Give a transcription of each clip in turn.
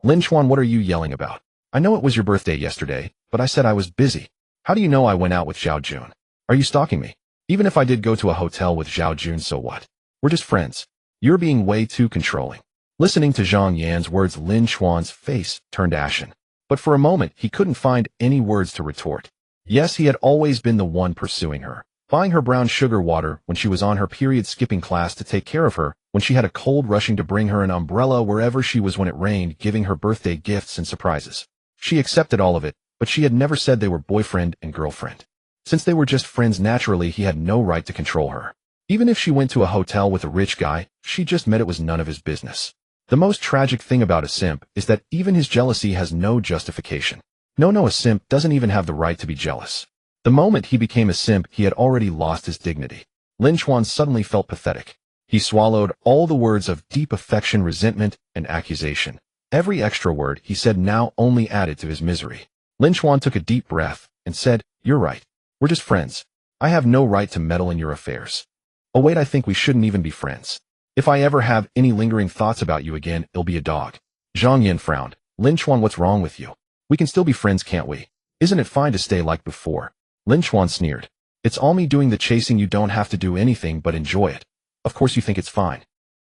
Lin Chen, what are you yelling about? I know it was your birthday yesterday, but I said I was busy. How do you know I went out with Zhao Jun? Are you stalking me? Even if I did go to a hotel with Zhao Jun, so what? We're just friends. You're being way too controlling. Listening to Zhang Yan's words, Lin Chuan's face turned ashen. But for a moment, he couldn't find any words to retort. Yes, he had always been the one pursuing her, buying her brown sugar water when she was on her period, skipping class to take care of her when she had a cold, rushing to bring her an umbrella wherever she was when it rained, giving her birthday gifts and surprises. She accepted all of it, but she had never said they were boyfriend and girlfriend. Since they were just friends, naturally he had no right to control her. Even if she went to a hotel with a rich guy, she just meant it was none of his business. The most tragic thing about a simp is that even his jealousy has no justification. No, a simp doesn't even have the right to be jealous. The moment he became a simp, he had already lost his dignity. Lin Chuan suddenly felt pathetic. He swallowed all the words of deep affection, resentment, and accusation. Every extra word he said now only added to his misery. Lin Chuan took a deep breath and said, "You're right. We're just friends. I have no right to meddle in your affairs. Oh wait, I think we shouldn't even be friends. If I ever have any lingering thoughts about you again, it'll be a dog." Zhang Yan frowned. "Lin Chuan, what's wrong with you? We can still be friends, can't we? Isn't it fine to stay like before?" Lin Chuan sneered. "It's all me doing the chasing. You don't have to do anything but enjoy it. Of course you think it's fine.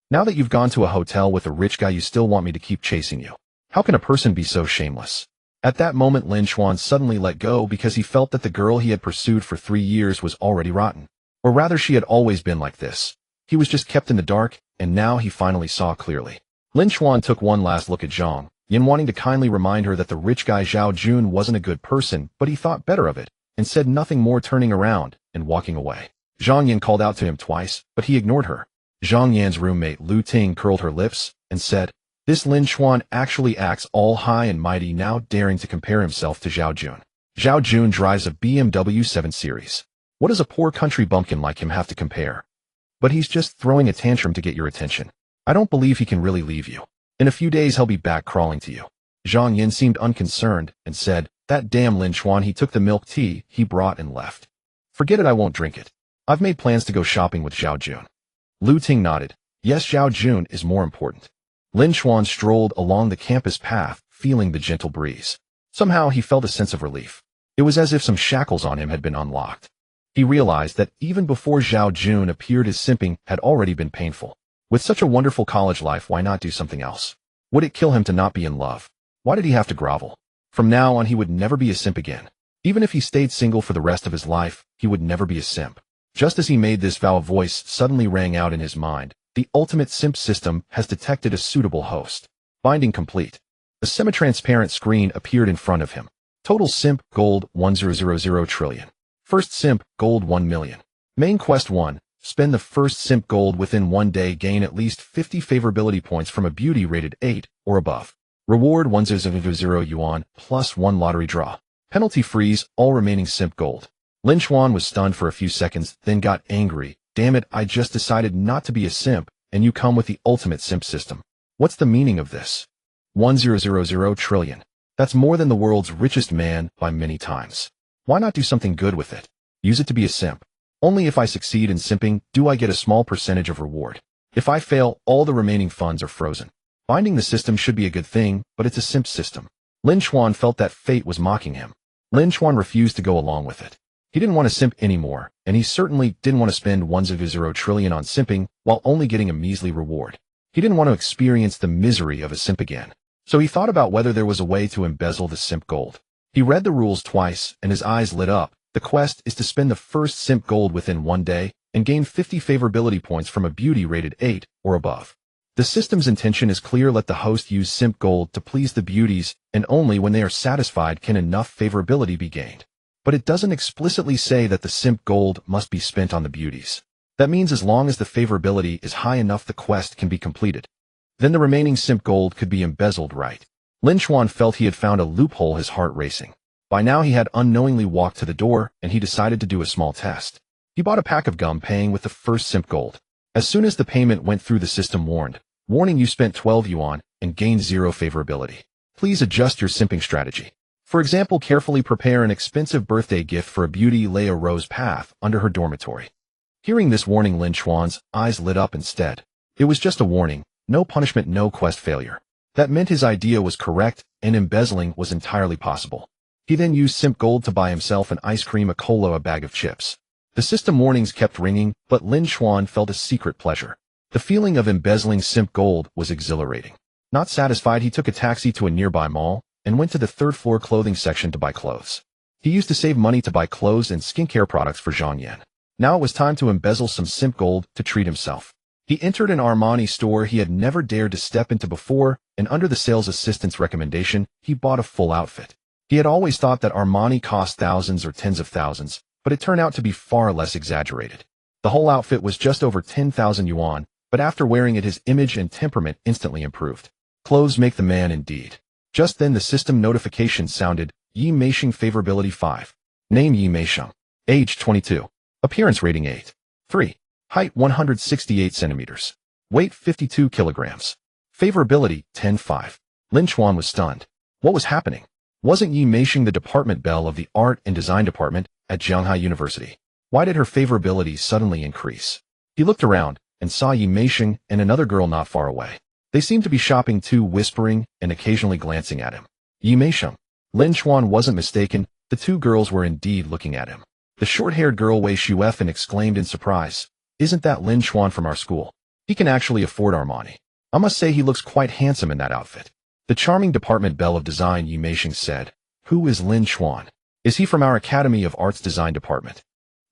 Now that you've gone to a hotel with a rich guy, you still want me to keep chasing you. How can a person be so shameless?" At that moment, Lin Chuan suddenly let go because he felt that the girl he had pursued for 3 years was already rotten. Or rather, she had always been like this. He was just kept in the dark, and now he finally saw clearly. Lin Chuan took one last look at Zhang Yan, wanting to kindly remind her that the rich guy Zhao Jun wasn't a good person, but he thought better of it, and said nothing more, turning around and walking away. Zhang Yan called out to him twice, but he ignored her. Zhang Yan's roommate Lu Ting curled her lips and said, "This Lin Chuan actually acts all high and mighty, now daring to compare himself to Zhao Jun. Zhao Jun drives a BMW 7 Series. What does a poor country bumpkin like him have to compare? But he's just throwing a tantrum to get your attention. I don't believe he can really leave you. In a few days he'll be back crawling to you." Zhang Yan seemed unconcerned and said, "That damn Lin Chuan, he took the milk tea he brought and left. Forget it, I won't drink it. I've made plans to go shopping with Zhao Jun." Lu Ting nodded. Yes, Zhao Jun is more important. Lin Chuan strolled along the campus path, feeling the gentle breeze. Somehow he felt a sense of relief. It was as if some shackles on him had been unlocked. He realized that even before Zhao Jun appeared, his simping had already been painful. With such a wonderful college life, why not do something else? Would it kill him to not be in love? Why did he have to grovel? From now on, he would never be a simp again. Even if he stayed single for the rest of his life, he would never be a simp. Just as he made this vow, a voice suddenly rang out in his mind. The ultimate simp system has detected a suitable host. Binding complete. A semi-transparent screen appeared in front of him. Total simp gold 1000 trillion. First simp gold 1 million. Main quest 1. Spend the first simp gold within 1 day. Gain at least 50 favorability points from a beauty rated 8 or above. Reward 1000 yuan plus 1 lottery draw. Penalty freeze all remaining simp gold. Lin Chuan was stunned for a few seconds, then got angry. Damn it, I just decided not to be a simp, and you come with the ultimate simp system. What's the meaning of this? 1000 trillion. That's more than the world's richest man by many times. Why not do something good with it? Use it to be a simp. Only if I succeed in simping do I get a small percentage of reward. If I fail, all the remaining funds are frozen. Binding the system should be a good thing, but it's a simp system. Lin Chuan felt that fate was mocking him. Lin Chuan refused to go along with it. He didn't want to simp anymore, and he certainly didn't want to spend 1000 trillion on simping while only getting a measly reward. He didn't want to experience the misery of a simp again. So he thought about whether there was a way to embezzle the simp gold. He read the rules twice, and his eyes lit up. The quest is to spend the first simp gold within 1 day and gain 50 favorability points from a beauty rated 8 or above. The system's intention is clear. Let the host use simp gold to please the beauties, and only when they are satisfied can enough favorability be gained. But it doesn't explicitly say that the simp gold must be spent on the beauties. That means as long as the favorability is high enough, the quest can be completed. Then the remaining simp gold could be embezzled, right? Lin Chuan felt he had found a loophole, his heart racing. By now he had unknowingly walked to the door, and he decided to do a small test. He bought a pack of gum, paying with the first simp gold. As soon as the payment went through, the system warned, "Warning, you spent 12 yuan and gained 0 favorability. Please adjust your simping strategy. For example, carefully prepare an expensive birthday gift for a beauty, lay a rose path under her dormitory." Hearing this warning, Lin Chuan's eyes lit up instead. It was just a warning, no punishment, no quest failure. That meant his idea was correct, and embezzling was entirely possible. He then used simp gold to buy himself an ice cream, a cola, a bag of chips. The system warnings kept ringing, but Lin Chen felt a secret pleasure. The feeling of embezzling simp gold was exhilarating. Not satisfied, he took a taxi to a nearby mall and went to the third-floor clothing section to buy clothes. He used to save money to buy clothes and skincare products for Zhang Yan. Now it was time to embezzle some simp gold to treat himself. He entered an Armani store he had never dared to step into before, and under the sales assistant's recommendation, he bought a full outfit. He had always thought that Armani cost thousands or tens of thousands, but it turned out to be far less exaggerated. The whole outfit was just over 10,000 yuan, but after wearing it his image and temperament instantly improved. Clothes make the man indeed. Just then the system notification sounded, Yi Meisheng favorability 5. Name Yi Meisheng. Age 22. Appearance rating 8. 3. Height 168 centimeters. Weight 52 kilograms. Favorability 10-5. Lin Chen was stunned. What was happening? Wasn't Yi Meisheng the department belle of the art and design department at Shanghai University? Why did her favorability suddenly increase? He looked around and saw Yi Meisheng and another girl not far away. They seemed to be shopping too, whispering and occasionally glancing at him. Yi Meisheng. Lin Chen wasn't mistaken. The two girls were indeed looking at him. The short-haired girl Wei Xuefan exclaimed in surprise, "Isn't that Lin Chen from our school? He can actually afford Armani. I must say he looks quite handsome in that outfit." The charming department belle of design Yi Meisheng said, "Who is Lin Chen? Is he from our Academy of Arts Design department?"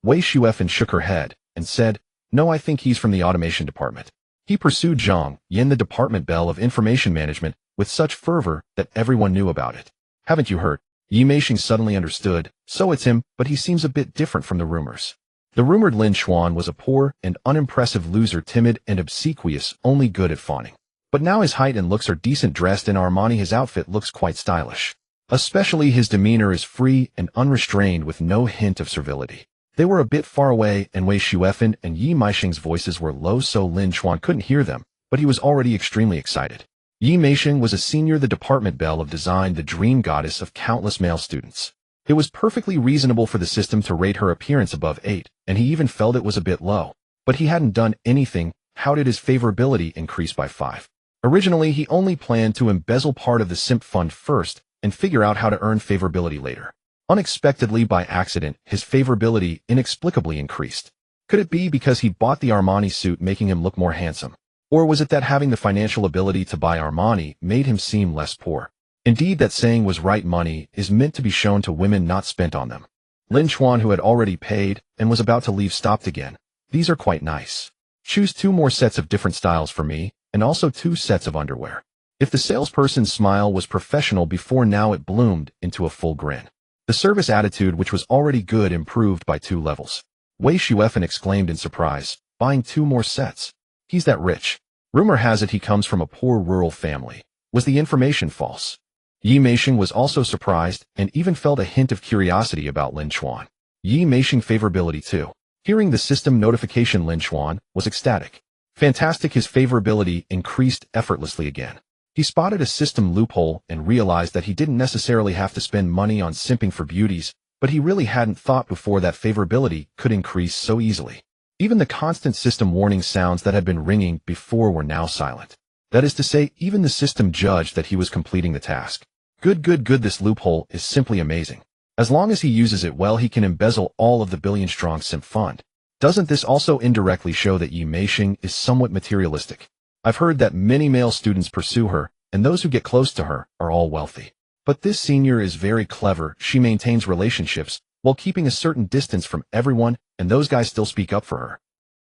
Wei Xuefan shook her head and said, "No, I think he's from the automation department." He pursued Zhang Yan, the department belle of information management, with such fervor that everyone knew about it. "Haven't you heard?" Yi Meisheng suddenly understood. "So it's him, but he seems a bit different from the rumors." The rumored Lin Chen was a poor and unimpressive loser, timid and obsequious, only good at fawning. But now his height and looks are decent, dressed in Armani. His outfit looks quite stylish. Especially his demeanor is free and unrestrained with no hint of servility. They were a bit far away, and Wei Xuefan and Yi Meisheng's voices were low, so Lin Chen couldn't hear them, but he was already extremely excited. Yi Meisheng was a senior, the department belle of design, the dream goddess of countless male students. It was perfectly reasonable for the system to rate her appearance above 8, and he even felt it was a bit low. But he hadn't done anything. How did his favorability increase by 5? Originally, he only planned to embezzle part of the simp fund first and figure out how to earn favorability later. Unexpectedly, by accident, his favorability inexplicably increased. Could it be because he bought the Armani suit, making him look more handsome? Or was it that having the financial ability to buy Armani made him seem less poor? Indeed, that saying was right: money is meant to be shown to women, not spent on them. Lin Chen, who had already paid and was about to leave, stopped again. "These are quite nice. Choose 2 more sets of different styles for me, and also 2 sets of underwear." If the salesperson's smile was professional before, now it bloomed into a full grin. The service attitude, which was already good, improved by 2 levels. Wei Xuefan exclaimed in surprise, "Buying 2 more sets? He's that rich. Rumor has it he comes from a poor rural family." Was the information false? Yi Meisheng was also surprised and even felt a hint of curiosity about Lin Chen. Yi Meisheng favorability 2. Hearing the system notification, Lin Chen was ecstatic. Fantastic! His favorability increased effortlessly again. He spotted a system loophole and realized that he didn't necessarily have to spend money on simping for beauties, but he really hadn't thought before that favorability could increase so easily. Even the constant system warning sounds that had been ringing before were now silent. That is to say, even the system judged that he was completing the task. Good. This loophole is simply amazing. As long as he uses it well, he can embezzle all of the billion-strong simp fund. Doesn't this also indirectly show that Yi Meisheng is somewhat materialistic? I've heard that many male students pursue her, and those who get close to her are all wealthy. But this senior is very clever. She maintains relationships while keeping a certain distance from everyone, and those guys still speak up for her.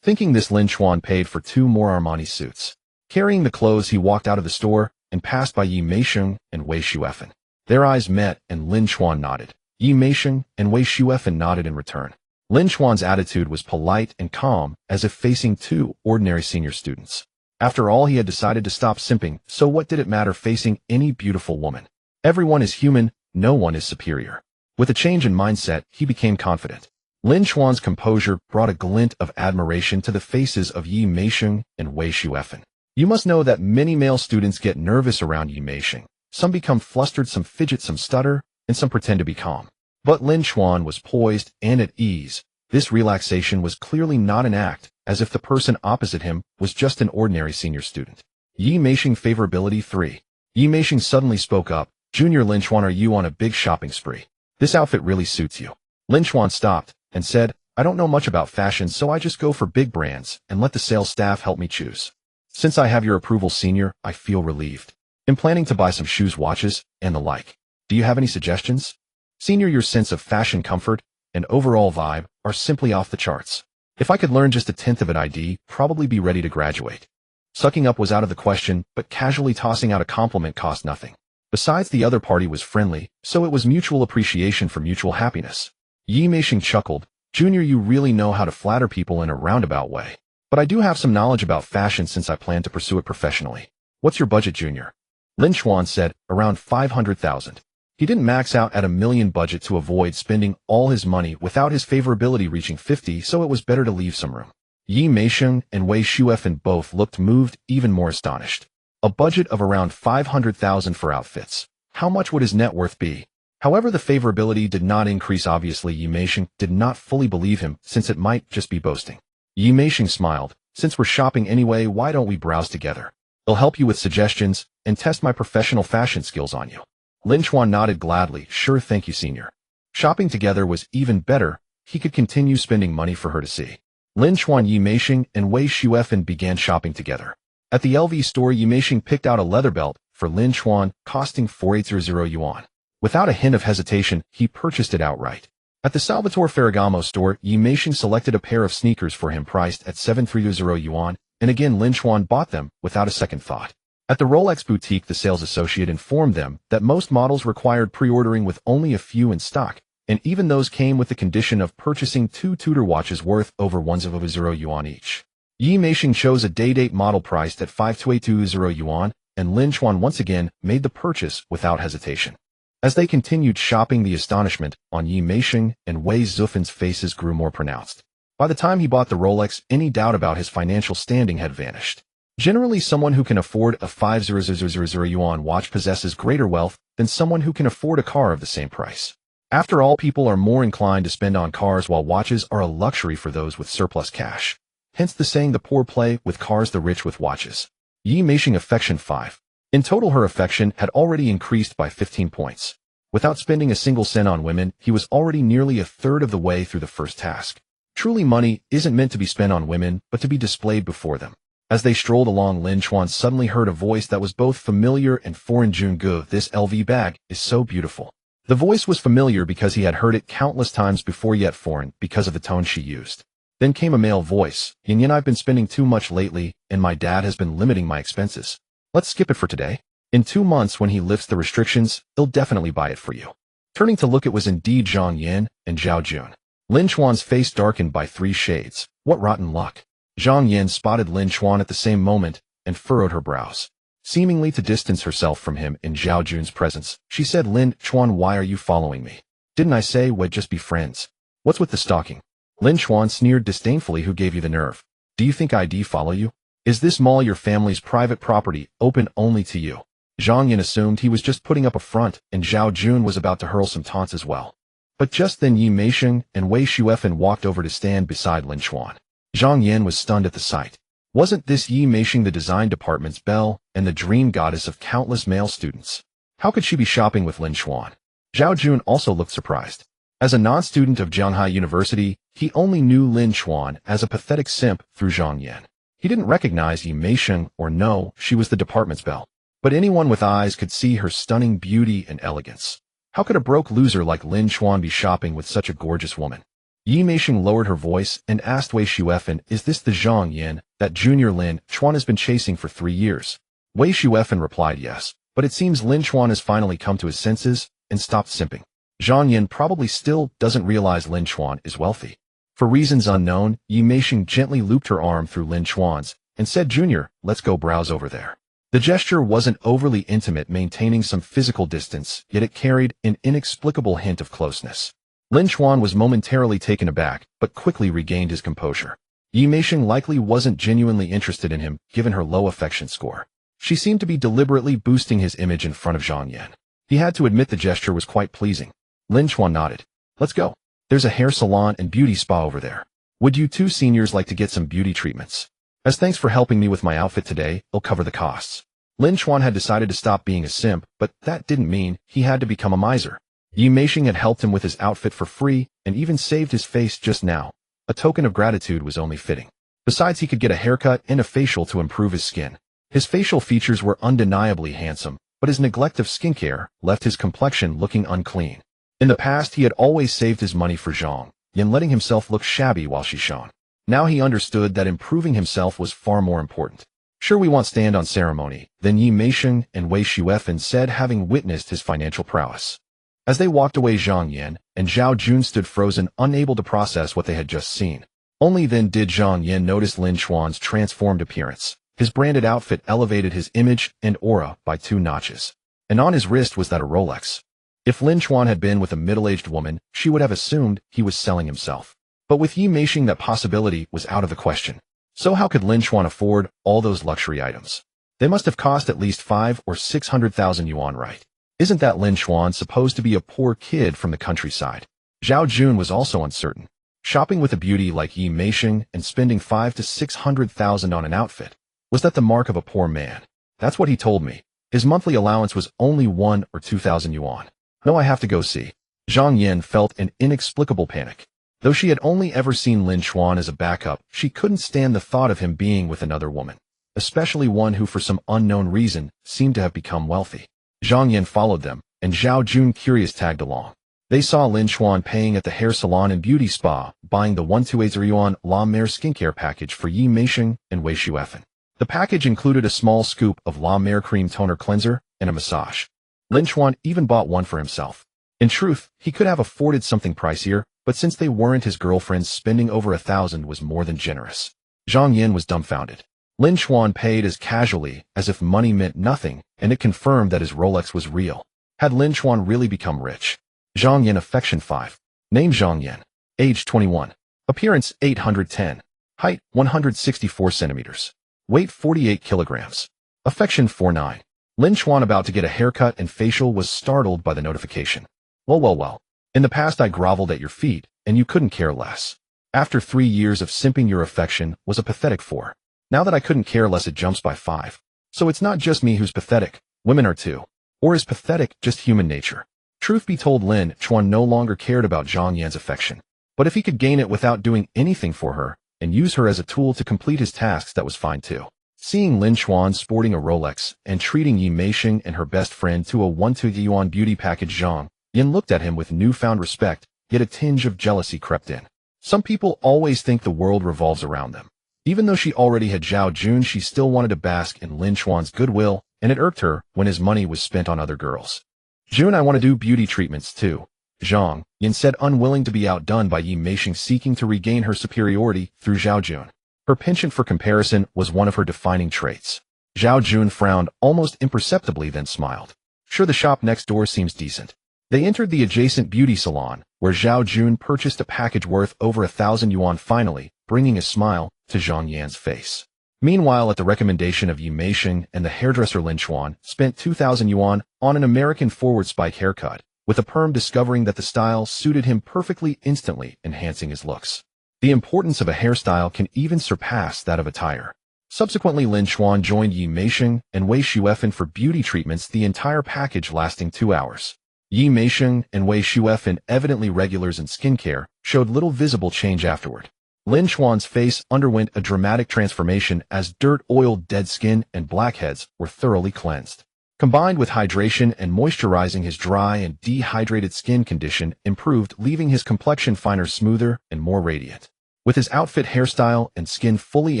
Thinking this, Lin Chen paid for 2 more Armani suits. Carrying the clothes, he walked out of the store and passed by Yi Meisheng and Wei Xuefan. Their eyes met, and Lin Chen nodded. Yi Meisheng and Wei Xuefan nodded in return. Lin Chuan's attitude was polite and calm, as if facing 2 ordinary senior students. After all, he had decided to stop simping, so what did it matter facing any beautiful woman? Everyone is human, no one is superior. With a change in mindset, he became confident. Lin Chuan's composure brought a glint of admiration to the faces of Yi Meisheng and Wei Xuefan. You must know that many male students get nervous around Yi Meisheng. Some become flustered, some fidget, some stutter, and some pretend to be calm. But Lin Chen was poised and at ease. This relaxation was clearly not an act, as if the person opposite him was just an ordinary senior student. Yi Meisheng favorability 3. Yi Meisheng suddenly spoke up. Junior Lin Chen, are you on a big shopping spree? This outfit really suits you. Lin Chen stopped and said, I don't know much about fashion, so I just go for big brands and let the sales staff help me choose. Since I have your approval, senior, I feel relieved. I'm planning to buy some shoes, watches, and the like. Do you have any suggestions? Senior, your sense of fashion comfort and overall vibe are simply off the charts. If I could learn just a tenth of it, I'd probably be ready to graduate. Sucking up was out of the question, but casually tossing out a compliment cost nothing. Besides, the other party was friendly, so it was mutual appreciation for mutual happiness. Yi Meisheng chuckled. Junior, you really know how to flatter people in a roundabout way. But I do have some knowledge about fashion since I plan to pursue it professionally. What's your budget, Junior? Lin Chen said, around 500,000. He didn't max out at $1 million budget to avoid spending all his money without his favorability reaching 50, so it was better to leave some room. Yi Meisheng and Wei Shuefen both looked moved, even more astonished. A budget of around 500,000 for outfits. How much would his net worth be? However, the favorability did not increase. Obviously, Yi Meisheng did not fully believe him, since it might just be boasting. Yi Meisheng smiled. Since we're shopping anyway, why don't we browse together? I'll help you with suggestions and test my professional fashion skills on you. Lin Chen nodded gladly. Sure, thank you, senior. Shopping together was even better. He could continue spending money for her to see. Lin Chen, Yi Meisheng, and Wei Shuefen began shopping together. At the LV store, Yi Meisheng picked out a leather belt for Lin Chen, costing 4,800 yuan. Without a hint of hesitation, he purchased it outright. At the Salvatore Ferragamo store, Yi Meisheng selected a pair of sneakers for him priced at 730 yuan, and again Lin Chen bought them without a second thought. At the Rolex boutique, the sales associate informed them that most models required pre-ordering with only a few in stock, and even those came with the condition of purchasing 2 Tudor watches worth over 1,000 yuan each. Yi Meisheng chose a day-date model priced at 5,280 yuan, and Lin Chen once again made the purchase without hesitation. As they continued shopping, the astonishment on Yi Meisheng and Wei Shuefen's faces grew more pronounced. By the time he bought the Rolex, any doubt about his financial standing had vanished. Generally, someone who can afford a 5,000 yuan watch possesses greater wealth than someone who can afford a car of the same price. After all, people are more inclined to spend on cars, while watches are a luxury for those with surplus cash. Hence the saying, the poor play with cars, the rich with watches. Yi Meisheng affection 5. In total, her affection had already increased by 15 points. Without spending a single cent on women, he was already nearly a third of the way through the first task. Truly, money isn't meant to be spent on women, but to be displayed before them. As they strolled along, Lin Chen suddenly heard a voice that was both familiar and foreign. Jungu, this LV bag is so beautiful. The voice was familiar because he had heard it countless times before, yet foreign because of the tone she used. Then came a male voice. Yin, I've been spending too much lately, and my dad has been limiting my expenses. Let's skip it for today. In 2 months, when he lifts the restrictions, he'll definitely buy it for you. Turning to look, it was indeed Zhang Yan and Zhao Jun. Lin Chuan's face darkened by 3 shades. What rotten luck. Zhang Yan spotted Lin Chuan at the same moment and furrowed her brows. Seemingly to distance herself from him in Zhao Jun's presence, she said, Lin Chuan, why are you following me? Didn't I say we'd just be friends? What's with the stalking? Lin Chuan sneered disdainfully. Who gave you the nerve? Do you think I'd follow you? Is this mall your family's private property, open only to you? Zhang Yan assumed he was just putting up a front, and Zhao Jun was about to hurl some taunts as well. But just then Yi Meisheng and Wei Shuefen walked over to stand beside Lin Chuan. Zhang Yan was stunned at the sight. Wasn't this Yi Meisheng the design department's belle and the dream goddess of countless male students? How could she be shopping with Lin Chuan? Zhao Jun also looked surprised. As a non-student of Shanghai University, he only knew Lin Chuan as a pathetic simp through Zhang Yan. He didn't recognize Yi Meisheng or know she was the department's belle. But anyone with eyes could see her stunning beauty and elegance. How could a broke loser like Lin Chuan be shopping with such a gorgeous woman? Yi Meisheng lowered her voice and asked Wei Shuefen, is this the Zhang Yan that Junior Lin Chuan has been chasing for 3 years? Wei Shuefen replied yes, but it seems Lin Chuan has finally come to his senses and stopped simping. Zhang Yan probably still doesn't realize Lin Chuan is wealthy. For reasons unknown, Yi Meisheng gently looped her arm through Lin Chuan's and said, Junior, let's go browse over there. The gesture wasn't overly intimate, maintaining some physical distance, yet it carried an inexplicable hint of closeness. Lin Chuan was momentarily taken aback, but quickly regained his composure. Yi Meisheng likely wasn't genuinely interested in him, given her low affection score. She seemed to be deliberately boosting his image in front of Zhang Yan. He had to admit the gesture was quite pleasing. Lin Chuan nodded. Let's go. There's a hair salon and beauty spa over there. Would you 2 seniors like to get some beauty treatments? As thanks for helping me with my outfit today, I'll cover the costs. Lin Chen had decided to stop being a simp, but that didn't mean he had to become a miser. Yi Meisheng had helped him with his outfit for free and even saved his face just now. A token of gratitude was only fitting. Besides, he could get a haircut and a facial to improve his skin. His facial features were undeniably handsome, but his neglect of skincare left his complexion looking unclean. In the past, he had always saved his money for Zhang Yan, letting himself look shabby while she shone. Now he understood that improving himself was far more important. Sure, we won't stand on ceremony, then Yi Meisheng and Wei Shuefen said, having witnessed his financial prowess. As they walked away, Zhang Yan and Zhao Jun stood frozen, unable to process what they had just seen. Only then did Zhang Yan notice Lin Chuan's transformed appearance. His branded outfit elevated his image and aura by 2 notches. And on his wrist was that a Rolex. If Lin Chuan had been with a middle-aged woman, she would have assumed he was selling himself. But with Yi Meisheng, that possibility was out of the question. So how could Lin Chuan afford all those luxury items? They must have cost at least 5 or 600,000 yuan, right? Isn't that Lin Chuan supposed to be a poor kid from the countryside? Zhao Jun was also uncertain. Shopping with a beauty like Yi Meisheng and spending 5 to 600,000 on an outfit, was that the mark of a poor man? That's what he told me. His monthly allowance was only 1 or 2,000 yuan. No, I have to go see. Zhang Yan felt an inexplicable panic. Though she had only ever seen Lin Chuan as a backup, she couldn't stand the thought of him being with another woman, especially one who for some unknown reason seemed to have become wealthy. Zhang Yan followed them, and Zhao Jun, curious, tagged along. They saw Lin Chuan paying at the hair salon and beauty spa, buying the 1,280 yuan La Mer skincare package for Yi Meisheng and Wei Shuefen. The package included a small scoop of La Mer cream toner cleanser and a massage. Lin Chuan even bought one for himself. In truth, he could have afforded something pricier, but since they weren't his girlfriends, spending over 1,000 was more than generous. Zhang Yan was dumbfounded. Lin Chuan paid as casually as if money meant nothing, and it confirmed that his Rolex was real. Had Lin Chuan really become rich? Zhang Yan, affection 5. Name Zhang Yan. Age 21. Appearance 810. Height 164 centimeters. Weight 48 kilograms. Affection 49. Lin Chuan, about to get a haircut and facial, was startled by the notification. Well. In the past I groveled at your feet, and you couldn't care less. After 3 years of simping, your affection was a pathetic 4. Now that I couldn't care less, it jumps by 5. So it's not just me who's pathetic, women are too. Or is pathetic just human nature? Truth be told, Lin Chuan no longer cared about Zhang Yan's affection. But if he could gain it without doing anything for her, and use her as a tool to complete his tasks, that was fine too. Seeing Lin Chuan sporting a Rolex and treating Yi Meisheng and her best friend to a 1,280 yuan beauty package, Zhang Yan looked at him with newfound respect, yet a tinge of jealousy crept in. Some people always think the world revolves around them. Even though she already had Zhao Jun, she still wanted to bask in Lin Chuan's goodwill, and it irked her when his money was spent on other girls. Jun, I want to do beauty treatments too, Zhang Yan said, unwilling to be outdone by Yi Meisheng, seeking to regain her superiority through Zhao Jun. Her penchant for comparison was one of her defining traits. Zhao Jun frowned almost imperceptibly, then smiled. Sure, the shop next door seems decent. They entered the adjacent beauty salon, where Zhao Jun purchased a package worth over 1,000 yuan, finally bringing a smile to Zhang Yan's face. Meanwhile, at the recommendation of Yi Meisheng and the hairdresser, Lin Chuan spent 2,000 yuan on an American forward spike haircut, with a perm, discovering that the style suited him perfectly, instantly enhancing his looks. The importance of a hairstyle can even surpass that of attire. Subsequently, Lin Chuan joined Yi Meisheng and Wei Shuefen for beauty treatments, the entire package lasting 2 hours. Yi Meisheng and Wei Shuefen, evidently regulars in skincare, showed little visible change afterward. Lin Chuan's face underwent a dramatic transformation as dirt, oil, dead skin, and blackheads were thoroughly cleansed. Combined with hydration and moisturizing, his dry and dehydrated skin condition improved, leaving his complexion finer, smoother, and more radiant. With his outfit, hairstyle, and skin fully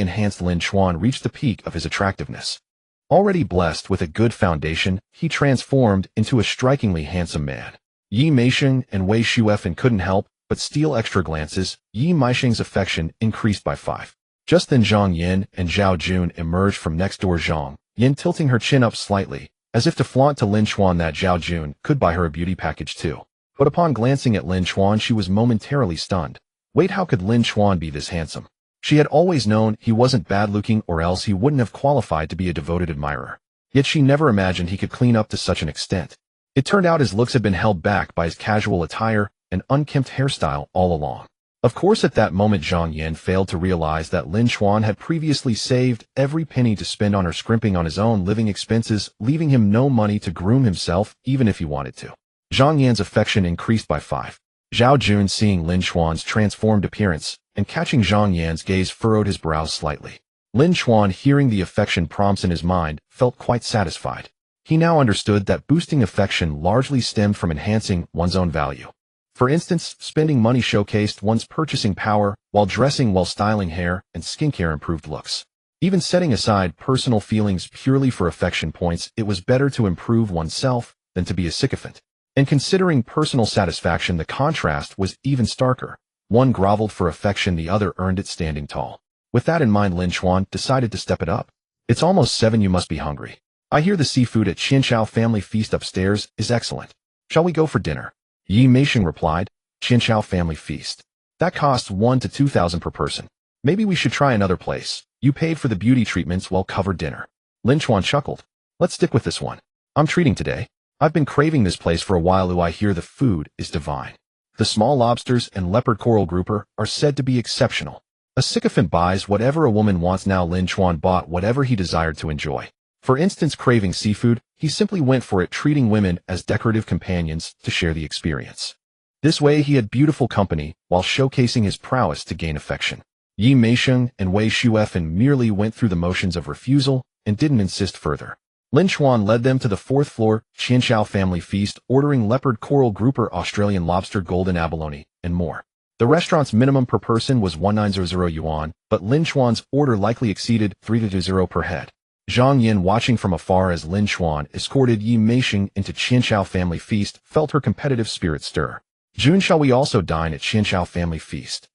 enhanced, Lin Chuan reached the peak of his attractiveness. Already blessed with a good foundation, he transformed into a strikingly handsome man. Yi Meisheng and Wei Shuefen couldn't help but steal extra glances. Yi Meisheng's affection increased by 5. Just then Zhang Yan and Zhao Jun emerged from next door, Zhang Yan tilting her chin up slightly, as if to flaunt to Lin Chuan that Zhao Jun could buy her a beauty package too. But upon glancing at Lin Chuan, she was momentarily stunned. Wait, how could Lin Chuan be this handsome? She had always known he wasn't bad-looking, or else he wouldn't have qualified to be a devoted admirer. Yet she never imagined he could clean up to such an extent. It turned out his looks had been held back by his casual attire and unkempt hairstyle all along. Of course, at that moment, Zhang Yan failed to realize that Lin Chuan had previously saved every penny to spend on her scrimping on his own living expenses, leaving him no money to groom himself, even if he wanted to. Zhang Yan's affection increased by 5. Zhao Jun, seeing Lin Chuan's transformed appearance and catching Zhang Yan's gaze, furrowed his brows slightly. Lin Chuan, hearing the affection prompts in his mind, felt quite satisfied. He now understood that boosting affection largely stemmed from enhancing one's own value. For instance, spending money showcased one's purchasing power, while dressing well, styling hair and skincare improved looks. Even setting aside personal feelings purely for affection points, it was better to improve oneself than to be a sycophant. And considering personal satisfaction, the contrast was even starker. One groveled for affection, the other earned it standing tall. With that in mind, Lin Chuan decided to step it up. It's almost 7, you must be hungry. I hear the seafood at Qianchao family feast upstairs is excellent. Shall we go for dinner? Yi Meisheng replied. Qianchao family feast. That costs 1,000 to 2,000 per person. Maybe we should try another place. You paid for the beauty treatments while covered dinner. Lin Chuan chuckled. Let's stick with this one. I'm treating today. I've been craving this place for a while. I hear the food is divine. The small lobsters and leopard coral grouper are said to be exceptional. A sycophant buys whatever a woman wants. Now Lin Chuan bought whatever he desired to enjoy. For instance, craving seafood, he simply went for it, treating women as decorative companions to share the experience. This way he had beautiful company while showcasing his prowess to gain affection. Yi Meisheng and Wei Shuefen merely went through the motions of refusal and didn't insist further. Lin Chuan led them to the 4th floor Qianchao family feast, ordering leopard coral grouper, Australian lobster, golden abalone, and more. The restaurant's minimum per person was 1900 yuan, but Lin Chuan's order likely exceeded 320 per head. Zhang Yan, watching from afar as Lin Chuan escorted Yi Meisheng into Qianchao family feast, felt her competitive spirit stir. Jun, shall we also dine at Qianchao family feast?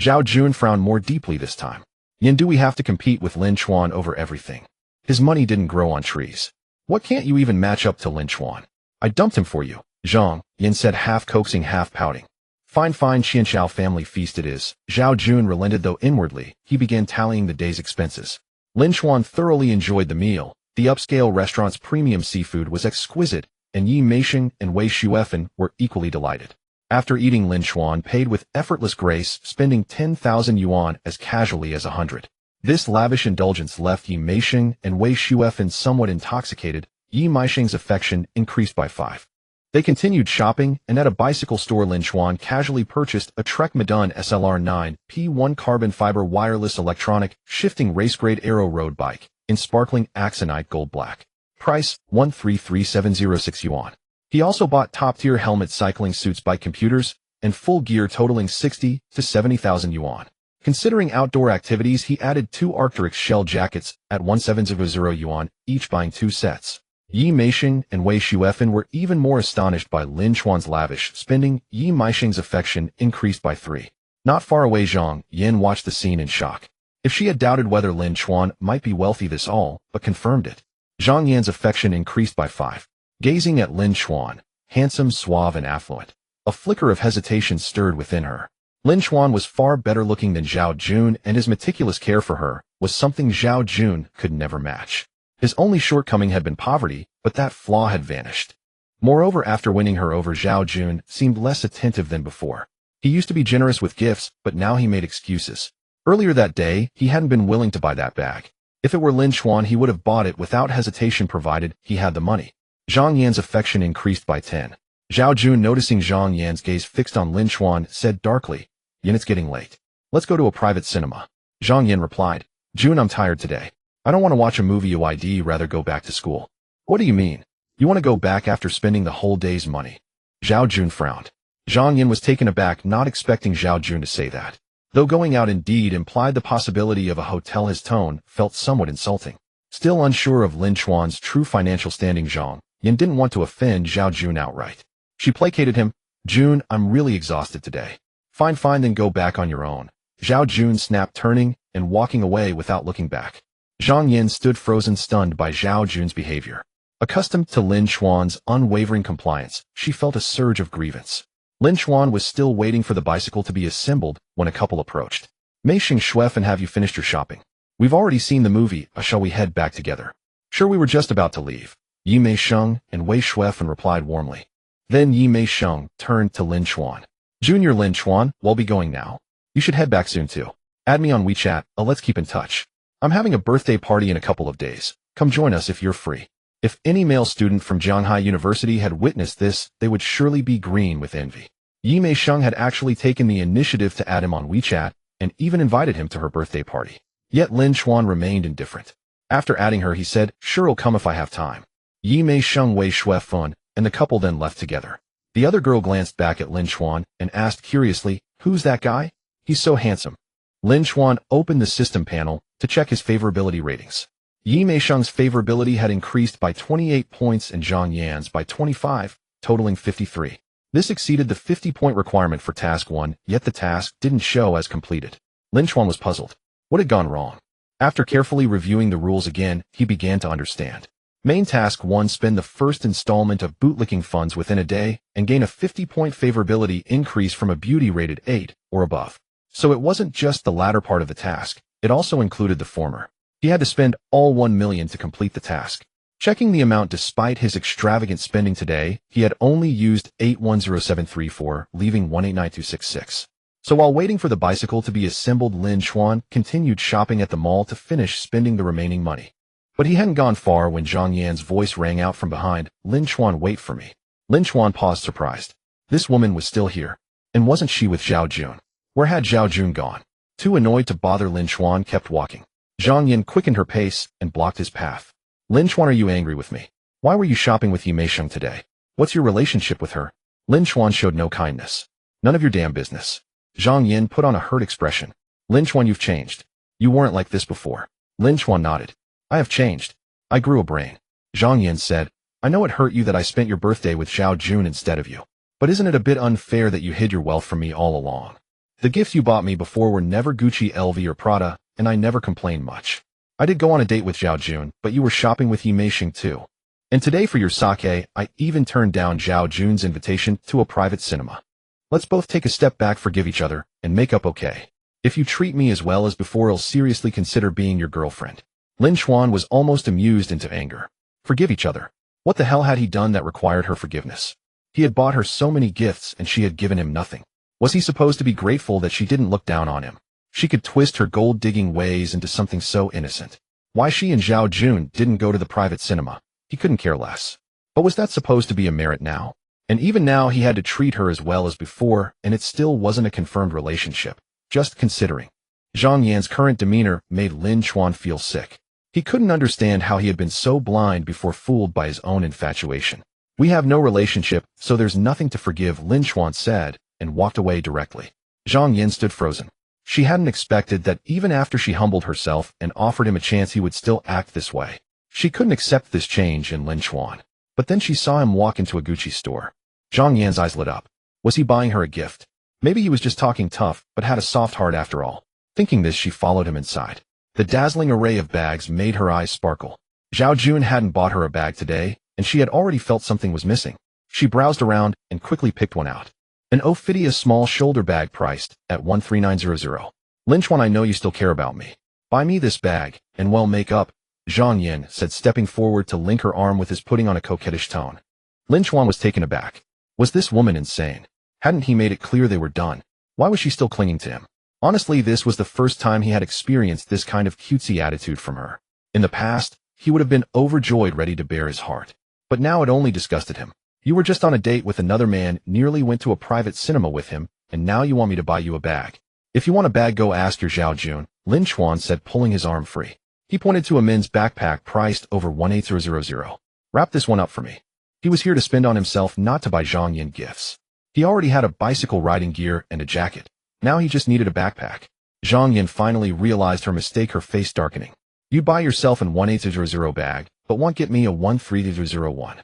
Zhao Jun frowned more deeply this time. Yin, do we have to compete with Lin Chuan over everything? His money didn't grow on trees. What, can't you even match up to Lin Chuan? I dumped him for you, Zhang, Yin said, half coaxing, half pouting. Fine, Qianchao family feast it is. Zhao Jun relented, though inwardly he began tallying the day's expenses. Lin Chuan thoroughly enjoyed the meal. The upscale restaurant's premium seafood was exquisite, and Yi Meisheng and Wei Shuefen were equally delighted. After eating, Lin Chuan paid with effortless grace, spending 10,000 yuan as casually as 100. This lavish indulgence left Yi Meisheng and Wei Shuefen somewhat intoxicated. Yi Meisheng's affection increased by 5. They continued shopping, and at a bicycle store Lin Chuan casually purchased a Trek Madun SLR 9P1 carbon fiber wireless electronic shifting race-grade aero road bike in sparkling axonite gold black. Price, 133706 yuan. He also bought top-tier helmet, cycling suits, bike computers, and full gear totaling 60 to 70,000 yuan. Considering outdoor activities, he added 2 Arc'teryx shell jackets at 1700 yuan, each, buying 2 sets. Yi Meisheng and Wei Shuefen were even more astonished by Lin Chuan's lavish spending. Yi Meisheng's affection increased by 3. Not far away, Zhang Yan watched the scene in shock. If she had doubted whether Lin Chuan might be wealthy, this all but confirmed it. Zhang Yan's affection increased by 5. Gazing at Lin Chuan, handsome, suave, and affluent, a flicker of hesitation stirred within her. Lin Chuan was far better looking than Zhao Jun, and his meticulous care for her was something Zhao Jun could never match. His only shortcoming had been poverty, but that flaw had vanished. Moreover, after winning her over, Zhao Jun seemed less attentive than before. He used to be generous with gifts, but now he made excuses. Earlier that day, he hadn't been willing to buy that bag. If it were Lin Chuan, he would have bought it without hesitation, provided he had the money. Zhang Yan's affection increased by 10. Zhao Jun, noticing Zhang Yan's gaze fixed on Lin Chuan, said darkly, "Yin, it's getting late. Let's go to a private cinema." Zhang Yan replied, "Jun, I'm tired today. I don't want to watch a movie. I'd rather go back to school." "What do you mean? You want to go back after spending the whole day's money?" Zhao Jun frowned. Zhang Yan was taken aback, not expecting Zhao Jun to say that. Though going out indeed implied the possibility of a hotel, his tone felt somewhat insulting. Still unsure of Lin Chuan's true financial standing, Zhang Yan didn't want to offend Zhao Jun outright. She placated him. "Jun, I'm really exhausted today." Fine, then go back on your own." Zhao Jun snapped, turning and walking away without looking back. Zhang Yan stood frozen, stunned by Zhao Jun's behavior. Accustomed to Lin Chuan's unwavering compliance, she felt a surge of grievance. Lin Chuan was still waiting for the bicycle to be assembled when a couple approached. "Meisheng Shuefen, have you finished your shopping? We've already seen the movie. Shall we head back together?" "Sure, we were just about to leave." Yi Meisheng and Wei Shuefen replied warmly. Then Yi Meisheng turned to Lin Chuan. "Junior Lin Chuan, we'll be going now. You should head back soon too. Add me on WeChat, let's keep in touch. I'm having a birthday party in a couple of days. Come join us if you're free. If any male student from Shanghai University had witnessed this, they would surely be green with envy. Yi Mei-sheng had actually taken the initiative to add him on WeChat and even invited him to her birthday party. Yet Lin Chen remained indifferent. After adding her, he said, "Sure, I'll come if I have time." Yi Mei-sheng wei shui fun, and the couple then left together. The other girl glanced back at Lin Chen and asked curiously, "Who's that guy? He's so handsome." Lin Chen opened the system panel to check his favorability ratings. Yi Mei-sheng's favorability had increased by 28 points and Zhang Yan's by 25, totaling 53. This exceeded the 50-point requirement for Task 1, yet the task didn't show as completed. Lin Chen was puzzled. What had gone wrong? After carefully reviewing the rules again, he began to understand. Main Task 1: spend the first installment of bootlicking funds within a day and gain a 50-point favorability increase from a beauty rated 8 or above. So it wasn't just the latter part of the task, it also included the former. He had to spend all 1 million to complete the task. Checking the amount despite his extravagant spending today, he had only used 810734, leaving 189266. So while waiting for the bicycle to be assembled, Lin Chen continued shopping at the mall to finish spending the remaining money. But he hadn't gone far when Zhang Yan's voice rang out from behind, "Lin Chen, wait for me." Lin Chen paused surprised. This woman was still here. And wasn't she with Zhao Jun? Where had Zhao Jun gone? Too annoyed to bother, Lin Chen kept walking. Zhang Yan quickened her pace and blocked his path. "Lin Chen, are you angry with me? Why were you shopping with Yi Mei-sheng today? What's your relationship with her?" Lin Chen showed no kindness. "None of your damn business." Zhang Yan put on a hurt expression. "Lin Chen, you've changed. You weren't like this before." Lin Chen nodded. "I have changed. I grew a brain." Zhang Yan said, "I know it hurt you that I spent your birthday with Zhao Jun instead of you. But isn't it a bit unfair that you hid your wealth from me all along? The gifts you bought me before were never Gucci, LV, or Prada, and I never complained much. I did go on a date with Zhao Jun, but you were shopping with Yi Mei-sheng too. And today for your sake, I even turned down Zhao Jun's invitation to a private cinema. Let's both take a step back, forgive each other, and make up okay. If you treat me as well as before, I'll seriously consider being your girlfriend." Lin Chen was almost amused into anger. Forgive each other. What the hell had he done that required her forgiveness? He had bought her so many gifts and she had given him nothing. Was he supposed to be grateful that she didn't look down on him? She could twist her gold-digging ways into something so innocent. Why she and Zhao Jun didn't go to the private cinema, he couldn't care less. But was that supposed to be a merit now? And even now he had to treat her as well as before, and it still wasn't a confirmed relationship. Just considering. Zhang Yan's current demeanor made Lin Chen feel sick. He couldn't understand how he had been so blind before, fooled by his own infatuation. "We have no relationship, so there's nothing to forgive," Lin Chen said, and walked away directly. Zhang Yan stood frozen. She hadn't expected that even after she humbled herself and offered him a chance, he would still act this way. She couldn't accept this change in Lin Chen. But then she saw him walk into a Gucci store. Zhang Yan's eyes lit up. Was he buying her a gift? Maybe he was just talking tough, but had a soft heart after all. Thinking this, she followed him inside. The dazzling array of bags made her eyes sparkle. Zhao Jun hadn't bought her a bag today, and she had already felt something was missing. She browsed around and quickly picked one out. An Ophidia small shoulder bag priced at 13900. "Lin Chen, I know you still care about me. Buy me this bag, and well, make up," Zhang Yan said, stepping forward to link her arm with his, putting on a coquettish tone. Lin Chen was taken aback. Was this woman insane? Hadn't he made it clear they were done? Why was she still clinging to him? Honestly, this was the first time he had experienced this kind of cutesy attitude from her. In the past, he would have been overjoyed, ready to bare his heart. But now it only disgusted him. "You were just on a date with another man, nearly went to a private cinema with him, and now you want me to buy you a bag. If you want a bag, go ask your Zhao Jun," Lin Chen said, pulling his arm free. He pointed to a men's backpack priced over 18000. "Wrap this one up for me." He was here to spend on himself, not to buy Zhang Yan gifts. He already had a bicycle riding gear and a jacket. Now he just needed a backpack. Zhang Yan finally realized her mistake, her face darkening. "You buy yourself an 18000 bag, but won't get me a 13001.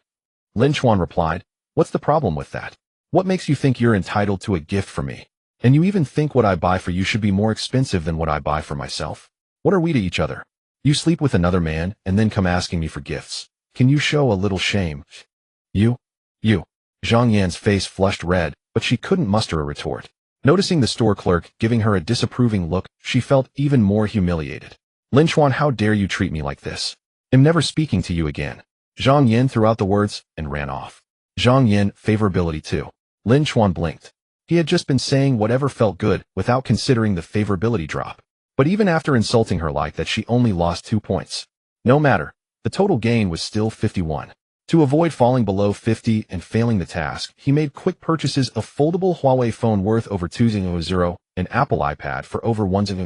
Lin Chen replied, "What's the problem with that? What makes you think you're entitled to a gift from me? And you even think what I buy for you should be more expensive than what I buy for myself? What are we to each other? You sleep with another man and then come asking me for gifts. Can you show a little shame?" You. Zhang Yan's face flushed red, but she couldn't muster a retort. Noticing the store clerk giving her a disapproving look, she felt even more humiliated. "Lin Chen, how dare you treat me like this? I'm never speaking to you again." Zhang Yan threw out the words and ran off. Zhang Yan, favorability too. Lin Chen blinked. He had just been saying whatever felt good without considering the favorability drop. But even after insulting her like that, she only lost 2 points. No matter, the total gain was still 51. To avoid falling below 50 and failing the task, he made quick purchases of foldable Huawei phone worth over 200, an Apple iPad for over 100,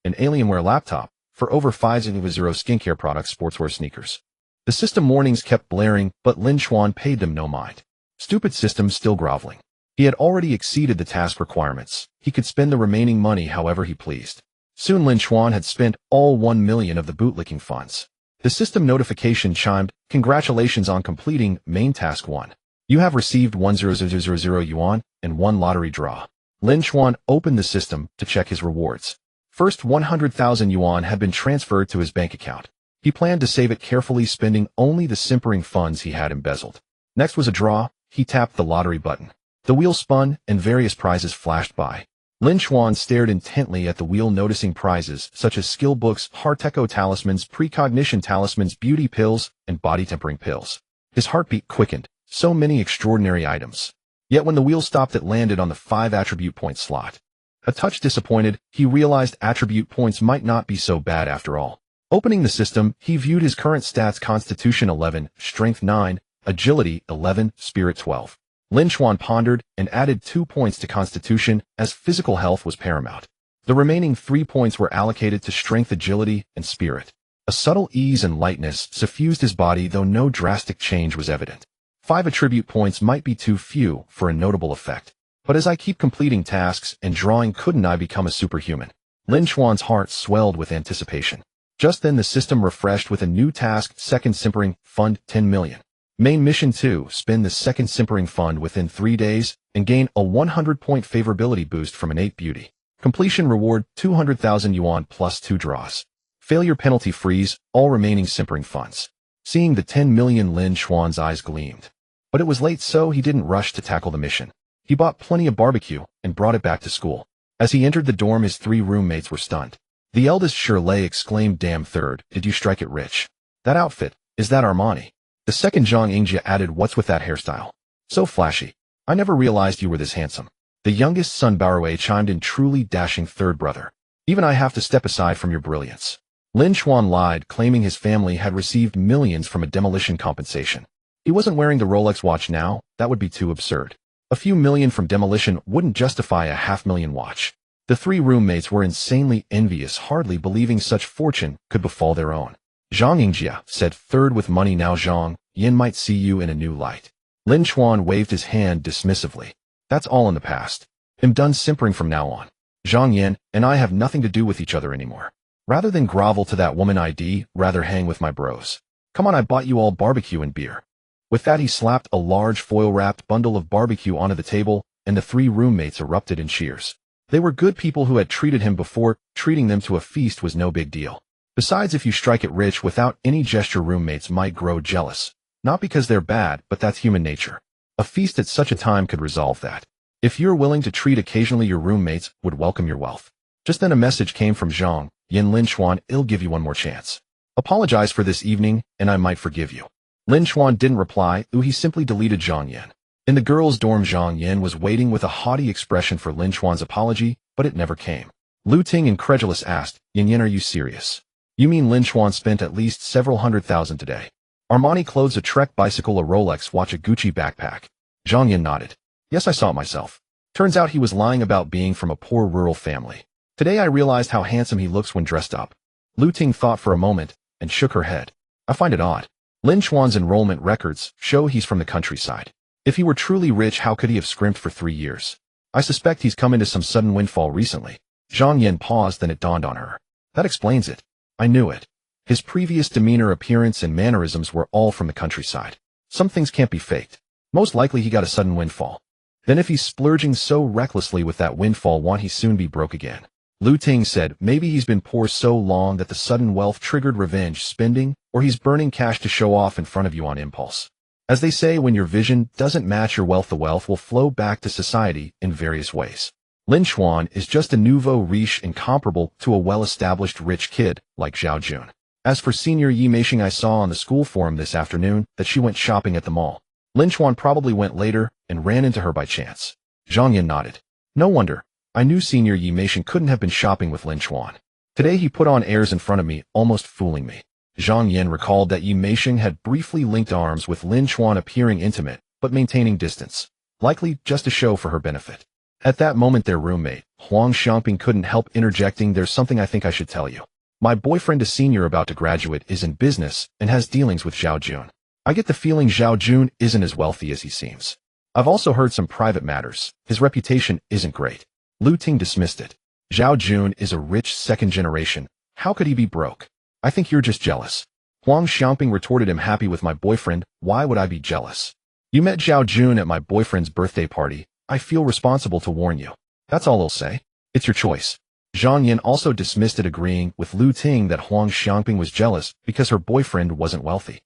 an Alienware laptop for over 500, skincare products, sportswear, sneakers. The system warnings kept blaring, but Lin Chen paid them no mind. Stupid system still groveling. He had already exceeded the task requirements. He could spend the remaining money however he pleased. Soon Lin Chen had spent all 1 million of the bootlicking funds. The system notification chimed, "Congratulations on completing main task 1. You have received 1,000 yuan and 1 lottery draw." Lin Chen opened the system to check his rewards. First, 100,000 yuan had been transferred to his bank account. He planned to save it carefully, spending only the simpering funds he had embezzled. Next was a draw. He tapped the lottery button. The wheel spun, and various prizes flashed by. Lin Chen stared intently at the wheel, noticing prizes such as skill books, Heart-Echo talismans, precognition talismans, beauty pills, and body-tempering pills. His heartbeat quickened. So many extraordinary items. Yet when the wheel stopped, it landed on the 5 attribute point slot. A touch disappointed, he realized attribute points might not be so bad after all. Opening the system, he viewed his current stats: Constitution 11, Strength 9, Agility 11, Spirit 12. Lin Chen pondered and added 2 points to Constitution, as physical health was paramount. The remaining 3 points were allocated to Strength, Agility, and Spirit. A subtle ease and lightness suffused his body, though no drastic change was evident. 5 attribute points might be too few for a notable effect. But as I keep completing tasks and drawing, couldn't I become a superhuman? Lin Chen's heart swelled with anticipation. Just then the system refreshed with a new task: second simpering fund 10 million. Main mission 2, spend the second simpering fund within 3 days and gain a 100-point favorability boost from an 8 beauty. Completion reward 200,000 yuan plus 2 draws. Failure penalty freeze all remaining simpering funds. Seeing the 10 million, Lin Chen's eyes gleamed. But it was late, so he didn't rush to tackle the mission. He bought plenty of barbecue and brought it back to school. As he entered the dorm, his 3 roommates were stunned. The eldest, Shirley, exclaimed, "Damn, third, did you strike it rich? That outfit, is that Armani?" The second, Zhang Yingjia, added, "What's with that hairstyle? So flashy. I never realized you were this handsome." The youngest son, Baowei, chimed in, "Truly dashing, third brother. Even I have to step aside from your brilliance." Lin Chen lied, claiming his family had received millions from a demolition compensation. He wasn't wearing the Rolex watch now. That would be too absurd. A few million from demolition wouldn't justify a 500,000 watch. The 3 roommates were insanely envious, hardly believing such fortune could befall their own. Zhang Yingjia said, "Third with money now, Zhang, Yin might see you in a new light." Lin Chen waved his hand dismissively. "That's all in the past. I'm done simpering from now on. Zhang Yin and I have nothing to do with each other anymore. Rather than grovel to that woman, I'd rather hang with my bros. Come on, I bought you all barbecue and beer." With that, he slapped a large foil-wrapped bundle of barbecue onto the table, and the 3 roommates erupted in cheers. They were good people who had treated him before. Treating them to a feast was no big deal. Besides, if you strike it rich without any gesture, roommates might grow jealous. Not because they're bad, but that's human nature. A feast at such a time could resolve that. If you're willing to treat occasionally, your roommates would welcome your wealth. Just then a message came from Zhang Yin. "Lin Chen, I'll give you one more chance. Apologize for this evening, and I might forgive you." Lin Chen didn't reply. He simply deleted Zhang Yin. In the girls' dorm, Zhang Yin was waiting with a haughty expression for Lin Chen's apology, but it never came. Lu Ting, incredulous, asked, "Yin, are you serious? You mean Lin Chen spent at least several 100,000 today? Armani clothes, a Trek bicycle, a Rolex watch, a Gucci backpack?" Zhang Yin nodded. "Yes, I saw it myself. Turns out he was lying about being from a poor rural family. Today I realized how handsome he looks when dressed up." Lu Ting thought for a moment and shook her head. "I find it odd. Lin Chen's enrollment records show he's from the countryside. If he were truly rich, how could he have scrimped for 3 years? I suspect he's come into some sudden windfall recently." Zhang Yin paused, then it dawned on her. "That explains it. I knew it. His previous demeanor, appearance, and mannerisms were all from the countryside. Some things can't be faked. Most likely he got a sudden windfall. Then if he's splurging so recklessly with that windfall, won't he soon be broke again?" Lu Ting said, "Maybe he's been poor so long that the sudden wealth triggered revenge spending, or he's burning cash to show off in front of you on impulse. As they say, when your vision doesn't match your wealth, the wealth will flow back to society in various ways. Lin Chen is just a nouveau riche, incomparable to a well-established rich kid like Zhao Jun. As for Senior Yi Meishing, I saw on the school forum this afternoon that she went shopping at the mall. Lin Chen probably went later and ran into her by chance. Zhang Yan nodded. No wonder. I knew Senior Yi Meisheng couldn't have been shopping with Lin Chen. Today he put on airs in front of me, almost fooling me. Zhang Yan recalled that Yi Meisheng had briefly linked arms with Lin Chen, appearing intimate, but maintaining distance, likely just a show for her benefit. At that moment their roommate, Huang Xiangping, couldn't help interjecting, "There's something I think I should tell you. My boyfriend, a senior about to graduate, is in business and has dealings with Zhao Jun. I get the feeling Zhao Jun isn't as wealthy as he seems. I've also heard some private matters. His reputation isn't great." Lu Ting dismissed it. Zhao Jun is a rich second generation. How could he be broke? I think you're just jealous. Huang Xiangping retorted, "I'm happy with my boyfriend. Why would I be jealous? You met Zhao Jun at my boyfriend's birthday party. I feel responsible to warn you. That's all I'll say. It's your choice." Zhang Yan also dismissed it, agreeing with Lu Ting that Huang Xiangping was jealous because her boyfriend wasn't wealthy.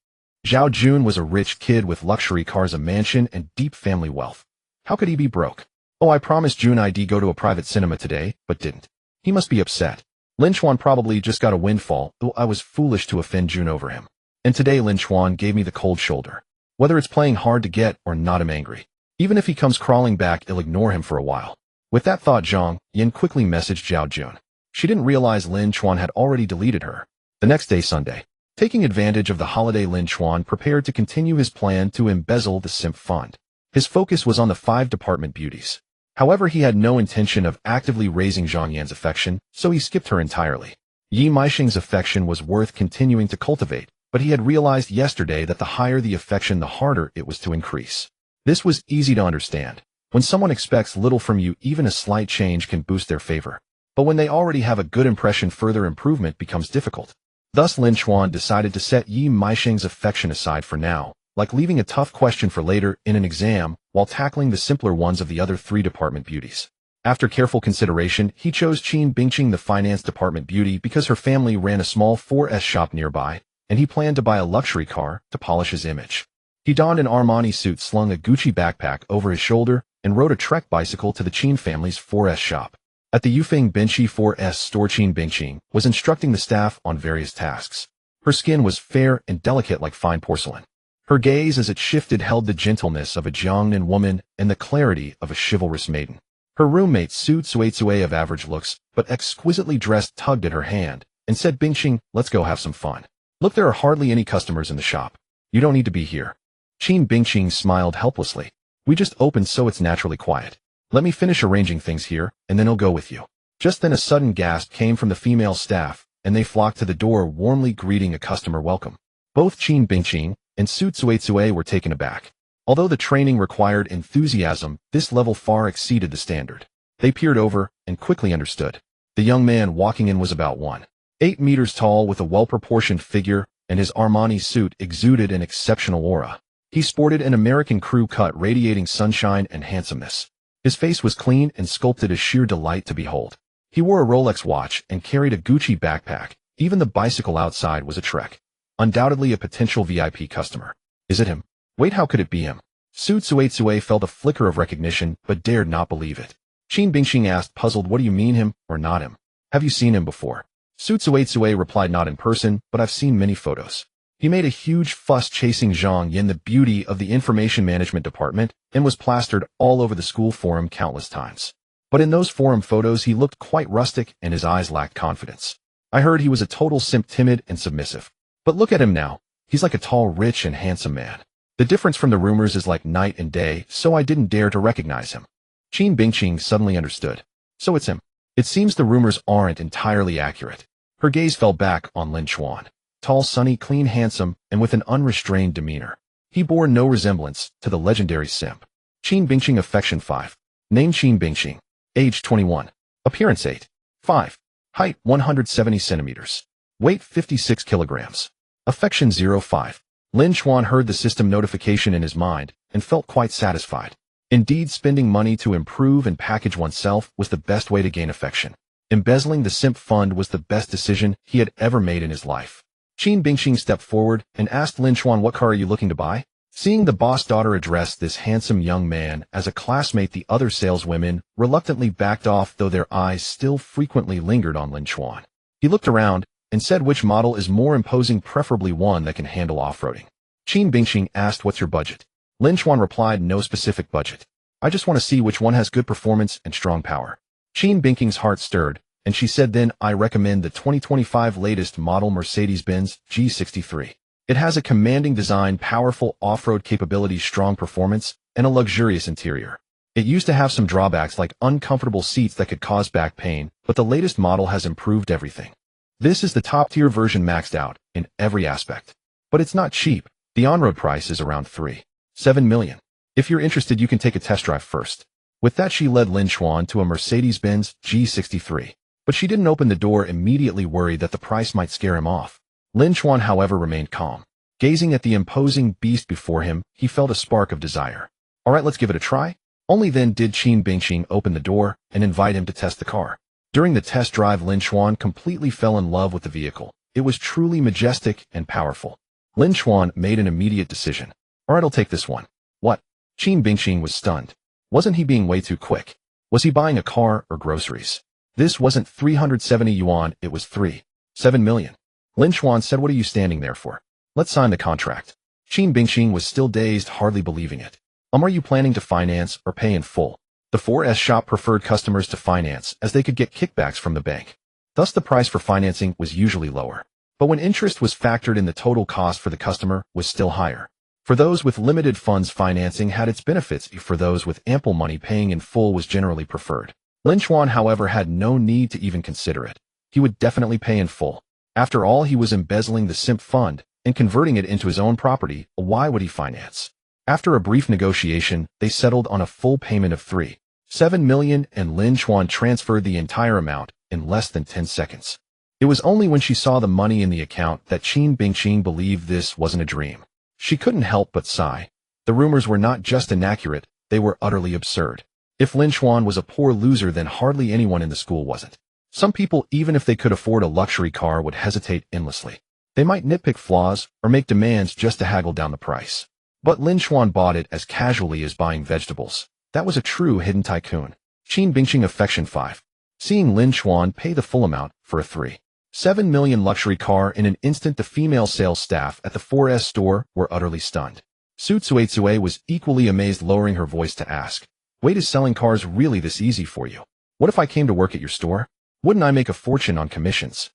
Zhao Jun was a rich kid with luxury cars, a mansion, and deep family wealth. How could he be broke? "Oh, I promised Jun I'd go to a private cinema today, but didn't. He must be upset. Lin Chen probably just got a windfall, though I was foolish to offend Jun over him. And today Lin Chen gave me the cold shoulder. Whether it's playing hard to get or not, I'm angry. Even if he comes crawling back, I'll ignore him for a while." With that thought, Zhang Yan quickly messaged Zhao Jun. She didn't realize Lin Chen had already deleted her. The next day, Sunday. Taking advantage of the holiday, Lin Chen prepared to continue his plan to embezzle the simp fund. His focus was on the 5 department beauties. However, he had no intention of actively raising Zhang Yan's affection, so he skipped her entirely. Yi Meisheng's affection was worth continuing to cultivate, but he had realized yesterday that the higher the affection, the harder it was to increase. This was easy to understand. When someone expects little from you, even a slight change can boost their favor. But when they already have a good impression, further improvement becomes difficult. Thus, Lin Chen decided to set Yi Meisheng's affection aside for now, like leaving a tough question for later in an exam, while tackling the simpler ones of the other 3 department beauties. After careful consideration, he chose Qin Bingqing, the finance department beauty, because her family ran a small 4S shop nearby, and he planned to buy a luxury car to polish his image. He donned an Armani suit, slung a Gucci backpack over his shoulder, and rode a Trek bicycle to the Qin family's 4S shop. At the Yufeng Benchi 4S store, Qin Bingqing was instructing the staff on various tasks. Her skin was fair and delicate like fine porcelain. Her gaze, as it shifted, held the gentleness of a Jiangnan woman and the clarity of a chivalrous maiden. Her roommate, Su Tsuei, of average looks, but exquisitely dressed, tugged at her hand and said, "Bingqing, let's go have some fun. Look, there are hardly any customers in the shop. You don't need to be here." Qin Bingqing smiled helplessly. "We just opened, so it's naturally quiet. Let me finish arranging things here, and then I'll go with you." Just then a sudden gasp came from the female staff, and they flocked to the door, warmly greeting a customer welcome. Both Qin Bingqing and Su Tsuei were taken aback. Although the training required enthusiasm, this level far exceeded the standard. They peered over and quickly understood. The young man walking in was about 1.8 meters tall, with a well-proportioned figure, and his Armani suit exuded an exceptional aura. He sported an American crew cut, radiating sunshine and handsomeness. His face was clean and sculpted, a sheer delight to behold. He wore a Rolex watch and carried a Gucci backpack. Even the bicycle outside was a Trek. Undoubtedly a potential VIP customer. Is it him? Wait, how could it be him? Su Tsuei felt a flicker of recognition, but dared not believe it. Qin Bingqing asked, puzzled, "What do you mean, him or not him? Have you seen him before?" Su Tsuei replied, "Not in person, but I've seen many photos." He made a huge fuss chasing Zhang Yan, the beauty of the information management department, and was plastered all over the school forum countless times. But in those forum photos he looked quite rustic, and his eyes lacked confidence. I heard he was a total simp, timid and submissive. But look at him now. He's like a tall, rich and handsome man. The difference from the rumors is like night and day, so I didn't dare to recognize him. Qin Bingqing suddenly understood. So it's him. It seems the rumors aren't entirely accurate. Her gaze fell back on Lin Chen. Tall, sunny, clean, handsome, and with an unrestrained demeanor. He bore no resemblance to the legendary simp. Qin Bingqing, affection 5. Name Qin Bingqing. Age 21. Appearance 8.5. Height 170 centimeters. Weight 56 kilograms. Affection 0.5. Lin Chen heard the system notification in his mind and felt quite satisfied. Indeed, spending money to improve and package oneself was the best way to gain affection. Embezzling the simp fund was the best decision he had ever made in his life. Qin Bingqing stepped forward and asked Lin Chen, "What car are you looking to buy?" Seeing the boss daughter address this handsome young man as a classmate, the other saleswomen reluctantly backed off, though their eyes still frequently lingered on Lin Chen. He looked around and said, "Which model is more imposing, preferably one that can handle off-roading?" Qin Bingqing asked, "What's your budget?" Lin Chen replied, "No specific budget. I just want to see which one has good performance and strong power. Chen Binking's heart stirred, and she said, then I recommend the 2025 latest model Mercedes-Benz G63. It has a commanding design, powerful off-road capabilities, strong performance, and a luxurious interior. It used to have some drawbacks like uncomfortable seats that could cause back pain, but the latest model has improved everything. This is the top-tier version, maxed out in every aspect. But it's not cheap. The on-road price is around $3.7 million. If you're interested, you can take a test drive first. With that, she led Lin Chen to a Mercedes-Benz G63. But she didn't open the door immediately, worried that the price might scare him off. Lin Chen, however, remained calm. Gazing at the imposing beast before him, he felt a spark of desire. All right, let's give it a try. Only then did Chen Bingqing open the door and invite him to test the car. During the test drive, Lin Chen completely fell in love with the vehicle. It was truly majestic and powerful. Lin Chen made an immediate decision. All right, I'll take this one. What? Chen Bingqing was stunned. Wasn't he being way too quick? Was he buying a car or groceries? This wasn't 370 yuan, it was 3.7 million. Lin Chen said, what are you standing there for? Let's sign the contract. Chen Bingqing was still dazed, hardly believing it. Are you planning to finance or pay in full? The 4S shop preferred customers to finance as they could get kickbacks from the bank. Thus, the price for financing was usually lower. But when interest was factored in, the total cost for the customer was still higher. For those with limited funds, financing had its benefits. For those with ample money, paying in full was generally preferred. Lin Chen, however, had no need to even consider it. He would definitely pay in full. After all, he was embezzling the simp fund and converting it into his own property. Why would he finance? After a brief negotiation, they settled on a full payment of 3.7 million, and Lin Chen transferred the entire amount in less than 10 seconds. It was only when she saw the money in the account that Chen Bingqing believed this wasn't a dream. She couldn't help but sigh. The rumors were not just inaccurate, they were utterly absurd. If Lin Chen was a poor loser, then hardly anyone in the school wasn't. Some people, even if they could afford a luxury car, would hesitate endlessly. They might nitpick flaws or make demands just to haggle down the price. But Lin Chen bought it as casually as buying vegetables. That was a true hidden tycoon. Chen Bingqing affection 5. Seeing Lin Chen pay the full amount for a 3.7 million luxury car in an instant, the female sales staff at the 4S store were utterly stunned. Su Tsui was equally amazed, lowering her voice to ask, wait, is selling cars really this easy for you? What if I came to work at your store? Wouldn't I make a fortune on commissions?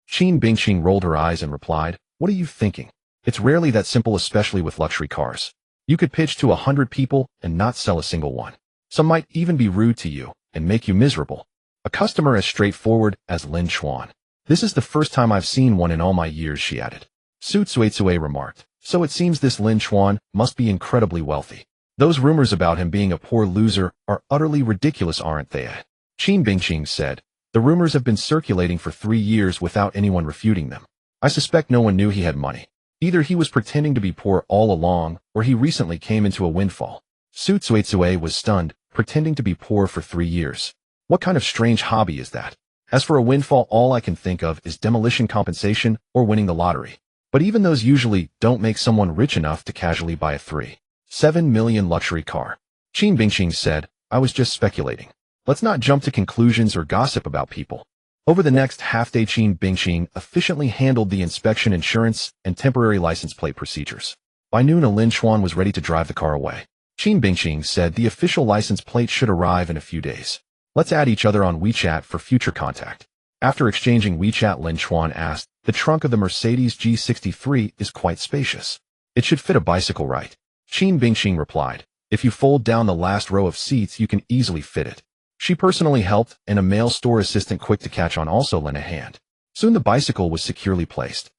Chen Bingqing rolled her eyes and replied, what are you thinking? It's rarely that simple, especially with luxury cars. You could pitch to 100 people and not sell a single one. Some might even be rude to you and make you miserable. A customer as straightforward as Lin Chen. This is the first time I've seen one in all my years, she added. Su Tsui remarked, so it seems this Lin Chen must be incredibly wealthy. Those rumors about him being a poor loser are utterly ridiculous, aren't they? Chen Bingqing said, the rumors have been circulating for 3 years without anyone refuting them. I suspect no one knew he had money. Either he was pretending to be poor all along, or he recently came into a windfall. Su Tsui was stunned, pretending to be poor for 3 years. What kind of strange hobby is that? As for a windfall, all I can think of is demolition compensation or winning the lottery. But even those usually don't make someone rich enough to casually buy a 3.7 million luxury car. Chen Bingqing said, I was just speculating. Let's not jump to conclusions or gossip about people. Over the next half-day, Chen Bingqing efficiently handled the inspection, insurance, and temporary license plate procedures. By noon, Lin Chen was ready to drive the car away. Chen Bingqing said the official license plate should arrive in a few days. Let's add each other on WeChat for future contact. After exchanging WeChat, Lin Chen asked, the trunk of the Mercedes G63 is quite spacious. It should fit a bicycle, right? Chen Bingqing replied, if you fold down the last row of seats, you can easily fit it. She personally helped, and a male store assistant quick to catch on also lent a hand. Soon the bicycle was securely placed.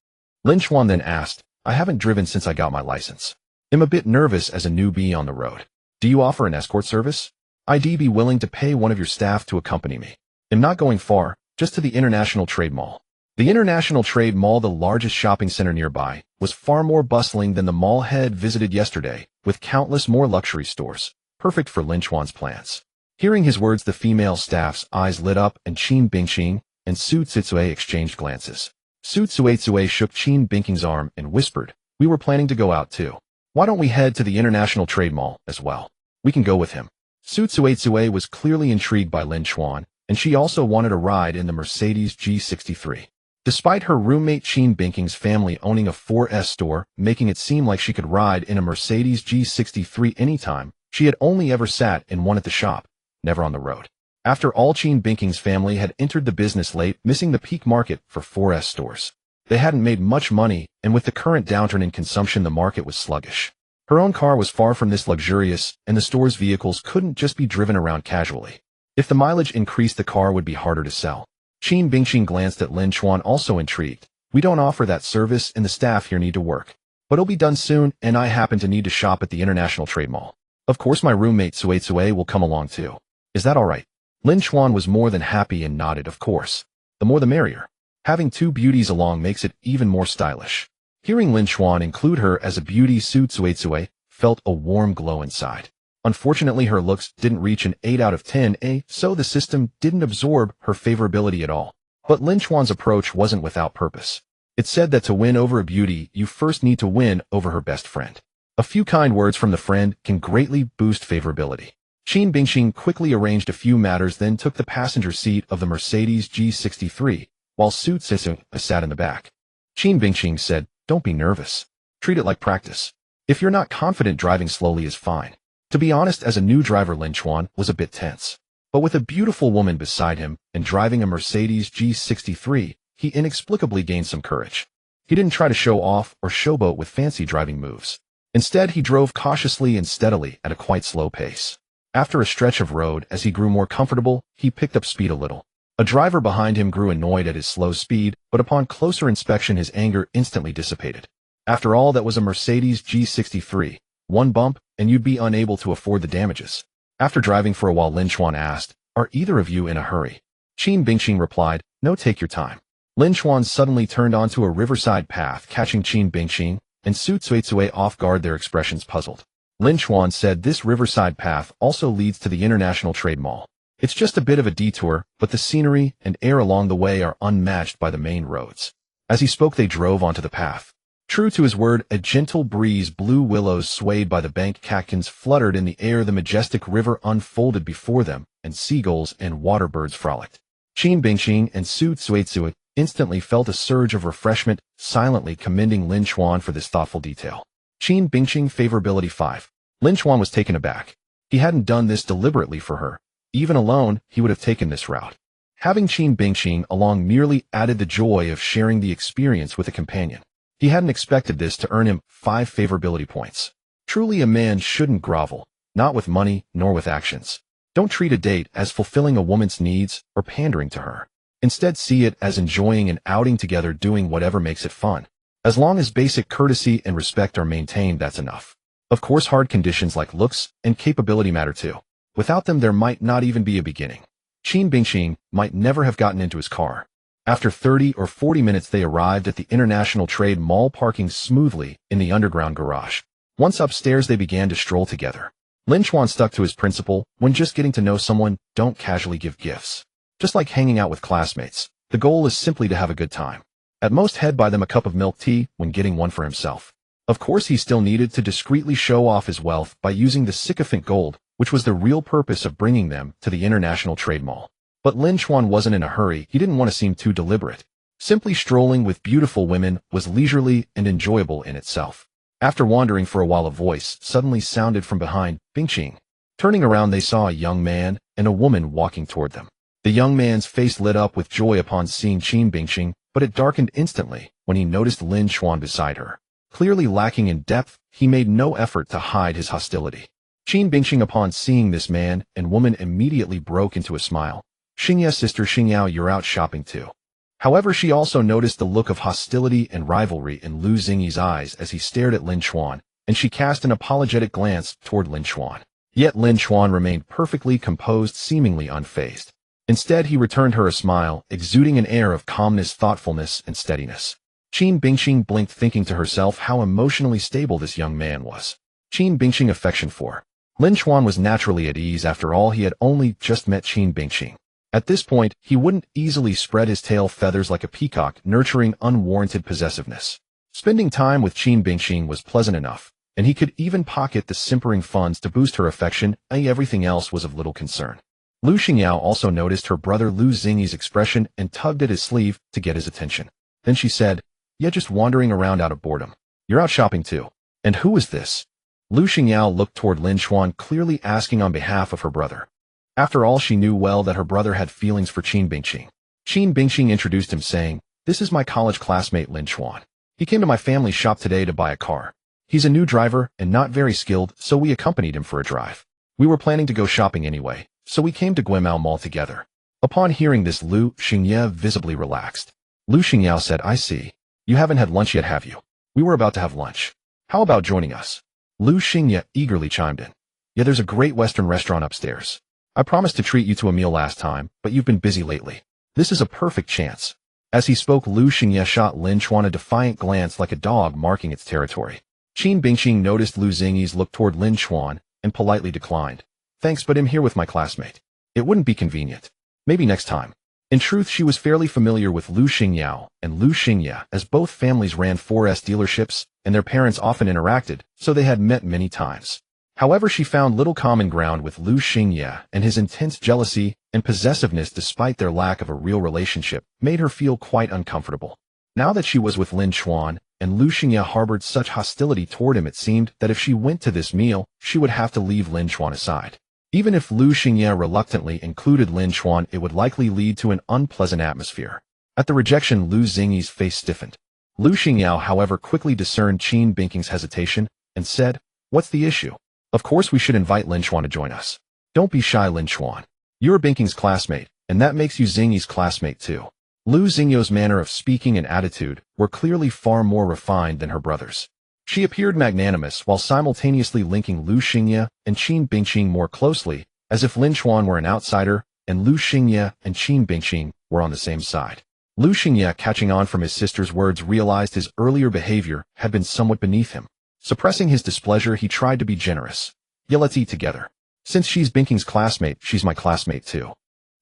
Lin Chen then asked, I haven't driven since I got my license. I'm a bit nervous as a newbie on the road. Do you offer an escort service? I'd be willing to pay one of your staff to accompany me. I'm not going far, just to the International Trade Mall. The International Trade Mall, the largest shopping center nearby, was far more bustling than the mall had visited yesterday, with countless more luxury stores, perfect for Lin Chen's plans. Hearing his words, the female staff's eyes lit up, and Chen Bingqing and Su Tsui exchanged glances. Su Tsui shook Chen Bingqing's arm and whispered, we were planning to go out too. Why don't we head to the International Trade Mall as well? We can go with him. Su Tsui was clearly intrigued by Lin Chen, and she also wanted a ride in the Mercedes G63. Despite her roommate Chen Bingqing's family owning a 4S store, making it seem like she could ride in a Mercedes G63 anytime, She had only ever sat in one at the shop, never on the road. After all, Qin Bingqing's family had entered the business late, missing the peak market for 4S stores. They hadn't made much money, and with the current downturn in consumption, the market was sluggish. Her own car was far from this luxurious, and the store's vehicles couldn't just be driven around casually. If the mileage increased, the car would be harder to sell. Qin Bingqing glanced at Lin Chen, also intrigued. We don't offer that service, and the staff here need to work. But it'll be done soon, and I happen to need to shop at the International Trade Mall. Of course, my roommate Sui will come along too. Is that all right? Lin Chen was more than happy and nodded. Of course. The more the merrier. Having two beauties along makes it even more stylish. Hearing Lin Chen include her as a beauty, Sui felt a warm glow inside. Unfortunately, her looks didn't reach an 8 out of 10, so the system didn't absorb her favorability at all. But Lin Chen's approach wasn't without purpose. It said that to win over a beauty, you first need to win over her best friend. A few kind words from the friend can greatly boost favorability. Qin Bingqing quickly arranged a few matters, then took the passenger seat of the Mercedes G63, while Sui sat in the back. Qin Bingqing said, "Don't be nervous. Treat it like practice. If you're not confident, driving slowly is fine." To be honest, as a new driver, Lin Chen was a bit tense. But with a beautiful woman beside him and driving a Mercedes G63, he inexplicably gained some courage. He didn't try to show off or showboat with fancy driving moves. Instead, he drove cautiously and steadily at a quite slow pace. After a stretch of road, as he grew more comfortable, he picked up speed a little. A driver behind him grew annoyed at his slow speed, but upon closer inspection, his anger instantly dissipated. After all, that was a Mercedes G63. One bump, and you'd be unable to afford the damages. After driving for a while, Lin Chen asked, "Are either of you in a hurry?" Qin Bingqing replied, "No, take your time." Lin Chen suddenly turned onto a riverside path, catching Qin Bingqing and Sui off guard, their expressions puzzled. Lin Chen said, "This riverside path also leads to the International Trade Mall. It's just a bit of a detour, but the scenery and air along the way are unmatched by the main roads." As he spoke, they drove onto the path. True to his word, a gentle breeze blew, willows swayed by the bank, catkins fluttered in the air, the majestic river unfolded before them, and seagulls and water birds frolicked. Qin Bingqing and Sui instantly felt a surge of refreshment, silently commending Lin Chen for this thoughtful detail. Qin Bingqing favorability 5. Lin Chen was taken aback. He hadn't done this deliberately for her. Even alone, he would have taken this route. Having Qin Bingqing along merely added the joy of sharing the experience with a companion. He hadn't expected this to earn him 5 favorability points. Truly, a man shouldn't grovel, not with money nor with actions. Don't treat a date as fulfilling a woman's needs or pandering to her. Instead, see it as enjoying an outing together, doing whatever makes it fun. As long as basic courtesy and respect are maintained, that's enough. Of course, hard conditions like looks and capability matter too. Without them, there might not even be a beginning. Qin Bingqing might never have gotten into his car. After 30 or 40 minutes, they arrived at the International Trade Mall, parking smoothly in the underground garage. Once upstairs, they began to stroll together. Lin Chen stuck to his principle: when just getting to know someone, don't casually give gifts. Just like hanging out with classmates, the goal is simply to have a good time. At most, he'd buy them a cup of milk tea when getting one for himself. Of course, he still needed to discreetly show off his wealth by using the sycophant gold, which was the real purpose of bringing them to the International Trade Mall. But Lin Chen wasn't in a hurry. He didn't want to seem too deliberate. Simply strolling with beautiful women was leisurely and enjoyable in itself. After wandering for a while, a voice suddenly sounded from behind Bingqing. Turning around, they saw a young man and a woman walking toward them. The young man's face lit up with joy upon seeing Qin Bingqing, but it darkened instantly when he noticed Lin Chen beside her. Clearly lacking in depth, he made no effort to hide his hostility. Qin Bingqing, upon seeing this man and woman, immediately broke into a smile. "Xingya's sister Xingyao, you're out shopping too." However, she also noticed the look of hostility and rivalry in Lu Xingyi's eyes as he stared at Lin Chen, and she cast an apologetic glance toward Lin Chen. Yet Lin Chen remained perfectly composed, seemingly unfazed. Instead, he returned her a smile, exuding an air of calmness, thoughtfulness, and steadiness. Qin Bingqing blinked, thinking to herself how emotionally stable this young man was. Qin Bingqing affection for Lin Chen was naturally at ease. After all, he had only just met Qin Bingqing. At this point, he wouldn't easily spread his tail feathers like a peacock, nurturing unwarranted possessiveness. Spending time with Qin Bingqing was pleasant enough, and he could even pocket the simpering funds to boost her affection. Everything else was of little concern. Lu Xingyao also noticed her brother Lu Xingyi's expression and tugged at his sleeve to get his attention. Then she said, "Yeah, just wandering around out of boredom. You're out shopping too. And who is this?" Lu Xingyao looked toward Lin Chen, clearly asking on behalf of her brother. After all, she knew well that her brother had feelings for Qin Bingqing. Qin Bingqing introduced him saying, "This is my college classmate Lin Chen. He came to my family shop today to buy a car. He's a new driver and not very skilled, so we accompanied him for a drive. We were planning to go shopping anyway, so we came to Guimao Mall together." Upon hearing this, Lu Xingyao visibly relaxed. Lu Xingyao said, "I see. You haven't had lunch yet, have you? We were about to have lunch. How about joining us?" Lu Xingyao eagerly chimed in. "Yeah, there's a great Western restaurant upstairs. I promised to treat you to a meal last time, but you've been busy lately. This is a perfect chance." As he spoke, Lu Xingyao shot Lin Chen a defiant glance like a dog marking its territory. Qin Bingqing noticed Lu Xingy's look toward Lin Chen and politely declined. "Thanks, but I'm here with my classmate. It wouldn't be convenient. Maybe next time." In truth, she was fairly familiar with Lu Xingyao and Lu Xingyao, as both families ran 4S dealerships and their parents often interacted, so they had met many times. However, she found little common ground with Lu Xingyao, and his intense jealousy and possessiveness despite their lack of a real relationship made her feel quite uncomfortable. Now that she was with Lin Chen and Lu Xingyao harbored such hostility toward him, it seemed that if she went to this meal, she would have to leave Lin Chen aside. Even if Lu Xingyao reluctantly included Lin Chen, it would likely lead to an unpleasant atmosphere. At the rejection, Lu Xingy's face stiffened. Lu Xingyao, however, quickly discerned Qin Bingqing's hesitation and said, "What's the issue? Of course we should invite Lin Chen to join us. Don't be shy, Lin Chen. You're Bingqing's classmate, and that makes you Xingy's classmate too." Lu Xingyou's manner of speaking and attitude were clearly far more refined than her brother's. She appeared magnanimous while simultaneously linking Lu Xingyao and Qin Bingqing more closely, as if Lin Chen were an outsider and Lu Xingyao and Qin Bingqing were on the same side. Lu Xingyao, catching on from his sister's words, realized his earlier behavior had been somewhat beneath him. Suppressing his displeasure, he tried to be generous. "Yeah, let's eat together. Since she's Bingqing's classmate, she's my classmate too."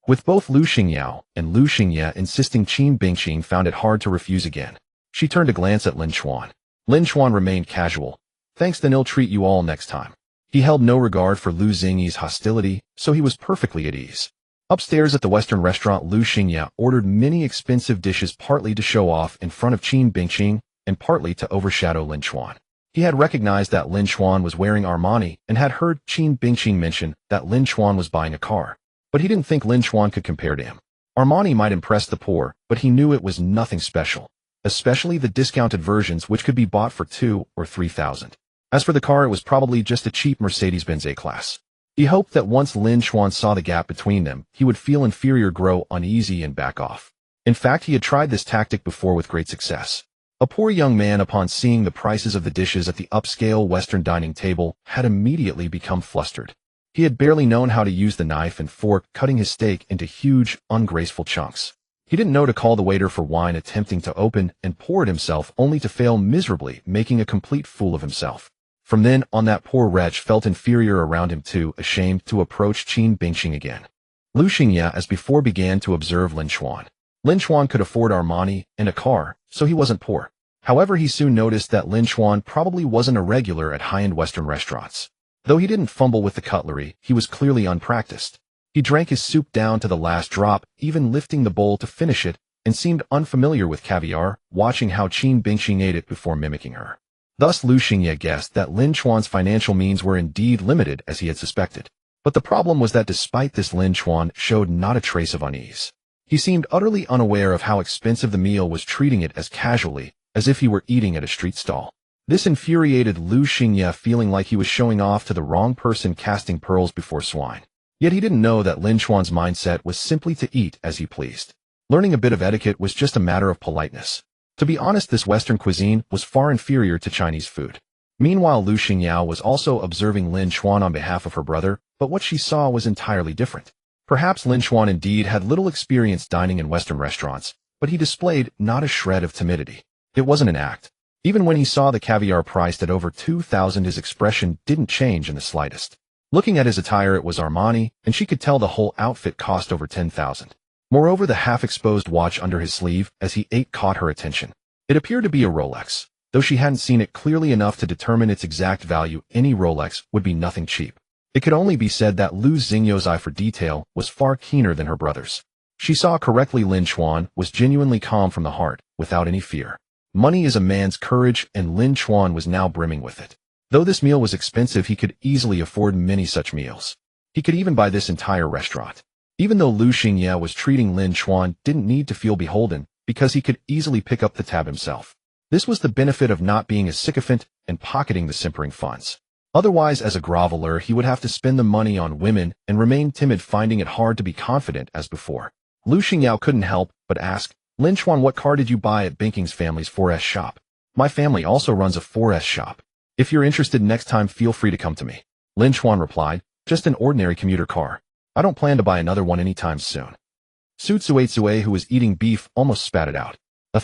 With both Lu Xingyao and Lu Xingyao insisting, Qin Bingqing found it hard to refuse again. She turned to glance at Lin Chen. Lin Chen remained casual. "Thanks, then I'll treat you all next time." He held no regard for Lu Xingy's hostility, so he was perfectly at ease. Upstairs at the Western restaurant, Lu Xingyao ordered many expensive dishes, partly to show off in front of Qin Bingqing and partly to overshadow Lin Chen. He had recognized that Lin Chen was wearing Armani and had heard Qin Bingqing mention that Lin Chen was buying a car. But he didn't think Lin Chen could compare to him. Armani might impress the poor, but he knew it was nothing special, especially the discounted versions which could be bought for 2,000 or 3,000. As for the car, it was probably just a cheap Mercedes-Benz A-Class. He hoped that once Lin Chen saw the gap between them, he would feel inferior, grow uneasy, and back off. In fact, he had tried this tactic before with great success. A poor young man, upon seeing the prices of the dishes at the upscale Western dining table, had immediately become flustered. He had barely known how to use the knife and fork, cutting his steak into huge, ungraceful chunks. He didn't know to call the waiter for wine, attempting to open and pour it himself, only to fail miserably, making a complete fool of himself. From then on, that poor wretch felt inferior around him too, ashamed to approach Qin Bingqing again. Lu Xingyao, as before, began to observe Lin Chen. Lin Chen could afford Armani and a car, so he wasn't poor. However, he soon noticed that Lin Chen probably wasn't a regular at high-end Western restaurants. Though he didn't fumble with the cutlery, he was clearly unpracticed. He drank his soup down to the last drop, even lifting the bowl to finish it, and seemed unfamiliar with caviar, watching how Qin Bingqing ate it before mimicking her. Thus, Lu Xingyao guessed that Lin Chen's financial means were indeed limited, as he had suspected. But the problem was that despite this, Lin Chen showed not a trace of unease. He seemed utterly unaware of how expensive the meal was, treating it as casually as if he were eating at a street stall. This infuriated Lu Xingyao, feeling like he was showing off to the wrong person, casting pearls before swine. Yet he didn't know that Lin Chen's mindset was simply to eat as he pleased. Learning a bit of etiquette was just a matter of politeness. To be honest, this Western cuisine was far inferior to Chinese food. Meanwhile, Lu Xingyao was also observing Lin Chen on behalf of her brother, but what she saw was entirely different. Perhaps Lin Chen indeed had little experience dining in Western restaurants, but he displayed not a shred of timidity. It wasn't an act. Even when he saw the caviar priced at over 2,000, his expression didn't change in the slightest. Looking at his attire, it was Armani, and she could tell the whole outfit cost over 10,000. Moreover, the half-exposed watch under his sleeve as he ate caught her attention. It appeared to be a Rolex. Though she hadn't seen it clearly enough to determine its exact value, any Rolex would be nothing cheap. It could only be said that Lu Xingyou's eye for detail was far keener than her brother's. She saw correctly Lin Chen was genuinely calm from the heart, without any fear. Money is a man's courage, and Lin Chen was now brimming with it. Though this meal was expensive, he could easily afford many such meals. He could even buy this entire restaurant. Even though Lu Xingye was treating Lin Chen didn't need to feel beholden, because he could easily pick up the tab himself. This was the benefit of not being a sycophant and pocketing the simpering funds. Otherwise, as a groveler, he would have to spend the money on women and remain timid, finding it hard to be confident as before. Lu Xingyao couldn't help but ask, Lin Chuan, what car did you buy at Binking's family's 4S shop? My family also runs a 4S shop. If you're interested next time, feel free to come to me. Lin Chuan replied, just an ordinary commuter car. I don't plan to buy another one anytime soon. Su Tsui, who was eating beef, almost spat it out. A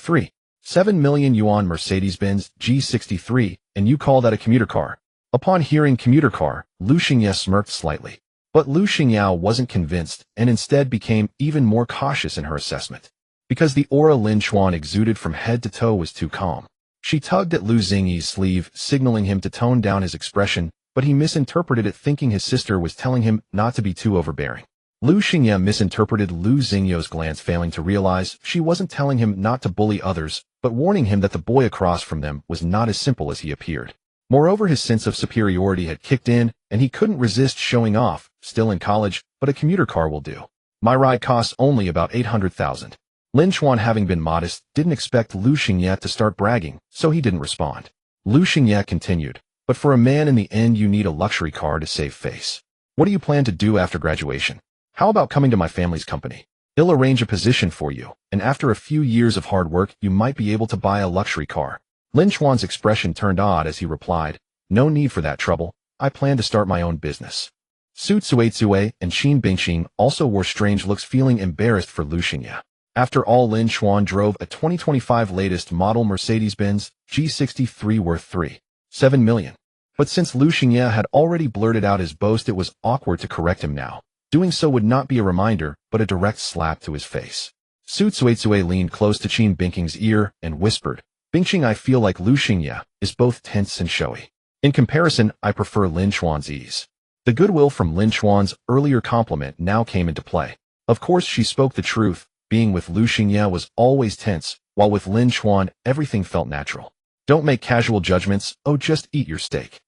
7 million yuan Mercedes-Benz G63, and you call that a commuter car? Upon hearing commuter car, Lu Xingye smirked slightly. But Lu Xingyao wasn't convinced and instead became even more cautious in her assessment. Because the aura Lin Chuan exuded from head to toe was too calm. She tugged at Lu Xingye's sleeve, signaling him to tone down his expression, but he misinterpreted it, thinking his sister was telling him not to be too overbearing. Lu Xingye misinterpreted Lu Xingye's glance, failing to realize she wasn't telling him not to bully others, but warning him that the boy across from them was not as simple as he appeared. Moreover, his sense of superiority had kicked in, and he couldn't resist showing off. Still in college, but a commuter car will do. My ride costs only about 800,000. Lin Chuan, having been modest, didn't expect Lu Xingye to start bragging, so he didn't respond. Lu Xingye continued, but for a man, in the end you need a luxury car to save face. What do you plan to do after graduation? How about coming to my family's company? I'll arrange a position for you, and after a few years of hard work, you might be able to buy a luxury car. Lin Chuan's expression turned odd as he replied, no need for that trouble. I plan to start my own business. Su Tsui and Qin Bingxing also wore strange looks, feeling embarrassed for Lu Xingye. After all, Lin Chuan drove a 2025 latest model Mercedes-Benz G63 worth 7 million. But since Lu Xingye had already blurted out his boast, it was awkward to correct him now. Doing so would not be a reminder, but a direct slap to his face. Su Tsui leaned close to Qin Bingxing's ear and whispered, Bingxing, I feel like Lu Xingye is both tense and showy. In comparison, I prefer Lin Chuan's ease. The goodwill from Lin Chuan's earlier compliment now came into play. Of course, she spoke the truth. Being with Lu Xingye was always tense, while with Lin Chuan, everything felt natural. Don't make casual judgments, just eat your steak.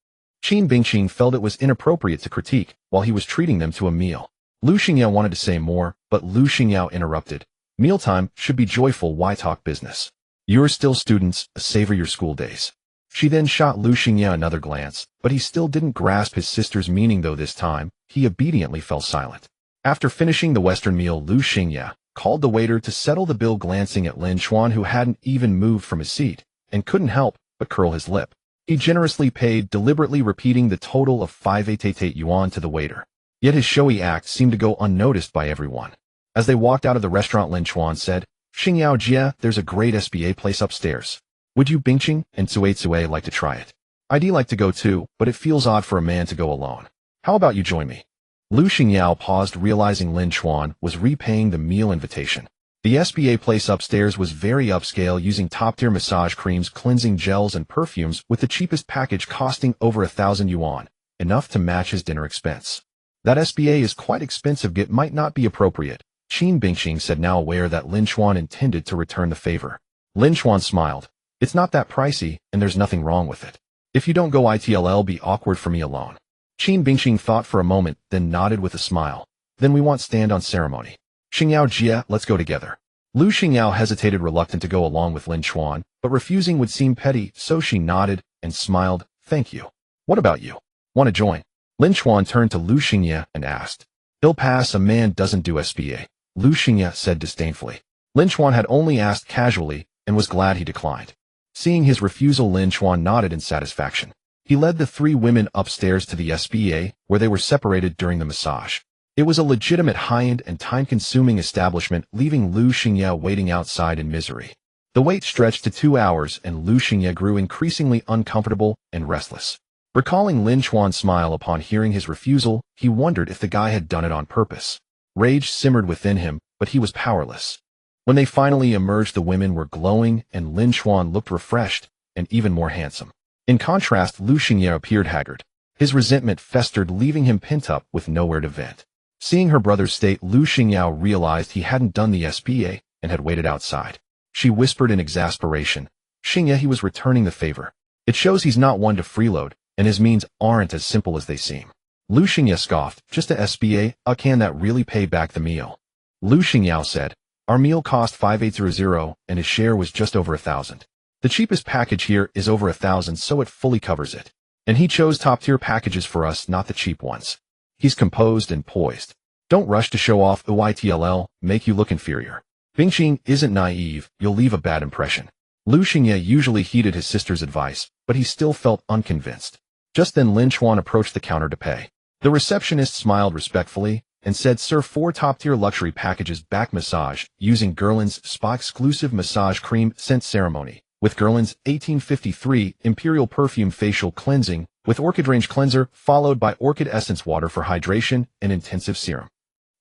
Qin Bingxing felt it was inappropriate to critique while he was treating them to a meal. Lu Xingye wanted to say more, but Lu Xingye interrupted. Mealtime should be joyful, why talk business? You're still students, savor your school days. She then shot Lu Xingye another glance, but he still didn't grasp his sister's meaning, though this time, he obediently fell silent. After finishing the Western meal, Lu Xingye called the waiter to settle the bill, glancing at Lin Chuan, who hadn't even moved from his seat, and couldn't help but curl his lip. He generously paid, deliberately repeating the total of 588 yuan to the waiter. Yet his showy act seemed to go unnoticed by everyone. As they walked out of the restaurant, Lin Chuan said, Xingyao Jie, there's a great SBA place upstairs. Would you, Bingxing and Tsui, like to try it? I'd like to go too, but it feels odd for a man to go alone. How about you join me? Lu Xingyao paused, realizing Lin Chuan was repaying the meal invitation. The SBA place upstairs was very upscale, using top-tier massage creams, cleansing gels, and perfumes, with the cheapest package costing over 1,000 yuan, enough to match his dinner expense. That SBA is quite expensive, it might not be appropriate, Qin Bingxing said, now aware that Lin Chuan intended to return the favor. Lin Chuan smiled. It's not that pricey, and there's nothing wrong with it. If you don't go, it'll be awkward for me alone. Qin Bingxing thought for a moment, then nodded with a smile. Then we want stand on ceremony. Xingyao Jie, let's go together. Lu Xingyao hesitated, reluctant to go along with Lin Chuan, but refusing would seem petty, so she nodded and smiled. Thank you. What about you? Want to join? Lin Chuan turned to Lu Xingye and asked. He'll pass, a man doesn't do SBA. Lu Xingye said disdainfully. Lin Chuan had only asked casually and was glad he declined. Seeing his refusal, Lin Chuan nodded in satisfaction. He led the three women upstairs to the SBA, where they were separated during the massage. It was a legitimate high-end and time-consuming establishment, leaving Lu Xingye waiting outside in misery. The wait stretched to 2 hours, and Lu Xingye grew increasingly uncomfortable and restless. Recalling Lin Chuan's smile upon hearing his refusal, he wondered if the guy had done it on purpose. Rage simmered within him, but he was powerless. When they finally emerged, the women were glowing, and Lin Chuan looked refreshed and even more handsome. In contrast, Lu Xingye appeared haggard. His resentment festered, leaving him pent up with nowhere to vent. Seeing her brother's state, Lu Xingye realized he hadn't done the SBA and had waited outside. She whispered in exasperation, Xingye, he was returning the favor. It shows he's not one to freeload, and his means aren't as simple as they seem. Lu Xingye scoffed, just a SBA, can that really pay back the meal? Lu Xingyao said, our meal cost 5800 and his share was just over 1,000. The cheapest package here is over 1,000, so it fully covers it. And he chose top-tier packages for us, not the cheap ones. He's composed and poised. Don't rush to show off UITLL, make you look inferior. Bingqing isn't naive, you'll leave a bad impression. Lu Xingye usually heeded his sister's advice, but he still felt unconvinced. Just then Lin Chen approached the counter to pay. The receptionist smiled respectfully and said, Sir, 4 top-tier luxury packages back massage using Guerlain's spa-exclusive massage cream scent ceremony, with Guerlain's 1853 Imperial Perfume Facial Cleansing, with Orchid Range Cleanser, followed by Orchid Essence Water for hydration and intensive serum.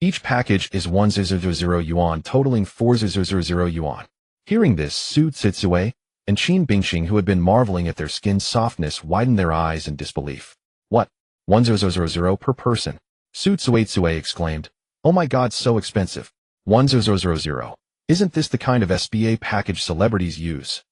Each package is 1,000 yuan, totaling 4,000 yuan. Hearing this, Su Zitsue and Qin Bingqing, who had been marveling at their skin's softness, widened their eyes in disbelief. What? 1,000 per person? Su Zitsue exclaimed. Oh my god, so expensive. 1,000. Isn't this the kind of SBA package celebrities use?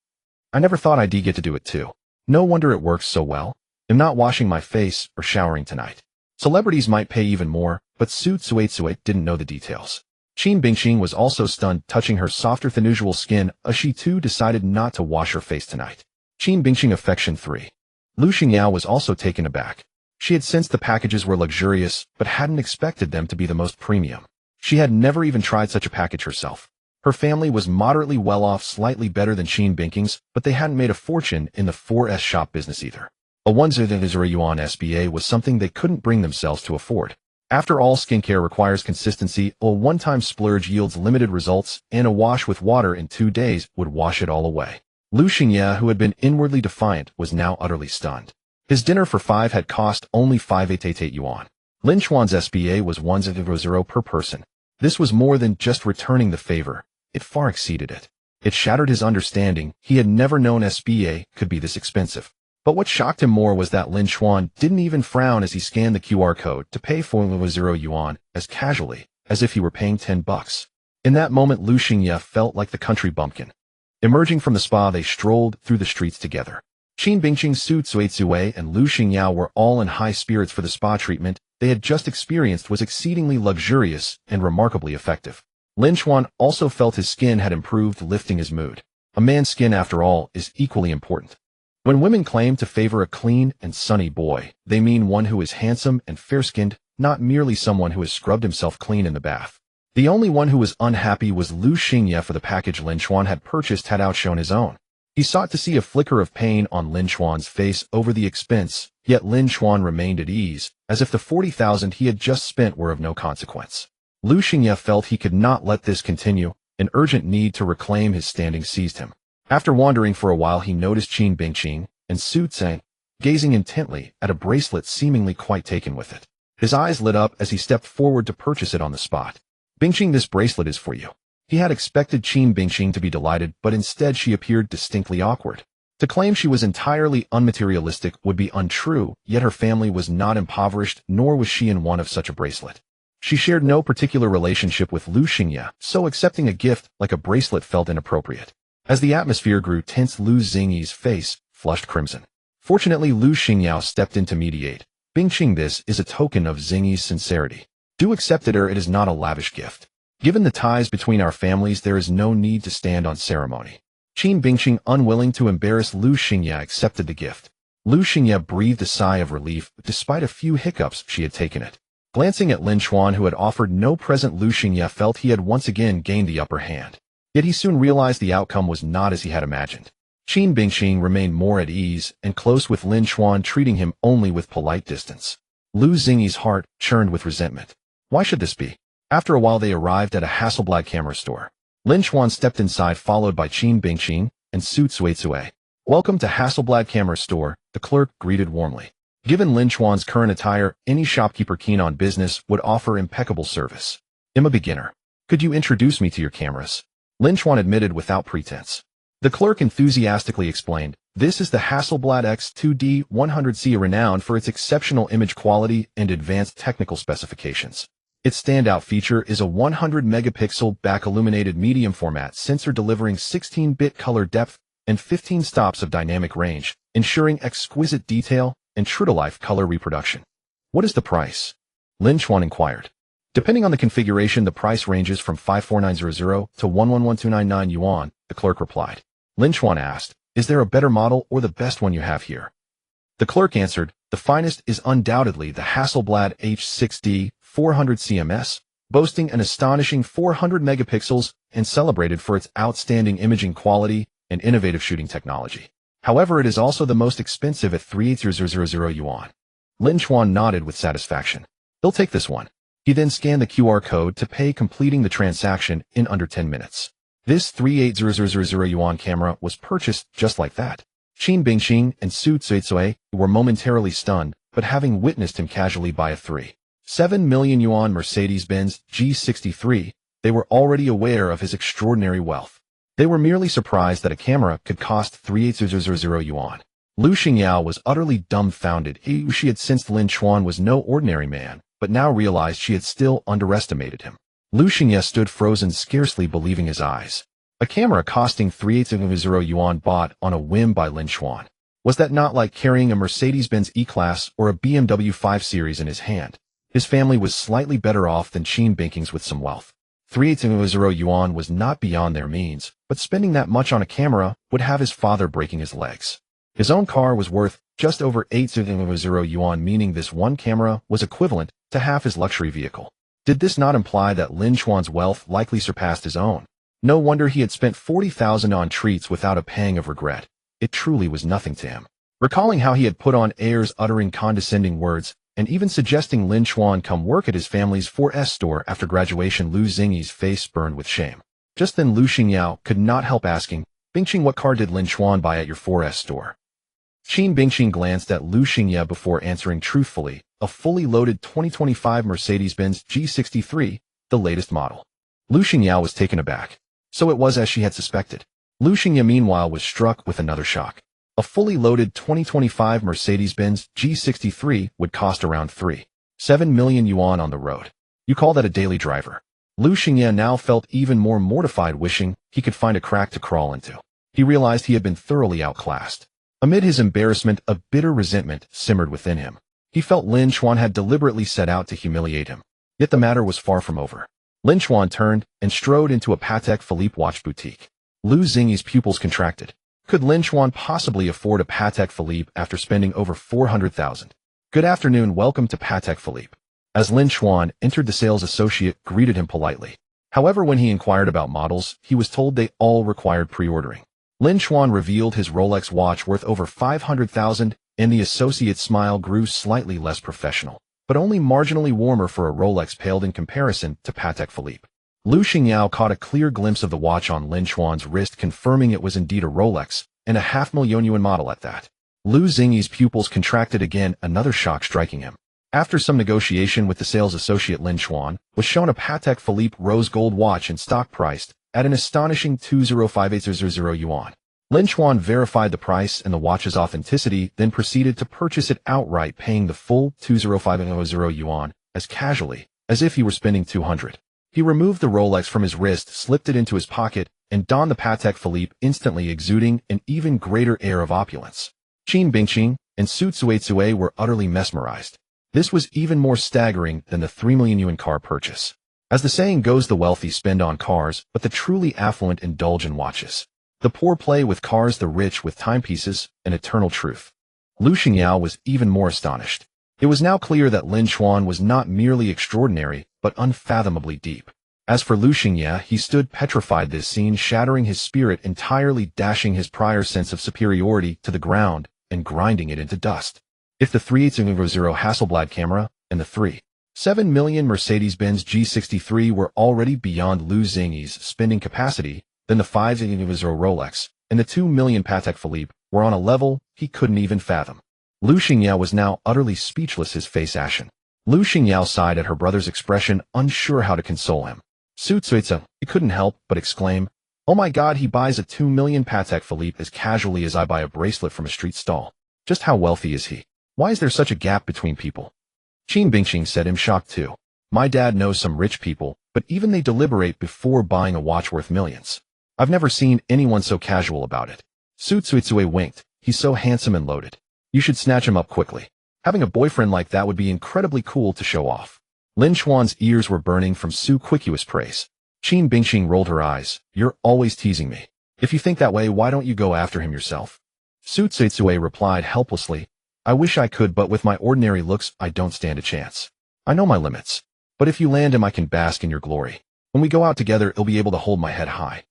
I never thought I'd get to do it too. No wonder it works so well. I'm not washing my face or showering tonight. Celebrities might pay even more, but Su Zitsue didn't know the details. Qin Bingqing was also stunned, touching her softer than usual skin, as she too decided not to wash her face tonight. Qin Bingqing Affection 3. Lu Xingyao was also taken aback. She had sensed the packages were luxurious, but hadn't expected them to be the most premium. She had never even tried such a package herself. Her family was moderately well off, slightly better than Qin Bingqing's, but they hadn't made a fortune in the 4S shop business either. A 1,000 yuan SBA was something they couldn't bring themselves to afford. After all, skincare requires consistency, a one-time splurge yields limited results, and a wash with water in 2 days would wash it all away. Lu Xingye, who had been inwardly defiant, was now utterly stunned. His dinner for 5 had cost only 588 yuan. Lin Chuan's SBA was 1,000 per person. This was more than just returning the favor. It far exceeded it. It shattered his understanding. He had never known SBA could be this expensive. But what shocked him more was that Lin Chuan didn't even frown as he scanned the QR code to pay 4,000 yuan as casually as if he were paying 10 bucks. In that moment, Lu Xingye felt like the country bumpkin. Emerging from the spa, they strolled through the streets together. Qin Bingqing, Su Zitsue, and Lu Xingyao were all in high spirits, for the spa treatment they had just experienced was exceedingly luxurious and remarkably effective. Lin Chuan also felt his skin had improved, lifting his mood. A man's skin, after all, is equally important. When women claim to favor a clean and sunny boy, they mean one who is handsome and fair-skinned, not merely someone who has scrubbed himself clean in the bath. The only one who was unhappy was Lu Xingye, for the package Lin Chuan had purchased had outshone his own. He sought to see a flicker of pain on Lin Chuan's face over the expense, yet Lin Chuan remained at ease, as if the 40,000 he had just spent were of no consequence. Lu Xingye felt he could not let this continue. An urgent need to reclaim his standing seized him. After wandering for a while, he noticed Qin Bingqing and Su Zitsue gazing intently at a bracelet, seemingly quite taken with it. His eyes lit up as he stepped forward to purchase it on the spot. Bingqing, this bracelet is for you. He had expected Qin Bingqing to be delighted, but instead she appeared distinctly awkward. To claim she was entirely unmaterialistic would be untrue, yet her family was not impoverished, nor was she in want of such a bracelet. She shared no particular relationship with Lu Xingye, so accepting a gift like a bracelet felt inappropriate. As the atmosphere grew tense, Lu Xingye's face flushed crimson. Fortunately, Lu Xingyao stepped in to mediate. Bingqing, this is a token of Xingye's sincerity. Do accept it, or it is not a lavish gift. Given the ties between our families, there is no need to stand on ceremony. Qin Bingqing, unwilling to embarrass Lu Xingye, accepted the gift. Lu Xingye breathed a sigh of relief. Despite a few hiccups, she had taken it. Glancing at Lin Chuan, who had offered no present, Lu Xingye felt he had once again gained the upper hand. Yet he soon realized the outcome was not as he had imagined. Qin Bingqing remained more at ease and close with Lin Chuan, treating him only with polite distance. Lu Xingye's heart churned with resentment. Why should this be? After a while, they arrived at a Hasselblad camera store. Lin Chuan stepped inside, followed by Qin Bingqing and Su Zitsue. Welcome to Hasselblad camera store, the clerk greeted warmly. Given Lin Chuan's current attire, any shopkeeper keen on business would offer impeccable service. I'm a beginner. Could you introduce me to your cameras? Lin Chuan admitted without pretense. The clerk enthusiastically explained, this is the Hasselblad X2D 100C, renowned for its exceptional image quality and advanced technical specifications. Its standout feature is a 100-megapixel back-illuminated medium format sensor delivering 16-bit color depth and 15 stops of dynamic range, ensuring exquisite detail and true-to-life color reproduction. What is the price? Lin Chen inquired. Depending on the configuration, the price ranges from 54900 to 111299 yuan, the clerk replied. Lin Chen asked, is there a better model or the best one you have here? The clerk answered, the finest is undoubtedly the Hasselblad H6D 400 CMS, boasting an astonishing 400 megapixels and celebrated for its outstanding imaging quality and innovative shooting technology. However, it is also the most expensive at 380000 yuan. Lin Chen nodded with satisfaction. He'll take this one. He then scanned the QR code to pay, completing the transaction in under 10 minutes. This 380000 yuan camera was purchased just like that. Qin Bingqing and Su Tsuitsui were momentarily stunned, but having witnessed him casually buy a 3.7 million yuan Mercedes-Benz G63, they were already aware of his extraordinary wealth. They were merely surprised that a camera could cost 3800 yuan. Lu Xingyao was utterly dumbfounded. She had sensed Lin Chen was no ordinary man, but now realized she had still underestimated him. Lu Xingyao stood frozen, scarcely believing his eyes. A camera costing 3800 yuan bought on a whim by Lin Chen. Was that not like carrying a Mercedes-Benz E-Class or a BMW 5 Series in his hand? His family was slightly better off than Qin Bingqing's with some wealth. 3800 yuan was not beyond their means, but spending that much on a camera would have his father breaking his legs. His own car was worth just over 800 yuan, meaning this one camera was equivalent to half his luxury vehicle. Did this not imply that Lin Chen's wealth likely surpassed his own? No wonder he had spent 40,000 on treats without a pang of regret. It truly was nothing to him. Recalling how he had put on airs, uttering condescending words, and even suggesting Lin Chen come work at his family's 4S store after graduation, Lu Xingyi's face burned with shame. Just then Lu Xingyao could not help asking, Bingqing, what car did Lin Chen buy at your 4S store? Qin Bingqing glanced at Lu Xingyao before answering truthfully, a fully loaded 2025 Mercedes-Benz G63, the latest model. Lu Xingyao was taken aback. So it was as she had suspected. Lu Xingyao meanwhile was struck with another shock. A fully loaded 2025 Mercedes-Benz G63 would cost around 3.7 million yuan on the road. You call that a daily driver? Lu Xingyao now felt even more mortified, wishing he could find a crack to crawl into. He realized he had been thoroughly outclassed. Amid his embarrassment, a bitter resentment simmered within him. He felt Lin Chen had deliberately set out to humiliate him. Yet the matter was far from over. Lin Chen turned and strode into a Patek Philippe watch boutique. Lu Xingyi's pupils contracted. Could Lin Chen possibly afford a Patek Philippe after spending over 400,000? Good afternoon, welcome to Patek Philippe. As Lin Chen entered, the sales associate greeted him politely. However, when he inquired about models, he was told they all required pre-ordering. Lin Chen revealed his Rolex watch worth over 500,000, and the associate's smile grew slightly less professional, but only marginally warmer, for a Rolex paled in comparison to Patek Philippe. Lu Xingyao caught a clear glimpse of the watch on Lin Chen's wrist, confirming it was indeed a Rolex, and a $500,000 yuan model at that. Lu Xingyi's pupils contracted again, another shock striking him. After some negotiation with the sales associate, Lin Chen was shown a Patek Philippe rose gold watch in stock, priced at an astonishing 205800 yuan. Lin Chen verified the price and the watch's authenticity, then proceeded to purchase it outright, paying the full 205800 yuan as casually as if he were spending 200. He removed the Rolex from his wrist, slipped it into his pocket, and donned the Patek Philippe, instantly exuding an even greater air of opulence. Qin Bingqing and Su Tsuitsui were utterly mesmerized. This was even more staggering than the 3 million yuan car purchase. As the saying goes, the wealthy spend on cars, but the truly affluent indulge in watches. The poor play with cars, the rich with timepieces, an eternal truth. Lu Xingyao was even more astonished. It was now clear that Lin Chen was not merely extraordinary, but unfathomably deep. As for Lu Xingyao, he stood petrified, this scene shattering his spirit entirely, dashing his prior sense of superiority to the ground and grinding it into dust. If the 3800 Hasselblad camera and the 3.7 million Mercedes-Benz G63 were already beyond Lu Xingyi's spending capacity, then the 500 Rolex and the 2 million Patek Philippe were on a level he couldn't even fathom. Lu Xingyao was now utterly speechless, his face ashen. Lu Xingyao sighed at her brother's expression, unsure how to console him. Su Tsuitsui couldn't help but exclaim, "Oh my God, he buys a 2 million Patek Philippe as casually as I buy a bracelet from a street stall. Just how wealthy is he? Why is there such a gap between people?" Qin Bingqing said, him shocked too. "My dad knows some rich people, but even they deliberate before buying a watch worth millions. I've never seen anyone so casual about it." Su Tsuitsui winked. "He's so handsome and loaded. You should snatch him up quickly." Having a boyfriend like that would be incredibly cool to show off. Lin Chuan's ears were burning from Su Quicu's praise. Qin Bingqing rolled her eyes. You're always teasing me. If you think that way, why don't you go after him yourself? Su Tsuitsue replied helplessly. I wish I could, but with my ordinary looks, I don't stand a chance. I know my limits. But if you land him, I can bask in your glory. When we go out together, he'll be able to hold my head high.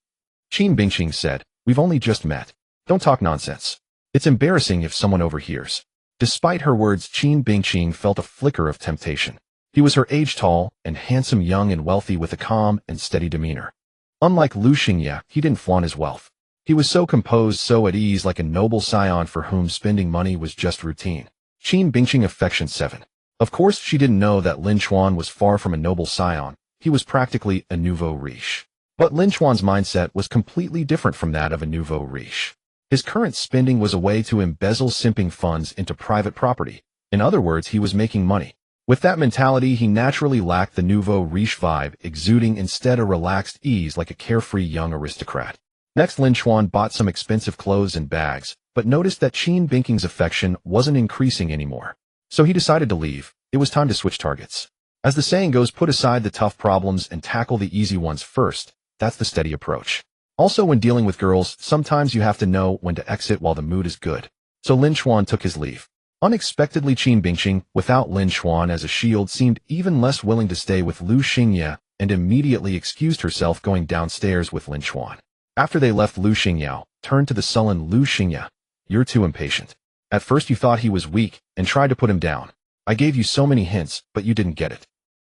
Qin Bingqing said, We've only just met. Don't talk nonsense. It's embarrassing if someone overhears. Despite her words, Qin Bingqing felt a flicker of temptation. He was her age, tall and handsome, young and wealthy, with a calm and steady demeanor. Unlike Lu Xingye, he didn't flaunt his wealth. He was so composed, so at ease, like a noble scion for whom spending money was just routine. Qin Bingqing affection 7. Of course, she didn't know that Lin Chuan was far from a noble scion. He was practically a nouveau riche. But Lin Chuan's mindset was completely different from that of a nouveau riche. His current spending was a way to embezzle simping funds into private property. In other words, he was making money. With that mentality, he naturally lacked the nouveau riche vibe, exuding instead a relaxed ease like a carefree young aristocrat. Next, Lin Chuan bought some expensive clothes and bags, but noticed that Qin Bingqing's affection wasn't increasing anymore. So he decided to leave. It was time to switch targets. As the saying goes, put aside the tough problems and tackle the easy ones first. That's the steady approach. Also, when dealing with girls, sometimes you have to know when to exit while the mood is good. So Lin Chuan took his leave. Unexpectedly, Qin Bingqing, without Lin Chuan as a shield, seemed even less willing to stay with Lu Xingye and immediately excused herself, going downstairs with Lin Chuan. After they left, Lu Xingye turned to the sullen Lu Xingye. You're too impatient. At first you thought he was weak and tried to put him down. I gave you so many hints, but you didn't get it.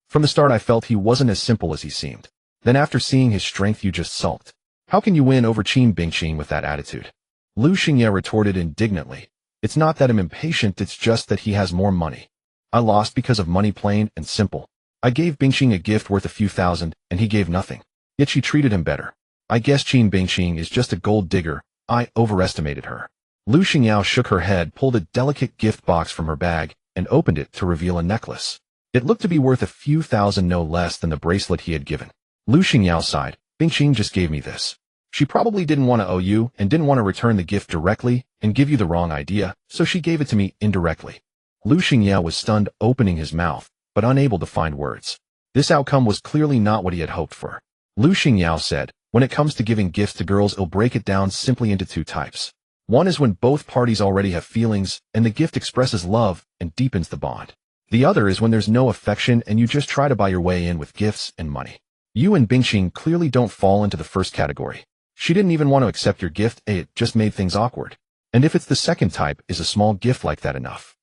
From the start I felt he wasn't as simple as he seemed. Then after seeing his strength you just sulked. How can you win over Qin Bingqing with that attitude? Lu Xingye retorted indignantly. It's not that I'm impatient, it's just that he has more money. I lost because of money, plain and simple. I gave Bingqing a gift worth a few thousand, and he gave nothing. Yet she treated him better. I guess Qin Bingqing is just a gold digger. I overestimated her. Lu Xingye shook her head, pulled a delicate gift box from her bag, and opened it to reveal a necklace. It looked to be worth a few thousand, no less than the bracelet he had given. Lu Xingye sighed. Bingqing just gave me this. She probably didn't want to owe you and didn't want to return the gift directly and give you the wrong idea, so she gave it to me indirectly. Lu Xingye was stunned, opening his mouth, but unable to find words. This outcome was clearly not what he had hoped for. Lu Xingye said, when it comes to giving gifts to girls, he'll break it down simply into two types. One is when both parties already have feelings and the gift expresses love and deepens the bond. The other is when there's no affection and you just try to buy your way in with gifts and money. You and Bingqing clearly don't fall into the first category. She didn't even want to accept your gift, it just made things awkward. And if it's the second type, is a small gift like that enough?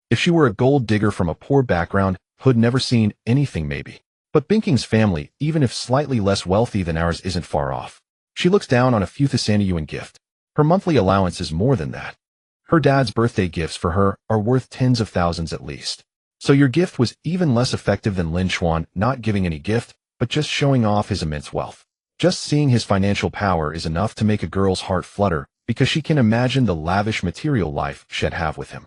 If she were a gold digger from a poor background, who'd never seen anything maybe. But Bingqing's family, even if slightly less wealthy than ours, isn't far off. She looks down on a few yuan gift. Her monthly allowance is more than that. Her dad's birthday gifts for her are worth tens of thousands at least. So your gift was even less effective than Lin Chuan not giving any gift, but just showing off his immense wealth. Just seeing his financial power is enough to make a girl's heart flutter, because she can imagine the lavish material life she'd have with him.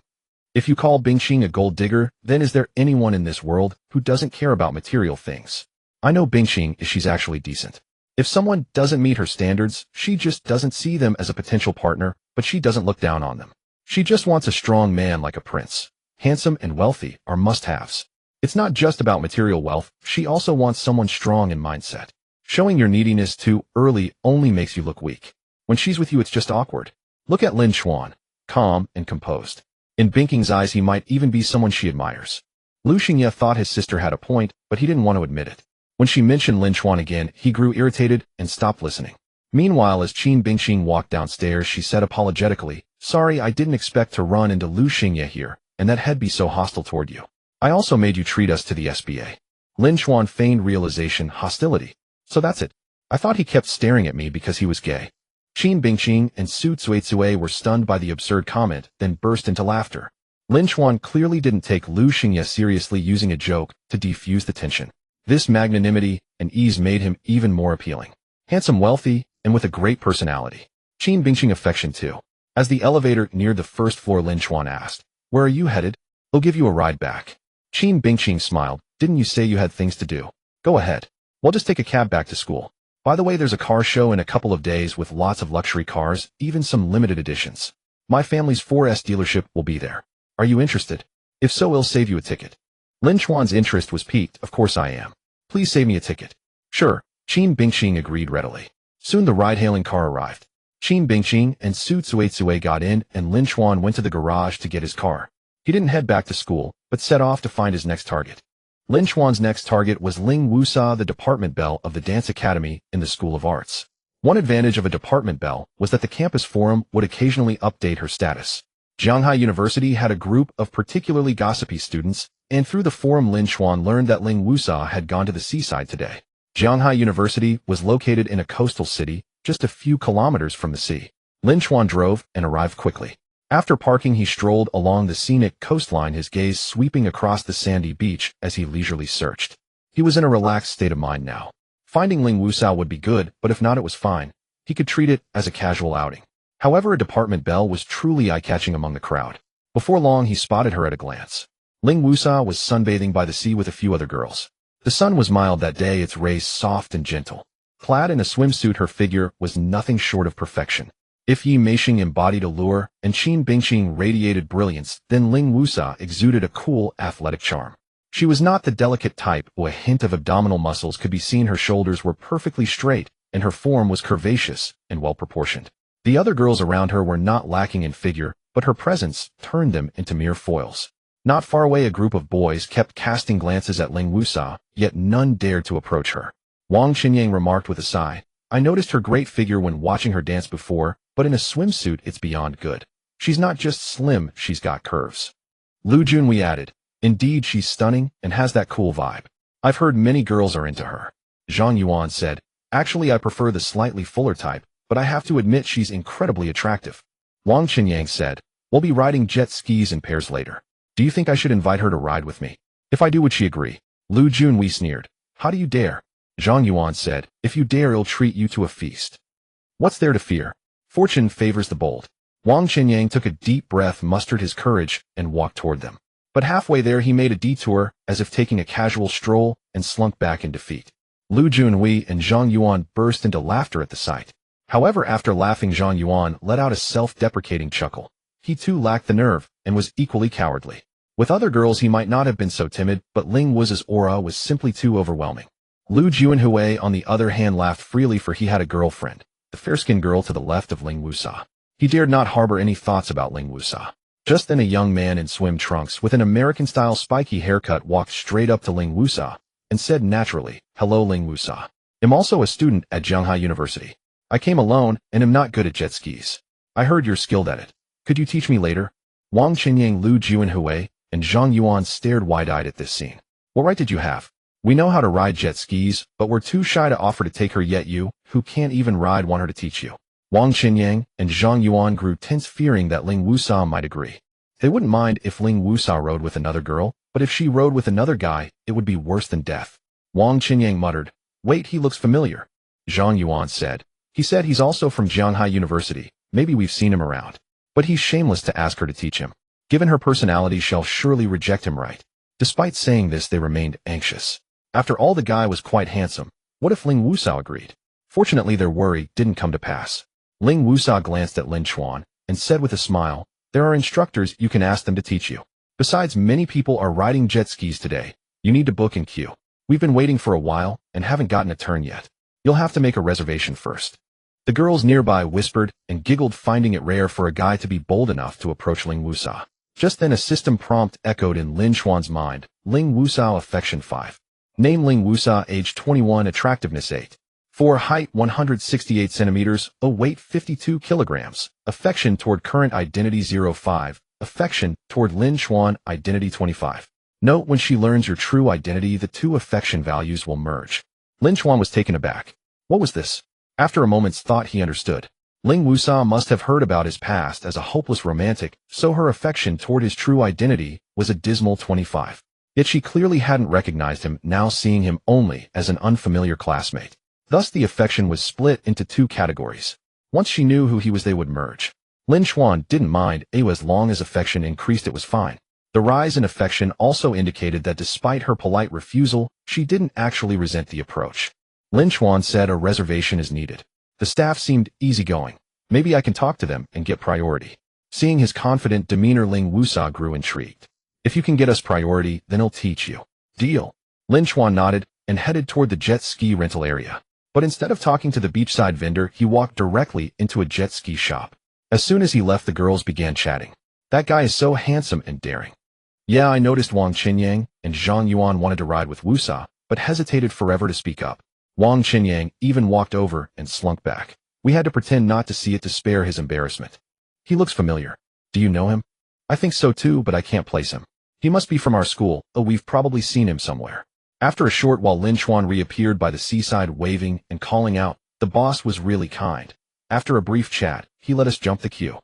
If you call Bingqing a gold digger, then is there anyone in this world who doesn't care about material things? I know Bingqing is she's actually decent. If someone doesn't meet her standards, she just doesn't see them as a potential partner, but she doesn't look down on them. She just wants a strong man like a prince. Handsome and wealthy are must-haves. It's not just about material wealth, she also wants someone strong in mindset. Showing your neediness too early only makes you look weak. When she's with you, it's just awkward. Look at Lin Chuan, calm and composed. In Bingqing's eyes, he might even be someone she admires. Lu Xingye thought his sister had a point, but he didn't want to admit it. When she mentioned Lin Chuan again, he grew irritated and stopped listening. Meanwhile, as Qin Bingqing walked downstairs, she said apologetically, Sorry, I didn't expect to run into Lu Xingye here, and that he'd be so hostile toward you. I also made you treat us to the SBA. Lin Chuan feigned realization, hostility. So that's it. I thought he kept staring at me because he was gay. Qin Bingqing and Su Tsuitsue were stunned by the absurd comment, then burst into laughter. Lin Chuan clearly didn't take Lu Xingye seriously, using a joke to defuse the tension. This magnanimity and ease made him even more appealing. Handsome, wealthy, and with a great personality. Qin Bingqing affection too. As the elevator neared the first floor, Lin Chuan asked, Where are you headed? I'll give you a ride back. Qin Bingqing smiled. Didn't you say you had things to do? Go ahead. We'll just take a cab back to school. By the way, there's a car show in a couple of days with lots of luxury cars, even some limited editions. My family's 4S dealership will be there. Are you interested? If so, I'll save you a ticket. Lin Chuan's interest was piqued. Of course I am. Please save me a ticket. Sure, Qin Bingqing agreed readily. Soon the ride-hailing car arrived. Qin Bingqing and Su Tsuetsue got in, and Lin Chuan went to the garage to get his car. He didn't head back to school, but set off to find his next target. Lin Chuan's next target was Ling Wusa, the department belle of the dance academy in the School of Arts. One advantage of a department belle was that the campus forum would occasionally update her status. Jianghai University had a group of particularly gossipy students, and through the forum Lin Chuan learned that Ling Wusa had gone to the seaside today. Jianghai University was located in a coastal city, just a few kilometers from the sea. Lin Chuan drove and arrived quickly. After parking, he strolled along the scenic coastline, his gaze sweeping across the sandy beach as he leisurely searched. He was in a relaxed state of mind now. Finding Ling Wusa would be good, but if not, it was fine. He could treat it as a casual outing. However, a department belle was truly eye-catching among the crowd. Before long, he spotted her at a glance. Ling Wusa was sunbathing by the sea with a few other girls. The sun was mild that day, its rays soft and gentle. Clad in a swimsuit, her figure was nothing short of perfection. If Yi Meishing embodied allure and Qin Bingqing radiated brilliance, then Ling Wusa exuded a cool, athletic charm. She was not the delicate type, or a hint of abdominal muscles could be seen. Her shoulders were perfectly straight, and her form was curvaceous and well-proportioned. The other girls around her were not lacking in figure, but her presence turned them into mere foils. Not far away, a group of boys kept casting glances at Ling Wusa, yet none dared to approach her. Wang Qinyang remarked with a sigh, "I noticed her great figure when watching her dance before, but in a swimsuit it's beyond good. She's not just slim, she's got curves." Lu Junhui added, "Indeed, she's stunning and has that cool vibe. I've heard many girls are into her." Zhang Yuan said, "Actually, I prefer the slightly fuller type, but I have to admit she's incredibly attractive." Wang Qinyang said, "We'll be riding jet skis in pairs later. Do you think I should invite her to ride with me? If I do, would she agree?" Lu Junhui sneered, "How do you dare?" Zhang Yuan said, "If you dare, I'll treat you to a feast." What's there to fear? Fortune favors the bold. Wang Qinyang took a deep breath, mustered his courage, and walked toward them. But halfway there he made a detour, as if taking a casual stroll, and slunk back in defeat. Lu Junhui and Zhang Yuan burst into laughter at the sight. However, after laughing, Zhang Yuan let out a self-deprecating chuckle. He too lacked the nerve, and was equally cowardly. With other girls he might not have been so timid, but Ling Wusa's aura was simply too overwhelming. Lu Junhui, on the other hand, laughed freely, for he had a girlfriend, the fair-skinned girl to the left of Ling Wusa. He dared not harbor any thoughts about Ling Wusa. Just then a young man in swim trunks with an American-style spiky haircut walked straight up to Ling Wusa and said naturally, "Hello, Ling Wusa. I'm also a student at Jianghai University. I came alone and am not good at jet skis. I heard you're skilled at it. Could you teach me later?" Wang Qinyang, Lu Junhui, and Zhang Yuan stared wide-eyed at this scene. "What right did you have? We know how to ride jet skis, but we're too shy to offer to take her, yet you, who can't even ride, want her to teach you." Wang Qinyang and Zhang Yuan grew tense, fearing that Ling Wusa might agree. They wouldn't mind if Ling Wusa rode with another girl, but if she rode with another guy, it would be worse than death. Wang Qinyang muttered, "Wait, he looks familiar." Zhang Yuan said, "He said he's also from Jianghai University. Maybe we've seen him around. But he's shameless to ask her to teach him. Given her personality, she'll surely reject him, right?" Despite saying this, they remained anxious. After all, the guy was quite handsome. What if Ling Wusa agreed? Fortunately, their worry didn't come to pass. Ling Wusa glanced at Lin Chuan and said with a smile, "There are instructors, you can ask them to teach you. Besides, many people are riding jet skis today. You need to book in queue. We've been waiting for a while and haven't gotten a turn yet. You'll have to make a reservation first." The girls nearby whispered and giggled, finding it rare for a guy to be bold enough to approach Ling Wusa. Just then a system prompt echoed in Lin Chuan's mind. Ling Wusa, affection 5. Name Ling Wusa, age 21, attractiveness 8. 4, height 168 centimeters, weight 52 kilograms, affection toward current identity 05, affection toward Lin Chuan, identity 25. Note, when she learns your true identity, the two affection values will merge. Lin Chuan was taken aback. What was this? After a moment's thought, he understood. Ling Wusa must have heard about his past as a hopeless romantic, so her affection toward his true identity was a dismal 25. Yet she clearly hadn't recognized him, now seeing him only as an unfamiliar classmate. Thus the affection was split into two categories. Once she knew who he was, they would merge. Lin Chuan didn't mind, as long as affection increased it was fine. The rise in affection also indicated that despite her polite refusal, she didn't actually resent the approach. Lin Chuan said a reservation is needed. The staff seemed easygoing. Maybe I can talk to them and get priority. Seeing his confident demeanor, Ling Wusa grew intrigued. If you can get us priority, then he'll teach you. Deal. Lin Chen nodded and headed toward the jet ski rental area. But instead of talking to the beachside vendor, he walked directly into a jet ski shop. As soon as he left, the girls began chatting. That guy is so handsome and daring. Yeah, I noticed Wang Qinyang and Zhang Yuan wanted to ride with Wusa, but hesitated forever to speak up. Wang Qinyang even walked over and slunk back. We had to pretend not to see it to spare his embarrassment. He looks familiar. Do you know him? I think so too, but I can't place him. He must be from our school, oh, we've probably seen him somewhere. After a short while, Lin Chen reappeared by the seaside waving and calling out. The boss was really kind. After a brief chat, he let us jump the queue.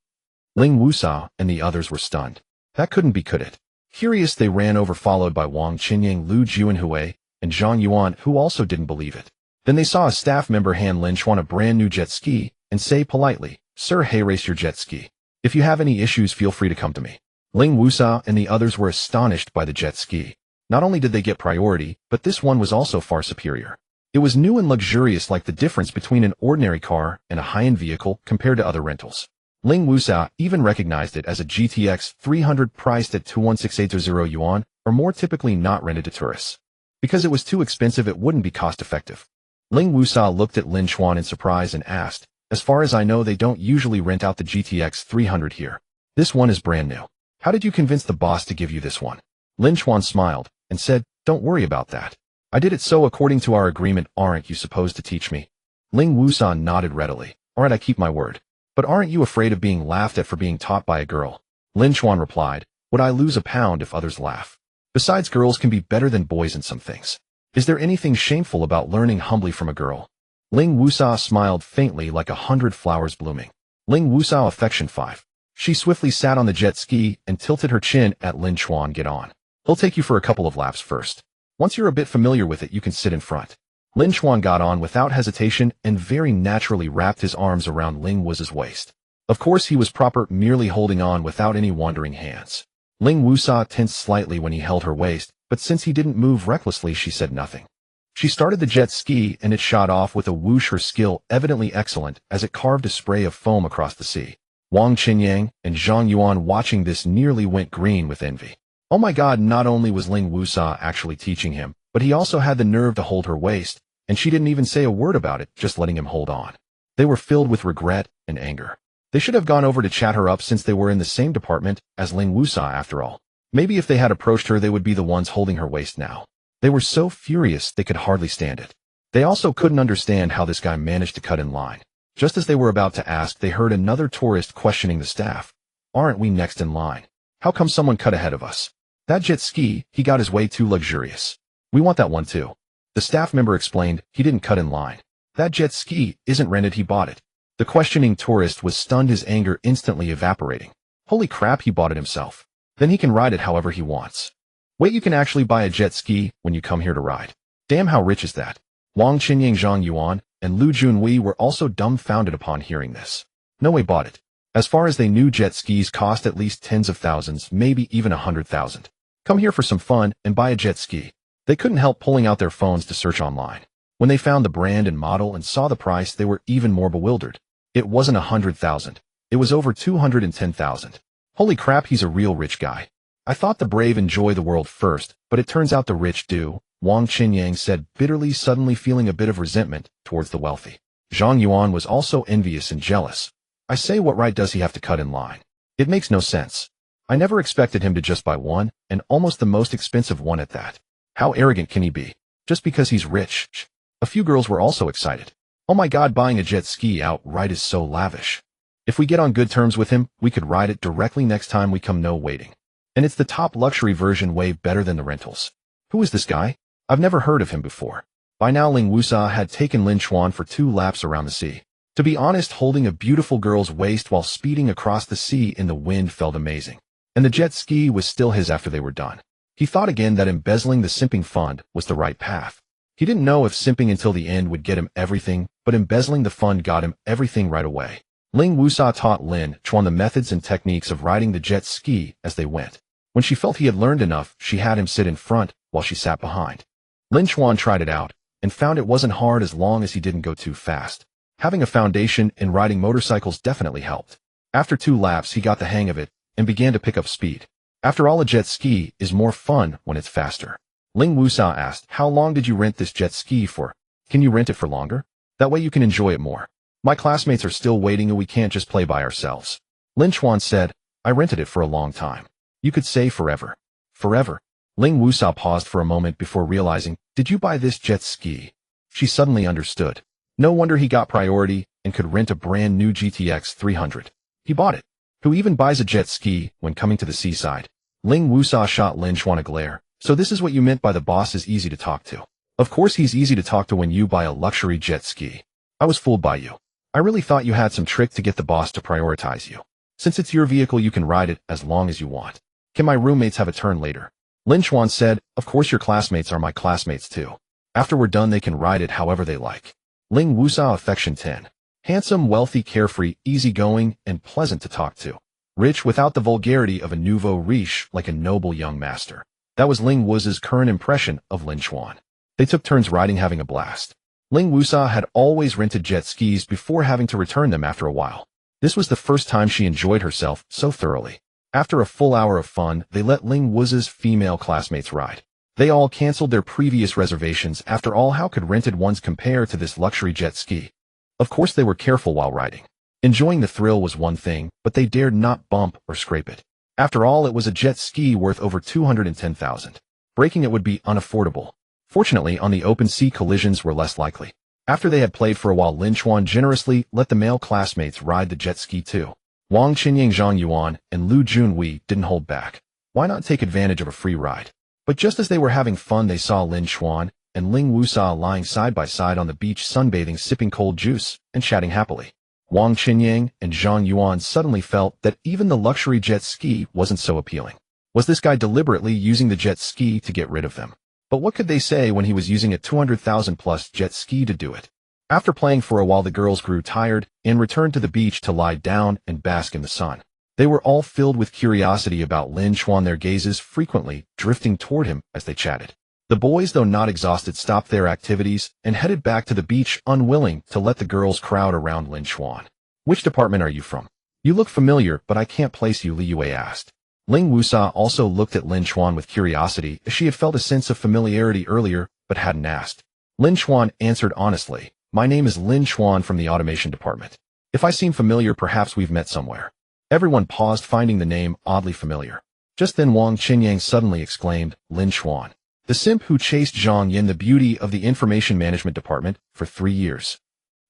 Ling Wusa and the others were stunned. That couldn't be, could it? Curious, they ran over, followed by Wang Qinyang, Lu Juanhui, and Zhang Yuan, who also didn't believe it. Then they saw a staff member hand Lin Chen a brand new jet ski and say politely, "Sir, hey, race your jet ski. If you have any issues, feel free to come to me." Ling Wusa and the others were astonished by the jet ski. Not only did they get priority, but this one was also far superior. It was new and luxurious, like the difference between an ordinary car and a high-end vehicle compared to other rentals. Ling Wusa even recognized it as a GTX 300 priced at 21680 yuan, or more, typically not rented to tourists. Because it was too expensive, it wouldn't be cost-effective. Ling Wusa looked at Lin Chen in surprise and asked, "As far as I know, they don't usually rent out the GTX 300 here. This one is brand new. How did you convince the boss to give you this one?" Lin Chen smiled and said, "Don't worry about that. I did it so according to our agreement. Aren't you supposed to teach me?" Ling Wusa nodded readily. "Alright, I keep my word. But aren't you afraid of being laughed at for being taught by a girl?" Lin Chen replied, "Would I lose a pound if others laugh? Besides, girls can be better than boys in some things. Is there anything shameful about learning humbly from a girl?" Ling Wusa smiled faintly, like 100 flowers blooming. Ling Wusa affection 5. She swiftly sat on the jet ski and tilted her chin at Lin Chen. "Get on. He'll take you for a couple of laps first. Once you're a bit familiar with it, you can sit in front." Lin Chen got on without hesitation and very naturally wrapped his arms around Ling Wusa's waist. Of course, he was proper, merely holding on without any wandering hands. Ling Wusa tensed slightly when he held her waist, but since he didn't move recklessly, she said nothing. She started the jet ski and it shot off with a whoosh, her skill evidently excellent as it carved a spray of foam across the sea. Wang Qinyang and Zhang Yuan, watching this, nearly went green with envy. Oh my god, not only was Ling Wusa actually teaching him, but he also had the nerve to hold her waist, and she didn't even say a word about it, just letting him hold on. They were filled with regret and anger. They should have gone over to chat her up, since they were in the same department as Ling Wusa after all. Maybe if they had approached her, they would be the ones holding her waist now. They were so furious they could hardly stand it. They also couldn't understand how this guy managed to cut in line. Just as they were about to ask, they heard another tourist questioning the staff. "Aren't we next in line? How come someone cut ahead of us? That jet ski, he got his way too luxurious. We want that one too." The staff member explained, "He didn't cut in line. That jet ski isn't rented, he bought it." The questioning tourist was stunned, his anger instantly evaporating. Holy crap, he bought it himself. Then he can ride it however he wants. Wait, you can actually buy a jet ski when you come here to ride? Damn, how rich is that? Wang Qinyang, Zhang Yuan, and Lu Junhui were also dumbfounded upon hearing this. No way bought it. As far as they knew, jet skis cost at least tens of thousands, maybe even 100,000. Come here for some fun and buy a jet ski. They couldn't help pulling out their phones to search online. When they found the brand and model and saw the price, they were even more bewildered. It wasn't 100,000. It was over 210,000. Holy crap, he's a real rich guy. I thought the brave enjoy the world first, but it turns out the rich do, Wang Qinyang said bitterly, suddenly feeling a bit of resentment towards the wealthy. Zhang Yuan was also envious and jealous. I say, what right does he have to cut in line? It makes no sense. I never expected him to just buy one, and almost the most expensive one at that. How arrogant can he be? Just because he's rich. A few girls were also excited. Oh my god, buying a jet ski outright is so lavish. If we get on good terms with him, we could ride it directly next time we come, no waiting. And it's the top luxury version, way better than the rentals. Who is this guy? I've never heard of him before. By now, Ling Wusa had taken Lin Chen for 2 laps around the sea. To be honest, holding a beautiful girl's waist while speeding across the sea in the wind felt amazing. And the jet ski was still his after they were done. He thought again that embezzling the simping fund was the right path. He didn't know if simping until the end would get him everything, but embezzling the fund got him everything right away. Ling Wusa taught Lin Chen the methods and techniques of riding the jet ski as they went. When she felt he had learned enough, she had him sit in front while she sat behind. Lin Chen tried it out and found it wasn't hard as long as he didn't go too fast. Having a foundation in riding motorcycles definitely helped. After 2 laps, he got the hang of it and began to pick up speed. After all, a jet ski is more fun when it's faster. Ling Wusa asked, how long did you rent this jet ski for? Can you rent it for longer? That way you can enjoy it more. My classmates are still waiting and we can't just play by ourselves. Lin Chen said, I rented it for a long time. You could say forever. Forever. Ling Wusa paused for a moment before realizing, did you buy this jet ski? She suddenly understood. No wonder he got priority and could rent a brand new GTX 300. He bought it. Who even buys a jet ski when coming to the seaside? Ling Wusa shot Lin Chen a glare. So this is what you meant by the boss is easy to talk to. Of course he's easy to talk to when you buy a luxury jet ski. I was fooled by you. I really thought you had some trick to get the boss to prioritize you. Since it's your vehicle, you can ride it as long as you want. Can my roommates have a turn later? Lin Chen said, of course your classmates are my classmates too. After we're done they can ride it however they like. Ling Wusa affection 10. Handsome, wealthy, carefree, easygoing, and pleasant to talk to. Rich without the vulgarity of a nouveau riche, like a noble young master. That was Ling Wusa's current impression of Lin Chen. They took turns riding, having a blast. Ling Wusa had always rented jet skis before having to return them after a while. This was the first time she enjoyed herself so thoroughly. After a full hour of fun, they let Ling Wusa's female classmates ride. They all canceled their previous reservations. After all, how could rented ones compare to this luxury jet ski? Of course they were careful while riding. Enjoying the thrill was one thing, but they dared not bump or scrape it. After all, it was a jet ski worth over 210,000. Breaking it would be unaffordable. Fortunately, on the open sea, collisions were less likely. After they had played for a while, Lin Chen generously let the male classmates ride the jet ski too. Wang Qinyang, Zhang Yuan, and Lu Junwei didn't hold back. Why not take advantage of a free ride? But just as they were having fun, they saw Lin Chen and Ling Wusa lying side by side on the beach, sunbathing, sipping cold juice, and chatting happily. Wang Qinyang and Zhang Yuan suddenly felt that even the luxury jet ski wasn't so appealing. Was this guy deliberately using the jet ski to get rid of them? But what could they say when he was using a 200,000 plus jet ski to do it? After playing for a while, the girls grew tired and returned to the beach to lie down and bask in the sun. They were all filled with curiosity about Lin Chen, their gazes frequently drifting toward him as they chatted. The boys, though not exhausted, stopped their activities and headed back to the beach, unwilling to let the girls crowd around Lin Chen. Which department are you from? You look familiar, but I can't place you, Li Yue asked. Ling Wusa also looked at Lin Chen with curiosity, as she had felt a sense of familiarity earlier, but hadn't asked. Lin Chen answered honestly, my name is Lin Chen from the automation department. If I seem familiar, perhaps we've met somewhere. Everyone paused, finding the name oddly familiar. Just then Wang Qinyang suddenly exclaimed, Lin Chen, the simp who chased Zhang Yin, the beauty of the information management department, for 3 years.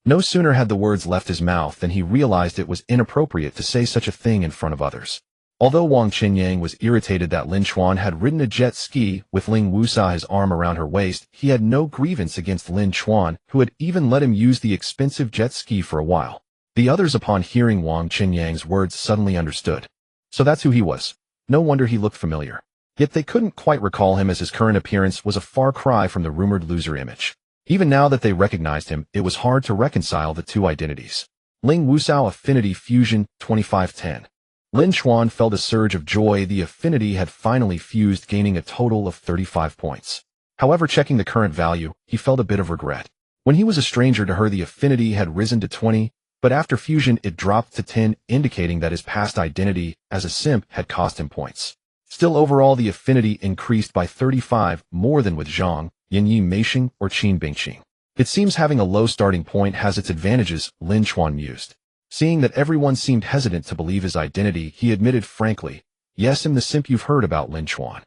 No sooner had the words left his mouth than he realized it was inappropriate to say such a thing in front of others. Although Wang Qinyang was irritated that Lin Chen had ridden a jet ski with Ling Wusa his arm around her waist, he had no grievance against Lin Chen, who had even let him use the expensive jet ski for a while. The others, upon hearing Wang Qinyang's words, suddenly understood. So that's who he was. No wonder he looked familiar. Yet they couldn't quite recall him, as his current appearance was a far cry from the rumored loser image. Even now that they recognized him, it was hard to reconcile the two identities. Ling Wusa Affinity Fusion 2510. Lin Chen felt a surge of joy. The affinity had finally fused, gaining a total of 35 points. However, checking the current value, he felt a bit of regret. When he was a stranger to her, the affinity had risen to 20, but after fusion it dropped to 10, indicating that his past identity as a simp had cost him points. Still, overall the affinity increased by 35, more than with Zhang, Yanyi Meishing, or Qin Bingqing. It seems having a low starting point has its advantages, Lin Chen mused. Seeing that everyone seemed hesitant to believe his identity, he admitted frankly, yes, I'm the simp you've heard about, Lin Chen.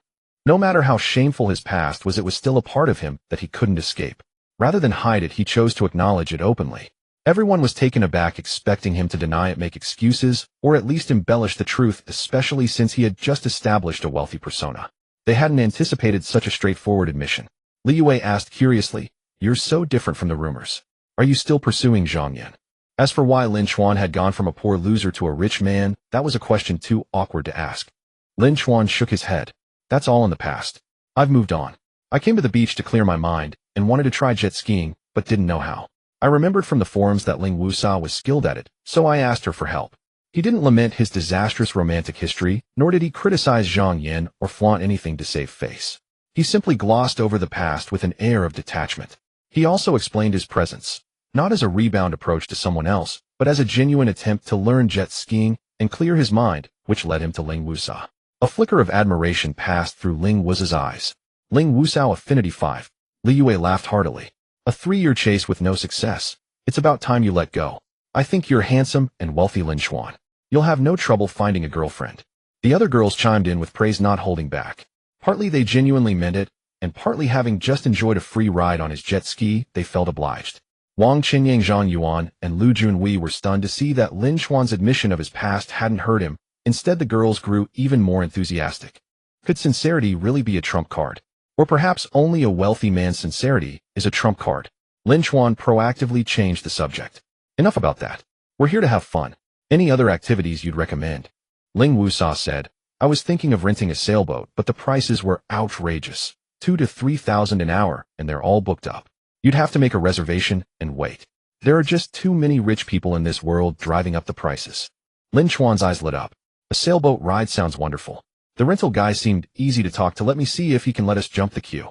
No matter how shameful his past was, it was still a part of him that he couldn't escape. Rather than hide it, he chose to acknowledge it openly. Everyone was taken aback, expecting him to deny it, make excuses, or at least embellish the truth, especially since he had just established a wealthy persona. They hadn't anticipated such a straightforward admission. Li Yue asked curiously, you're so different from the rumors. Are you still pursuing Zhang Yin? As for why Lin Chen had gone from a poor loser to a rich man, that was a question too awkward to ask. Lin Chen shook his head. That's all in the past. I've moved on. I came to the beach to clear my mind and wanted to try jet skiing, but didn't know how. I remembered from the forums that Ling Wusa was skilled at it, so I asked her for help. He didn't lament his disastrous romantic history, nor did he criticize Zhang Yin or flaunt anything to save face. He simply glossed over the past with an air of detachment. He also explained his presence, not as a rebound approach to someone else, but as a genuine attempt to learn jet skiing and clear his mind, which led him to Ling Wusa. A flicker of admiration passed through Ling Wu's eyes. Ling Wusao Affinity 5. Li Yue laughed heartily. A 3-year chase with no success. It's about time you let go. I think you're handsome and wealthy, Lin Chen. You'll have no trouble finding a girlfriend. The other girls chimed in with praise, not holding back. Partly they genuinely meant it, and partly having just enjoyed a free ride on his jet ski, they felt obliged. Wang Qinyang, Zhang Yuan, and Lu Junhui were stunned to see that Lin Chuan's admission of his past hadn't hurt him. Instead, the girls grew even more enthusiastic. Could sincerity really be a trump card? Or perhaps only a wealthy man's sincerity is a trump card? Lin Chuan proactively changed the subject. Enough about that. We're here to have fun. Any other activities you'd recommend? Ling Wusa said, I was thinking of renting a sailboat, but the prices were outrageous. 2,000 to 3,000 an hour, and they're all booked up. You'd have to make a reservation and wait. There are just too many rich people in this world driving up the prices. Lin Chuan's eyes lit up. A sailboat ride sounds wonderful. The rental guy seemed easy to talk to. Let me see if he can let us jump the queue.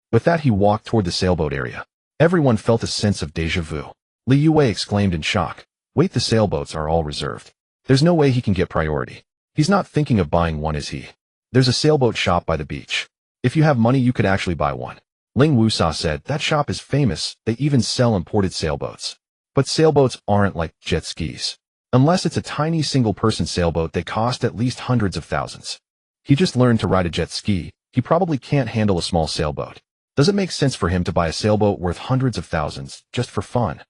With that, he walked toward the sailboat area. Everyone felt a sense of déjà vu. Li Yue exclaimed in shock. Wait, the sailboats are all reserved. There's no way he can get priority. He's not thinking of buying one, is he? There's a sailboat shop by the beach. If you have money, you could actually buy one. Ling Wusa said, that shop is famous. They even sell imported sailboats. But sailboats aren't like jet skis. Unless it's a tiny single-person sailboat, they cost at least hundreds of thousands. He just learned to ride a jet ski. He probably can't handle a small sailboat. Does it make sense for him to buy a sailboat worth hundreds of thousands just for fun?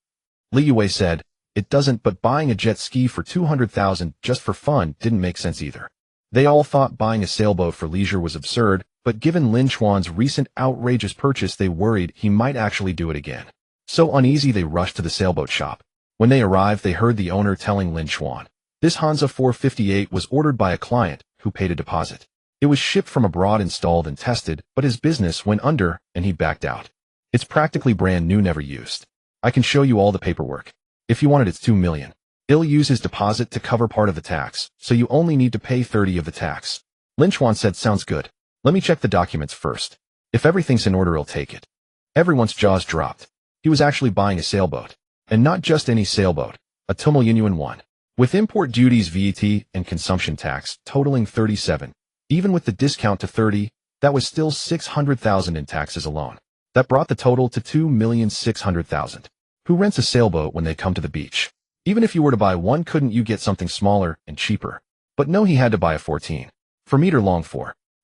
Li Yue said, it doesn't, but buying a jet ski for 200,000 just for fun didn't make sense either. They all thought buying a sailboat for leisure was absurd, but given Lin Chuan's recent outrageous purchase, they worried he might actually do it again. So uneasy, they rushed to the sailboat shop. When they arrived, they heard the owner telling Lin Chuan, this Hansa 458 was ordered by a client who paid a deposit. It was shipped from abroad, installed and tested, but his business went under and he backed out. It's practically brand new, never used. I can show you all the paperwork. If you want it, it's 2 million. He'll use his deposit to cover part of the tax, so you only need to pay 30 of the tax. Lin Chuan said, sounds good. Let me check the documents first. If everything's in order, he'll take it. Everyone's jaws dropped. He was actually buying a sailboat. And not just any sailboat, a 2 million yuan one. With import duties, VAT, and consumption tax totaling 37. Even with the discount to 30, that was still 600,000 in taxes alone. That brought the total to 2,600,000. Who rents a sailboat when they come to the beach? Even if you were to buy one, couldn't you get something smaller and cheaper? But no, he had to buy a 14-meter long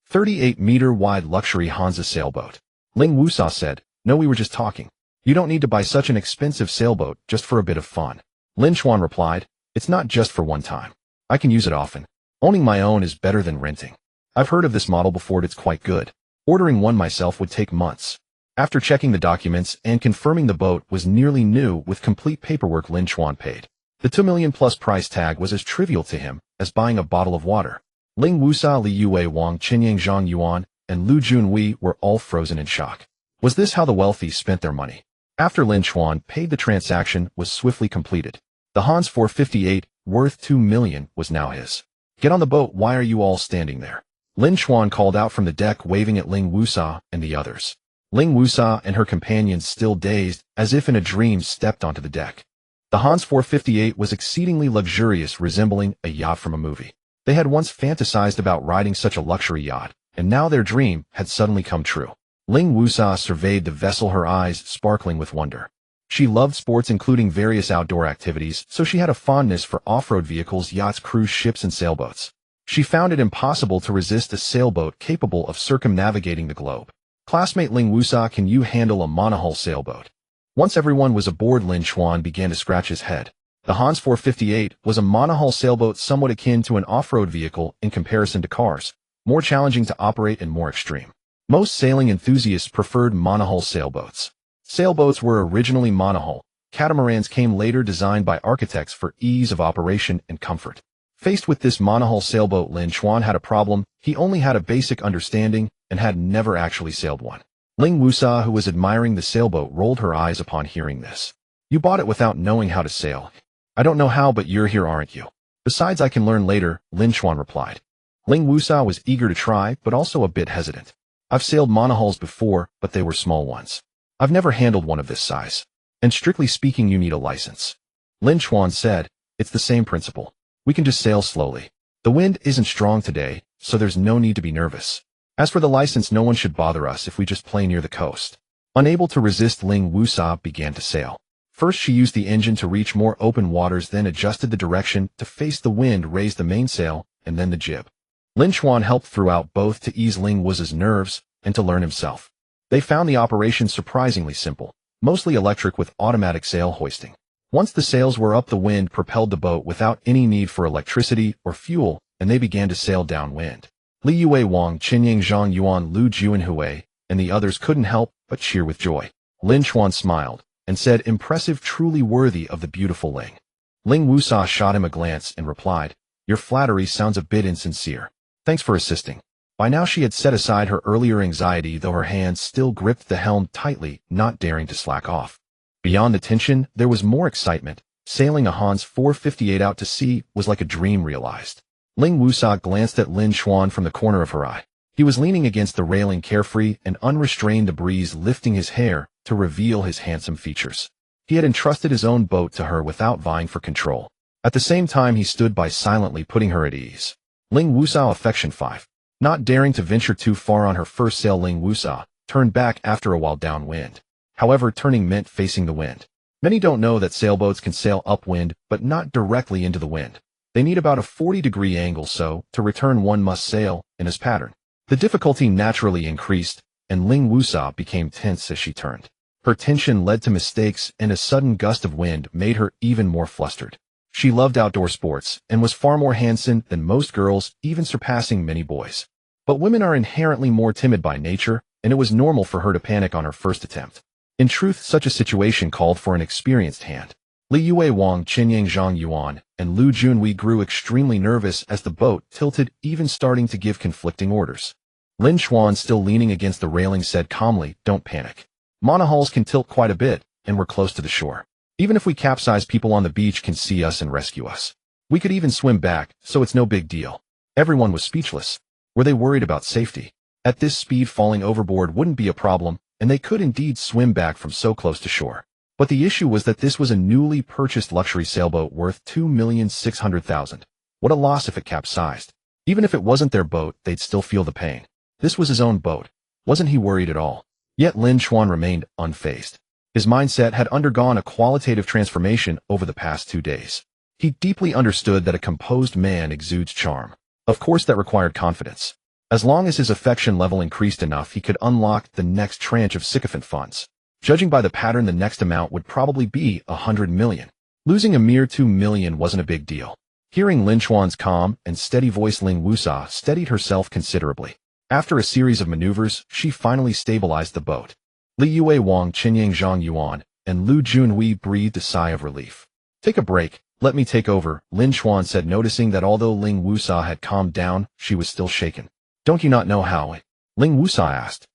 38-meter wide luxury Hansa sailboat. Ling Wusa said, no, we were just talking. You don't need to buy such an expensive sailboat just for a bit of fun. Lin Chuan replied, it's not just for one time. I can use it often. Owning my own is better than renting. I've heard of this model before, it's quite good. Ordering one myself would take months. After checking the documents and confirming the boat was nearly new with complete paperwork, Lin Chuan paid. The 2 million plus price tag was as trivial to him as buying a bottle of water. Ling Wusa, Li Yue, Wang Qinyang, Zhang Yuan, and Lu Junhui were all frozen in shock. Was this how the wealthy spent their money? After Lin Chuan paid, the transaction was swiftly completed. The Hansa 458, worth 2 million, was now his. Get on the boat, why are you all standing there? Lin Chuan called out from the deck, waving at Ling Wusa and the others. Ling Wusa and her companions, still dazed, as if in a dream, stepped onto the deck. The Hansa 458 was exceedingly luxurious, resembling a yacht from a movie. They had once fantasized about riding such a luxury yacht, and now their dream had suddenly come true. Ling Wusa surveyed the vessel, her eyes sparkling with wonder. She loved sports, including various outdoor activities, so she had a fondness for off-road vehicles, yachts, cruise ships, and sailboats. She found it impossible to resist a sailboat capable of circumnavigating the globe. Classmate Ling Wusa, can you handle a monohull sailboat? Once everyone was aboard, Lin Chuan began to scratch his head. The Hansa 458 was a monohull sailboat, somewhat akin to an off-road vehicle in comparison to cars, more challenging to operate and more extreme. Most sailing enthusiasts preferred monohull sailboats. Sailboats were originally monohull. Catamarans came later, designed by architects for ease of operation and comfort. Faced with this monohull sailboat, Lin Chuan had a problem. He only had a basic understanding and had never actually sailed one. Ling Wusa, who was admiring the sailboat, rolled her eyes upon hearing this. You bought it without knowing how to sail. I don't know how, but you're here, aren't you? Besides, I can learn later, Lin Chuan replied. Ling Wusa was eager to try, but also a bit hesitant. I've sailed monohulls before, but they were small ones. I've never handled one of this size. And strictly speaking, you need a license. Lin Chuan said, it's the same principle. We can just sail slowly. The wind isn't strong today, so there's no need to be nervous. As for the license, no one should bother us if we just play near the coast. Unable to resist, Ling Wusa began to sail. First, she used the engine to reach more open waters, then adjusted the direction to face the wind, raised the mainsail, and then the jib. Lin Chen helped throughout, both to ease Ling Wusa's nerves and to learn himself. They found the operation surprisingly simple, mostly electric with automatic sail hoisting. Once the sails were up, the wind propelled the boat without any need for electricity or fuel, and they began to sail downwind. Li Yue Wang, Qinying Zhang Yuan, Lu Juanhui, and the others couldn't help but cheer with joy. Lin Chen smiled and said, "Impressive, truly worthy of the beautiful Ling." Ling Wusa shot him a glance and replied, "Your flattery sounds a bit insincere. Thanks for assisting." By now she had set aside her earlier anxiety, though her hands still gripped the helm tightly, not daring to slack off. Beyond the tension, there was more excitement. Sailing a Hans 458 out to sea was like a dream realized. Ling Wusa glanced at Lin Chen from the corner of her eye. He was leaning against the railing, carefree and unrestrained, the breeze lifting his hair to reveal his handsome features. He had entrusted his own boat to her without vying for control. At the same time, he stood by silently, putting her at ease. Ling Wusa affection 5. Not daring to venture too far on her first sail, Ling Wusa turned back after a while downwind. However, turning meant facing the wind. Many don't know that sailboats can sail upwind, but not directly into the wind. They need about a 40-degree angle, so to return one must sail in his pattern. The difficulty naturally increased, and Ling Wusa became tense as she turned. Her tension led to mistakes, and a sudden gust of wind made her even more flustered. She loved outdoor sports and was far more handsome than most girls, even surpassing many boys. But women are inherently more timid by nature, and it was normal for her to panic on her first attempt. In truth, such a situation called for an experienced hand. Li Yue Wang, Qinying Zhang Yuan, and Lu Junhui grew extremely nervous as the boat tilted, even starting to give conflicting orders. Lin Chen, still leaning against the railing, said calmly, "Don't panic. Monohulls can tilt quite a bit, and we're close to the shore. Even if we capsize, people on the beach can see us and rescue us. We could even swim back, so it's no big deal." Everyone was speechless. Were they worried about safety? At this speed, falling overboard wouldn't be a problem, and they could indeed swim back from so close to shore. But the issue was that this was a newly purchased luxury sailboat worth $2,600,000. What a loss if it capsized. Even if it wasn't their boat, they'd still feel the pain. This was his own boat. Wasn't he worried at all? Yet Lin Chen remained unfazed. His mindset had undergone a qualitative transformation over the past 2 days. He deeply understood that a composed man exudes charm. Of course, that required confidence. As long as his affection level increased enough, he could unlock the next tranche of sycophant funds. Judging by the pattern, the next amount would probably be 100 million. Losing a mere 2 million wasn't a big deal. Hearing Lin Chuan's calm and steady voice, Ling Wusa steadied herself considerably. After a series of maneuvers, she finally stabilized the boat. Li Yue Wang, Qinying Zhang Yuan, and Lu Junhui breathed a sigh of relief. "Take a break. Let me take over," Lin Chen said, noticing that although Ling Wusa had calmed down, she was still shaken. "Don't you not know how?" Ling Wusa asked.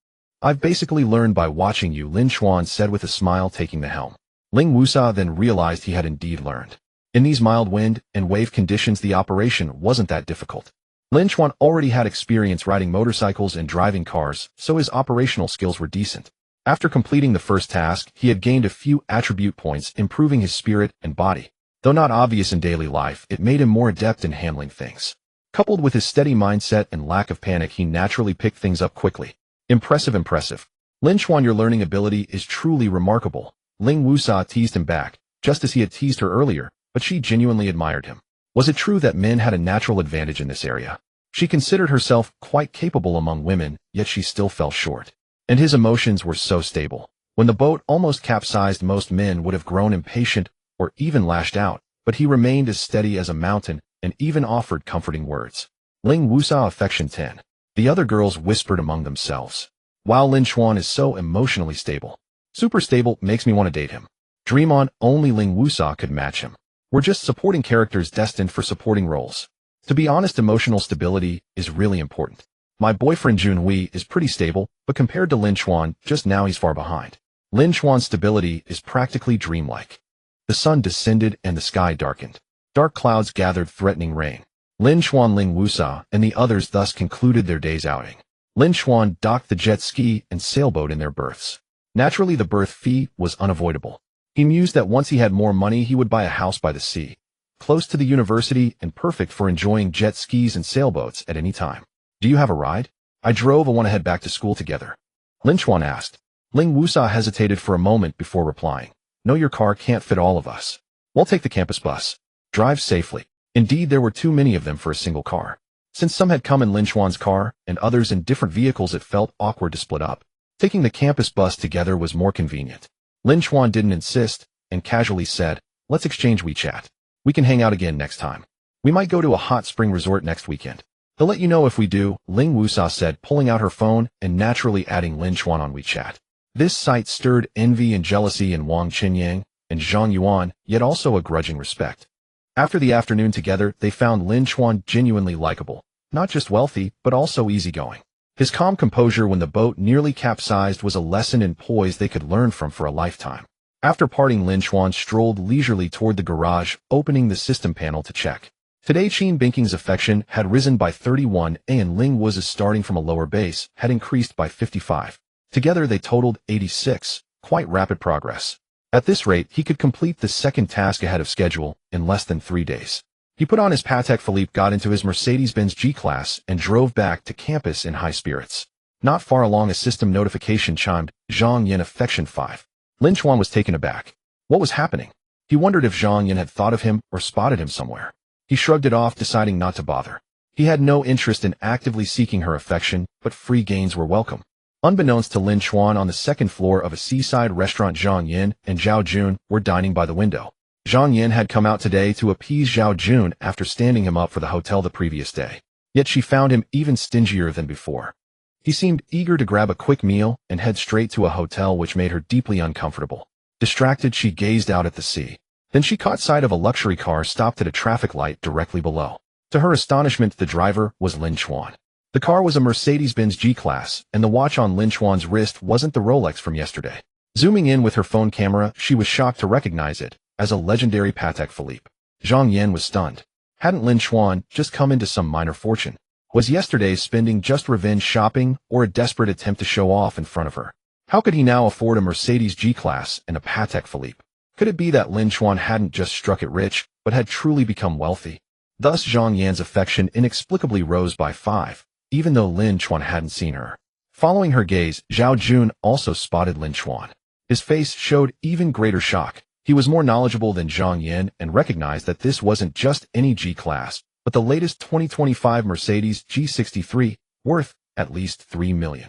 "I've basically learned by watching you," Lin Chen said with a smile, taking the helm. Ling Wusa then realized he had indeed learned. In these mild wind and wave conditions, the operation wasn't that difficult. Lin Chen already had experience riding motorcycles and driving cars, so his operational skills were decent. After completing the first task, he had gained a few attribute points, improving his spirit and body. Though not obvious in daily life, it made him more adept in handling things. Coupled with his steady mindset and lack of panic, he naturally picked things up quickly. Impressive. Lin Chen, your learning ability is truly remarkable." Ling Wusa teased him back, just as he had teased her earlier, but she genuinely admired him. Was it true that men had a natural advantage in this area? She considered herself quite capable among women, yet she still fell short. And his emotions were so stable. When the boat almost capsized, most men would have grown impatient or even lashed out, but he remained as steady as a mountain and even offered comforting words. Ling Wusa affection 10. The other girls whispered among themselves. "Wow, Lin Chen is so emotionally stable. Super stable, makes me want to date him." Dream on, only Ling Wusa could match him. We're just supporting characters destined for supporting roles. To be honest, emotional stability is really important. My boyfriend Junhui is pretty stable, but compared to Lin Chen, just now he's far behind. Lin Chuan's stability is practically dreamlike. The sun descended and the sky darkened. Dark clouds gathered, threatening rain. Lin Chen, Ling Wusa, and the others thus concluded their day's outing. Lin Chen docked the jet ski and sailboat in their berths. Naturally, the berth fee was unavoidable. He mused that once he had more money, he would buy a house by the sea. close to the university and perfect for enjoying jet skis and sailboats at any time. Do you have a ride? I drove and want to head back to school together. Lin Chen asked. Ling Wusa hesitated for a moment before replying. No, your car can't fit all of us. We'll take the campus bus. Drive safely. Indeed, there were too many of them for a single car. Since some had come in Lin Chuan's car and others in different vehicles, it felt awkward to split up. Taking the campus bus together was more convenient. Lin Chuan didn't insist and casually said, let's exchange WeChat. We can hang out again next time. We might go to a hot spring resort next weekend. He'll let you know if we do, Ling Wusa said, pulling out her phone and naturally adding Lin Chuan on WeChat. This sight stirred envy and jealousy in Wang Qinyang and Zhang Yuan, yet also a grudging respect. After the afternoon together, they found Lin Chuan genuinely likable, not just wealthy, but also easygoing. His calm composure when the boat nearly capsized was a lesson in poise they could learn from for a lifetime. After parting, Lin Chuan strolled leisurely toward the garage, opening the system panel to check. Today, Qin Binking's affection had risen by 31 and Ling Wu's starting from a lower base had increased by 55. Together, they totaled 86, quite rapid progress. At this rate, he could complete the second task ahead of schedule in less than 3 days. He put on his Patek Philippe, got into his Mercedes-Benz G-Class, and drove back to campus in high spirits. Not far along, a system notification chimed, Zhang Yin Affection 5. Lin Chuan was taken aback. What was happening? He wondered if Zhang Yin had thought of him or spotted him somewhere. He shrugged it off, deciding not to bother. He had no interest in actively seeking her affection, but free gains were welcome. Unbeknownst to Lin Chuan, on the second floor of a seaside restaurant, Zhang Yin and Zhao Jun were dining by the window. Zhang Yin had come out today to appease Zhao Jun after standing him up for the hotel the previous day. Yet she found him even stingier than before. He seemed eager to grab a quick meal and head straight to a hotel, which made her deeply uncomfortable. Distracted, she gazed out at the sea. Then she caught sight of a luxury car stopped at a traffic light directly below. To her astonishment, the driver was Lin Chuan. The car was a Mercedes-Benz G-Class, and the watch on Lin Chuan's wrist wasn't the Rolex from yesterday. Zooming in with her phone camera, she was shocked to recognize it as a legendary Patek Philippe. Zhang Yan was stunned. Hadn't Lin Chuan just come into some minor fortune? Was yesterday's spending just revenge shopping or a desperate attempt to show off in front of her? How could he now afford a Mercedes G-Class and a Patek Philippe? Could it be that Lin Chuan hadn't just struck it rich, but had truly become wealthy? Thus, Zhang Yan's affection inexplicably rose by 5. Even though Lin Chuan hadn't seen her. Following her gaze, Zhao Jun also spotted Lin Chuan. His face showed even greater shock. He was more knowledgeable than Zhang Yin and recognized that this wasn't just any G-Class, but the latest 2025 Mercedes G63, worth at least 3 million.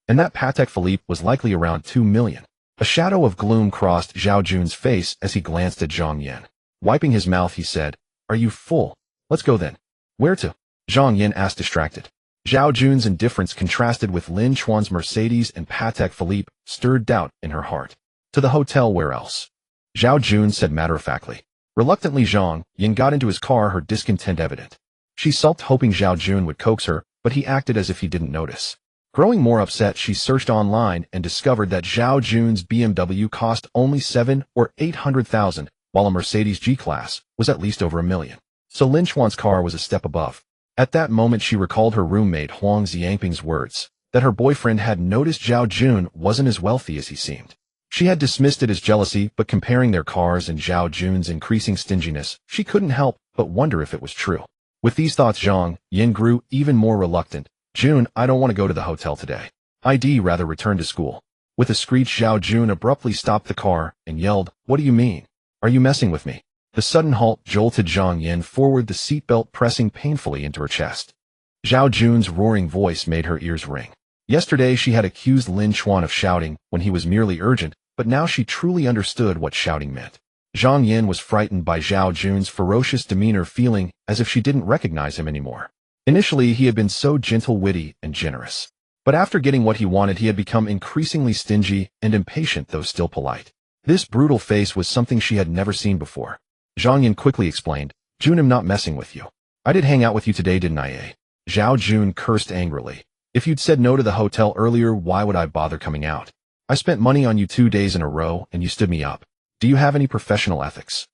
And that Patek Philippe was likely around 2 million. A shadow of gloom crossed Zhao Jun's face as he glanced at Zhang Yin. Wiping his mouth, he said, "Are you full? Let's go then." "Where to?" Zhang Yin asked, distracted. Zhao Jun's indifference contrasted with Lin Chuan's Mercedes and Patek Philippe, stirred doubt in her heart. "To the hotel, where else?" Zhao Jun said matter-of-factly. Reluctantly, Zhang Yin got into his car, her discontent evident. She sulked, hoping Zhao Jun would coax her, but he acted as if he didn't notice. Growing more upset, she searched online and discovered that Zhao Jun's BMW cost only 7 or 800,000, while a Mercedes G-Class was at least over 1 million. So Lin Chuan's car was a step above. At that moment, she recalled her roommate Huang Xiangping's words, that her boyfriend had noticed Zhao Jun wasn't as wealthy as he seemed. She had dismissed it as jealousy, but comparing their cars and Zhao Jun's increasing stinginess, she couldn't help but wonder if it was true. With these thoughts, Zhang Yin grew even more reluctant. "Jun, I don't want to go to the hotel today. I'd rather return to school." With a screech, Zhao Jun abruptly stopped the car and yelled, "What do you mean? Are you messing with me?" The sudden halt jolted Zhang Yin forward, the seatbelt pressing painfully into her chest. Zhao Jun's roaring voice made her ears ring. Yesterday, she had accused Lin Chuan of shouting when he was merely urgent, but now she truly understood what shouting meant. Zhang Yin was frightened by Zhao Jun's ferocious demeanor, feeling as if she didn't recognize him anymore. Initially, he had been so gentle, witty, and generous. But after getting what he wanted, he had become increasingly stingy and impatient, though still polite. This brutal face was something she had never seen before. Zhang Yin quickly explained, "Jun, I'm not messing with you. I did hang out with you today, didn't I, eh?" Zhao Jun cursed angrily. "If you'd said no to the hotel earlier, why would I bother coming out? I spent money on you 2 days in a row, and you stood me up. Do you have any professional ethics?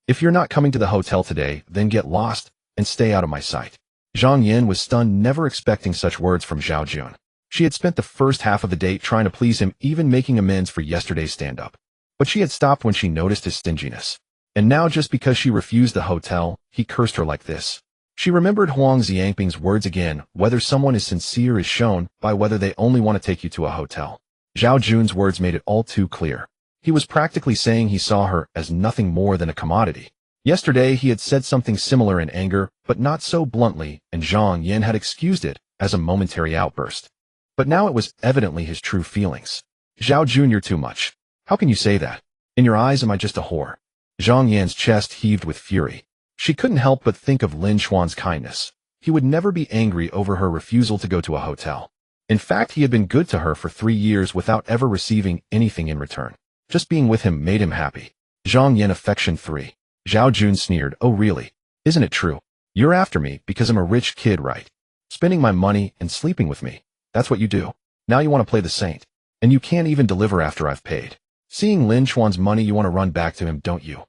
If you're not coming to the hotel today, then get lost and stay out of my sight." Zhang Yin was stunned, never expecting such words from Zhao Jun. She had spent the first half of the date trying to please him, even making amends for yesterday's stand-up. But she had stopped when she noticed his stinginess. And now just because she refused the hotel, he cursed her like this. She remembered Huang Xiangping's words again, whether someone is sincere is shown by whether they only want to take you to a hotel. Zhao Jun's words made it all too clear. He was practically saying he saw her as nothing more than a commodity. Yesterday he had said something similar in anger, but not so bluntly, and Zhang Yan had excused it as a momentary outburst. But now it was evidently his true feelings. Zhao Jun, you're too much. How can you say that? In your eyes, am I just a whore? Zhang Yan's chest heaved with fury. She couldn't help but think of Lin Chuan's kindness. He would never be angry over her refusal to go to a hotel. In fact, he had been good to her for 3 years without ever receiving anything in return. Just being with him made him happy. Zhang Yan affection 3. Zhao Jun sneered, oh really? Isn't it true? You're after me because I'm a rich kid, right? Spending my money and sleeping with me. That's what you do. Now you want to play the saint. And you can't even deliver after I've paid. Seeing Lin Chuan's money, you want to run back to him, don't you?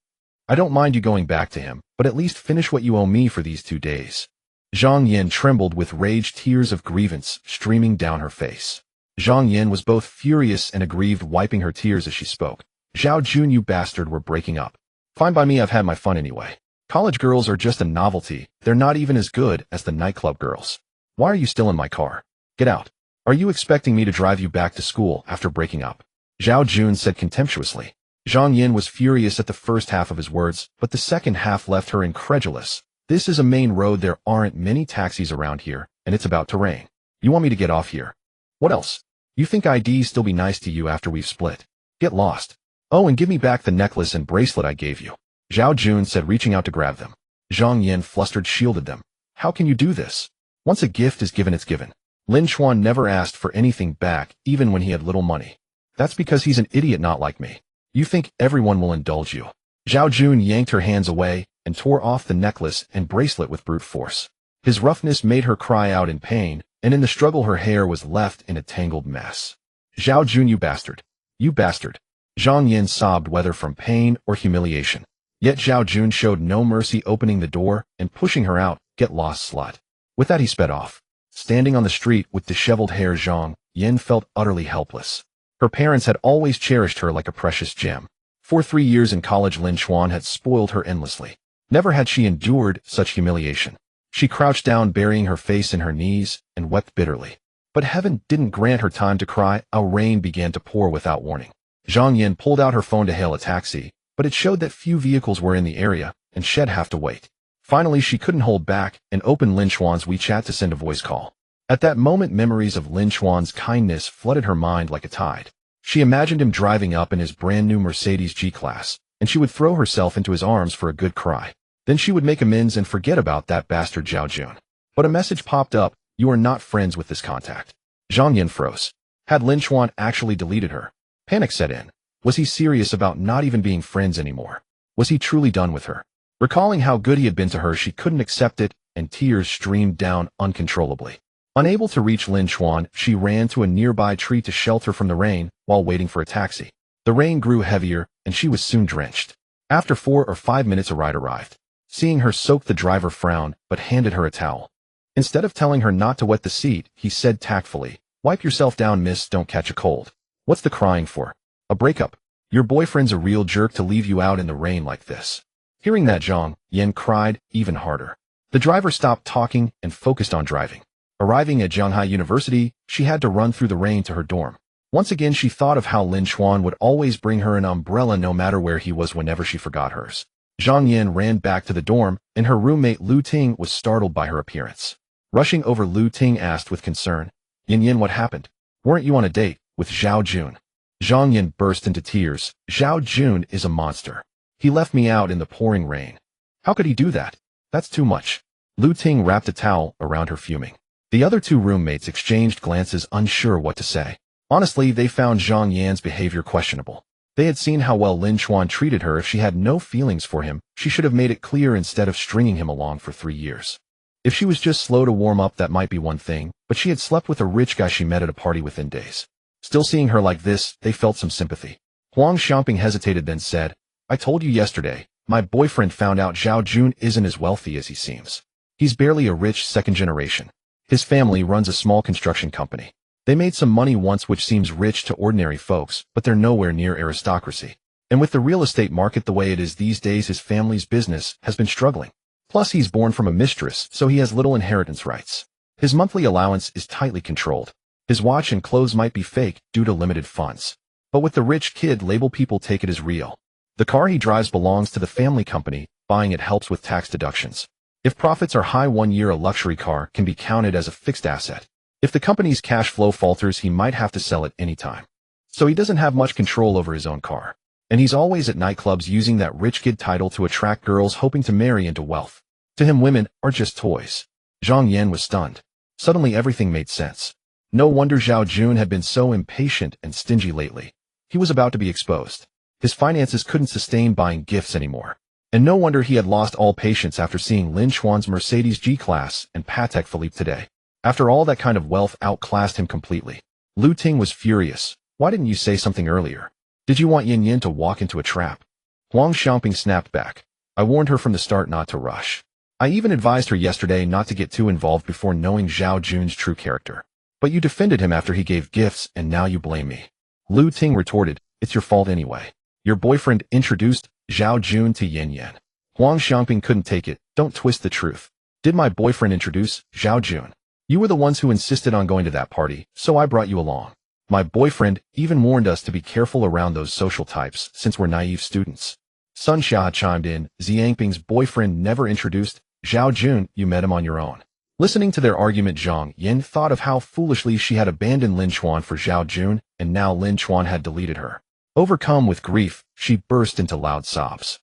I don't mind you going back to him, but at least finish what you owe me for these 2 days. Zhang Yan trembled with rage, tears of grievance streaming down her face. Zhang Yan was both furious and aggrieved, wiping her tears as she spoke. Zhao Jun, you bastard, we're breaking up. Fine by me, I've had my fun anyway. College girls are just a novelty, they're not even as good as the nightclub girls. Why are you still in my car? Get out. Are you expecting me to drive you back to school after breaking up? Zhao Jun said contemptuously. Zhang Yan was furious at the first half of his words, but the second half left her incredulous. This is a main road, there aren't many taxis around here, and it's about to rain. You want me to get off here? What else? You think I'd still be nice to you after we've split? Get lost. Oh, and give me back the necklace and bracelet I gave you. Zhao Jun said, reaching out to grab them. Zhang Yan, flustered, shielded them. How can you do this? Once a gift is given, it's given. Lin Chuan never asked for anything back, even when he had little money. That's because he's an idiot, not like me. You think everyone will indulge you. Zhao Jun yanked her hands away and tore off the necklace and bracelet with brute force. His roughness made her cry out in pain, and in the struggle her hair was left in a tangled mess. Zhao Jun, you bastard. You bastard. Zhang Yan sobbed, whether from pain or humiliation. Yet Zhao Jun showed no mercy, opening the door and pushing her out. Get lost, slut. With that he sped off. Standing on the street with disheveled hair, Zhang Yan felt utterly helpless. Her parents had always cherished her like a precious gem. For 3 years in college, Lin Chuan had spoiled her endlessly. Never had she endured such humiliation. She crouched down, burying her face in her knees, and wept bitterly. But heaven didn't grant her time to cry. A rain began to pour without warning. Zhang Yan pulled out her phone to hail a taxi, but it showed that few vehicles were in the area, and she'd have to wait. Finally, she couldn't hold back and opened Lin Chuan's WeChat to send a voice call. At that moment, memories of Lin Chuan's kindness flooded her mind like a tide. She imagined him driving up in his brand new Mercedes G-Class, and she would throw herself into his arms for a good cry. Then she would make amends and forget about that bastard Zhao Jun. But a message popped up, you are not friends with this contact. Zhang Yan froze. Had Lin Chuan actually deleted her? Panic set in. Was he serious about not even being friends anymore? Was he truly done with her? Recalling how good he had been to her, she couldn't accept it, and tears streamed down uncontrollably. Unable to reach Lin Chuan, she ran to a nearby tree to shelter from the rain while waiting for a taxi. The rain grew heavier, and she was soon drenched. After 4 or 5 minutes, a ride arrived. Seeing her soaked, the driver frowned, but handed her a towel. Instead of telling her not to wet the seat, he said tactfully, wipe yourself down, miss, don't catch a cold. What's the crying for? A breakup. Your boyfriend's a real jerk to leave you out in the rain like this. Hearing that, Zhang Yan cried even harder. The driver stopped talking and focused on driving. Arriving at Shanghai University, she had to run through the rain to her dorm. Once again, she thought of how Lin Chuan would always bring her an umbrella no matter where he was whenever she forgot hers. Zhang Yan ran back to the dorm, and her roommate Lu Ting was startled by her appearance. Rushing over, Lu Ting asked with concern, Yin, what happened? Weren't you on a date with Zhao Jun? Zhang Yan burst into tears. Zhao Jun is a monster. He left me out in the pouring rain. How could he do that? That's too much. Lu Ting wrapped a towel around her, fuming. The other 2 roommates exchanged glances, unsure what to say. Honestly, they found Zhang Yan's behavior questionable. They had seen how well Lin Chuan treated her. If she had no feelings for him, she should have made it clear instead of stringing him along for 3 years. If she was just slow to warm up, that might be one thing, but she had slept with a rich guy she met at a party within days. Still seeing her like this, they felt some sympathy. Huang Xiangping hesitated, then said, I told you yesterday, my boyfriend found out Zhao Jun isn't as wealthy as he seems. He's barely a rich second generation. His family runs a small construction company. They made some money once, which seems rich to ordinary folks, but they're nowhere near aristocracy. And with the real estate market the way it is these days, his family's business has been struggling. Plus, he's born from a mistress, so he has little inheritance rights. His monthly allowance is tightly controlled. His watch and clothes might be fake due to limited funds. But with the rich kid label, people take it as real. The car he drives belongs to the family company. Buying it helps with tax deductions. If profits are high 1 year, a luxury car can be counted as a fixed asset. If the company's cash flow falters, he might have to sell it anytime. So he doesn't have much control over his own car. And he's always at nightclubs using that rich kid title to attract girls hoping to marry into wealth. To him, women are just toys. Zhang Yan was stunned. Suddenly everything made sense. No wonder Zhao Jun had been so impatient and stingy lately. He was about to be exposed. His finances couldn't sustain buying gifts anymore. And no wonder he had lost all patience after seeing Lin Chuan's Mercedes G-Class and Patek Philippe today. After all, that kind of wealth outclassed him completely. Lu Ting was furious. Why didn't you say something earlier? Did you want Yin Yin to walk into a trap? Huang Xiaoping snapped back. I warned her from the start not to rush. I even advised her yesterday not to get too involved before knowing Zhao Jun's true character. But you defended him after he gave gifts, and now you blame me. Lu Ting retorted, it's your fault anyway. Your boyfriend introduced Zhao Jun to Yin Yin. Huang Xiaoping couldn't take it. Don't twist the truth. Did my boyfriend introduce Zhao Jun? You were the ones who insisted on going to that party, so I brought you along. My boyfriend even warned us to be careful around those social types since we're naive students. Sun Xia chimed in, Xiangping's boyfriend never introduced Zhao Jun, you met him on your own. Listening to their argument, Zhang Yin thought of how foolishly she had abandoned Lin Chuan for Zhao Jun, and now Lin Chuan had deleted her. Overcome with grief, she burst into loud sobs.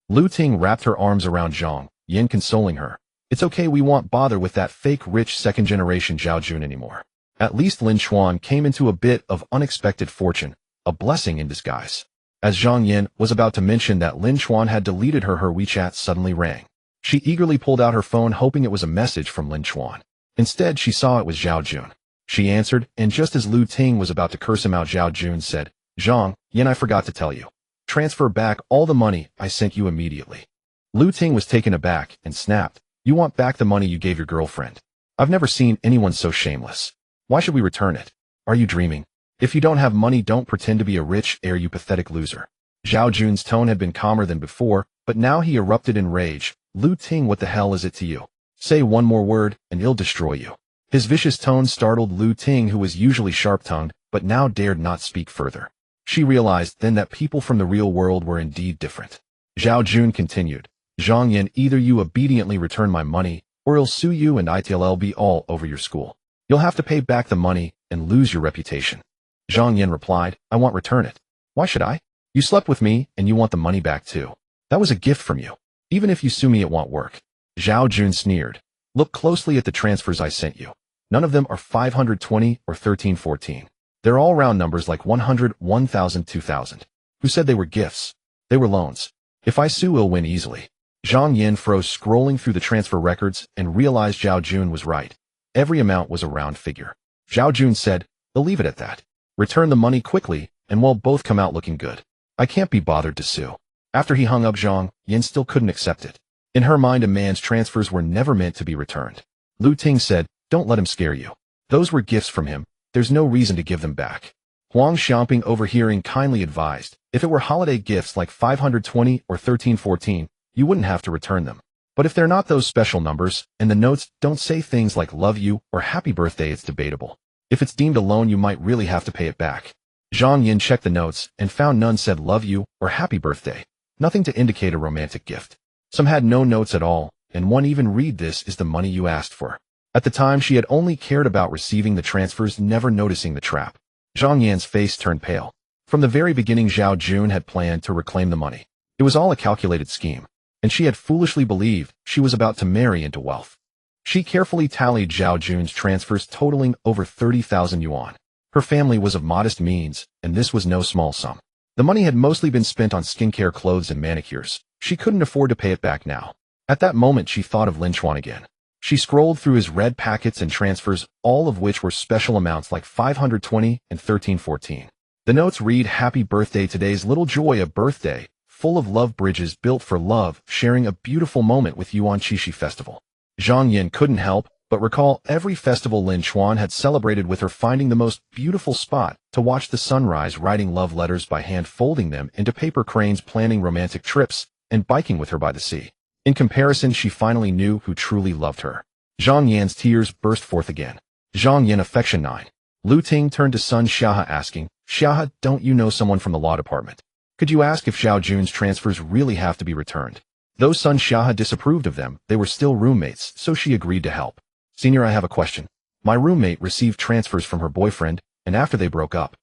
Lu Ting wrapped her arms around Zhang Yin, consoling her. It's okay, we won't bother with that fake rich second-generation Zhao Jun anymore. At least Lin Chuan came into a bit of unexpected fortune, a blessing in disguise. As Zhang Yin was about to mention that Lin Chuan had deleted her WeChat suddenly rang. She eagerly pulled out her phone, hoping it was a message from Lin Chuan. Instead, she saw it was Zhao Jun. She answered, and just as Lu Ting was about to curse him out, Zhao Jun said, Zhang Yin, I forgot to tell you. Transfer back all the money I sent you immediately. Lu Ting was taken aback and snapped, you want back the money you gave your girlfriend? I've never seen anyone so shameless. Why should we return it? Are you dreaming? If you don't have money, don't pretend to be a rich heir, you pathetic loser. Zhao Jun's tone had been calmer than before, but now he erupted in rage. Lu Ting, what the hell is it to you? Say one more word, and he'll destroy you. His vicious tone startled Lu Ting, who was usually sharp-tongued, but now dared not speak further. She realized then that people from the real world were indeed different. Zhao Jun continued, Zhang Yin, either you obediently return my money, or I'll sue you and it'll be all over your school. You'll have to pay back the money and lose your reputation. Zhang Yin replied, I won't return it. Why should I? You slept with me, and you want the money back too. That was a gift from you. Even if you sue me, it won't work. Zhao Jun sneered. Look closely at the transfers I sent you. None of them are 520 or 1314. They're all round numbers like 100, 1000, 2000. Who said they were gifts? They were loans. If I sue, I'll win easily. Zhang Yin froze, scrolling through the transfer records, and realized Zhao Jun was right. Every amount was a round figure. Zhao Jun said, they'll leave it at that. Return the money quickly, and we'll both come out looking good. I can't be bothered to sue. After he hung up, Zhang Yin still couldn't accept it. In her mind, a man's transfers were never meant to be returned. Lu Ting said, don't let him scare you. Those were gifts from him. There's no reason to give them back. Huang Xiaoping, overhearing, kindly advised, if it were holiday gifts like 520 or 1314, you wouldn't have to return them. But if they're not those special numbers, and the notes don't say things like love you or happy birthday, it's debatable. If it's deemed a loan, you might really have to pay it back. Zhang Yin checked the notes and found none said love you or happy birthday. Nothing to indicate a romantic gift. Some had no notes at all, and one even read, this is the money you asked for. At the time, she had only cared about receiving the transfers, never noticing the trap. Zhang Yan's face turned pale. From the very beginning, Zhao Jun had planned to reclaim the money. It was all a calculated scheme, and she had foolishly believed she was about to marry into wealth. She carefully tallied Zhao Jun's transfers, totaling over 30,000 yuan. Her family was of modest means, and this was no small sum. The money had mostly been spent on skincare, clothes, and manicures. She couldn't afford to pay it back now. At that moment, she thought of Lin Chuan again. She scrolled through his red packets and transfers, all of which were special amounts like 520 and 1314. The notes read, happy birthday, today's little joy, a birthday, full of love, bridges built for love, sharing a beautiful moment with you on Qixi Festival. Zhang Yin couldn't help But recall, every festival Lin Chen had celebrated with her finding the most beautiful spot to watch the sunrise, writing love letters by hand, folding them into paper cranes, planning romantic trips, and biking with her by the sea. In comparison, she finally knew who truly loved her. Zhang Yan's tears burst forth again. Zhang Yan, affection 9. Lu Ting turned to Sun Xiahe asking, Xiahe, don't you know someone from the law department? Could you ask if Xiao Jun's transfers really have to be returned? Though Sun Xiahe disapproved of them, they were still roommates, so she agreed to help. Senior, I have a question. My roommate received transfers from her boyfriend, and after they broke up.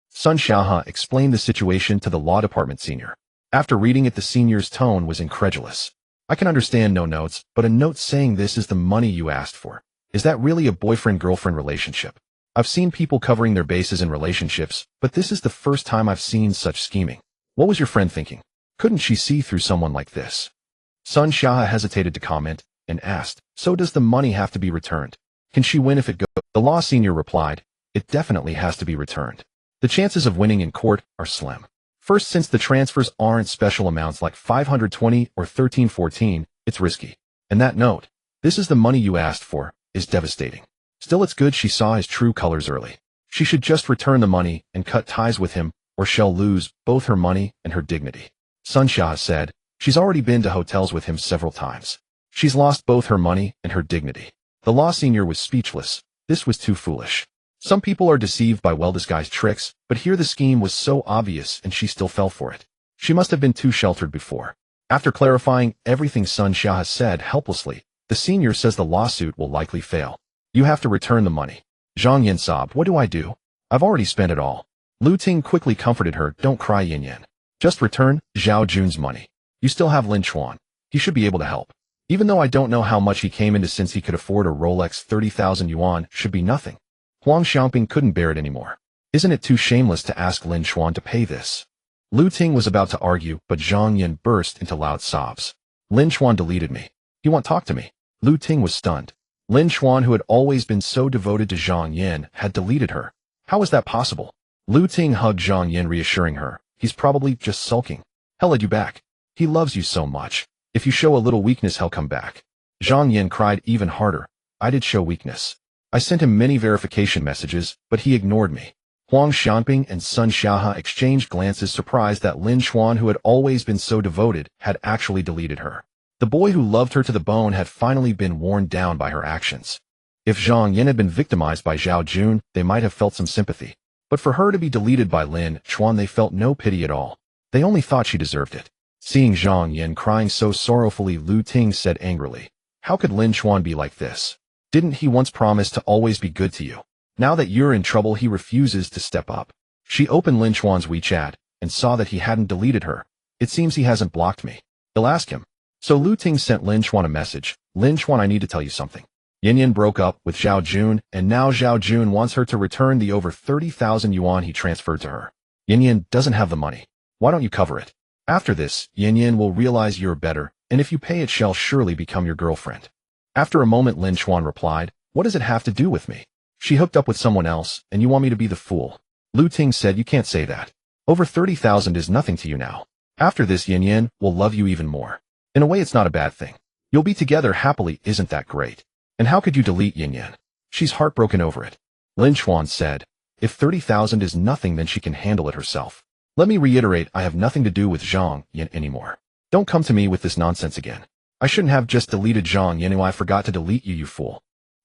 Sun Xiahe explained the situation to the law department senior. After reading it, the senior's tone was incredulous. I can understand no notes, but a note saying this is the money you asked for. Is that really a boyfriend-girlfriend relationship? I've seen people covering their bases in relationships, but this is the first time I've seen such scheming. What was your friend thinking? Couldn't she see through someone like this? Sun Xiahe hesitated to comment and asked, so does the money have to be returned? Can she win if it goes? The law senior replied, it definitely has to be returned. The chances of winning in court are slim. First, since the transfers aren't special amounts like 520 or 1314, it's risky. And that note, this is the money you asked for, is devastating. Still, it's good she saw his true colors early. She should just return the money and cut ties with him, or she'll lose both her money and her dignity. Sun Xiahe said, she's already been to hotels with him several times. She's lost both her money and her dignity. The law senior was speechless. This was too foolish. Some people are deceived by well-disguised tricks, but here the scheme was so obvious and she still fell for it. She must have been too sheltered before. After clarifying everything Sun Xiahe said helplessly, the senior says the lawsuit will likely fail. You have to return the money. Zhang Yan sobbed, what do I do? I've already spent it all. Lu Ting quickly comforted her, don't cry, Yin Yan. Just return Xiao Jun's money. You still have Lin Chen. He should be able to help. Even though I don't know how much he came into, since he could afford a Rolex 30,000 yuan, should be nothing. Huang Xiaoping couldn't bear it anymore. Isn't it too shameless to ask Lin Chen to pay this? Lu Ting was about to argue, but Zhang Yan burst into loud sobs. Lin Chen deleted me. He won't talk to me. Lu Ting was stunned. Lin Chen, who had always been so devoted to Zhang Yan, had deleted her. How was that possible? Lu Ting hugged Zhang Yan, reassuring her. He's probably just sulking. He'll let you back. He loves you so much. If you show a little weakness, he'll come back. Zhang Yan cried even harder. I did show weakness. I sent him many verification messages, but he ignored me. Huang Xiaoping and Sun Xiahe exchanged glances, surprised that Lin Chen, who had always been so devoted, had actually deleted her. The boy who loved her to the bone had finally been worn down by her actions. If Zhang Yan had been victimized by Xiao Jun, they might have felt some sympathy. But for her to be deleted by Lin Chen, they felt no pity at all. They only thought she deserved it. Seeing Zhang Yan crying so sorrowfully, Lu Ting said angrily, how could Lin Chen be like this? Didn't he once promise to always be good to you? Now that you're in trouble, he refuses to step up. She opened Lin Chuan's WeChat and saw that he hadn't deleted her. It seems he hasn't blocked me. He'll ask him. So Lu Ting sent Lin Chuan a message. Lin Chuan, I need to tell you something. Yin Yan broke up with Xiao Jun, and now Xiao Jun wants her to return the over 30,000 yuan he transferred to her. Yin Yan doesn't have the money. Why don't you cover it? After this, Yin Yan will realize you're better, and if you pay it, she'll surely become your girlfriend. After a moment, Lin Chuan replied, what does it have to do with me? She hooked up with someone else, and you want me to be the fool. Lu Ting said, you can't say that. Over 30,000 is nothing to you now. After this, Yin Yan will love you even more. In a way, it's not a bad thing. You'll be together happily, isn't that great? And how could you delete Yin Yan? She's heartbroken over it. Lin Chuan said, if 30,000 is nothing, then she can handle it herself. Let me reiterate, I have nothing to do with Zhang Yan anymore. Don't come to me with this nonsense again. I shouldn't have just deleted Zhang Yan. I forgot to delete you, you fool.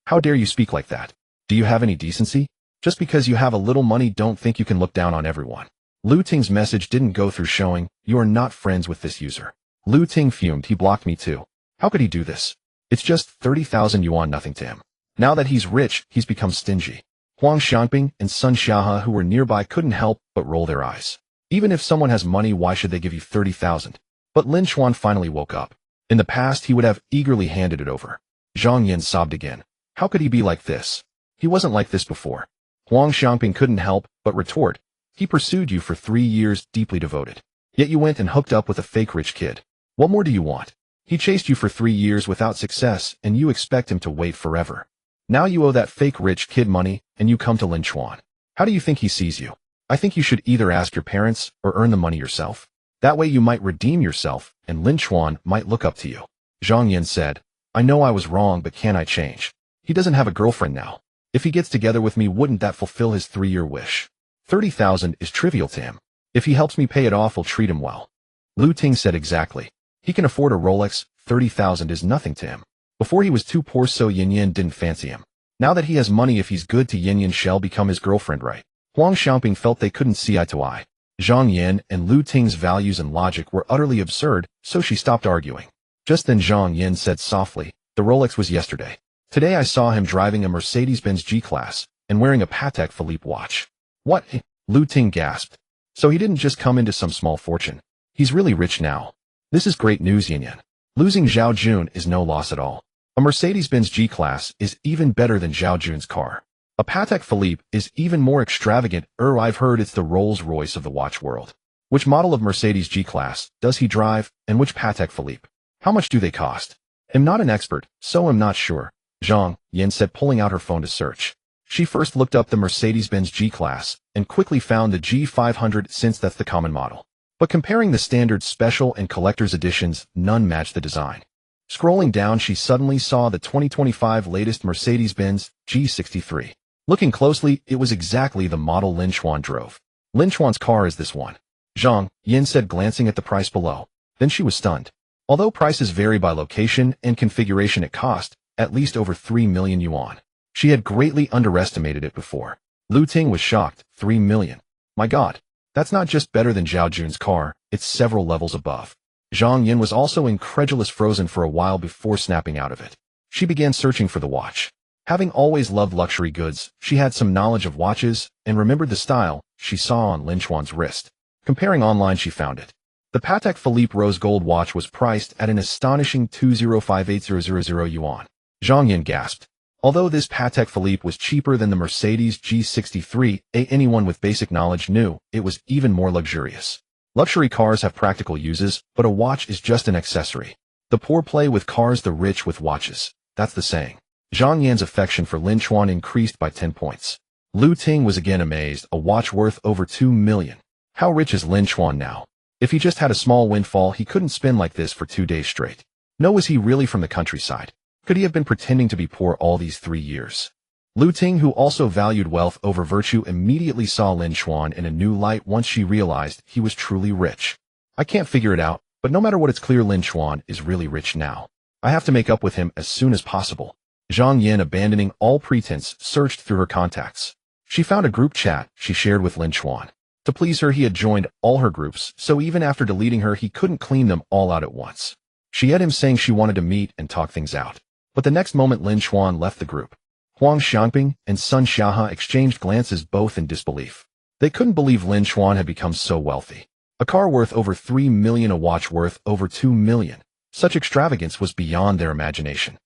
How dare you speak like that? Do you have any decency? Just because you have a little money, don't think you can look down on everyone. Lu Ting's message didn't go through, showing you are not friends with this user. Lu Ting fumed. He blocked me too. How could he do this? It's just 30,000 yuan, nothing to him. Now that he's rich, he's become stingy. Huang Xiaoping and Sun Xiahe, who were nearby, couldn't help but roll their eyes. Even if someone has money, why should they give you 30,000? But Lin Chen finally woke up. In the past, he would have eagerly handed it over. Zhang Yan sobbed again. How could he be like this? He wasn't like this before. Huang Xiaoping couldn't help but retort. He pursued you for 3 years, deeply devoted. Yet you went and hooked up with a fake rich kid. What more do you want? He chased you for 3 years without success, and you expect him to wait forever. Now you owe that fake rich kid money, and you come to Lin Chen. How do you think he sees you? I think you should either ask your parents or earn the money yourself. That way you might redeem yourself, and Lin Chen might look up to you. Zhang Yan said, I know I was wrong, but can I change? He doesn't have a girlfriend now. If he gets together with me, wouldn't that fulfill his 3-year wish? 30,000 is trivial to him. If he helps me pay it off, I'll treat him well. Lu Ting said exactly. He can afford a Rolex, 30,000 is nothing to him. Before he was too poor, so Yin Yin didn't fancy him. Now that he has money, if he's good to Yin Yin, shall become his girlfriend, right? Huang Xiaoping felt they couldn't see eye to eye. Zhang Yin and Lu Ting's values and logic were utterly absurd, so she stopped arguing. Just then Zhang Yin said softly, the Rolex was yesterday. Today I saw him driving a Mercedes-Benz G-Class and wearing a Patek Philippe watch. What? Lu Ting gasped. So he didn't just come into some small fortune. He's really rich now. This is great news, Yin Yin. Losing Zhao Jun is no loss at all. A Mercedes-Benz G-Class is even better than Zhao Jun's car. A Patek Philippe is even more extravagant. I've heard it's the Rolls-Royce of the watch world. Which model of Mercedes G-Class does he drive, and which Patek Philippe? How much do they cost? I'm not an expert, so I'm not sure, Zhang Yin said, pulling out her phone to search. She first looked up the Mercedes-Benz G-Class and quickly found the G500, since that's the common model. But comparing the standard, special, and collector's editions, none matched the design. Scrolling down, she suddenly saw the 2025 latest Mercedes-Benz G63. Looking closely, it was exactly the model Lin Chen drove. Lin Chen's car is this one, Zhang Yin said, glancing at the price below. Then she was stunned. Although prices vary by location and configuration, it cost at least over 3 million yuan. She had greatly underestimated it before. Lu Ting was shocked. 3 million. My God, that's not just better than Zhao Jun's car, it's several levels above. Zhang Yin was also incredulous, frozen for a while before snapping out of it. She began searching for the watch. Having always loved luxury goods, she had some knowledge of watches and remembered the style she saw on Lin Chen's wrist. Comparing online, she found it. The Patek Philippe rose gold watch was priced at an astonishing 205,800 yuan. Zhang Yin gasped. Although this Patek Philippe was cheaper than the Mercedes G63, anyone with basic knowledge knew it was even more luxurious. Luxury cars have practical uses, but a watch is just an accessory. The poor play with cars, the rich with watches. That's the saying. Zhang Yan's affection for Lin Chen increased by 10 points. Lu Ting was again amazed. A watch worth over 2 million. How rich is Lin Chen now? If he just had a small windfall, he couldn't spin like this for 2 days straight. No, was he really from the countryside? Could he have been pretending to be poor all these 3 years? Lu Ting, who also valued wealth over virtue, immediately saw Lin Chen in a new light once she realized he was truly rich. I can't figure it out, but no matter what, it's clear Lin Chen is really rich now. I have to make up with him as soon as possible. Zhang Yin, abandoning all pretense, searched through her contacts. She found a group chat she shared with Lin Chen. To please her, he had joined all her groups, so even after deleting her, he couldn't clean them all out at once. She had him saying she wanted to meet and talk things out. But the next moment Lin Chen left the group. Huang Xiaoping and Sun Xiahe exchanged glances, both in disbelief. They couldn't believe Lin Chen had become so wealthy. A car worth over 3 million, a watch worth over 2 million. Such extravagance was beyond their imagination.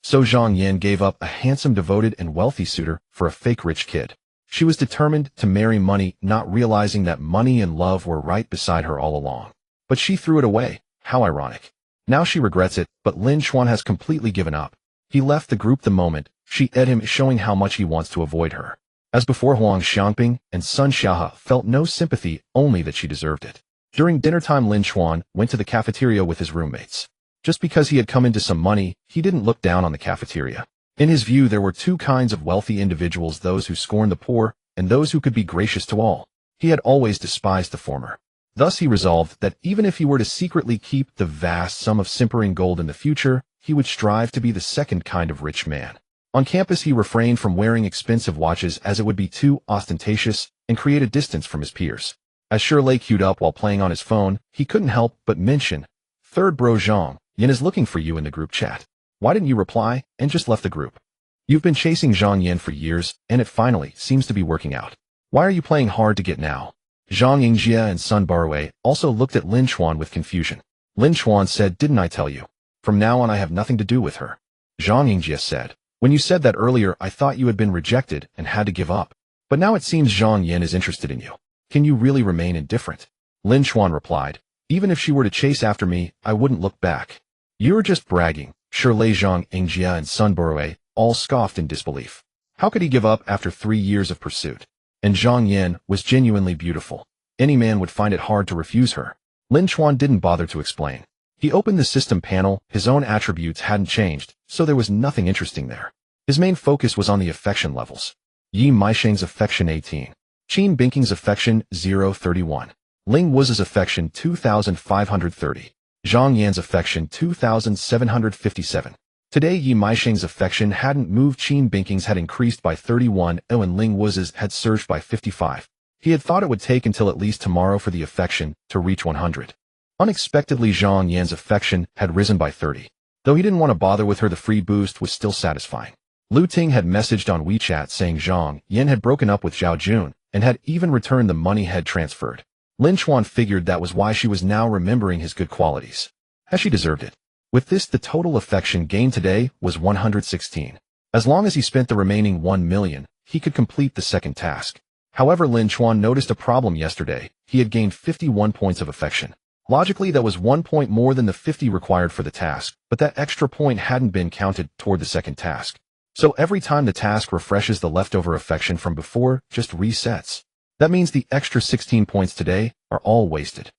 So Zhang Yin gave up a handsome, devoted, and wealthy suitor for a fake rich kid. She was determined to marry money, not realizing that money and love were right beside her all along. But she threw it away. How ironic. Now she regrets it, but Lin Chen has completely given up. He left the group the moment she ed him, showing how much he wants to avoid her. As before, Huang Xiaoping and Sun Xiahe felt no sympathy, only that she deserved it. During dinner time, Lin Chen went to the cafeteria with his roommates. Just because he had come into some money, he didn't look down on the cafeteria. In his view, there were 2 kinds of wealthy individuals: those who scorn the poor, and those who could be gracious to all. He had always despised the former. Thus he resolved that even if he were to secretly keep the vast sum of simpering gold in the future, he would strive to be the second kind of rich man. On campus, he refrained from wearing expensive watches as it would be too ostentatious and create a distance from his peers. As Shirley queued up while playing on his phone, he couldn't help but mention, "Third bro Zhang Yin is looking for you in the group chat. Why didn't you reply and just left the group? You've been chasing Zhang Yin for years, and it finally seems to be working out. Why are you playing hard to get now?" Zhang Yingjia and Sun Barwei also looked at Lin Chen with confusion. Lin Chen said, "Didn't I tell you? From now on I have nothing to do with her." Zhang Yingjia said, "When you said that earlier, I thought you had been rejected and had to give up. But now it seems Zhang Yin is interested in you. Can you really remain indifferent?" Lin Chen replied, "Even if she were to chase after me, I wouldn't look back." "You're just bragging." Shirley, Zhang Yingjia, and Sun Barwei all scoffed in disbelief. How could he give up after 3 years of pursuit? And Zhang Yin was genuinely beautiful. Any man would find it hard to refuse her. Lin Chen didn't bother to explain. He opened the system panel. His own attributes hadn't changed, so there was nothing interesting there. His main focus was on the affection levels. Yi Meisheng's affection 18. Qin Bingqing's affection 031. Ling Wu's affection 2530. Zhang Yan's affection 2757. Today Yi Meisheng's affection hadn't moved. Qin Bingqing's had increased by 31 and Ling Wu's had surged by 55. He had thought it would take until at least tomorrow for the affection to reach 100. Unexpectedly, Zhang Yan's affection had risen by 30. Though he didn't want to bother with her, the free boost was still satisfying. Lu Ting had messaged on WeChat saying Zhang Yan had broken up with Zhao Jun and had even returned the money had transferred. Lin Chen figured that was why she was now remembering his good qualities. As she deserved it. With this, the total affection gained today was 116. As long as he spent the remaining 1 million, he could complete the second task. However, Lin Chen noticed a problem yesterday. He had gained 51 points of affection. Logically, that was 1 point more than the 50 required for the task, but that extra point hadn't been counted toward the second task. So every time the task refreshes, the leftover affection from before just resets. That means the extra 16 points today are all wasted.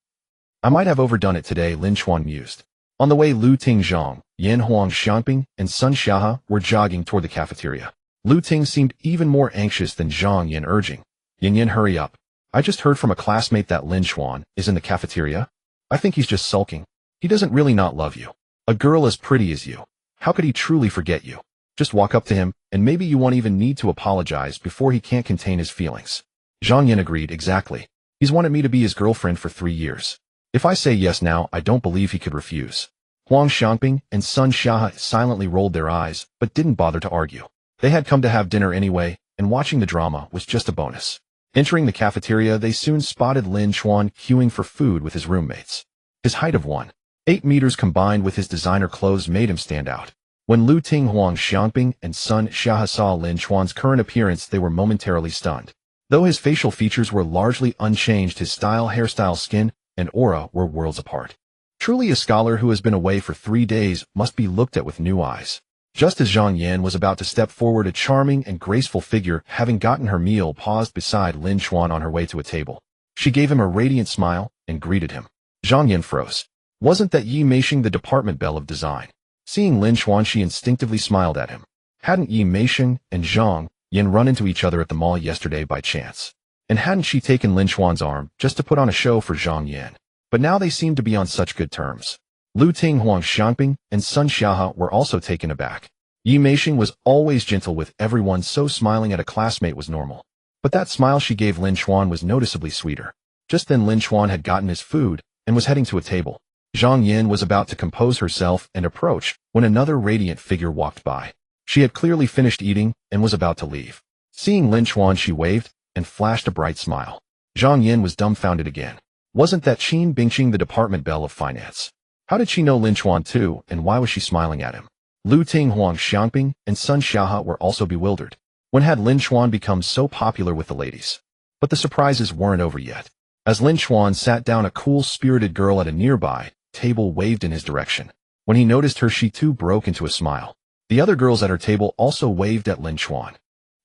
I might have overdone it today, Lin Chen mused. On the way, Lu Ting, Zhang, Yan Huang Xiangping, and Sun Xiahe were jogging toward the cafeteria. Lu Ting seemed even more anxious than Zhang Yan, urging, Yan, hurry up. I just heard from a classmate that Lin Chen is in the cafeteria. I think he's just sulking. He doesn't really not love you. A girl as pretty as you. How could he truly forget you? Just walk up to him, and maybe you won't even need to apologize before he can't contain his feelings. Zhang Yan agreed, exactly. He's wanted me to be his girlfriend for 3 years. If I say yes now, I don't believe he could refuse. Huang Xiangping and Sun Xiahe silently rolled their eyes, but didn't bother to argue. They had come to have dinner anyway, and watching the drama was just a bonus. Entering the cafeteria, they soon spotted Lin Chen queuing for food with his roommates. His height of 1.8 meters combined with his designer clothes made him stand out. When Lu Ting, Huang Xiangping, and Sun Xiahe saw Lin Chen's current appearance, they were momentarily stunned. Though his facial features were largely unchanged, his style, hairstyle, skin, and aura were worlds apart. Truly a scholar who has been away for 3 days must be looked at with new eyes. Just as Zhang Yan was about to step forward, a charming and graceful figure, having gotten her meal, paused beside Lin Chen on her way to a table. She gave him a radiant smile and greeted him. Zhang Yan froze. Wasn't that Yi Meisheng, the department belle of design? Seeing Lin Chen, she instinctively smiled at him. Hadn't Yi Meisheng and Zhang Yan run into each other at the mall yesterday by chance? And hadn't she taken Lin Chen's arm just to put on a show for Zhang Yan? But now they seemed to be on such good terms. Lu Ting, Huang Xiangping, and Sun Xiahe were also taken aback. Yi Meisheng was always gentle with everyone, so smiling at a classmate was normal. But that smile she gave Lin Chen was noticeably sweeter. Just then Lin Chen had gotten his food and was heading to a table. Zhang Yan was about to compose herself and approach when another radiant figure walked by. She had clearly finished eating and was about to leave. Seeing Lin Chen, she waved and flashed a bright smile. Zhang Yan was dumbfounded again. Wasn't that Qin Bingqing, the department belle of finance? How did she know Lin Chen too, and why was she smiling at him? Lu Ting, Huang Xiangping, and Sun Xiahe were also bewildered. When had Lin Chen become so popular with the ladies? But the surprises weren't over yet. As Lin Chen sat down, a cool-spirited girl at a nearby table waved in his direction. When he noticed her, she too broke into a smile. The other girls at her table also waved at Lin Chen.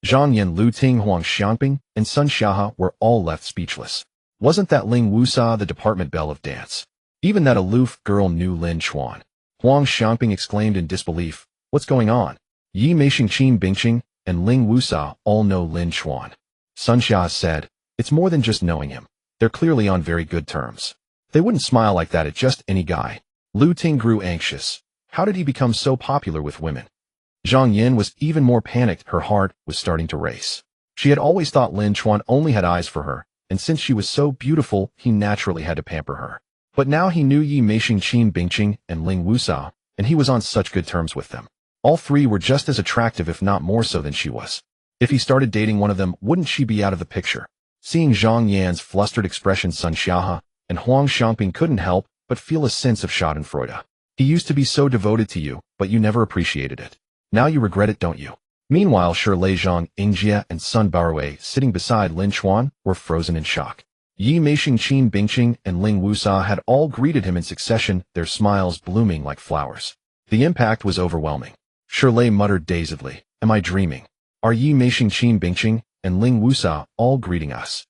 Zhang Yan, Lu Ting, Huang Xiangping, and Sun Xiahe were all left speechless. Wasn't that Ling Wusa, the department belle of dance? Even that aloof girl knew Lin Chen. Huang Xiangping exclaimed in disbelief, "What's going on? Yi Meisheng, Qin Bingqing, and Ling Wusa all know Lin Chen." Sun Xiahe said, "It's more than just knowing him. They're clearly on very good terms. They wouldn't smile like that at just any guy." Lu Ting grew anxious. How did he become so popular with women? Zhang Yan was even more panicked. Her heart was starting to race. She had always thought Lin Chen only had eyes for her, and since she was so beautiful, he naturally had to pamper her. But now he knew Yi Meisheng, Qin Bingqing, and Ling Wusa, and he was on such good terms with them. All three were just as attractive, if not more so, than she was. If he started dating one of them, wouldn't she be out of the picture? Seeing Zhang Yan's flustered expression, Sun Xiahe and Huang Xiangping couldn't help but feel a sense of schadenfreude. He used to be so devoted to you, but you never appreciated it. Now you regret it, don't you? Meanwhile, Shirlei Zhang, Ingjie, and Sun Baohui, sitting beside Lin Chen, were frozen in shock. Yi Meisheng, Qin Bingqing, and Ling Wusa had all greeted him in succession, their smiles blooming like flowers. The impact was overwhelming. Shirlei muttered dazedly, "Am I dreaming? Are Yi Meisheng, Qin Bingqing, and Ling Wusa all greeting us?"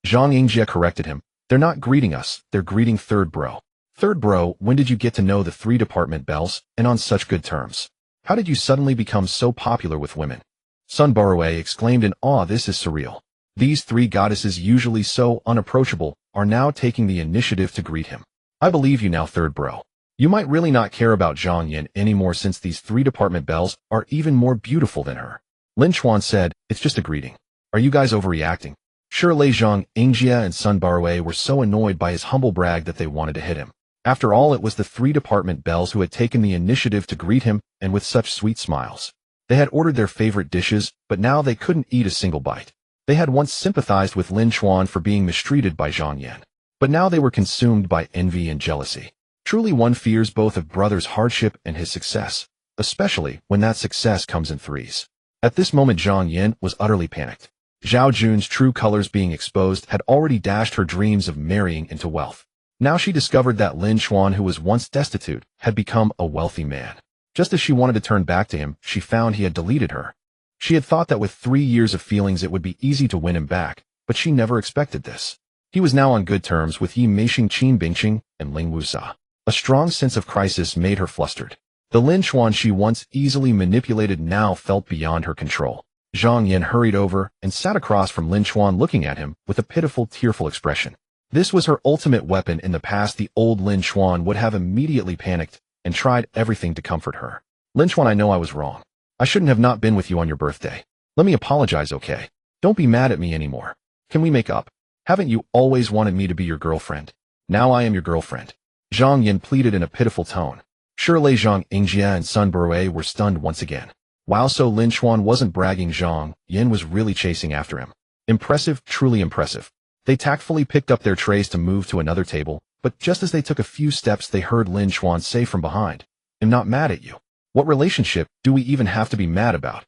Zhang Ingjie corrected him. "They're not greeting us, they're greeting Third Bro." "Third Bro, when did you get to know the 3 department belles, and on such good terms?" How did you suddenly become so popular with women? Sun Burrow exclaimed in awe. This is surreal. These three goddesses, usually so unapproachable, are now taking the initiative to greet him. I believe you now, third bro. You might really not care about Zhang Yin anymore since these three department belles are even more beautiful than her. Lin Chen said, it's just a greeting. Are you guys overreacting? Sure, Lei Zhang, Yingjia, and Sun Burrow were so annoyed by his humble brag that they wanted to hit him. After all, it was the three department belles who had taken the initiative to greet him, and with such sweet smiles. They had ordered their favorite dishes, but now they couldn't eat a single bite. They had once sympathized with Lin Chen for being mistreated by Zhang Yan, but now they were consumed by envy and jealousy. Truly, one fears both of brother's hardship and his success, especially when that success comes in threes. At this moment, Zhang Yan was utterly panicked. Zhao Jun's true colors being exposed had already dashed her dreams of marrying into wealth. Now she discovered that Lin Chen, who was once destitute, had become a wealthy man. Just as she wanted to turn back to him, she found he had deleted her. She had thought that with 3 years of feelings it would be easy to win him back, but she never expected this. He was now on good terms with Yi Meixing, Qin Bingqing, and Ling Wusa. A strong sense of crisis made her flustered. The Lin Chen she once easily manipulated now felt beyond her control. Zhang Yin hurried over and sat across from Lin Chen, looking at him with a pitiful, tearful expression. This was her ultimate weapon. In the past, the old Lin Chen would have immediately panicked and tried everything to comfort her. Lin Chen, I know I was wrong. I shouldn't have not been with you on your birthday. Let me apologize, okay? Don't be mad at me anymore. Can we make up? Haven't you always wanted me to be your girlfriend? Now I am your girlfriend. Zhang Yin pleaded in a pitiful tone. Sure, Lei Zhang, Yingjia, and Sun Burrow were stunned once again. While so Lin Chen wasn't bragging, Zhang Yin was really chasing after him. Impressive, truly impressive. They tactfully picked up their trays to move to another table, but just as they took a few steps they heard Lin Chen say from behind, I'm not mad at you. What relationship do we even have to be mad about?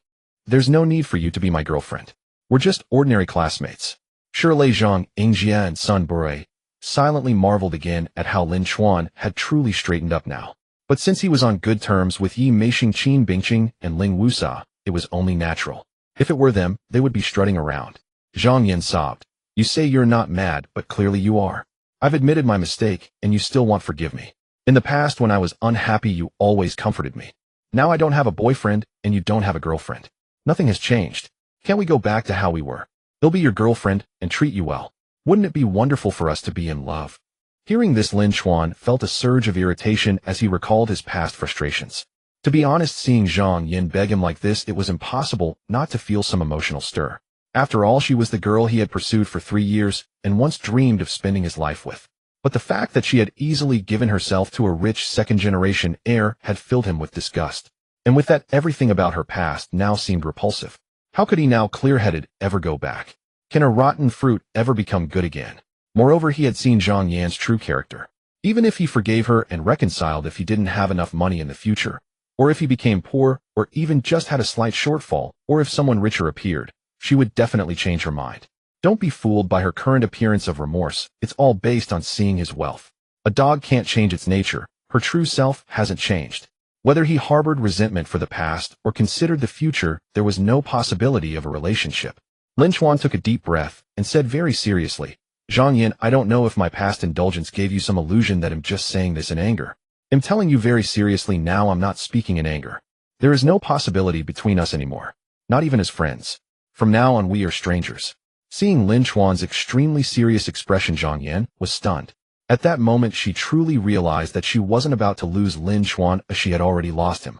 There's no need for you to be my girlfriend. We're just ordinary classmates. Sure, Lei Zhang, Yingjia, and Sun Burrow silently marveled again at how Lin Chen had truly straightened up now. But since he was on good terms with Yi Meixing, Qin Bingqing, and Ling Wusa, it was only natural. If it were them, they would be strutting around. Zhang Yin sobbed. You say you're not mad, but clearly you are. I've admitted my mistake, and you still won't forgive me. In the past, when I was unhappy, you always comforted me. Now I don't have a boyfriend, and you don't have a girlfriend. Nothing has changed. Can't we go back to how we were? He'll be your girlfriend and treat you well. Wouldn't it be wonderful for us to be in love? Hearing this, Lin Chen felt a surge of irritation as he recalled his past frustrations. To be honest, seeing Zhang Yin beg him like this, it was impossible not to feel some emotional stir. After all, she was the girl he had pursued for 3 years and once dreamed of spending his life with. But the fact that she had easily given herself to a rich second-generation heir had filled him with disgust. And with that, everything about her past now seemed repulsive. How could he now, clear-headed, ever go back? Can a rotten fruit ever become good again? Moreover, he had seen Zhang Yan's true character. Even if he forgave her and reconciled if he didn't have enough money in the future, or if he became poor, or even just had a slight shortfall, or if someone richer appeared, she would definitely change her mind. Don't be fooled by her current appearance of remorse. It's all based on seeing his wealth. A dog can't change its nature. Her true self hasn't changed. Whether he harbored resentment for the past or considered the future, there was no possibility of a relationship. Lin Chen took a deep breath and said very seriously, Zhang Yin, I don't know if my past indulgence gave you some illusion that I'm just saying this in anger. I'm telling you very seriously now, I'm not speaking in anger. There is no possibility between us anymore. Not even as friends. From now on we are strangers. Seeing Lin Chuan's extremely serious expression, Zhang Yan was stunned. At that moment she truly realized that she wasn't about to lose Lin Chuan as she had already lost him.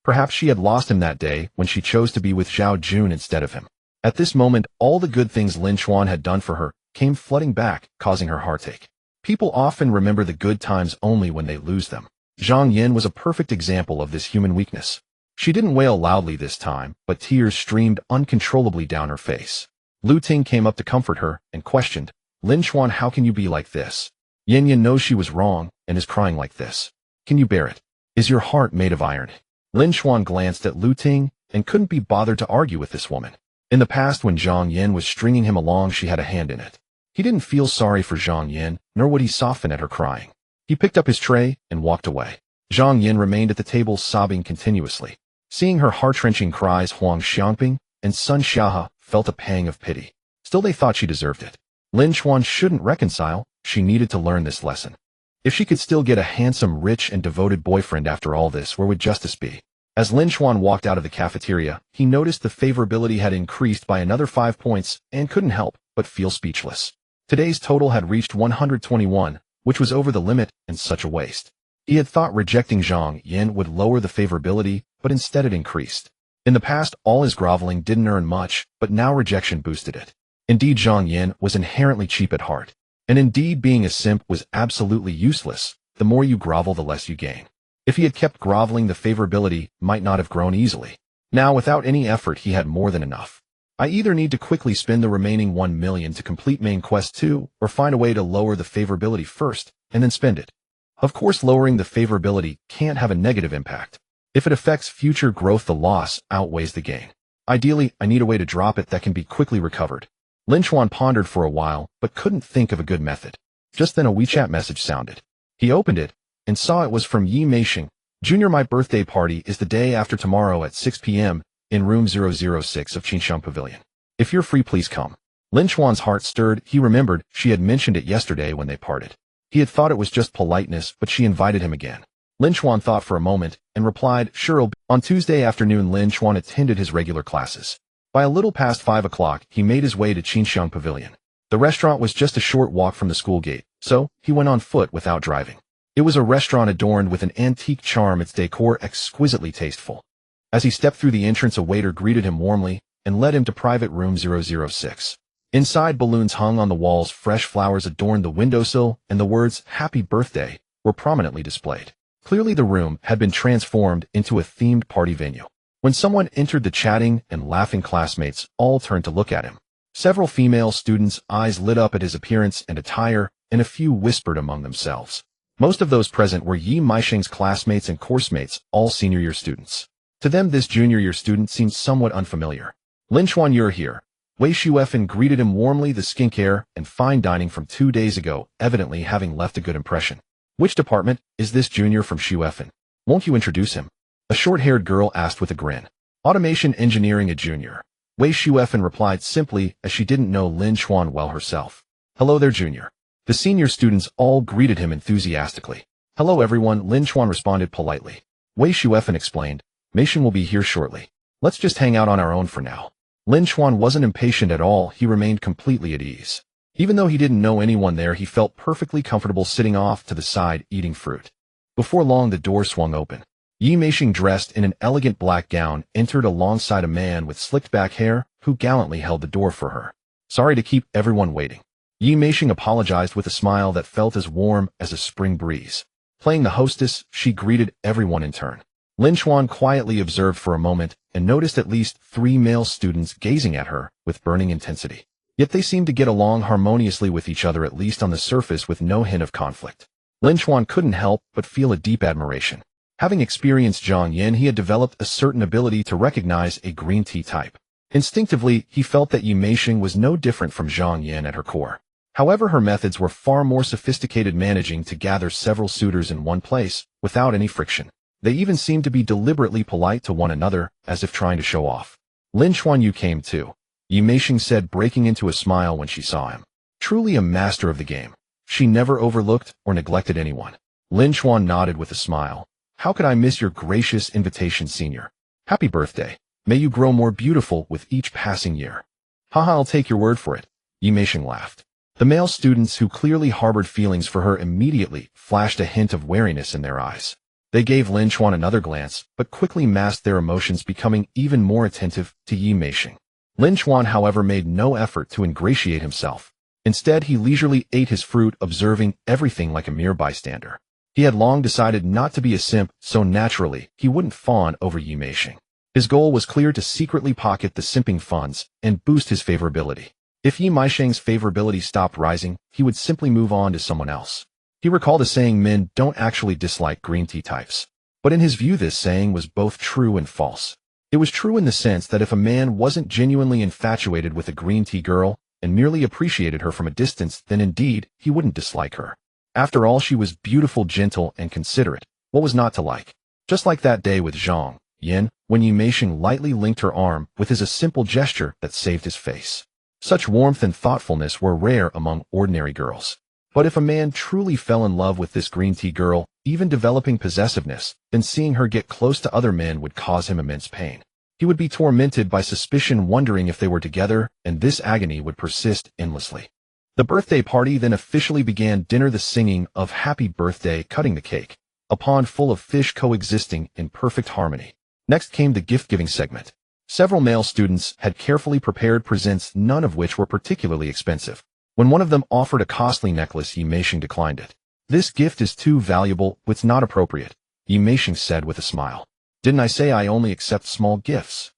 Perhaps she had lost him that day when she chose to be with Zhao Jun instead of him. At this moment, all the good things Lin Chuan had done for her came flooding back, causing her heartache. People often remember the good times only when they lose them. Zhang Yin was a perfect example of this human weakness. She didn't wail loudly this time, but tears streamed uncontrollably down her face. Lu Ting came up to comfort her and questioned, Lin Chuan, how can you be like this? Yin Yin knows she was wrong and is crying like this. Can you bear it? Is your heart made of iron? Lin Chuan glanced at Lu Ting and couldn't be bothered to argue with this woman. In the past, when Zhang Yin was stringing him along, she had a hand in it. He didn't feel sorry for Zhang Yin, nor would he soften at her crying. He picked up his tray and walked away. Zhang Yin remained at the table sobbing continuously. Seeing her heart-wrenching cries, Huang Xiangping and Sun Xiahe felt a pang of pity. Still, they thought she deserved it. Lin Chuan shouldn't reconcile. She needed to learn this lesson. If she could still get a handsome, rich, and devoted boyfriend after all this, where would justice be? As Lin Chen walked out of the cafeteria, he noticed the favorability had increased by another 5 points and couldn't help but feel speechless. Today's total had reached 121, which was over the limit and such a waste. He had thought rejecting Zhang Yin would lower the favorability, but instead it increased. In the past, all his groveling didn't earn much, but now rejection boosted it. Indeed, Zhang Yin was inherently cheap at heart. And indeed, being a simp was absolutely useless. The more you grovel, the less you gain. If he had kept groveling, the favorability might not have grown easily. Now, without any effort, he had more than enough. I either need to quickly spend the remaining 1 million to complete main quest 2, or find a way to lower the favorability first, and then spend it. Of course, lowering the favorability can't have a negative impact. If it affects future growth, the loss outweighs the gain. Ideally, I need a way to drop it that can be quickly recovered. Lin Chen pondered for a while, but couldn't think of a good method. Just then a WeChat message sounded. He opened it, and saw it was from Yi Meishing. Junior, my birthday party is the day after tomorrow at 6 p.m. in room 006 of Qinsheng Pavilion. If you're free, please come. Lin Chuan's heart stirred. He remembered she had mentioned it yesterday when they parted. He had thought it was just politeness, but she invited him again. Lin Chuan thought for a moment and replied, sure. On Tuesday afternoon, Lin Chuan attended his regular classes. By a little past 5 o'clock, he made his way to Qinsheng Pavilion. The restaurant was just a short walk from the school gate, so he went on foot without driving. It was a restaurant adorned with an antique charm, its decor exquisitely tasteful. As he stepped through the entrance, a waiter greeted him warmly and led him to private room 006. Inside, balloons hung on the walls, fresh flowers adorned the windowsill, and the words, "Happy Birthday," were prominently displayed. Clearly, the room had been transformed into a themed party venue. When someone entered, the chatting and laughing classmates all turned to look at him. Several female students' eyes lit up at his appearance and attire, and a few whispered among themselves. Most of those present were Yi Meishing's classmates and coursemates, all senior year students. To them, this junior year student seemed somewhat unfamiliar. Lin Chuan, you're here. Wei Shuefen greeted him warmly, the skincare and fine dining from 2 days ago, evidently having left a good impression. Which department is this junior from Shuefen? Won't you introduce him? A short-haired girl asked with a grin. Automation engineering, a junior. Wei Shuefen replied simply, as she didn't know Lin Chuan well herself. Hello there, junior. The senior students all greeted him enthusiastically. Hello everyone, Lin Chuan responded politely. Wei Shuefen explained, Meishing will be here shortly. Let's just hang out on our own for now. Lin Chuan wasn't impatient at all, he remained completely at ease. Even though he didn't know anyone there, he felt perfectly comfortable sitting off to the side eating fruit. Before long, the door swung open. Yi Meishing, dressed in an elegant black gown, entered alongside a man with slicked back hair who gallantly held the door for her. Sorry to keep everyone waiting. Yi Meishing apologized with a smile that felt as warm as a spring breeze. Playing the hostess, she greeted everyone in turn. Lin Chuan quietly observed for a moment and noticed at least 3 male students gazing at her with burning intensity. Yet they seemed to get along harmoniously with each other, at least on the surface, with no hint of conflict. Lin Chuan couldn't help but feel a deep admiration. Having experienced Zhang Yin, he had developed a certain ability to recognize a green tea type. Instinctively, he felt that Yi Meishing was no different from Zhang Yin at her core. However, her methods were far more sophisticated, managing to gather several suitors in one place without any friction. They even seemed to be deliberately polite to one another, as if trying to show off. Lin Chuan, you came too, Yi Meishing said, breaking into a smile when she saw him. Truly a master of the game. She never overlooked or neglected anyone. Lin Chuan nodded with a smile. How could I miss your gracious invitation, senior? Happy birthday. May you grow more beautiful with each passing year. Haha, I'll take your word for it, Yi Meishing laughed. The male students, who clearly harbored feelings for her, immediately flashed a hint of wariness in their eyes. They gave Lin Chuan another glance, but quickly masked their emotions, becoming even more attentive to Yi Meishing. Lin Chuan, however, made no effort to ingratiate himself. Instead, he leisurely ate his fruit, observing everything like a mere bystander. He had long decided not to be a simp, so naturally, he wouldn't fawn over Yi Meishing. His goal was clear: to secretly pocket the simping funds and boost his favorability. If Yi Meishing's favorability stopped rising, he would simply move on to someone else. He recalled a saying: men don't actually dislike green tea types. But in his view, this saying was both true and false. It was true in the sense that if a man wasn't genuinely infatuated with a green tea girl and merely appreciated her from a distance, then indeed, he wouldn't dislike her. After all, she was beautiful, gentle, and considerate. What was not to like? Just like that day with Zhang Yin, when Yi Meishing lightly linked her arm with a simple gesture that saved his face. Such warmth and thoughtfulness were rare among ordinary girls. But if a man truly fell in love with this green tea girl, even developing possessiveness, then seeing her get close to other men would cause him immense pain. He would be tormented by suspicion, wondering if they were together, and this agony would persist endlessly. The birthday party then officially began. Dinner, the singing of happy birthday, cutting the cake, a pond full of fish coexisting in perfect harmony. Next came the gift-giving segment. Several male students had carefully prepared presents, none of which were particularly expensive. When one of them offered a costly necklace, Yi Meisheng declined it. "This gift is too valuable, it's not appropriate," Yi Meisheng said with a smile. "Didn't I say I only accept small gifts?"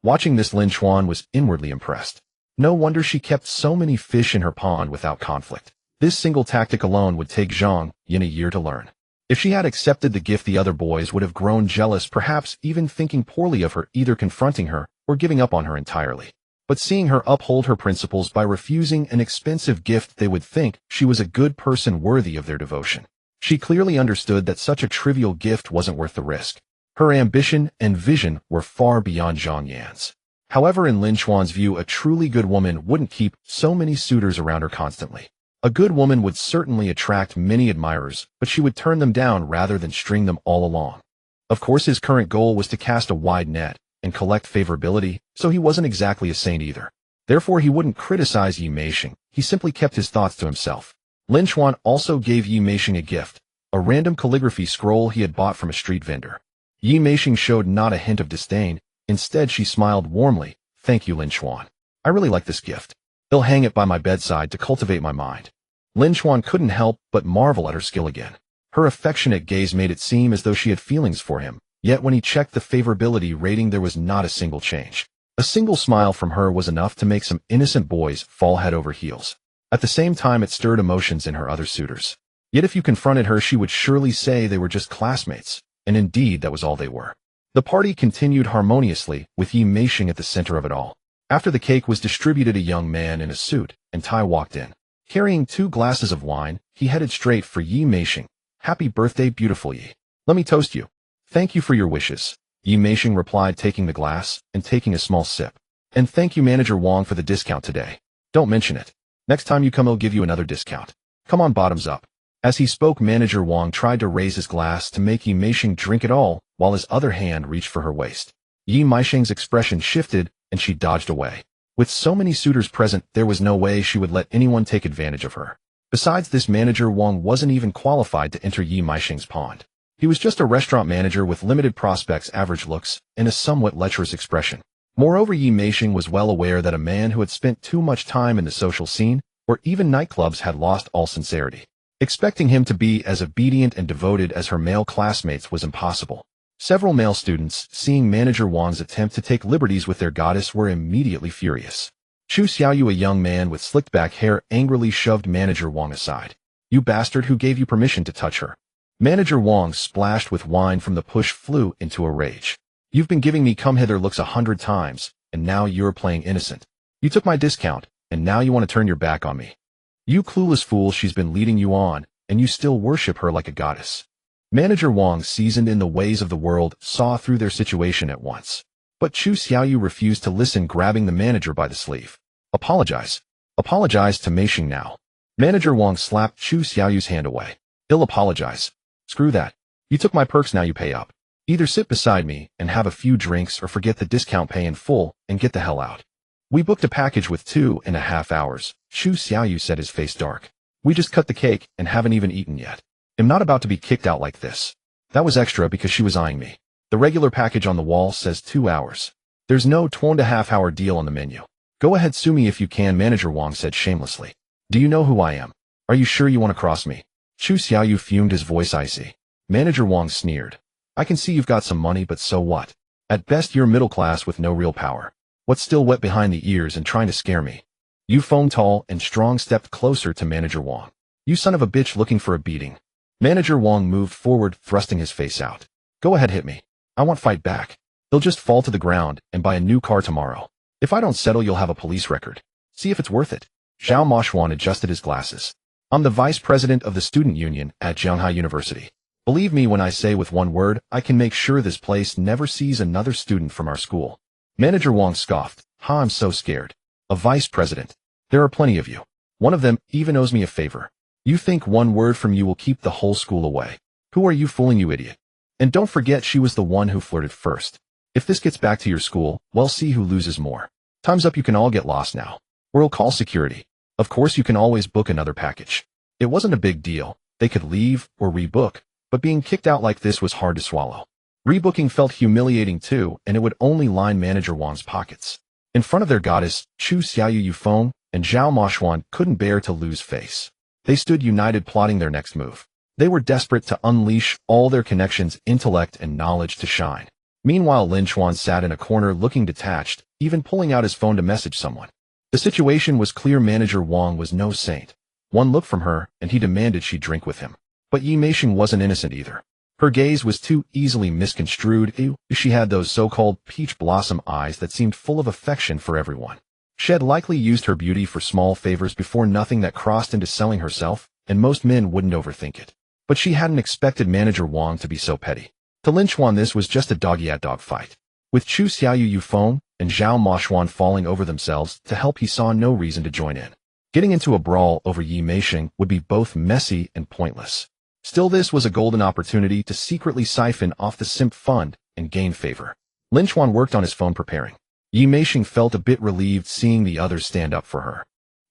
Watching this, Lin Chen was inwardly impressed. No wonder she kept so many fish in her pond without conflict. This single tactic alone would take Zhang Yin a year to learn. If she had accepted the gift, the other boys would have grown jealous, perhaps even thinking poorly of her, either confronting her or giving up on her entirely. But seeing her uphold her principles by refusing an expensive gift, they would think she was a good person worthy of their devotion. She clearly understood that such a trivial gift wasn't worth the risk. Her ambition and vision were far beyond Zhang Yan's. However, in Lin Chuan's view, a truly good woman wouldn't keep so many suitors around her constantly. A good woman would certainly attract many admirers, but she would turn them down rather than string them all along. Of course, his current goal was to cast a wide net and collect favorability, so he wasn't exactly a saint either. Therefore, he wouldn't criticize Yi Meisheng, he simply kept his thoughts to himself. Lin Chuan also gave Yi Meisheng a gift, a random calligraphy scroll he had bought from a street vendor. Yi Meisheng showed not a hint of disdain. Instead, she smiled warmly. "Thank you, Lin Chuan. I really like this gift. I'll hang it by my bedside to cultivate my mind." Lin Chuan couldn't help but marvel at her skill again. Her affectionate gaze made it seem as though she had feelings for him, yet when he checked the favorability rating, there was not a single change. A single smile from her was enough to make some innocent boys fall head over heels. At the same time, it stirred emotions in her other suitors. Yet if you confronted her, she would surely say they were just classmates, and indeed that was all they were. The party continued harmoniously, with Yi Meisheng at the center of it all. After the cake was distributed, a young man in a suit and tie walked in. Carrying 2 glasses of wine, he headed straight for Yi Meisheng. "Happy birthday, beautiful Yi. Let me toast you." "Thank you for your wishes," Yi Meisheng replied, taking the glass and taking a small sip. "And thank you, Manager Wang, for the discount today. Don't mention it. Next time you come, I'll give you another discount. Come on, bottoms up." As he spoke, Manager Wang tried to raise his glass to make Yi Meisheng drink it all, while his other hand reached for her waist. Yi Meisheng's expression shifted, and she dodged away. With so many suitors present, there was no way she would let anyone take advantage of her. Besides this, Manager Wang wasn't even qualified to enter Yi Meisheng's pond. He was just a restaurant manager with limited prospects, average looks, and a somewhat lecherous expression. Moreover, Yi Meisheng was well aware that a man who had spent too much time in the social scene, or even nightclubs, had lost all sincerity. Expecting him to be as obedient and devoted as her male classmates was impossible. Several male students, seeing Manager Wang's attempt to take liberties with their goddess, were immediately furious. Chu Xiaoyu, a young man with slicked back hair, angrily shoved Manager Wang aside. "You bastard, who gave you permission to touch her?" Manager Wang, splashed with wine from the push, flew into a rage. "You've been giving me come hither looks 100 times, and now you're playing innocent. You took my discount, and now you want to turn your back on me. You clueless fool, she's been leading you on, and you still worship her like a goddess." Manager Wang, seasoned in the ways of the world, saw through their situation at once. But Chu Xiaoyu refused to listen, grabbing the manager by the sleeve. "Apologize. Apologize to Meisheng now." Manager Wang slapped Chu Xiaoyu's hand away. "I'll apologize. Screw that. You took my perks, now you pay up. Either sit beside me and have a few drinks, or forget the discount, pay in full, and get the hell out." "We booked a package with 2.5 hours, Chu Xiaoyu said, his face dark. "We just cut the cake and haven't even eaten yet. I'm not about to be kicked out like this." That was extra because she was eyeing me. "The regular package on the wall says 2 hours. There's no 2.5-hour deal on the menu. Go ahead, sue me if you can," Manager Wang said shamelessly. "Do you know who I am? Are you sure you want to cross me?" Chu Xiaoyu fumed, his voice icy. Manager Wang sneered. "I can see you've got some money, but so what? At best, you're middle class with no real power. What's still wet behind the ears and trying to scare me?" Yu Feng, tall and strong, stepped closer to Manager Wang. "You son of a bitch, looking for a beating." Manager Wang moved forward, thrusting his face out. "Go ahead, hit me. I won't fight back. He'll just fall to the ground and buy a new car tomorrow. If I don't settle, you'll have a police record. See if it's worth it." Zhao Moxuan adjusted his glasses. "I'm the vice president of the student union at Shanghai University. Believe me when I say with one word, I can make sure this place never sees another student from our school." Manager Wang scoffed. "Ha, I'm so scared. A vice president. There are plenty of you. One of them even owes me a favor. You think one word from you will keep the whole school away. Who are you fooling, you idiot? And don't forget she was the one who flirted first. If this gets back to your school, well, see who loses more. Time's up, you can all get lost now. Or we'll call security. Of course, you can always book another package. It wasn't a big deal. They could leave or rebook, but being kicked out like this was hard to swallow. Rebooking felt humiliating too, and it would only line Manager Wang's pockets. In front of their goddess, Chu Xiaoyu Yufeng and Zhao Moxuan couldn't bear to lose face. They stood united plotting their next move. They were desperate to unleash all their connections, intellect, and knowledge to shine. Meanwhile, Lin Chen sat in a corner looking detached, even pulling out his phone to message someone. The situation was clear. Manager Wang was no saint. One look from her, and he demanded she drink with him. But Yi Meisheng wasn't innocent either. Her gaze was too easily misconstrued. She had those so-called peach blossom eyes that seemed full of affection for everyone. She had likely used her beauty for small favors before, nothing that crossed into selling herself, and most men wouldn't overthink it. But she hadn't expected Manager Wang to be so petty. To Lin Chen, this was just a dog-eat-dog fight. With Chu Xiaoyu Yufeng and Zhao Moxuan falling over themselves to help, he saw no reason to join in. Getting into a brawl over Yi Meisheng would be both messy and pointless. Still, this was a golden opportunity to secretly siphon off the simp fund and gain favor. Lin Chen worked on his phone preparing. Yi Meisheng felt a bit relieved seeing the others stand up for her.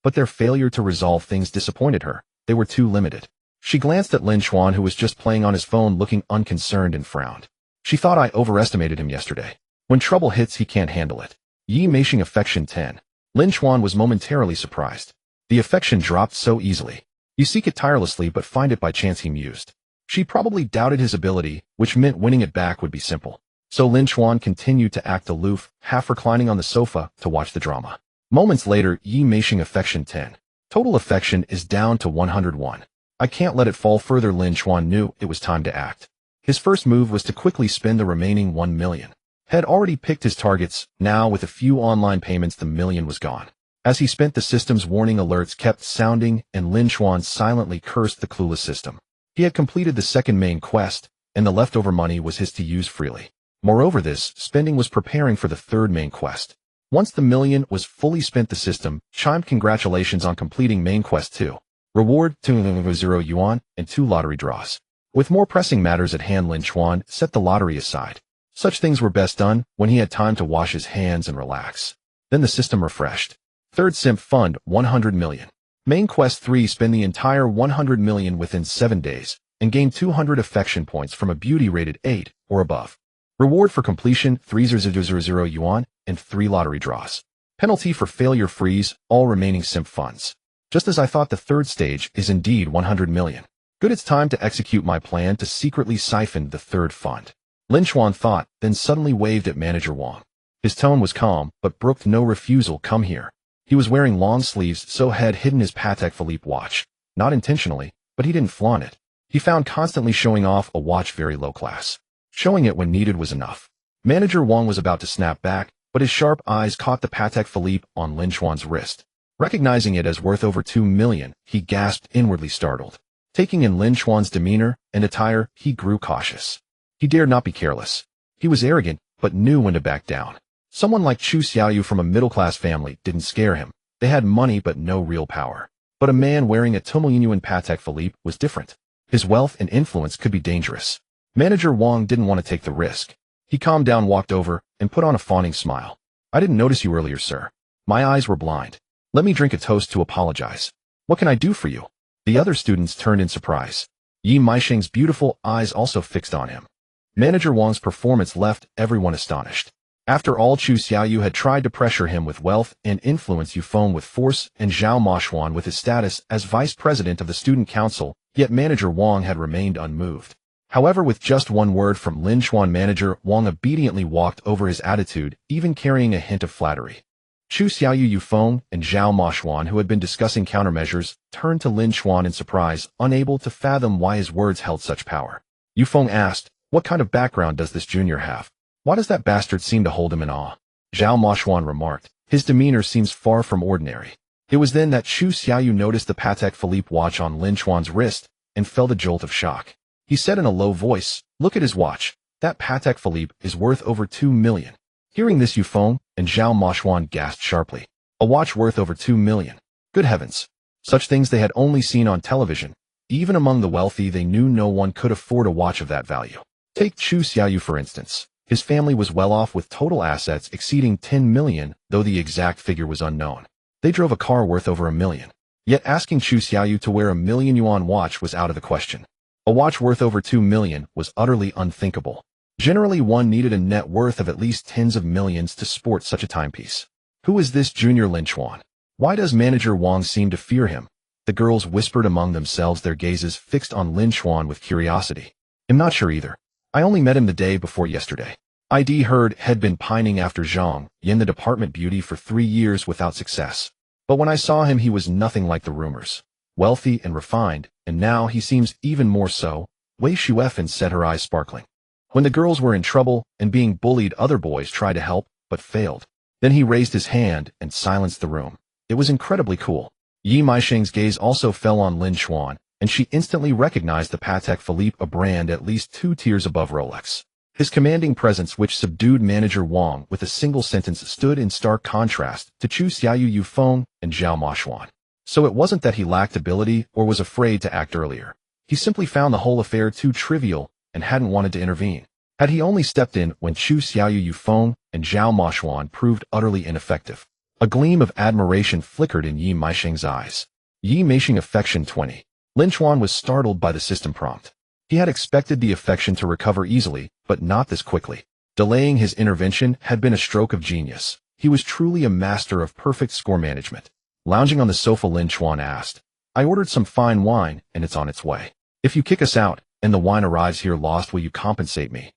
But their failure to resolve things disappointed her. They were too limited. She glanced at Lin Chen, who was just playing on his phone, looking unconcerned, and frowned. She thought, I overestimated him yesterday. When trouble hits, he can't handle it. Yi Meisheng affection 10. Lin Chen was momentarily surprised. The affection dropped so easily. You seek it tirelessly but find it by chance, he mused. She probably doubted his ability, which meant winning it back would be simple. So Lin Chen continued to act aloof, half reclining on the sofa to watch the drama. Moments later, Yi Meisheng affection 10. Total affection is down to 101. I can't let it fall further. Lin Chen knew it was time to act. His first move was to quickly spend the remaining 1 million. Had already picked his targets. Now, with a few online payments, the million was gone. As he spent, the system's warning alerts kept sounding, and Lin Chen silently cursed the clueless system. He had completed the second main quest, and the leftover money was his to use freely. Moreover, this spending was preparing for the third main quest. Once the million was fully spent, the system chimed congratulations on completing main quest 2. Reward 200 yuan and 2 lottery draws. With more pressing matters at hand, Lin Chen set the lottery aside. Such things were best done when he had time to wash his hands and relax. Then the system refreshed. Third simp fund 100 million. Main quest 3, spend the entire 100 million within 7 days and gain 200 affection points from a beauty rated 8 or above. Reward for completion 300 yuan and 3 lottery draws. Penalty for failure, freeze all remaining simp funds. Just as I thought, the third stage is indeed 100 million. Good, it's time to execute my plan to secretly siphon the third fund. Lin Chen thought, then suddenly waved at Manager Wang. His tone was calm, but brooked no refusal. Come here. He was wearing long sleeves, so had hidden his Patek Philippe watch. Not intentionally, but he didn't flaunt it. He found constantly showing off a watch very low class. Showing it when needed was enough. Manager Wang was about to snap back, but his sharp eyes caught the Patek Philippe on Lin Chen's wrist. Recognizing it as worth over 2 million, he gasped, inwardly startled. Taking in Lin Chen's demeanor and attire, he grew cautious. He dared not be careless. He was arrogant, but knew when to back down. Someone like Chu Xiaoyu from a middle-class family didn't scare him. They had money but no real power. But a man wearing a 2 million yuan Patek Philippe was different. His wealth and influence could be dangerous. Manager Wang didn't want to take the risk. He calmed down, walked over, and put on a fawning smile. I didn't notice you earlier, sir. My eyes were blind. Let me drink a toast to apologize. What can I do for you? The other students turned in surprise. Yi Meisheng's beautiful eyes also fixed on him. Manager Wang's performance left everyone astonished. After all, Chu Xiaoyu had tried to pressure him with wealth and influence, Yufeng with force, and Zhao Moxuan with his status as vice president of the student council, yet Manager Wang had remained unmoved. However, with just one word from Lin Chen, Manager Wang obediently walked over his attitude, even carrying a hint of flattery. Chu Xiaoyu, Yufeng, and Zhao Moxuan, who had been discussing countermeasures, turned to Lin Chen in surprise, unable to fathom why his words held such power. Yufeng asked, what kind of background does this junior have? Why does that bastard seem to hold him in awe? Zhao Moxuan remarked, his demeanor seems far from ordinary. It was then that Chu Xiaoyu noticed the Patek Philippe watch on Lin Chen's wrist and felt a jolt of shock. He said in a low voice, look at his watch. That Patek Philippe is worth over 2 million. Hearing this, Yufeng and Zhao Moxuan gasped sharply. A watch worth over 2 million. Good heavens. Such things they had only seen on television. Even among the wealthy, they knew no one could afford a watch of that value. Take Chu Xiaoyu for instance. His family was well off with total assets exceeding 10 million, though the exact figure was unknown. They drove a car worth over $1 million. Yet asking Chu Xiaoyu to wear a million-yuan watch was out of the question. A watch worth over 2 million was utterly unthinkable. Generally, one needed a net worth of at least tens of millions to sport such a timepiece. Who is this junior Lin Chen? Why does manager Wang seem to fear him? The girls whispered among themselves, their gazes fixed on Lin Chen with curiosity. I'm not sure either. I only met him the day before yesterday. ID heard had been pining after Zhang Yin, the department beauty, for 3 years without success. But when I saw him, he was nothing like the rumors. Wealthy and refined, and now he seems even more so. Wei Shuefen said, her eyes sparkling. When the girls were in trouble and being bullied, other boys tried to help, but failed. Then he raised his hand and silenced the room. It was incredibly cool. Yi Meisheng's gaze also fell on Lin Chen, and she instantly recognized the Patek Philippe, a brand at least 2 tiers above Rolex. His commanding presence, which subdued manager Wang with a single sentence, stood in stark contrast to Chu Xiaoyu, Yufeng, and Zhao Maoxuan. So it wasn't that he lacked ability or was afraid to act earlier. He simply found the whole affair too trivial and hadn't wanted to intervene. Had he only stepped in when Chu Xiaoyu, Yufeng, and Zhao Maoxuan proved utterly ineffective. A gleam of admiration flickered in Yi Meisheng's eyes. Yi Meisheng affection 20. Lin Chen was startled by the system prompt. He had expected the affection to recover easily, but not this quickly. Delaying his intervention had been a stroke of genius. He was truly a master of perfect score management. Lounging on the sofa, Lin Chen asked, I ordered some fine wine, and it's on its way. If you kick us out, and the wine arrives here lost, will you compensate me?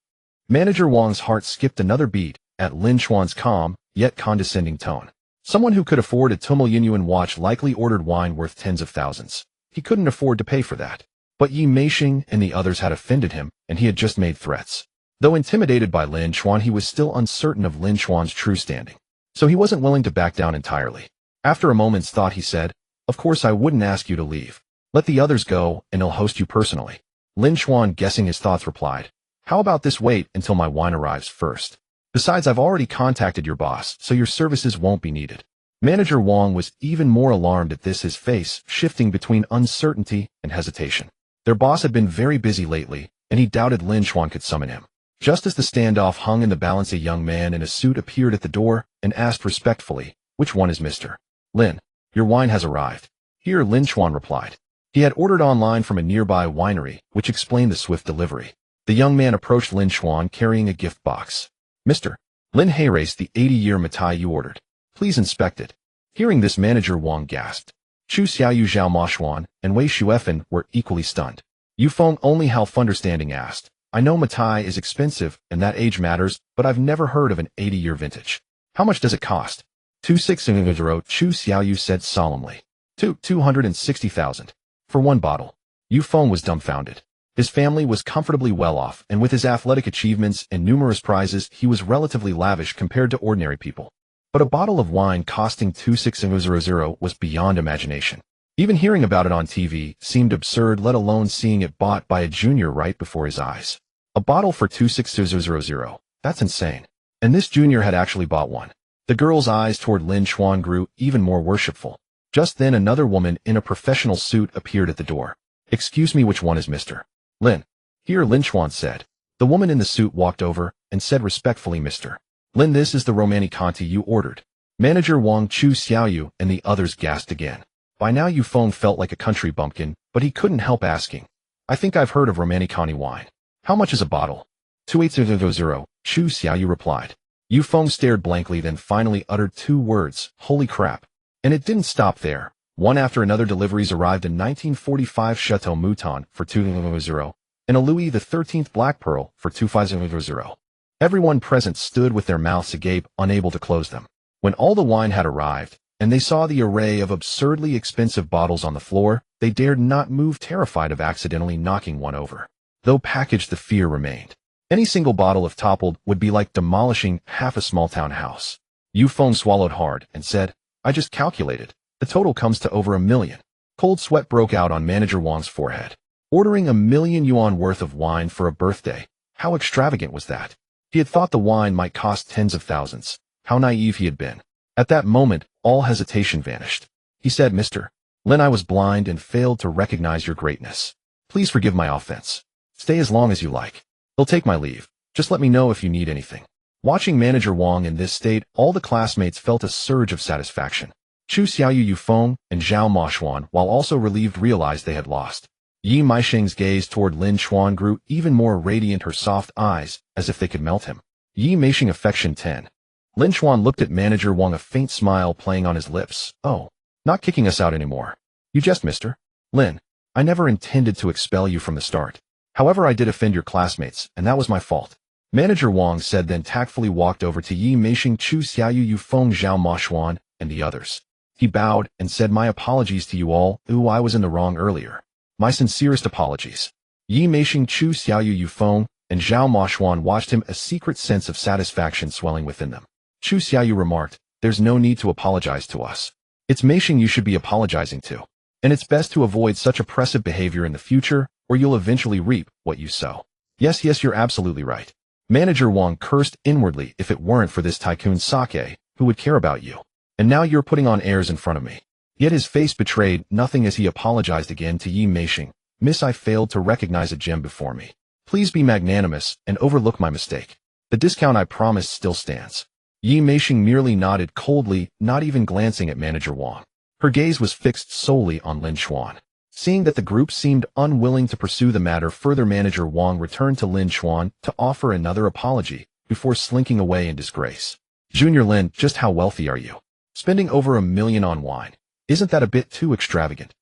Manager Wang's heart skipped another beat at Lin Chuan's calm, yet condescending tone. Someone who could afford a 2 million yuan watch likely ordered wine worth tens of thousands. He couldn't afford to pay for that. But Yi Meisheng and the others had offended him, and he had just made threats. Though intimidated by Lin Chen, he was still uncertain of Lin Chuan's true standing. So he wasn't willing to back down entirely. After a moment's thought, he said, Of course I wouldn't ask you to leave. Let the others go, and I'll host you personally. Lin Chen, guessing his thoughts, replied, How about this, wait until my wine arrives first. Besides, I've already contacted your boss, so your services won't be needed. Manager Wang was even more alarmed at this, his face shifting between uncertainty and hesitation. Their boss had been very busy lately, and he doubted Lin Chen could summon him. Just as the standoff hung in the balance, a young man in a suit appeared at the door and asked respectfully, Which one is Mr. Lin? Your wine has arrived. Here, Lin Chen replied. He had ordered online from a nearby winery, which explained the swift delivery. The young man approached Lin Chen carrying a gift box. Mr. Lin, Hayrace, the 80-year Matai you ordered. Please inspect it. Hearing this, manager Wang gasped. Chu Xiaoyu, Zhao Maoxuan, and Wei Shuefen were equally stunned. Yufeng, only half understanding, asked, I know Matai is expensive and that age matters, but I've never heard of an 80-year vintage. How much does it cost? 260, Chu Xiaoyu said solemnly. 260,000. For one bottle. Yufeng was dumbfounded. His family was comfortably well off, and with his athletic achievements and numerous prizes, he was relatively lavish compared to ordinary people. But a bottle of wine costing 260,000 was beyond imagination. Even hearing about it on TV seemed absurd, let alone seeing it bought by a junior right before his eyes. A bottle for 260,000, that's insane. And this junior had actually bought one. The girl's eyes toward Lin Chen grew even more worshipful. Just then another woman in a professional suit appeared at the door. Excuse me, which one is Mr. Lin? Here, Lin Chen said. The woman in the suit walked over and said respectfully, Mr. Lin, this is the Romanée-Conti you ordered. Manager Wang, Chu Xiaoyu, and the others gasped again. By now Yufeng felt like a country bumpkin, but he couldn't help asking. I think I've heard of Romanée-Conti wine. How much is a bottle? 280,000, Chu Xiaoyu replied. Yufeng stared blankly, then finally uttered 2 words, Holy crap. And it didn't stop there. One after another deliveries arrived in 1945 Chateau Mouton for 200, and a Louis XIII Black Pearl for 250. Everyone present stood with their mouths agape, unable to close them. When all the wine had arrived, and they saw the array of absurdly expensive bottles on the floor, they dared not move, terrified of accidentally knocking one over. Though packaged, the fear remained. Any single bottle, if toppled, would be like demolishing half a small-town house. Yufeng swallowed hard and said, I just calculated. The total comes to over 1 million. Cold sweat broke out on manager Wang's forehead. Ordering 1 million yuan worth of wine for a birthday. How extravagant was that? He had thought the wine might cost tens of thousands. How naive he had been. At that moment, all hesitation vanished. He said, Mr. Lin, I was blind and failed to recognize your greatness. Please forgive my offense. Stay as long as you like. He'll take my leave. Just let me know if you need anything. Watching Manager Wang in this state, all the classmates felt a surge of satisfaction. Chu Xiaoyu Yufeng and Zhao Maoxuan, while also relieved, realized they had lost. Yi Meisheng's gaze toward Lin Chuan grew even more radiant, her soft eyes, as if they could melt him. Yi Meisheng affection 10. Lin Chuan looked at Manager Wang, a faint smile playing on his lips. Oh, not kicking us out anymore. You jest, mister. Lin, I never intended to expel you from the start. However, I did offend your classmates, and that was my fault. Manager Wang said, then tactfully walked over to Yi Meisheng, Chu Xiaoyu Yufeng, Zhao Maoxuan, and the others. He bowed and said, my apologies to you all. I was in the wrong earlier. My sincerest apologies. Yi Meisheng, Chu Xiaoyu Yufeng, and Zhao Maoxuan watched him, a secret sense of satisfaction swelling within them. Chu Xiaoyu remarked, there's no need to apologize to us. It's Meisheng you should be apologizing to. And it's best to avoid such oppressive behavior in the future, or you'll eventually reap what you sow. Yes, you're absolutely right. Manager Wang cursed inwardly. If it weren't for this Tycoon Sake, who would care about you? And now you're putting on airs in front of me. Yet his face betrayed nothing as he apologized again to Yi Meisheng. Miss, I failed to recognize a gem before me. Please be magnanimous and overlook my mistake. The discount I promised still stands. Yi Meisheng merely nodded coldly, not even glancing at Manager Wang. Her gaze was fixed solely on Lin Chuan. Seeing that the group seemed unwilling to pursue the matter further, Manager Wang returned to Lin Chuan to offer another apology before slinking away in disgrace. Junior Lin, just how wealthy are you? Spending over $1 million on wine. Isn't that a bit too extravagant?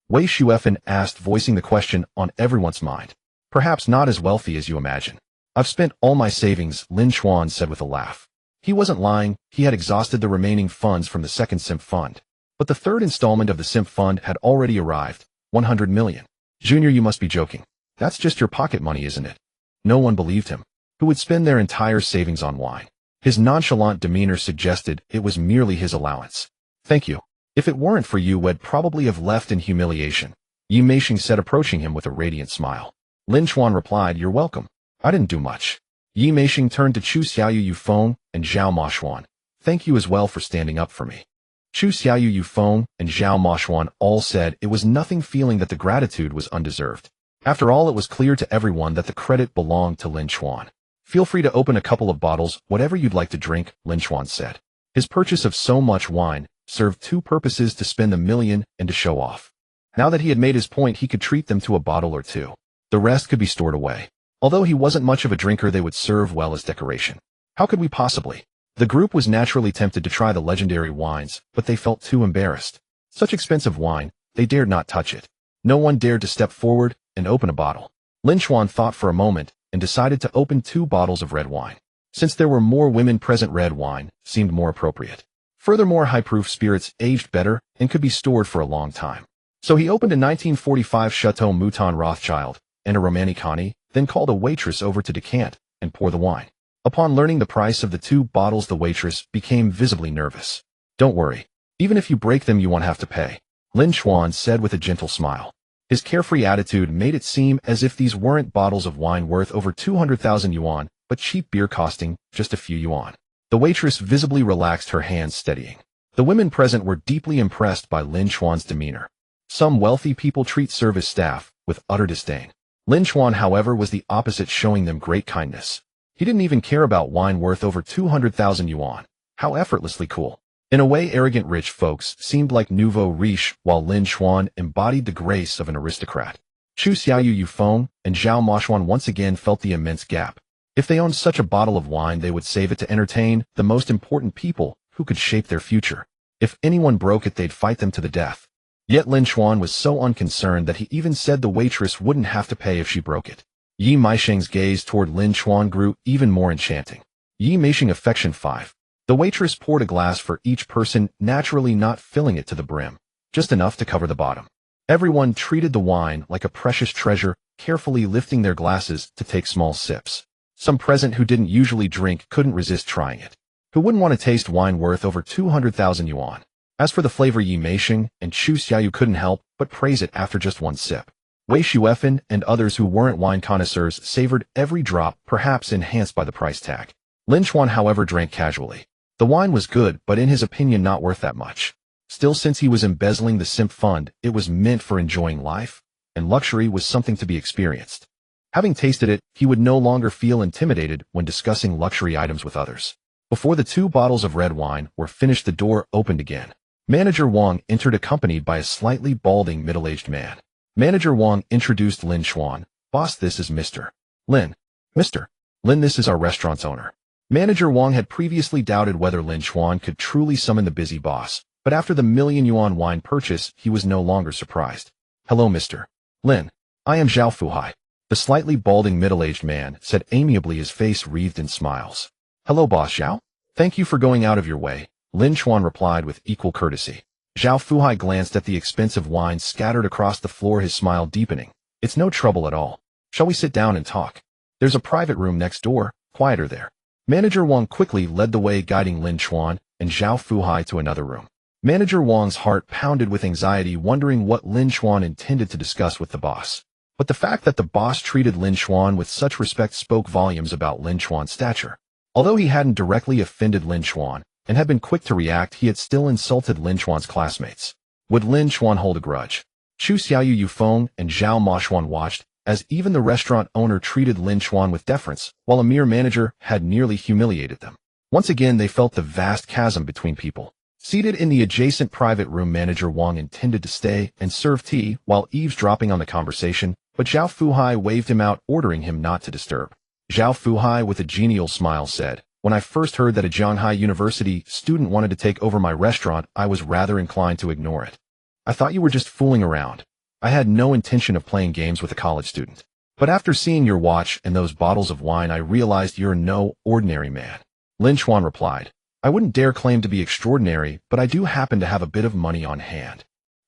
Wei Shuefen asked, voicing the question on everyone's mind. Perhaps not as wealthy as you imagine. I've spent all my savings, Lin Chuan said with a laugh. He wasn't lying. He had exhausted the remaining funds from the second simp fund. But the third installment of the simp fund had already arrived, 100 million. Junior, you must be joking. That's just your pocket money, isn't it? No one believed him. Who would spend their entire savings on wine? His nonchalant demeanor suggested it was merely his allowance. Thank you. If it weren't for you, we'd probably have left in humiliation, Yi Meisheng said, approaching him with a radiant smile. Lin Chuan replied, you're welcome. I didn't do much. Yi Meisheng turned to Chu Xiaoyu Yufeng and Zhao Maoxuan. Thank you as well for standing up for me. Chu Xiaoyu Yufeng and Zhao Maoxuan all said it was nothing, feeling that the gratitude was undeserved. After all, it was clear to everyone that the credit belonged to Lin Chuan. Feel free to open a couple of bottles, whatever you'd like to drink, Lin Chuan said. His purchase of so much wine served two purposes: to spend the million and to show off. Now that he had made his point, he could treat them to a bottle or two. The rest could be stored away. Although he wasn't much of a drinker, they would serve well as decoration. How could we possibly? The group was naturally tempted to try the legendary wines, but they felt too embarrassed. Such expensive wine, they dared not touch it. No one dared to step forward and open a bottle. Lin Chuan thought for a moment and decided to open 2 bottles of red wine. Since there were more women present, red wine seemed more appropriate. Furthermore, high-proof spirits aged better and could be stored for a long time. So he opened a 1945 Chateau Mouton Rothschild and a Romanée-Conti, then called a waitress over to decant and pour the wine. Upon learning the price of the 2 bottles, the waitress became visibly nervous. Don't worry. Even if you break them, you won't have to pay, Lin Chuan said with a gentle smile. His carefree attitude made it seem as if these weren't bottles of wine worth over 200,000 yuan, but cheap beer costing just a few yuan. The waitress visibly relaxed her hands, steadying. The women present were deeply impressed by Lin Chuan's demeanor. Some wealthy people treat service staff with utter disdain. Lin Chuan, however, was the opposite, showing them great kindness. He didn't even care about wine worth over 200,000 yuan. How effortlessly cool. In a way, arrogant rich folks seemed like nouveau riche, while Lin Chuan embodied the grace of an aristocrat. Chu Xiaoyu Yufeng and Zhao Maoxuan once again felt the immense gap. If they owned such a bottle of wine, they would save it to entertain the most important people who could shape their future. If anyone broke it, they'd fight them to the death. Yet Lin Chuan was so unconcerned that he even said the waitress wouldn't have to pay if she broke it. Yi Meisheng's gaze toward Lin Chuan grew even more enchanting. Yi Meisheng affection 5. The waitress poured a glass for each person, naturally not filling it to the brim, just enough to cover the bottom. Everyone treated the wine like a precious treasure, carefully lifting their glasses to take small sips. Some present who didn't usually drink couldn't resist trying it. Who wouldn't want to taste wine worth over 200,000 yuan? As for the flavor, Yi Meisheng and Chu Xiaoyu couldn't help but praise it after just one sip. Wei Shuefen and others who weren't wine connoisseurs savored every drop, perhaps enhanced by the price tag. Lin Chuan, however, drank casually. The wine was good, but in his opinion not worth that much. Still, since he was embezzling the simp fund, it was meant for enjoying life, and luxury was something to be experienced. Having tasted it, he would no longer feel intimidated when discussing luxury items with others. Before the 2 bottles of red wine were finished, the door opened again. Manager Wang entered accompanied by a slightly balding middle-aged man. Manager Wang introduced Lin Chen. Boss, this is Mr. Lin. Mr. Lin, this is our restaurant's owner. Manager Wang had previously doubted whether Lin Chen could truly summon the busy boss, but after the million-yuan wine purchase, he was no longer surprised. Hello, Mr. Lin. I am Zhao Fuhai. The slightly balding middle-aged man said amiably, his face wreathed in smiles. Hello, boss Zhao. Thank you for going out of your way, Lin Chen replied with equal courtesy. Zhao Fuhai glanced at the expensive wines scattered across the floor, his smile deepening. It's no trouble at all. Shall we sit down and talk? There's a private room next door, quieter there. Manager Wang quickly led the way, guiding Lin Chen and Zhao Fuhai to another room. Manager Wang's heart pounded with anxiety, wondering what Lin Chen intended to discuss with the boss. But the fact that the boss treated Lin Chen with such respect spoke volumes about Lin Chen's stature. Although he hadn't directly offended Lin Chen and had been quick to react, he had still insulted Lin Chen's classmates. Would Lin Chen hold a grudge? Chu Xiaoyu Yufeng and Zhao Maoxuan watched as even the restaurant owner treated Lin Chen with deference, while a mere manager had nearly humiliated them. Once again, they felt the vast chasm between people. Seated in the adjacent private room, Manager Wang intended to stay and serve tea while eavesdropping on the conversation, but Zhao Fuhai waved him out, ordering him not to disturb. Zhao Fuhai, with a genial smile, said, When I first heard that a Shanghai University student wanted to take over my restaurant, I was rather inclined to ignore it. I thought you were just fooling around. I had no intention of playing games with a college student. But after seeing your watch and those bottles of wine, I realized you're no ordinary man. Lin Chen replied, I wouldn't dare claim to be extraordinary, but I do happen to have a bit of money on hand.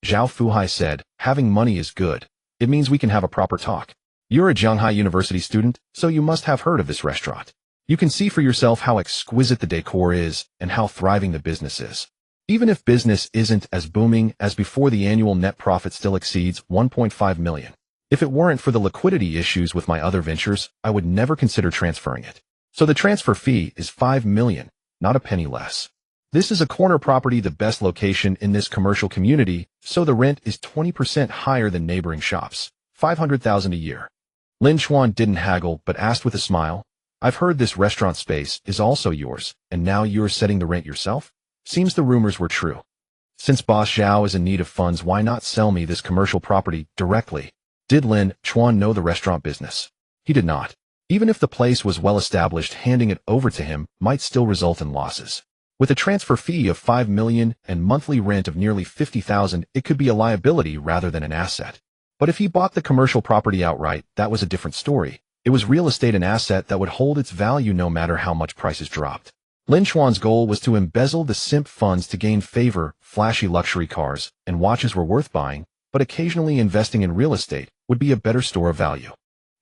Zhao Fuhai said, Having money is good. It means we can have a proper talk. You're a Shanghai University student, so you must have heard of this restaurant. You can see for yourself how exquisite the decor is and how thriving the business is. Even if business isn't as booming as before, the annual net profit still exceeds 1.5 million. If it weren't for the liquidity issues with my other ventures, I would never consider transferring it. So the transfer fee is 5 million, not a penny less. This is a corner property, the best location in this commercial community, so the rent is 20% higher than neighboring shops, 500,000 a year. Lin Chen didn't haggle, but asked with a smile, I've heard this restaurant space is also yours, and now you're setting the rent yourself? Seems the rumors were true. Since Boss Zhao is in need of funds, why not sell me this commercial property directly? Did Lin Chen know the restaurant business? He did not. Even if the place was well established, handing it over to him might still result in losses. With a transfer fee of 5 million and monthly rent of nearly 50,000, it could be a liability rather than an asset. But if he bought the commercial property outright, that was a different story. It was real estate, an asset that would hold its value no matter how much prices dropped. Lin Chen's goal was to embezzle the simp funds to gain favor. Flashy luxury cars and watches were worth buying, but occasionally investing in real estate would be a better store of value.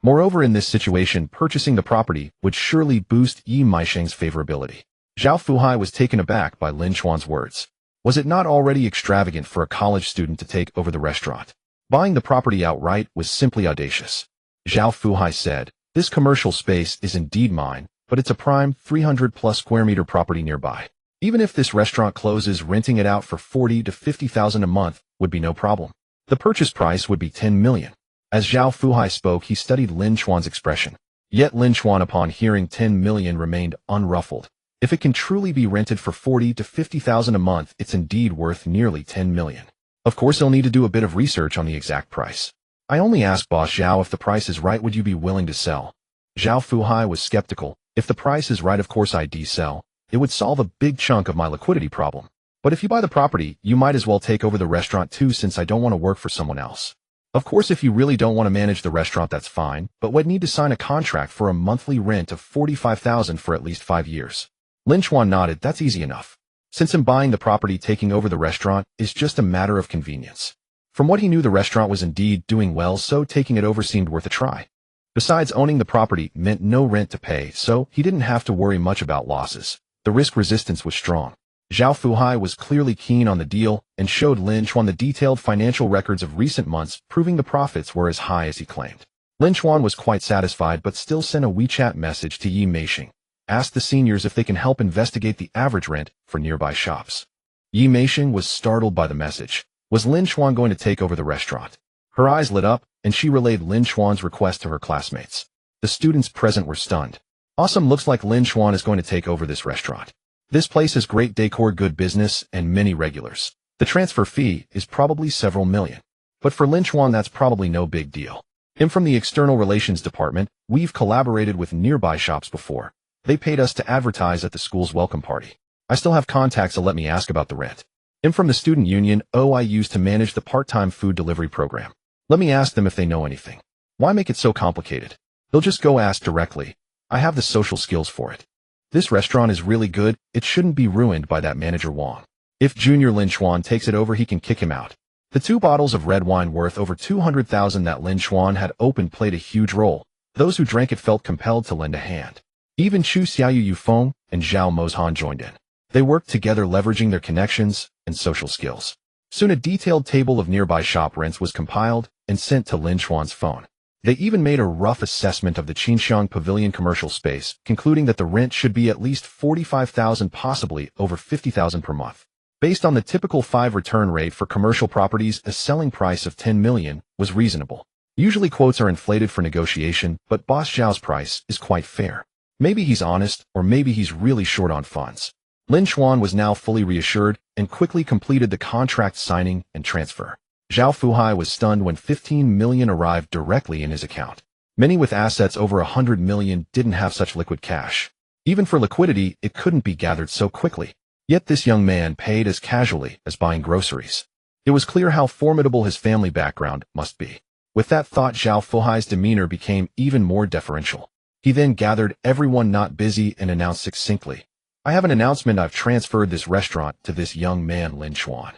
Moreover, in this situation, purchasing the property would surely boost Yi Meisheng's favorability. Zhao Fuhai was taken aback by Lin Chen's words. Was it not already extravagant for a college student to take over the restaurant? Buying the property outright was simply audacious. Zhao Fuhai said, This commercial space is indeed mine, but it's a prime 300-plus square meter property nearby. Even if this restaurant closes, renting it out for 40 to 50,000 a month would be no problem. The purchase price would be 10 million. As Zhao Fuhai spoke, he studied Lin Chen's expression. Yet Lin Chen, upon hearing 10 million, remained unruffled. If it can truly be rented for 40 to 50,000 a month, it's indeed worth nearly 10 million. Of course, he'll need to do a bit of research on the exact price. I only ask Boss Zhao, if the price is right, would you be willing to sell? Zhao Fuhai was skeptical. If the price is right, of course I'd sell. It would solve a big chunk of my liquidity problem. But if you buy the property, you might as well take over the restaurant too, since I don't want to work for someone else. Of course, if you really don't want to manage the restaurant, that's fine, but we'd need to sign a contract for a monthly rent of 45,000 for at least 5 years. Lin Chen nodded. That's easy enough. Since him buying the property, taking over the restaurant is just a matter of convenience. From what he knew, the restaurant was indeed doing well, so taking it over seemed worth a try. Besides, owning the property meant no rent to pay, so he didn't have to worry much about losses. The risk resistance was strong. Zhao Fuhai was clearly keen on the deal and showed Lin Chen the detailed financial records of recent months, proving the profits were as high as he claimed. Lin Chen was quite satisfied, but still sent a WeChat message to Yi Meisheng. Asked the seniors if they can help investigate the average rent for nearby shops. Yi Meisheng was startled by the message. Was Lin Chuan going to take over the restaurant? Her eyes lit up, and she relayed Lin Chuan's request to her classmates. The students present were stunned. Awesome, looks like Lin Chuan is going to take over this restaurant. This place has great decor, good business, and many regulars. The transfer fee is probably several million. But for Lin Chuan, that's probably no big deal. I'm from the External Relations Department. We've collaborated with nearby shops before. They paid us to advertise at the school's welcome party. I still have contacts, so let me ask about the rent. I'm from the student union. I used to manage the part-time food delivery program. Let me ask them if they know anything. Why make it so complicated? They'll just go ask directly. I have the social skills for it. This restaurant is really good. It shouldn't be ruined by that manager Wang. If Junior Lin Chuan takes it over, he can kick him out. The 2 bottles of red wine worth over 200,000 that Lin Chuan had opened played a huge role. Those who drank it felt compelled to lend a hand. Even Chu Xiaoyu Yufeng and Zhao Mozhan joined in. They worked together, leveraging their connections and social skills. Soon a detailed table of nearby shop rents was compiled and sent to Lin Chuan's phone. They even made a rough assessment of the Qinxiang Pavilion commercial space, concluding that the rent should be at least 45,000, possibly over 50,000 per month. Based on the typical 5 return rate for commercial properties, a selling price of 10 million was reasonable. Usually quotes are inflated for negotiation, but Boss Zhao's price is quite fair. Maybe he's honest, or maybe he's really short on funds. Lin Chuan was now fully reassured and quickly completed the contract signing and transfer. Zhao Fuhai was stunned when 15 million arrived directly in his account. Many with assets over 100 million didn't have such liquid cash. Even for liquidity, it couldn't be gathered so quickly. Yet this young man paid as casually as buying groceries. It was clear how formidable his family background must be. With that thought, Zhao Fuhai's demeanor became even more deferential. He then gathered everyone not busy and announced succinctly, I have an announcement. I've transferred this restaurant to this young man, Lin Chuan.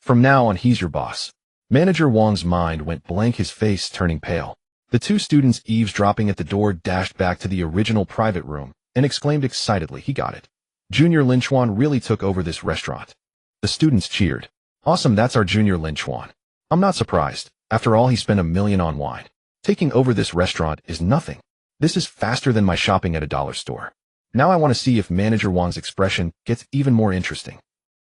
From now on, he's your boss. Manager Wang's mind went blank, his face turning pale. The 2 students eavesdropping at the door dashed back to the original private room and exclaimed excitedly, he got it. Junior Lin Chuan really took over this restaurant. The students cheered. Awesome, that's our Junior Lin Chuan. I'm not surprised. After all, he spent $1 million on wine. Taking over this restaurant is nothing. This is faster than my shopping at a dollar store. Now I want to see if Manager Wang's expression gets even more interesting.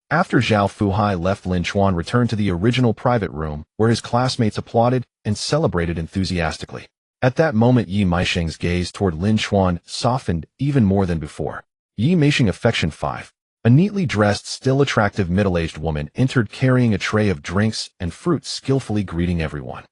After Zhao Fuhai left, Lin Chuan returned to the original private room, where his classmates applauded and celebrated enthusiastically. At that moment, Yi Meisheng's gaze toward Lin Chuan softened even more than before. Yi Meisheng affection 5. A neatly dressed, still attractive middle-aged woman entered carrying a tray of drinks and fruits, skillfully greeting everyone.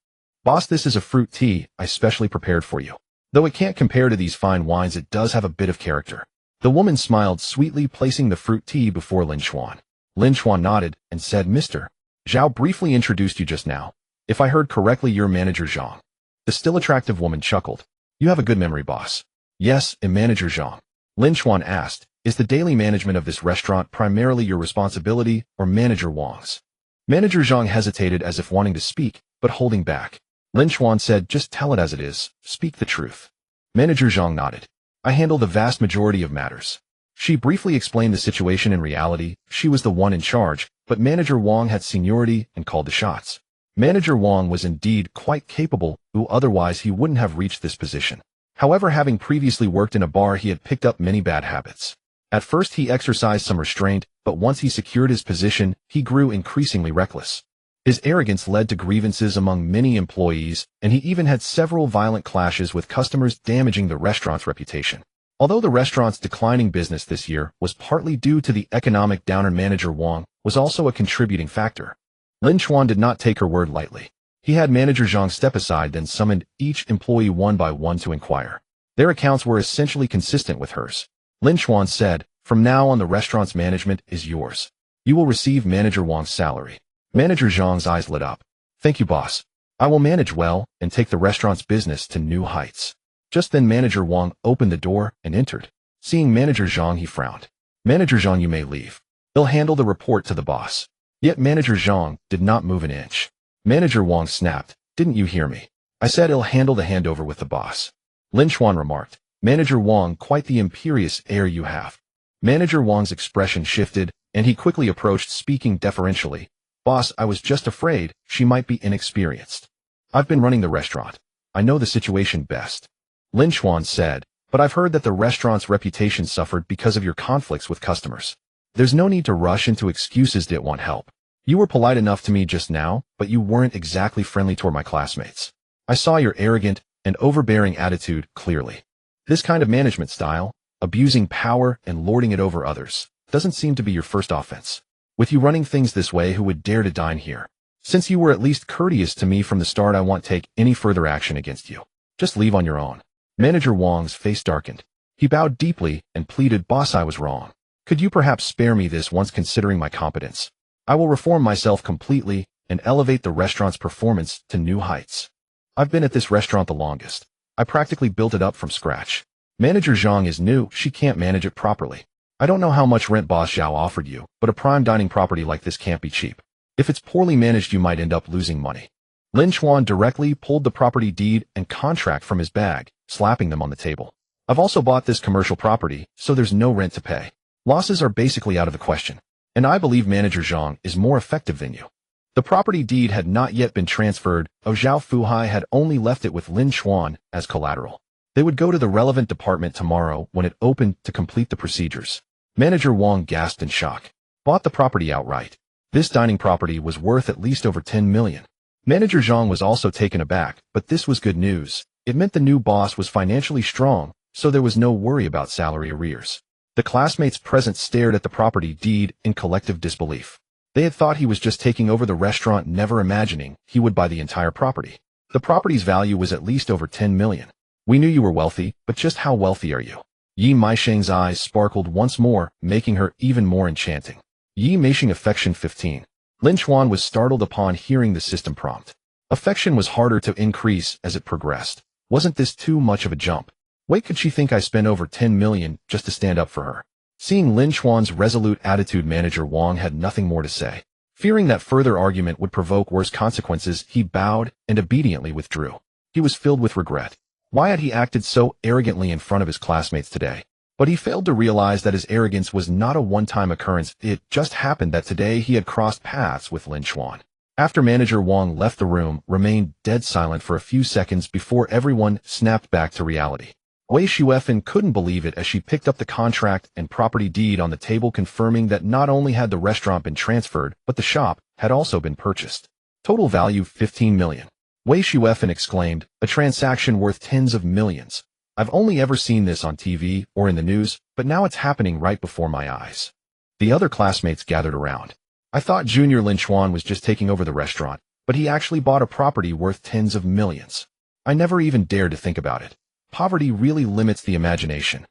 Boss, this is a fruit tea I specially prepared for you. Though it can't compare to these fine wines, it does have a bit of character. The woman smiled sweetly, placing the fruit tea before Lin Chuan. Lin Chuan nodded and said, Mr. Zhao briefly introduced you just now. If I heard correctly, you're Manager Zhang. The still attractive woman chuckled. You have a good memory, boss. Yes, I'm Manager Zhang. Lin Chuan asked, is the daily management of this restaurant primarily your responsibility or Manager Wang's? Manager Zhang hesitated as if wanting to speak, but holding back. Lin Chuan said, just tell it as it is, speak the truth. Manager Zhang nodded. I handle the vast majority of matters. She briefly explained the situation. In reality, she was the one in charge, but Manager Wang had seniority and called the shots. Manager Wang was indeed quite capable, though otherwise he wouldn't have reached this position. However, having previously worked in a bar, he had picked up many bad habits. At first he exercised some restraint, but once he secured his position, he grew increasingly reckless. His arrogance led to grievances among many employees, and he even had several violent clashes with customers, damaging the restaurant's reputation. Although the restaurant's declining business this year was partly due to the economic downturn, Manager Wang was also a contributing factor. Lin Chuan did not take her word lightly. He had Manager Zhang step aside, then summoned each employee one by one to inquire. Their accounts were essentially consistent with hers. Lin Chuan said, from now on, the restaurant's management is yours. You will receive Manager Wang's salary. Manager Zhang's eyes lit up. Thank you, boss. I will manage well and take the restaurant's business to new heights. Just then Manager Wang opened the door and entered. Seeing Manager Zhang, he frowned. Manager Zhang, you may leave. He'll handle the report to the boss. Yet Manager Zhang did not move an inch. Manager Wang snapped. Didn't you hear me? I said he'll handle the handover with the boss. Lin Chuan remarked. Manager Wang, quite the imperious air you have. Manager Wang's expression shifted, and he quickly approached, speaking deferentially. Boss, I was just afraid she might be inexperienced. I've been running the restaurant. I know the situation best. Lin Chuan said, but I've heard that the restaurant's reputation suffered because of your conflicts with customers. There's no need to rush into excuses that won't help. You were polite enough to me just now, but you weren't exactly friendly toward my classmates. I saw your arrogant and overbearing attitude clearly. This kind of management style, abusing power and lording it over others, doesn't seem to be your first offense. With you running things this way, who would dare to dine here? Since you were at least courteous to me from the start, I won't take any further action against you. Just leave on your own. Manager Wang's face darkened. He bowed deeply and pleaded, "Boss, I was wrong. Could you perhaps spare me this once, considering my competence? I will reform myself completely and elevate the restaurant's performance to new heights. I've been at this restaurant the longest. I practically built it up from scratch. Manager Zhang is new, she can't manage it properly. I don't know how much rent Boss Zhao offered you, but a prime dining property like this can't be cheap. If it's poorly managed, you might end up losing money." Lin Chen directly pulled the property deed and contract from his bag, slapping them on the table. "I've also bought this commercial property, so there's no rent to pay. Losses are basically out of the question. And I believe Manager Zhang is more effective than you." The property deed had not yet been transferred. Zhao Fuhai had only left it with Lin Chen as collateral. They would go to the relevant department tomorrow when it opened to complete the procedures. Manager Wang gasped in shock. Bought the property outright. This dining property was worth at least over 10 million. Manager Zhang was also taken aback, but this was good news. It meant the new boss was financially strong, so there was no worry about salary arrears. The classmates present stared at the property deed in collective disbelief. They had thought he was just taking over the restaurant, never imagining he would buy the entire property. The property's value was at least over 10 million. "We knew you were wealthy, but just how wealthy are you?" Yi Meisheng's eyes sparkled once more, making her even more enchanting. Yi Meisheng affection 15. Lin Chen was startled upon hearing the system prompt. Affection was harder to increase as it progressed. Wasn't this too much of a jump? Wait, could she think I spent over 10 million just to stand up for her? Seeing Lin Chuan's resolute attitude, Manager Wang had nothing more to say. Fearing that further argument would provoke worse consequences, he bowed and obediently withdrew. He was filled with regret. Why had he acted so arrogantly in front of his classmates today? But he failed to realize that his arrogance was not a one-time occurrence. It just happened that today he had crossed paths with Lin Chen. After Manager Wang left the room, remained dead silent for a few seconds before everyone snapped back to reality. Wei Shuefen couldn't believe it as she picked up the contract and property deed on the table, confirming that not only had the restaurant been transferred, but the shop had also been purchased. Total value 15 million. Wei Shuefen exclaimed, "A transaction worth tens of millions. I've only ever seen this on TV or in the news, but now it's happening right before my eyes." The other classmates gathered around. "I thought Junior Lin Chen was just taking over the restaurant, but he actually bought a property worth tens of millions. I never even dared to think about it. Poverty really limits the imagination.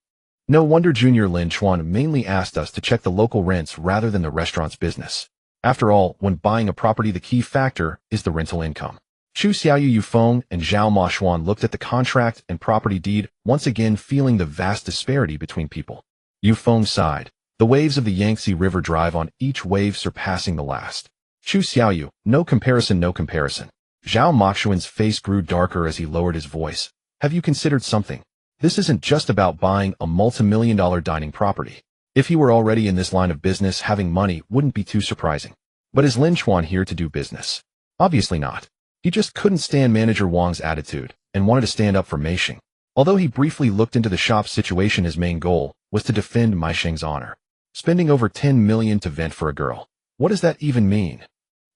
No wonder Junior Lin Chen mainly asked us to check the local rents rather than the restaurant's business. After all, when buying a property, the key factor is the rental income." Chu Xiaoyu Yufeng and Zhao Moshuan looked at the contract and property deed, once again feeling the vast disparity between people. Yufeng sighed. The waves of the Yangtze River drive on, each wave surpassing the last. Chu Xiaoyu, no comparison, no comparison. Zhao Moshuan's face grew darker as he lowered his voice. Have you considered something? This isn't just about buying a multi-million-dollar dining property. If he were already in this line of business, having money wouldn't be too surprising. But is Lin Chen here to do business? Obviously not. He just couldn't stand Manager Wang's attitude and wanted to stand up for Meisheng. Although he briefly looked into the shop's situation, his main goal was to defend Meisheng's honor. Spending over 10 million to vent for a girl. What does that even mean?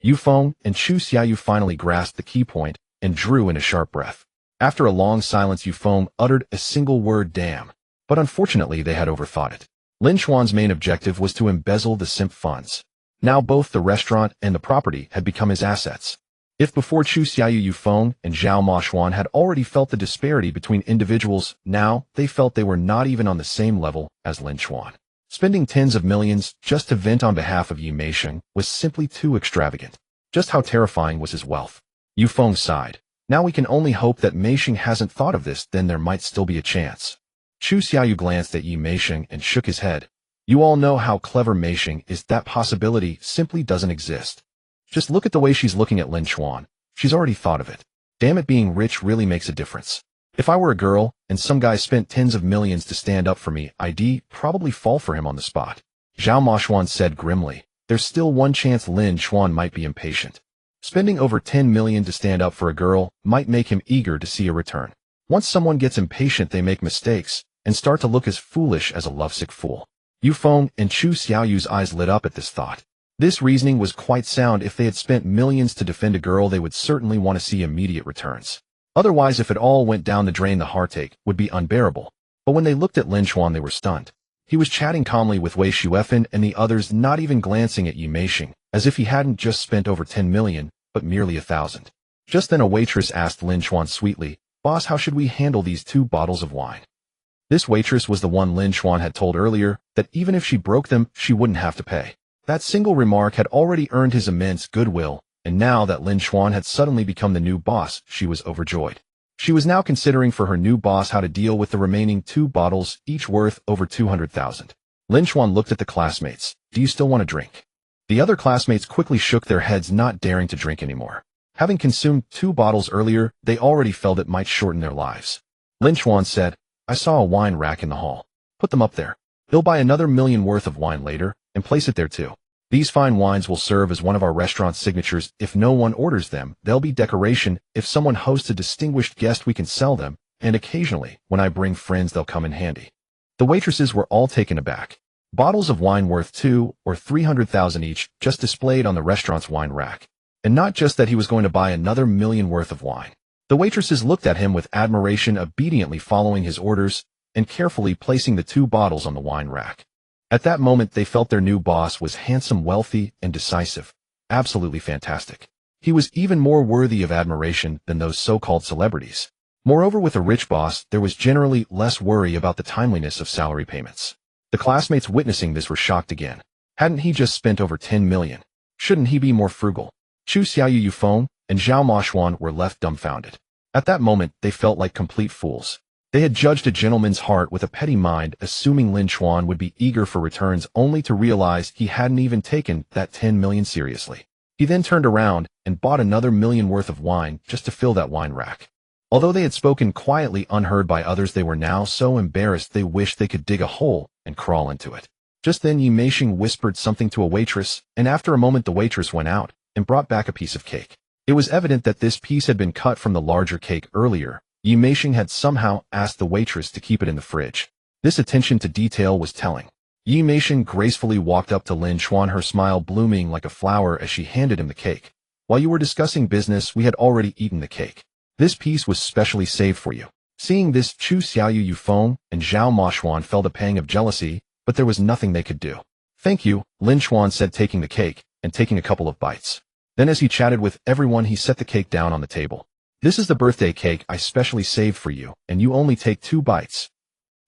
Yufeng and Chu Xiaoyu finally grasped the key point and drew in a sharp breath. After a long silence, Yufeng uttered a single word, "Damn." But unfortunately, they had overthought it. Lin Chuan's main objective was to embezzle the simp funds. Now both the restaurant and the property had become his assets. If before Chu Xiaoyu Yufeng and Zhao Moshuan had already felt the disparity between individuals, now they felt they were not even on the same level as Lin Chen. Spending tens of millions just to vent on behalf of Yi Meisheng was simply too extravagant. Just how terrifying was his wealth? Yufeng sighed. Now we can only hope that Meisheng hasn't thought of this, then there might still be a chance. Chu Xiaoyu glanced at Yi Meisheng and shook his head. You all know how clever Meisheng is. That possibility simply doesn't exist. Just look at the way she's looking at Lin Chen. She's already thought of it. Damn it, being rich really makes a difference. If I were a girl, and some guy spent tens of millions to stand up for me, I'd probably fall for him on the spot. Zhao Moshuan said grimly. There's still one chance Lin Chen might be impatient. Spending over 10 million to stand up for a girl might make him eager to see a return. Once someone gets impatient, they make mistakes, and start to look as foolish as a lovesick fool. Yufeng and Chu Xiaoyu's eyes lit up at this thought. This reasoning was quite sound. If they had spent millions to defend a girl, they would certainly want to see immediate returns. Otherwise, if it all went down the drain, the heartache would be unbearable. But when they looked at Lin Chen, they were stunned. He was chatting calmly with Wei Xuefan and the others, not even glancing at Yi Meisheng, as if he hadn't just spent over 10 million, but merely 1,000. Just then a waitress asked Lin Chen sweetly, "Boss, how should we handle these 2 bottles of wine?" This waitress was the one Lin Chen had told earlier that even if she broke them, she wouldn't have to pay. That single remark had already earned his immense goodwill, and now that Lin Chen had suddenly become the new boss, she was overjoyed. She was now considering for her new boss how to deal with the remaining 2 bottles, each worth over 200,000. Lin Chen looked at the classmates. "Do you still want to drink?" The other classmates quickly shook their heads, not daring to drink anymore. Having consumed 2 bottles earlier, they already felt it might shorten their lives. Lin Chen said, "I saw a wine rack in the hall. Put them up there. They'll buy another million worth of wine later, and place it there too. These fine wines will serve as one of our restaurant's signatures. If no one orders them, they'll be decoration. If someone hosts a distinguished guest, we can sell them, and occasionally, when I bring friends, they'll come in handy." The waitresses were all taken aback. Bottles of wine worth 2 or 300,000 each just displayed on the restaurant's wine rack. And not just that he was going to buy another million worth of wine. The waitresses looked at him with admiration, obediently following his orders and carefully placing the 2 bottles on the wine rack. At that moment, they felt their new boss was handsome, wealthy, and decisive. Absolutely fantastic. He was even more worthy of admiration than those so-called celebrities. Moreover, with a rich boss, there was generally less worry about the timeliness of salary payments. The classmates witnessing this were shocked again. Hadn't he just spent over 10 million? Shouldn't he be more frugal? Chu Xiaoyu, Yufeng, and Zhao Moxuan were left dumbfounded. At that moment, they felt like complete fools. They had judged a gentleman's heart with a petty mind, assuming Lin Chen would be eager for returns, only to realize he hadn't even taken that 10 million seriously. He then turned around and bought another million worth of wine just to fill that wine rack. Although they had spoken quietly, unheard by others, they were now so embarrassed they wished they could dig a hole and crawl into it. Just then Yi Meisheng whispered something to a waitress, and after a moment the waitress went out and brought back a piece of cake. It was evident that this piece had been cut from the larger cake earlier. Yi Meisheng had somehow asked the waitress to keep it in the fridge. This attention to detail was telling. Yi Meisheng gracefully walked up to Lin Chen, her smile blooming like a flower as she handed him the cake. "While you were discussing business, we had already eaten the cake. This piece was specially saved for you." Seeing this, Chu Xiaoyu, Yufeng, and Zhao Moxuan felt a pang of jealousy, but there was nothing they could do. "Thank you," Lin Chen said, taking the cake and taking a couple of bites. Then as he chatted with everyone, he set the cake down on the table. "This is the birthday cake I specially saved for you, and you only take 2 bites."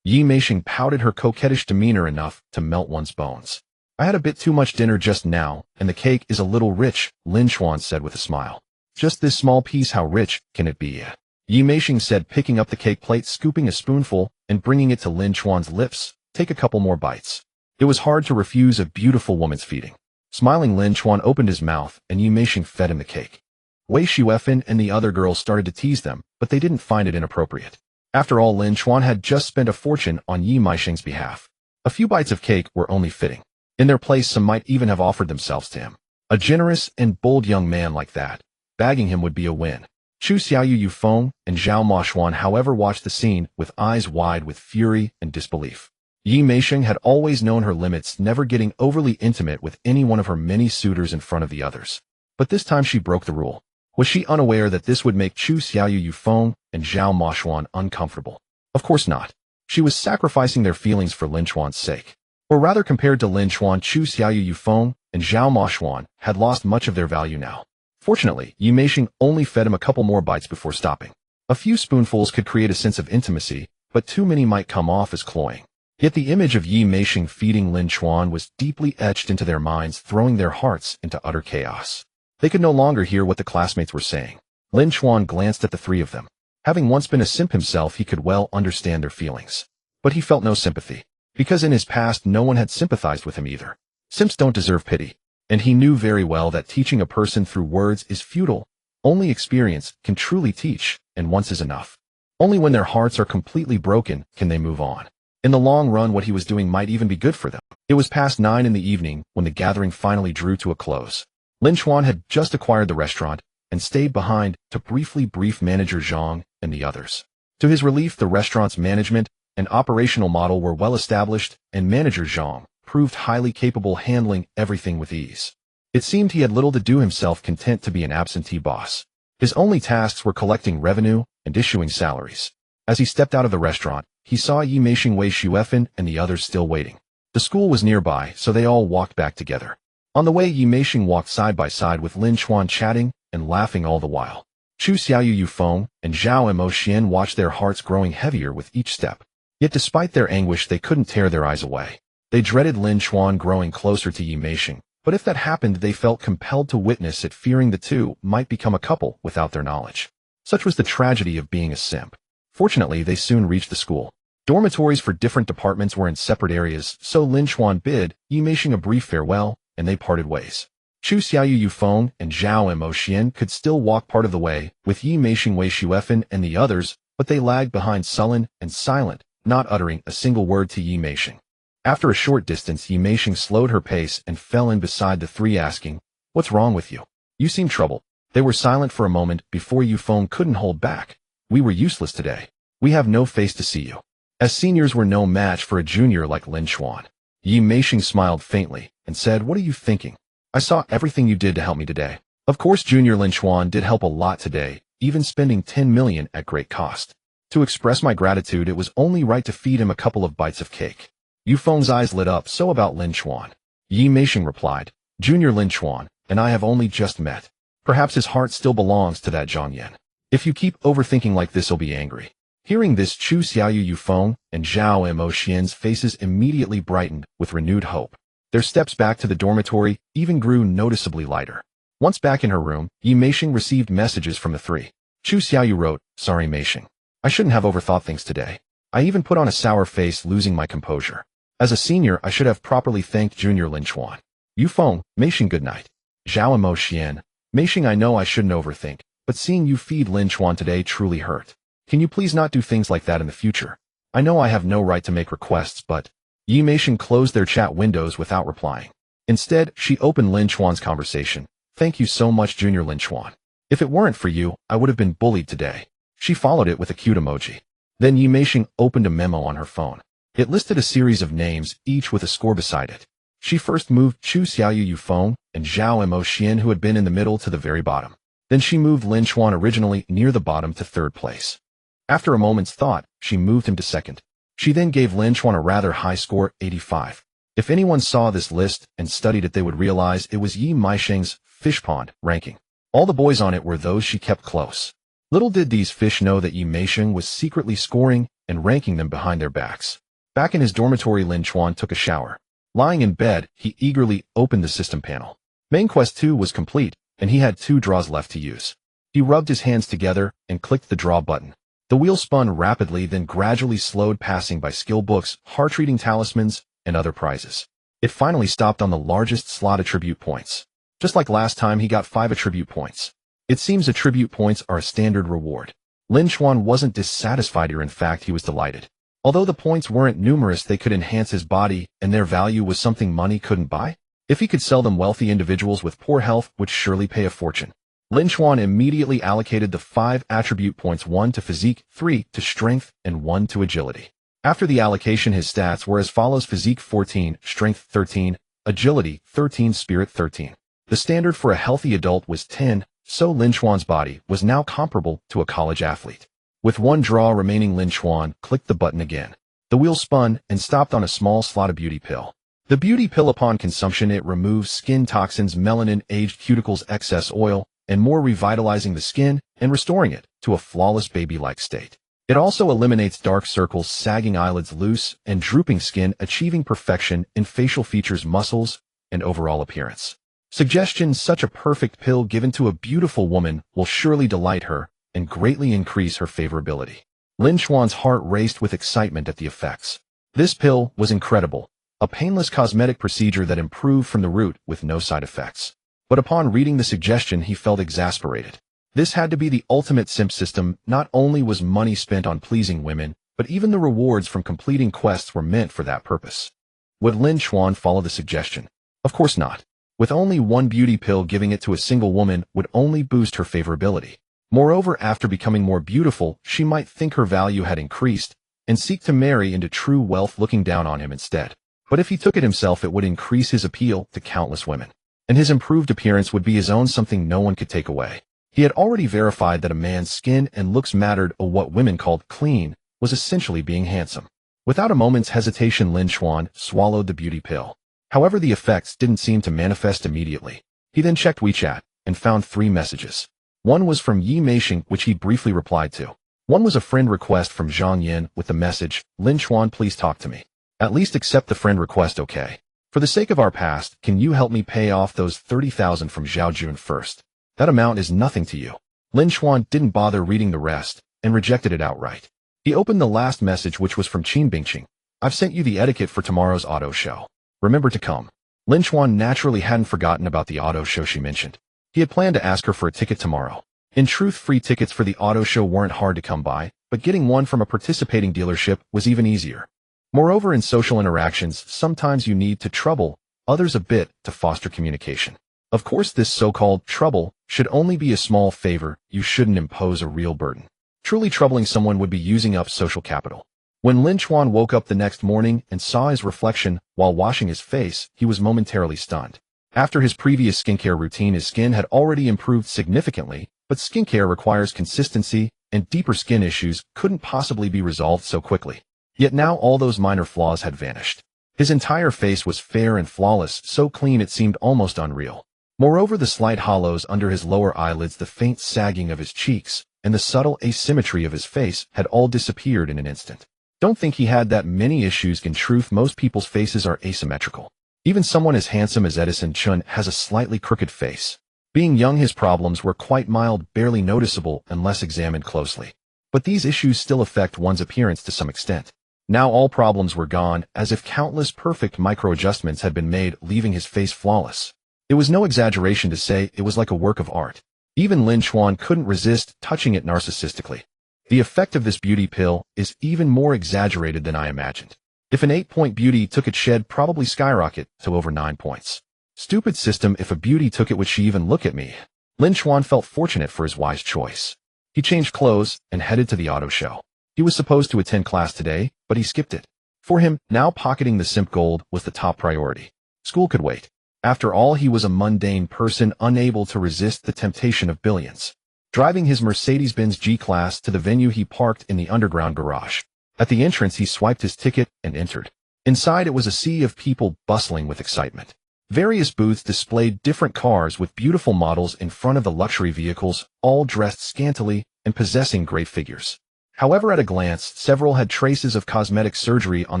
Yi Meisheng pouted, her coquettish demeanor enough to melt one's bones. "I had a bit too much dinner just now, and the cake is a little rich," Lin Chen said with a smile. "Just this small piece, how rich can it be?" Yi Meisheng said, picking up the cake plate, scooping a spoonful, and bringing it to Lin Chen's lips. "Take a couple more bites." It was hard to refuse a beautiful woman's feeding. Smiling, Lin Chen opened his mouth, and Yi Meisheng fed him the cake. Wei Xuefan and the other girls started to tease them, but they didn't find it inappropriate. After all, Lin Chen had just spent a fortune on Yi Meisheng's behalf. A few bites of cake were only fitting. In their place, some might even have offered themselves to him. A generous and bold young man like that, bagging him would be a win. Chu Xiaoyu, Yufeng, and Zhao Moxuan, however, watched the scene with eyes wide with fury and disbelief. Yi Meisheng had always known her limits, never getting overly intimate with any one of her many suitors in front of the others. But this time she broke the rule. Was she unaware that this would make Chu Xiaoyu, Yufeng, and Zhao Moxuan uncomfortable? Of course not. She was sacrificing their feelings for Lin Chen's sake. Or rather, compared to Lin Chen, Chu Xiaoyu, Yufeng, and Zhao Moxuan had lost much of their value now. Fortunately, Yi Meisheng only fed him a couple more bites before stopping. A few spoonfuls could create a sense of intimacy, but too many might come off as cloying. Yet the image of Yi Meisheng feeding Lin Chen was deeply etched into their minds, throwing their hearts into utter chaos. They could no longer hear what the classmates were saying. Lin Chen glanced at the 3 of them. Having once been a simp himself, he could well understand their feelings. But he felt no sympathy, because in his past no one had sympathized with him either. Simps don't deserve pity, and he knew very well that teaching a person through words is futile. Only experience can truly teach, and once is enough. Only when their hearts are completely broken can they move on. In the long run, what he was doing might even be good for them. It was past 9 in the evening when the gathering finally drew to a close. Lin Chen had just acquired the restaurant and stayed behind to briefly brief manager Zhang and the others. To his relief, the restaurant's management and operational model were well established, and manager Zhang proved highly capable handling everything with ease. It seemed he had little to do himself, content to be an absentee boss. His only tasks were collecting revenue and issuing salaries. As he stepped out of the restaurant, he saw Yi Meishing, Wei Xuefan, and the others still waiting. The school was nearby, so they all walked back together. On the way, Yi Meishing walked side by side with Lin Chen, chatting and laughing all the while. Chu Xiaoyu Yufeng and Zhao Mo Xian watched, their hearts growing heavier with each step. Yet despite their anguish, they couldn't tear their eyes away. They dreaded Lin Chen growing closer to Yi Meishing, but if that happened, they felt compelled to witness it, fearing the two might become a couple without their knowledge. Such was the tragedy of being a simp. Fortunately, they soon reached the school. Dormitories for different departments were in separate areas, so Lin Chen bid Yi Meishing a brief farewell, and they parted ways. Chu Xiaoyu Yufeng and Zhao Mo Xian could still walk part of the way, with Yi Meishing, Wei Xuefan, and the others, but they lagged behind, sullen and silent, not uttering a single word to Yi Meishing. After a short distance, Yi Meishing slowed her pace and fell in beside the three, asking, "What's wrong with you? You seem troubled." They were silent for a moment before Yufeng couldn't hold back. "We were useless today. We have no face to see you." As seniors were no match for a junior like Lin Chen. Yi Meishing smiled faintly and said, "What are you thinking? I saw everything you did to help me today." Of course, junior Lin Chen did help a lot today, even spending 10 million at great cost. To express my gratitude, it was only right to feed him a couple of bites of cake. Yufeng's eyes lit up. "So about Lin Chen?" Yi Meishing replied, "Junior Lin Chen and I have only just met. Perhaps his heart still belongs to that Zhang Yan. If you keep overthinking like this, he'll be angry." Hearing this, Chu Xiaoyu Yufeng and Zhao Mo Xian's faces immediately brightened with renewed hope. Their steps back to the dormitory even grew noticeably lighter. Once back in her room, Yi Meishing received messages from the three. Chu Xiaoyu wrote, "Sorry Meishing. I shouldn't have overthought things today. I even put on a sour face, losing my composure. As a senior, I should have properly thanked junior Lin Chen." Yufeng, Meishing, good night. Zhao Mo Xian, Meishing, I know I shouldn't overthink, but seeing you feed Lin Chen today truly hurt. Can you please not do things like that in the future? I know I have no right to make requests, but... Yi Meishing closed their chat windows without replying. Instead, she opened Lin Chuan's conversation. "Thank you so much, junior Lin Chen. If it weren't for you, I would have been bullied today." She followed it with a cute emoji. Then Yi Meishing opened a memo on her phone. It listed a series of names, each with a score beside it. She first moved Chu Xiaoyu Yufeng and Zhao Mo Xian, who had been in the middle, to the very bottom. Then she moved Lin Chen, originally near the bottom, to third place. After a moment's thought, she moved him to second. She then gave Lin Chen a rather high score, 85. If anyone saw this list and studied it, they would realize it was Yi Meishing's fish pond ranking. All the boys on it were those she kept close. Little did these fish know that Yi Meishing was secretly scoring and ranking them behind their backs. Back in his dormitory, Lin Chen took a shower. Lying in bed, he eagerly opened the system panel. Main Quest 2 was complete, and he had 2 draws left to use. He rubbed his hands together and clicked the draw button. The wheel spun rapidly, then gradually slowed, passing by skill books, heart-reading talismans, and other prizes. It finally stopped on the largest slot, attribute points. Just like last time, he got 5 attribute points. It seems attribute points are a standard reward. Lin Chen wasn't dissatisfied here. In fact, he was delighted. Although the points weren't numerous, they could enhance his body, and their value was something money couldn't buy. If he could sell them, wealthy individuals with poor health would surely pay a fortune. Lin Chen immediately allocated the 5 attribute points, 1 to physique, 3 to strength, and 1 to agility. After the allocation, his stats were as follows: physique 14, strength 13, agility 13, spirit 13. The standard for a healthy adult was 10, so Lin Chuan's body was now comparable to a college athlete. With 1 draw remaining, Lin Chen clicked the button again. The wheel spun and stopped on a small slot, of beauty pill. The beauty pill, upon consumption, it removes skin toxins, melanin, aged cuticles, excess oil, and more, revitalizing the skin and restoring it to a flawless baby-like state. It also eliminates dark circles, sagging eyelids, loose and drooping skin, achieving perfection in facial features, muscles, and overall appearance. Suggestion: such a perfect pill given to a beautiful woman will surely delight her and greatly increase her favorability. Lin Chuan's heart raced with excitement at the effects. This pill was incredible, a painless cosmetic procedure that improved from the root with no side effects. But upon reading the suggestion, he felt exasperated. This had to be the ultimate simp system. Not only was money spent on pleasing women, but even the rewards from completing quests were meant for that purpose. Would Lin Chen follow the suggestion? Of course not. With only 1 beauty pill, giving it to a single woman would only boost her favorability. Moreover, after becoming more beautiful, she might think her value had increased, and seek to marry into true wealth looking down on him instead. But if he took it himself, it would increase his appeal to countless women. And his improved appearance would be his own, something no one could take away. He had already verified that a man's skin and looks mattered, or what women called clean, was essentially being handsome. Without a moment's hesitation, Lin Chen swallowed the beauty pill. However, the effects didn't seem to manifest immediately. He then checked WeChat and found 3 messages. One was from Yi Meishing, which he briefly replied to. One was a friend request from Zhang Yin with the message, "Lin Chen, please talk to me. At least accept the friend request, okay? For the sake of our past, can you help me pay off those 30,000 from Zhao Jun first? That amount is nothing to you." Lin Chen didn't bother reading the rest and rejected it outright. He opened the last message, which was from Qin Bingqing. "I've sent you the etiquette for tomorrow's auto show. Remember to come." Lin Chen naturally hadn't forgotten about the auto show she mentioned. He had planned to ask her for a ticket tomorrow. In truth, free tickets for the auto show weren't hard to come by, but getting one from a participating dealership was even easier. Moreover, in social interactions, sometimes you need to trouble others a bit to foster communication. Of course, this so-called trouble should only be a small favor. You shouldn't impose a real burden. Truly troubling someone would be using up social capital. When Lin Chen woke up the next morning and saw his reflection while washing his face, he was momentarily stunned. After his previous skincare routine, his skin had already improved significantly, but skincare requires consistency, and deeper skin issues couldn't possibly be resolved so quickly. Yet now all those minor flaws had vanished. His entire face was fair and flawless, so clean it seemed almost unreal. Moreover, the slight hollows under his lower eyelids, the faint sagging of his cheeks, and the subtle asymmetry of his face had all disappeared in an instant. Don't think he had that many issues. In truth, most people's faces are asymmetrical. Even someone as handsome as Edison Chun has a slightly crooked face. Being young, his problems were quite mild, barely noticeable unless examined closely. But these issues still affect one's appearance to some extent. Now all problems were gone, as if countless perfect micro-adjustments had been made, leaving his face flawless. It was no exaggeration to say it was like a work of art. Even Lin Chen couldn't resist touching it narcissistically. The effect of this beauty pill is even more exaggerated than I imagined. If an 8-point beauty took it, she'd probably skyrocket to over 9 points. Stupid system, if a beauty took it, would she even look at me? Lin Chen felt fortunate for his wise choice. He changed clothes and headed to the auto show. He was supposed to attend class today, but he skipped it. For him, now pocketing the simp gold was the top priority. School could wait. After all, he was a mundane person unable to resist the temptation of billions. Driving his Mercedes-Benz G-Class to the venue, he parked in the underground garage. At the entrance, he swiped his ticket and entered. Inside, it was a sea of people bustling with excitement. Various booths displayed different cars with beautiful models in front of the luxury vehicles, all dressed scantily and possessing great figures. However, at a glance, several had traces of cosmetic surgery on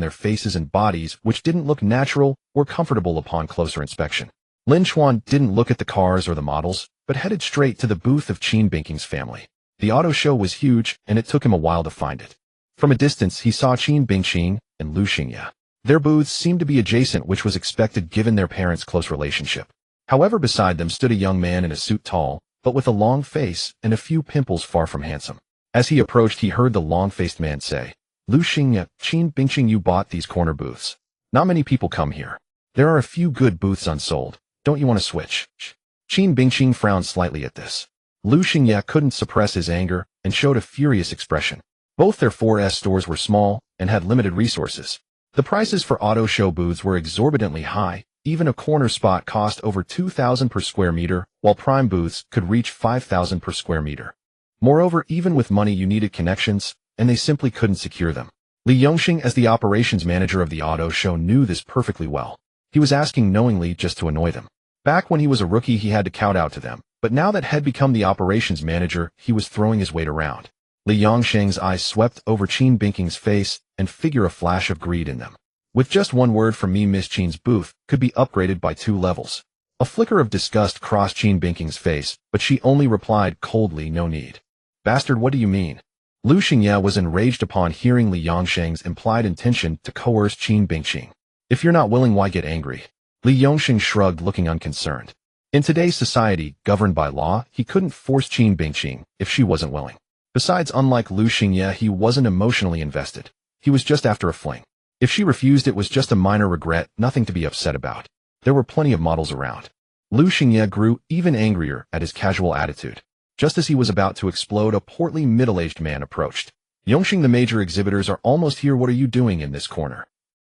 their faces and bodies, which didn't look natural or comfortable upon closer inspection. Lin Chen didn't look at the cars or the models, but headed straight to the booth of Qin Bingqing's family. The auto show was huge, and it took him a while to find it. From a distance, he saw Qin Bingqing and Lu Xingye. Their booths seemed to be adjacent, which was expected given their parents' close relationship. However, beside them stood a young man in a suit, tall, but with a long face and a few pimples, far from handsome. As he approached, he heard the long-faced man say, "Lu Xingye, Qin Bingqing, you bought these corner booths. Not many people come here. There are a few good booths unsold. Don't you want to switch?" Qin Bingqing frowned slightly at this. Lu Xingye couldn't suppress his anger and showed a furious expression. Both their 4S stores were small and had limited resources. The prices for auto show booths were exorbitantly high. Even a corner spot cost over 2,000 per square meter, while prime booths could reach 5,000 per square meter. Moreover, even with money, you needed connections, and they simply couldn't secure them. Li Yongxing, as the operations manager of the auto show, knew this perfectly well. He was asking knowingly just to annoy them. Back when he was a rookie, he had to kowtow to them, but now that had become the operations manager, he was throwing his weight around. Li Yongxing's eyes swept over Qin Bingqing's face and figure a flash of greed in them. With just one word from me, Miss Qin's booth could be upgraded by 2 levels. A flicker of disgust crossed Qin Bingqing's face, but she only replied coldly, "No need." "Bastard, what do you mean?" Lu Xingye was enraged upon hearing Li Yongxing's implied intention to coerce Qin Bingqing. "If you're not willing, why get angry?" Li Yongxing shrugged, looking unconcerned. In today's society, governed by law, he couldn't force Qin Bingqing if she wasn't willing. Besides, unlike Lu Xingye, he wasn't emotionally invested. He was just after a fling. If she refused, it was just a minor regret, nothing to be upset about. There were plenty of models around. Lu Xingye grew even angrier at his casual attitude. Just as he was about to explode, a portly middle-aged man approached. Yongxing, the major exhibitors are almost here. What are you doing in this corner?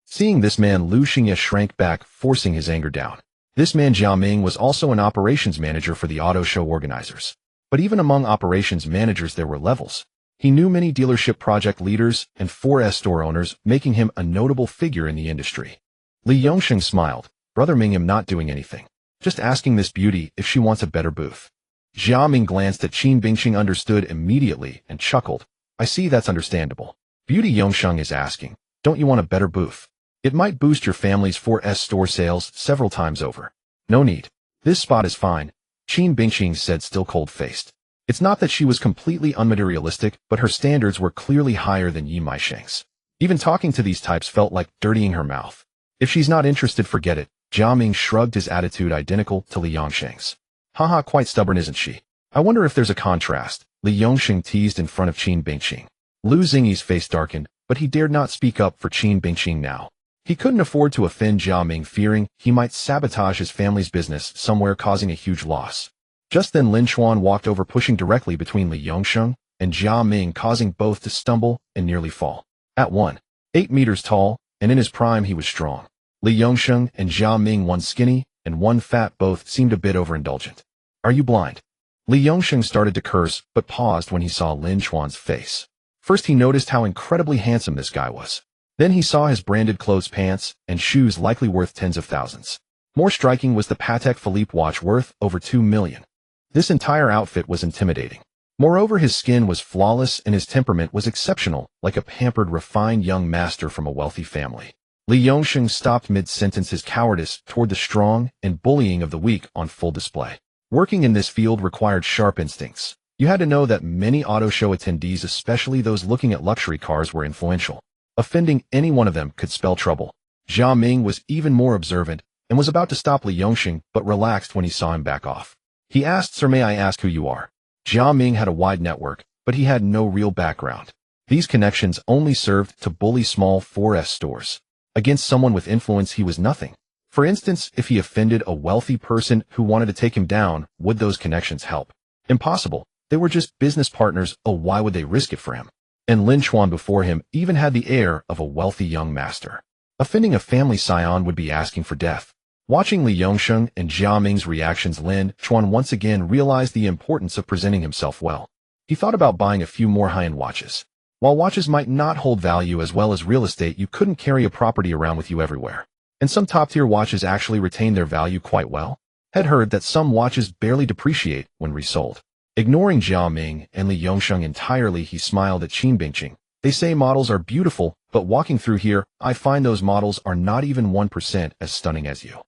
Seeing this man, Lu Xingye shrank back, forcing his anger down. This man Jia Ming was also an operations manager for the auto show organizers. But even among operations managers there were levels. He knew many dealership project leaders and 4S store owners, making him a notable figure in the industry. Li Yongxing smiled. Brother Ming, I'm not doing anything. Just asking this beauty if she wants a better booth. Jia Ming glanced at Qin Bingqing, understood immediately, and chuckled. I see, that's understandable. Beauty Yongxing is asking, don't you want a better booth? It might boost your family's 4S store sales several times over. No need. This spot is fine, Qin Bingqing said, still cold-faced. It's not that she was completely unmaterialistic, but her standards were clearly higher than Yi Maisheng's. Even talking to these types felt like dirtying her mouth. If she's not interested, forget it. Jia Ming shrugged, his attitude identical to Li Yongxing's. Haha, quite stubborn, isn't she? I wonder if there's a contrast, Li Yongxing teased in front of Qin Bingqing. Lu Xingye's face darkened, but he dared not speak up for Qin Bingqing now. He couldn't afford to offend Jia Ming, fearing he might sabotage his family's business somewhere, causing a huge loss. Just then Lin Chen walked over, pushing directly between Li Yongxing and Jia Ming, causing both to stumble and nearly fall. At 1.8 meters tall, and in his prime he was strong. Li Yongxing and Jia Ming, one skinny and one fat, both seemed a bit overindulgent. Are you blind? Li Yongxing started to curse, but paused when he saw Lin Chen's face. First he noticed how incredibly handsome this guy was. Then he saw his branded clothes, pants, and shoes likely worth tens of thousands. More striking was the Patek Philippe watch worth over 2 million. This entire outfit was intimidating. Moreover, his skin was flawless and his temperament was exceptional, like a pampered, refined young master from a wealthy family. Li Yongxing stopped mid-sentence, his cowardice toward the strong and bullying of the weak on full display. Working in this field required sharp instincts. You had to know that many auto show attendees, especially those looking at luxury cars, were influential. Offending any one of them could spell trouble. Jia Ming was even more observant and was about to stop Li Yongxing, but relaxed when he saw him back off. He asked, Sir, may I ask who you are? Jia Ming had a wide network, but he had no real background. These connections only served to bully small 4S stores. Against someone with influence he was nothing. For instance, if he offended a wealthy person who wanted to take him down, would those connections help? Impossible. They were just business partners. Oh, why would they risk it for him? And Lin Chen before him even had the air of a wealthy young master. Offending a family scion would be asking for death. Watching Li Yongxing and Jia Ming's reactions, Lin Chen once again realized the importance of presenting himself well. He thought about buying a few more high-end watches. While watches might not hold value as well as real estate, you couldn't carry a property around with you everywhere. And some top-tier watches actually retain their value quite well. Had heard that some watches barely depreciate when resold. Ignoring Jia Ming and Li Yongxing entirely, he smiled at Qin Bingqing. They say models are beautiful, but walking through here, I find those models are not even 1% as stunning as you.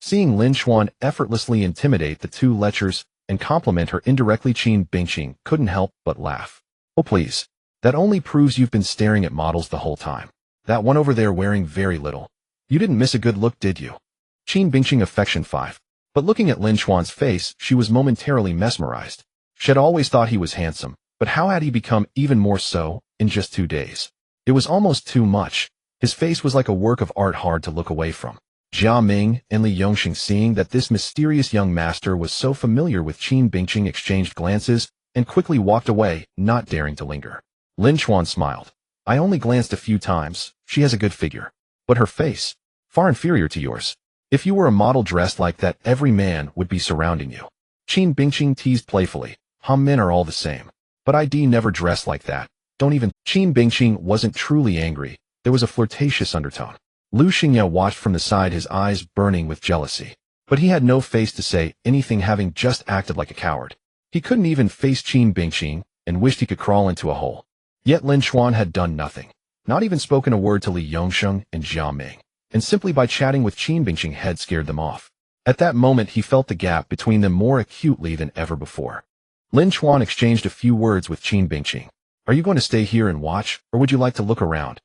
Seeing Lin Chen effortlessly intimidate the two lechers and compliment her indirectly, Qin Bingqing couldn't help but laugh. Oh please. That only proves you've been staring at models the whole time. That one over there wearing very little. You didn't miss a good look, did you? Qin Bingqing, affection 5. But looking at Lin Chen's face, she was momentarily mesmerized. She had always thought he was handsome, but how had he become even more so in just 2 days? It was almost too much. His face was like a work of art, hard to look away from. Jia Ming and Li Yongxing, seeing that this mysterious young master was so familiar with Qin Bingqing, exchanged glances and quickly walked away, not daring to linger. Lin Chen smiled. I only glanced a few times. She has a good figure. But her face, far inferior to yours. If you were a model dressed like that, every man would be surrounding you. Qin Bingqing teased playfully. Men are all the same. But I never dressed like that. Don't even. Qin Bingqing wasn't truly angry. There was a flirtatious undertone. Lu Xingye watched from the side, his eyes burning with jealousy. But he had no face to say anything, having just acted like a coward. He couldn't even face Qin Bingqing and wished he could crawl into a hole. Yet Lin Chen had done nothing. Not even spoken a word to Li Yongxing and Jia Ming. And simply by chatting with Qin Bingqing had scared them off. At that moment he felt the gap between them more acutely than ever before. Lin Chen exchanged a few words with Qin Bingqing. Are you going to stay here and watch, or would you like to look around?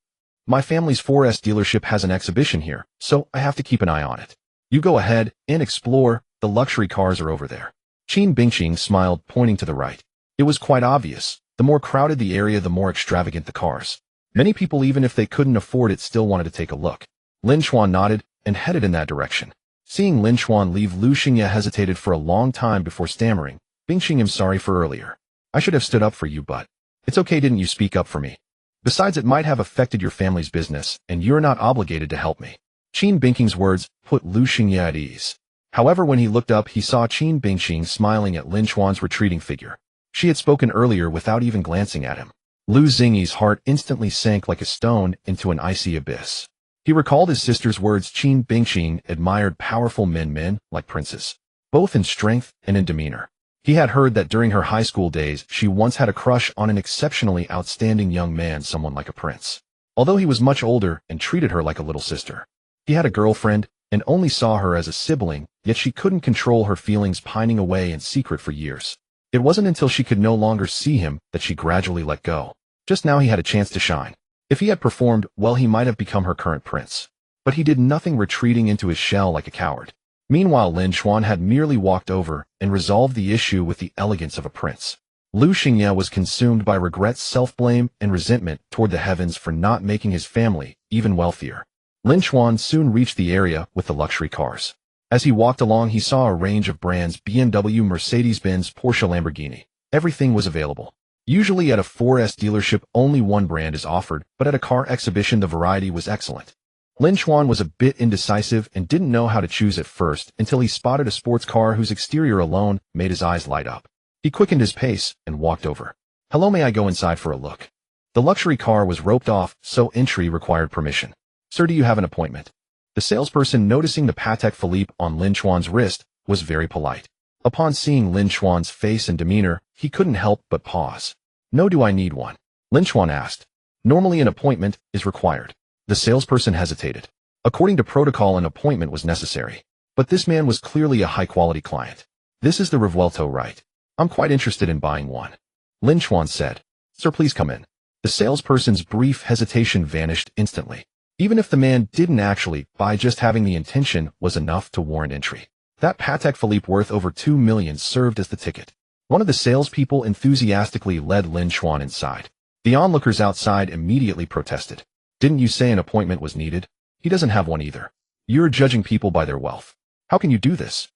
My family's 4S dealership has an exhibition here, so I have to keep an eye on it. You go ahead and explore. The luxury cars are over there. Qin Bingqing smiled, pointing to the right. It was quite obvious. The more crowded the area, the more extravagant the cars. Many people, even if they couldn't afford it, still wanted to take a look. Lin Chen nodded and headed in that direction. Seeing Lin Chen leave, Lu Xingye hesitated for a long time before stammering. Bingqing, I'm sorry for earlier. I should have stood up for you, but It's okay, didn't you speak up for me? Besides, it might have affected your family's business, and you're not obligated to help me. Qin Bingqing's words put Lu Xingye at ease. However, when he looked up, he saw Qin Bingqing smiling at Lin Chuan's retreating figure. She had spoken earlier without even glancing at him. Lu Xingye's heart instantly sank like a stone into an icy abyss. He recalled his sister's words. Qin Bingqing admired powerful men like princes, both in strength and in demeanor. He had heard that during her high school days, she once had a crush on an exceptionally outstanding young man, someone like a prince. Although he was much older and treated her like a little sister. He had a girlfriend and only saw her as a sibling, yet she couldn't control her feelings, pining away in secret for years. It wasn't until she could no longer see him that she gradually let go. Just now he had a chance to shine. If he had performed well, he might have become her current prince. But he did nothing, retreating into his shell like a coward. Meanwhile, Lin Chuan had merely walked over and resolved the issue with the elegance of a prince. Lu Xingye was consumed by regret, self-blame, and resentment toward the heavens for not making his family even wealthier. Lin Chuan soon reached the area with the luxury cars. As he walked along, he saw a range of brands: BMW, Mercedes-Benz, Porsche, Lamborghini. Everything was available. Usually at a 4S dealership, only one brand is offered, but at a car exhibition, the variety was excellent. Lin Chuan was a bit indecisive and didn't know how to choose at first until he spotted a sports car whose exterior alone made his eyes light up. He quickened his pace and walked over. "Hello, may I go inside for a look?" The luxury car was roped off, so entry required permission. "Sir, do you have an appointment?" The salesperson, noticing the Patek Philippe on Lin Chuan's wrist, was very polite. Upon seeing Lin Chuan's face and demeanor, he couldn't help but pause. "No, do I need one?" Lin Chuan asked. "Normally an appointment is required." The salesperson hesitated. According to protocol, an appointment was necessary. But this man was clearly a high-quality client. "This is the Revuelto, right? I'm quite interested in buying one," Lin Chuan said. "Sir, please come in." The salesperson's brief hesitation vanished instantly. Even if the man didn't actually buy, just having the intention was enough to warrant entry. That Patek Philippe worth over 2 million served as the ticket. One of the salespeople enthusiastically led Lin Chuan inside. The onlookers outside immediately protested. "Didn't you say an appointment was needed? He doesn't have one either. You're judging people by their wealth. How can you do this?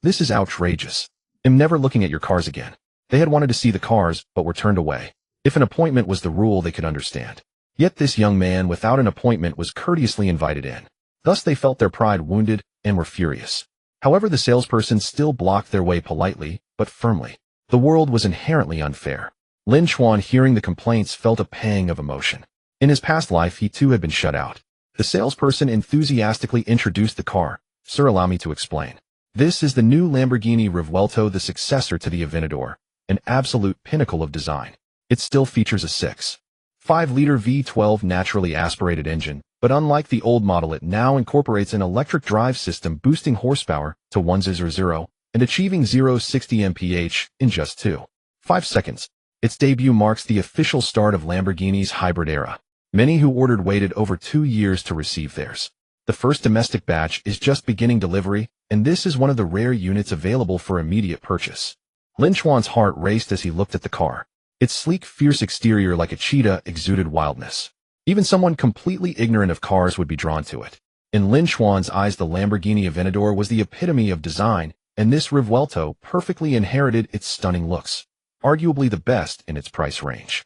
This is outrageous. I'm never looking at your cars again." They had wanted to see the cars, but were turned away. If an appointment was the rule, they could understand. Yet this young man without an appointment was courteously invited in. Thus they felt their pride wounded and were furious. However, the salesperson still blocked their way politely, but firmly. The world was inherently unfair. Lin Chuan, hearing the complaints, felt a pang of emotion. In his past life, he too had been shut out. The salesperson enthusiastically introduced the car. "Sir, allow me to explain. This is the new Lamborghini Revuelto, the successor to the Aventador, an absolute pinnacle of design. It still features a 6.5-liter V12 naturally aspirated engine, but unlike the old model, it now incorporates an electric drive system, boosting horsepower to 100 and achieving 0-60 mph in just 2.5 seconds. Its debut marks the official start of Lamborghini's hybrid era. Many who ordered waited over 2 years to receive theirs. The first domestic batch is just beginning delivery, and this is one of the rare units available for immediate purchase." Lin Chuan's heart raced as he looked at the car. Its sleek, fierce exterior, like a cheetah, exuded wildness. Even someone completely ignorant of cars would be drawn to it. In Lin Chuan's eyes, the Lamborghini Aventador was the epitome of design, and this Revuelto perfectly inherited its stunning looks, arguably the best in its price range.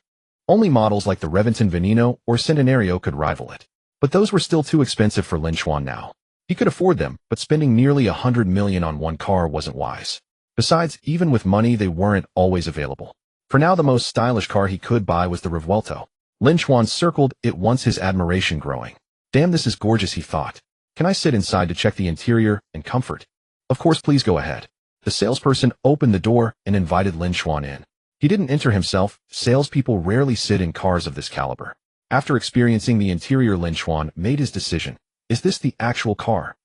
Only models like the Reventon Veneno or Centenario could rival it. But those were still too expensive for Lin Chuan now. He could afford them, but spending nearly 100 million on one car wasn't wise. Besides, even with money, they weren't always available. For now, the most stylish car he could buy was the Revuelto. Lin Chuan circled it once, his admiration growing. "Damn, this is gorgeous," he thought. "Can I sit inside to check the interior and comfort?" "Of course, please go ahead." The salesperson opened the door and invited Lin Chuan in. He didn't enter himself. Salespeople rarely sit in cars of this caliber. After experiencing the interior, Lin Chuan made his decision. "Is this the actual car?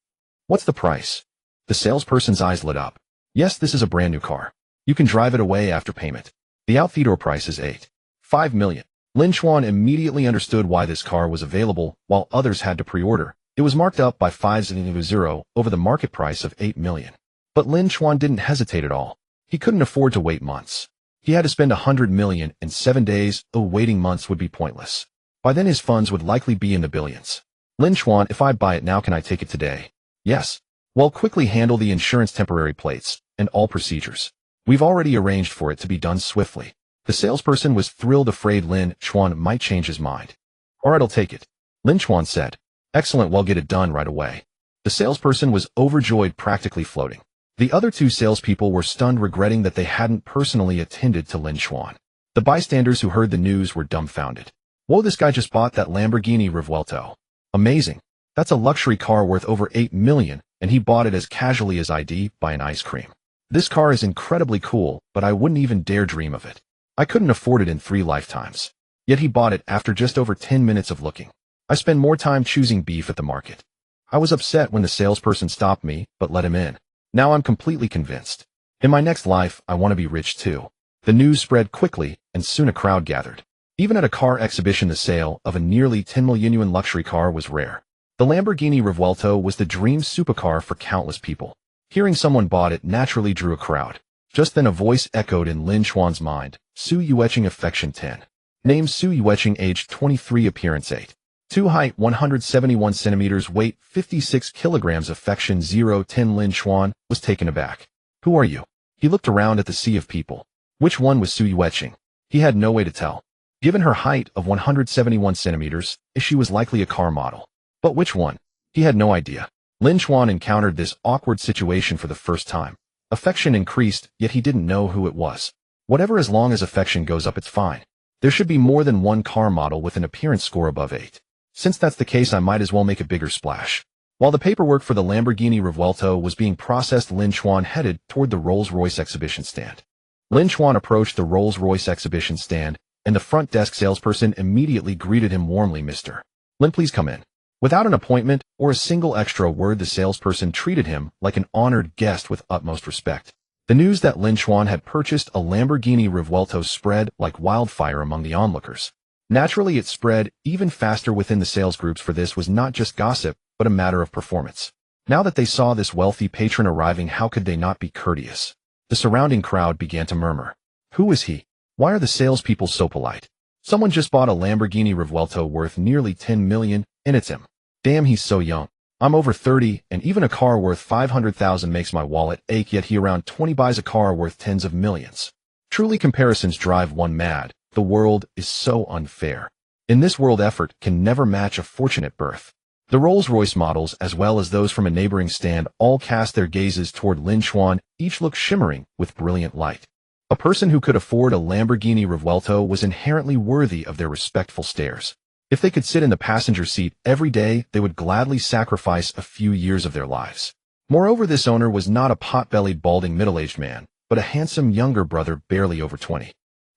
What's the price?" The salesperson's eyes lit up. "Yes, this is a brand new car. You can drive it away after payment. The out-the-door price is 8.5 million. Lin Chuan immediately understood why this car was available, while others had to pre-order. It was marked up by 5.0 over the market price of 8 million. But Lin Chuan didn't hesitate at all. He couldn't afford to wait months. He had to spend 100 million in 7 days. Waiting months would be pointless. By then his funds would likely be in the billions. "Lin Chuan, if I buy it now, can I take it today?" "Yes." "Well, quickly handle the insurance, temporary plates, and all procedures. We've already arranged for it to be done swiftly." The salesperson was thrilled, afraid Lin Chen might change his mind. All right, I'll take it, Lin Chen said. Excellent, we'll get it done right away. The salesperson was overjoyed, practically floating. The other two salespeople were stunned, regretting that they hadn't personally attended to Lin Chen. The bystanders who heard the news were dumbfounded. Whoa, this guy just bought that Lamborghini Revuelto. Amazing. That's a luxury car worth over $8 million, and he bought it as casually as I'd buy an ice cream. This car is incredibly cool, but I wouldn't even dare dream of it. I couldn't afford it in 3 lifetimes. Yet he bought it after just over 10 minutes of looking. I spend more time choosing beef at the market. I was upset when the salesperson stopped me, but let him in. Now I'm completely convinced. In my next life, I want to be rich too. The news spread quickly, and soon a crowd gathered. Even at a car exhibition, the sale of a nearly 10 million yuan luxury car was rare. The Lamborghini Revuelto was the dream supercar for countless people. Hearing someone bought it naturally drew a crowd. Just then a voice echoed in Lin Chen's mind. Su Yueching, affection 10. Name Su Yueching, age 23, appearance 8. 2 height 171 centimeters, weight 56 kilograms, affection 010. Lin Chen was taken aback. Who are you? He looked around at the sea of people. Which one was Su Yueching? He had no way to tell. Given her height of 171 centimeters, she was likely a car model. But which one? He had no idea. Lin Chen encountered this awkward situation for the first time. Affection increased, yet he didn't know who it was. Whatever, as long as affection goes up, it's fine. There should be more than one car model with an appearance score above 8. Since that's the case, I might as well make a bigger splash. While the paperwork for the Lamborghini Revuelto was being processed, Lin Chen headed toward the Rolls-Royce exhibition stand. Lin Chen approached the Rolls-Royce exhibition stand, and the front desk salesperson immediately greeted him warmly. Mr. Lin, please come in. Without an appointment or a single extra word, the salesperson treated him like an honored guest with utmost respect. The news that Lin Chen had purchased a Lamborghini Revuelto spread like wildfire among the onlookers. Naturally, it spread even faster within the sales groups, for this was not just gossip, but a matter of performance. Now that they saw this wealthy patron arriving, how could they not be courteous? The surrounding crowd began to murmur. Who is he? Why are the salespeople so polite? Someone just bought a Lamborghini Revuelto worth nearly 10 million, and it's him. Damn, he's so young. I'm over 30, and even a car worth 500,000 makes my wallet ache, yet he around 20 buys a car worth tens of millions. Truly, comparisons drive one mad. The world is so unfair. In this world, effort can never match a fortunate birth. The Rolls-Royce models, as well as those from a neighboring stand, all cast their gazes toward Lin Chen. Each looked shimmering with brilliant light. A person who could afford a Lamborghini Revuelto was inherently worthy of their respectful stares. If they could sit in the passenger seat every day, they would gladly sacrifice a few years of their lives. Moreover, this owner was not a pot-bellied, balding, middle-aged man, but a handsome younger brother barely over 20.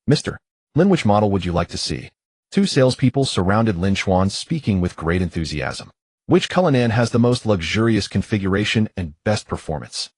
Mr. Lin, which model would you like to see? 2 salespeople surrounded Lin Chen, speaking with great enthusiasm. Which Cullinan has the most luxurious configuration and best performance?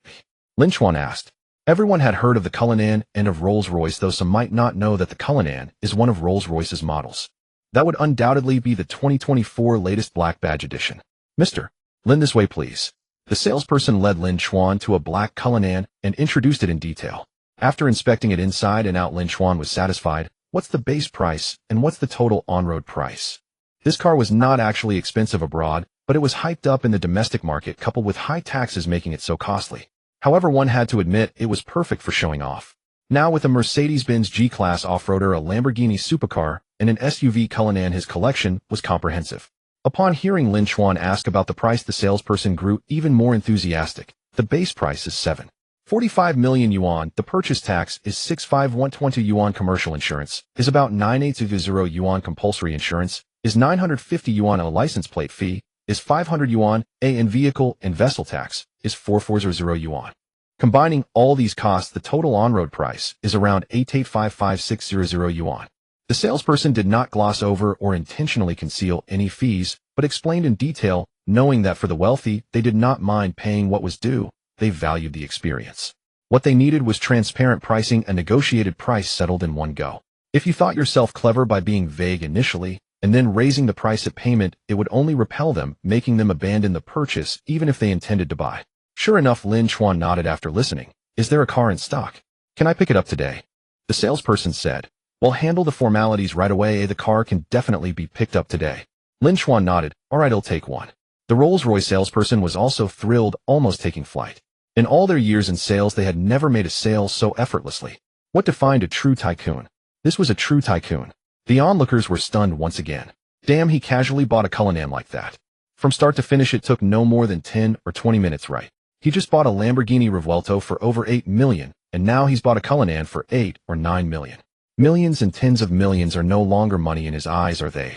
Lin Chen asked. Everyone had heard of the Cullinan and of Rolls-Royce, though some might not know that the Cullinan is one of Rolls-Royce's models. That would undoubtedly be the 2024 latest Black Badge edition. Mr. Lin, this way, please. The salesperson led Lin Chen to a black Cullinan and introduced it in detail. After inspecting it inside and out, Lin Chen was satisfied. What's the base price, and what's the total on-road price? This car was not actually expensive abroad, but it was hyped up in the domestic market, coupled with high taxes making it so costly. However, one had to admit it was perfect for showing off. Now, with a Mercedes-Benz G-Class off-roader, a Lamborghini supercar, and an SUV Cullinan, his collection was comprehensive. Upon hearing Lin Chen ask about the price, the salesperson grew even more enthusiastic. The base price is 745 million yuan. The purchase tax is 65120 yuan. Commercial insurance is about 9820 yuan. Compulsory insurance is 950 yuan. A license plate fee is 500 yuan. And vehicle and vessel tax is 4400 yuan. Combining all these costs, the total on-road price is around 8855,600 yuan. The salesperson did not gloss over or intentionally conceal any fees, but explained in detail, knowing that for the wealthy, they did not mind paying what was due. They valued the experience. What they needed was transparent pricing, a negotiated price settled in one go. If you thought yourself clever by being vague initially, and then raising the price at payment, it would only repel them, making them abandon the purchase even if they intended to buy. Sure enough, Lin Chen nodded after listening. Is there a car in stock? Can I pick it up today? The salesperson said. We'll handle the formalities right away. The car can definitely be picked up today. Lin Chen nodded. All right, I'll take one. The Rolls-Royce salesperson was also thrilled, almost taking flight. In all their years in sales, they had never made a sale so effortlessly. What defined a true tycoon? This was a true tycoon. The onlookers were stunned once again. Damn, he casually bought a Cullinan like that. From start to finish it took no more than 10 or 20 minutes, right? He just bought a Lamborghini Revuelto for over 8 million, and now he's bought a Cullinan for 8 or 9 million. Millions and tens of millions are no longer money in his eyes, are they?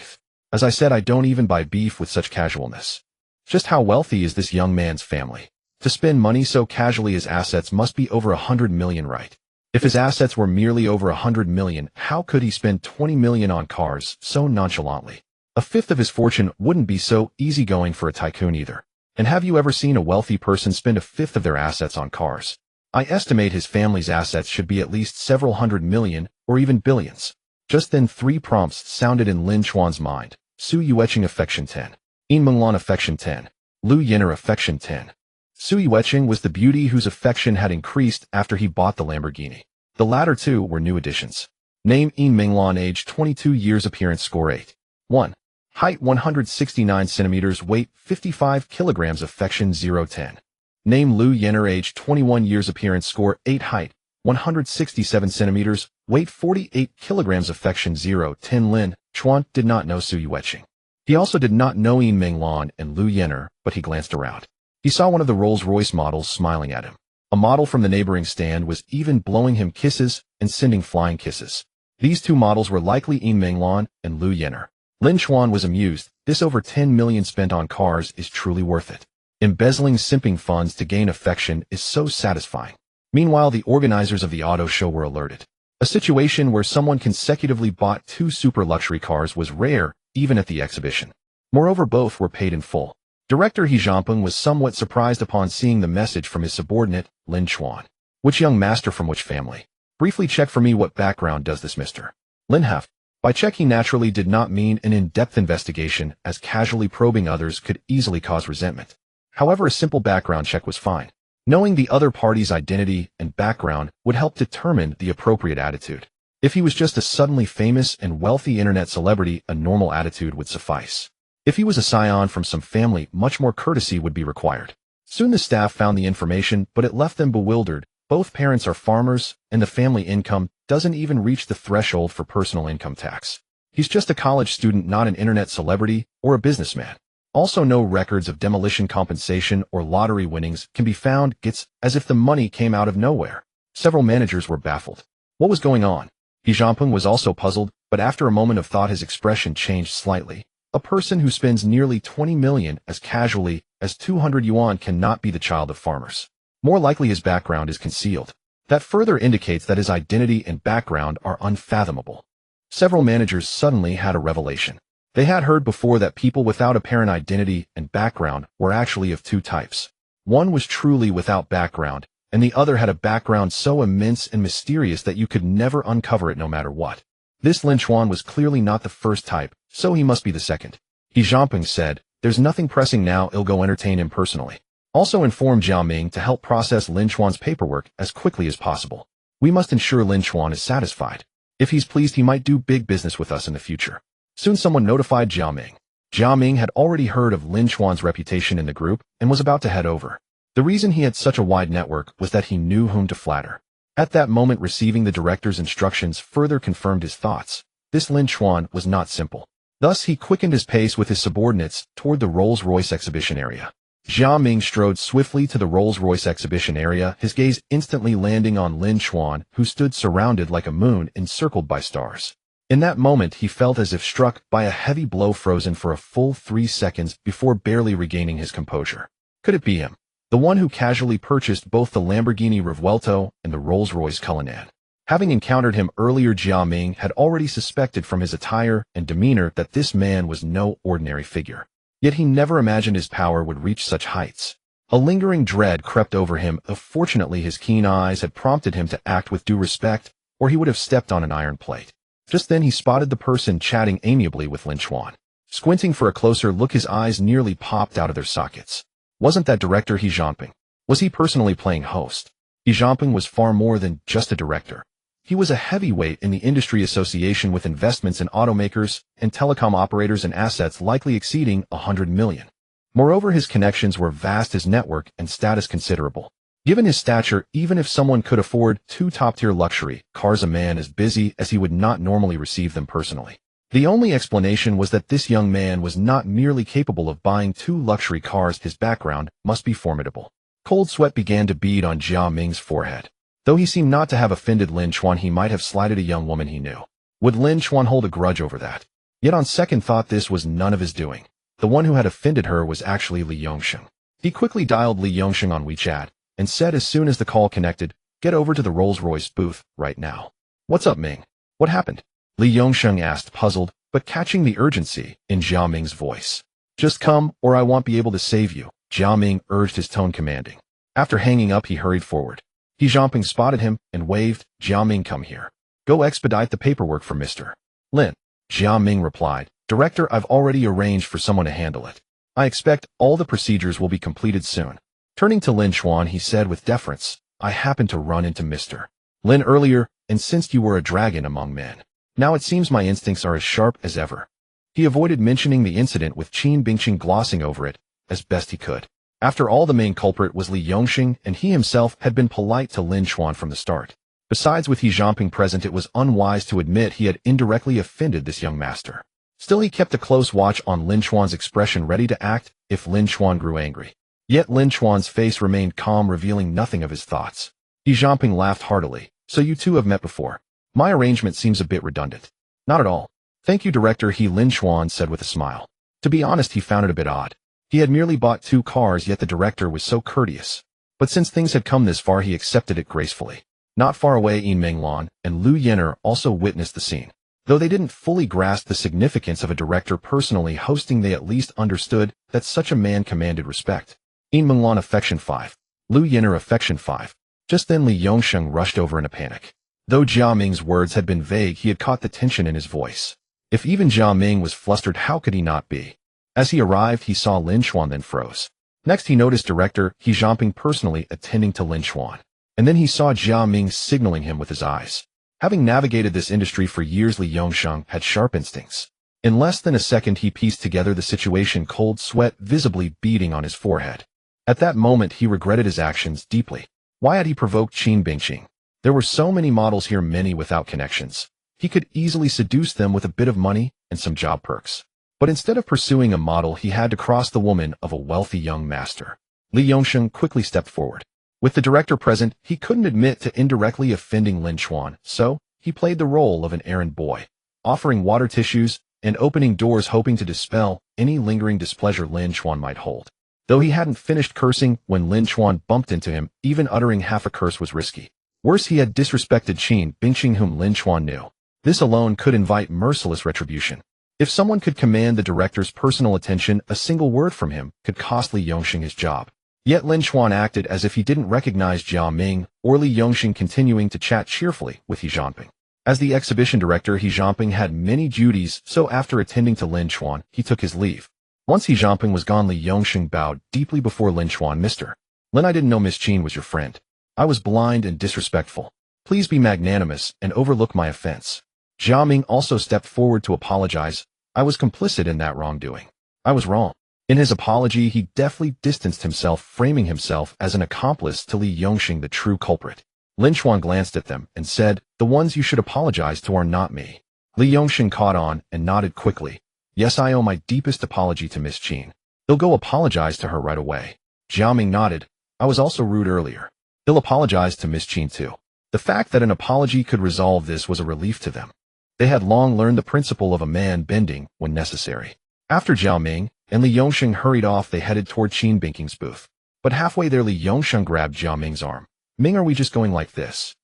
As I said, I don't even buy beef with such casualness. Just how wealthy is this young man's family? To spend money so casually, his assets must be over 100 million, right? If his assets were merely over 100 million, how could he spend 20 million on cars so nonchalantly? A fifth of his fortune wouldn't be so easygoing for a tycoon either. And have you ever seen a wealthy person spend a fifth of their assets on cars? I estimate his family's assets should be at least several hundred million or even billions. Just then 3 prompts sounded in Lin Chen's mind. Su Yueching affection 10. Yin Menglan affection 10. Lu Yin'er affection 10. Su Yueching was the beauty whose affection had increased after he bought the Lamborghini. The latter two were new additions. Name: Yin Menglan, age 22 years, appearance score 8. 1. Height 169 centimeters, weight 55 kilograms, affection 0-10. Name: Lu Yin'er, age 21 years, appearance score 8, height 167 centimeters, weight 48 kilograms, affection 0-10. Lin Chen did not know Su Yueching. He also did not know Yin Menglan and Lu Yin'er, but he glanced around. He saw one of the Rolls-Royce models smiling at him. A model from the neighboring stand was even blowing him kisses and sending flying kisses. These two models were likely Yin Menglan and Lu Yin'er. Lin Chen was amused. This over 10 million spent on cars is truly worth it. Embezzling simping funds to gain affection is so satisfying. Meanwhile, the organizers of the auto show were alerted. A situation where someone consecutively bought 2 super luxury cars was rare, even at the exhibition. Moreover, both were paid in full. Director He Jianping was somewhat surprised upon seeing the message from his subordinate, Lin Chen. Which young master from which family? Briefly check for me what background does this Mr. Lin have. By check, he naturally did not mean an in-depth investigation, as casually probing others could easily cause resentment. However, a simple background check was fine. Knowing the other party's identity and background would help determine the appropriate attitude. If he was just a suddenly famous and wealthy internet celebrity, a normal attitude would suffice. If he was a scion from some family, much more courtesy would be required. Soon the staff found the information, but it left them bewildered. Both parents are farmers, and the family income doesn't even reach the threshold for personal income tax. He's just a college student, not an internet celebrity or a businessman. Also, no records of demolition compensation or lottery winnings can be found. It's as if the money came out of nowhere. Several managers were baffled. What was going on? He Jianping was also puzzled, but after a moment of thought his expression changed slightly. A person who spends nearly 20 million as casually as 200 yuan cannot be the child of farmers. More likely his background is concealed. That further indicates that his identity and background are unfathomable. Several managers suddenly had a revelation. They had heard before that people without apparent identity and background were actually of 2 types. One was truly without background, and the other had a background so immense and mysterious that you could never uncover it no matter what. This Lin Chen was clearly not the first type, so he must be the second. He Jianping said, "There's nothing pressing now, I'll go entertain him personally. Also inform Jiao Ming to help process Lin Chen's paperwork as quickly as possible. We must ensure Lin Chen is satisfied. If he's pleased, he might do big business with us in the future." Soon someone notified Jiao Ming. Jiao Ming had already heard of Lin Chen's reputation in the group and was about to head over. The reason he had such a wide network was that he knew whom to flatter. At that moment, receiving the director's instructions further confirmed his thoughts. This Lin Chen was not simple. Thus, he quickened his pace with his subordinates toward the Rolls-Royce exhibition area. Jiao Ming strode swiftly to the Rolls-Royce exhibition area, his gaze instantly landing on Lin Chen, who stood surrounded like a moon encircled by stars. In that moment, he felt as if struck by a heavy blow, frozen for a full 3 seconds before barely regaining his composure. Could it be him? The one who casually purchased both the Lamborghini Revuelto and the Rolls-Royce Cullinan. Having encountered him earlier, Jiao Ming had already suspected from his attire and demeanor that this man was no ordinary figure. Yet he never imagined his power would reach such heights. A lingering dread crept over him. Fortunately, his keen eyes had prompted him to act with due respect, or he would have stepped on an iron plate. Just then he spotted the person chatting amiably with Lin Chen. Squinting for a closer look, his eyes nearly popped out of their sockets. Wasn't that director He Jianping? Was he personally playing host? He Jianping was far more than just a director. He was a heavyweight in the industry association with investments in automakers and telecom operators and assets likely exceeding 100 million. Moreover, his connections were vast, his network and status considerable. Given his stature, even if someone could afford 2 top-tier luxury cars, a man as busy as he would not normally receive them personally. The only explanation was that this young man was not merely capable of buying 2 luxury cars, his background must be formidable. Cold sweat began to bead on Jia Ming's forehead. Though he seemed not to have offended Lin Chen, he might have slighted a young woman he knew. Would Lin Chen hold a grudge over that? Yet on second thought, this was none of his doing. The one who had offended her was actually Li Yongsheng. He quickly dialed Li Yongsheng on WeChat and said as soon as the call connected, "Get over to the Rolls-Royce booth right now." "What's up, Ming? What happened?" Li Yongsheng asked, puzzled, but catching the urgency in Jia Ming's voice. "Just come, or I won't be able to save you," Jia Ming urged, his tone commanding. After hanging up, he hurried forward. He Jiangping spotted him and waved, "Jia Ming, come here. Go expedite the paperwork for Mr. Lin." Jia Ming replied, "Director, I've already arranged for someone to handle it. I expect all the procedures will be completed soon." Turning to Lin Chen, he said with deference, "I happened to run into Mr. Lin earlier and sensed you were a dragon among men. Now it seems my instincts are as sharp as ever." He avoided mentioning the incident with Qin Bingqing, glossing over it as best he could. After all, the main culprit was Li Yongsheng, and he himself had been polite to Lin Chen from the start. Besides, with He Jiangping present, it was unwise to admit he had indirectly offended this young master. Still, he kept a close watch on Lin Chen's expression, ready to act if Lin Chen grew angry. Yet Lin Chen's face remained calm, revealing nothing of his thoughts. He Jiangping laughed heartily. "So you two have met before? My arrangement seems a bit redundant." "Not at all. Thank you, Director," Lin Chen said with a smile. To be honest, he found it a bit odd. He had merely bought 2 cars, yet the director was so courteous. But since things had come this far, he accepted it gracefully. Not far away, Yin Minglan and Lu Yenner also witnessed the scene. Though they didn't fully grasp the significance of a director personally hosting, they at least understood that such a man commanded respect. Yin Minglan affection 5. Lu Yenner affection 5. Just then Li Yongsheng rushed over in a panic. Though Jia Ming's words had been vague, he had caught the tension in his voice. If even Jia Ming was flustered, how could he not be? As he arrived, he saw Lin Chen, then froze. Next, he noticed Director He Jiangping personally attending to Lin Chen. And then he saw Jia Ming signaling him with his eyes. Having navigated this industry for years, Li Yongsheng had sharp instincts. In less than a second, he pieced together the situation, cold sweat visibly beading on his forehead. At that moment, he regretted his actions deeply. Why had he provoked Qin Bingqing? There were so many models here, many without connections. He could easily seduce them with a bit of money and some job perks. But instead of pursuing a model, he had to cross the woman of a wealthy young master. Li Yongsheng quickly stepped forward. With the director present, he couldn't admit to indirectly offending Lin Chen, so he played the role of an errand boy, offering water tissues and opening doors, hoping to dispel any lingering displeasure Lin Chen might hold. Though he hadn't finished cursing when Lin Chen bumped into him, even uttering half a curse was risky. Worse, he had disrespected Qin Bingqing, whom Lin Chen knew. This alone could invite merciless retribution. If someone could command the director's personal attention, a single word from him could cost Li Yongsheng his job. Yet Lin Chen acted as if he didn't recognize Jia Ming or Li Yongsheng, continuing to chat cheerfully with He Jiangping. As the exhibition director, He Jiangping had many duties, so after attending to Lin Chen, he took his leave. Once He Jiangping was gone, Li Yongsheng bowed deeply before Lin Chen. "Mr. Lin, I didn't know Miss Qin was your friend. I was blind and disrespectful. Please be magnanimous and overlook my offense." Jia Ming also stepped forward to apologize. "I was complicit in that wrongdoing. I was wrong." In his apology, he deftly distanced himself, framing himself as an accomplice to Li Yongsheng, the true culprit. Lin Chen glanced at them and said, "The ones you should apologize to are not me." Li Yongsheng caught on and nodded quickly. "Yes, I owe my deepest apology to Miss Qin. He'll go apologize to her right away." Jia Ming nodded. "I was also rude earlier. He'll apologize to Miss Qin too." The fact that an apology could resolve this was a relief to them. They had long learned the principle of a man bending when necessary. After Jia Ming and Li Yongsheng hurried off, they headed toward Qin Bingqing's booth. But halfway there, Li Yongsheng grabbed Jia Ming's arm. "Ming, are we just going like this?"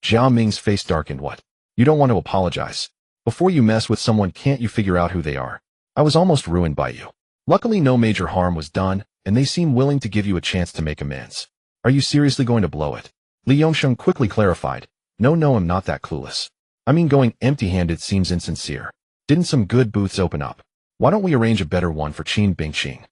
Jia Ming's face darkened. "What? You don't want to apologize? Before you mess with someone, can't you figure out who they are? I was almost ruined by you. Luckily, no major harm was done, and they seem willing to give you a chance to make amends. Are you seriously going to blow it?" Li Yongsheng quickly clarified. No, I'm not that clueless. I mean, going empty-handed seems insincere. Didn't some good booths open up? Why don't we arrange a better one for Qin Bingqing?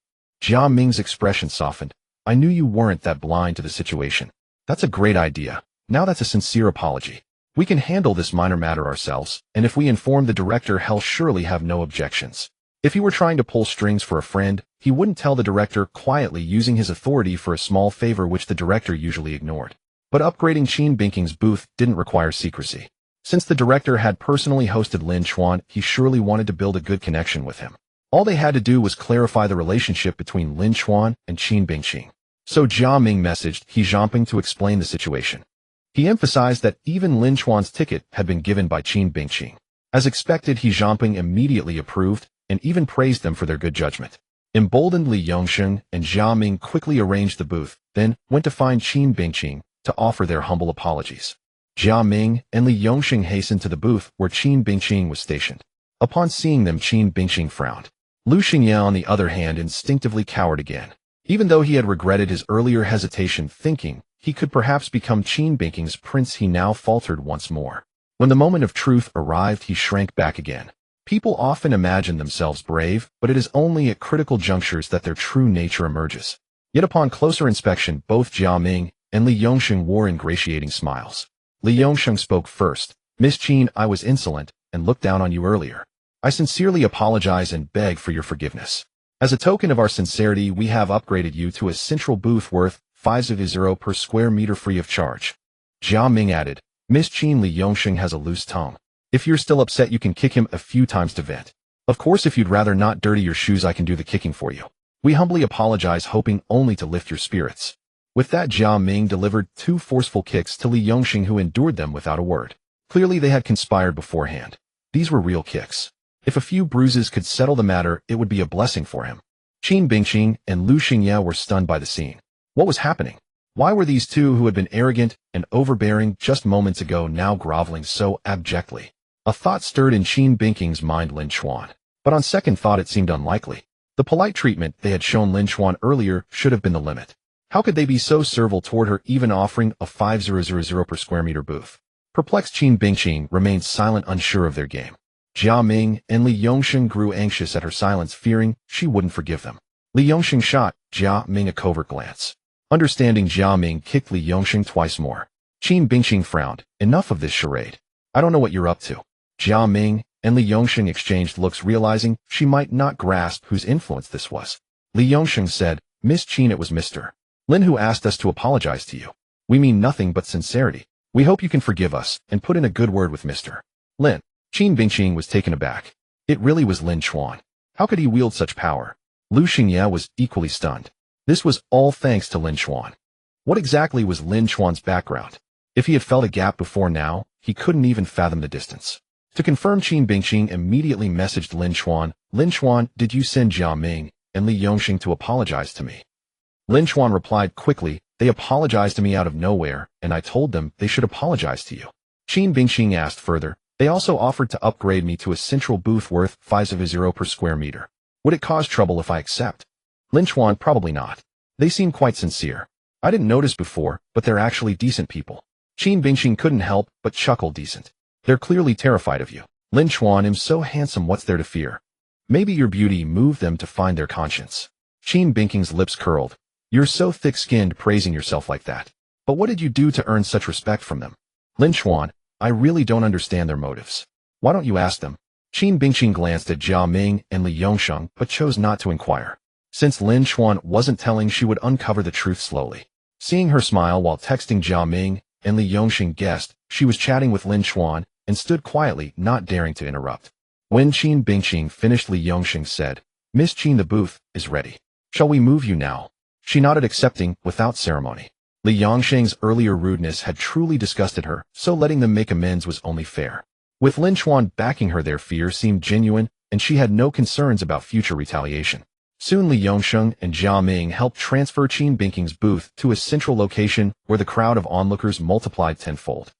Jia Ming's expression softened. "I knew you weren't that blind to the situation. That's a great idea. Now that's a sincere apology. We can handle this minor matter ourselves, and if we inform the director, he'll surely have no objections." If he were trying to pull strings for a friend, he wouldn't tell the director quietly, using his authority for a small favor which the director usually ignored. But upgrading Qin Binking's booth didn't require secrecy. Since the director had personally hosted Lin Chen, he surely wanted to build a good connection with him. All they had to do was clarify the relationship between Lin Chen and Qin Bingqing. So Jia Ming messaged He Jianping to explain the situation. He emphasized that even Lin Chuan's ticket had been given by Qin Bingqing. As expected, He Jianping immediately approved and even praised them for their good judgment. Emboldened, Li Yongsheng and Jia Ming quickly arranged the booth, then went to find Qin Bingqing to offer their humble apologies. Jia Ming and Li Yongsheng hastened to the booth where Qin Bingqing was stationed. Upon seeing them, Qin Bingqing frowned. Lu Xingye, on the other hand, instinctively cowered again. Even though he had regretted his earlier hesitation, thinking he could perhaps become Qin Bingqing's prince, he now faltered once more. When the moment of truth arrived, he shrank back again. People often imagine themselves brave, but it is only at critical junctures that their true nature emerges. Yet upon closer inspection, both Jia Ming and Li Yongsheng wore ingratiating smiles. Li Yongsheng spoke first. Miss Qin, I was insolent and looked down on you earlier. I sincerely apologize and beg for your forgiveness. As a token of our sincerity, we have upgraded you to a central booth worth 50 per square meter free of charge. Jia Ming added, Miss Qin, Li Yongsheng has a loose tongue. If you're still upset, you can kick him a few times to vent. Of course, if you'd rather not dirty your shoes, I can do the kicking for you. We humbly apologize, hoping only to lift your spirits. With that, Jia Ming delivered 2 forceful kicks to Li Yongsheng, who endured them without a word. Clearly, they had conspired beforehand. These were real kicks. If a few bruises could settle the matter, it would be a blessing for him. Qin Bingqing and Lu Xingye were stunned by the scene. What was happening? Why were these two, who had been arrogant and overbearing just moments ago, now groveling so abjectly? A thought stirred in Qin Bingqing's mind: Lin Chuan. But on second thought, it seemed unlikely. The polite treatment they had shown Lin Chuan earlier should have been the limit. How could they be so servile toward her, even offering a 5000 per square meter booth? Perplexed, Qin Bingqing remained silent, unsure of their game. Jia Ming and Li Yongsheng grew anxious at her silence, fearing she wouldn't forgive them. Li Yongsheng shot Jia Ming a covert glance. Understanding, Jia Ming kicked Li Yongsheng twice more. Qin Bingqing frowned. Enough of this charade. I don't know what you're up to. Jia Ming and Li Yongsheng exchanged looks, realizing she might not grasp whose influence this was. Li Yongsheng said, Miss Qin, it was Mr. Lin who asked us to apologize to you. We mean nothing but sincerity. We hope you can forgive us and put in a good word with Mr. Lin. Qin Bingqing was taken aback. It really was Lin Chuan. How could he wield such power? Lu Xingye was equally stunned. This was all thanks to Lin Chuan. What exactly was Lin Chuan's background? If he had felt a gap before now, he couldn't even fathom the distance. To confirm, Qin Bingqing immediately messaged Lin Chuan. Lin Chuan, did you send Jia Ming and Li Yongsheng to apologize to me? Lin Chuan replied quickly, they apologized to me out of nowhere, and I told them they should apologize to you. Qin Bingqing asked further, they also offered to upgrade me to a central booth worth 50 per square meter. Would it cause trouble if I accept? Lin Chuan, probably not. They seem quite sincere. I didn't notice before, but they're actually decent people. Qin Bingqing couldn't help but chuckle. Decent. They're clearly terrified of you. Lin Chuan, I'm so handsome, what's there to fear? Maybe your beauty moved them to find their conscience. Qin Bingqing's lips curled. You're so thick-skinned, praising yourself like that. But what did you do to earn such respect from them? Lin Chuan, I really don't understand their motives. Why don't you ask them? Qin Bingqing glanced at Jia Ming and Li Yongsheng, but chose not to inquire. Since Lin Chuan wasn't telling, she would uncover the truth slowly. Seeing her smile while texting, Jia Ming and Li Yongsheng guessed she was chatting with Lin Chuan and stood quietly, not daring to interrupt. When Qin Bingqing finished, Li Yongsheng said, Miss Qin, the booth is ready. Shall we move you now? She nodded, accepting without ceremony. Li Yongsheng's earlier rudeness had truly disgusted her, so letting them make amends was only fair. With Lin Chuan backing her, their fear seemed genuine, and she had no concerns about future retaliation. Soon Li Yongsheng and Jia Ming helped transfer Qin Bingqing's booth to a central location where the crowd of onlookers multiplied tenfold.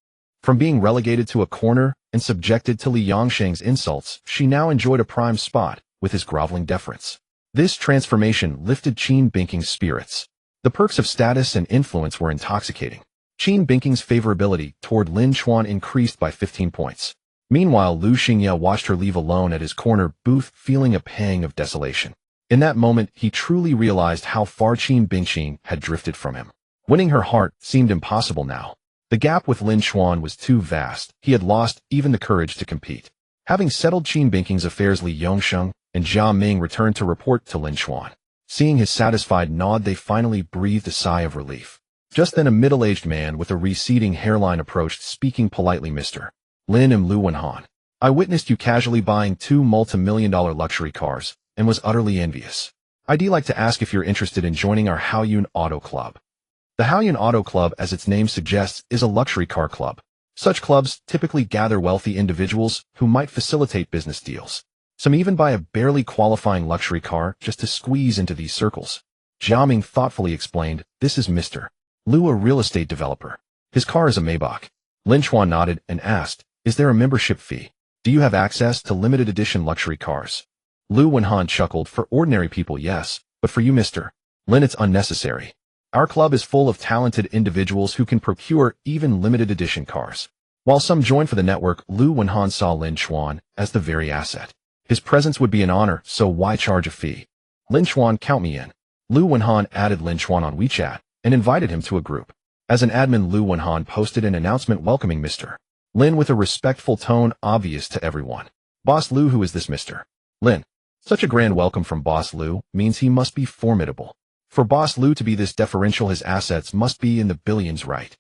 From being relegated to a corner and subjected to Li Yongsheng's insults, she now enjoyed a prime spot with his groveling deference. This transformation lifted Qin Bingqing's spirits. The perks of status and influence were intoxicating. Qin Bingqing's favorability toward Lin Chuan increased by 15 points. Meanwhile, Lu Xingye watched her leave alone at his corner booth, feeling a pang of desolation. In that moment, he truly realized how far Qin Bingqing had drifted from him. Winning her heart seemed impossible now. The gap with Lin Chuan was too vast. He had lost even the courage to compete. Having settled Qin Binking's affairs, Li Yongsheng and Jia Ming returned to report to Lin Chen. Seeing his satisfied nod, they finally breathed a sigh of relief. Just then a middle-aged man with a receding hairline approached, speaking politely. Mr. Lin, am Lu Wenhan. I witnessed you casually buying 2 multi-million-dollar luxury cars and was utterly envious. I'd like to ask if you're interested in joining our Haoyun Auto Club. The Haoyun Auto Club, as its name suggests, is a luxury car club. Such clubs typically gather wealthy individuals who might facilitate business deals. Some even buy a barely qualifying luxury car just to squeeze into these circles. Jia Ming thoughtfully explained, this is Mr. Lu, a real estate developer. His car is a Maybach. Lin Chen nodded and asked, is there a membership fee? Do you have access to limited edition luxury cars? Lu Wenhan chuckled, for ordinary people, yes, but for you, Mr. Lin, it's unnecessary. Our club is full of talented individuals who can procure even limited edition cars. While some join for the network, Lu Wenhan saw Lin Chen as the very asset. His presence would be an honor, so why charge a fee? Lin Chen, count me in. Lu Wenhan added Lin Chen on WeChat and invited him to a group. As an admin, Lu Wenhan posted an announcement welcoming Mr. Lin with a respectful tone obvious to everyone. Boss Lu, who is this Mr. Lin? Such a grand welcome from Boss Lu means he must be formidable. For Boss Lu to be this deferential, his assets must be in the billions, right?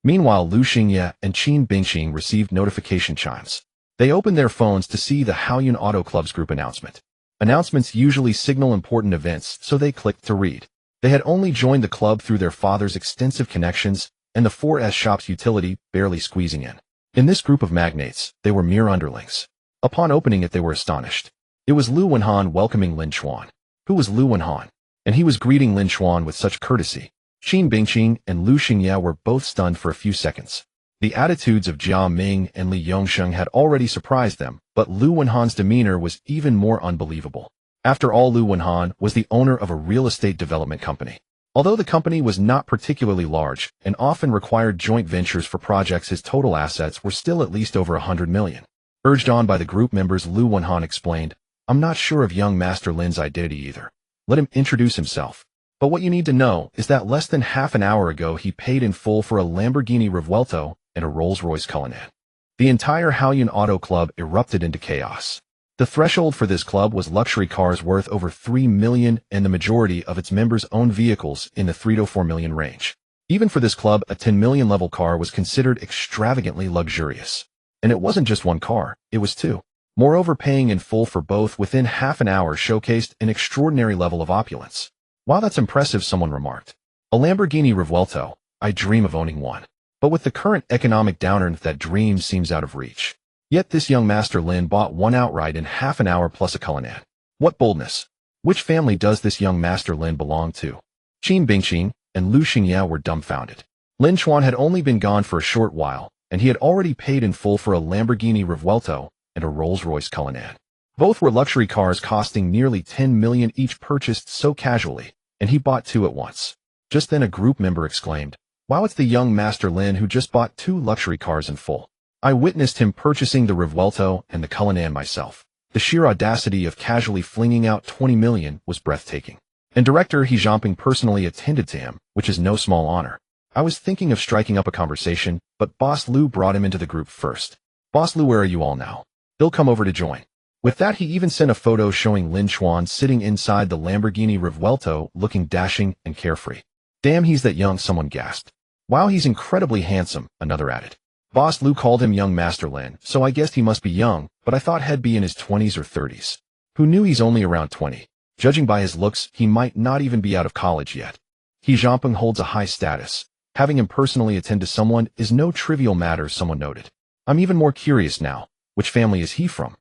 Meanwhile, Lu Xingye and Qin Bingqing received notification chimes. They opened their phones to see the Haoyun Auto Club's group announcement. Announcements usually signal important events, so they clicked to read. They had only joined the club through their father's extensive connections and the 4S shop's utility barely squeezing in. In this group of magnates, they were mere underlings. Upon opening it, they were astonished. It was Lu Wenhan welcoming Lin Chen. Who was Lu Wenhan? And he was greeting Lin Chen with such courtesy. Qin Bingqing and Lu Xingye were both stunned for a few seconds. The attitudes of Jia Ming and Li Yongsheng had already surprised them, but Lu Wenhan's demeanor was even more unbelievable. After all, Lu Wenhan was the owner of a real estate development company. Although the company was not particularly large and often required joint ventures for projects, his total assets were still at least over 100 million. Urged on by the group members, Lu Wenhan explained, I'm not sure of young Master Lin's identity either. Let him introduce himself. But what you need to know is that less than half an hour ago he paid in full for a Lamborghini Revuelto and a Rolls-Royce Cullinan. The entire Haoyun Auto Club erupted into chaos. The threshold for this club was luxury cars worth over 3 million, and the majority of its members owned vehicles in the 3 to 4 million range. Even for this club, a 10 million level car was considered extravagantly luxurious. And it wasn't just one car, it was two. Moreover, paying in full for both within half an hour showcased an extraordinary level of opulence. While that's impressive, someone remarked. A Lamborghini Revuelto, I dream of owning one. But with the current economic downturn, that dream seems out of reach. Yet this young Master Lin bought one outright in half an hour plus a Cullinan. What boldness! Which family does this young Master Lin belong to? Qin Bingqing and Lu Xingye were dumbfounded. Lin Chen had only been gone for a short while, and he had already paid in full for a Lamborghini Revuelto and a Rolls-Royce Cullinan. Both were luxury cars costing nearly 10 million each, purchased so casually, and he bought two at once. Just then a group member exclaimed, wow, it's the young Master Lin who just bought two luxury cars in full. I witnessed him purchasing the Revuelto and the Cullinan myself. The sheer audacity of casually flinging out 20 million was breathtaking. And director He Jianping personally attended to him, which is no small honor. I was thinking of striking up a conversation, but Boss Lu brought him into the group first. Boss Lu, where are you all now? He'll come over to join. With that, he even sent a photo showing Lin Chen sitting inside the Lamborghini Revuelto, looking dashing and carefree. Damn, he's that young, someone gasped. Wow, he's incredibly handsome, another added. Boss Lu called him young Master Lin, so I guessed he must be young, but I thought he'd be in his 20s or 30s. Who knew he's only around 20? Judging by his looks, he might not even be out of college yet. He Jianping holds a high status. Having him personally attend to someone is no trivial matter, someone noted. I'm even more curious now. Which family is he from?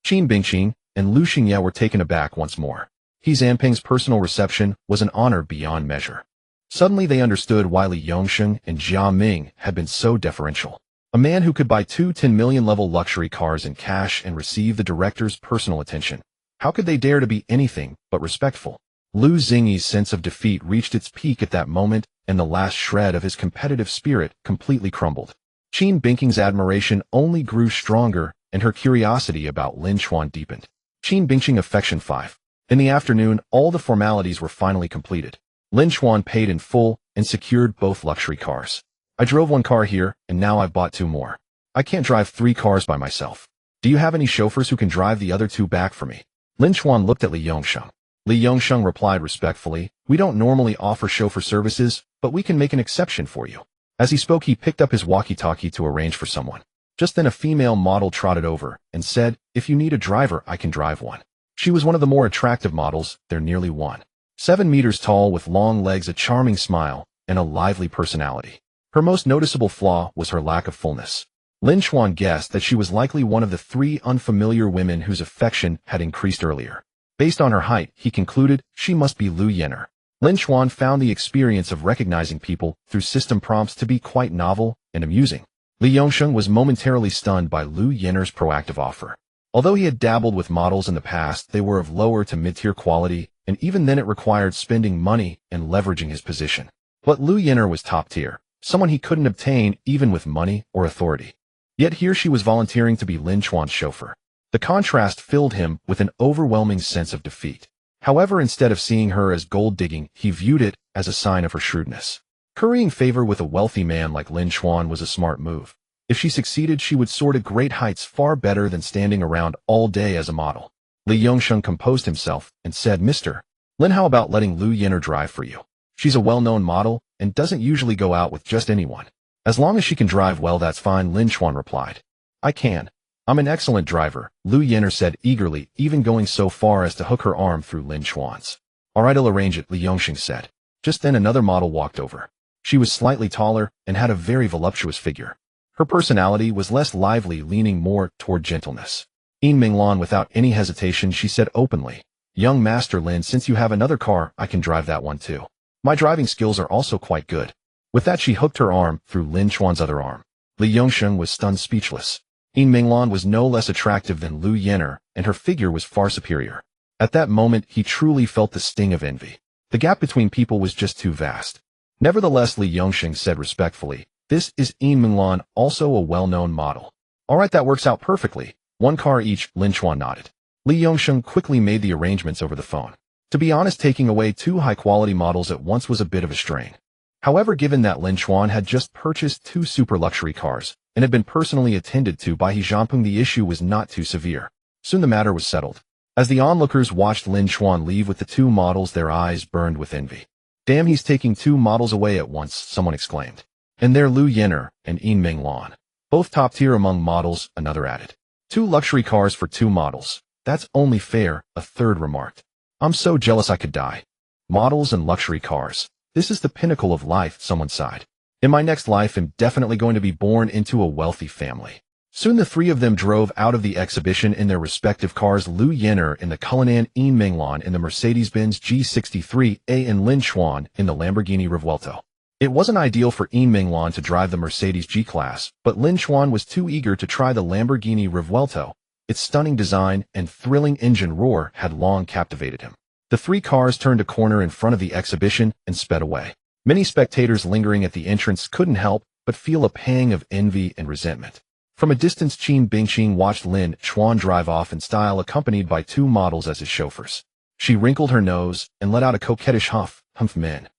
Qin Bingqing and Lu Xingye were taken aback once more. He Jianping's personal reception was an honor beyond measure. Suddenly they understood why Li Yongsheng and Jia Ming had been so deferential. A man who could buy two 10 million level luxury cars in cash and receive the director's personal attention. How could they dare to be anything but respectful? Lu Xingyi's sense of defeat reached its peak at that moment, and the last shred of his competitive spirit completely crumbled. Qin Bingqing's admiration only grew stronger, and her curiosity about Lin Chen deepened. Qin Bingqing Affection 5. In the afternoon, all the formalities were finally completed. Lin Chen paid in full and secured both luxury cars. I drove one car here, and now I've bought two more. I can't drive 3 cars by myself. Do you have any chauffeurs who can drive the other two back for me? Lin Chen looked at Li Yongsheng. Li Yongsheng replied respectfully, we don't normally offer chauffeur services, but we can make an exception for you. As he spoke, he picked up his walkie-talkie to arrange for someone. Just then a female model trotted over and said, if you need a driver, I can drive one. She was one of the more attractive models. They're nearly 1.7 meters tall with long legs, a charming smile, and a lively personality. Her most noticeable flaw was her lack of fullness. Lin Chen guessed that she was likely one of the 3 unfamiliar women whose affection had increased earlier. Based on her height, he concluded she must be Lu Yenner. Lin Chen found the experience of recognizing people through system prompts to be quite novel and amusing. Li Yongsheng was momentarily stunned by Lu Yenner's proactive offer. Although he had dabbled with models in the past, they were of lower to mid-tier quality, and even then it required spending money and leveraging his position. But Lu Yenner was top tier, someone he couldn't obtain even with money or authority. Yet here she was volunteering to be Lin Chen's chauffeur. The contrast filled him with an overwhelming sense of defeat. However, instead of seeing her as gold-digging, he viewed it as a sign of her shrewdness. Currying favor with a wealthy man like Lin Chen was a smart move. If she succeeded, she would soar to great heights far better than standing around all day as a model. Li Yongsheng composed himself and said, Mr. Lin, how about letting Lu Yenner drive for you? She's a well-known model and doesn't usually go out with just anyone. As long as she can drive well, that's fine, Lin Chen replied. I can. I'm an excellent driver, Lu Yenner said eagerly, even going so far as to hook her arm through Lin Chen's. All right, I'll arrange it, Li Yongsheng said. Just then another model walked over. She was slightly taller and had a very voluptuous figure. Her personality was less lively, leaning more toward gentleness. Yin Minglan, without any hesitation, she said openly, Young Master Lin, since you have another car, I can drive that one too. My driving skills are also quite good. With that, she hooked her arm through Lin Chen's other arm. Li Yongsheng was stunned speechless. Yin Minglan was no less attractive than Lu Yenner, and her figure was far superior. At that moment, he truly felt the sting of envy. The gap between people was just too vast. Nevertheless, Li Yongsheng said respectfully, this is Yin Minglan, also a well-known model. All right, that works out perfectly. One car each, Lin Chen nodded. Li Yongsheng quickly made the arrangements over the phone. To be honest, taking away 2 high-quality models at once was a bit of a strain. However, given that Lin Chen had just purchased 2 super luxury cars and had been personally attended to by He Jianping, the issue was not too severe. Soon the matter was settled. As the onlookers watched Lin Chen leave with the 2 models, their eyes burned with envy. Damn, he's taking 2 models away at once, someone exclaimed. And they're Lu Yenner and Yin Minglan. Both top tier among models, another added. 2 luxury cars for 2 models. That's only fair, a third remarked. I'm so jealous I could die. Models and luxury cars. This is the pinnacle of life, someone sighed. In my next life, I'm definitely going to be born into a wealthy family. Soon the 3 of them drove out of the exhibition in their respective cars, Lu Yenner in the Cullinan, Yin Minglan in the Mercedes-Benz G63A, and Lin Chen in the Lamborghini Revuelto. It wasn't ideal for Yin Minglan to drive the Mercedes G-Class, but Lin Chen was too eager to try the Lamborghini Revuelto. Its stunning design and thrilling engine roar had long captivated him. The 3 cars turned a corner in front of the exhibition and sped away. Many spectators lingering at the entrance couldn't help but feel a pang of envy and resentment. From a distance, Qin Bingqing watched Lin Chen drive off in style, accompanied by 2 models as his chauffeurs. She wrinkled her nose and let out a coquettish humph men.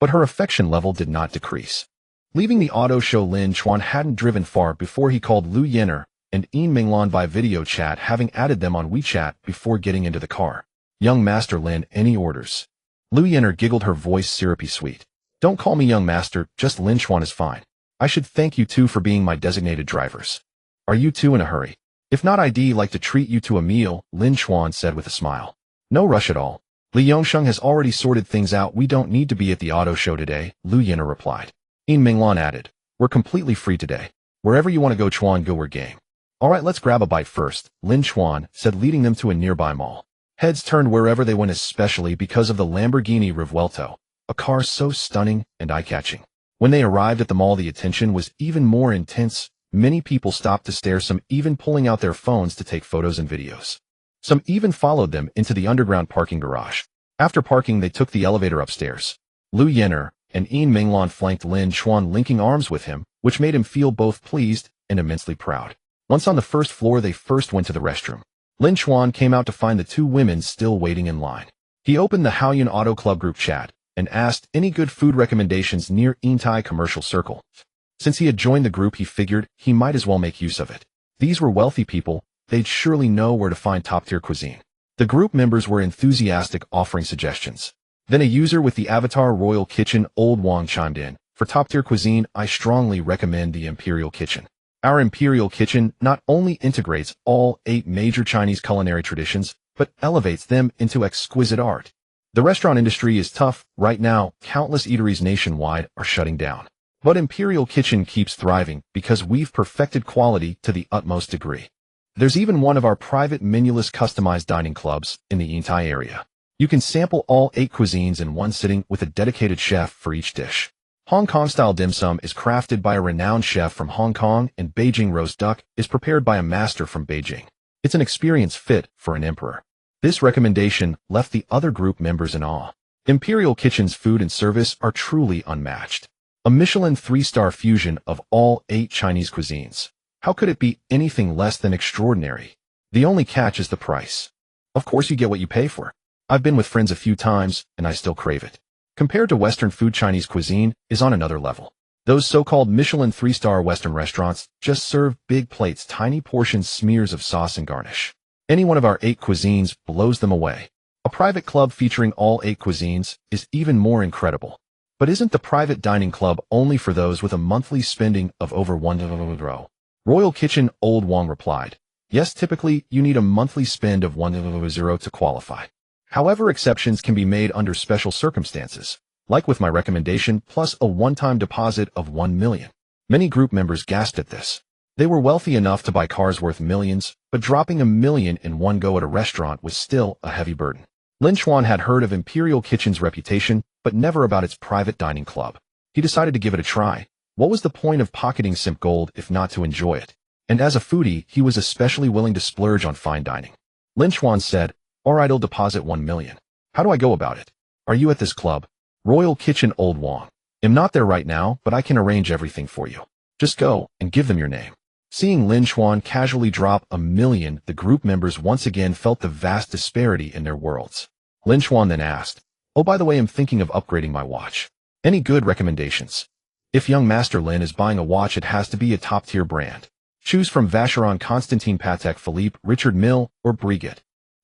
But her affection level did not decrease. Leaving the auto show, Lin Chen hadn't driven far before he called Lu Yenner and Yin Minglan by video chat, having added them on WeChat before getting into the car. Young Master Lin, any orders? Lu Yenner giggled, her voice syrupy sweet. Don't call me young master, just Lin Chen is fine. I should thank you 2 for being my designated drivers. Are you 2 in a hurry? If not, I'd like to treat you to a meal, Lin Chen said with a smile. No rush at all. Li Yongsheng has already sorted things out. We don't need to be at the auto show today, Lu Yenner replied. Yin Minglan added, we're completely free today. Wherever you want to go, Chuan, go, we're game. All right, let's grab a bite first, Lin Chen said, leading them to a nearby mall. Heads turned wherever they went, especially because of the Lamborghini Revuelto, a car so stunning and eye-catching. When they arrived at the mall, the attention was even more intense. Many people stopped to stare, some even pulling out their phones to take photos and videos. Some even followed them into the underground parking garage. After parking, they took the elevator upstairs. Lu Yenner and Yin Minglan flanked Lin Chen, linking arms with him, which made him feel both pleased and immensely proud. Once on the first floor, they first went to the restroom. Lin Chen came out to find the 2 women still waiting in line. He opened the Haoyuan Auto Club group chat and asked any good food recommendations near Yintai Commercial Circle. Since he had joined the group, he figured he might as well make use of it. These were wealthy people, they'd surely know where to find top-tier cuisine. The group members were enthusiastic, offering suggestions. Then a user with the avatar Royal Kitchen Old Wong chimed in. For top-tier cuisine, I strongly recommend the Imperial Kitchen. Our Imperial Kitchen not only integrates all 8 major Chinese culinary traditions, but elevates them into exquisite art. The restaurant industry is tough. Right now, countless eateries nationwide are shutting down. But Imperial Kitchen keeps thriving because we've perfected quality to the utmost degree. There's even one of our private menuless customized dining clubs in the Yintai area. You can sample all 8 cuisines in one sitting with a dedicated chef for each dish. Hong Kong-style dim sum is crafted by a renowned chef from Hong Kong, and Beijing roast duck is prepared by a master from Beijing. It's an experience fit for an emperor. This recommendation left the other group members in awe. Imperial Kitchen's food and service are truly unmatched. A Michelin 3-star fusion of all 8 Chinese cuisines. How could it be anything less than extraordinary? The only catch is the price. Of course you get what you pay for. I've been with friends a few times, and I still crave it. Compared to Western food, Chinese cuisine is on another level. Those so-called Michelin 3-star Western restaurants just serve big plates, tiny portions, smears of sauce and garnish. Any one of our 8 cuisines blows them away. A private club featuring all 8 cuisines is even more incredible. But isn't the private dining club only for those with a monthly spending of over €1? Royal Kitchen Old Wong replied, yes, typically you need a monthly spend of €1 to qualify. However, exceptions can be made under special circumstances, like with my recommendation, plus a one-time deposit of $1 million. Many group members gasped at this. They were wealthy enough to buy cars worth millions, but dropping $1 million in one go at a restaurant was still a heavy burden. Lin Chen had heard of Imperial Kitchen's reputation, but never about its private dining club. He decided to give it a try. What was the point of pocketing simp gold if not to enjoy it? And as a foodie, he was especially willing to splurge on fine dining. Lin Chen said, alright, I'll deposit $1 million. How do I go about it? Are you at this club? Royal Kitchen Old Wong. I'm not there right now, but I can arrange everything for you. Just go and give them your name. Seeing Lin Chen casually drop $1 million, the group members once again felt the vast disparity in their worlds. Lin Chen then asked, oh, by the way, I'm thinking of upgrading my watch. Any good recommendations? If young Master Lin is buying a watch, it has to be a top-tier brand. Choose from Vacheron Constantin Patek Philippe, Richard Mille, or Breguet.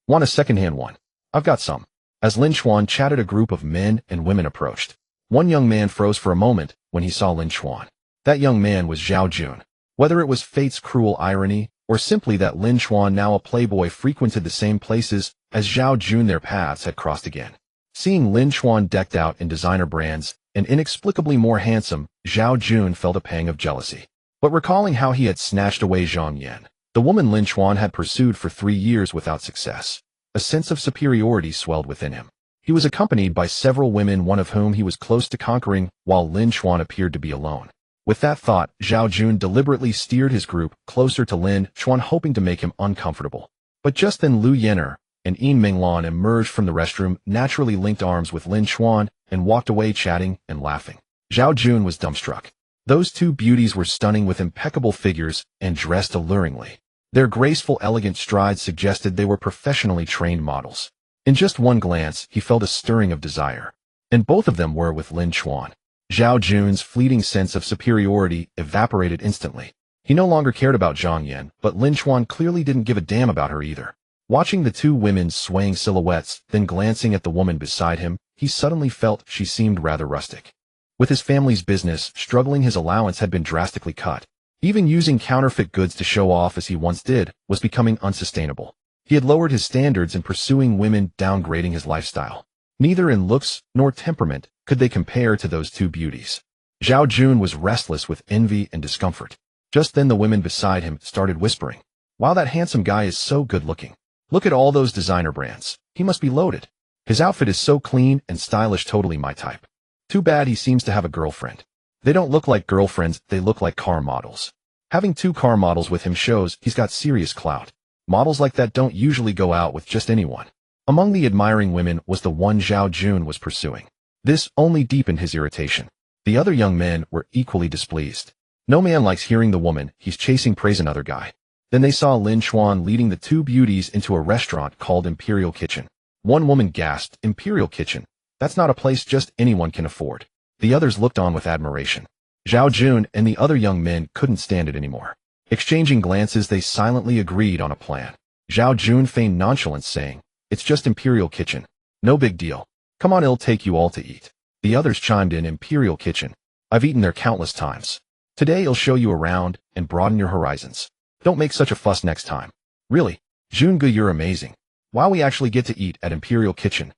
Want a second-hand one? I've got some. As Lin Chen chatted, a group of men and women approached. One young man froze for a moment when he saw Lin Chen. That young man was Zhao Jun. Whether it was fate's cruel irony, or simply that Lin Chen, now a playboy, frequented the same places as Zhao Jun, their paths had crossed again. Seeing Lin Chen decked out in designer brands, and inexplicably more handsome, Zhao Jun felt a pang of jealousy. But recalling how he had snatched away Zhang Yan, the woman Lin Chen had pursued for 3 years without success, a sense of superiority swelled within him. He was accompanied by several women, one of whom he was close to conquering, while Lin Chen appeared to be alone. With that thought, Zhao Jun deliberately steered his group closer to Lin Chen, hoping to make him uncomfortable. But just then Lu Yenner and Yin Minglan emerged from the restroom, naturally linked arms with Lin Chen, and walked away chatting and laughing. Zhao Jun was dumbstruck. Those two beauties were stunning, with impeccable figures and dressed alluringly. Their graceful, elegant strides suggested they were professionally trained models. In just one glance, he felt a stirring of desire. And both of them were with Lin Chen. Zhao Jun's fleeting sense of superiority evaporated instantly. He no longer cared about Zhang Yan, but Lin Chen clearly didn't give a damn about her either. Watching the two women's swaying silhouettes, then glancing at the woman beside him, he suddenly felt she seemed rather rustic. With his family's business struggling, his allowance had been drastically cut. Even using counterfeit goods to show off as he once did was becoming unsustainable. He had lowered his standards in pursuing women, downgrading his lifestyle. Neither in looks nor temperament could they compare to those two beauties. Zhao Jun was restless with envy and discomfort. Just then the women beside him started whispering, "Wow, that handsome guy is so good-looking. Look at all those designer brands. He must be loaded. His outfit is so clean and stylish, totally my type. Too bad he seems to have a girlfriend. They don't look like girlfriends, they look like car models. Having 2 car models with him shows he's got serious clout. Models like that don't usually go out with just anyone." Among the admiring women was the one Zhao Jun was pursuing. This only deepened his irritation. The other young men were equally displeased. No man likes hearing the woman he's chasing praise another guy. Then they saw Lin Chen leading the two beauties into a restaurant called Imperial Kitchen. One woman gasped, "Imperial Kitchen? That's not a place just anyone can afford." The others looked on with admiration. Zhao Jun and the other young men couldn't stand it anymore. Exchanging glances, they silently agreed on a plan. Zhao Jun feigned nonchalance, saying, "It's just Imperial Kitchen. No big deal. Come on, it'll take you all to eat." The others chimed in, "Imperial Kitchen. I've eaten there countless times. Today it'll show you around and broaden your horizons. Don't make such a fuss next time." "Really? Jungu, you're amazing. Wow, we actually get to eat at Imperial Kitchen.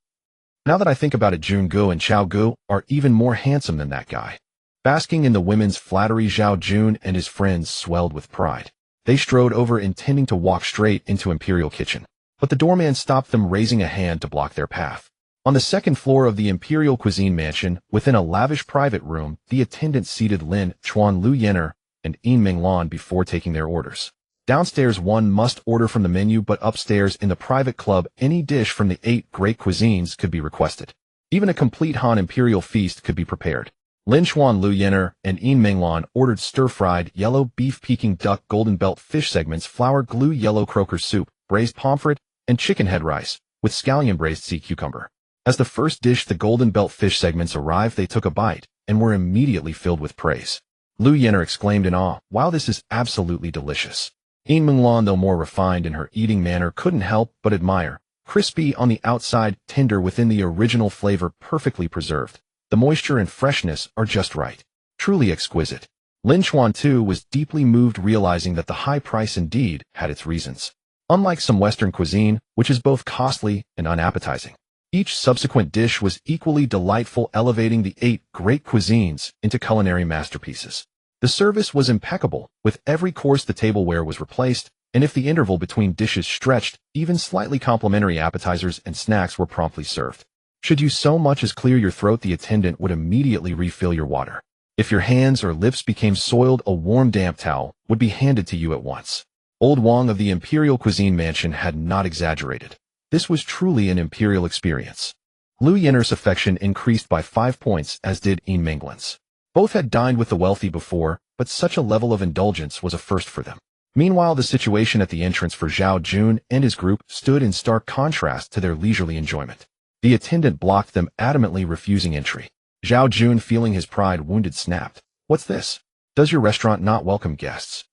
Now that I think about it, Jungu and Xiaogu are even more handsome than that guy." Basking in the women's flattery, Zhao Jun and his friends swelled with pride. They strode over, intending to walk straight into Imperial Kitchen, but the doorman stopped them, raising a hand to block their path. On the second floor of the Imperial Cuisine Mansion, within a lavish private room, the attendant seated Lin Chen, Lu Yenner, and Yin Minglan before taking their orders. Downstairs, one must order from the menu, but upstairs in the private club, any dish from the 8 great cuisines could be requested. Even a complete Han Imperial feast could be prepared. Lin Chen, Lu Yenner, and Yin Minglan ordered stir-fried yellow beef Peking duck, golden belt fish segments, flour glue, yellow croaker soup, braised pomfret, and chicken head rice, with scallion braised sea cucumber. As the first dish, the golden belt fish segments, arrived, they took a bite, and were immediately filled with praise. Lu Yenner exclaimed in awe, "Wow, this is absolutely delicious." Yin Minglan, though more refined in her eating manner, couldn't help but admire. Crispy on the outside, tender within, the original flavor perfectly preserved. The moisture and freshness are just right. Truly exquisite. Lin Chen, too, was deeply moved, realizing that the high price indeed had its reasons. Unlike some Western cuisine, which is both costly and unappetizing, each subsequent dish was equally delightful, elevating the 8 great cuisines into culinary masterpieces. The service was impeccable. With every course, the tableware was replaced, and if the interval between dishes stretched, even slightly, complimentary appetizers and snacks were promptly served. Should you so much as clear your throat, the attendant would immediately refill your water. If your hands or lips became soiled, a warm damp towel would be handed to you at once. Old Wang of the Imperial Cuisine Mansion had not exaggerated. This was truly an imperial experience. Lu Yenner's affection increased by 5 points, as did Yin Minglan's. Both had dined with the wealthy before, but such a level of indulgence was a first for them. Meanwhile, the situation at the entrance for Zhao Jun and his group stood in stark contrast to their leisurely enjoyment. The attendant blocked them, adamantly refusing entry. Zhao Jun, feeling his pride wounded, snapped, "What's this? Does your restaurant not welcome guests?"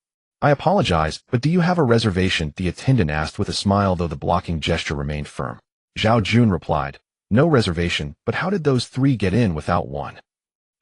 "I apologize, but do you have a reservation?" the attendant asked with a smile, though the blocking gesture remained firm. Zhao Jun replied, "No reservation, but how did those 3 get in without one?"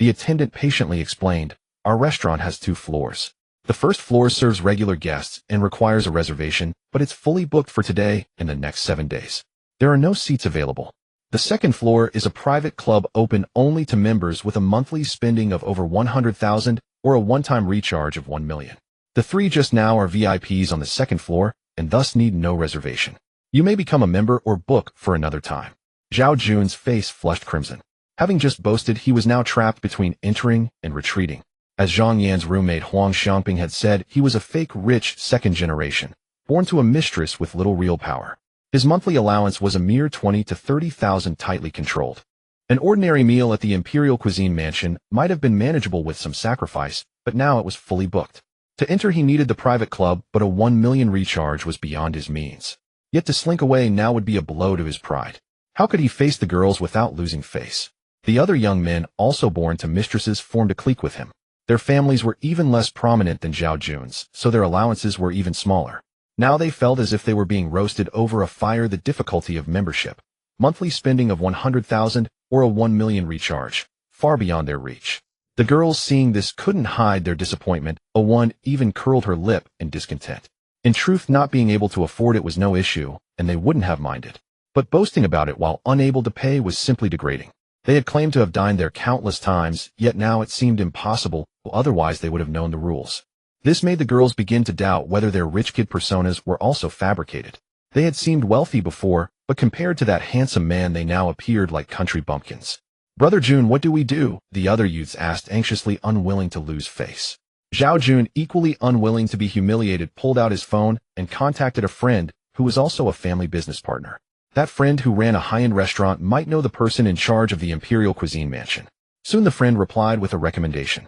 The attendant patiently explained, "Our restaurant has 2 floors. The first floor serves regular guests and requires a reservation, but it's fully booked for today and the next 7 days. There are no seats available. The second floor is a private club open only to members with a monthly spending of over 100,000 or a one-time recharge of 1 million. The 3 just now are VIPs on the second floor and thus need no reservation. You may become a member or book for another time." Zhao Jun's face flushed crimson. Having just boasted, he was now trapped between entering and retreating. As Zhang Yan's roommate Huang Xiangping had said, he was a fake rich second generation, born to a mistress with little real power. His monthly allowance was a mere 20 to 30,000, tightly controlled. An ordinary meal at the Imperial Cuisine Mansion might have been manageable with some sacrifice, but now it was fully booked. To enter, he needed the private club, but a 1 million recharge was beyond his means. Yet to slink away now would be a blow to his pride. How could he face the girls without losing face? The other young men, also born to mistresses, formed a clique with him. Their families were even less prominent than Zhao Jun's, so their allowances were even smaller. Now they felt as if they were being roasted over a fire. The difficulty of membership, monthly spending of 100,000 or a 1 million recharge, far beyond their reach. The girls, seeing this, couldn't hide their disappointment. One even curled her lip in discontent. In truth, not being able to afford it was no issue, and they wouldn't have minded. But boasting about it while unable to pay was simply degrading. They had claimed to have dined there countless times, yet now it seemed impossible, otherwise they would have known the rules. This made the girls begin to doubt whether their rich kid personas were also fabricated. They had seemed wealthy before, but compared to that handsome man they now appeared like country bumpkins. "Brother Jun, what do we do?" the other youths asked, anxiously, unwilling to lose face. Zhao Jun, equally unwilling to be humiliated, pulled out his phone and contacted a friend who was also a family business partner. That friend, who ran a high-end restaurant, might know the person in charge of the Imperial Cuisine Mansion. Soon the friend replied with a recommendation.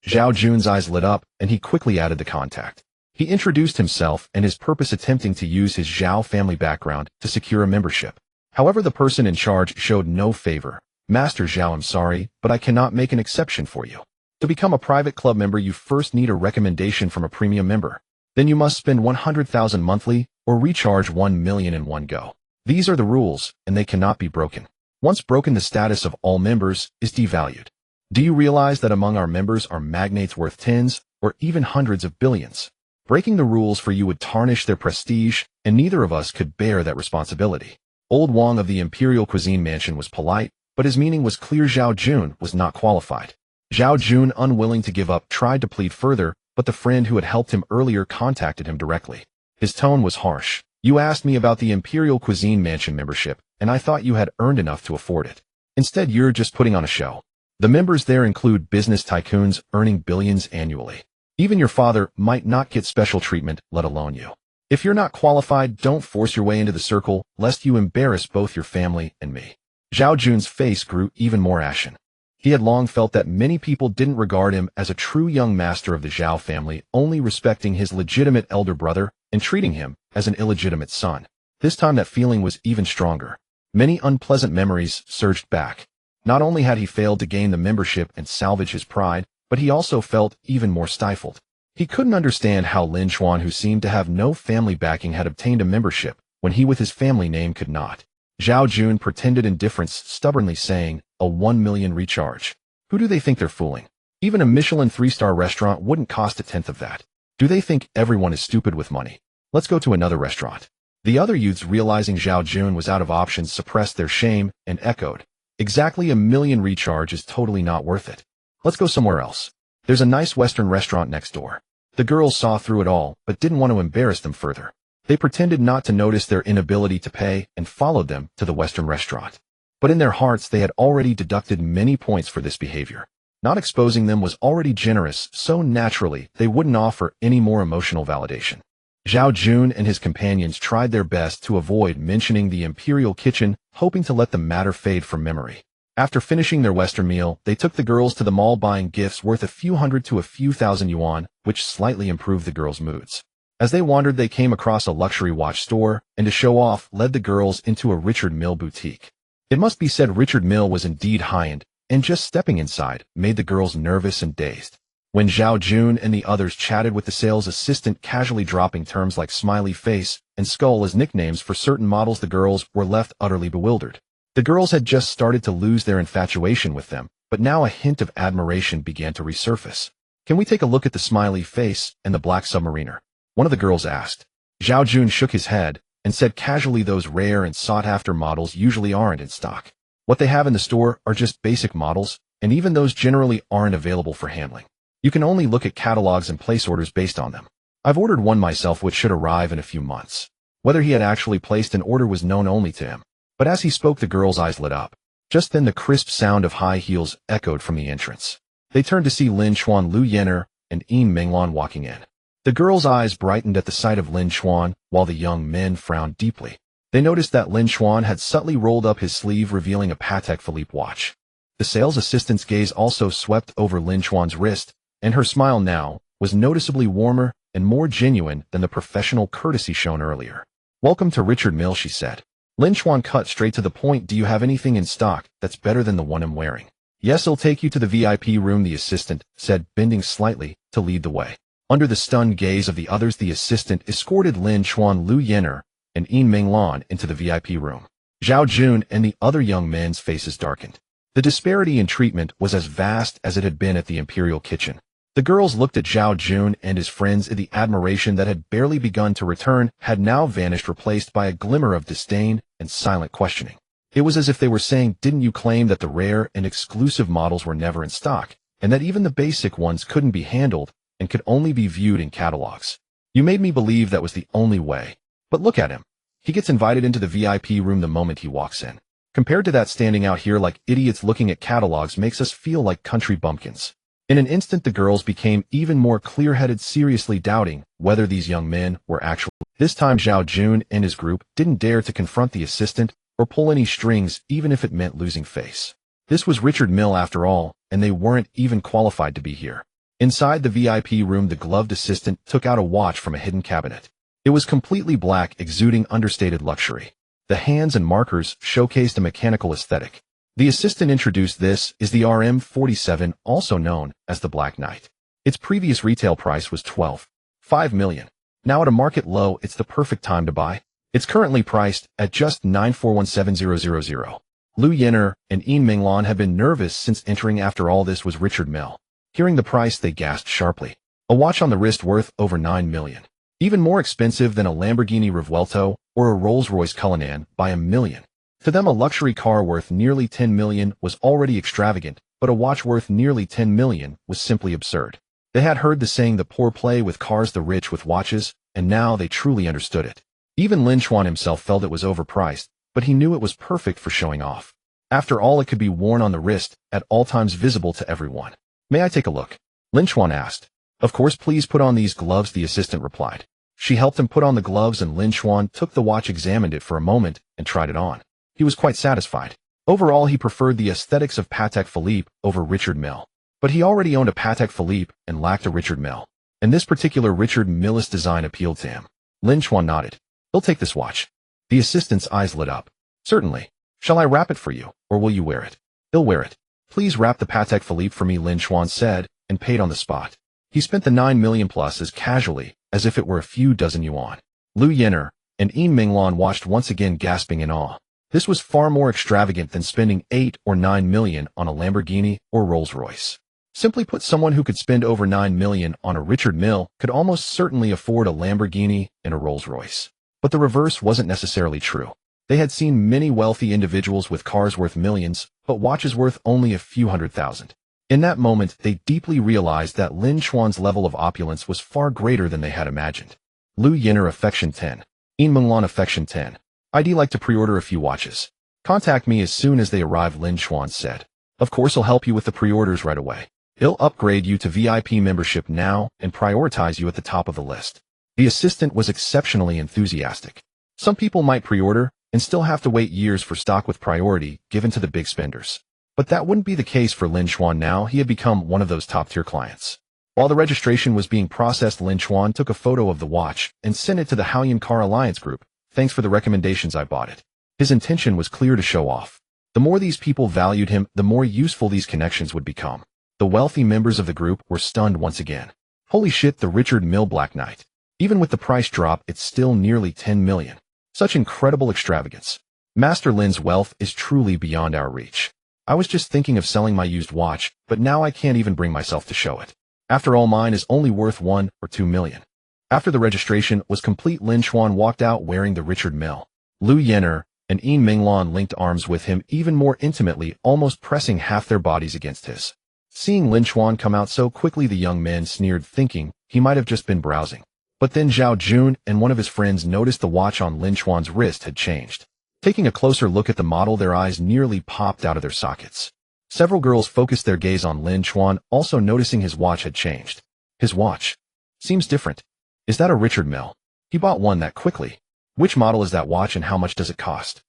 Zhao Jun's eyes lit up, and he quickly added the contact. He introduced himself and his purpose, attempting to use his Zhao family background to secure a membership. However, the person in charge showed no favor. "Master Zhao, I'm sorry, but I cannot make an exception for you. To become a private club member, you first need a recommendation from a premium member. then you must spend 100,000 monthly or recharge 1 million in one go. These are the rules, and they cannot be broken. Once broken, the status of all members is devalued. Do you realize that among our members are magnates worth tens or even hundreds of billions? Breaking the rules for you would tarnish their prestige, and neither of us could bear that responsibility. Old Wang of the Imperial Cuisine Mansion was polite, but his meaning was clear. Zhao Jun was not qualified. Zhao Jun, unwilling to give up, tried to plead further, but the friend who had helped him earlier contacted him directly. His tone was harsh. You asked me about the Imperial Cuisine Mansion membership, and I thought you had earned enough to afford it. Instead, you're just putting on a show. The members there include business tycoons earning billions annually. Even your father might not get special treatment, let alone you. If you're not qualified, don't force your way into the circle, lest you embarrass both your family and me. Zhao Jun's face grew even more ashen. He had long felt that many people didn't regard him as a true young master of the Zhao family, only respecting his legitimate elder brother and treating him as an illegitimate son. This time that feeling was even stronger. Many unpleasant memories surged back. Not only had he failed to gain the membership and salvage his pride, but he also felt even more stifled. He couldn't understand how Lin Chen, who seemed to have no family backing, had obtained a membership when he with his family name could not. Zhao Jun pretended indifference, stubbornly saying, a 1 million recharge. Who do they think they're fooling? Even a Michelin 3-star restaurant wouldn't cost a tenth of that. Do they think everyone is stupid with money? Let's go to another restaurant. The other youths, realizing Zhao Jun was out of options, suppressed their shame and echoed, exactly 1 million recharge is totally not worth it. Let's go somewhere else. There's a nice Western restaurant next door. The girls saw through it all, but didn't want to embarrass them further. They pretended not to notice their inability to pay and followed them to the Western restaurant. But in their hearts, they had already deducted many points for this behavior. Not exposing them was already generous, so naturally, they wouldn't offer any more emotional validation. Zhao Jun and his companions tried their best to avoid mentioning the Imperial Kitchen, hoping to let the matter fade from memory. After finishing their Western meal, they took the girls to the mall, buying gifts worth a few hundred to a few thousand yuan, which slightly improved the girls' moods. As they wandered, they came across a luxury watch store, and to show off, led the girls into a Richard Mille boutique. It must be said Richard Mille was indeed high-end, and just stepping inside made the girls nervous and dazed. When Zhao Jun and the others chatted with the sales assistant, casually dropping terms like smiley face and skull as nicknames for certain models, the girls were left utterly bewildered. The girls had just started to lose their infatuation with them, but now a hint of admiration began to resurface. Can we take a look at the smiley face and the black submariner? One of the girls asked. Zhao Jun shook his head and said casually, those rare and sought-after models usually aren't in stock. What they have in the store are just basic models, and even those generally aren't available for handling. You can only look at catalogs and place orders based on them. I've ordered one myself, which should arrive in a few months. Whether he had actually placed an order was known only to him. But as he spoke, the girls' eyes lit up. Just then the crisp sound of high heels echoed from the entrance. They turned to see Lin Chen, Lu Yenner, and Yin Minglan walking in. The girls' eyes brightened at the sight of Lin Chen, while the young men frowned deeply. They noticed that Lin Chen had subtly rolled up his sleeve, revealing a Patek Philippe watch. The sales assistant's gaze also swept over Lin Chen's wrist, and her smile now was noticeably warmer and more genuine than the professional courtesy shown earlier. Welcome to Richard Mille, she said. Lin Chen cut straight to the point. Do you have anything in stock that's better than the one I'm wearing? Yes, I'll take you to the VIP room, the assistant said, bending slightly to lead the way. Under the stunned gaze of the others, the assistant escorted Lin Chen, Lu Yenner, and Yin Minglan into the VIP room. Zhao Jun and the other young men's faces darkened. The disparity in treatment was as vast as it had been at the Imperial Kitchen. The girls looked at Zhao Jun and his friends, and the admiration that had barely begun to return had now vanished, replaced by a glimmer of disdain and silent questioning. It was as if they were saying, didn't you claim that the rare and exclusive models were never in stock, and that even the basic ones couldn't be handled and could only be viewed in catalogs? You made me believe that was the only way. But look at him. He gets invited into the VIP room the moment he walks in. Compared to that, standing out here like idiots looking at catalogs makes us feel like country bumpkins. In an instant, the girls became even more clear-headed, seriously doubting whether these young men were actually. This time, Zhao Jun and his group didn't dare to confront the assistant or pull any strings, even if it meant losing face. This was Richard Mille after all, and they weren't even qualified to be here. Inside the VIP room, the gloved assistant took out a watch from a hidden cabinet. It was completely black, exuding understated luxury. The hands and markers showcased a mechanical aesthetic. The assistant introduced, this is the RM-47, also known as the Black Knight. Its previous retail price was 12.5 million. Now at a market low, it's the perfect time to buy. It's currently priced at just 9417000. Liu Yin'er and Yin Minglan had been nervous since entering. After all, this was Richard Mille. Hearing the price, they gasped sharply. A watch on the wrist worth over 9 million. Even more expensive than a Lamborghini Revuelto or a Rolls-Royce Cullinan by 1 million. To them, a luxury car worth nearly 10 million was already extravagant, but a watch worth nearly 10 million was simply absurd. They had heard the saying, the poor play with cars, the rich with watches, and now they truly understood it. Even Lin Chen himself felt it was overpriced, but he knew it was perfect for showing off. After all, it could be worn on the wrist, at all times visible to everyone. May I take a look? Lin Chen asked. Of course, please put on these gloves, the assistant replied. She helped him put on the gloves and Lin Chen took the watch, examined it for a moment, and tried it on. He was quite satisfied. Overall, he preferred the aesthetics of Patek Philippe over Richard Mille. But he already owned a Patek Philippe and lacked a Richard Mille. And this particular Richard Mille's design appealed to him. Lin Chen nodded. He'll take this watch. The assistant's eyes lit up. Certainly. Shall I wrap it for you, or will you wear it? He'll wear it. Please wrap the Patek Philippe for me, Lin Chen said, and paid on the spot. He spent the 9 million plus as casually as if it were a few dozen yuan. Liu Yin'er and Yin Minglan watched, once again gasping in awe. This was far more extravagant than spending 8 or 9 million on a Lamborghini or Rolls-Royce. Simply put, someone who could spend over 9 million on a Richard Mille could almost certainly afford a Lamborghini and a Rolls-Royce. But the reverse wasn't necessarily true. They had seen many wealthy individuals with cars worth millions, but watches worth only a few $100,000. In that moment, they deeply realized that Lin Chen's level of opulence was far greater than they had imagined. Liu Yin'er affection 10. Yin Minglan affection 10. I'd like to pre-order a few watches. Contact me as soon as they arrive, Lin Chen said. Of course, I'll help you with the pre-orders right away. He'll upgrade you to VIP membership now and prioritize you at the top of the list. The assistant was exceptionally enthusiastic. Some people might pre-order and still have to wait years for stock, with priority given to the big spenders. But that wouldn't be the case for Lin Chen now. He had become one of those top-tier clients. While the registration was being processed, Lin Chen took a photo of the watch and sent it to the Haoyan Car Alliance group. Thanks for the recommendations, I bought it. His intention was clear: to show off. The more these people valued him, the more useful these connections would become. The wealthy members of the group were stunned once again. Holy shit, the Richard Mille Black Knight. Even with the price drop, it's still nearly 10 million. Such incredible extravagance. Master Lin's wealth is truly beyond our reach. I was just thinking of selling my used watch, but now I can't even bring myself to show it. After all, mine is only worth 1 or 2 million. After the registration was complete, Lin Chen walked out wearing the Richard Mille. Liu Yin'er and Yin Minglan linked arms with him even more intimately, almost pressing half their bodies against his. Seeing Lin Chen come out so quickly, the young men sneered, thinking he might have just been browsing. But then Zhao Jun and one of his friends noticed the watch on Lin Chen's wrist had changed. Taking a closer look at the model, their eyes nearly popped out of their sockets. Several girls focused their gaze on Lin Chen, also noticing his watch had changed. His watch seems different. Is that a Richard Mille? He bought one that quickly. Which model is that watch and how much does it cost?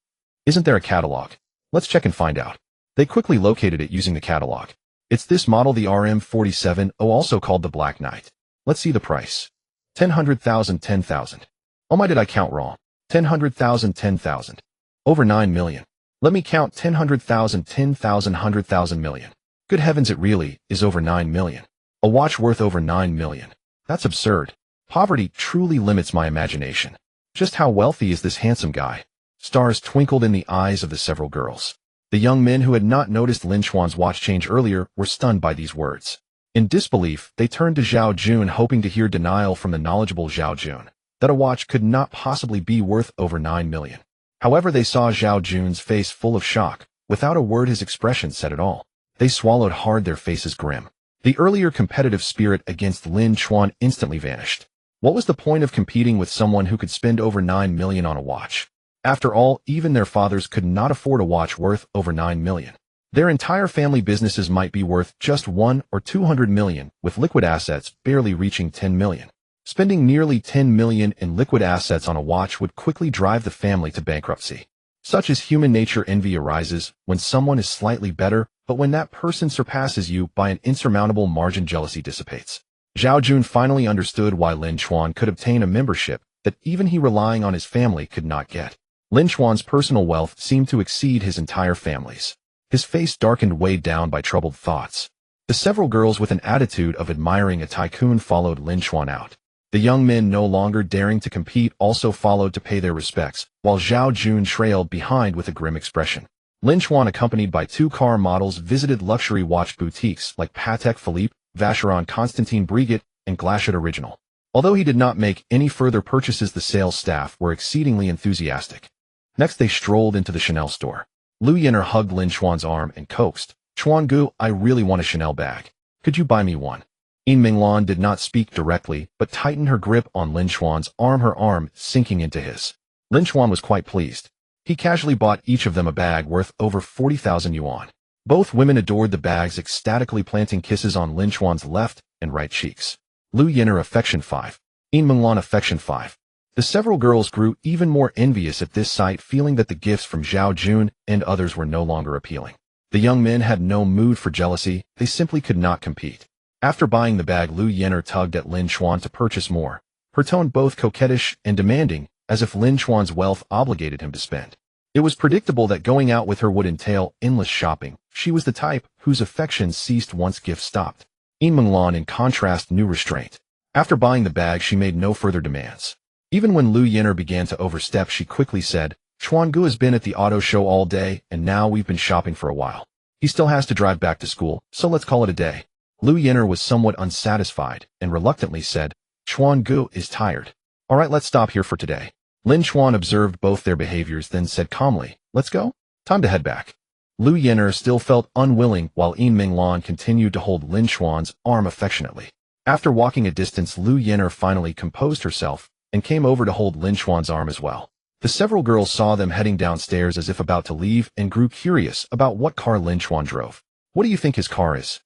Isn't there a catalog? Let's check and find out. They quickly located it using the catalog. It's this model, the RM47, also called the Black Knight. Let's see the price. 10,000, 10,000. Oh my, did I count wrong? 10,000, 10,000. Over 9 million. Let me count: 10,000, 10,000, 100,000 million. Good heavens, it really is over 9 million. A watch worth over 9 million. That's absurd. Poverty truly limits my imagination. Just how wealthy is this handsome guy? Stars twinkled in the eyes of the several girls. The young men who had not noticed Lin Chen's watch change earlier were stunned by these words. In disbelief, they turned to Zhao Jun, hoping to hear denial from the knowledgeable Zhao Jun that a watch could not possibly be worth over 9 million. However, they saw Zhao Jun's face full of shock. Without a word, his expression said it all. They swallowed hard, their faces grim. The earlier competitive spirit against Lin Chen instantly vanished. What was the point of competing with someone who could spend over 9 million on a watch? After all, even their fathers could not afford a watch worth over 9 million. Their entire family businesses might be worth just 1 or 200 million, with liquid assets barely reaching 10 million. Spending nearly 10 million in liquid assets on a watch would quickly drive the family to bankruptcy. Such is human nature. Envy arises when someone is slightly better, but when that person surpasses you by an insurmountable margin, jealousy dissipates. Zhao Jun finally understood why Lin Chen could obtain a membership that even he, relying on his family, could not get. Lin Chen's personal wealth seemed to exceed his entire family's. His face darkened, weighed down by troubled thoughts. The several girls with an attitude of admiring a tycoon followed Lin Chen out. The young men, no longer daring to compete, also followed to pay their respects, while Zhao Jun trailed behind with a grim expression. Lin Chen, accompanied by 2 car models, visited luxury watch boutiques like Patek Philippe, Vacheron Constantin Breguet, and Glacier Original. Although he did not make any further purchases, the sales staff were exceedingly enthusiastic. Next, they strolled into the Chanel store. Lu Yin'er hugged Lin Chuan's arm and coaxed, "Chuan-gu, I really want a Chanel bag. Could you buy me one?" Yin Minglan did not speak directly, but tightened her grip on Lin Chuan's arm, her arm sinking into his. Lin Chuan was quite pleased. He casually bought each of them a bag worth over 40,000 yuan. Both women adored the bags, ecstatically planting kisses on Lin Chuan's left and right cheeks. Lu Yin'er affection 5. Yin Minglan affection 5. The several girls grew even more envious at this sight, feeling that the gifts from Zhao Jun and others were no longer appealing. The young men had no mood for jealousy, they simply could not compete. After buying the bag, Lu Yin'er tugged at Lin Chuan to purchase more, her tone both coquettish and demanding, as if Lin Chuan's wealth obligated him to spend. It was predictable that going out with her would entail endless shopping. She was the type whose affection ceased once gifts stopped. Yin Minglan, in contrast, knew restraint. After buying the bag, she made no further demands. Even when Lu Yin'er began to overstep, she quickly said, "Chuan-gu has been at the auto show all day, and now we've been shopping for a while. He still has to drive back to school, so let's call it a day." Lu Yin'er was somewhat unsatisfied and reluctantly said, "Chuan-gu is tired. All right, let's stop here for today." Lin Chuan observed both their behaviors, then said calmly, "Let's go. Time to head back." Lu Yin'er still felt unwilling, while Yin Minglan continued to hold Lin Chuan's arm affectionately. After walking a distance, Lu Yin'er finally composed herself and came over to hold Lin Chuan's arm as well. The several girls saw them heading downstairs as if about to leave and grew curious about what car Lin Chuan drove. "What do you think his car is?"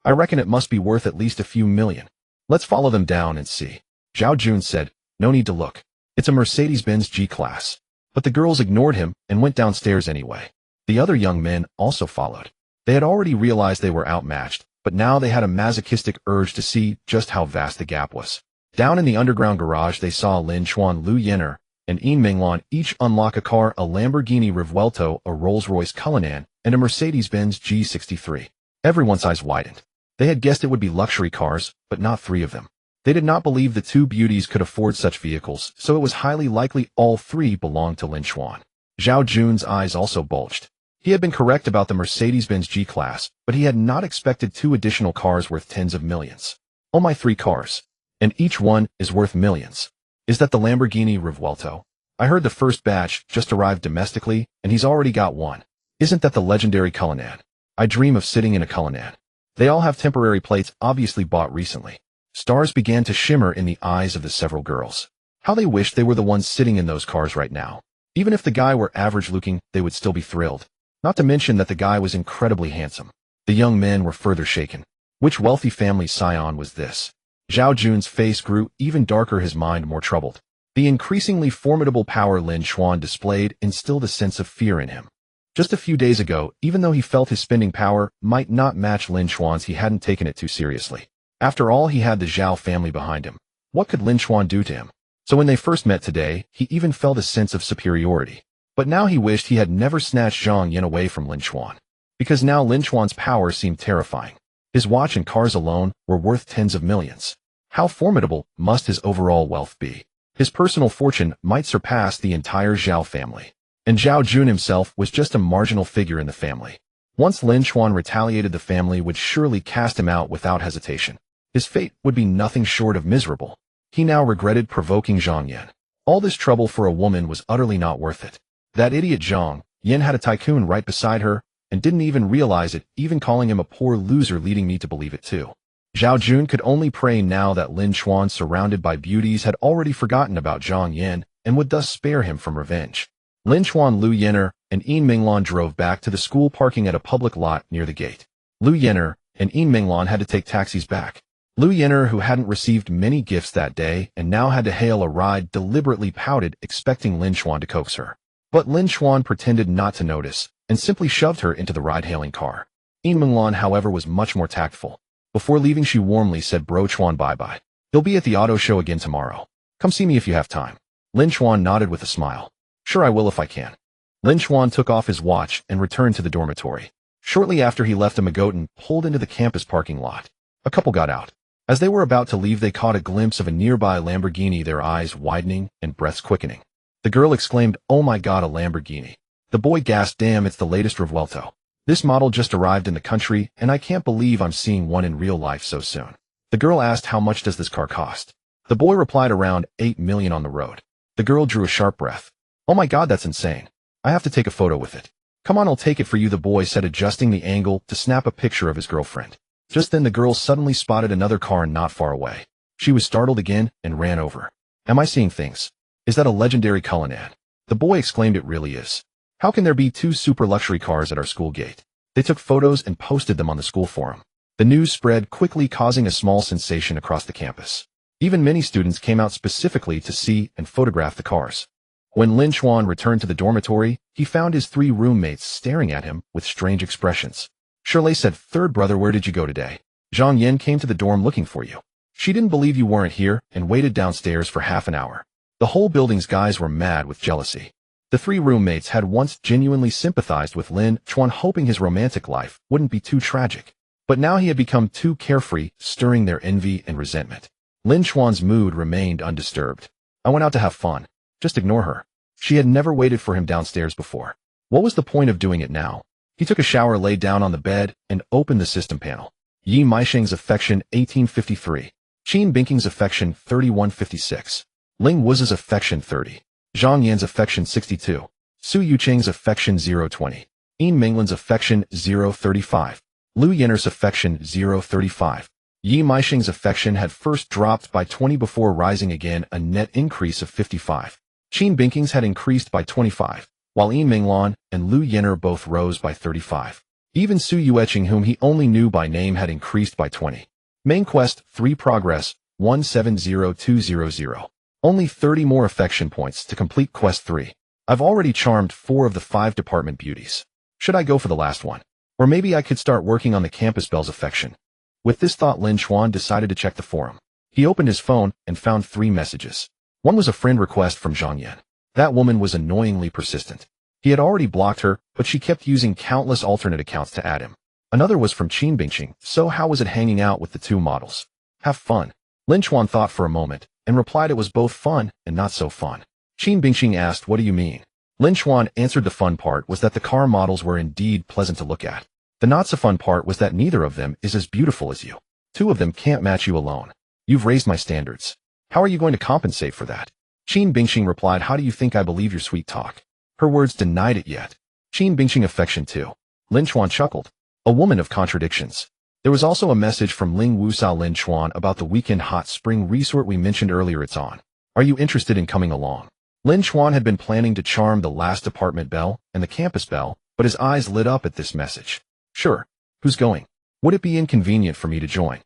"I reckon it must be worth at least a few million. Let's follow them down and see." Zhao Jun said, "No need to look. It's a Mercedes-Benz G-Class." But the girls ignored him and went downstairs anyway. The other young men also followed. They had already realized they were outmatched, but now they had a masochistic urge to see just how vast the gap was. Down in the underground garage, they saw Lin Chuan, Lu Yin'er, and Yin Minglan each unlock a car, a Lamborghini Revuelto, a Rolls-Royce Cullinan, and a Mercedes-Benz G63. Everyone's eyes widened. They had guessed it would be luxury cars, but not 3 of them. They did not believe the 2 beauties could afford such vehicles, so it was highly likely all 3 belonged to Lin Chuan. Zhao Jun's eyes also bulged. He had been correct about the Mercedes-Benz G-Class, but he had not expected 2 additional cars worth tens of millions. "Oh my, 3 cars. And each one is worth millions. Is that the Lamborghini Revuelto? I heard the first batch just arrived domestically, and he's already got one. Isn't that the legendary Cullinan? I dream of sitting in a Cullinan." They all have temporary plates, obviously bought recently. Stars began to shimmer in the eyes of the several girls. How they wished they were the ones sitting in those cars right now. Even if the guy were average-looking, they would still be thrilled. Not to mention that the guy was incredibly handsome. The young men were further shaken. Which wealthy family's scion was this? Zhao Jun's face grew even darker, his mind more troubled. The increasingly formidable power Lin Chuan displayed instilled a sense of fear in him. Just a few days ago, even though he felt his spending power might not match Lin Chuan's, he hadn't taken it too seriously. After all, he had the Zhao family behind him. What could Lin Chuan do to him? So when they first met today, he even felt a sense of superiority. But now he wished he had never snatched Zhang Yin away from Lin Chuan. Because now Lin Chuan's power seemed terrifying. His watch and cars alone were worth tens of millions. How formidable must his overall wealth be? His personal fortune might surpass the entire Zhao family. And Zhao Jun himself was just a marginal figure in the family. Once Lin Chuan retaliated, the family would surely cast him out without hesitation. His fate would be nothing short of miserable. He now regretted provoking Zhang Yin. All this trouble for a woman was utterly not worth it. That idiot Zhang Yin had a tycoon right beside her and didn't even realize it, even calling him a poor loser, leading me to believe it too. Zhao Jun could only pray now that Lin Chuan, surrounded by beauties, had already forgotten about Zhang Yin and would thus spare him from revenge. Lin Chuan, Lu Yin'er, and Yin Minglan drove back to the school, parking at a public lot near the gate. Lu Yin'er and Yin Minglan had to take taxis back. Lu Yin'er, who hadn't received many gifts that day and now had to hail a ride, deliberately pouted, expecting Lin Chuan to coax her. But Lin Chuan pretended not to notice and simply shoved her into the ride-hailing car. Yin Minglan, however, was much more tactful. Before leaving, she warmly said, "Bro Chuan, bye-bye. He'll be at the auto show again tomorrow. Come see me if you have time." Lin Chuan nodded with a smile. "Sure, I will if I can." Lin Chuan took off his watch and returned to the dormitory. Shortly after he left, a Magotan pulled into the campus parking lot. A couple got out. As they were about to leave, they caught a glimpse of a nearby Lamborghini, their eyes widening and breaths quickening. The girl exclaimed, "Oh my God, a Lamborghini." The boy gasped, "Damn, it's the latest Revuelto. This model just arrived in the country, and I can't believe I'm seeing one in real life so soon." The girl asked, "How much does this car cost?" The boy replied, "Around 8 million on the road." The girl drew a sharp breath. "Oh my God, that's insane. I have to take a photo with it." "Come on, I'll take it for you," the boy said, adjusting the angle to snap a picture of his girlfriend. Just then the girl suddenly spotted another car not far away. She was startled again and ran over. "Am I seeing things? Is that a legendary Cullinan?" The boy exclaimed, "It really is. How can there be two super luxury cars at our school gate?" They took photos and posted them on the school forum. The news spread quickly, causing a small sensation across the campus. Even many students came out specifically to see and photograph the cars. When Lin Chen returned to the dormitory, he found his 3 roommates staring at him with strange expressions. Shirley said, "Third brother, where did you go today? Zhang Yan came to the dorm looking for you. She didn't believe you weren't here and waited downstairs for half an hour." The whole building's guys were mad with jealousy. The 3 roommates had once genuinely sympathized with Lin Chen, hoping his romantic life wouldn't be too tragic. But now he had become too carefree, stirring their envy and resentment. Lin Chen's mood remained undisturbed. "I went out to have fun. Just ignore her." She had never waited for him downstairs before. What was the point of doing it now? He took a shower, lay down on the bed, and opened the system panel. Yi Meisheng's affection 1853. Qin Binking's affection 3156. Ling Wu's affection 30. Zhang Yan's affection 62. Su Yucheng's affection 020. Yin Minglin's affection 035. Lu Yenner's affection 035. Yi Meisheng's affection had first dropped by 20 before rising again, a net increase of 55. Qin Binking's had increased by 25, while Yin Minglan and Lu Yenner both rose by 35. Even Su Yuecheng, whom he only knew by name, had increased by 20. Main Quest 3 Progress 170200. Only 30 more affection points to complete Quest 3. I've already charmed 4 of the 5 department beauties. Should I go for the last one? Or maybe I could start working on the campus belle's affection. With this thought, Lin Chen decided to check the forum. He opened his phone and found 3 messages. One was a friend request from Zhang Yan. That woman was annoyingly persistent. He had already blocked her, but she kept using countless alternate accounts to add him. Another was from Qin Bingqing. So how was it hanging out with the 2 models? Have fun. Lin Chen thought for a moment and replied it was both fun and not so fun. Qin Bingqing asked, "What do you mean?" Lin Chen answered the fun part was that the car models were indeed pleasant to look at. The not so fun part was that neither of them is as beautiful as you. 2 of them can't match you alone. You've raised my standards. How are you going to compensate for that? Qin Bingqing replied, "How do you think I believe your sweet talk?" Her words denied it yet. Qin Bingqing affection 2. Lin Chen chuckled. A woman of contradictions. There was also a message from Ling Wusa Lin Chen about the weekend hot spring resort we mentioned earlier. It's on. Are you interested in coming along? Lin Chen had been planning to charm the last department belle and the campus belle, but his eyes lit up at this message. Sure. Who's going? Would it be inconvenient for me to join?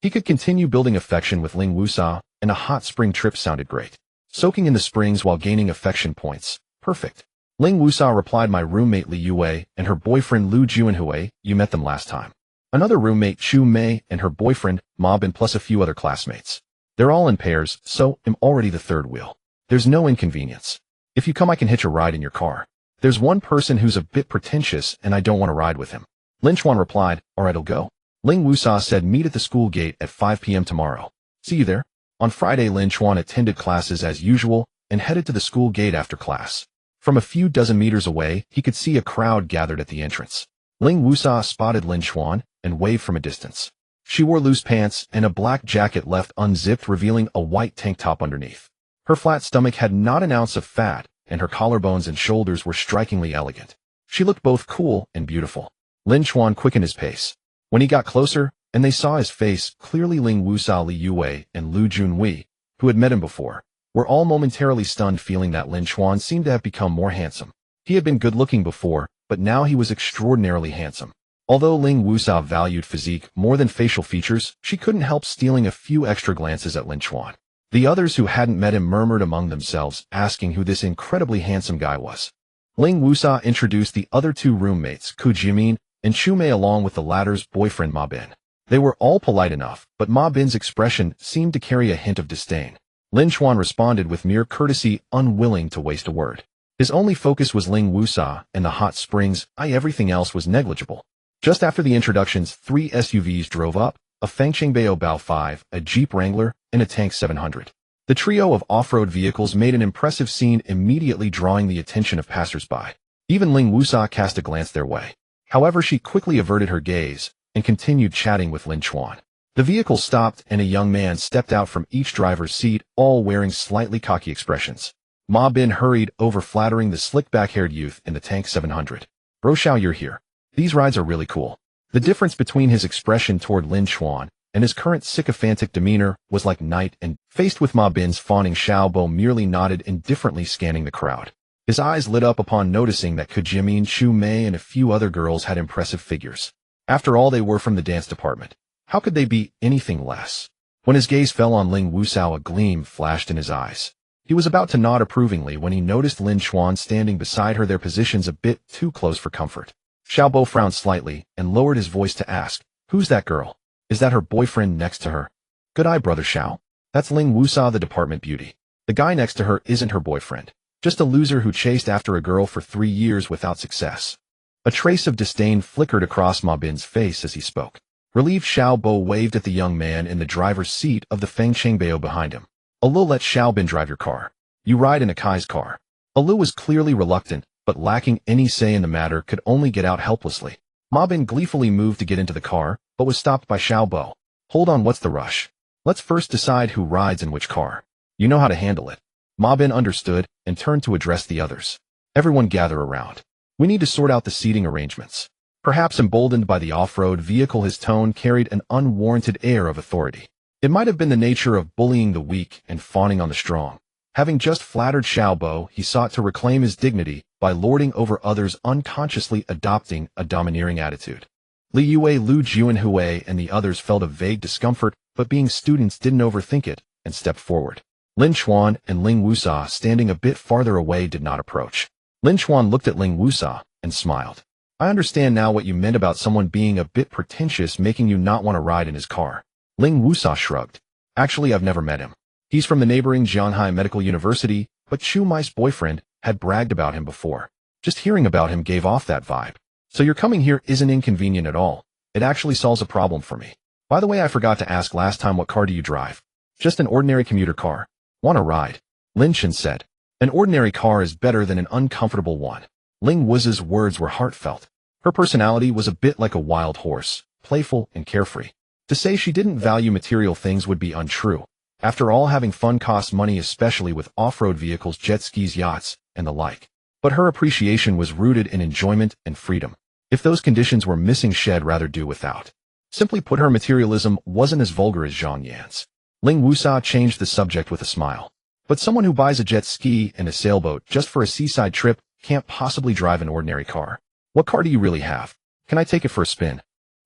He could continue building affection with Ling Wusa, and a hot spring trip sounded great. Soaking in the springs while gaining affection points. Perfect. Ling Wusa replied, "My roommate Li Yue and her boyfriend Lu Juanhui, you met them last time. Another roommate Chu Mei and her boyfriend Ma Bin plus a few other classmates. They're all in pairs, so I'm already the third wheel. There's no inconvenience. If you come, I can hitch a ride in your car. There's one person who's a bit pretentious and I don't want to ride with him." Lin Chen replied, "Alright, I'll go." Ling Wusa said, "Meet at the school gate at 5 p.m. tomorrow. See you there." On Friday, Lin Chen attended classes as usual and headed to the school gate after class. From a few dozen meters away, he could see a crowd gathered at the entrance. Ling Wusa spotted Lin Chen and waved from a distance. She wore loose pants and a black jacket left unzipped, revealing a white tank top underneath. Her flat stomach had not an ounce of fat, and her collarbones and shoulders were strikingly elegant. She looked both cool and beautiful. Lin Chen quickened his pace. When he got closer, and they saw his face, clearly Ling Wusa, Li Yue, and Lu Junhui, who had met him before, were all momentarily stunned, feeling that Lin Chen seemed to have become more handsome. He had been good-looking before, but now he was extraordinarily handsome. Although Ling Wusa valued physique more than facial features, she couldn't help stealing a few extra glances at Lin Chen. The others who hadn't met him murmured among themselves, asking who this incredibly handsome guy was. Ling Wusa introduced the other 2 roommates, Ku Jimin and Chu Mei, along with the latter's boyfriend Ma Bin. They were all polite enough, but Ma Bin's expression seemed to carry a hint of disdain. Lin Chen responded with mere courtesy, unwilling to waste a word. His only focus was Ling Wusa and the hot springs, everything else was negligible. Just after the introductions, 3 SUVs drove up, a Fangchengbao Bao 5, a Jeep Wrangler, and a Tank 700. The trio of off-road vehicles made an impressive scene, immediately drawing the attention of passers-by. Even Ling Wusa cast a glance their way. However, she quickly averted her gaze and continued chatting with Lin Chen. The vehicle stopped and a young man stepped out from each driver's seat, all wearing slightly cocky expressions. Ma Bin hurried over, flattering the slick-back-haired youth in the Tank 700. Bro Xiao, you're here. These rides are really cool. The difference between his expression toward Lin Chen and his current sycophantic demeanor was like night and, faced with Ma Bin's fawning, Xiaobo merely nodded, indifferently scanning the crowd. His eyes lit up upon noticing that Jimin, Chu Mei, and a few other girls had impressive figures. After all, they were from the dance department. How could they be anything less? When his gaze fell on Ling Wusao, a gleam flashed in his eyes. He was about to nod approvingly when he noticed Lin Chen standing beside her, their positions a bit too close for comfort. Xiaobo frowned slightly and lowered his voice to ask, "Who's that girl? Is that her boyfriend next to her?" "Good eye, Brother Xiao. That's Ling Wusa, the department beauty. The guy next to her isn't her boyfriend. Just a loser who chased after a girl for 3 years without success." A trace of disdain flickered across Ma Bin's face as he spoke. Relieved, Xiaobo waved at the young man in the driver's seat of the Fangchengbao behind him. "Alu, let Xiao Bin drive your car. You ride in a Kai's car." Alu was clearly reluctant, but lacking any say in the matter, could only get out helplessly. Ma Bin gleefully moved to get into the car, but was stopped by Xiaobo. "Hold on, what's the rush? Let's first decide who rides in which car. You know how to handle it." Ma Bin understood and turned to address the others. "Everyone gather around. We need to sort out the seating arrangements." Perhaps emboldened by the off-road vehicle, his tone carried an unwarranted air of authority. It might have been the nature of bullying the weak and fawning on the strong. Having just flattered Xiaobo, he sought to reclaim his dignity by lording over others, unconsciously adopting a domineering attitude. Li Yue, Lu Juanhui, and the others felt a vague discomfort, but being students didn't overthink it and stepped forward. Lin Chen and Ling Wusa, standing a bit farther away, did not approach. Lin Chen looked at Ling Wusa and smiled. "I understand now what you meant about someone being a bit pretentious, making you not want to ride in his car." Ling Wusa shrugged. "Actually, I've never met him. He's from the neighboring Jianhai Medical University, but Chu Mai's boyfriend had bragged about him before. Just hearing about him gave off that vibe. So your coming here isn't inconvenient at all. It actually solves a problem for me. By the way, I forgot to ask last time, what car do you drive?" "Just an ordinary commuter car." "Want a ride?" Lin Chen said. "An ordinary car is better than an uncomfortable one." Ling Wu's words were heartfelt. Her personality was a bit like a wild horse, playful and carefree. To say she didn't value material things would be untrue. After all, having fun costs money, especially with off-road vehicles, jet skis, yachts, and the like. But her appreciation was rooted in enjoyment and freedom. If those conditions were missing, she'd rather do without. Simply put, her materialism wasn't as vulgar as Zhang Yan's. Ling Wusa changed the subject with a smile. "But someone who buys a jet ski and a sailboat just for a seaside trip can't possibly drive an ordinary car. What car do you really have? Can I take it for a spin?"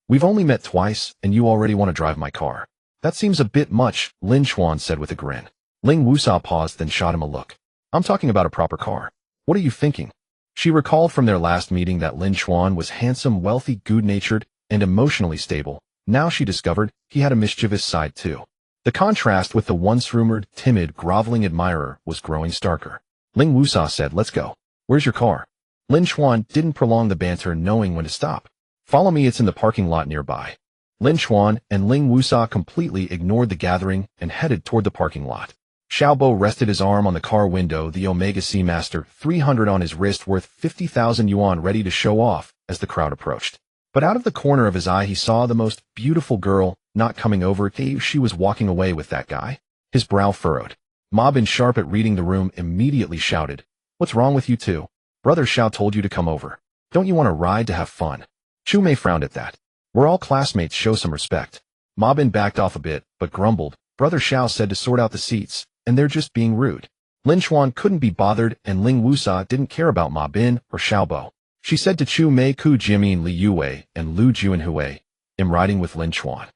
"We've only met twice, and you already want to drive my car." "That seems a bit much," Lin Chen said with a grin. Ling Wusa paused, then shot him a look. "I'm talking about a proper car. What are you thinking?" She recalled from their last meeting that Lin Chen was handsome, wealthy, good-natured, and emotionally stable. Now she discovered he had a mischievous side too. The contrast with the once-rumored, timid, groveling admirer was growing starker. Ling Wusa said, "Let's go." "Where's your car?" Lin Chen didn't prolong the banter, knowing when to stop. "Follow me, it's in the parking lot nearby." Lin Chen and Ling Wusa completely ignored the gathering and headed toward the parking lot. Xiaobo rested his arm on the car window, the Omega Seamaster 300 on his wrist, worth 50,000 yuan, ready to show off as the crowd approached. But out of the corner of his eye, he saw the most beautiful girl not coming over. She was walking away with that guy. His brow furrowed. Ma Bin, sharp at reading the room, immediately shouted, "What's wrong with you two? Brother Xiao told you to come over. Don't you want to ride to have fun?" Chu Mei frowned at that. "We're all classmates, show some respect." Ma Bin backed off a bit, but grumbled. "Brother Xiao said to sort out the seats, and they're just being rude." Lin Chen couldn't be bothered, and Ling Wusa didn't care about Ma Bin or Xiaobo. She said to Chu Mei, Ku Jimin, Li Yue, and Lu Juanhui, "I'm riding with Lin Chen."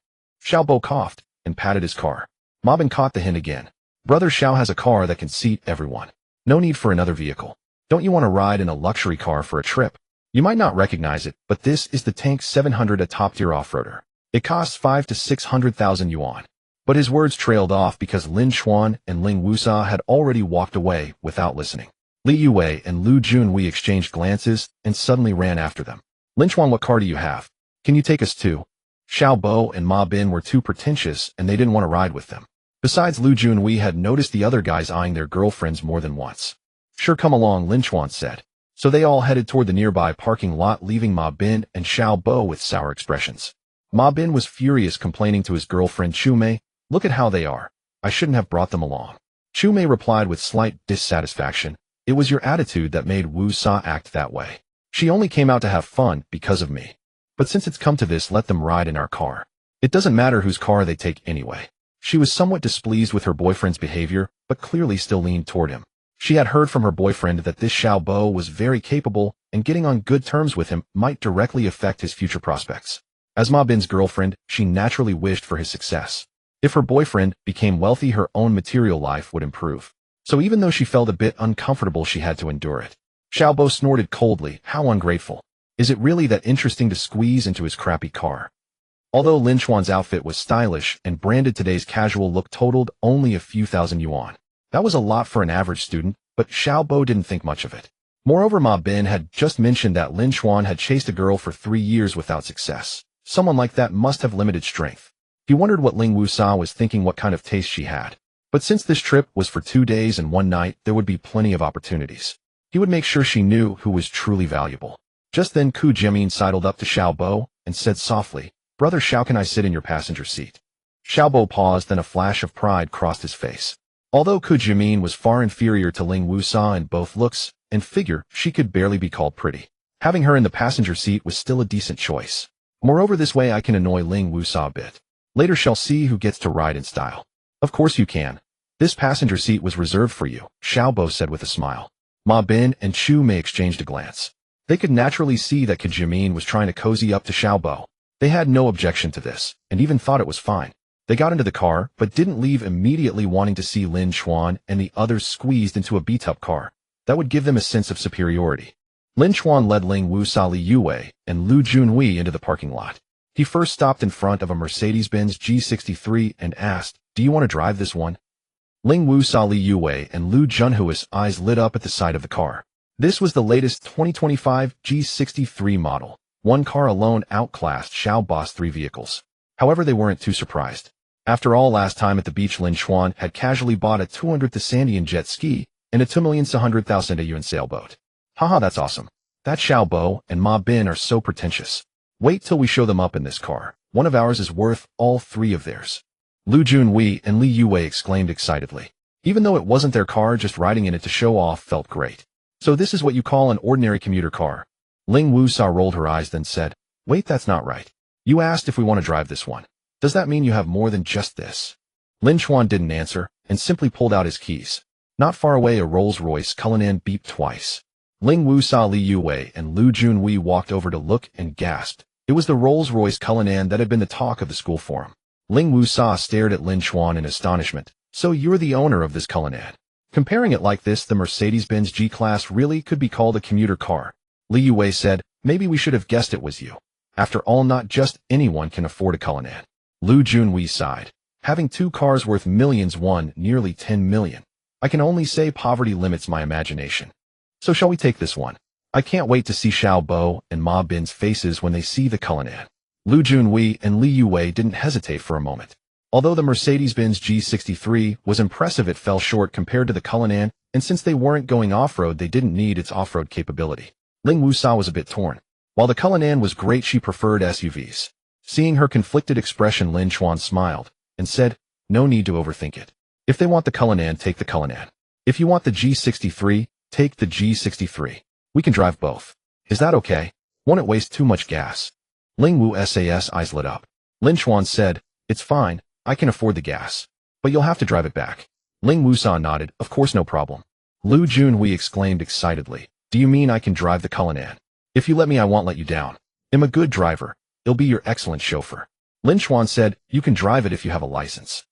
Xiaobo coughed and patted his car. Ma Bin caught the hint again. "Brother Xiao has a car that can seat everyone. No need for another vehicle. Don't you want to ride in a luxury car for a trip? You might not recognize it, but this is the Tank 700, a top-tier off-roader. It costs 5 to 600,000 yuan. But his words trailed off because Lin Chen and Ling Wusa had already walked away without listening. Li Yue and Lu Junhui exchanged glances and suddenly ran after them. "Lin Chen, what car do you have? Can you take us too?" Xiaobo and Ma Bin were too pretentious and they didn't want to ride with them. Besides, Lu Junhui had noticed the other guys eyeing their girlfriends more than once. Sure, come along, Lin Chen said. So they all headed toward the nearby parking lot, leaving Ma Bin and Xiaobo with sour expressions. Ma Bin was furious, complaining to his girlfriend Chu Mei, "Look at how they are. I shouldn't have brought them along." Chu Mei replied with slight dissatisfaction, "It was your attitude that made Wu Sa act that way. She only came out to have fun because of me. But since it's come to this, let them ride in our car. It doesn't matter whose car they take anyway." She was somewhat displeased with her boyfriend's behavior, but clearly still leaned toward him. She had heard from her boyfriend that this Xiaobo was very capable, and getting on good terms with him might directly affect his future prospects. As Ma Bin's girlfriend, she naturally wished for his success. If her boyfriend became wealthy, her own material life would improve. So even though she felt a bit uncomfortable, she had to endure it. Xiaobo snorted coldly. How ungrateful. Is it really that interesting to squeeze into his crappy car? Although Lin Chuan's outfit was stylish and branded, today's casual look totaled only a few thousand yuan. That was a lot for an average student, but Xiaobo didn't think much of it. Moreover, Ma Bin had just mentioned that Lin Chuan had chased a girl for 3 years without success. Someone like that must have limited strength. He wondered what Ling Wusa was thinking, what kind of taste she had. But since this trip was for 2 days and 1 night, there would be plenty of opportunities. He would make sure she knew who was truly valuable. Just then, Ku Jimin sidled up to Xiaobo and said softly, "Brother Xiao, can I sit in your passenger seat?" Xiaobo paused, then a flash of pride crossed his face. Although Ku Jimin was far inferior to Ling Wusa in both looks and figure, she could barely be called pretty. Having her in the passenger seat was still a decent choice. Moreover, this way I can annoy Ling Wusa a bit. Later shall see who gets to ride in style. Of course you can. This passenger seat was reserved for you, Xiaobo said with a smile. Ma Bin and Chu Mei exchanged a glance. They could naturally see that Ku Jimin was trying to cozy up to Xiaobo. They had no objection to this, and even thought it was fine. They got into the car, but didn't leave immediately, wanting to see Lin Chuan and the others squeezed into a beat-up car. That would give them a sense of superiority. Lin Chuan led Ling Wusa, Li Yue, and Lu Junhui into the parking lot. He first stopped in front of a Mercedes-Benz G63 and asked, "Do you want to drive this one?" Ling Wusa, Li Yue, and Lu Junhui's eyes lit up at the sight of the car. This was the latest 2025 G63 model. One car alone outclassed Xiaobo's 3 vehicles. However, they weren't too surprised. After all, last time at the beach, Lin Chuan had casually bought a 200th Sandian jet ski and a 2,100,000 yuan sailboat. Haha, that's awesome. That Xiaobo and Ma Bin are so pretentious. Wait till we show them up in this car. One of ours is worth all 3 of theirs. Lu Junhui and Li Yue exclaimed excitedly. Even though it wasn't their car, just riding in it to show off felt great. So this is what you call an ordinary commuter car? Ling Wusa rolled her eyes, then said, "Wait, that's not right. You asked if we want to drive this one. Does that mean you have more than just this?" Lin Chuan didn't answer, and simply pulled out his keys. Not far away, a Rolls-Royce Cullinan beeped twice. Ling Wusa, Li Yue, and Lu Junhui walked over to look and gasped. It was the Rolls-Royce Cullinan that had been the talk of the school forum. Ling Wusa stared at Lin Chuan in astonishment. "So you're the owner of this Cullinan?" Comparing it like this, the Mercedes-Benz G-Class really could be called a commuter car. Li Yue said, "Maybe we should have guessed it was you. After all, not just anyone can afford a Cullinan." Lu Junhui sighed. "Having 2 cars worth millions won nearly 10 million. I can only say poverty limits my imagination. So shall we take this one? I can't wait to see Xiaobo and Ma Bin's faces when they see the Cullinan." Lu Junhui and Li Yue didn't hesitate for a moment. Although the Mercedes-Benz G63 was impressive, it fell short compared to the Cullinan, and since they weren't going off-road, they didn't need its off-road capability. Ling Wusa was a bit torn. While the Cullinan was great, she preferred SUVs. Seeing her conflicted expression, Lin Chuan smiled and said, "No need to overthink it. If they want the Cullinan, take the Cullinan. If you want the G63, take the G63. We can drive both. Is that okay? Won't it waste too much gas?" Ling Wusa's eyes lit up. Lin Chuan said, "It's fine. I can afford the gas. But you'll have to drive it back." Ling Wusa nodded. "Of course, no problem." Lu Junhui exclaimed excitedly, "Do you mean I can drive the Cullinan? If you let me, I won't let you down. I'm a good driver. I'll be your excellent chauffeur." Lin Chuan said, "You can drive it if you have a license.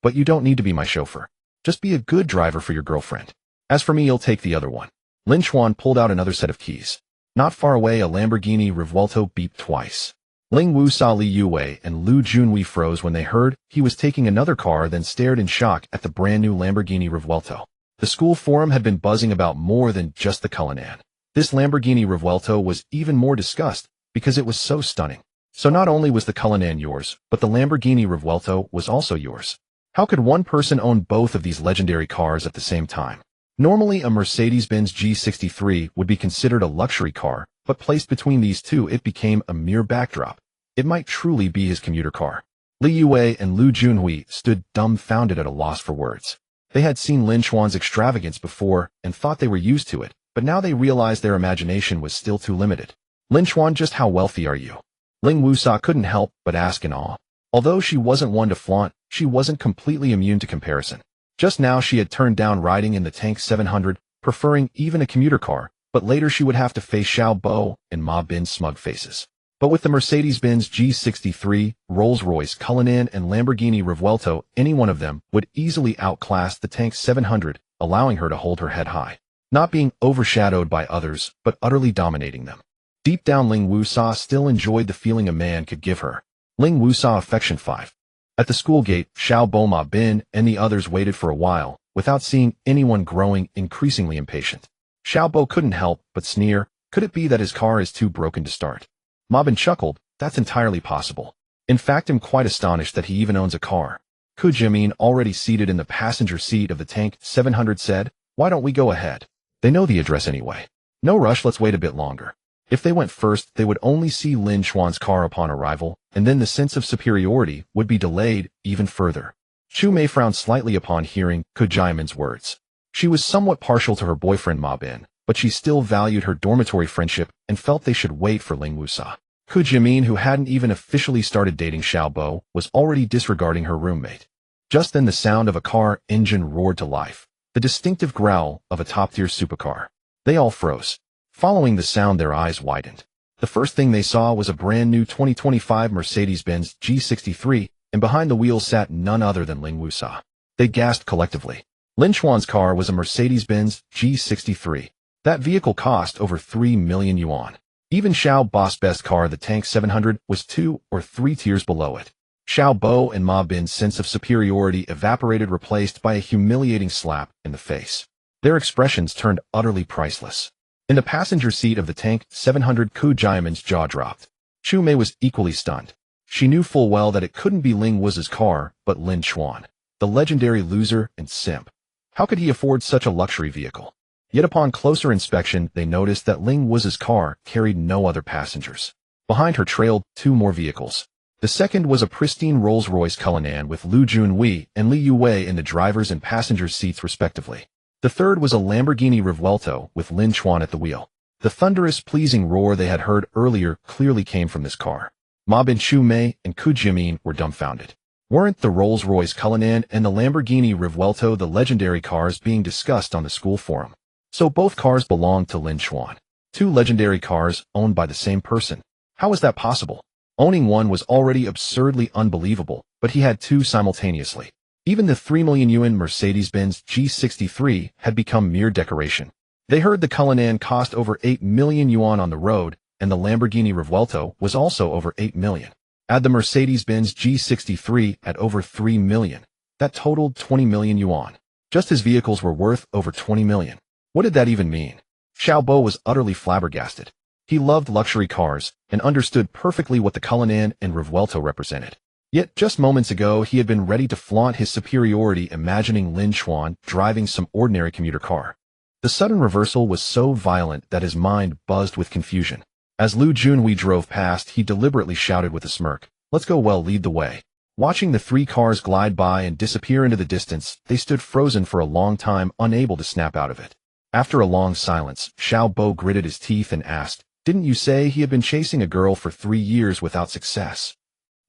But you don't need to be my chauffeur. Just be a good driver for your girlfriend. As for me, I'll take the other one." Lin Chuan pulled out another set of keys. Not far away, a Lamborghini Revuelto beeped twice. Ling Wusa, Li Yue, and Lu Junhui froze when they heard he was taking another car, then stared in shock at the brand new Lamborghini Revuelto. The school forum had been buzzing about more than just the Cullinan. This Lamborghini Revuelto was even more discussed because it was so stunning. So not only was the Cullinan yours, but the Lamborghini Revuelto was also yours. How could one person own both of these legendary cars at the same time? Normally, a Mercedes-Benz G63 would be considered a luxury car, but placed between these two, it became a mere backdrop. It might truly be his commuter car. Li Yue and Lu Junhui stood dumbfounded at a loss for words. They had seen Lin Chuan's extravagance before and thought they were used to it, but now they realized their imagination was still too limited. Lin Chuan, just how wealthy are you? Ling Wusa couldn't help but ask in awe. Although she wasn't one to flaunt, she wasn't completely immune to comparison. Just now she had turned down riding in the Tank 700, preferring even a commuter car, but later she would have to face Xiao Bo and Ma Bin's smug faces. But with the Mercedes-Benz G63, Rolls-Royce Cullinan and Lamborghini Revuelto, any one of them would easily outclass the Tank 700, allowing her to hold her head high, not being overshadowed by others, but utterly dominating them. Deep down, Ling Wusa still enjoyed the feeling a man could give her. Ling Wusa Affection 5. At the school gate, Xiao Bo, Ma Bin, and the others waited for a while, without seeing anyone, growing increasingly impatient. Xiao Bo couldn't help but sneer. Could it be that his car is too broken to start? Ma Bin chuckled. That's entirely possible. In fact, I'm quite astonished that he even owns a car. Ku Jimin, already seated in the passenger seat of the Tank 700, said, why don't we go ahead? They know the address anyway. No rush, let's wait a bit longer. If they went first, they would only see Lin Chuan's car upon arrival, and then the sense of superiority would be delayed even further. Chu Mei frowned slightly upon hearing Ku Jimin's words. She was somewhat partial to her boyfriend Ma Bin, but she still valued her dormitory friendship and felt they should wait for Ling Wusa. Ku Jimin, who hadn't even officially started dating Xiao Bo, was already disregarding her roommate. Just then the sound of a car engine roared to life, the distinctive growl of a top-tier supercar. They all froze. Following the sound, their eyes widened. The first thing they saw was a brand new 2025 Mercedes-Benz G63, and behind the wheel sat none other than Ling Wusa. They gasped collectively. Lin Chuan's car was a Mercedes-Benz G63. That vehicle cost over 3 million yuan. Even Xiao Bo's best car, the Tank 700, was 2 or 3 tiers below it. Xiao Bo and Ma Bin's sense of superiority evaporated, replaced by a humiliating slap in the face. Their expressions turned utterly priceless. In the passenger seat of the Tank 700, Ku Jimin's jaw dropped. Chu Mei was equally stunned. She knew full well that it couldn't be Ling Wu's car, but Lin Chuan, the legendary loser and simp. How could he afford such a luxury vehicle? Yet upon closer inspection, they noticed that Ling Wu's car carried no other passengers. Behind her trailed 2 more vehicles. The second was a pristine Rolls-Royce Cullinan with Lu Junhui and Li Yue in the driver's and passenger's seats respectively. The third was a Lamborghini Revuelto with Lin Chuan at the wheel. The thunderous, pleasing roar they had heard earlier clearly came from this car. Ma Bin, Chu Mei, and Ku Jimin were dumbfounded. Weren't the Rolls-Royce Cullinan and the Lamborghini Revuelto the legendary cars being discussed on the school forum? So both cars belonged to Lin Chuan. 2 legendary cars owned by the same person. How was that possible? Owning one was already absurdly unbelievable, but he had 2 simultaneously. Even the 3 million yuan Mercedes-Benz G63 had become mere decoration. They heard the Cullinan cost over 8 million yuan on the road, and the Lamborghini Revuelto was also over 8 million. Add the Mercedes-Benz G63 at over 3 million. That totaled 20 million yuan. Just as vehicles were worth over 20 million. What did that even mean? Xiao Bo was utterly flabbergasted. He loved luxury cars and understood perfectly what the Cullinan and Revuelto represented. Yet just moments ago he had been ready to flaunt his superiority, imagining Lin Chuan driving some ordinary commuter car. The sudden reversal was so violent that his mind buzzed with confusion. As Lu Junhui drove past, he deliberately shouted with a smirk, "Let's go, well, lead the way." Watching the 3 cars glide by and disappear into the distance, they stood frozen for a long time, unable to snap out of it. After a long silence, Xiao Bo gritted his teeth and asked, "Didn't you say he had been chasing a girl for 3 years without success?"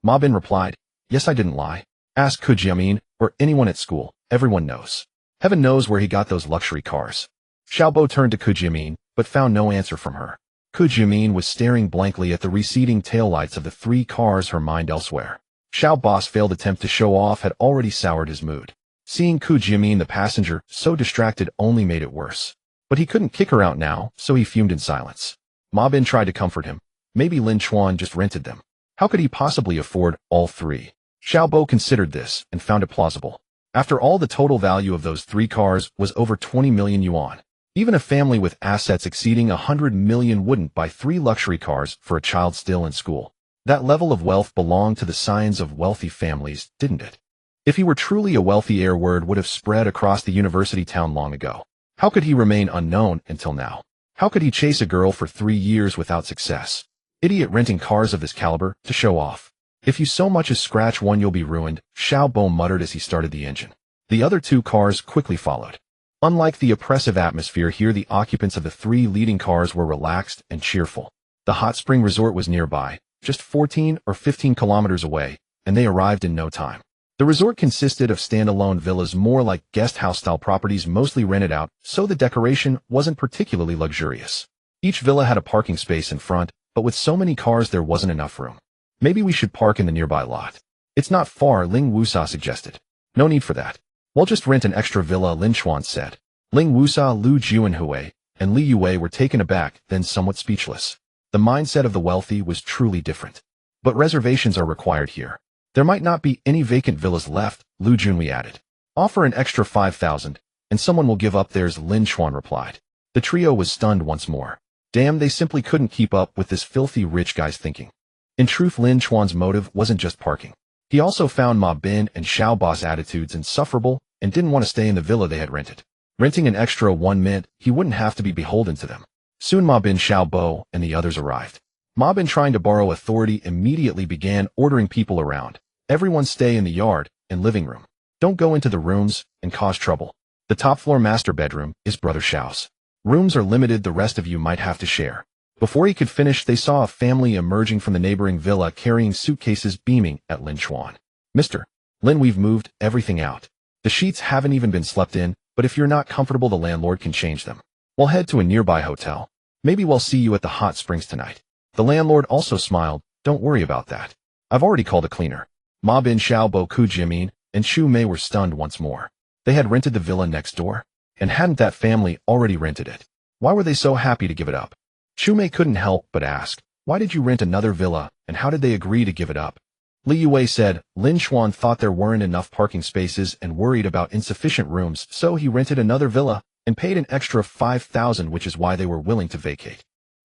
Ma Bin replied, "Yes, I didn't lie. Ask Ku Jimin or anyone at school. Everyone knows. Heaven knows where he got those luxury cars." Xiao Bo turned to Ku Jimin, but found no answer from her. Ku Jimin was staring blankly at the receding taillights of the 3 cars, her mind elsewhere. Xiao Bo's failed attempt to show off had already soured his mood. Seeing Ku Jimin, the passenger, so distracted only made it worse. But he couldn't kick her out now, so he fumed in silence. Ma Bin tried to comfort him. Maybe Lin Chuan just rented them. How could he possibly afford all 3? Xiao Bo considered this and found it plausible. After all, the total value of those 3 cars was over 20 million yuan. Even a family with assets exceeding 100 million wouldn't buy 3 luxury cars for a child still in school. That level of wealth belonged to the scions of wealthy families, didn't it? If he were truly a wealthy heir, word would have spread across the university town long ago. How could he remain unknown until now? How could he chase a girl for 3 years without success? Idiot, renting cars of this caliber to show off. If you so much as scratch one, you'll be ruined, Xiao Bo muttered as he started the engine. The other 2 cars quickly followed. Unlike the oppressive atmosphere here, the occupants of the 3 leading cars were relaxed and cheerful. The hot spring resort was nearby, just 14 or 15 kilometers away, and they arrived in no time. The resort consisted of standalone villas, more like guest house-style properties, mostly rented out, so the decoration wasn't particularly luxurious. Each villa had a parking space in front, but with so many cars there wasn't enough room. Maybe we should park in the nearby lot. It's not far, Ling Wusa suggested. No need for that. We'll just rent an extra villa, Lin Chen said. Ling Wusa, Lu Jianhui, and Li Yue were taken aback, then somewhat speechless. The mindset of the wealthy was truly different. But reservations are required here. There might not be any vacant villas left, Lu Junhui added. Offer an extra 5,000, and someone will give up theirs, Lin Chen replied. The trio was stunned once more. Damn, they simply couldn't keep up with this filthy rich guy's thinking. In truth, Lin Chen's motive wasn't just parking. He also found Ma Bin and Xiao Bo's attitudes insufferable and didn't want to stay in the villa they had rented. Renting an extra one meant he wouldn't have to be beholden to them. Soon Ma Bin, Xiao Bo, and the others arrived. Ma Bin, trying to borrow authority, immediately began ordering people around. Everyone stay in the yard and living room. Don't go into the rooms and cause trouble. The top floor master bedroom is Brother Xiao's. Rooms are limited, the rest of you might have to share. Before he could finish, they saw a family emerging from the neighboring villa carrying suitcases, beaming at Lin Chen. Mr. Lin, we've moved everything out. The sheets haven't even been slept in, but if you're not comfortable, the landlord can change them. We'll head to a nearby hotel. Maybe we'll see you at the hot springs tonight. The landlord also smiled. Don't worry about that. I've already called a cleaner. Ma Bin, Xiao Bo, Ku Jimin, and Xu Mei were stunned once more. They had rented the villa next door, and hadn't that family already rented it? Why were they so happy to give it up? Xu Mei couldn't help but ask, why did you rent another villa, and how did they agree to give it up? Li Yue said, Lin Chen thought there weren't enough parking spaces and worried about insufficient rooms, so he rented another villa and paid an extra 5,000, which is why they were willing to vacate.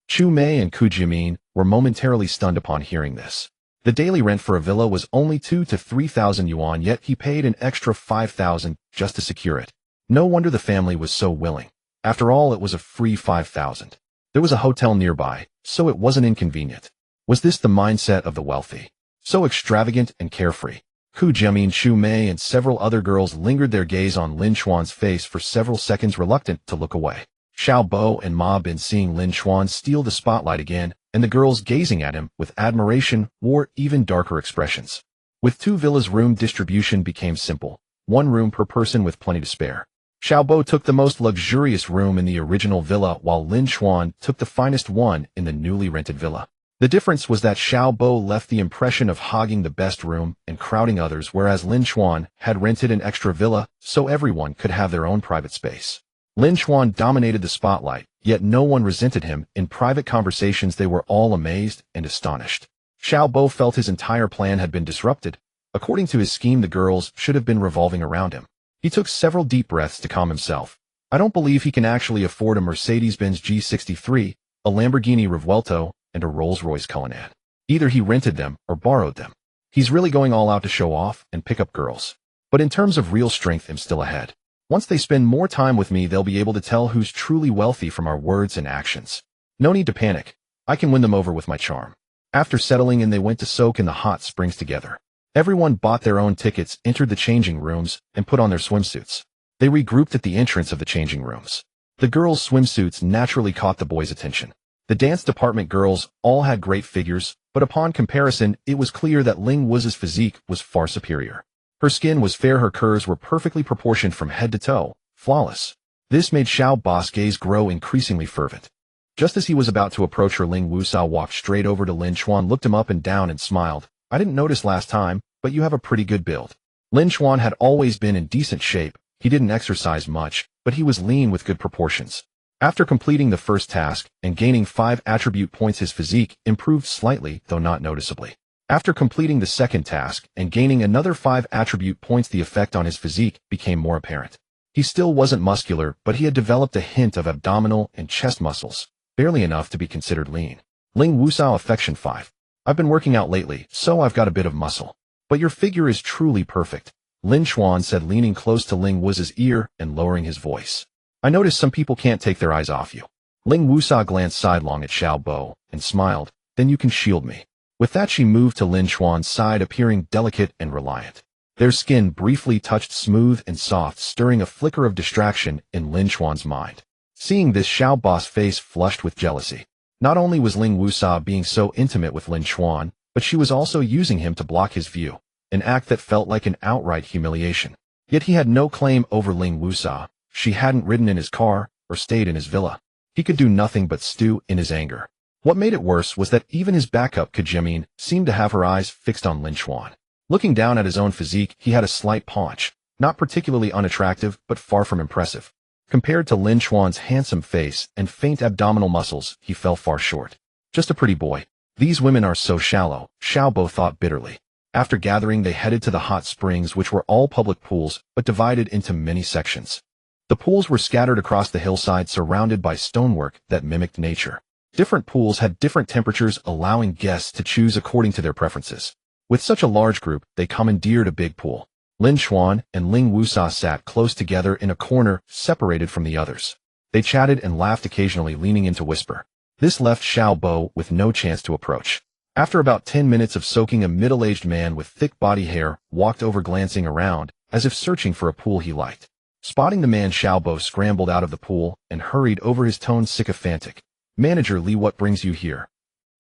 Xu Mei and Ku Jimin were momentarily stunned upon hearing this. The daily rent for a villa was only 2,000 to 3,000 yuan, yet he paid an extra 5,000 just to secure it. No wonder the family was so willing. After all, it was a free 5,000. There was a hotel nearby, so it wasn't inconvenient. Was this the mindset of the wealthy? So extravagant and carefree. Ku Jimin, Xu Mei, and several other girls lingered their gaze on Lin Chen's face for several seconds, reluctant to look away. Xiao Bo and Ma Bin, seeing Lin Chen steal the spotlight again, and the girls gazing at him with admiration, wore even darker expressions. With 2 villas, room distribution became simple. 1 room per person with plenty to spare. Xiao Bo took the most luxurious room in the original villa, while Lin Chen took the finest one in the newly rented villa. The difference was that Xiao Bo left the impression of hogging the best room and crowding others, whereas Lin Chen had rented an extra villa so everyone could have their own private space. Lin Chen dominated the spotlight, yet no one resented him. In private conversations, they were all amazed and astonished. Xiao Bo felt his entire plan had been disrupted. According to his scheme, the girls should have been revolving around him. He took several deep breaths to calm himself. I don't believe he can actually afford a Mercedes-Benz G63, a Lamborghini Revuelto, and a Rolls-Royce Cullinan. Either he rented them or borrowed them. He's really going all out to show off and pick up girls. But in terms of real strength, I'm still ahead. Once they spend more time with me, they'll be able to tell who's truly wealthy from our words and actions. No need to panic. I can win them over with my charm. After settling in, they went to soak in the hot springs together. Everyone bought their own tickets, entered the changing rooms, and put on their swimsuits. They regrouped at the entrance of the changing rooms. The girls' swimsuits naturally caught the boys' attention. The dance department girls all had great figures, but upon comparison, it was clear that Ling Wu's physique was far superior. Her skin was fair, her curves were perfectly proportioned from head to toe, flawless. This made Xiao Bo's gaze grow increasingly fervent. Just as he was about to approach her, Ling Wusa walked straight over to Lin Chen, looked him up and down, and smiled. I didn't notice last time, but you have a pretty good build. Lin Chen had always been in decent shape. He didn't exercise much, but he was lean with good proportions. After completing the first task and gaining 5 attribute points, his physique improved slightly, though not noticeably. After completing the second task and gaining another 5 attribute points, the effect on his physique became more apparent. He still wasn't muscular, but he had developed a hint of abdominal and chest muscles, barely enough to be considered lean. Ling Wusao Affection 5. I've been working out lately, so I've got a bit of muscle. But your figure is truly perfect, Lin Chen said, leaning close to Ling Wu's ear and lowering his voice. I noticed some people can't take their eyes off you. Ling Wusa glanced sidelong at Xiao Bo and smiled. Then you can shield me. With that, she moved to Lin Chuan's side, appearing delicate and reliant. Their skin briefly touched, smooth and soft, stirring a flicker of distraction in Lin Chuan's mind. Seeing this, Xiao Bo's face flushed with jealousy. Not only was Ling Wusa being so intimate with Lin Chuan, but she was also using him to block his view, an act that felt like an outright humiliation. Yet he had no claim over Ling Wusa. She hadn't ridden in his car or stayed in his villa. He could do nothing but stew in his anger. What made it worse was that even his backup, Jimin, seemed to have her eyes fixed on Lin Chuan. Looking down at his own physique, he had a slight paunch, not particularly unattractive, but far from impressive. Compared to Lin Chuan's handsome face and faint abdominal muscles, he fell far short. Just a pretty boy. These women are so shallow, Xiao Bo thought bitterly. After gathering, they headed to the hot springs, which were all public pools, but divided into many sections. The pools were scattered across the hillside, surrounded by stonework that mimicked nature. Different pools had different temperatures, allowing guests to choose according to their preferences. With such a large group, they commandeered a big pool. Lin Chuan and Ling Wusa sat close together in a corner, separated from the others. They chatted and laughed, occasionally leaning in to whisper. This left Xiao Bo with no chance to approach. After about 10 minutes of soaking, a middle-aged man with thick body hair walked over, glancing around, as if searching for a pool he liked. Spotting the man, Xiao Bo scrambled out of the pool and hurried over, his tone sycophantic. Manager Li, what brings you here?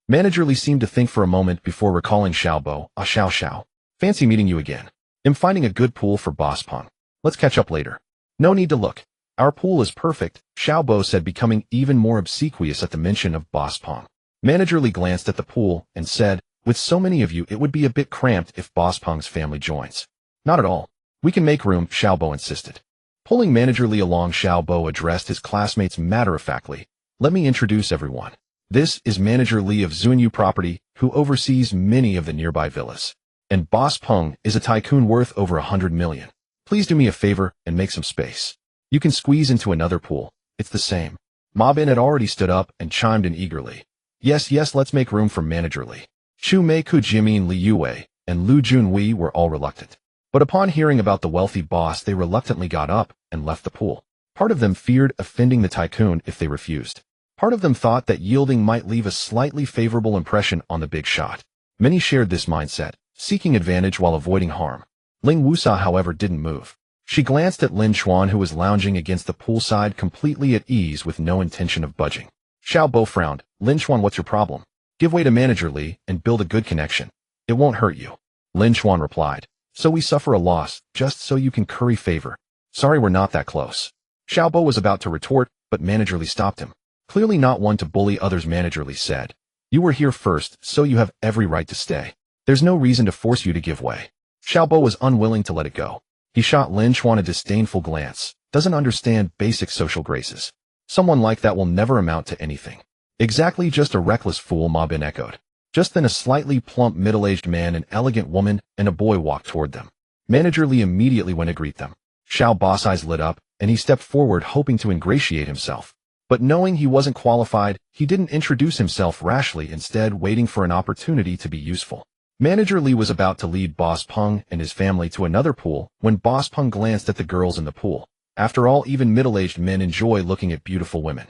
Manager Li seemed to think for a moment before recalling Xiao Bo. Xiao. Fancy meeting you again. I'm finding a good pool for Boss Peng. Let's catch up later. No need to look. Our pool is perfect, Xiao Bo said, becoming even more obsequious at the mention of Boss Peng. Manager Li glanced at the pool and said, with so many of you, it would be a bit cramped if Boss Peng's family joins. Not at all. We can make room, Xiao Bo insisted. Pulling Manager Li along, Xiao Bo addressed his classmates matter-of-factly. Let me introduce everyone. This is Manager Li of Zunyu Property, who oversees many of the nearby villas. And Boss Peng is a tycoon worth over 100 million. Please do me a favor and make some space. You can squeeze into another pool. It's the same. Ma Bin had already stood up and chimed in eagerly. Yes, let's make room for Manager Li. Chu Meiku, Jimin, Li Yue, and Lu Junwei were all reluctant. But upon hearing about the wealthy boss, they reluctantly got up and left the pool. Part of them feared offending the tycoon if they refused. Part of them thought that yielding might leave a slightly favorable impression on the big shot. Many shared this mindset, seeking advantage while avoiding harm. Ling Wusa, however, didn't move. She glanced at Lin Chuan, who was lounging against the poolside, completely at ease with no intention of budging. Xiao Bo frowned. Lin Chuan, what's your problem? Give way to Manager Li and build a good connection. It won't hurt you. Lin Chuan replied. So we suffer a loss, just so you can curry favor. Sorry, we're not that close. Xiao Bo was about to retort, but Manager Li stopped him. Clearly not one to bully others, Manager Li said. You were here first, so you have every right to stay. There's no reason to force you to give way. Xiao Bo was unwilling to let it go. He shot Lin Chuan a disdainful glance. Doesn't understand basic social graces. Someone like that will never amount to anything. Exactly, just a reckless fool, Ma Bin echoed. Just then a slightly plump middle-aged man, an elegant woman, and a boy walked toward them. Manager Li immediately went to greet them. Xiao Bo's eyes lit up, and he stepped forward, hoping to ingratiate himself. But knowing he wasn't qualified, he didn't introduce himself rashly, instead waiting for an opportunity to be useful. Manager Li was about to lead Boss Peng and his family to another pool when Boss Peng glanced at the girls in the pool. After all, even middle-aged men enjoy looking at beautiful women.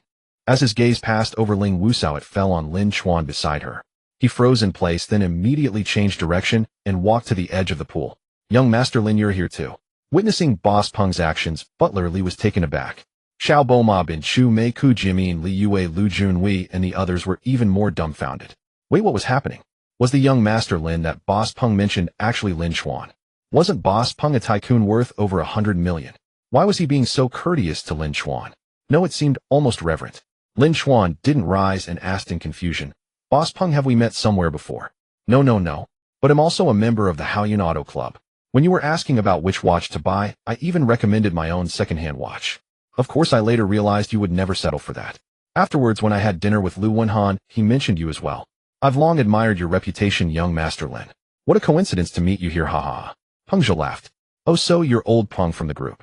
As his gaze passed over Ling Wusa, it fell on Lin Chuan beside her. He froze in place, then immediately changed direction and walked to the edge of the pool. Young Master Lin, you're here too. Witnessing Boss Peng's actions, Butler Li was taken aback. Xiao Bo, Ma Bin, Chu Meiku, Jimin, Li Yue, Lu Junwei, and the others were even more dumbfounded. Wait, what was happening? Was the young Master Lin that Boss Peng mentioned actually Lin Chuan? Wasn't Boss Peng a tycoon worth over 100 million? Why was he being so courteous to Lin Chuan? No, it seemed almost reverent. Lin Chuan didn't rise and asked in confusion. Boss Peng, have we met somewhere before? No. But I'm also a member of the Haoyun Auto Club. When you were asking about which watch to buy, I even recommended my own second-hand watch. Of course, I later realized you would never settle for that. Afterwards, when I had dinner with Lu Wenhan, he mentioned you as well. I've long admired your reputation, young Master Lin. What a coincidence to meet you here, haha. Peng Zhe laughed. Oh, so you're old Peng from the group.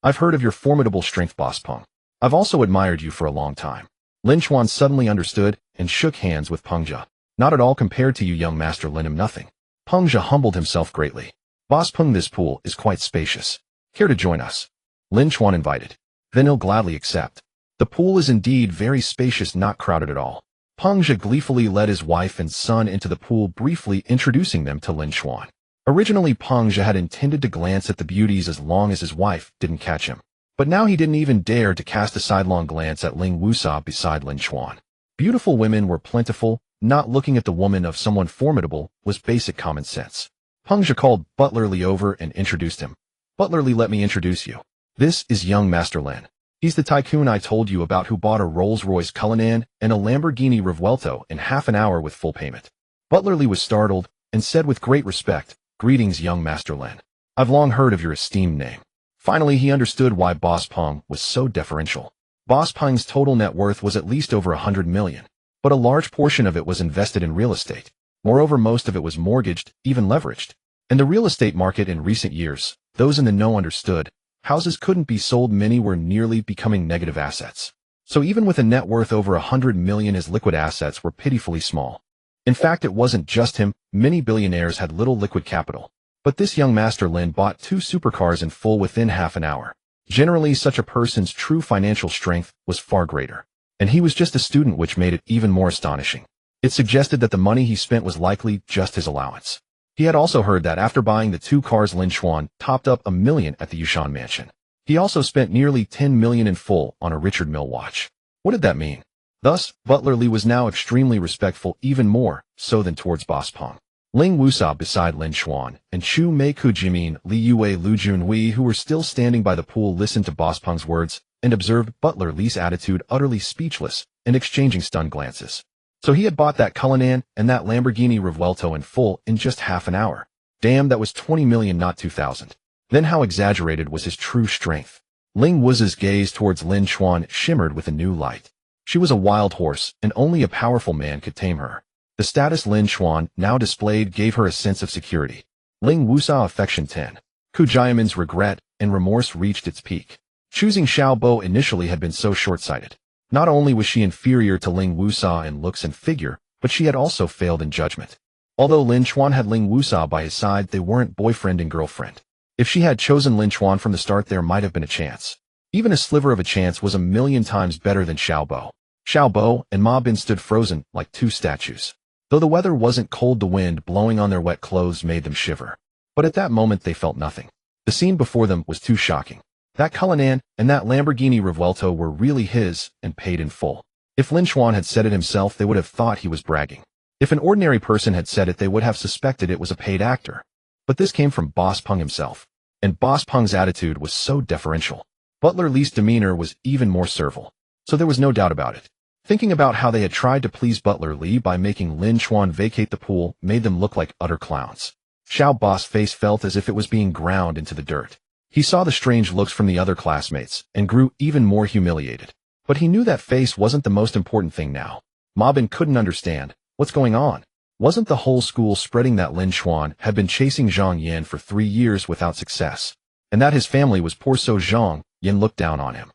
I've heard of your formidable strength, Boss Peng. I've also admired you for a long time. Lin Chuan suddenly understood and shook hands with Peng Zhe. Not at all compared to you, young Master Lin. Nothing. Peng Zhe humbled himself greatly. Boss Peng, this pool is quite spacious. Care to join us? Lin Chen invited. Then he'll gladly accept. The pool is indeed very spacious, not crowded at all. Peng Zhe gleefully led his wife and son into the pool, briefly introducing them to Lin Chen. Originally, Peng Zhe had intended to glance at the beauties as long as his wife didn't catch him. But now he didn't even dare to cast a sidelong glance at Ling Wusa beside Lin Chen. Beautiful women were plentiful. Not looking at the woman of someone formidable was basic common sense. Peng Zhe called Butler Li over and introduced him. Butler Li, let me introduce you. This is young Master Lin. He's the tycoon I told you about who bought a Rolls-Royce Cullinan and a Lamborghini Revuelto in half an hour with full payment. Butler Li was startled and said with great respect, "Greetings, young Master Lin. I've long heard of your esteemed name." Finally, he understood why Boss Peng was so deferential. Boss Peng's total net worth was at least over 100 million, but a large portion of it was invested in real estate. Moreover, most of it was mortgaged, even leveraged. In the real estate market in recent years, those in the know understood, houses couldn't be sold, many were nearly becoming negative assets. So even with a net worth over 100 million, his liquid assets were pitifully small. In fact, it wasn't just him, many billionaires had little liquid capital. But this young Master Lin bought 2 supercars in full within half an hour. Generally, such a person's true financial strength was far greater. And he was just a student, which made it even more astonishing. It suggested that the money he spent was likely just his allowance. He had also heard that after buying the 2 cars, Lin Chen topped up $1 million at the Yushan mansion. He also spent nearly 10 million in full on a Richard Mille watch. What did that mean? Thus, Butler Li was now extremely respectful, even more so than towards Boss Peng. Ling Wusa beside Lin Chen and Chu Mei Ku Jimin, Li Yue, Lu Junhui, who were still standing by the pool, listened to Boss Peng's words and observed Butler Li's attitude, utterly speechless and exchanging stunned glances. So he had bought that Cullinan and that Lamborghini Revuelto in full in just half an hour. Damn, that was 20 million, not 2,000. Then how exaggerated was his true strength? Ling Wusa's gaze towards Lin Chen shimmered with a new light. She was a wild horse, and only a powerful man could tame her. The status Lin Chen now displayed gave her a sense of security. Ling Wusa affection 10. Ku Jiamin's regret and remorse reached its peak. Choosing Xiao Bo initially had been so short-sighted. Not only was she inferior to Ling Wusa in looks and figure, but she had also failed in judgment. Although Lin Chen had Ling Wusa by his side, they weren't boyfriend and girlfriend. If she had chosen Lin Chen from the start, there might have been a chance. Even a sliver of a chance was 1,000,000 times better than Xiao Bo. Xiao Bo and Ma Bin stood frozen like 2 statues. Though the weather wasn't cold, the wind blowing on their wet clothes made them shiver. But at that moment they felt nothing. The scene before them was too shocking. That Cullinan and that Lamborghini Revuelto were really his and paid in full. If Lin Chen had said it himself, they would have thought he was bragging. If an ordinary person had said it, they would have suspected it was a paid actor. But this came from Boss Peng himself. And Boss Peng's attitude was so deferential. Butler Li's demeanor was even more servile. So there was no doubt about it. Thinking about how they had tried to please Butler Li by making Lin Chen vacate the pool made them look like utter clowns. Xiao Bo's face felt as if it was being ground into the dirt. He saw the strange looks from the other classmates and grew even more humiliated. But he knew that face wasn't the most important thing now. Ma Bin couldn't understand. What's going on? Wasn't the whole school spreading that Lin Chen had been chasing Zhang Yan for 3 years without success, and that his family was poor, so Zhang Yan looked down on him?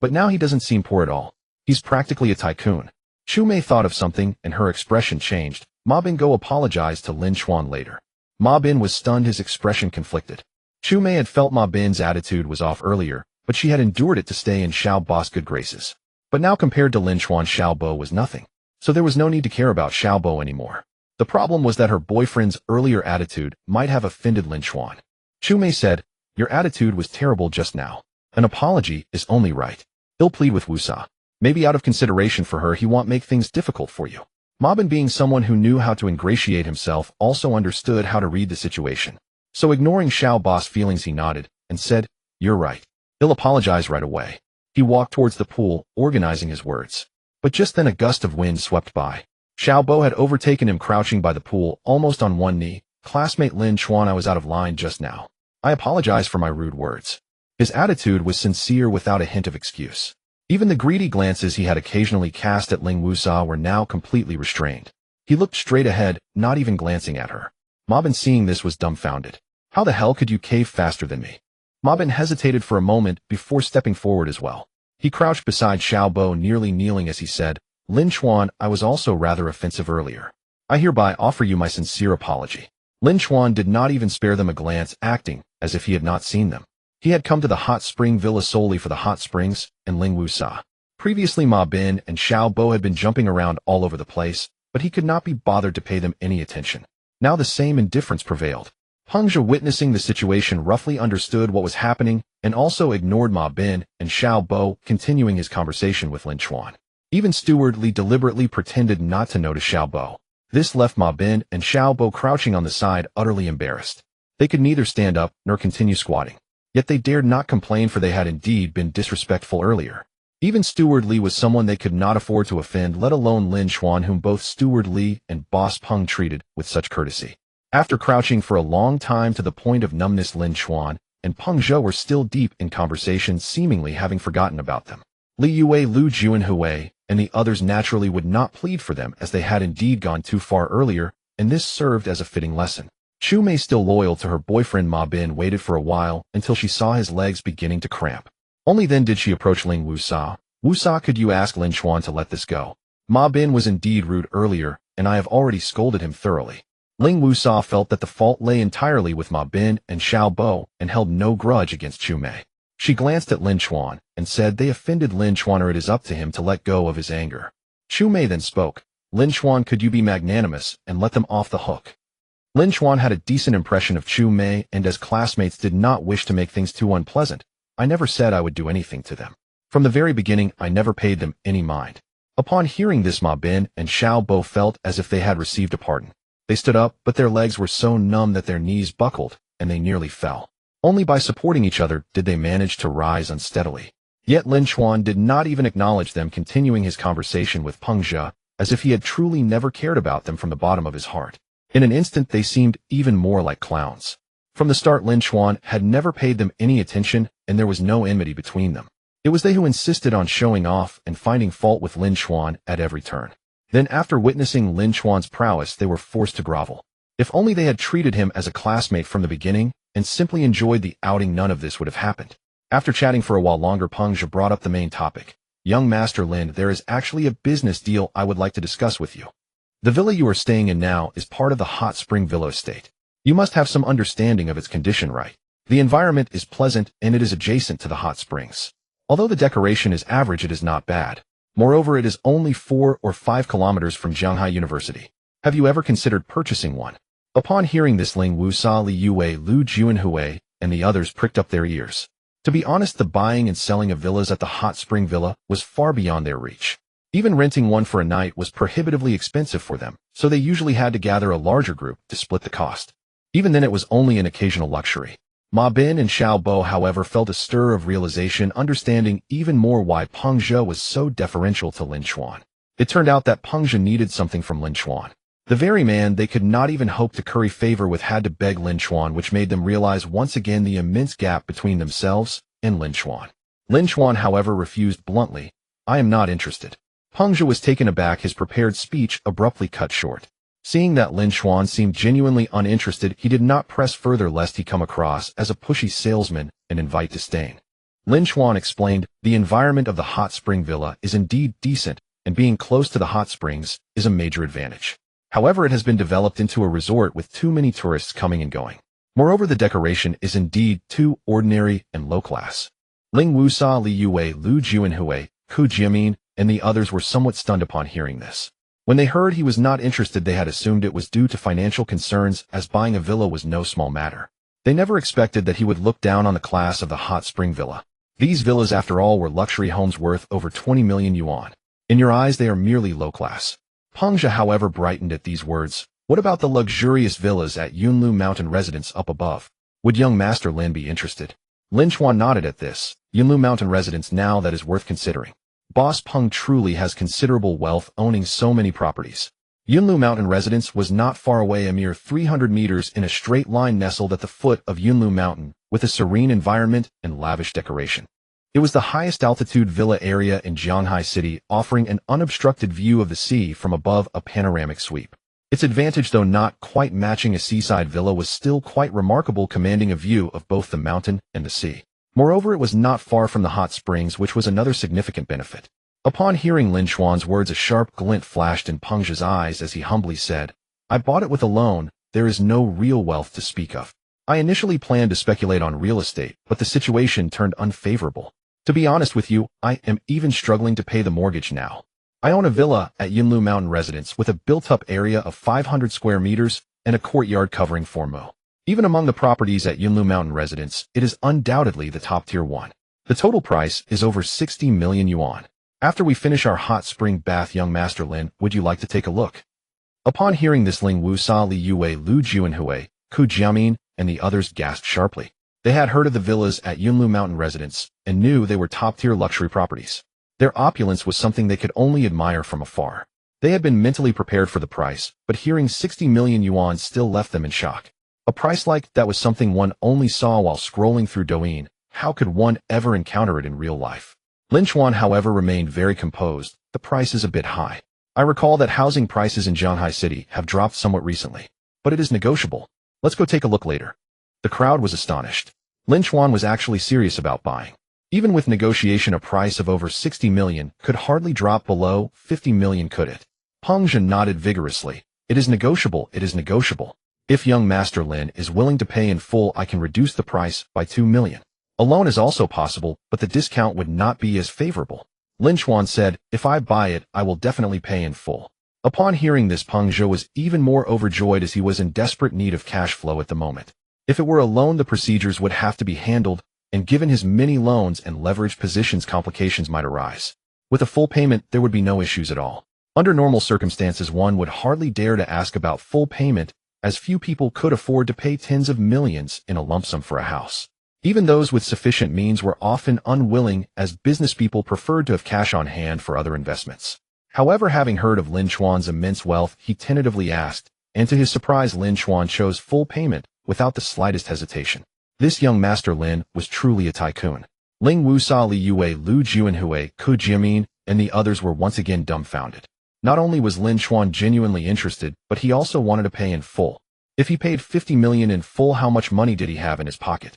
But now he doesn't seem poor at all. He's practically a tycoon. Chu Mei thought of something and her expression changed. Ma Bin go apologized to Lin Chen later. Ma Bin was stunned, his expression conflicted. Chu Mei had felt Ma Bin's attitude was off earlier, but she had endured it to stay in Xiao Bo's good graces. But now compared to Lin Chen, Xiao Bo was nothing. So there was no need to care about Xiao Bo anymore. The problem was that her boyfriend's earlier attitude might have offended Lin Chen. Chu Mei said, "Your attitude was terrible just now. An apology is only right." He'll plead with Wusa. Maybe out of consideration for her, he won't make things difficult for you. Ma Bin, being someone who knew how to ingratiate himself, also understood how to read the situation. So ignoring Xiao Bo's feelings, he nodded and said, "You're right. He'll apologize right away." He walked towards the pool, organizing his words. But just then a gust of wind swept by. Xiao Bo had overtaken him, crouching by the pool, almost on one knee. "Classmate Lin Chen, I was out of line just now. I apologize for my rude words." His attitude was sincere without a hint of excuse. Even the greedy glances he had occasionally cast at Ling Wusa were now completely restrained. He looked straight ahead, not even glancing at her. Ma Bin, seeing this, was dumbfounded. "How the hell could you cave faster than me?" Ma Bin hesitated for a moment before stepping forward as well. He crouched beside Xiao Bo, nearly kneeling as he said, "Lin Chen, I was also rather offensive earlier. I hereby offer you my sincere apology. Lin Chen did not even spare them a glance, acting as if he had not seen them. He had come to the hot spring villa solely for the hot springs and Ling Wusa. Previously Ma Bin and Xiao Bo had been jumping around all over the place, but he could not be bothered to pay them any attention. Now the same indifference prevailed. Peng Zhe, witnessing the situation, roughly understood what was happening and also ignored Ma Bin and Xiao Bo, continuing his conversation with Lin Chen. Even Steward Li deliberately pretended not to notice Xiao Bo. This left Ma Bin and Xiao Bo crouching on the side, utterly embarrassed. They could neither stand up nor continue squatting. Yet they dared not complain, for they had indeed been disrespectful earlier. Even Steward Li was someone they could not afford to offend, let alone Lin Chen, whom both Steward Li and Boss Peng treated with such courtesy. After crouching for a long time to the point of numbness, Lin Chen and Peng Zhe were still deep in conversation, seemingly having forgotten about them. Li Yue, Lu Juanhui, and the others naturally would not plead for them, as they had indeed gone too far earlier, and this served as a fitting lesson. Chu Mei, still loyal to her boyfriend Ma Bin, waited for a while until she saw his legs beginning to cramp. Only then did she approach Ling Wusa. Wusa, could you ask Lin Chen to let this go? Ma Bin was indeed rude earlier, and I have already scolded him thoroughly. Ling Wusa felt that the fault lay entirely with Ma Bin and Xiao Bo and held no grudge against Chu Mei. She glanced at Lin Chen and said they offended Lin Chen, or it is up to him to let go of his anger. Chu Mei then spoke. Lin Chen, could you be magnanimous and let them off the hook? Lin Chen had a decent impression of Chu Mei, and as classmates did not wish to make things too unpleasant. I never said I would do anything to them. From the very beginning, I never paid them any mind. Upon hearing this, Ma Bin and Xiao Bo felt as if they had received a pardon. They stood up, but their legs were so numb that their knees buckled, and they nearly fell. Only by supporting each other did they manage to rise unsteadily. Yet Lin Chen did not even acknowledge them, continuing his conversation with Peng Zhe, as if he had truly never cared about them from the bottom of his heart. In an instant they seemed even more like clowns. From the start, Lin Chen had never paid them any attention, and there was no enmity between them. It was they who insisted on showing off and finding fault with Lin Chen at every turn. Then, after witnessing Lin Chuan's prowess, they were forced to grovel. If only they had treated him as a classmate from the beginning and simply enjoyed the outing, none of this would have happened. After chatting for a while longer, Peng Zhe brought up the main topic. Young Master Lin, there is actually a business deal I would like to discuss with you. The villa you are staying in now is part of the Hot Spring Villa estate. You must have some understanding of its condition, right? The environment is pleasant and it is adjacent to the hot springs. Although the decoration is average, it is not bad. Moreover, it is only 4 or 5 kilometers from Jianghai University. Have you ever considered purchasing one? Upon hearing this, Ling Wusa, Li Yue, Lu Juanhui, and the others pricked up their ears. To be honest, the buying and selling of villas at the Hot Spring Villa was far beyond their reach. Even renting one for a night was prohibitively expensive for them, so they usually had to gather a larger group to split the cost. Even then, it was only an occasional luxury. Ma Bin and Xiao Bo, however, felt a stir of realization, understanding even more why Peng Zhe was so deferential to Lin Chen. It turned out that Peng Zhe needed something from Lin Chen. The very man they could not even hope to curry favor with had to beg Lin Chen, which made them realize once again the immense gap between themselves and Lin Chen. Lin Chen, however, refused bluntly. I am not interested. Peng Zhe was taken aback, his prepared speech abruptly cut short. Seeing that Lin Chen seemed genuinely uninterested, he did not press further lest he come across as a pushy salesman and invite disdain. Lin Chen explained, the environment of the hot spring villa is indeed decent, and being close to the hot springs is a major advantage. However, it has been developed into a resort with too many tourists coming and going. Moreover, the decoration is indeed too ordinary and low class. Ling Wusa, Li Yue, Lu Juanhui, Ku Jiamin, and the others were somewhat stunned upon hearing this. When they heard he was not interested, they had assumed it was due to financial concerns, as buying a villa was no small matter. They never expected that he would look down on the class of the hot spring villa. These villas, after all, were luxury homes worth over 20 million yuan. In your eyes, they are merely low class. Peng Zhe, however, brightened at these words. What about the luxurious villas at Yunlu Mountain Residence up above? Would young Master Lin be interested? Lin Chen nodded at this. Yunlu Mountain Residence, now that is worth considering. Boss Peng truly has considerable wealth, owning so many properties. Yunlu Mountain Residence was not far away, a mere 300 meters in a straight line, nestled at the foot of Yunlu Mountain, with a serene environment and lavish decoration. It was the highest altitude villa area in Jianghai City, offering an unobstructed view of the sea from above a panoramic sweep. Its advantage, though not quite matching a seaside villa, was still quite remarkable, commanding a view of both the mountain and the sea. Moreover, it was not far from the hot springs, which was another significant benefit. Upon hearing Lin Chuan's words, a sharp glint flashed in Peng Zhe's eyes as he humbly said, I bought it with a loan. There is no real wealth to speak of. I initially planned to speculate on real estate, but the situation turned unfavorable. To be honest with you, I am even struggling to pay the mortgage now. I own a villa at Yunlu Mountain Residence with a built-up area of 500 square meters and a courtyard covering 4 mo. Even among the properties at Yunlu Mountain Residence, it is undoubtedly the top-tier one. The total price is over 60 million yuan. After we finish our hot spring bath, young Master Lin, would you like to take a look? Upon hearing this, Ling Wusa, Li Yue, Lu Juanhui, Ku Jiamin, and the others gasped sharply. They had heard of the villas at Yunlu Mountain Residence and knew they were top-tier luxury properties. Their opulence was something they could only admire from afar. They had been mentally prepared for the price, but hearing 60 million yuan still left them in shock. A price like that was something one only saw while scrolling through Douyin. How could one ever encounter it in real life? Lin Chen, however, remained very composed. The price is a bit high. I recall that housing prices in Shanghai City have dropped somewhat recently, but it is negotiable. Let's go take a look later. The crowd was astonished. Lin Chen was actually serious about buying. Even with negotiation, a price of over 60 million could hardly drop below 50 million, could it? Peng Zhen nodded vigorously. It is negotiable, it is negotiable. If young Master Lin is willing to pay in full, I can reduce the price by 2 million. A loan is also possible, but the discount would not be as favorable. Lin Chen said, if I buy it, I will definitely pay in full. Upon hearing this, Peng Zhe was even more overjoyed as he was in desperate need of cash flow at the moment. If it were a loan, the procedures would have to be handled, and given his many loans and leveraged positions, complications might arise. With a full payment, there would be no issues at all. Under normal circumstances, one would hardly dare to ask about full payment, as few people could afford to pay tens of millions in a lump sum for a house. Even those with sufficient means were often unwilling, as business people preferred to have cash on hand for other investments. However, having heard of Lin Chen's immense wealth, he tentatively asked, and to his surprise, Lin Chen chose full payment without the slightest hesitation. This young Master Lin was truly a tycoon. Ling Wusa, Li Yue, Lu Juanhui, Ku Jiamin, and the others were once again dumbfounded. Not only was Lin Chen genuinely interested, but he also wanted to pay in full. If he paid 50 million in full, how much money did he have in his pocket?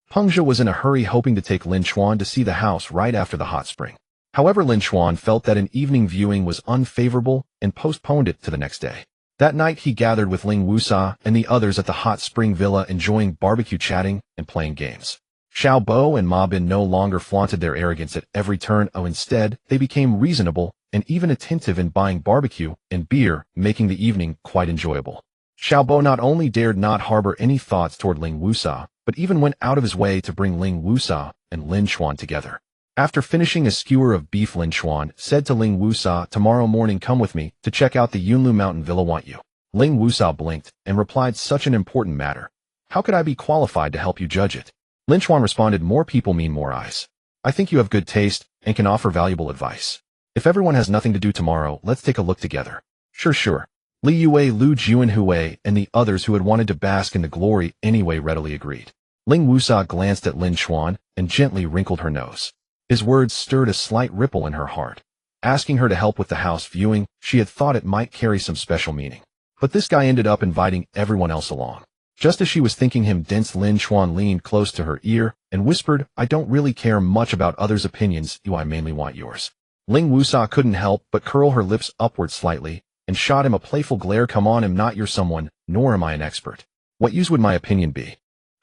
Peng Zhe was in a hurry, hoping to take Lin Chen to see the house right after the hot spring. However, Lin Chen felt that an evening viewing was unfavorable and postponed it to the next day. That night, he gathered with Ling Wusa and the others at the hot spring villa, enjoying barbecue, chatting, and playing games. Xiao Bo and Ma Bin no longer flaunted their arrogance at every turn. Instead, they became reasonable and even attentive in buying barbecue and beer, making the evening quite enjoyable. Xiao Bo not only dared not harbor any thoughts toward Ling Wusa, but even went out of his way to bring Ling Wusa and Lin Chen together. After finishing a skewer of beef, Lin Chen said to Ling Wusa, tomorrow morning come with me to check out the Yunlu Mountain Villa. Want you? Ling Wusa blinked and replied, such an important matter. How could I be qualified to help you judge it? Lin Chen responded, more people mean more eyes. I think you have good taste and can offer valuable advice. If everyone has nothing to do tomorrow, let's take a look together. Sure. Li Yue, Lu Juanhui, and the others who had wanted to bask in the glory anyway readily agreed. Ling Wusa glanced at Lin Chen and gently wrinkled her nose. His words stirred a slight ripple in her heart. Asking her to help with the house viewing, she had thought it might carry some special meaning. But this guy ended up inviting everyone else along. Just as she was thinking him dense, Lin Chen leaned close to her ear and whispered, I don't really care much about others' opinions, I mainly want yours. Ling Wusa couldn't help but curl her lips upward slightly and shot him a playful glare. Come on, I'm not your someone, nor am I an expert. What use would my opinion be?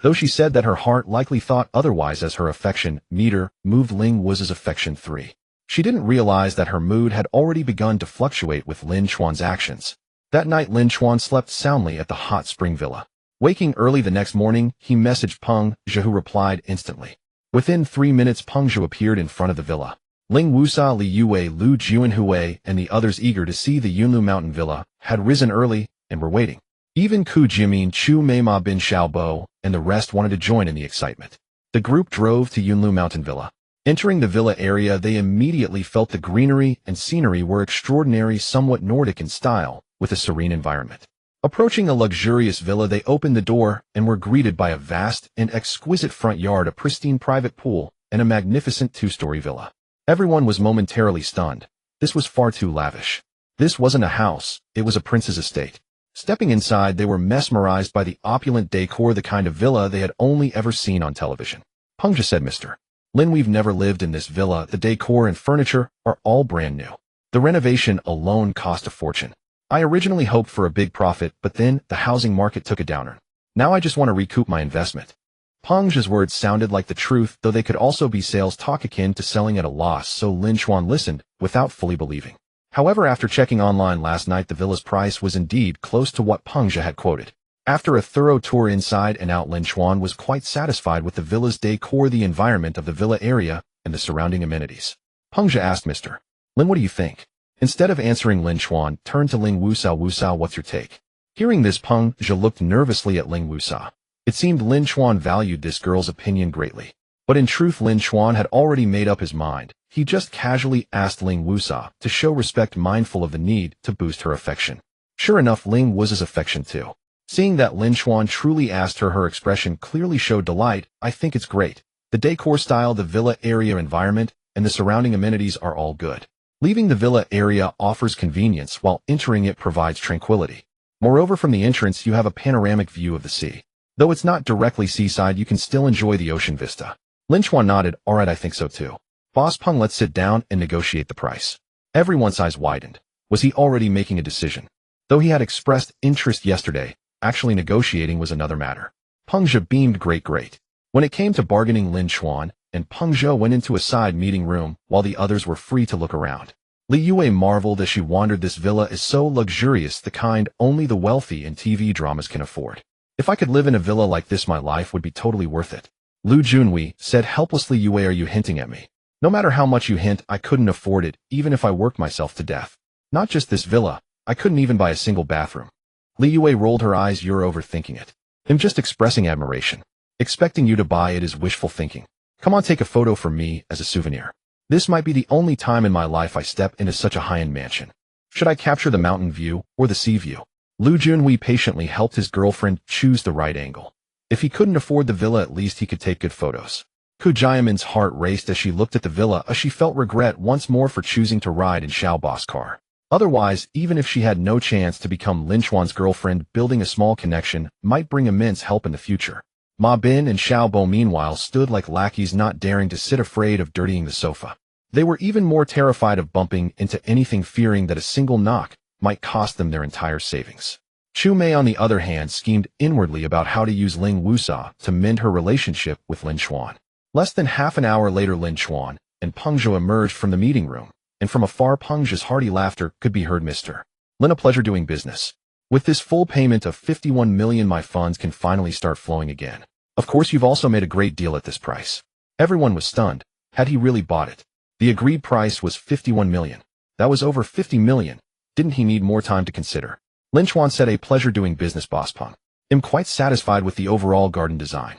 Though she said that her heart likely thought otherwise, as her affection meter moved Ling Wu's affection 3. She didn't realize that her mood had already begun to fluctuate with Lin Chen's actions. That night, Lin Chen slept soundly at the hot spring villa. Waking early the next morning, he messaged Peng Zhe, who replied instantly. Within 3 minutes, Peng Zhe appeared in front of the villa. Ling Wusa, Li Yue, Lu Juanhui, and the others, eager to see the Yunlu Mountain Villa, had risen early and were waiting. Even Ku Jiamin, Chu Mei, Ma Bin, Xiao Bo, and the rest wanted to join in the excitement. The group drove to Yunlu Mountain Villa. Entering the villa area, they immediately felt the greenery and scenery were extraordinary, somewhat Nordic in style, with a serene environment. Approaching a luxurious villa, they opened the door and were greeted by a vast and exquisite front yard, a pristine private pool, and a magnificent 2-story villa. Everyone was momentarily stunned. This was far too lavish. This wasn't a house, it was a prince's estate. Stepping inside, they were mesmerized by the opulent decor, the kind of villa they had only ever seen on television. Peng Zhe said, Mr. Lin, we've never lived in this villa. The decor and furniture are all brand new. The renovation alone cost a fortune. I originally hoped for a big profit, but then the housing market took a downer. Now I just want to recoup my investment. Peng Zhe's words sounded like the truth, though they could also be sales talk akin to selling at a loss, so Lin Chen listened, without fully believing. However, after checking online last night, the villa's price was indeed close to what Peng Zhe had quoted. After a thorough tour inside and out, Lin Chen was quite satisfied with the villa's decor, the environment of the villa area, and the surrounding amenities. Peng Zhe asked Mr. Lin, what do you think? Instead of answering, Lin Chen turned to Ling Wusao. Wusao, what's your take? Hearing this, Peng Zhe looked nervously at Ling Wusao. It seemed Lin Chen valued this girl's opinion greatly. But in truth, Lin Chen had already made up his mind. He just casually asked Ling Wusao to show respect, mindful of the need to boost her affection. Sure enough, Ling was his affection too. Seeing that Lin Chen truly asked her, her expression clearly showed delight. I think it's great. The decor style, the villa area environment, and the surrounding amenities are all good. Leaving the villa area offers convenience, while entering it provides tranquility. Moreover, from the entrance you have a panoramic view of the sea. Though it's not directly seaside, you can still enjoy the ocean vista. Lin Chen nodded. Alright, I think so too. Boss Peng, let's sit down and negotiate the price. Everyone's eyes widened. Was he already making a decision? Though he had expressed interest yesterday, actually negotiating was another matter. Peng Zhe beamed. Great. When it came to bargaining, Lin Chen and Peng Zhe went into a side meeting room while the others were free to look around. Li Yue marveled as she wandered. This villa is so luxurious, the kind only the wealthy in TV dramas can afford. If I could live in a villa like this, my life would be totally worth it. Lu Junhui said helplessly. Yue, are you hinting at me? No matter how much you hint, I couldn't afford it, even if I worked myself to death. Not just this villa, I couldn't even buy a single bathroom. Li Yue rolled her eyes. You're overthinking it. I'm just expressing admiration. Expecting you to buy it is wishful thinking. Come on, take a photo for me as a souvenir. This might be the only time in my life I step into such a high-end mansion. Should I capture the mountain view or the sea view? Lu Junhui patiently helped his girlfriend choose the right angle. If he couldn't afford the villa, at least he could take good photos. Ku Jiamin's heart raced as she looked at the villa, as she felt regret once more for choosing to ride in Xiao Bo's car. Otherwise, even if she had no chance to become Lin Chuan's girlfriend, building a small connection might bring immense help in the future. Ma Bin and Xiao Bo meanwhile stood like lackeys, not daring to sit, afraid of dirtying the sofa. They were even more terrified of bumping into anything, fearing that a single knock might cost them their entire savings. Chu Mei, on the other hand, schemed inwardly about how to use Ling Wusao to mend her relationship with Lin Chuan. Less than half an hour later, Lin Chuan and Peng Zhe emerged from the meeting room, and from afar Peng Zhe's hearty laughter could be heard. Mr. Lin, a pleasure doing business. With this full payment of 51 million, my funds can finally start flowing again. Of course, you've also made a great deal at this price. Everyone was stunned. Had he really bought it? The agreed price was 51 million. That was over 50 million. Didn't he need more time to consider? Lin Chuan said, a pleasure doing business, Boss Peng. I'm quite satisfied with the overall garden design.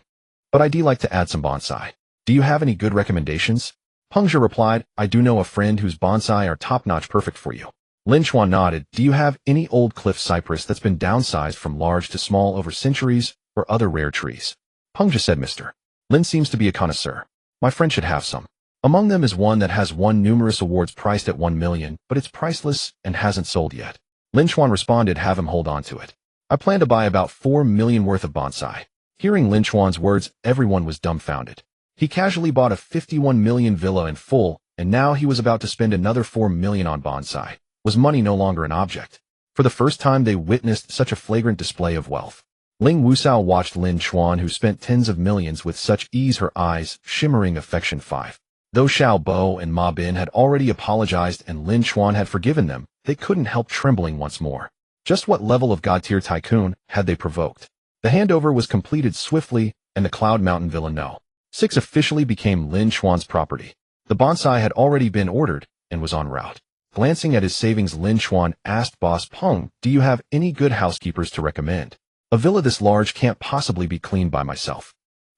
But I'd like to add some bonsai. Do you have any good recommendations? Peng Zhe replied, I do know a friend whose bonsai are top-notch, perfect for you. Lin Chuan nodded. Do you have any old cliff cypress that's been downsized from large to small over centuries, or other rare trees? Peng Zhe said, Mr. Lin seems to be a connoisseur. My friend should have some. Among them is one that has won numerous awards, priced at 1 million, but it's priceless and hasn't sold yet. Lin Chuan responded, have him hold on to it. I plan to buy about 4 million worth of bonsai. Hearing Lin Chuan's words, everyone was dumbfounded. He casually bought a 51 million villa in full, and now he was about to spend another 4 million on bonsai. Was money no longer an object? For the first time they witnessed such a flagrant display of wealth. Ling Wusao watched Lin Chuan, who spent tens of millions, with such ease, her eyes shimmering affection. 5. Though Xiao Bo and Ma Bin had already apologized and Lin Chuan had forgiven them, they couldn't help trembling once more. Just what level of god-tier tycoon had they provoked? The handover was completed swiftly, and the Cloud Mountain Villa No. 6 officially became Lin Chuan's property. The bonsai had already been ordered and was en route. Glancing at his savings, Lin Chuan asked Boss Peng, do you have any good housekeepers to recommend? A villa this large can't possibly be cleaned by myself.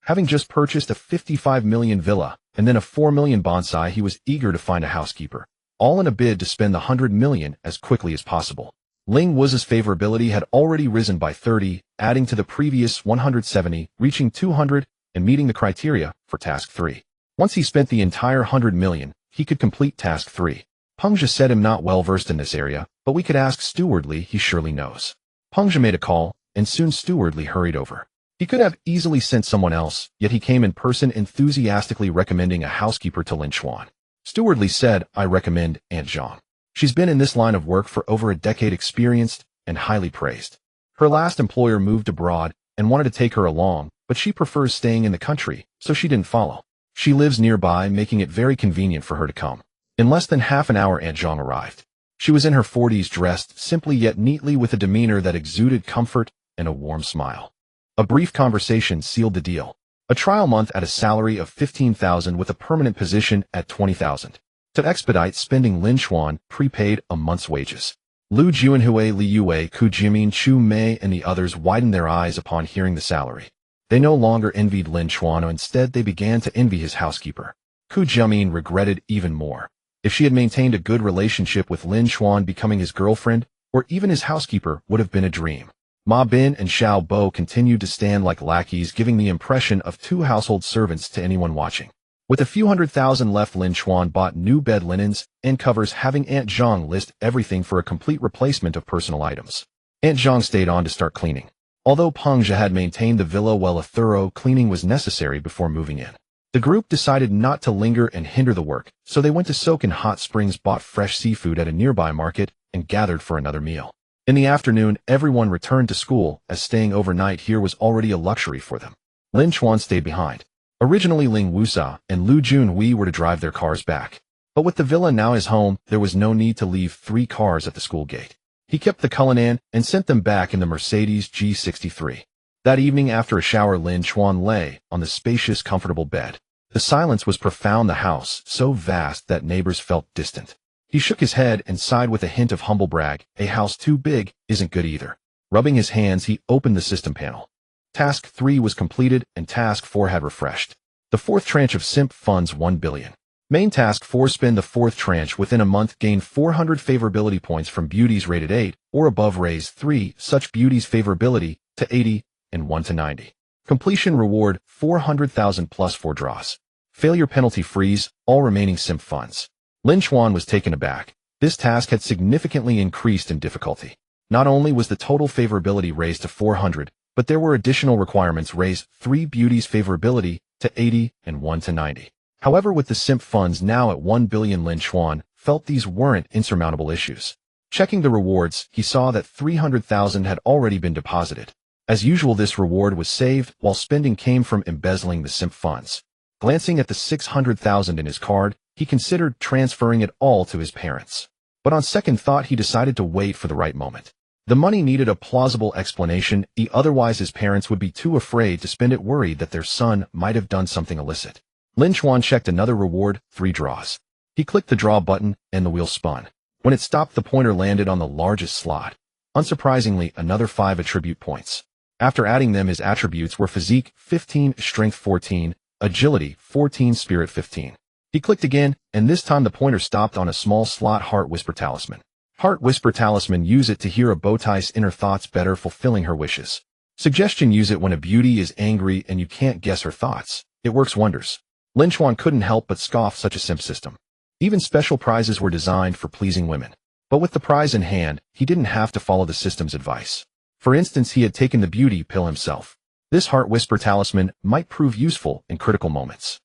Having just purchased a 55 million villa and then a 4 million bonsai, he was eager to find a housekeeper, all in a bid to spend the 100 million as quickly as possible. Ling Wuz's favorability had already risen by 30, adding to the previous 170, reaching 200, and meeting the criteria for Task 3. Once he spent the entire 100 million, he could complete Task 3. Peng Zhe said, I'm not well versed in this area, but we could ask Steward Li, he surely knows. Peng Zhe made a call, and soon Steward Li hurried over. He could have easily sent someone else, yet he came in person, enthusiastically recommending a housekeeper to Lin Chuan. Steward Li said, I recommend Aunt Zhang. She's been in this line of work for over a decade, experienced and highly praised. Her last employer moved abroad and wanted to take her along, but she prefers staying in the country, so she didn't follow. She lives nearby, making it very convenient for her to come. In less than half an hour, Aunt Zhang arrived. She was in her 40s, dressed simply yet neatly with a demeanor that exuded comfort and a warm smile. A brief conversation sealed the deal. A trial month at a salary of 15,000 with a permanent position at 20,000. To expedite spending, Lin Chen prepaid a month's wages. Lu Juanhui, Li Yue, Ku Jimin, Chu Mei, and the others widened their eyes upon hearing the salary. They no longer envied Lin Chen, instead they began to envy his housekeeper. Ku Jimin regretted even more. If she had maintained a good relationship with Lin Chen, becoming his girlfriend, or even his housekeeper, would have been a dream. Ma Bin and Xiao Bo continued to stand like lackeys, giving the impression of two household servants to anyone watching. With a few $100,000 left, Lin Chen bought new bed linens and covers, having Aunt Zhang list everything for a complete replacement of personal items. Aunt Zhang stayed on to start cleaning. Although Peng Zhe had maintained the villa well, a thorough cleaning was necessary before moving in. The group decided not to linger and hinder the work, so they went to soak in hot springs, bought fresh seafood at a nearby market, and gathered for another meal. In the afternoon, everyone returned to school, as staying overnight here was already a luxury for them. Lin Chen stayed behind. Originally, Ling Wusa and Lu Junhui were to drive their cars back. But with the villa now his home, there was no need to leave 3 cars at the school gate. He kept the Cullinan and sent them back in the Mercedes G63. That evening, after a shower, Lin Chen lay on the spacious, comfortable bed. The silence was profound, the house so vast that neighbors felt distant. He shook his head and sighed with a hint of humble brag. A house too big isn't good either. Rubbing his hands, he opened the system panel. Task 3 was completed and Task 4 had refreshed. The 4th tranche of simp funds 1 billion. Main Task 4, spend the 4th tranche within a month, gain 400 favorability points from beauties rated 8 or above, raise 3 such beauties favorability to 80 and 1 to 90. Completion reward 400,000 plus 4 draws. Failure penalty freeze all remaining simp funds. Lin Chen was taken aback. This task had significantly increased in difficulty. Not only was the total favorability raised to 400, but there were additional requirements, raise 3 beauties favorability to 80 and 1 to 90. However, with the simp funds now at 1 billion, Lin Chen felt these weren't insurmountable issues. Checking the rewards, he saw that 300,000 had already been deposited. As usual, this reward was saved, while spending came from embezzling the simp funds. Glancing at the 600,000 in his card, he considered transferring it all to his parents. But on second thought, he decided to wait for the right moment. The money needed a plausible explanation, otherwise his parents would be too afraid to spend it, worried that their son might have done something illicit. Lin Chen checked another reward, 3 draws. He clicked the draw button, and the wheel spun. When it stopped, the pointer landed on the largest slot. Unsurprisingly, another 5 attribute points. After adding them, his attributes were physique 15, strength 14, agility 14, spirit 15. He clicked again, and this time the pointer stopped on a small slot, Heart Whisper Talisman. Heart Whisper Talisman, use it to hear a bowtie's inner thoughts, better fulfilling her wishes. Suggestion, use it when a beauty is angry and you can't guess her thoughts. It works wonders. Lin Chen couldn't help but scoff such a simp system. Even special prizes were designed for pleasing women. But with the prize in hand, he didn't have to follow the system's advice. For instance, he had taken the beauty pill himself. This Heart Whisper Talisman might prove useful in critical moments.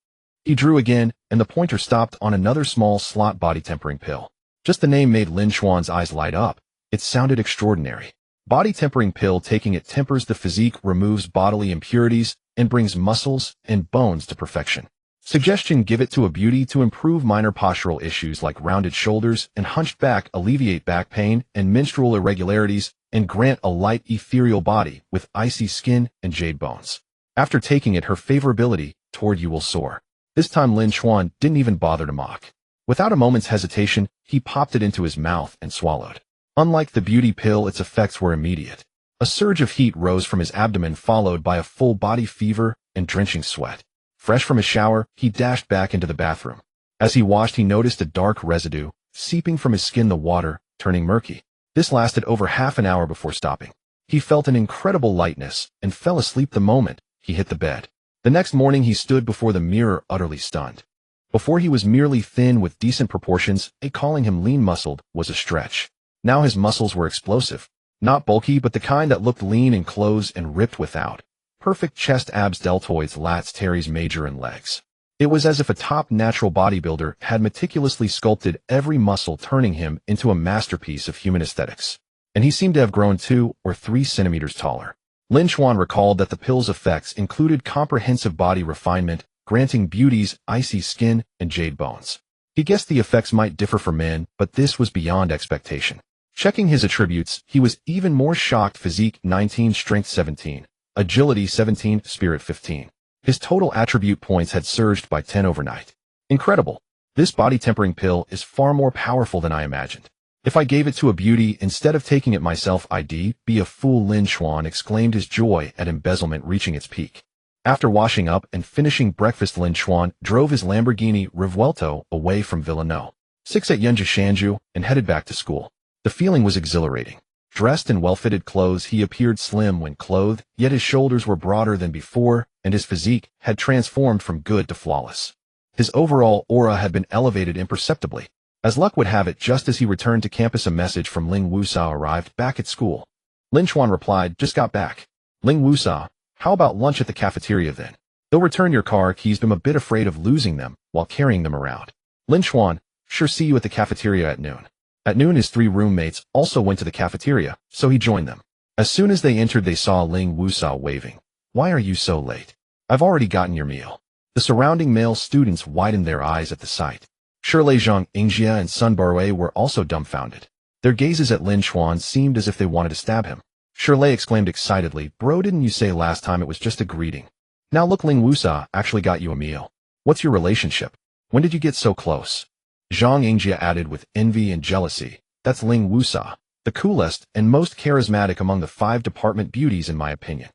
He drew again, and the pointer stopped on another small slot, Body Tempering Pill. Just the name made Lin Chen's eyes light up. It sounded extraordinary. Body Tempering Pill, taking it tempers the physique, removes bodily impurities, and brings muscles and bones to perfection. Suggestion, give it to a beauty to improve minor postural issues like rounded shoulders and hunched back, alleviate back pain and menstrual irregularities, and grant a light ethereal body with icy skin and jade bones. After taking it, her favorability toward you will soar. This time Lin Chen didn't even bother to mock. Without a moment's hesitation, he popped it into his mouth and swallowed. Unlike the beauty pill, its effects were immediate. A surge of heat rose from his abdomen, followed by a full-body fever and drenching sweat. Fresh from his shower, he dashed back into the bathroom. As he washed, he noticed a dark residue seeping from his skin, the water turning murky. This lasted over half an hour before stopping. He felt an incredible lightness and fell asleep the moment he hit the bed. The next morning, he stood before the mirror utterly stunned. Before, he was merely thin with decent proportions, calling him lean-muscled was a stretch. Now his muscles were explosive. Not bulky, but the kind that looked lean in clothes and ripped without. Perfect chest, abs, deltoids, lats, teres major, and legs. It was as if a top natural bodybuilder had meticulously sculpted every muscle, turning him into a masterpiece of human aesthetics. And he seemed to have grown 2 or 3 centimeters taller. Lin Chen recalled that the pill's effects included comprehensive body refinement, granting beauty's icy skin and jade bones. He guessed the effects might differ for men, but this was beyond expectation. Checking his attributes, he was even more shocked. Physique 19, strength 17, agility 17, spirit 15. His total attribute points had surged by 10 overnight. Incredible. This body tempering pill is far more powerful than I imagined. If I gave it to a beauty instead of taking it myself, I'd be a fool. Lin Chen exclaimed, his joy at embezzlement reaching its peak. After washing up and finishing breakfast, Lin Chen drove his Lamborghini Revuelto away from Villa No. 6 at Yunji and headed back to school. The feeling was exhilarating. Dressed in well-fitted clothes, he appeared slim when clothed, yet his shoulders were broader than before, and his physique had transformed from good to flawless. His overall aura had been elevated imperceptibly. As luck would have it, just as he returned to campus, a message from Ling Wusa arrived. Back at school. Lin Chen replied, just got back. Ling Wusa, how about lunch at the cafeteria then? They'll return your car keys. I'm a bit afraid of losing them while carrying them around. Lin Chen, sure, see you at the cafeteria at noon. At noon, his 3 roommates also went to the cafeteria, so he joined them. As soon as they entered, they saw Ling Wusa waving. Why are you so late? I've already gotten your meal. The surrounding male students widened their eyes at the sight. Shirley Zhang, Ingjia, and Sun Barwei were also dumbfounded. Their gazes at Lin Chen seemed as if they wanted to stab him. Shirley exclaimed excitedly, bro, didn't you say last time it was just a greeting? Now look, Ling Wusa actually got you a meal. What's your relationship? When did you get so close? Zhang Ingjia added with envy and jealousy, that's Ling Wusa, the coolest and most charismatic among the 5 department beauties in my opinion.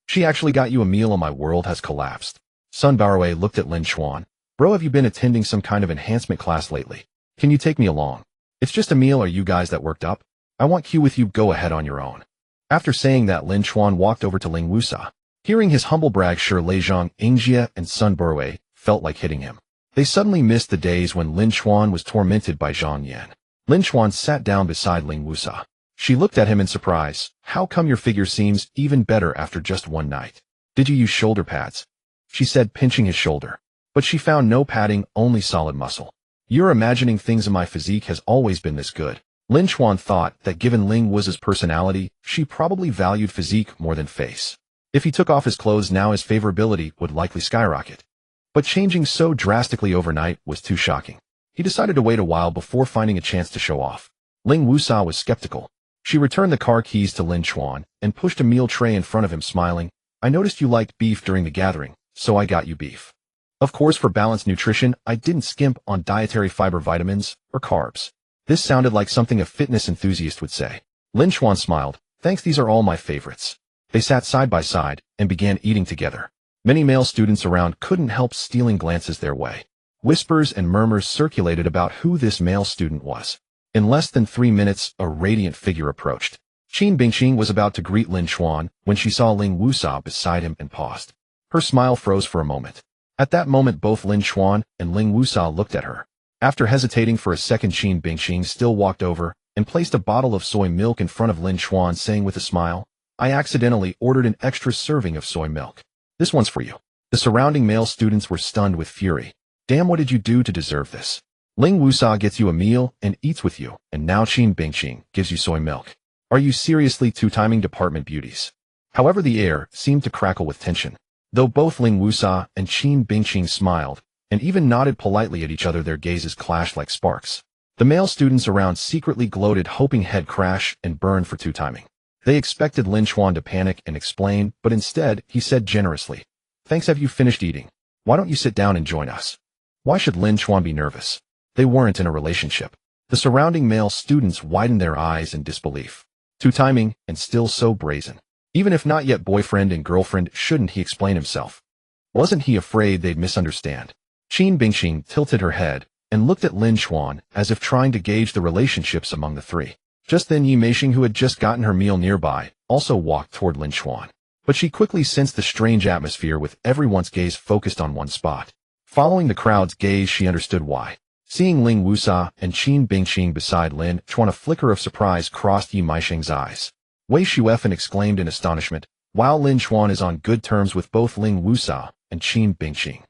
She actually got you a meal, and my world has collapsed. Sun Barwei looked at Lin Chen. Bro, have you been attending some kind of enhancement class lately? Can you take me along? It's just a meal. Are you guys that worked up? I want Q with you. Go ahead on your own. After saying that, Lin Chen walked over to Ling Wusa. Hearing his humble brag, Shirley Zhang, Ingjia, and Sun Barwei felt like hitting him. They suddenly missed the days when Lin Chen was tormented by Zhang Yan. Lin Chen sat down beside Ling Wusa. She looked at him in surprise. How come your figure seems even better after just one night? Did you use shoulder pads? She said, pinching his shoulder. But she found no padding, only solid muscle. You're imagining things. My physique has always been this good. Lin Chen thought that given Ling Wusa's personality, she probably valued physique more than face. If he took off his clothes now, his favorability would likely skyrocket. But changing so drastically overnight was too shocking. He decided to wait a while before finding a chance to show off. Ling Wusa was skeptical. She returned the car keys to Lin Chen and pushed a meal tray in front of him, smiling. I noticed you liked beef during the gathering, so I got you beef. Of course, for balanced nutrition, I didn't skimp on dietary fiber, vitamins, or carbs. This sounded like something a fitness enthusiast would say. Lin Chen smiled. Thanks, these are all my favorites. They sat side by side and began eating together. Many male students around couldn't help stealing glances their way. Whispers and murmurs circulated about who this male student was. In less than 3 minutes, a radiant figure approached. Qin Bingqing was about to greet Lin Chen when she saw Ling Wusa beside him and paused. Her smile froze for a moment. At that moment, both Lin Chen and Ling Wusa looked at her. After hesitating for a second, Qin Bingqing still walked over and placed a bottle of soy milk in front of Lin Chen, saying with a smile, I accidentally ordered an extra serving of soy milk. This one's for you. The surrounding male students were stunned with fury. Damn, what did you do to deserve this? Ling Wusa gets you a meal and eats with you, and now Qin Bingqing gives you soy milk. Are you seriously two-timing department beauties? However, the air seemed to crackle with tension. Though both Ling Wusa and Qin Bingqing smiled, and even nodded politely at each other, their gazes clashed like sparks. The male students around secretly gloated, hoping he'd crash and burn for two-timing. They expected Lin Chen to panic and explain, but instead, he said generously, Thanks, have you finished eating? Why don't you sit down and join us? Why should Lin Chen be nervous? They weren't in a relationship. The surrounding male students widened their eyes in disbelief. Two-timing, and still so brazen. Even if not yet boyfriend and girlfriend, shouldn't he explain himself? Wasn't he afraid they'd misunderstand? Qin Bingqing tilted her head and looked at Lin Chen as if trying to gauge the relationships among the three. Just then, Yi Meishing, who had just gotten her meal nearby, also walked toward Lin Chen. But she quickly sensed the strange atmosphere with everyone's gaze focused on one spot. Following the crowd's gaze, she understood why. Seeing Ling Wusa and Qin Bingqing beside Lin Chen, a flicker of surprise crossed Yi Meishing's eyes. Wei Shuefen exclaimed in astonishment, while Lin Chen is on good terms with both Ling Wusa and Qin Bingqing.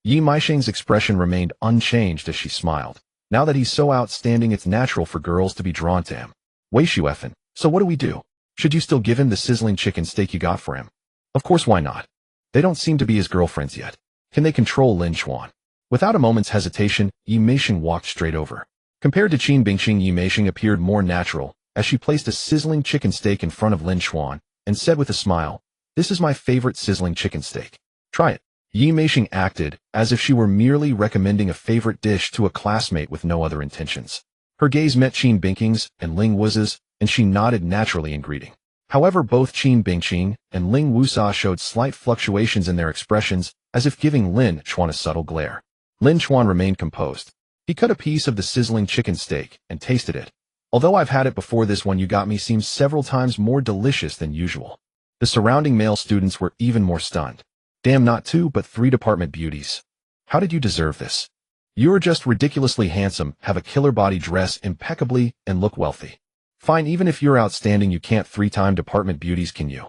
Yi Meisheng's expression remained unchanged as she smiled. Now that he's so outstanding, it's natural for girls to be drawn to him. Wei Shuefen, so what do we do? Should you still give him the sizzling chicken steak you got for him? Of course, why not? They don't seem to be his girlfriends yet. Can they control Lin Chen? Without a moment's hesitation, Yi Meisheng walked straight over. Compared to Qin Bingqing, Yi Meisheng appeared more natural, as she placed a sizzling chicken steak in front of Lin Chen, and said with a smile, "This is my favorite sizzling chicken steak. Try it." Yi Meisheng acted as if she were merely recommending a favorite dish to a classmate with no other intentions. Her gaze met Qin Bingqing's and Ling Wu's, and she nodded naturally in greeting. However, both Qin Bingqing and Ling Wusa showed slight fluctuations in their expressions, as if giving Lin Chen a subtle glare. Lin Chen remained composed. He cut a piece of the sizzling chicken steak and tasted it. "Although I've had it before, this one you got me seems several times more delicious than usual." The surrounding male students were even more stunned. "Damn, not two but three department beauties. How did you deserve this? You're just ridiculously handsome, have a killer body, dress impeccably, and look wealthy. Fine, even if you're outstanding, you can't three-time department beauties, can you?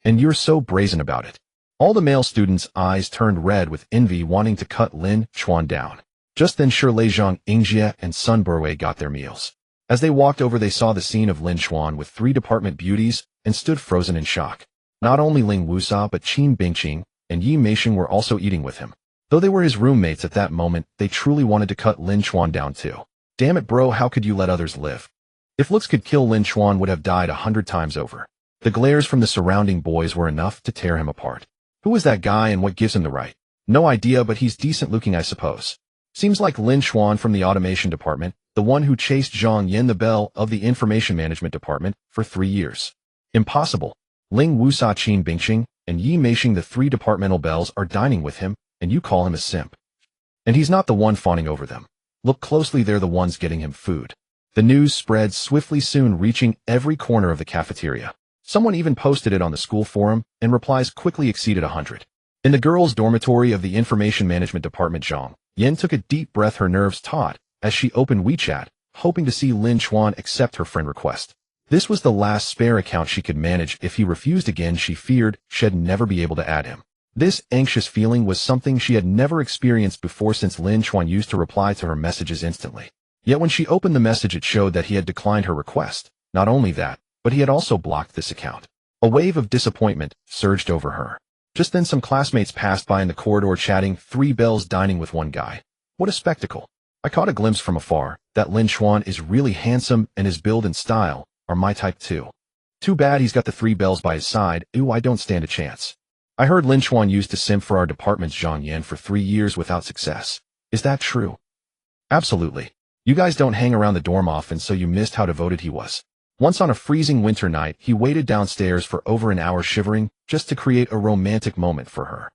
And you're so brazen about it." All the male students' eyes turned red with envy, wanting to cut Lin Chen down. Just then Shirlei Zhang, Ingjie, and Sun Burwei got their meals. As they walked over, they saw the scene of Lin Chen with three department beauties and stood frozen in shock. Not only Ling Wusa but Qin Bingqing and Yi Meisheng were also eating with him. Though they were his roommates at that moment, they truly wanted to cut Lin Chen down too. "Damn it, bro, how could you let others live? If looks could kill, Lin Chen would have died 100 times over." The glares from the surrounding boys were enough to tear him apart. "Who is that guy and what gives him the right?" "No idea, but he's decent looking, I suppose. Seems like Lin Chen from the automation department, the one who chased Zhang Yin, the belle of the information management department, for 3 years." "Impossible. Ling Wusa, Qin Bingqing, and Yi Meisheng, the three departmental belles, are dining with him, and you call him a simp. And he's not the one fawning over them. Look closely, they're the ones getting him food." The news spread swiftly, soon reaching every corner of the cafeteria. Someone even posted it on the school forum, and replies quickly exceeded 100. In the girls' dormitory of the information management department, Zhang Yin took a deep breath, her nerves taut, as she opened WeChat, hoping to see Lin Chen accept her friend request. This was the last spare account she could manage. If he refused again, she feared she'd never be able to add him. This anxious feeling was something she had never experienced before, since Lin Chen used to reply to her messages instantly. Yet when she opened the message, it showed that he had declined her request. Not only that, but he had also blocked this account. A wave of disappointment surged over her. Just then some classmates passed by in the corridor chatting, three belles dining with one guy. What a spectacle. I caught a glimpse from afar. That Lin Chen is really handsome, and his build and style are my type too. Too bad he's got the three belles by his side. Ooh, I don't stand a chance. I heard Lin Chen used to simp for our department's Zhang Yin for 3 years without success. Is that true? Absolutely. You guys don't hang around the dorm often, so you missed how devoted he was. Once on a freezing winter night, he waited downstairs for over an hour shivering, just to create a romantic moment for her.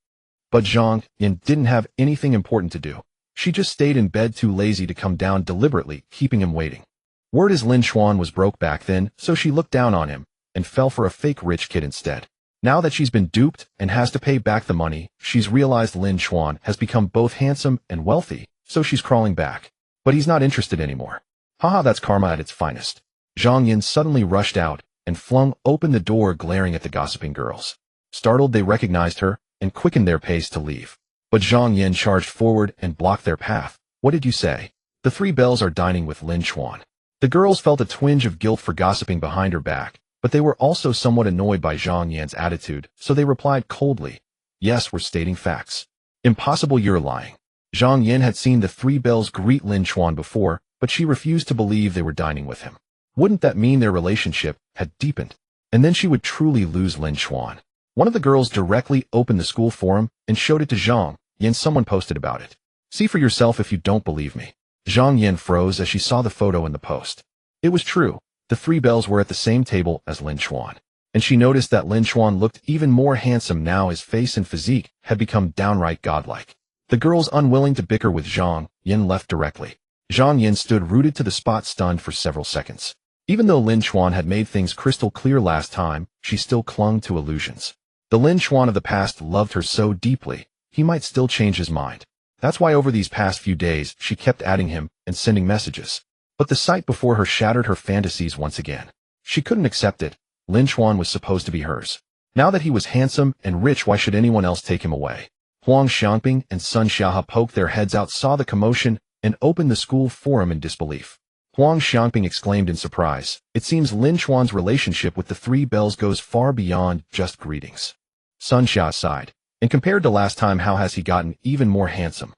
But Zhang Yin didn't have anything important to do. She just stayed in bed, too lazy to come down, deliberately keeping him waiting. Word is Lin Chen was broke back then, so she looked down on him and fell for a fake rich kid instead. Now that she's been duped and has to pay back the money, she's realized Lin Chen has become both handsome and wealthy, so she's crawling back. But he's not interested anymore. Haha, that's karma at its finest. Zhang Yin suddenly rushed out and flung open the door, glaring at the gossiping girls. Startled, they recognized her and quickened their pace to leave. But Zhang Yin charged forward and blocked their path. What did you say? The three belles are dining with Lin Chen. The girls felt a twinge of guilt for gossiping behind her back, but they were also somewhat annoyed by Zhang Yin's attitude, so they replied coldly, "Yes, we're stating facts." "Impossible, you're lying." Zhang Yin had seen the three belles greet Lin Chen before, but she refused to believe they were dining with him. Wouldn't that mean their relationship had deepened? And then she would truly lose Lin Chen. One of the girls directly opened the school forum and showed it to Zhang Yin. Someone posted about it. "See for yourself if you don't believe me." Zhang Yin froze as she saw the photo in the post. It was true. The three belles were at the same table as Lin Chen. And she noticed that Lin Chen looked even more handsome now. His face and physique had become downright godlike. The girls, unwilling to bicker with Zhang Yin, left directly. Zhang Yin stood rooted to the spot, stunned for several seconds. Even though Lin Chen had made things crystal clear last time, she still clung to illusions. The Lin Chen of the past loved her so deeply, he might still change his mind. That's why over these past few days, she kept adding him and sending messages. But the sight before her shattered her fantasies once again. She couldn't accept it. Lin Chen was supposed to be hers. Now that he was handsome and rich, why should anyone else take him away? Huang Xiangping and Sun Xiahe poked their heads out, saw the commotion, and opened the school forum in disbelief. Huang Xiangping exclaimed in surprise, "It seems Lin Chuan's relationship with the three bells goes far beyond just greetings." Sun Xia sighed, "And compared to last time, how has he gotten even more handsome?"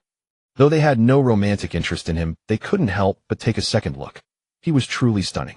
Though they had no romantic interest in him, they couldn't help but take a second look. He was truly stunning.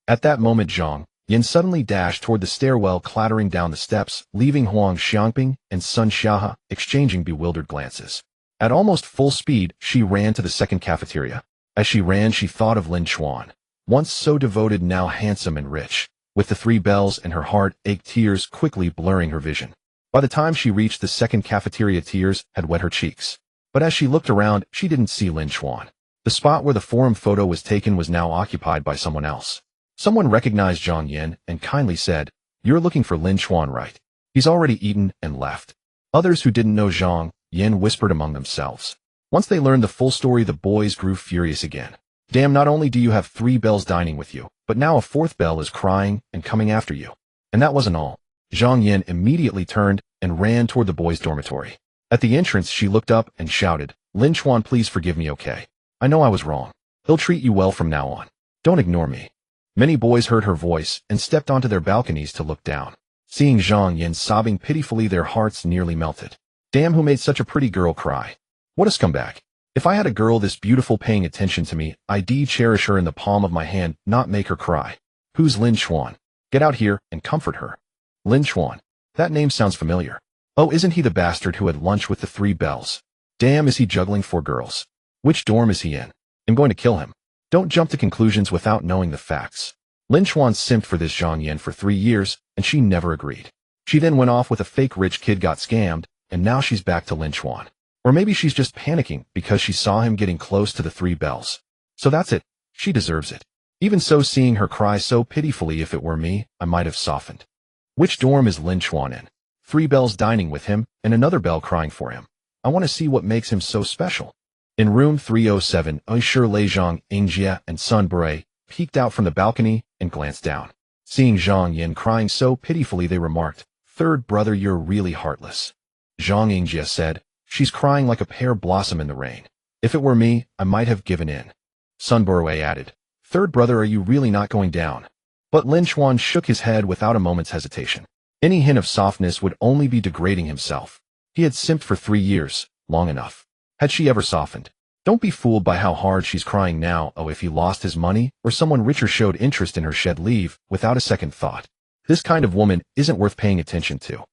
At that moment, Zhang Yin suddenly dashed toward the stairwell, clattering down the steps, leaving Huang Xiangping and Sun Xiahe exchanging bewildered glances. At almost full speed, she ran to the second cafeteria. As she ran, she thought of Lin Chuan, once so devoted, now handsome and rich. With the three bells and her heart ached, tears quickly blurring her vision. By the time she reached the second cafeteria, tears had wet her cheeks. But as she looked around, she didn't see Lin Chuan. The spot where the forum photo was taken was now occupied by someone else. Someone recognized Zhang Yin and kindly said, "You're looking for Lin Chuan, right? He's already eaten and left." Others who didn't know Zhang Yin whispered among themselves. Once they learned the full story, the boys grew furious again. "Damn, not only do you have three bells dining with you, but now a fourth bell is crying and coming after you." And that wasn't all. Zhang Yin immediately turned and ran toward the boys' dormitory. At the entrance, she looked up and shouted, "Lin Chuan, please forgive me, okay? I know I was wrong. He'll treat you well from now on. Don't ignore me." Many boys heard her voice and stepped onto their balconies to look down. Seeing Zhang Yin sobbing pitifully, their hearts nearly melted. Damn, who made such a pretty girl cry? What a scumbag. If I had a girl this beautiful paying attention to me, I'd cherish her in the palm of my hand, not make her cry. Who's Lin Chuan? Get out here and comfort her. Lin Chuan. That name sounds familiar. Oh, isn't he the bastard who had lunch with the three bells? Damn, is he juggling four girls? Which dorm is he in? I'm going to kill him. Don't jump to conclusions without knowing the facts. Lin Chuan simped for this Zhang Yin for 3 years, and she never agreed. She then went off with a fake rich kid, got scammed, and now she's back to Lin Chuan. Or maybe she's just panicking because she saw him getting close to the three bells. So that's it. She deserves it. Even so, seeing her cry so pitifully, if it were me, I might have softened. Which dorm is Lin Chuan in? Three bells dining with him, and another bell crying for him. I want to see what makes him so special. In room 307, Usher Lei Zhang, Yingjie, and Sun Bre peeked out from the balcony and glanced down. Seeing Zhang Yin crying so pitifully, they remarked, "Third brother, you're really heartless." Zhang Yingjie said, "She's crying like a pear blossom in the rain. If it were me, I might have given in." Sun Bre added, "Third brother, are you really not going down?" But Lin Chuan shook his head without a moment's hesitation. Any hint of softness would only be degrading himself. He had simped for 3 years, long enough. Had she ever softened? Don't be fooled by how hard she's crying now. Oh, if he lost his money, or someone richer showed interest in her, she'd leave without a second thought. This kind of woman isn't worth paying attention to.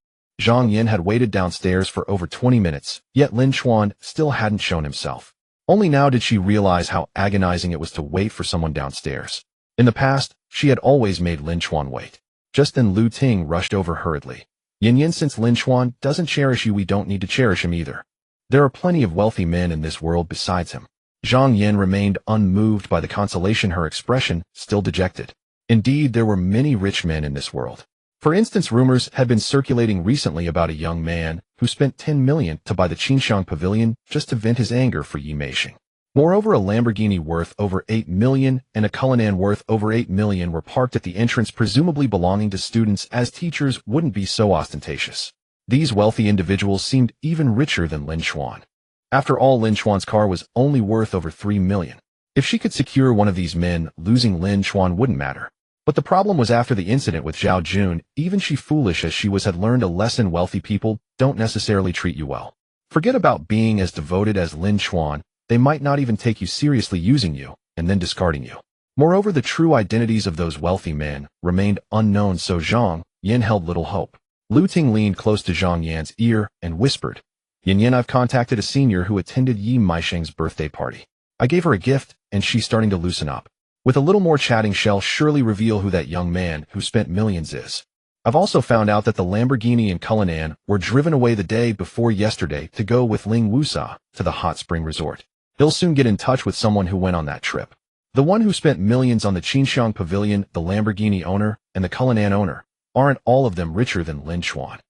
Zhang Yin had waited downstairs for over 20 minutes, yet Lin Chuan still hadn't shown himself. Only now did she realize how agonizing it was to wait for someone downstairs. In the past, she had always made Lin Chuan wait. Just then Lu Ting rushed over hurriedly. "Yin, since Lin Chuan doesn't cherish you, we don't need to cherish him either. There are plenty of wealthy men in this world besides him." Zhang Yin remained unmoved by the consolation, her expression still dejected. Indeed, there were many rich men in this world. For instance, rumors had been circulating recently about a young man who spent 10 million to buy the Qinxiang Pavilion just to vent his anger for Yi Meixing. Moreover, a Lamborghini worth over 8 million and a Cullinan worth over 8 million were parked at the entrance, presumably belonging to students, as teachers wouldn't be so ostentatious. These wealthy individuals seemed even richer than Lin Chuan. After all, Lin Chuan's car was only worth over 3 million. If she could secure one of these men, losing Lin Chuan wouldn't matter. But the problem was after the incident with Zhao Jun, even she, foolish as she was, had learned a lesson: wealthy people don't necessarily treat you well. Forget about being as devoted as Lin Chuan, they might not even take you seriously, using you and then discarding you. Moreover, the true identities of those wealthy men remained unknown, so Zhang Yin held little hope. Lu Ting leaned close to Zhang Yan's ear and whispered, "Yin, I've contacted a senior who attended Yi Meixing's birthday party. I gave her a gift, and she's starting to loosen up. With a little more chatting, she'll surely reveal who that young man who spent millions is. I've also found out that the Lamborghini and Cullinan were driven away the day before yesterday to go with Ling Wusa to the hot spring resort. They'll soon get in touch with someone who went on that trip. The one who spent millions on the Qinxiang Pavilion, the Lamborghini owner, and the Cullinan owner. Aren't all of them richer than Lin Chuan?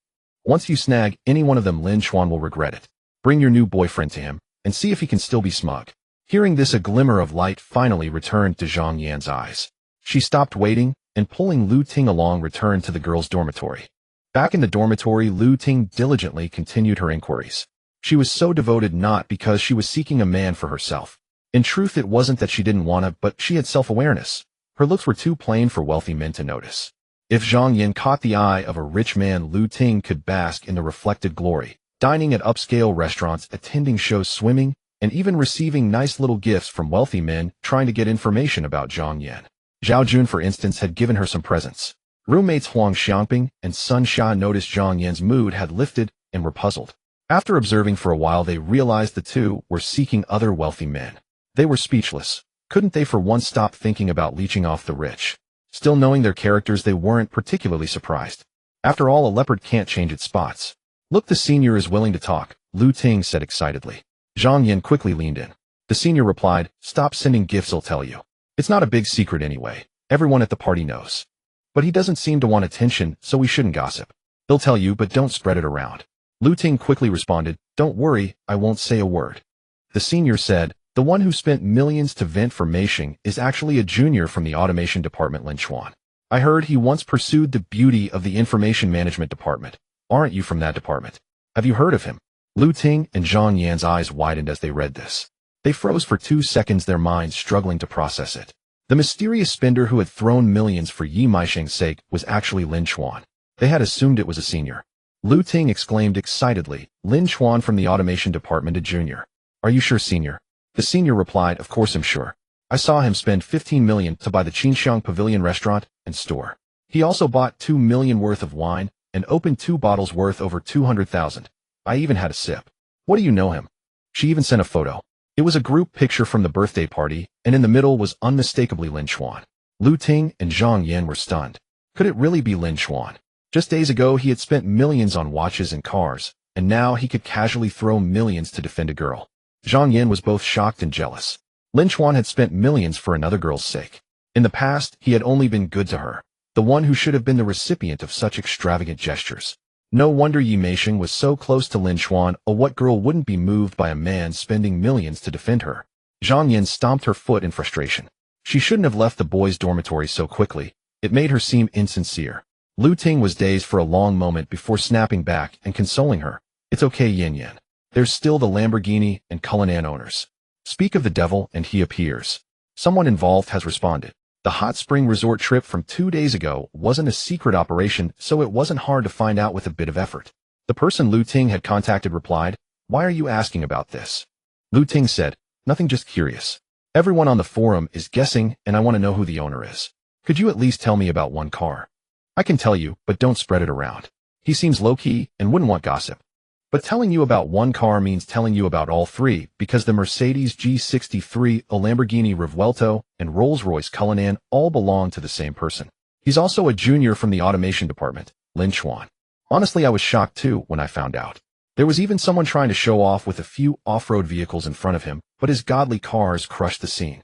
Once you snag any one of them, Lin Chuan will regret it. Bring your new boyfriend to him, and see if he can still be smug." Hearing this, a glimmer of light finally returned to Zhang Yan's eyes. She stopped waiting, and pulling Lu Ting along, returned to the girls' dormitory. Back in the dormitory, Lu Ting diligently continued her inquiries. She was so devoted not because she was seeking a man for herself. In truth, it wasn't that she didn't want to, but she had self-awareness. Her looks were too plain for wealthy men to notice. If Zhang Yan caught the eye of a rich man, Lu Ting could bask in the reflected glory, dining at upscale restaurants, attending shows, swimming, and even receiving nice little gifts from wealthy men trying to get information about Zhang Yan. Zhao Jun, for instance, had given her some presents. Roommates Huang Xiangping and Sun Xia noticed Zhang Yan's mood had lifted and were puzzled. After observing for a while, they realized the two were seeking other wealthy men. They were speechless. Couldn't they for once stop thinking about leeching off the rich? Still, knowing their characters, they weren't particularly surprised. After all, a leopard can't change its spots. Look, the senior is willing to talk, Lu Ting said excitedly. Zhang Yan quickly leaned in. The senior replied, "Stop sending gifts, I'll tell you. It's not a big secret anyway. Everyone at the party knows. But he doesn't seem to want attention, so we shouldn't gossip. He'll tell you, but don't spread it around." Lu Ting quickly responded, "Don't worry, I won't say a word." The senior said, "The one who spent millions to vent for Meishing is actually a junior from the automation department, Lin Chen. I heard he once pursued the beauty of the information management department. Aren't you from that department? Have you heard of him?" Lu Ting and Zhang Yan's eyes widened as they read this. They froze for 2 seconds, their minds struggling to process it. The mysterious spender who had thrown millions for Yi Meisheng's sake was actually Lin Chen. They had assumed it was a senior. Lu Ting exclaimed excitedly, "Lin Chen from the automation department, a junior. Are you sure, senior?" The senior replied, "Of course I'm sure. I saw him spend 15 million to buy the Qinxiang Pavilion restaurant and store. He also bought 2 million worth of wine and opened 2 bottles worth over 200,000. I even had a sip. What do you know him?" She even sent a photo. It was a group picture from the birthday party, and in the middle was unmistakably Lin Chen. Lu Ting and Zhang Yan were stunned. Could it really be Lin Chen? Just days ago, he had spent millions on watches and cars, and now he could casually throw millions to defend a girl. Zhang Yan was both shocked and jealous. Lin Chen had spent millions for another girl's sake. In the past, he had only been good to her, the one who should have been the recipient of such extravagant gestures. No wonder Yi Meisheng was so close to Lin Chen. What girl wouldn't be moved by a man spending millions to defend her? Zhang Yan stomped her foot in frustration. She shouldn't have left the boys' dormitory so quickly. It made her seem insincere. Lu Ting was dazed for a long moment before snapping back and consoling her. "It's okay, Yin Yan. There's still the Lamborghini and Cullinan owners. Speak of the devil and he appears." Someone involved has responded. The hot spring resort trip from 2 days ago wasn't a secret operation, so it wasn't hard to find out with a bit of effort. The person Lu Ting had contacted replied, "Why are you asking about this?" Lu Ting said, "Nothing, just curious. Everyone on the forum is guessing, and I want to know who the owner is. Could you at least tell me about one car?" "I can tell you, but don't spread it around. He seems low-key and wouldn't want gossip." "But telling you about one car means telling you about all 3, because the Mercedes G63, a Lamborghini Revuelto, and Rolls-Royce Cullinan all belong to the same person. He's also a junior from the automation department, Lin Chen." Honestly, I was shocked too when I found out. There was even someone trying to show off with a few off-road vehicles in front of him, but his godly cars crushed the scene.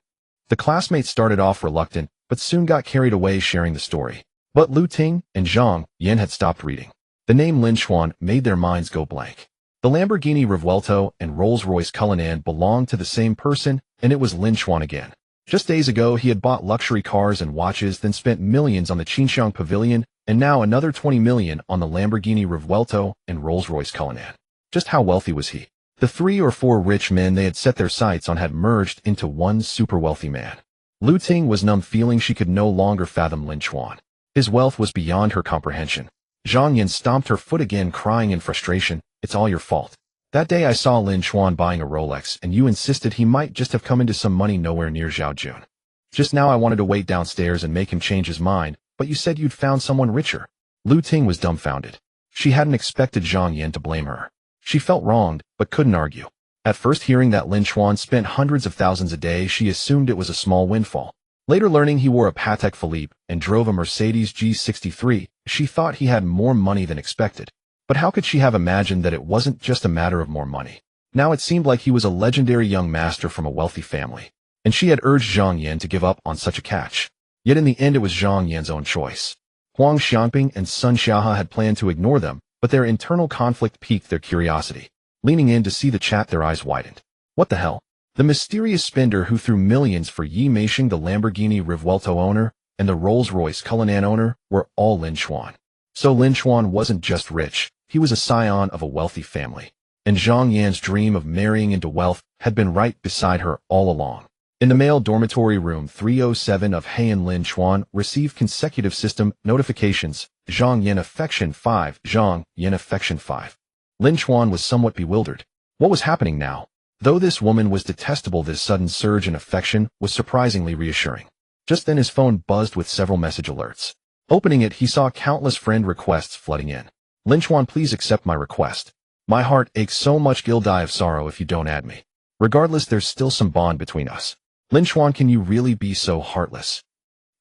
The classmates started off reluctant, but soon got carried away sharing the story. But Lu Ting and Zhang Yan had stopped reading. The name Lin Chen made their minds go blank. The Lamborghini Revuelto and Rolls-Royce Cullinan belonged to the same person, and it was Lin Chen again. Just days ago, he had bought luxury cars and watches, then spent millions on the Qinxiang Pavilion, and now another 20 million on the Lamborghini Revuelto and Rolls-Royce Cullinan. Just how wealthy was he? The 3 or 4 rich men they had set their sights on had merged into one super wealthy man. Lu Ting was numb, feeling she could no longer fathom Lin Chen. His wealth was beyond her comprehension. Zhang Yan stomped her foot again, crying in frustration, "It's all your fault. That day I saw Lin Chen buying a Rolex, and you insisted he might just have come into some money nowhere near Zhao Jun. Just now I wanted to wait downstairs and make him change his mind, but you said you'd found someone richer." Lu Ting was dumbfounded. She hadn't expected Zhang Yan to blame her. She felt wronged, but couldn't argue. At first, hearing that Lin Chen spent hundreds of thousands a day, she assumed it was a small windfall. Later, learning he wore a Patek Philippe and drove a Mercedes G63, she thought he had more money than expected. But how could she have imagined that it wasn't just a matter of more money? Now it seemed like he was a legendary young master from a wealthy family, and she had urged Zhang Yan to give up on such a catch. Yet in the end, it was Zhang Yan's own choice. Huang Xiangping and Sun Xia had planned to ignore them, but their internal conflict piqued their curiosity. Leaning in to see the chat, their eyes widened. What the hell? The mysterious spender who threw millions for Yi Meisheng, the Lamborghini Revuelto owner, and the Rolls-Royce Cullinan owner, were all Lin Chen. So Lin Chen wasn't just rich, he was a scion of a wealthy family. and Zhang Yan's dream of marrying into wealth had been right beside her all along. In the male dormitory room 307 of Heian, Lin Chen received consecutive system notifications. Zhang Yan affection 5, Zhang Yan affection 5. Lin Chen was somewhat bewildered. What was happening now? Though this woman was detestable, this sudden surge in affection was surprisingly reassuring. Just then his phone buzzed with several message alerts. Opening it, he saw countless friend requests flooding in. Lin Chen, please accept my request. My heart aches so much, I'll die of sorrow if you don't add me. Regardless, there's still some bond between us. Lin Chen, can you really be so heartless?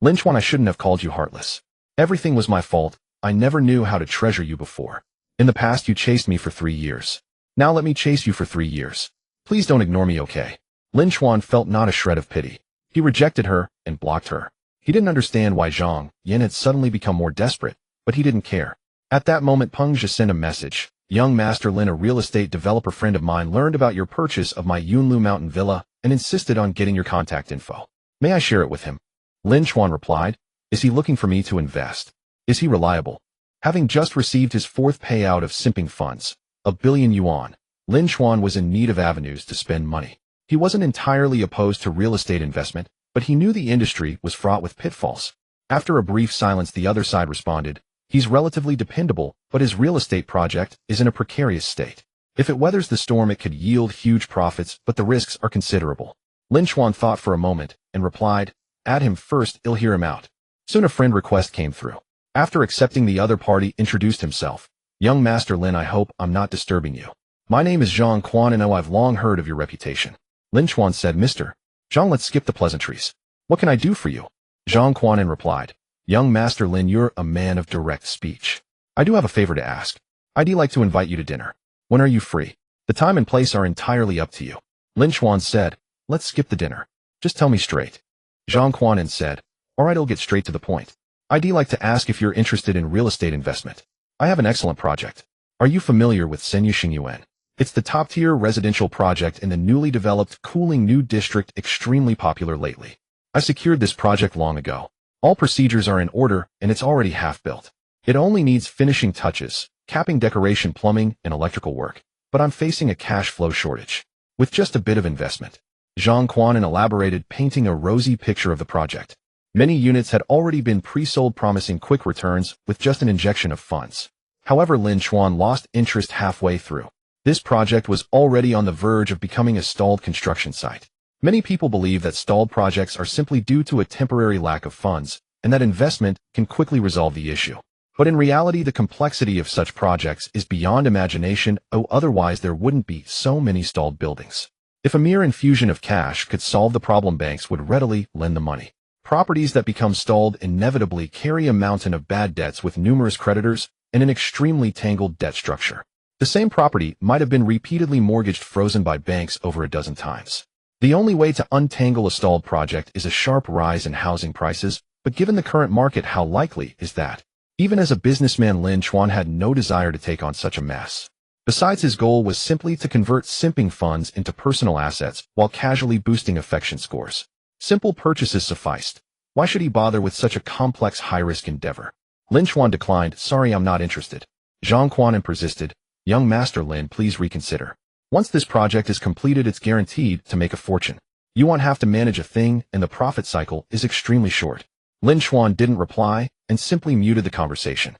Lin Chen, I shouldn't have called you heartless. Everything was my fault. I never knew how to treasure you before. In the past, you chased me for 3 years. Now let me chase you for 3 years. Please don't ignore me, okay? Lin Chen felt not a shred of pity. He rejected her and blocked her. He didn't understand why Zhang Yan had suddenly become more desperate, but he didn't care. At that moment, Peng Zhe sent a message. Young Master Lin, a real estate developer friend of mine, learned about your purchase of my Yunlu Mountain Villa and insisted on getting your contact info. May I share it with him? Lin Chen replied. Is he looking for me to invest? Is he reliable? Having just received his 4th payout of simping funds, 1 billion yuan, Lin Chen was in need of avenues to spend money. He wasn't entirely opposed to real estate investment, but he knew the industry was fraught with pitfalls. After a brief silence, the other side responded, he's relatively dependable, but his real estate project is in a precarious state. If it weathers the storm, it could yield huge profits, but the risks are considerable. Lin Chen thought for a moment and replied, add him first, I'll hear him out. Soon a friend request came through. After accepting, the other party introduced himself. Young Master Lin, I hope I'm not disturbing you. My name is Zhang Quan, and I've long heard of your reputation. Lin Chen said, Mr. Zhang, let's skip the pleasantries. What can I do for you? Zhang Quan replied, Young Master Lin, you're a man of direct speech. I do have a favor to ask. I'd like to invite you to dinner. When are you free? The time and place are entirely up to you. Lin Chen said, let's skip the dinner. Just tell me straight. Zhang Quan said, all right, I'll get straight to the point. I'd like to ask if you're interested in real estate investment. I have an excellent project. Are you familiar with Senyu Xingyuan? It's the top-tier residential project in the newly developed Cooling New District, extremely popular lately. I secured this project long ago. All procedures are in order, and it's already half-built. It only needs finishing touches, capping, decoration, plumbing, and electrical work. But I'm facing a cash flow shortage. With just a bit of investment. Zhang Quan elaborated, painting a rosy picture of the project. Many units had already been pre-sold, promising quick returns with just an injection of funds. However, Lin Chen lost interest halfway through. This project was already on the verge of becoming a stalled construction site. Many people believe that stalled projects are simply due to a temporary lack of funds, and that investment can quickly resolve the issue. But in reality, the complexity of such projects is beyond imagination, otherwise there wouldn't be so many stalled buildings. If a mere infusion of cash could solve the problem, banks would readily lend the money. Properties that become stalled inevitably carry a mountain of bad debts with numerous creditors and an extremely tangled debt structure. The same property might have been repeatedly mortgaged, frozen by banks over a dozen times. The only way to untangle a stalled project is a sharp rise in housing prices, but given the current market, how likely is that? Even as a businessman, Lin Chen had no desire to take on such a mess. Besides, his goal was simply to convert simping funds into personal assets while casually boosting affection scores. Simple purchases sufficed. Why should he bother with such a complex, high-risk endeavor? Lin Chen declined, sorry, I'm not interested. Zhang Quan persisted, Young Master Lin, please reconsider. Once this project is completed, it's guaranteed to make a fortune. You won't have to manage a thing, and the profit cycle is extremely short. Lin Chen didn't reply and simply muted the conversation.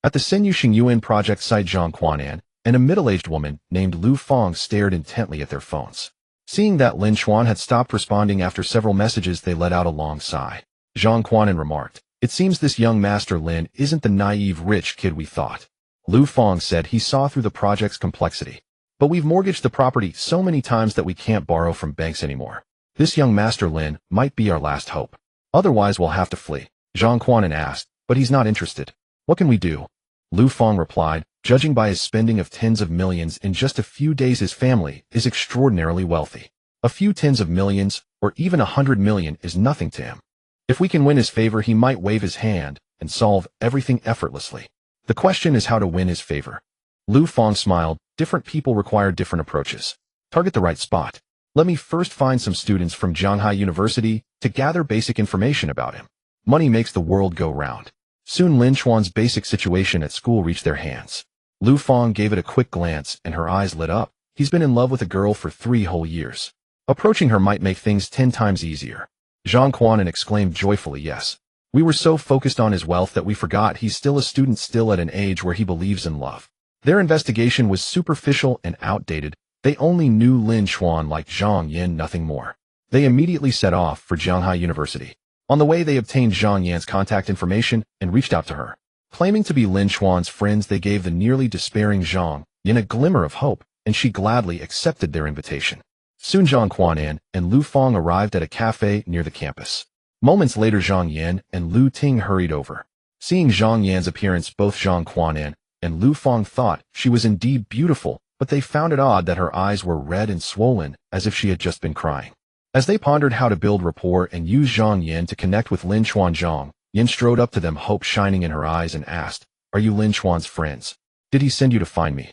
At the Senyu Xingyuan project site, Zhang Quan and a middle-aged woman named Lu Fong stared intently at their phones. Seeing that Lin Chen had stopped responding after several messages, they let out a long sigh. Zhang Quan remarked, it seems this young Master Lin isn't the naive rich kid we thought. Lu Fong said he saw through the project's complexity. But we've mortgaged the property so many times that we can't borrow from banks anymore. This young Master Lin might be our last hope. Otherwise, we'll have to flee. Zhang Quan asked, but he's not interested. What can we do? Lu Fong replied, judging by his spending of tens of millions in just a few days, his family is extraordinarily wealthy. A few tens of millions, or even 100 million, is nothing to him. If we can win his favor, he might wave his hand and solve everything effortlessly. The question is how to win his favor. Lu Fong smiled, different people require different approaches. Target the right spot. Let me first find some students from Shanghai University to gather basic information about him. Money makes the world go round. Soon Lin Chuan's basic situation at school reached their hands. Lu Fang gave it a quick glance, and her eyes lit up. He's been in love with a girl for 3 whole years. Approaching her might make things 10 times easier. Zhang Quanan exclaimed joyfully, yes. We were so focused on his wealth that we forgot he's still a student, still at an age where he believes in love. Their investigation was superficial and outdated. They only knew Lin Chen like Zhang Yan, nothing more. They immediately set off for Jianghai University. On the way, they obtained Zhang Yan's contact information and reached out to her. Claiming to be Lin Chuan's friends, they gave the nearly despairing Zhang Yan a glimmer of hope, and she gladly accepted their invitation. Soon Zhang Quanan and Lu Fang arrived at a cafe near the campus. Moments later, Zhang Yan and Lu Ting hurried over. Seeing Zhang Yan's appearance, both Zhang Quanan and Lu Fang thought she was indeed beautiful, but they found it odd that her eyes were red and swollen, as if she had just been crying. As they pondered how to build rapport and use Zhang Yan to connect with Lin Chuan, Zhang Yan strode up to them, hope shining in her eyes, and asked, "Are you Lin Chuan's friends? Did he send you to find me?"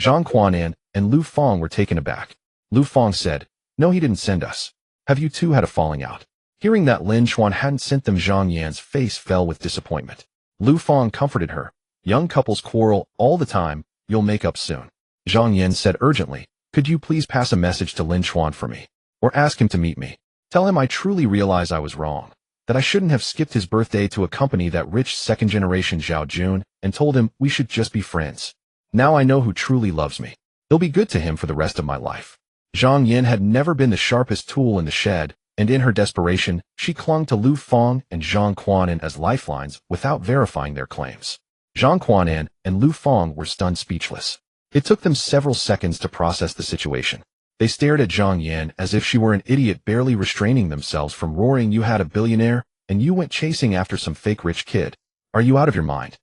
Zhang Quanan and Lu Fang were taken aback. Lu Fang said, "No, he didn't send us. Have you two had a falling out?" Hearing that Lin Chuan hadn't sent them, Zhang Yan's face fell with disappointment. Lu Fang comforted her. "Young couples quarrel all the time. You'll make up soon." Zhang Yan said urgently, "Could you please pass a message to Lin Chuan for me? Or ask him to meet me. Tell him I truly realize I was wrong, that I shouldn't have skipped his birthday to accompany that rich second-generation Zhao Jun, and told him we should just be friends. Now I know who truly loves me. It'll be good to him for the rest of my life." Zhang Yan had never been the sharpest tool in the shed, and in her desperation, she clung to Lu Fang and Zhang Quanan as lifelines without verifying their claims. Zhang Quanan and Lu Fang were stunned speechless. It took them several seconds to process the situation. They stared at Zhang Yan as if she were an idiot, barely restraining themselves from roaring, "You had a billionaire, and you went chasing after some fake rich kid. Are you out of your mind?"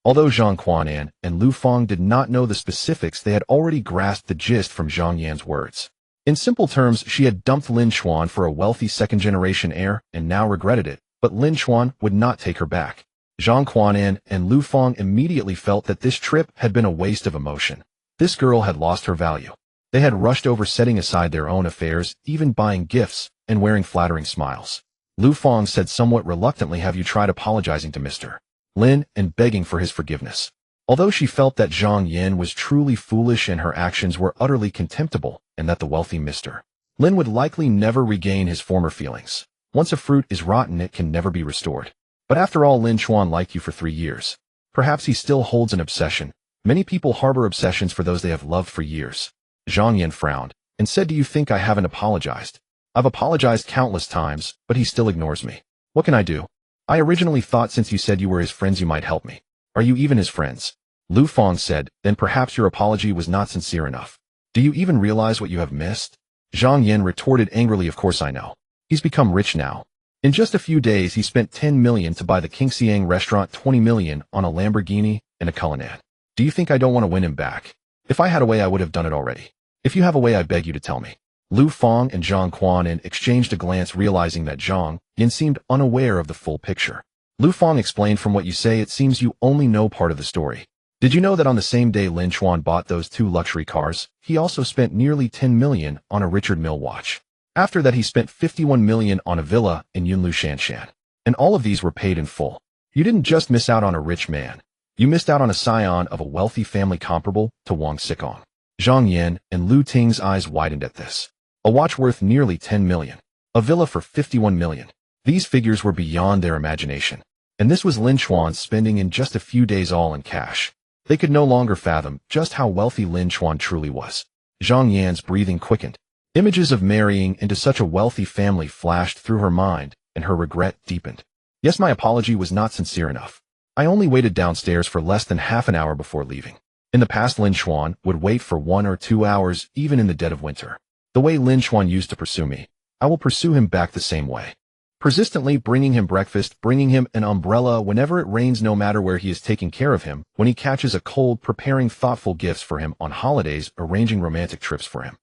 Although Zhang Quanan and Lu Fang did not know the specifics, they had already grasped the gist from Zhang Yan's words. In simple terms, she had dumped Lin Chuan for a wealthy second-generation heir and now regretted it, but Lin Chuan would not take her back. Zhang Quanan and Lu Fang immediately felt that this trip had been a waste of emotion. This girl had lost her value. They had rushed over, setting aside their own affairs, even buying gifts and wearing flattering smiles. Lu Fang said somewhat reluctantly, "Have you tried apologizing to Mr. Lin and begging for his forgiveness?" Although she felt that Zhang Yan was truly foolish and her actions were utterly contemptible, and that the wealthy Mr. Lin would likely never regain his former feelings. Once a fruit is rotten, it can never be restored. But after all, Lin Chuan liked you for 3 years. Perhaps he still holds an obsession. Many people harbor obsessions for those they have loved for years. Zhang Yan frowned and said, "Do you think I haven't apologized? I've apologized countless times, but he still ignores me. What can I do? I originally thought since you said you were his friends you might help me. Are you even his friends?" Lu Fang said, "Then perhaps your apology was not sincere enough. Do you even realize what you have missed?" Zhang Yan retorted angrily, "Of course I know. He's become rich now. In just a few days he spent 10 million to buy the King Siang restaurant, 20 million on a Lamborghini and a Cullinan. Do you think I don't want to win him back? If I had a way, I would have done it already. If you have a way, I beg you to tell me." Lu Fang and Zhang Quanan exchanged a glance, realizing that Zhang Yan seemed unaware of the full picture. Lu Fang explained, "From what you say, it seems you only know part of the story. Did you know that on the same day Lin Chuan bought those 2 luxury cars, he also spent nearly 10 million on a Richard Mille watch? After that, he spent 51 million on a villa in Yunlu Shanshan. And all of these were paid in full. You didn't just miss out on a rich man. You missed out on a scion of a wealthy family comparable to Wang Xikong." Zhang Yan and Lu Ting's eyes widened at this. A watch worth nearly 10 million. A villa for 51 million. These figures were beyond their imagination. And this was Lin Chuan spending in just a few days, all in cash. They could no longer fathom just how wealthy Lin Chuan truly was. Zhang Yan's breathing quickened. Images of marrying into such a wealthy family flashed through her mind, and her regret deepened. "Yes, my apology was not sincere enough. I only waited downstairs for less than half an hour before leaving. In the past, Lin Chuan would wait for 1 or 2 hours, even in the dead of winter. The way Lin Chuan used to pursue me, I will pursue him back the same way. Persistently bringing him breakfast, bringing him an umbrella whenever it rains, no matter where he is, taking care of him when he catches a cold, preparing thoughtful gifts for him on holidays, arranging romantic trips for him.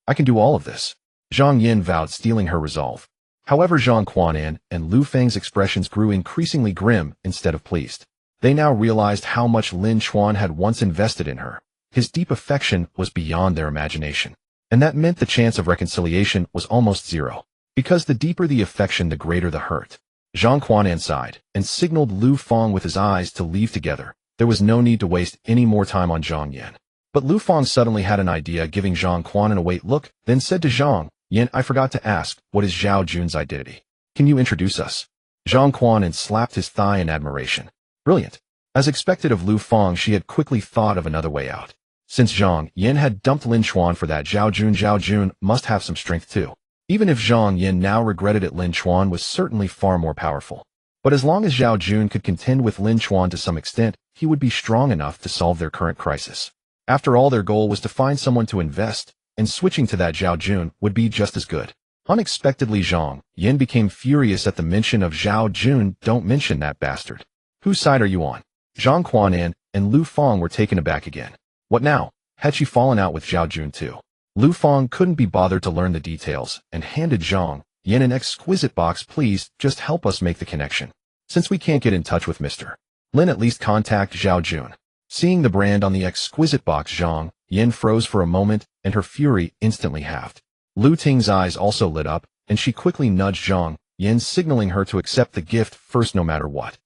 I can do all of this." Zhang Yan vowed, stealing her resolve. However, Zhang Quanan and Lu Fang's expressions grew increasingly grim instead of pleased. They now realized how much Lin Chuan had once invested in her. His deep affection was beyond their imagination. And that meant the chance of reconciliation was almost zero. Because the deeper the affection, the greater the hurt. Zhang Quanan sighed and signaled Lu Fang with his eyes to leave together. There was no need to waste any more time on Zhang Yan. But Lu Fang suddenly had an idea, giving Zhang Quan an await look, then said to Zhang Yan, I forgot to ask, what is Zhao Jun's identity? Can you introduce us? Zhang Quan slapped his thigh in admiration. Brilliant. As expected of Lu Fang, she had quickly thought of another way out. Since Zhang Yan had dumped Lin Chen for that, Zhao Jun must have some strength too. Even if Zhang Yan now regretted it, Lin Chen was certainly far more powerful. But as long as Zhao Jun could contend with Lin Chen to some extent, he would be strong enough to solve their current crisis. After all, their goal was to find someone to invest, and switching to that Zhao Jun would be just as good. Unexpectedly, Zhang Yan became furious at the mention of Zhao Jun. Don't mention that bastard. Whose side are you on? Zhang Quan and Lu Fang were taken aback again. What now? Had she fallen out with Zhao Jun too? Lu Fang couldn't be bothered to learn the details and handed Zhang Yan an exquisite box. Please, just help us make the connection. Since we can't get in touch with Mr. Lin, at least contact Zhao Jun. Seeing the brand on the exquisite box, Zhang Yan froze for a moment, and her fury instantly halved. Lu Ting's eyes also lit up, and she quickly nudged Zhang Yan, signaling her to accept the gift first no matter what.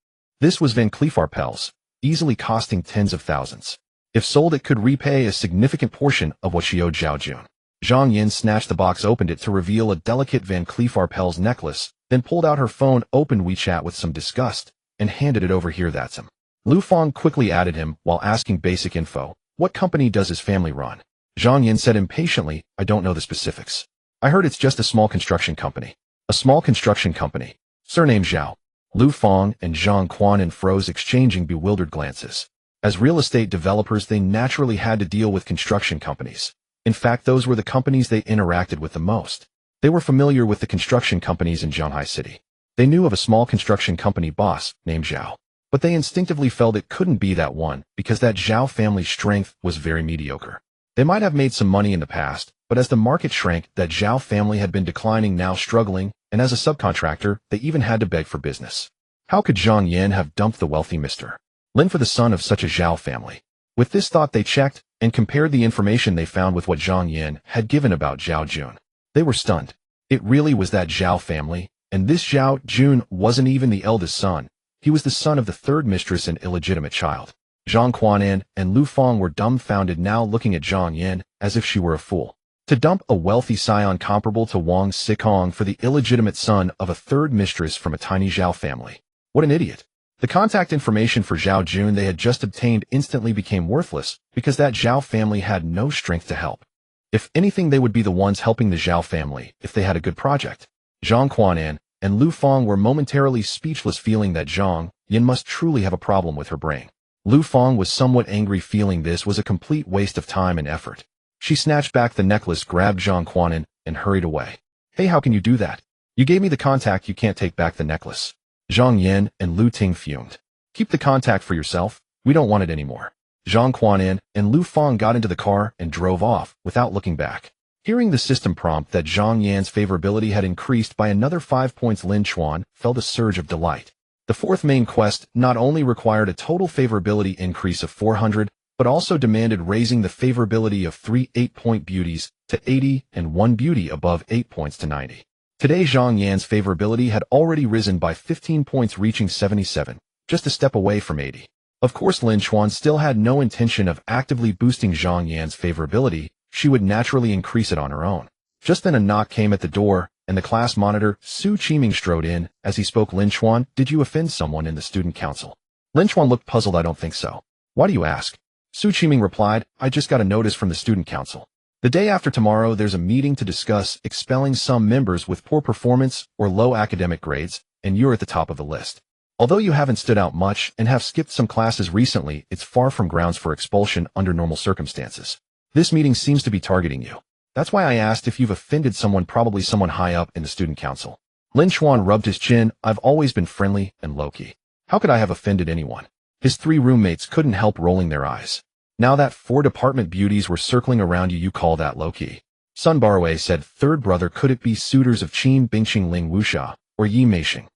This was Van Cleef Arpels, easily costing tens of thousands. If sold, it could repay a significant portion of what she owed Zhao Jun. Zhang Yan snatched the box, opened it to reveal a delicate Van Cleef Arpels necklace, then pulled out her phone, opened WeChat with some disgust, and handed it over. Here, that's him. Lu Fang quickly added him while asking basic info. What company does his family run? Zhang Yan said impatiently, I don't know the specifics. I heard it's just a small construction company. A small construction company. Surname Zhao. Lu Fang and Zhang Quan froze, exchanging bewildered glances. As real estate developers, they naturally had to deal with construction companies. In fact, those were the companies they interacted with the most. They were familiar with the construction companies in Zhanghai City. They knew of a small construction company boss named Zhao. But they instinctively felt it couldn't be that one because that Zhao family's strength was very mediocre. They might have made some money in the past, but as the market shrank, that Zhao family had been declining, now struggling, and as a subcontractor, they even had to beg for business. How could Zhang Yan have dumped the wealthy Mr. Lin for the son of such a Zhao family? With this thought, they checked and compared the information they found with what Zhang Yan had given about Zhao Jun. They were stunned. It really was that Zhao family, and this Zhao Jun wasn't even the eldest son. He was the son of the third mistress and illegitimate child. Zhang Quan and Lu Fang were dumbfounded, now looking at Zhang Yan as if she were a fool. To dump a wealthy scion comparable to Wang Sikong for the illegitimate son of a third mistress from a tiny Zhao family. What an idiot. The contact information for Zhao Jun they had just obtained instantly became worthless because that Zhao family had no strength to help. If anything, they would be the ones helping the Zhao family if they had a good project. Zhang Quan and Lu Fang were momentarily speechless, feeling that Zhang Yan must truly have a problem with her brain. Lu Fang was somewhat angry, feeling this was a complete waste of time and effort. She snatched back the necklace, grabbed Zhang Quan and hurried away. Hey, how can you do that? You gave me the contact, you can't take back the necklace. Zhang Yan and Lu Ting fumed. Keep the contact for yourself, we don't want it anymore. Zhang Quan and Lu Fang got into the car and drove off without looking back. Hearing the system prompt that Zhang Yan's favorability had increased by another 5 points, Lin Chen felt a surge of delight. The fourth main quest not only required a total favorability increase of 400, but also demanded raising the favorability of 3 8-point beauties to 80 and 1 beauty above 8 points to 90. Today, Zhang Yan's favorability had already risen by 15 points, reaching 77, just a step away from 80. Of course, Lin Chen still had no intention of actively boosting Zhang Yan's favorability. She would naturally increase it on her own. Just then a knock came at the door, and the class monitor, Su Qiming, strode in. As he spoke, Lin Chen, did you offend someone in the student council? Lin Chen looked puzzled. I don't think so. Why do you ask? Su Qiming replied, I just got a notice from the student council. The day after tomorrow, there's a meeting to discuss expelling some members with poor performance or low academic grades, and you're at the top of the list. Although you haven't stood out much and have skipped some classes recently, it's far from grounds for expulsion under normal circumstances. This meeting seems to be targeting you. That's why I asked if you've offended someone, probably someone high up in the student council. Lin Chen rubbed his chin. I've always been friendly and low-key. How could I have offended anyone? His 3 roommates couldn't help rolling their eyes. Now that 4 department beauties were circling around you call that low-key? Sun Barwei said, third brother, could it be suitors of Qin Bingqing Ling Wuxia or Yi Meixing?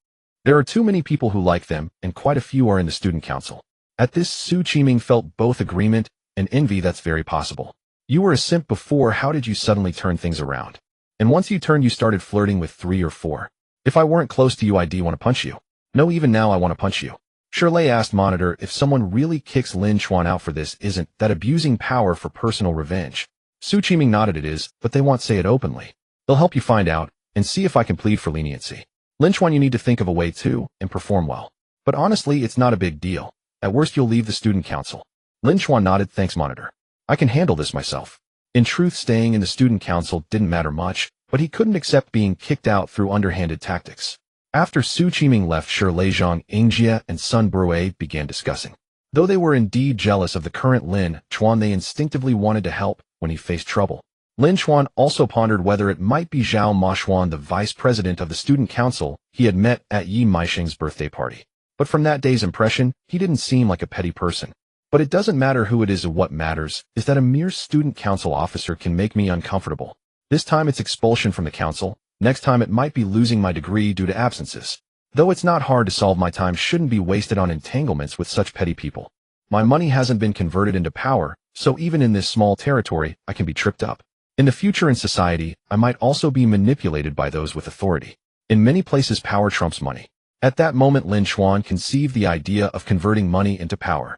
There are too many people who like them, and quite a few are in the student council. At this, Su Qiming felt both agreement and envy. That's very possible. You were a simp before, how did you suddenly turn things around? And once you turned, you started flirting with 3 or 4. If I weren't close to you, I'd want to punch you. No, even now I want to punch you. Shirley asked Monitor if someone really kicks Lin Chen out for this isn't that abusing power for personal revenge. Su Qiming nodded it is, but they won't say it openly. They'll help you find out, and see if I can plead for leniency. Lin Chen, you need to think of a way too, and perform well. But honestly, it's not a big deal. At worst, you'll leave the student council. Lin Chen nodded, thanks Monitor. I can handle this myself. In truth, staying in the student council didn't matter much, but he couldn't accept being kicked out through underhanded tactics. After Su Qiming left, Shirley, Zhang Yingjie and Sun Brue began discussing. Though they were indeed jealous of the current Lin Chen, they instinctively wanted to help when he faced trouble. Lin Chen also pondered whether it might be Zhao Maoxuan, the vice president of the student council he had met at Yi Meisheng's birthday party. But from that day's impression, he didn't seem like a petty person. But it doesn't matter who it is, what matters is that a mere student council officer can make me uncomfortable. This time it's expulsion from the council, next time it might be losing my degree due to absences. Though it's not hard to solve, my time shouldn't be wasted on entanglements with such petty people. My money hasn't been converted into power, so even in this small territory, I can be tripped up. In the future in society, I might also be manipulated by those with authority. In many places, power trumps money. At that moment, Lin Chen conceived the idea of converting money into power.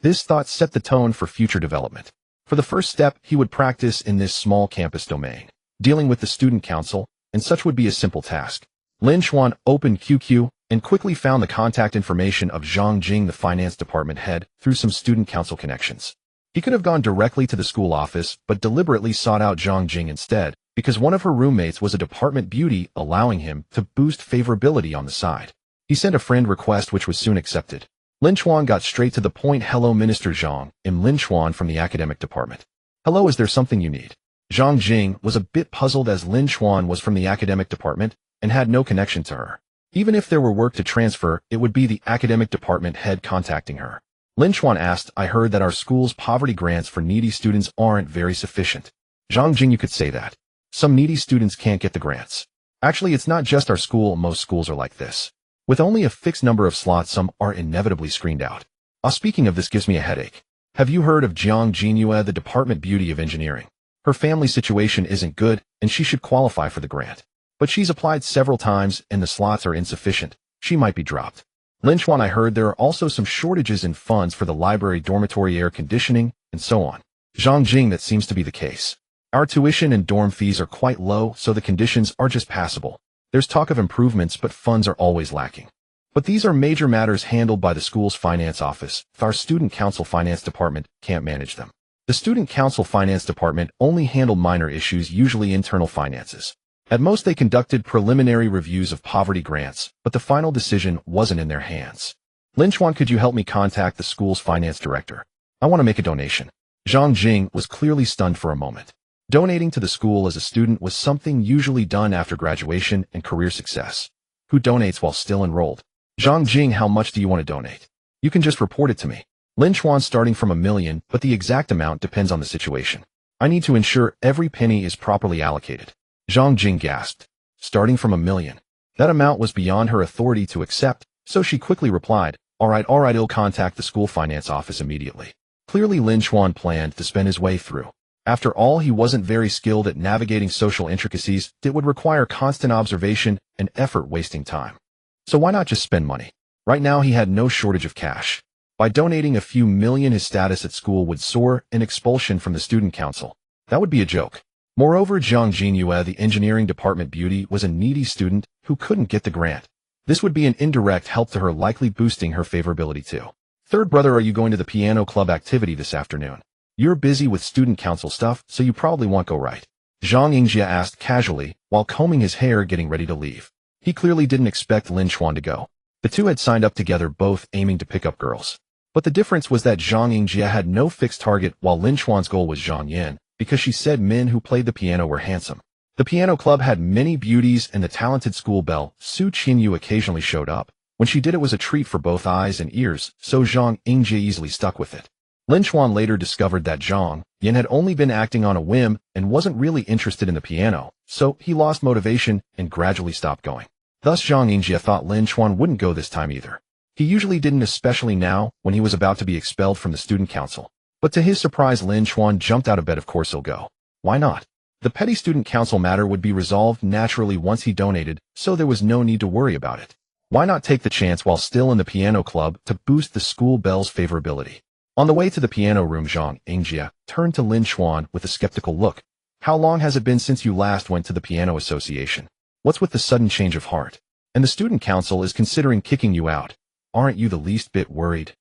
This thought set the tone for future development. For the first step, he would practice in this small campus domain, dealing with the student council, and such would be a simple task. Lin Chen opened QQ and quickly found the contact information of Zhang Jing, the finance department head, through some student council connections. He could have gone directly to the school office, but deliberately sought out Zhang Jing instead, because one of her roommates was a department beauty, allowing him to boost favorability on the side. He sent a friend request, which was soon accepted. Lin Chen got straight to the point. Hello, Minister Zhang. I'm Lin Chen from the academic department. Hello, is there something you need? Zhang Jing was a bit puzzled as Lin Chen was from the academic department and had no connection to her. Even if there were work to transfer, it would be the academic department head contacting her. Lin Chen asked, I heard that our school's poverty grants for needy students aren't very sufficient. Zhang Jing, you could say that. Some needy students can't get the grants. Actually, it's not just our school, most schools are like this. With only a fixed number of slots, some are inevitably screened out. Speaking of this gives me a headache. Have you heard of Jiang Jinhua, the department beauty of engineering? Her family situation isn't good, and she should qualify for the grant. But she's applied several times, and the slots are insufficient. She might be dropped. Lin Chen, I heard there are also some shortages in funds for the library, dormitory air conditioning, and so on. Zhang Jing, that seems to be the case. Our tuition and dorm fees are quite low, so the conditions are just passable. There's talk of improvements, but funds are always lacking. But these are major matters handled by the school's finance office. Our student council finance department can't manage them. The student council finance department only handled minor issues, usually internal finances. At most, they conducted preliminary reviews of poverty grants, but the final decision wasn't in their hands. Lin Chen, could you help me contact the school's finance director? I want to make a donation. Zhang Jing was clearly stunned for a moment. Donating to the school as a student was something usually done after graduation and career success. Who donates while still enrolled? Zhang Jing, how much do you want to donate? You can just report it to me. Lin Chen, starting from $1 million, but the exact amount depends on the situation. I need to ensure every penny is properly allocated. Zhang Jing gasped. Starting from $1 million. That amount was beyond her authority to accept, so she quickly replied, all right, I'll contact the school finance office immediately. Clearly Lin Chen planned to spend his way through. After all, he wasn't very skilled at navigating social intricacies that would require constant observation and effort, wasting time. So why not just spend money? Right now he had no shortage of cash. By donating a few million, his status at school would soar, and expulsion from the student council. That would be a joke. Moreover, Jiang Jinhua, the engineering department beauty, was a needy student who couldn't get the grant. This would be an indirect help to her, likely boosting her favorability too. Third brother, are you going to the piano club activity this afternoon? You're busy with student council stuff, so you probably won't go, right? Zhang Yingjie asked casually, while combing his hair, getting ready to leave. He clearly didn't expect Lin Chen to go. The two had signed up together, both aiming to pick up girls. But the difference was that Zhang Yingjie had no fixed target, while Lin Chen's goal was Zhang Yin, because she said men who played the piano were handsome. The piano club had many beauties, and the talented school belle, Su Qinyu, occasionally showed up. When she did, it was a treat for both eyes and ears, so Zhang Yingjie easily stuck with it. Lin Chen later discovered that Zhang Yin had only been acting on a whim and wasn't really interested in the piano, so he lost motivation and gradually stopped going. Thus Zhang Yingjie thought Lin Chen wouldn't go this time either. He usually didn't, especially now when he was about to be expelled from the student council. But to his surprise, Lin Chen jumped out of bed. Of course he'll go. Why not? The petty student council matter would be resolved naturally once he donated, so there was no need to worry about it. Why not take the chance while still in the piano club to boost the school bell's favorability? On the way to the piano room, Zhang Yingjie turned to Lin Chen with a skeptical look. How long has it been since you last went to the piano association? What's with the sudden change of heart? And the student council is considering kicking you out. Aren't you the least bit worried?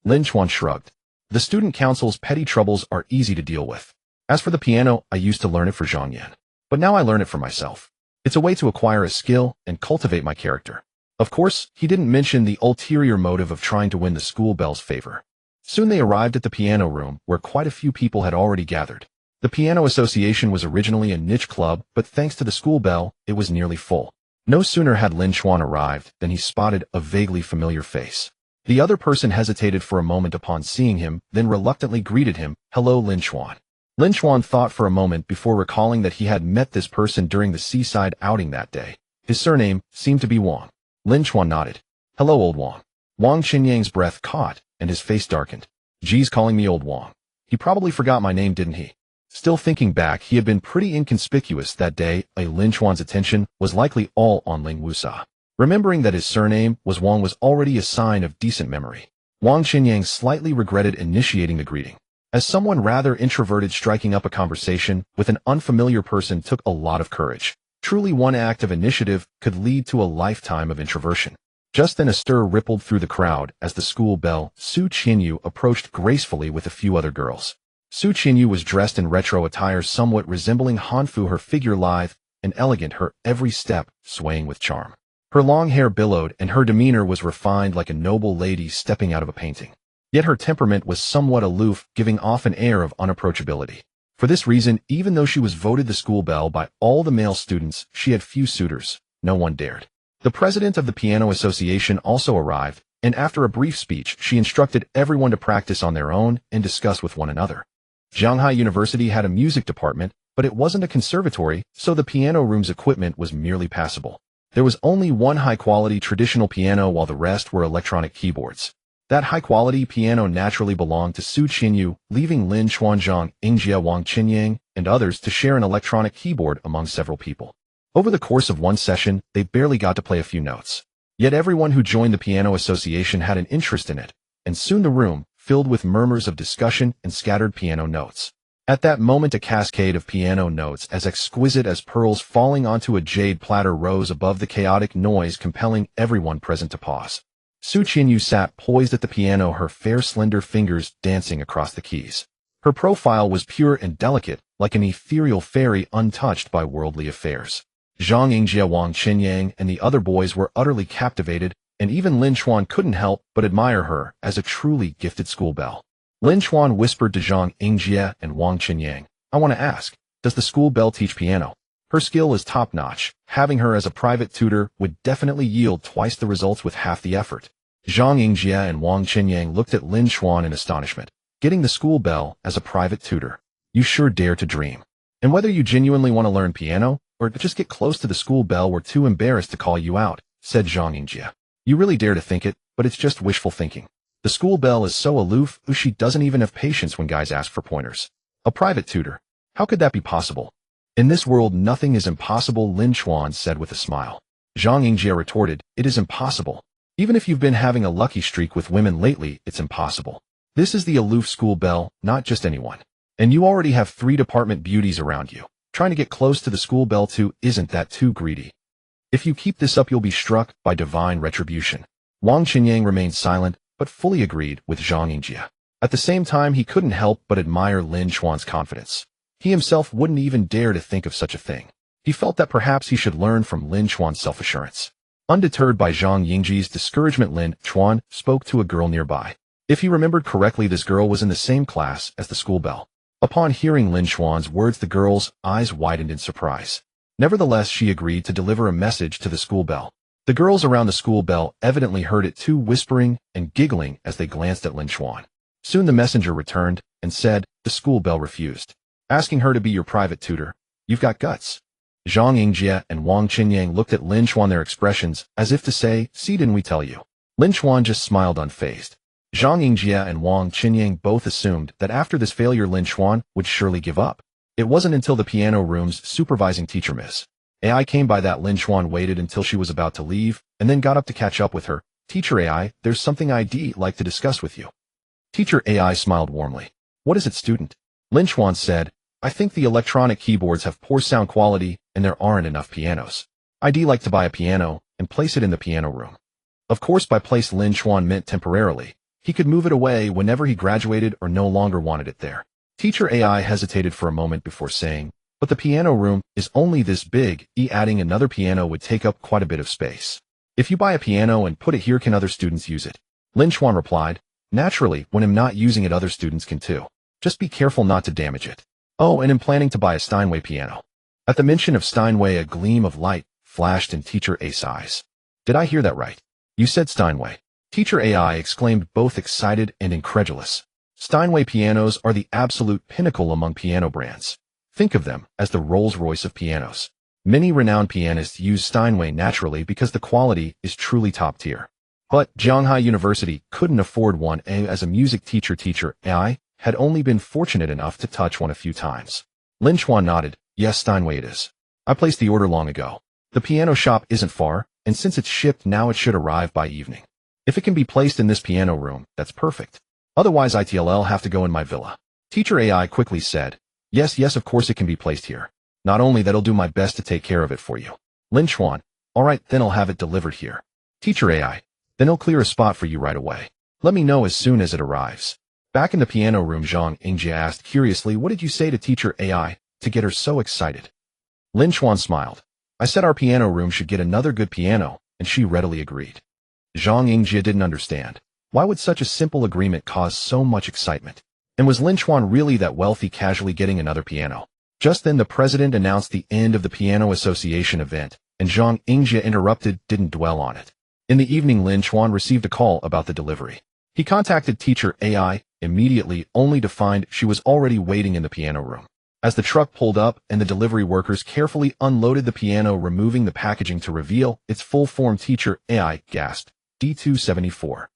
Lin Chen shrugged. The student council's petty troubles are easy to deal with. As for the piano, I used to learn it for Zhang Yan. But now I learn it for myself. It's a way to acquire a skill and cultivate my character. Of course, he didn't mention the ulterior motive of trying to win the school bell's favor. Soon they arrived at the piano room, where quite a few people had already gathered. The piano association was originally a niche club, but thanks to the school bell, it was nearly full. No sooner had Lin Chen arrived than he spotted a vaguely familiar face. The other person hesitated for a moment upon seeing him, then reluctantly greeted him, "Hello, Lin Chen." Lin Chen thought for a moment before recalling that he had met this person during the seaside outing that day. His surname seemed to be Wang. Lin Chen nodded. "Hello, old Wang." Wang Qinyang's breath caught, and his face darkened. "Geez, calling me old Wang. He probably forgot my name, didn't he?" Still thinking back, he had been pretty inconspicuous that day. Lin Chuan's attention was likely all on Ling Wusa. Remembering that his surname was Wang was already a sign of decent memory. Wang Qinyang slightly regretted initiating the greeting. As someone rather introverted, striking up a conversation with an unfamiliar person took a lot of courage. Truly, one act of initiative could lead to a lifetime of introversion. Just then a stir rippled through the crowd as the school belle, Su Qinyu, approached gracefully with a few other girls. Su Qinyu was dressed in retro attire somewhat resembling Hanfu, her figure lithe and elegant, her every step swaying with charm. Her long hair billowed and her demeanor was refined like a noble lady stepping out of a painting. Yet her temperament was somewhat aloof, giving off an air of unapproachability. For this reason, even though she was voted the school belle by all the male students, she had few suitors. No one dared. The president of the piano association also arrived, and after a brief speech, she instructed everyone to practice on their own and discuss with one another. Shanghai University had a music department, but it wasn't a conservatory, so the piano room's equipment was merely passable. There was only one high-quality traditional piano while the rest were electronic keyboards. That high-quality piano naturally belonged to Su Qinyu, leaving Lin Chen, Zhang Yingjie, Wang Qinyang, and others to share an electronic keyboard among several people. Over the course of one session, they barely got to play a few notes. Yet everyone who joined the piano association had an interest in it, and soon the room filled with murmurs of discussion and scattered piano notes. At that moment, a cascade of piano notes as exquisite as pearls falling onto a jade platter rose above the chaotic noise, compelling everyone present to pause. Su Qinyu sat poised at the piano, her fair slender fingers dancing across the keys. Her profile was pure and delicate, like an ethereal fairy untouched by worldly affairs. Zhang Yingjie, Wang Qinyang, and the other boys were utterly captivated, and even Lin Chen couldn't help but admire her as a truly gifted school belle. Lin Chen whispered to Zhang Yingjie and Wang Qinyang, "I want to ask, does the school belle teach piano? Her skill is top-notch. Having her as a private tutor would definitely yield twice the results with half the effort." Zhang Yingjie and Wang Qinyang looked at Lin Chen in astonishment. Getting the school belle as a private tutor? You sure dare to dream. And whether you genuinely want to learn piano, or just get close to the school belle, we're too embarrassed to call you out, said Zhang Yingjie. You really dare to think it, but it's just wishful thinking. The school belle is so aloof, she doesn't even have patience when guys ask for pointers. A private tutor? How could that be possible? In this world, nothing is impossible, Lin Chen said with a smile. Zhang Yingjie retorted, it is impossible. Even if you've been having a lucky streak with women lately, it's impossible. This is the aloof school belle, not just anyone. And you already have 3 department beauties around you. Trying to get close to the school belle too, isn't that too greedy? If you keep this up, you'll be struck by divine retribution. Wang Qinyang remained silent, but fully agreed with Zhang Yingjie. At the same time, he couldn't help but admire Lin Chuan's confidence. He himself wouldn't even dare to think of such a thing. He felt that perhaps he should learn from Lin Chuan's self-assurance. Undeterred by Zhang Yingjie's discouragement, Lin Chuan spoke to a girl nearby. If he remembered correctly, this girl was in the same class as the school belle. Upon hearing Lin Chuan's words, the girl's eyes widened in surprise. Nevertheless, she agreed to deliver a message to the school belle. The girls around the school belle evidently heard it too, whispering and giggling as they glanced at Lin Chuan. Soon the messenger returned and said, the school belle refused. Asking her to be your private tutor? You've got guts. Zhang Yingjie and Wang Qinyang looked at Lin Chuan, their expressions as if to say, see, didn't we tell you? Lin Chuan just smiled unfazed. Zhang Yingjie and Wang Qinyang both assumed that after this failure Lin Chuan would surely give up. It wasn't until the piano room's supervising teacher, Miss AI came by that Lin Chen waited until she was about to leave, and then got up to catch up with her. Teacher AI, there's something I'd like to discuss with you. Teacher AI smiled warmly. What is it, student? Lin Chen said, I think the electronic keyboards have poor sound quality and there aren't enough pianos. I'd like to buy a piano and place it in the piano room. Of course, by place Lin Chen meant temporarily. He could move it away whenever he graduated or no longer wanted it there. Teacher AI hesitated for a moment before saying, but the piano room is only this big, adding another piano would take up quite a bit of space. If you buy a piano and put it here, can other students use it? Lin Chen replied, naturally, when I'm not using it, other students can too. Just be careful not to damage it. Oh, and I'm planning to buy a Steinway piano. At the mention of Steinway, a gleam of light flashed in Teacher AI's eyes. Did I hear that right? You said Steinway. Teacher AI exclaimed, both excited and incredulous. Steinway pianos are the absolute pinnacle among piano brands. Think of them as the Rolls-Royce of pianos. Many renowned pianists use Steinway naturally because the quality is truly top tier. But Shanghai University couldn't afford one. As a music teacher, Teacher AI had only been fortunate enough to touch one a few times. Lin Chen nodded. Yes, Steinway it is. I placed the order long ago. The piano shop isn't far, and since it's shipped now, it should arrive by evening. If it can be placed in this piano room, that's perfect. Otherwise, I'll have to go in my villa. Teacher AI quickly said, Yes, of course it can be placed here. Not only that, I'll do my best to take care of it for you. Lin Chen, all right, then I'll have it delivered here. Teacher AI, then I'll clear a spot for you right away. Let me know as soon as it arrives. Back in the piano room, Zhang Yingjie asked curiously, what did you say to Teacher AI to get her so excited? Lin Chen smiled. I said our piano room should get another good piano, and she readily agreed. Zhang Yingjie didn't understand. Why would such a simple agreement cause so much excitement? And was Lin Chen really that wealthy, casually getting another piano? Just then the president announced the end of the Piano Association event, and Zhang Yingjie interrupted, didn't dwell on it. In the evening, Lin Chen received a call about the delivery. He contacted Teacher AI immediately, only to find she was already waiting in the piano room. As the truck pulled up and the delivery workers carefully unloaded the piano, removing the packaging to reveal its full form, Teacher AI gasped, D274.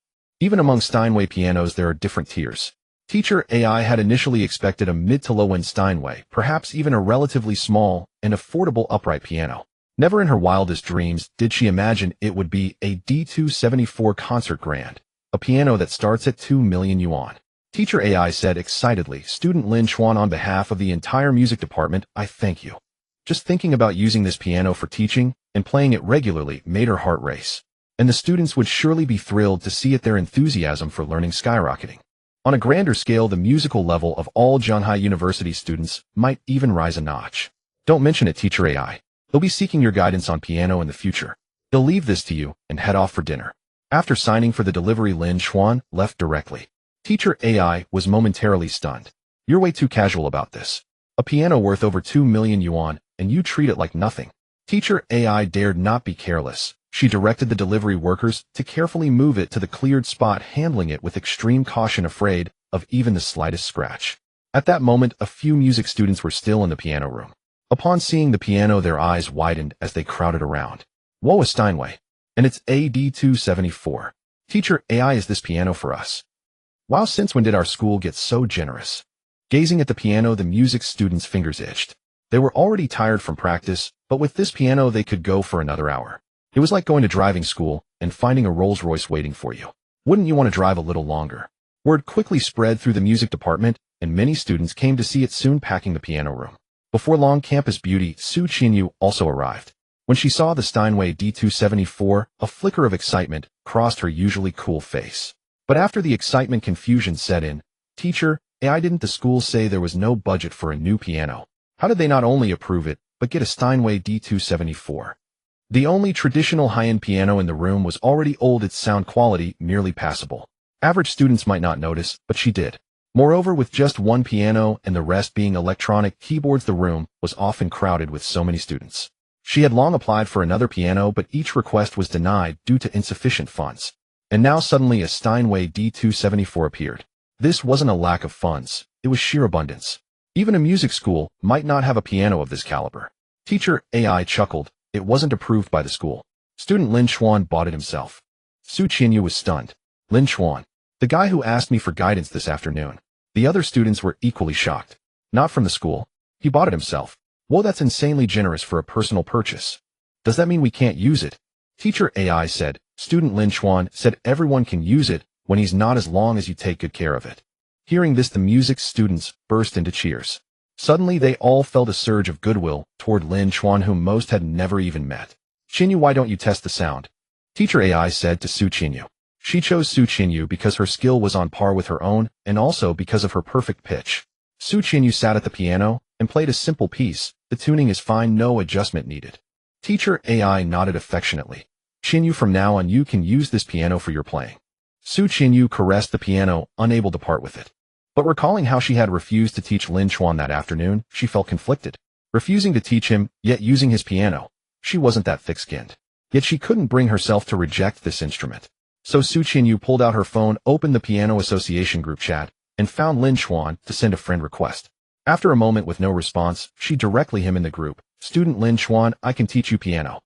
Even among Steinway pianos there are different tiers. Teacher AI had initially expected a mid to low-end Steinway, perhaps even a relatively small and affordable upright piano. Never in her wildest dreams did she imagine it would be a D274 Concert Grand, a piano that starts at 2 million yuan. Teacher AI said excitedly, Student Lin Chen, on behalf of the entire music department, I thank you. Just thinking about using this piano for teaching and playing it regularly made her heart race. And the students would surely be thrilled to see it, their enthusiasm for learning skyrocketing. On a grander scale, the musical level of all Shanghai University students might even rise a notch. Don't mention it, Teacher AI. They'll be seeking your guidance on piano in the future. They'll leave this to you and head off for dinner. After signing for the delivery, Lin Chen left directly. Teacher AI was momentarily stunned. You're way too casual about this. A piano worth over 2 million yuan, and you treat it like nothing. Teacher AI dared not be careless. She directed the delivery workers to carefully move it to the cleared spot, handling it with extreme caution, afraid of even the slightest scratch. At that moment, a few music students were still in the piano room. Upon seeing the piano, their eyes widened as they crowded around. Whoa, a Steinway. And it's AD274. Teacher AI, is this piano for us? Wow, since when did our school get so generous? Gazing at the piano, the music students' fingers itched. They were already tired from practice, but with this piano they could go for another hour. It was like going to driving school and finding a Rolls-Royce waiting for you. Wouldn't you want to drive a little longer? Word quickly spread through the music department, and many students came to see it, soon packing the piano room. Before long, campus beauty Su Qinyu also arrived. When she saw the Steinway D274, a flicker of excitement crossed her usually cool face. But after the excitement, confusion set in. Teacher AI, didn't the school say there was no budget for a new piano? How did they not only approve it, but get a Steinway D274? The only traditional high-end piano in the room was already old, its sound quality merely passable. Average students might not notice, but she did. Moreover, with just one piano and the rest being electronic keyboards, the room was often crowded with so many students. She had long applied for another piano, but each request was denied due to insufficient funds. And now suddenly a Steinway D274 appeared. This wasn't a lack of funds, it was sheer abundance. Even a music school might not have a piano of this caliber. Teacher AI chuckled. It wasn't approved by the school. Student Lin Chen bought it himself. Su Qinyu was stunned. Lin Chen, the guy who asked me for guidance this afternoon. The other students were equally shocked. Not from the school. He bought it himself. Whoa, that's insanely generous for a personal purchase. Does that mean we can't use it? Teacher AI said. Student Lin Chen said everyone can use it when he's not, as long as you take good care of it. Hearing this, the music students burst into cheers. Suddenly, they all felt a surge of goodwill toward Lin Chen, whom most had never even met. Qinyu, why don't you test the sound? Teacher AI said to Su Qinyu. She chose Su Qinyu because her skill was on par with her own, and also because of her perfect pitch. Su Qinyu sat at the piano and played a simple piece. The tuning is fine, no adjustment needed. Teacher AI nodded affectionately. Qinyu, from now on you can use this piano for your playing. Su Qinyu caressed the piano, unable to part with it. But recalling how she had refused to teach Lin Chen that afternoon, she felt conflicted. Refusing to teach him, yet using his piano. She wasn't that thick-skinned. Yet she couldn't bring herself to reject this instrument. So Su Qinyu pulled out her phone, opened the Piano Association group chat, and found Lin Chen to send a friend request. After a moment with no response, she directly him in the group. Student Lin Chen, I can teach you piano.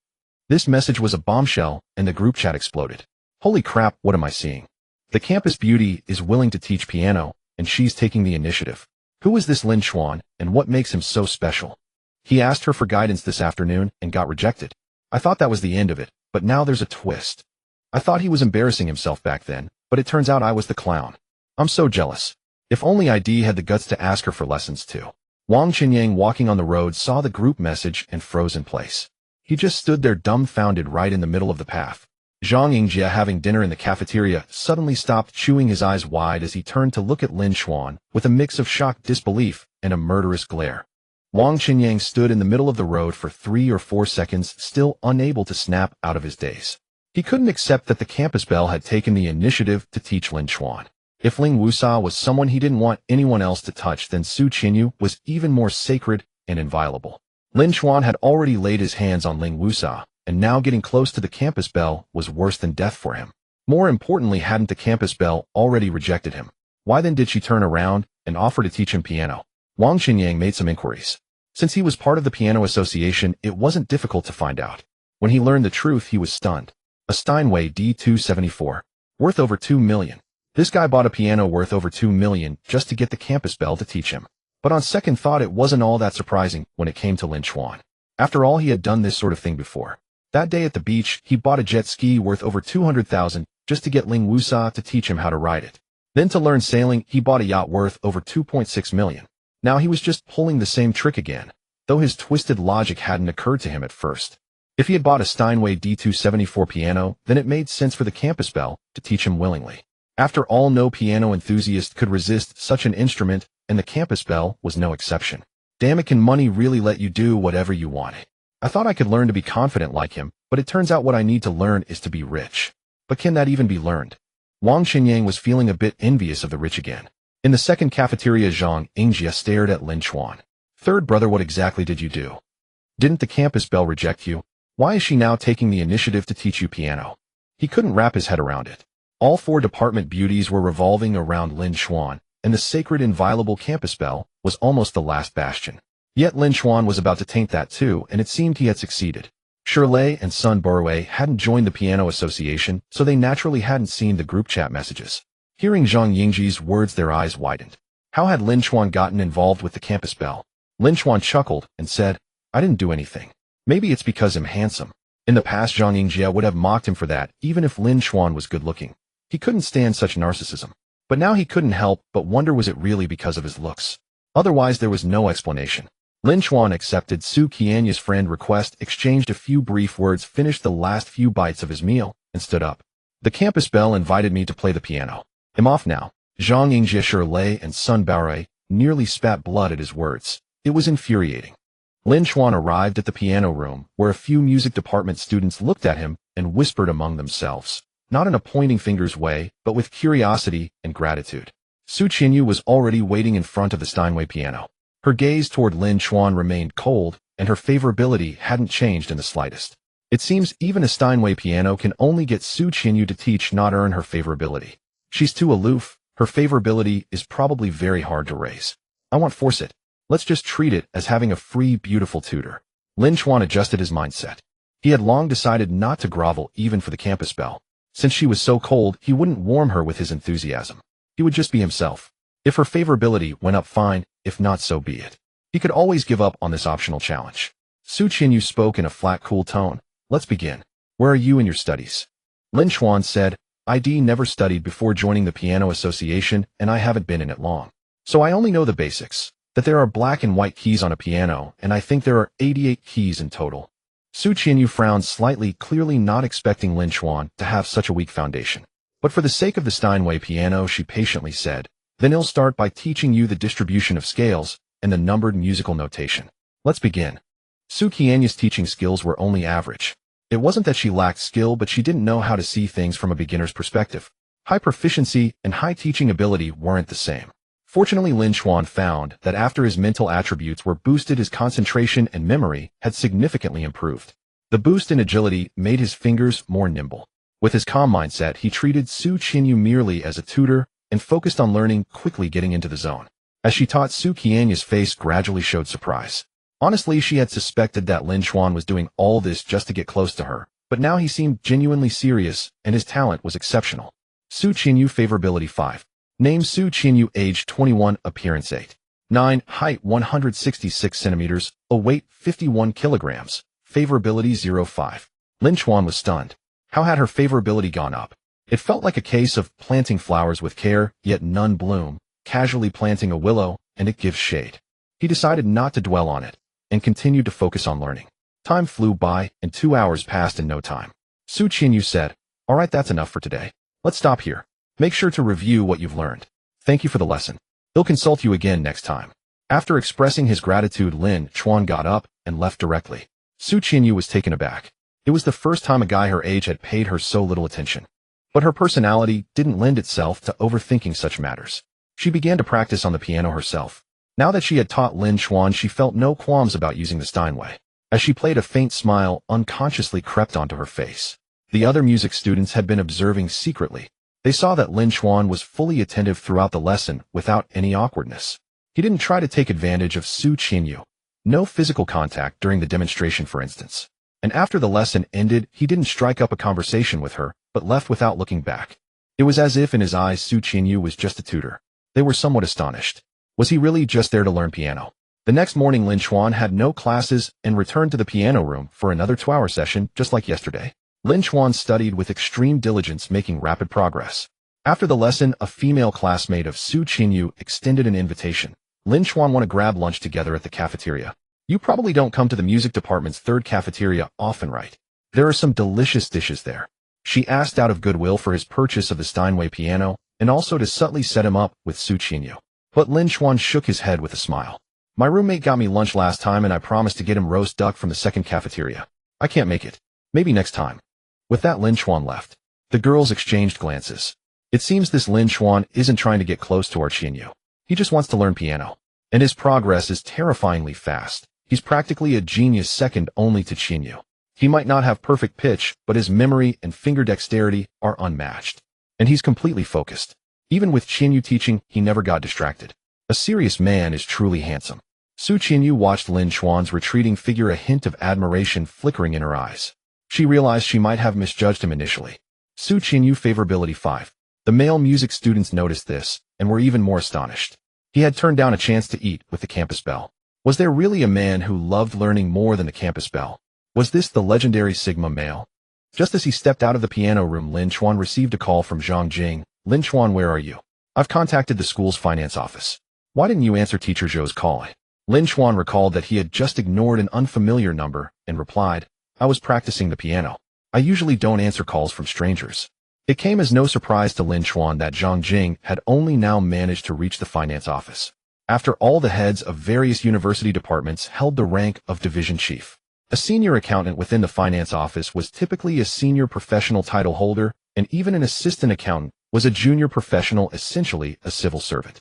This message was a bombshell, and the group chat exploded. Holy crap, what am I seeing? The campus beauty is willing to teach piano, and she's taking the initiative. Who is this Lin Chen, and what makes him so special? He asked her for guidance this afternoon and got rejected. I thought that was the end of it, but now there's a twist. I thought he was embarrassing himself back then, but it turns out I was the clown. I'm so jealous. If only ID had the guts to ask her for lessons too. Wang Qinyang, walking on the road, saw the group message and froze in place. He just stood there dumbfounded right in the middle of the path. Zhang Yingjia, having dinner in the cafeteria, suddenly stopped, chewing his eyes wide as he turned to look at Lin Chen with a mix of shocked disbelief and a murderous glare. Wang Qinyang stood in the middle of the road for 3 or 4 seconds, still unable to snap out of his daze. He couldn't accept that the campus belle had taken the initiative to teach Lin Chen. If Ling Wusa was someone he didn't want anyone else to touch, then Su Qinyu was even more sacred and inviolable. Lin Chen had already laid his hands on Ling Wusa, and now getting close to the campus belle was worse than death for him. More importantly, hadn't the campus belle already rejected him? Why then did she turn around and offer to teach him piano? Wang Qinyang made some inquiries. Since he was part of the Piano Association, it wasn't difficult to find out. When he learned the truth, he was stunned. A Steinway D274. Worth over 2 million. This guy bought a piano worth over 2 million just to get the campus belle to teach him. But on second thought, it wasn't all that surprising when it came to Lin Chen. After all, he had done this sort of thing before. That day at the beach, he bought a jet ski worth over 200,000 just to get Ling Wusa to teach him how to ride it. Then to learn sailing, he bought a yacht worth over 2.6 million. Now he was just pulling the same trick again, though his twisted logic hadn't occurred to him at first. If he had bought a Steinway D274 piano, then it made sense for the campus belle to teach him willingly. After all, no piano enthusiast could resist such an instrument, and the campus belle was no exception. Damn it, can money really let you do whatever you want? I thought I could learn to be confident like him, but it turns out what I need to learn is to be rich. But can that even be learned? Wang Qinyang was feeling a bit envious of the rich again. In the second cafeteria, Zhang Yingjia stared at Lin Chen. Third brother, what exactly did you do? Didn't the campus belle reject you? Why is she now taking the initiative to teach you piano? He couldn't wrap his head around it. All 4 department beauties were revolving around Lin Chen, and the sacred, inviolable campus belle was almost the last bastion. Yet Lin Chen was about to taint that too, and it seemed he had succeeded. Shirley and Sun Borue hadn't joined the Piano Association, so they naturally hadn't seen the group chat messages. Hearing Zhang Yingji's words, their eyes widened. How had Lin Chen gotten involved with the campus belle? Lin Chen chuckled and said, I didn't do anything. Maybe it's because I'm handsome. In the past, Zhang Yingjia would have mocked him for that, even if Lin Chen was good-looking. He couldn't stand such narcissism. But now he couldn't help but wonder, was it really because of his looks? Otherwise, there was no explanation. Lin Chen accepted Su Qianyu's friend request, exchanged a few brief words, finished the last few bites of his meal, and stood up. The campus belle invited me to play the piano. I'm off now. Zhang Yingjia, Shirley, and Sun Baoray nearly spat blood at his words. It was infuriating. Lin Chen arrived at the piano room, where a few music department students looked at him and whispered among themselves, not in a pointing fingers way, but with curiosity and gratitude. Su Qinyu was already waiting in front of the Steinway piano. Her gaze toward Lin Chen remained cold, and her favorability hadn't changed in the slightest. It seems even a Steinway piano can only get Su Qinyu to teach, not earn her favorability. She's too aloof. Her favorability is probably very hard to raise. I won't force it. Let's just treat it as having a free, beautiful tutor. Lin Chen adjusted his mindset. He had long decided not to grovel even for the campus belle. Since she was so cold, he wouldn't warm her with his enthusiasm. He would just be himself. If her favorability went up, fine. If not, so be it. He could always give up on this optional challenge. Su Qinyu spoke in a flat, cool tone. Let's begin. Where are you in your studies? Lin Chen said, "I never studied before joining the Piano Association, and I haven't been in it long. So I only know the basics, that there are black and white keys on a piano, and I think there are 88 keys in total." Su Qinyu frowned slightly, clearly not expecting Lin Chen to have such a weak foundation. But for the sake of the Steinway piano, she patiently said, "Then I'll start by teaching you the distribution of scales and the numbered musical notation. Let's begin." Su Qianyu's teaching skills were only average. It wasn't that she lacked skill, but she didn't know how to see things from a beginner's perspective. High proficiency and high teaching ability weren't the same. Fortunately, Lin Chen found that after his mental attributes were boosted, his concentration and memory had significantly improved. The boost in agility made his fingers more nimble. With his calm mindset, he treated Su Qinyu merely as a tutor and focused on learning, quickly getting into the zone. As she taught, Su Qianyu's face gradually showed surprise. Honestly, she had suspected that Lin Chen was doing all this just to get close to her, but now he seemed genuinely serious, and his talent was exceptional. Su Qinyu favorability 5. Name Su Qinyu, age 21, appearance 8'9", height 166 centimeters, weight 51 kilograms, favorability 0.5. Lin Chen was stunned. How had her favorability gone up? It felt like a case of planting flowers with care, yet none bloom, casually planting a willow, and it gives shade. He decided not to dwell on it, and continued to focus on learning. Time flew by, and 2 hours passed in no time. Su Qinyu said, "All right, that's enough for today. Let's stop here. Make sure to review what you've learned. Thank you for the lesson. He'll consult you again next time." After expressing his gratitude, Lin Chen got up and left directly. Su Qinyu was taken aback. It was the first time a guy her age had paid her so little attention. But her personality didn't lend itself to overthinking such matters. She began to practice on the piano herself. Now that she had taught Lin Chen, she felt no qualms about using the Steinway. As she played, a faint smile unconsciously crept onto her face. The other music students had been observing secretly. They saw that Lin Chen was fully attentive throughout the lesson without any awkwardness. He didn't try to take advantage of Su Qinyu. No physical contact during the demonstration, for instance. And after the lesson ended, he didn't strike up a conversation with her, but left without looking back. It was as if in his eyes Su Qinyu was just a tutor. They were somewhat astonished. Was he really just there to learn piano? The next morning, Lin Chen had no classes and returned to the piano room for another 2-hour session, just like yesterday. Lin Chen studied with extreme diligence, making rapid progress. After the lesson, a female classmate of Su Qinyu extended an invitation. Lin Chen want to grab lunch together at the cafeteria. You probably don't come to the music department's third cafeteria often, right? There are some delicious dishes there. She asked out of goodwill for his purchase of the Steinway piano, and also to subtly set him up with Su Qinyu. But Lin Chen shook his head with a smile. My roommate got me lunch last time, and I promised to get him roast duck from the second cafeteria. I can't make it. Maybe next time. With that, Lin Chen left. The girls exchanged glances. It seems this Lin Chen isn't trying to get close to our Qinyu. He just wants to learn piano. And his progress is terrifyingly fast. He's practically a genius, second only to Qinyu. He might not have perfect pitch, but his memory and finger dexterity are unmatched. And he's completely focused. Even with Qinyu teaching, he never got distracted. A serious man is truly handsome. Su Qinyu watched Lin Chen's retreating figure, a hint of admiration flickering in her eyes. She realized she might have misjudged him initially. Su Qinyu favorability 5. The male music students noticed this, and were even more astonished. He had turned down a chance to eat with the campus belle. Was there really a man who loved learning more than the campus belle? Was this the legendary Sigma male? Just as he stepped out of the piano room, Lin Chen received a call from Zhang Jing. Lin Chen, where are you? I've contacted the school's finance office. Why didn't you answer Teacher Zhou's call? Lin Chen recalled that he had just ignored an unfamiliar number and replied, I was practicing the piano. I usually don't answer calls from strangers. It came as no surprise to Lin Chen that Zhang Jing had only now managed to reach the finance office. After all, the heads of various university departments held the rank of division chief. A senior accountant within the finance office was typically a senior professional title holder, and even an assistant accountant was a junior professional, essentially a civil servant.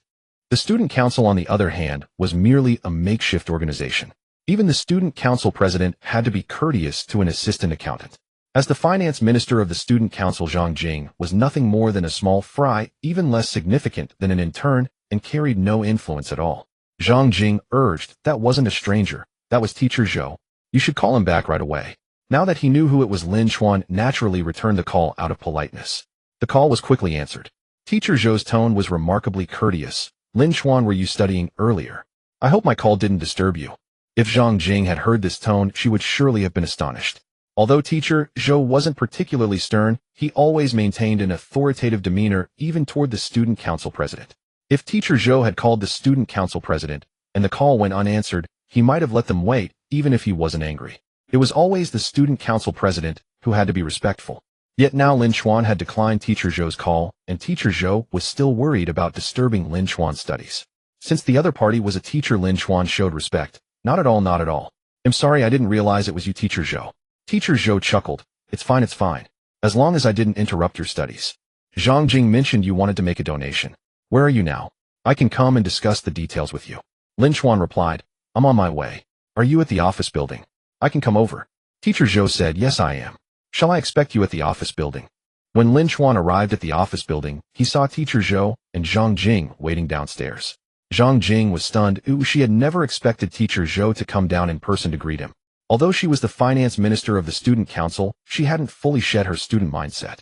The student council, on the other hand, was merely a makeshift organization. Even the student council president had to be courteous to an assistant accountant. As the finance minister of the student council, Zhang Jing was nothing more than a small fry, even less significant than an intern, and carried no influence at all. Zhang Jing urged, that wasn't a stranger, that was Teacher Zhou. You should call him back right away. Now that he knew who it was, Lin Chen naturally returned the call out of politeness. The call was quickly answered. Teacher Zhou's tone was remarkably courteous. Lin Chen, were you studying earlier? I hope my call didn't disturb you. If Zhang Jing had heard this tone, she would surely have been astonished. Although teacher Zhou wasn't particularly stern, he always maintained an authoritative demeanor even toward the student council president. If teacher Zhou had called the student council president, and the call went unanswered, he might have let them wait, even if he wasn't angry. It was always the student council president who had to be respectful. Yet now Lin Chen had declined teacher Zhou's call, and teacher Zhou was still worried about disturbing Lin Chen's studies. Since the other party was a teacher, Lin Chen showed respect. Not at all, not at all. I'm sorry, I didn't realize it was you, teacher Zhou. Teacher Zhou chuckled. It's fine, it's fine. As long as I didn't interrupt your studies. Zhang Jing mentioned you wanted to make a donation. Where are you now? I can come and discuss the details with you. Lin Chen replied, I'm on my way. Are you at the office building? I can come over. Teacher Zhou said, yes, I am. Shall I expect you at the office building? When Lin Chen arrived at the office building, he saw teacher Zhou and Zhang Jing waiting downstairs. Zhang Jing was stunned. She had never expected teacher Zhou to come down in person to greet him. Although she was the finance minister of the student council, she hadn't fully shed her student mindset.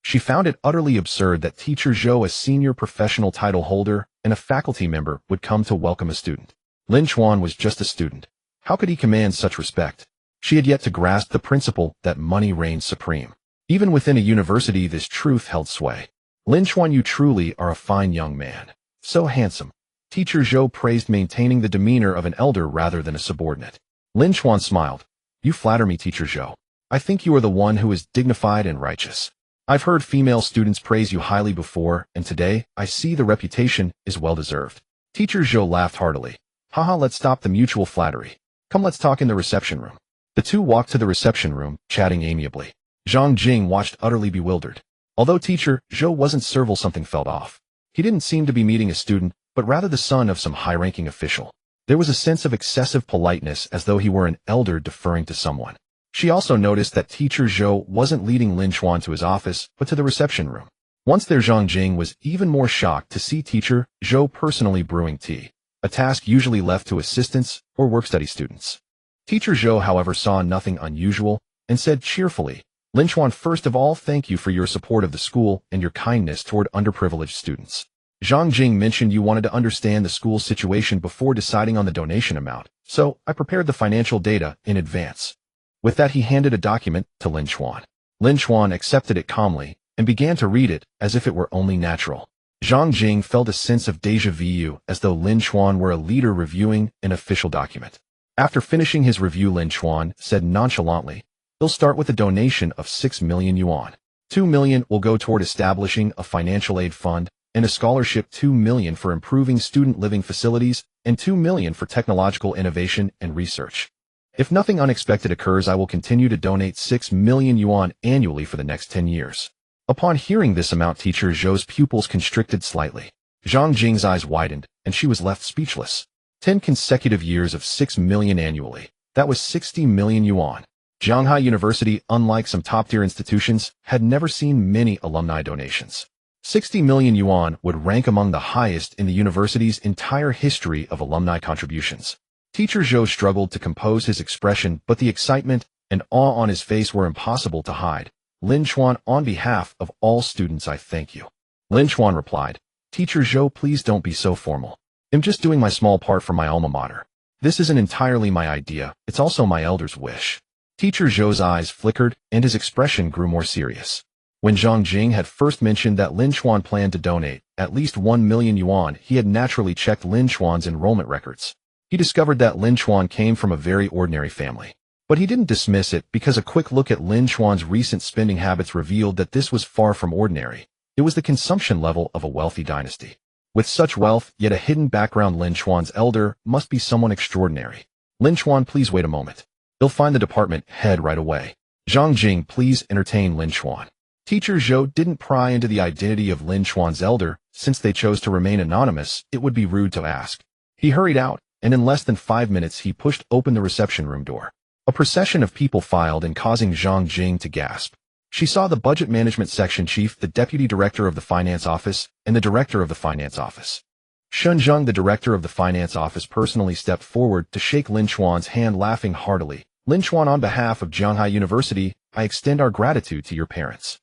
She found it utterly absurd that teacher Zhou, a senior professional title holder and a faculty member, would come to welcome a student. Lin Chen was just a student. How could he command such respect? She had yet to grasp the principle that money reigns supreme. Even within a university, this truth held sway. Lin Chen, you truly are a fine young man. So handsome. Teacher Zhou praised, maintaining the demeanor of an elder rather than a subordinate. Lin Chen smiled. You flatter me, teacher Zhou. I think you are the one who is dignified and righteous. I've heard female students praise you highly before, and today, I see the reputation is well-deserved. Teacher Zhou laughed heartily. Haha, let's stop the mutual flattery. Come, let's talk in the reception room. The two walked to the reception room, chatting amiably. Zhang Jing watched, utterly bewildered. Although teacher Zhou wasn't servile, something felt off. He didn't seem to be meeting a student, but rather the son of some high-ranking official. There was a sense of excessive politeness, as though he were an elder deferring to someone. She also noticed that teacher Zhou wasn't leading Lin Chen to his office, but to the reception room. Once there, Zhang Jing was even more shocked to see teacher Zhou personally brewing tea, a task usually left to assistants or work-study students. Teacher Zhou, however, saw nothing unusual and said cheerfully, Lin Chen, first of all, thank you for your support of the school and your kindness toward underprivileged students. Zhang Jing mentioned you wanted to understand the school's situation before deciding on the donation amount, so I prepared the financial data in advance. With that, he handed a document to Lin Chen. Lin Chen accepted it calmly and began to read it as if it were only natural. Zhang Jing felt a sense of déjà vu, as though Lin Chen were a leader reviewing an official document. After finishing his review, Lin Chen said nonchalantly, he'll start with a donation of 6 million yuan. 2 million will go toward establishing a financial aid fund, and a scholarship 2 million for improving student living facilities, and 2 million for technological innovation and research. If nothing unexpected occurs, I will continue to donate 6 million yuan annually for the next 10 years. Upon hearing this amount, teacher Zhou's pupils constricted slightly. Zhang Jing's eyes widened, and she was left speechless. 10 consecutive years of 6 million annually. That was 60 million yuan. Shanghai University, unlike some top-tier institutions, had never seen many alumni donations. 60 million yuan would rank among the highest in the university's entire history of alumni contributions. Teacher Zhou struggled to compose his expression, but the excitement and awe on his face were impossible to hide. Lin Chen, on behalf of all students, I thank you. Lin Chen replied, Teacher Zhou, please don't be so formal. I'm just doing my small part for my alma mater. This isn't entirely my idea, it's also my elder's wish. Teacher Zhou's eyes flickered, and his expression grew more serious. When Zhang Jing had first mentioned that Lin Chen planned to donate at least 1 million yuan, he had naturally checked Lin Chen's enrollment records. He discovered that Lin Chen came from a very ordinary family. But he didn't dismiss it, because a quick look at Lin Chen's recent spending habits revealed that this was far from ordinary. It was the consumption level of a wealthy dynasty. With such wealth, yet a hidden background, Lin Chen's elder must be someone extraordinary. Lin Chen, please wait a moment. He'll find the department head right away. Zhang Jing, please entertain Lin Chen. Teacher Zhou didn't pry into the identity of Lin Chen's elder. Since they chose to remain anonymous, it would be rude to ask. He hurried out, and in less than 5 minutes he pushed open the reception room door. A procession of people filed in, causing Zhang Jing to gasp. She saw the budget management section chief, the deputy director of the finance office, and the director of the finance office. Shun Zheng, the director of the finance office, personally stepped forward to shake Lin Chen's hand, laughing heartily. Lin Chen, on behalf of Shanghai University, I extend our gratitude to your parents.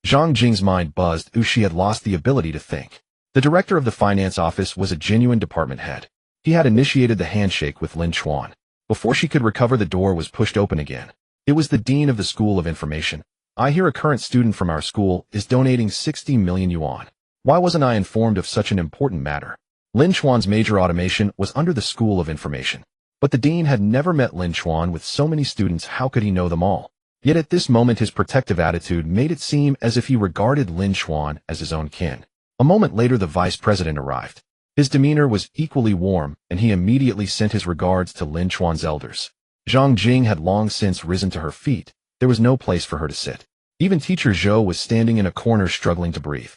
Zhang Jing's mind buzzed. She had lost the ability to think. The director of the finance office was a genuine department head. He had initiated the handshake with Lin Chen. Before she could recover, the door was pushed open again. It was the dean of the School of Information. I hear a current student from our school is donating 60 million yuan. Why wasn't I informed of such an important matter? Lin Chen's major automation was under the School of Information. But the dean had never met Lin Chen. With so many students, how could he know them all? Yet at this moment his protective attitude made it seem as if he regarded Lin Chen as his own kin. A moment later the vice president arrived. His demeanor was equally warm, and he immediately sent his regards to Lin Chen's elders. Zhang Jing had long since risen to her feet. There was no place for her to sit. Even teacher Zhou was standing in a corner struggling to breathe.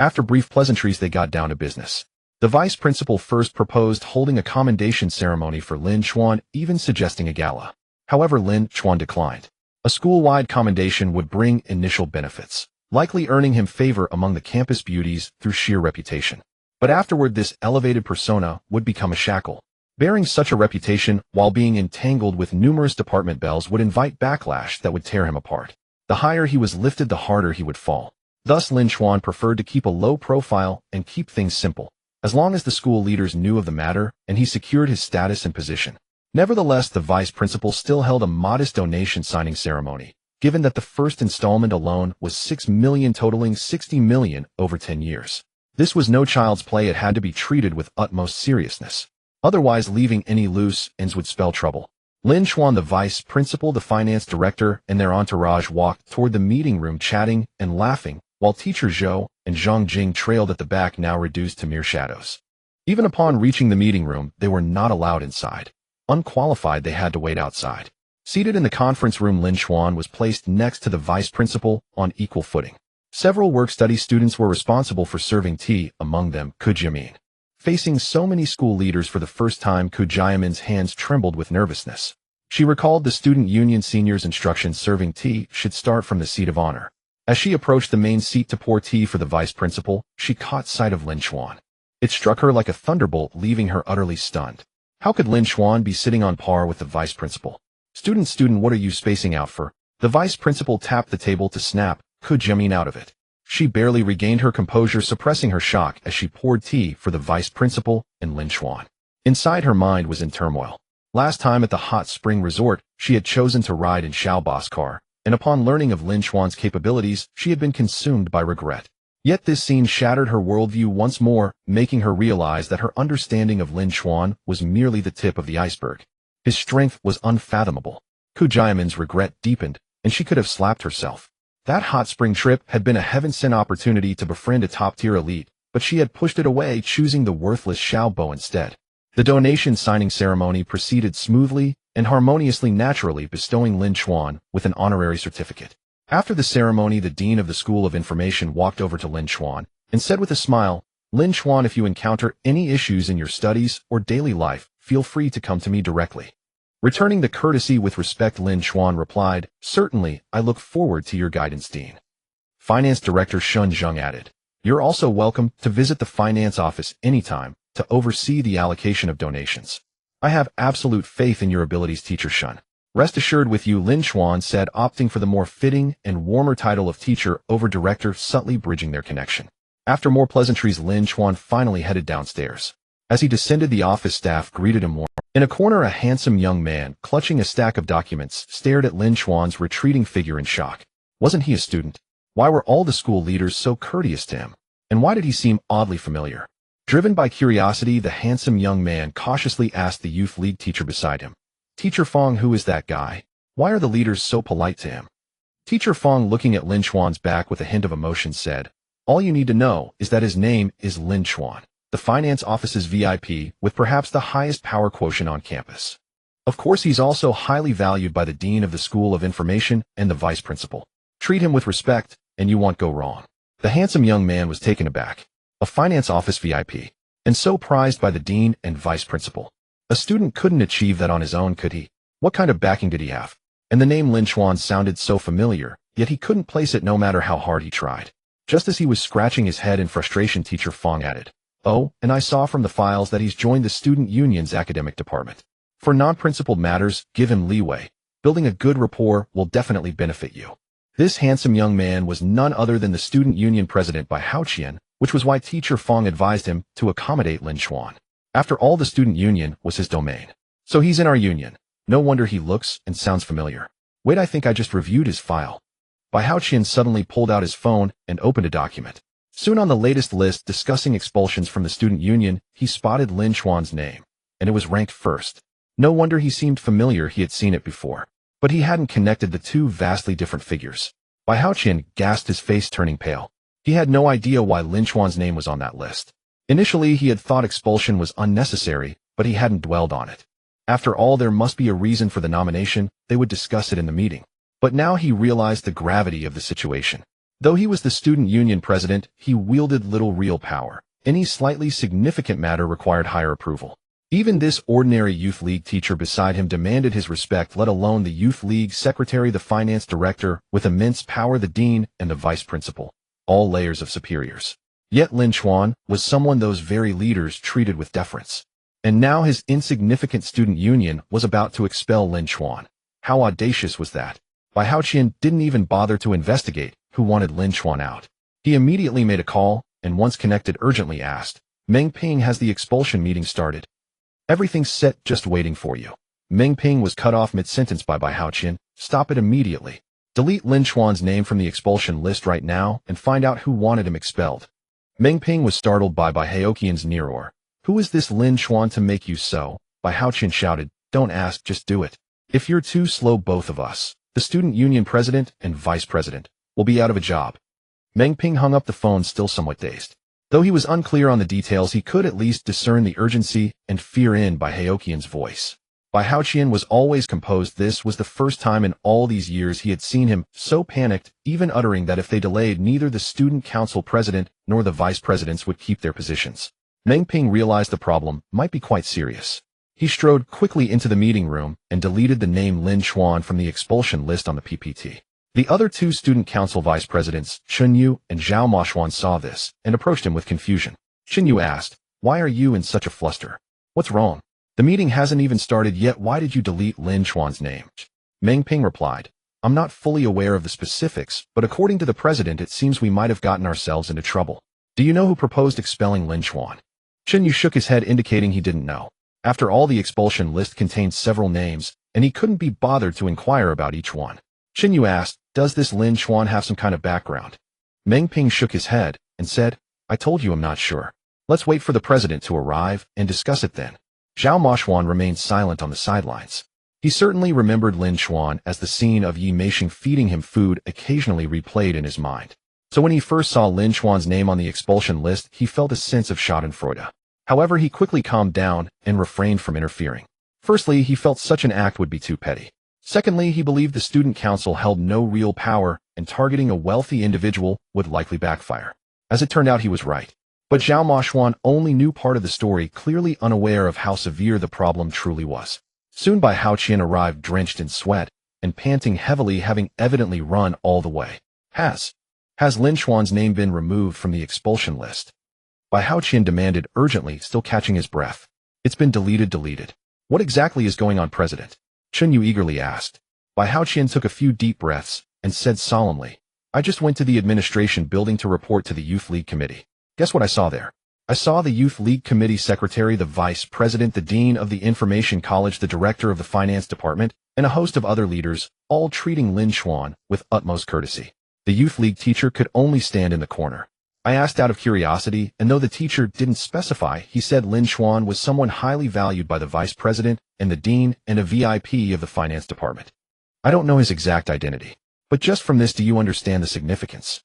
After brief pleasantries they got down to business. The vice principal first proposed holding a commendation ceremony for Lin Chen, even suggesting a gala. However, Lin Chen declined. A school-wide commendation would bring initial benefits, likely earning him favor among the campus beauties through sheer reputation. But afterward this elevated persona would become a shackle. Bearing such a reputation while being entangled with numerous department bells would invite backlash that would tear him apart. The higher he was lifted, the harder he would fall. Thus Lin Chen preferred to keep a low profile and keep things simple, as long as the school leaders knew of the matter and he secured his status and position. Nevertheless, the vice principal still held a modest donation signing ceremony, given that the first installment alone was 6 million, totaling 60 million over 10 years. This was no child's play. It had to be treated with utmost seriousness. Otherwise, leaving any loose ends would spell trouble. Lin Chen, the vice principal, the finance director, and their entourage walked toward the meeting room chatting and laughing, while teacher Zhou and Zhang Jing trailed at the back, now reduced to mere shadows. Even upon reaching the meeting room, they were not allowed inside. Unqualified, they had to wait outside. Seated in the conference room, Lin Chen was placed next to the vice principal on equal footing. Several work-study students were responsible for serving tea, among them Ku Jiamin. Facing so many school leaders for the first time, Ku Jiamin's hands trembled with nervousness. She recalled the student union senior's instructions: serving tea should start from the seat of honor. As she approached the main seat to pour tea for the vice principal, she caught sight of Lin Chen. It struck her like a thunderbolt, leaving her utterly stunned. How could Lin Chen be sitting on par with the vice principal? Student, what are you spacing out for? The vice principal tapped the table to snap Ku Jiamin out of it. She barely regained her composure, suppressing her shock as she poured tea for the vice principal and Lin Chen. Inside, her mind was in turmoil. Last time at the hot spring resort, she had chosen to ride in Xiaoba's car, and upon learning of Lin Chen's capabilities, she had been consumed by regret. Yet this scene shattered her worldview once more, making her realize that her understanding of Lin Chen was merely the tip of the iceberg. His strength was unfathomable. Ku Jiamin's regret deepened, and she could have slapped herself. That hot spring trip had been a heaven-sent opportunity to befriend a top-tier elite, but she had pushed it away, choosing the worthless Xiaobo instead. The donation signing ceremony proceeded smoothly and harmoniously, naturally bestowing Lin Chen with an honorary certificate. After the ceremony, the dean of the School of Information walked over to Lin Chen and said with a smile, "Lin Chen, if you encounter any issues in your studies or daily life, feel free to come to me directly." Returning the courtesy with respect, Lin Chen replied, "Certainly, I look forward to your guidance, Dean." Finance Director Shun Zheng added, "You're also welcome to visit the finance office anytime to oversee the allocation of donations. I have absolute faith in your abilities, Teacher Shun." "Rest assured with you," Lin Chen said, opting for the more fitting and warmer title of teacher over director, subtly bridging their connection. After more pleasantries, Lin Chen finally headed downstairs. As he descended, the office staff greeted him warmly. In a corner, a handsome young man, clutching a stack of documents, stared at Lin Chen's retreating figure in shock. Wasn't he a student? Why were all the school leaders so courteous to him? And why did he seem oddly familiar? Driven by curiosity, the handsome young man cautiously asked the youth league teacher beside him, "Teacher Fong, who is that guy? Why are the leaders so polite to him?" Teacher Fong, looking at Lin Chen's back with a hint of emotion, said, "All you need to know is that his name is Lin Chen, the finance office's VIP with perhaps the highest power quotient on campus. Of course, he's also highly valued by the dean of the School of Information and the vice principal. Treat him with respect, and you won't go wrong." The handsome young man was taken aback. A finance office VIP, and so prized by the dean and vice principal. A student couldn't achieve that on his own, could he? What kind of backing did he have? And the name Lin Chen sounded so familiar, yet he couldn't place it no matter how hard he tried. Just as he was scratching his head in frustration, Teacher Fong added, "Oh, and I saw from the files that he's joined the student union's academic department. For non-principled matters, give him leeway. Building a good rapport will definitely benefit you." This handsome young man was none other than the student union president by Haoqian, which was why Teacher Fong advised him to accommodate Lin Chen. After all, the student union was his domain. So he's in our union. No wonder he looks and sounds familiar. Wait, I think I just reviewed his file. Bai Haoqian suddenly pulled out his phone and opened a document. Soon on the latest list discussing expulsions from the student union, he spotted Lin Chuan's name, and it was ranked first. No wonder he seemed familiar, he had seen it before. But he hadn't connected the two vastly different figures. Bai Haoqian gasped, his face turning pale. He had no idea why Lin Chuan's name was on that list. Initially, he had thought expulsion was unnecessary, but he hadn't dwelled on it. After all, there must be a reason for the nomination. They would discuss it in the meeting. But now he realized the gravity of the situation. Though he was the student union president, he wielded little real power. Any slightly significant matter required higher approval. Even this ordinary youth league teacher beside him demanded his respect, let alone the youth league secretary, the finance director, with immense power, the dean, and the vice principal. All layers of superiors. Yet Lin Chuan was someone those very leaders treated with deference. And now his insignificant student union was about to expel Lin Chuan. How audacious was that? Bai Haoqian didn't even bother to investigate who wanted Lin Chuan out. He immediately made a call, and once connected urgently asked, "Meng Ping, has the expulsion meeting started?" "Everything's set, just waiting for you." Meng Ping was cut off mid-sentence by Bai Haoqian. "Stop it immediately. Delete Lin Chuan's name from the expulsion list right now and find out who wanted him expelled." Meng Ping was startled by Bai Haoqian's near roar. "Who is this Lin Chuan to make you so?" Bai Haoqian shouted. "Don't ask, just do it. If you're too slow, both of us, the student union president and vice president, will be out of a job." Meng Ping hung up the phone, still somewhat dazed. Though he was unclear on the details, he could at least discern the urgency and fear in Bai Haoqian's voice. Bai Haoqian was always composed. This was the first time in all these years he had seen him so panicked, even uttering that if they delayed, neither the student council president nor the vice presidents would keep their positions. Meng Ping realized the problem might be quite serious. He strode quickly into the meeting room and deleted the name Lin Chuan from the expulsion list on the PPT. The other two student council vice presidents, Chun Yu and Zhao Moshuan, saw this and approached him with confusion. Chun Yu asked, "Why are you in such a fluster? What's wrong? The meeting hasn't even started yet. Why did you delete Lin Chuan's name?" Meng Ping replied, "I'm not fully aware of the specifics, but according to the president, it seems we might have gotten ourselves into trouble. Do you know who proposed expelling Lin Chuan?" Chun Yu shook his head, indicating he didn't know. After all, the expulsion list contained several names, and he couldn't be bothered to inquire about each one. Chun Yu asked, "Does this Lin Chuan have some kind of background?" Meng Ping shook his head and said, "I told you I'm not sure. Let's wait for the president to arrive and discuss it then." Zhao Moshuan remained silent on the sidelines. He certainly remembered Lin Chuan as the scene of Yi Meixing feeding him food occasionally replayed in his mind. So when he first saw Lin Chuan's name on the expulsion list, he felt a sense of schadenfreude. However, he quickly calmed down and refrained from interfering. Firstly, he felt such an act would be too petty. Secondly, he believed the student council held no real power, and targeting a wealthy individual would likely backfire. As it turned out, he was right. But Zhao Moshuan only knew part of the story, clearly unaware of how severe the problem truly was. Soon Bai Haoqian arrived drenched in sweat and panting heavily, having evidently run all the way. Has Lin Chuan's name been removed from the expulsion list?" Bai Haoqian demanded urgently, still catching his breath. "It's been deleted. What exactly is going on, President?" Chun Yu eagerly asked. Bai Haoqian took a few deep breaths and said solemnly, "I just went to the administration building to report to the Youth League Committee. Guess what I saw there? I saw the Youth League Committee secretary, the vice president, the dean of the Information College, the director of the finance department, and a host of other leaders, all treating Lin Chuan with utmost courtesy. The Youth League teacher could only stand in the corner. I asked out of curiosity, and though the teacher didn't specify, he said Lin Chuan was someone highly valued by the vice president and the dean and a VIP of the finance department. I don't know his exact identity, but just from this, do you understand the significance?"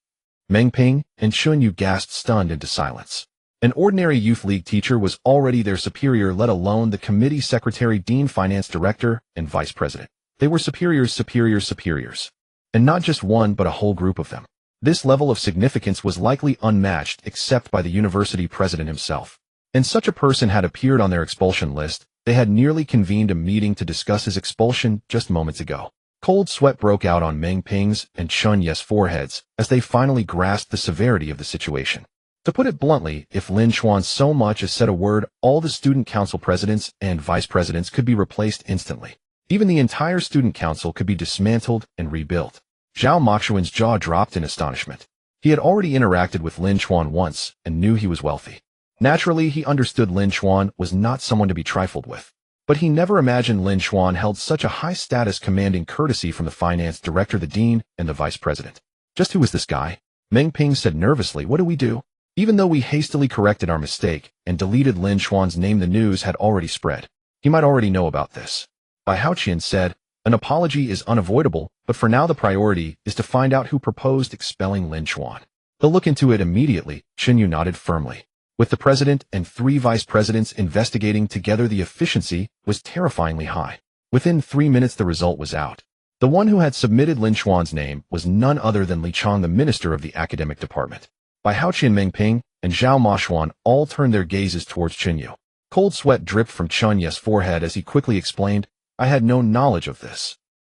Meng Ping and Chun Yu gasped, stunned into silence. An ordinary Youth League teacher was already their superior, let alone the committee secretary, dean, finance director, and vice president. They were superiors. And not just one, but a whole group of them. This level of significance was likely unmatched except by the university president himself. And such a person had appeared on their expulsion list. They had nearly convened a meeting to discuss his expulsion just moments ago. Cold sweat broke out on Meng Ping's and Chun Yu's foreheads as they finally grasped the severity of the situation. To put it bluntly, if Lin Chuan so much as said a word, all the student council presidents and vice presidents could be replaced instantly. Even the entire student council could be dismantled and rebuilt. Zhao Moshuan's jaw dropped in astonishment. He had already interacted with Lin Chuan once and knew he was wealthy. Naturally, he understood Lin Chen was not someone to be trifled with. But he never imagined Lin Chen held such a high status, commanding courtesy from the finance director, the dean, and the vice president. Just who is this guy? Meng Ping said nervously. What do we do? Even though we hastily corrected our mistake and deleted Lin Chuan's name, the news had already spread. He might already know about this. Bai Haoqian said, an apology is unavoidable, but for now the priority is to find out who proposed expelling Lin Chuan. They'll look into it immediately. Chen Yu nodded firmly. With the president and 3 vice presidents investigating together, the efficiency was terrifyingly high. Within 3 minutes the result was out. The one who had submitted Lin Chuan's name was none other than Li Chang, the minister of the academic department. Bai Haoqian, Meng Ping, and Zhao Maxuan all turned their gazes towards Chen Yu. Cold sweat dripped from Chen Yu's forehead as he quickly explained, I had no knowledge of this.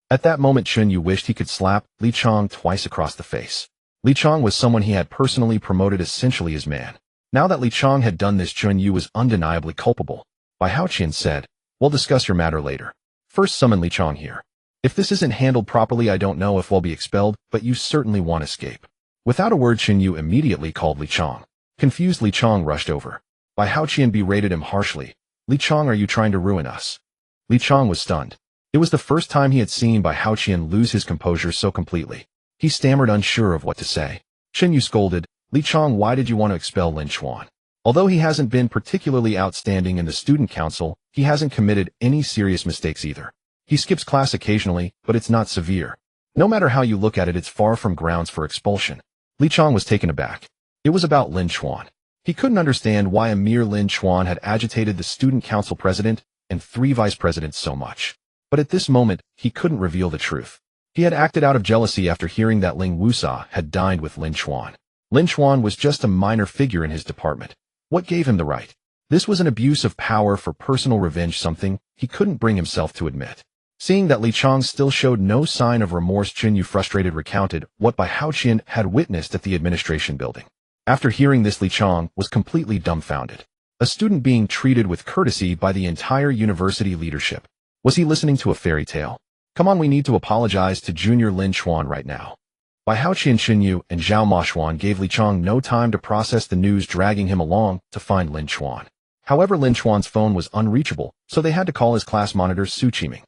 At that moment Chen Yu wished he could slap Li Chang twice across the face. Li Chang was someone he had personally promoted, essentially his man. Now that Li Chang had done this, Chen Yu was undeniably culpable. Bai Haoqian said, we'll discuss your matter later. First summon Li Chang here. If this isn't handled properly, I don't know if we'll be expelled, but you certainly won't escape. Without a word, Chen Yu immediately called Li Chang. Confused, Li Chang rushed over. Bai Haoqian berated him harshly. Li Chang, are you trying to ruin us? Li Chang was stunned. It was the first time he had seen Bai Haoqian lose his composure so completely. He stammered, unsure of what to say. Chen Yu scolded, Li Chang, why did you want to expel Lin Chuan? Although he hasn't been particularly outstanding in the student council, he hasn't committed any serious mistakes either. He skips class occasionally, but it's not severe. No matter how you look at it, it's far from grounds for expulsion. Li Chang was taken aback. It was about Lin Chuan. He couldn't understand why a mere Lin Chuan had agitated the student council president and 3 vice presidents so much. But at this moment, he couldn't reveal the truth. He had acted out of jealousy after hearing that Ling Wusa had dined with Lin Chuan. Lin Chuan was just a minor figure in his department. What gave him the right? This was an abuse of power for personal revenge, something he couldn't bring himself to admit. Seeing that Li Chang still showed no sign of remorse, Chen Yu, frustrated, recounted what Bai Haoqian had witnessed at the administration building. After hearing this, Li Chang was completely dumbfounded. A student being treated with courtesy by the entire university leadership. Was he listening to a fairy tale? Come on, we need to apologize to Junior Lin Chuan right now. Bai Haoqian, Chen Yu, and Zhao Maxuan gave Li Chang no time to process the news, dragging him along to find Lin Chuan. However, Lin Chuan's phone was unreachable, so they had to call his class monitor, Su Qiming.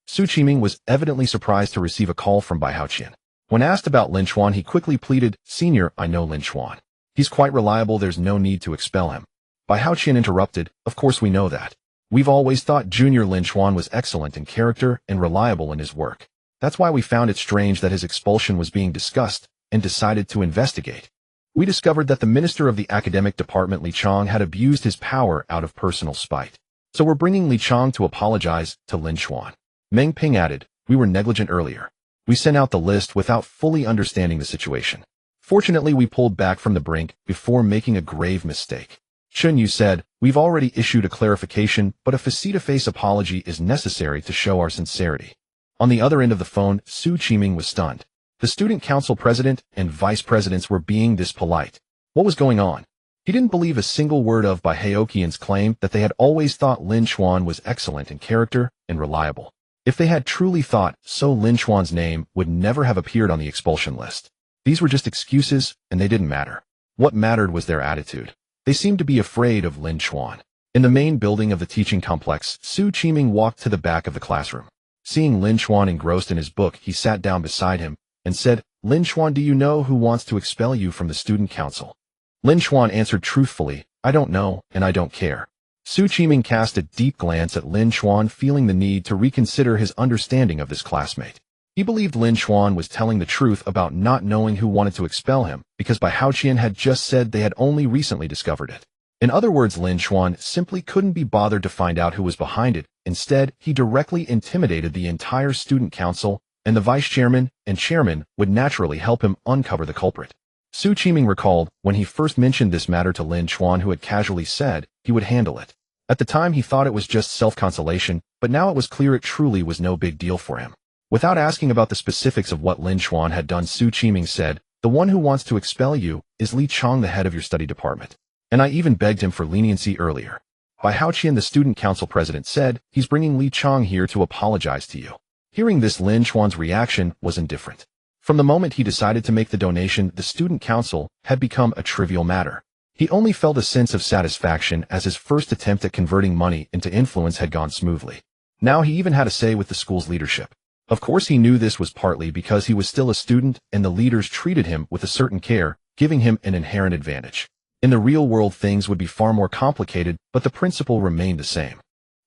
Su Qiming was evidently surprised to receive a call from Bai Haoqian. When asked about Lin Chuan, he quickly pleaded, Senior, I know Lin Chuan. He's quite reliable, there's no need to expel him. Bai Haoqian interrupted, of course we know that. We've always thought Junior Lin Chuan was excellent in character and reliable in his work. That's why we found it strange that his expulsion was being discussed and decided to investigate. We discovered that the minister of the academic department, Li Chang, had abused his power out of personal spite. So we're bringing Li Chang to apologize to Lin Chuan. Meng Ping added, we were negligent earlier. We sent out the list without fully understanding the situation. Fortunately, we pulled back from the brink before making a grave mistake. Chen Yu said, we've already issued a clarification, but a face-to-face apology is necessary to show our sincerity. On the other end of the phone, Su Qiming was stunned. The student council president and vice presidents were being this polite. What was going on? He didn't believe a single word of Bai Haoqian's claim that they had always thought Lin Chuan was excellent in character and reliable. If they had truly thought so, Lin Chuan's name would never have appeared on the expulsion list. These were just excuses, and they didn't matter. What mattered was their attitude. They seemed to be afraid of Lin Chuan. In the main building of the teaching complex, Su Qiming walked to the back of the classroom. Seeing Lin Chuan engrossed in his book, he sat down beside him and said, Lin Chuan, do you know who wants to expel you from the student council? Lin Chuan answered truthfully, I don't know, and I don't care. Su Qiming cast a deep glance at Lin Chuan, feeling the need to reconsider his understanding of this classmate. He believed Lin Chuan was telling the truth about not knowing who wanted to expel him, because Bai Haoqian had just said they had only recently discovered it. In other words, Lin Chuan simply couldn't be bothered to find out who was behind it. Instead, he directly intimidated the entire student council, and the vice chairman and chairman would naturally help him uncover the culprit. Su Qiming recalled when he first mentioned this matter to Lin Chuan, who had casually said he would handle it. At the time, he thought it was just self-consolation, but now it was clear it truly was no big deal for him. Without asking about the specifics of what Lin Chuan had done, Su Qiming said, the one who wants to expel you is Li Chang, the head of your study department. And I even begged him for leniency earlier. Bai Haoqian, the student council president, said, he's bringing Li Chang here to apologize to you. Hearing this, Lin Chuan's reaction was indifferent. From the moment he decided to make the donation, the student council had become a trivial matter. He only felt a sense of satisfaction as his first attempt at converting money into influence had gone smoothly. Now he even had a say with the school's leadership. Of course he knew this was partly because he was still a student and the leaders treated him with a certain care, giving him an inherent advantage. In the real world things would be far more complicated, but the principle remained the same.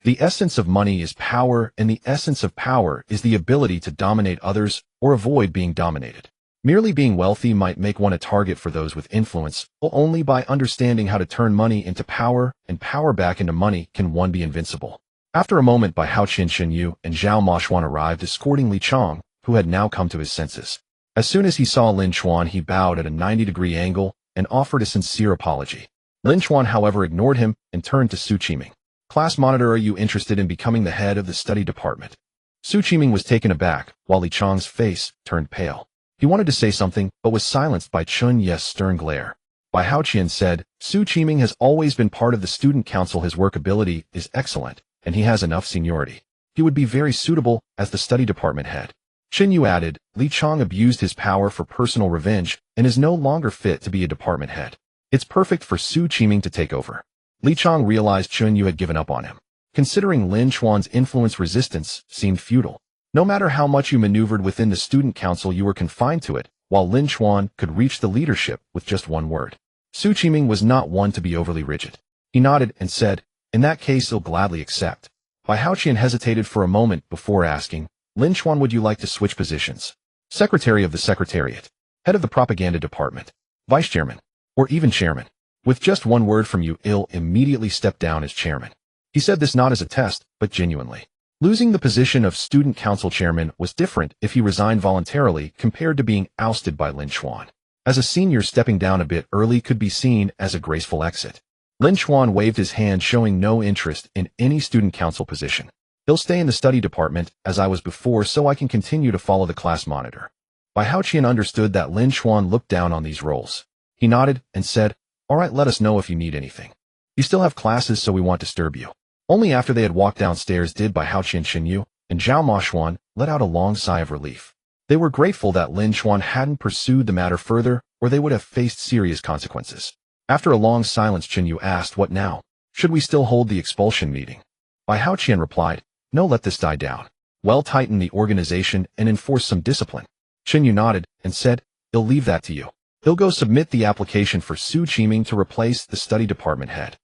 The essence of money is power, and the essence of power is the ability to dominate others or avoid being dominated. Merely being wealthy might make one a target for those with influence, but only by understanding how to turn money into power and power back into money can one be invincible. After a moment, Bai Haoqian, Shen Yu, and Zhao Moxuan arrived, escorting Li Chong, who had now come to his senses. As soon as he saw Lin Chen, he bowed at a 90-degree angle and offered a sincere apology. Lin Chen, however, ignored him and turned to Su Qiming. "Class monitor, are you interested in becoming the head of the study department?" Su Qiming was taken aback, while Li Chong's face turned pale. He wanted to say something, but was silenced by Chun Ye's stern glare. Bai Haoqian said, "Su Qiming has always been part of the student council. His work ability is excellent, and he has enough seniority. He would be very suitable as the study department head." Chen Yu added, "Li Chong abused his power for personal revenge and is no longer fit to be a department head. It's perfect for Su Qiming to take over." Li Chong realized Chen Yu had given up on him. Considering Lin Chuan's influence, resistance seemed futile. No matter how much you maneuvered within the student council, you were confined to it, while Lin Chuan could reach the leadership with just one word. Su Qiming was not one to be overly rigid. He nodded and said, "In that case, he'll gladly accept." Bai Haoqian hesitated for a moment before asking, "Lin Chuan, would you like to switch positions? Secretary of the Secretariat, head of the propaganda department, vice chairman, or even chairman?" With just one word from you, he'll immediately step down as chairman. He said this not as a test, but genuinely. Losing the position of student council chairman was different if he resigned voluntarily compared to being ousted by Lin Chuan. As a senior, stepping down a bit early could be seen as a graceful exit. Lin Chuan waved his hand, showing no interest in any student council position. "He'll stay in the study department, as I was before, so I can continue to follow the class monitor." Bai Haoqian understood that Lin Chuan looked down on these roles. He nodded and said, "All right, let us know if you need anything. You still have classes, so we won't disturb you." Only after they had walked downstairs did Bai Haoqian, Shen Yu, and Zhao Moxuan let out a long sigh of relief. They were grateful that Lin Chuan hadn't pursued the matter further, or they would have faced serious consequences. After a long silence, Chen Yu asked, "What now? Should we still hold the expulsion meeting?" Bai Haoqian replied, "No, let this die down. Well, tighten the organization and enforce some discipline." Chen Yu nodded and said, "He'll leave that to you. He'll go submit the application for Su Qiming to replace the study department head."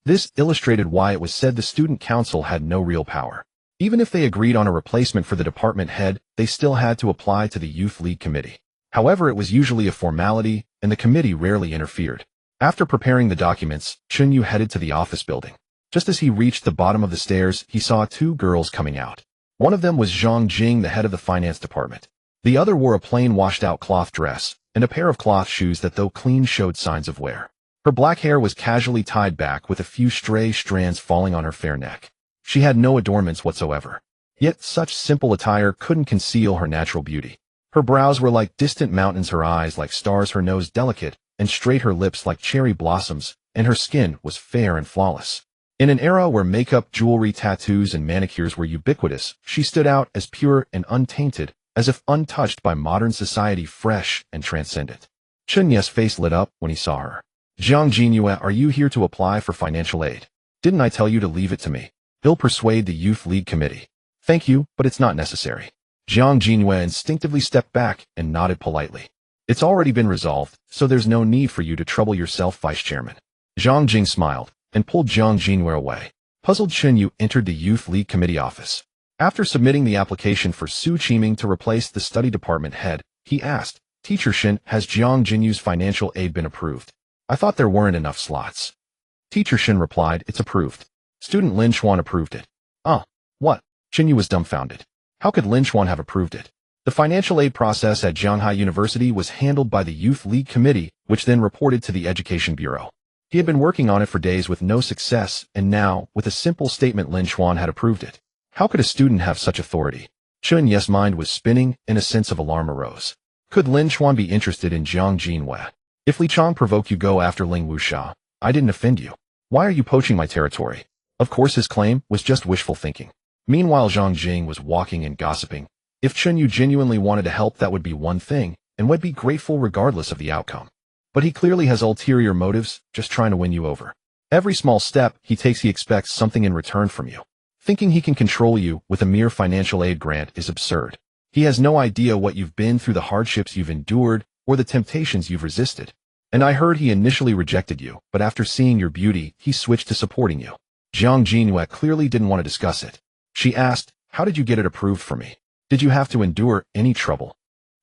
This illustrated why it was said the student council had no real power. Even if they agreed on a replacement for the department head, they still had to apply to the youth league committee. However, it was usually a formality, and the committee rarely interfered. After preparing the documents, Chen Yu headed to the office building. Just as he reached the bottom of the stairs, he saw two girls coming out. One of them was Zhang Jing, the head of the finance department. The other wore a plain washed-out cloth dress and a pair of cloth shoes that, though clean, showed signs of wear. Her black hair was casually tied back with a few stray strands falling on her fair neck. She had no adornments whatsoever. Yet such simple attire couldn't conceal her natural beauty. Her brows were like distant mountains, her eyes like stars, her nose delicate and straight, her lips like cherry blossoms, and her skin was fair and flawless. In an era where makeup, jewelry, tattoos, and manicures were ubiquitous, she stood out as pure and untainted, as if untouched by modern society, fresh and transcendent. Chen Ye's face lit up when he saw her. "Zhang Jingyue, are you here to apply for financial aid? Didn't I tell you to leave it to me? He'll persuade the youth league committee." "Thank you, but it's not necessary." Zhang Jingyue instinctively stepped back and nodded politely. "It's already been resolved, so there's no need for you to trouble yourself, vice chairman." Zhang Jing smiled and pulled Zhang Jingyue away. Puzzled, Chen Yu entered the youth league committee office. After submitting the application for Su Qiming to replace the study department head, he asked, "Teacher Shen, has Zhang Jinyu's financial aid been approved? I thought there weren't enough slots." Teacher Shen replied, "It's approved. Student Lin Chuan approved it." What?" Chen Yu was dumbfounded. How could Lin Chuan have approved it? The financial aid process at Shanghai University was handled by the Youth League Committee, which then reported to the Education Bureau. He had been working on it for days with no success, and now, with a simple statement, Lin Chuan had approved it. How could a student have such authority? Chen Ye's mind was spinning, and a sense of alarm arose. Could Lin Chuan be interested in Zhang Jingyue? "If Li Chong provoked you, go after Ling Wuxia. I didn't offend you. Why are you poaching my territory?" Of course, his claim was just wishful thinking. Meanwhile, Zhang Jing was walking and gossiping. If Chen Yu genuinely wanted to help, that would be one thing, and would be grateful regardless of the outcome. But he clearly has ulterior motives, just trying to win you over. Every small step he takes he expects something in return from you. Thinking he can control you with a mere financial aid grant is absurd. He has no idea what you've been through, the hardships you've endured, or the temptations you've resisted. And I heard he initially rejected you, but after seeing your beauty, he switched to supporting you. Jiang Jinhua clearly didn't want to discuss it. She asked, how did you get it approved for me? Did you have to endure any trouble?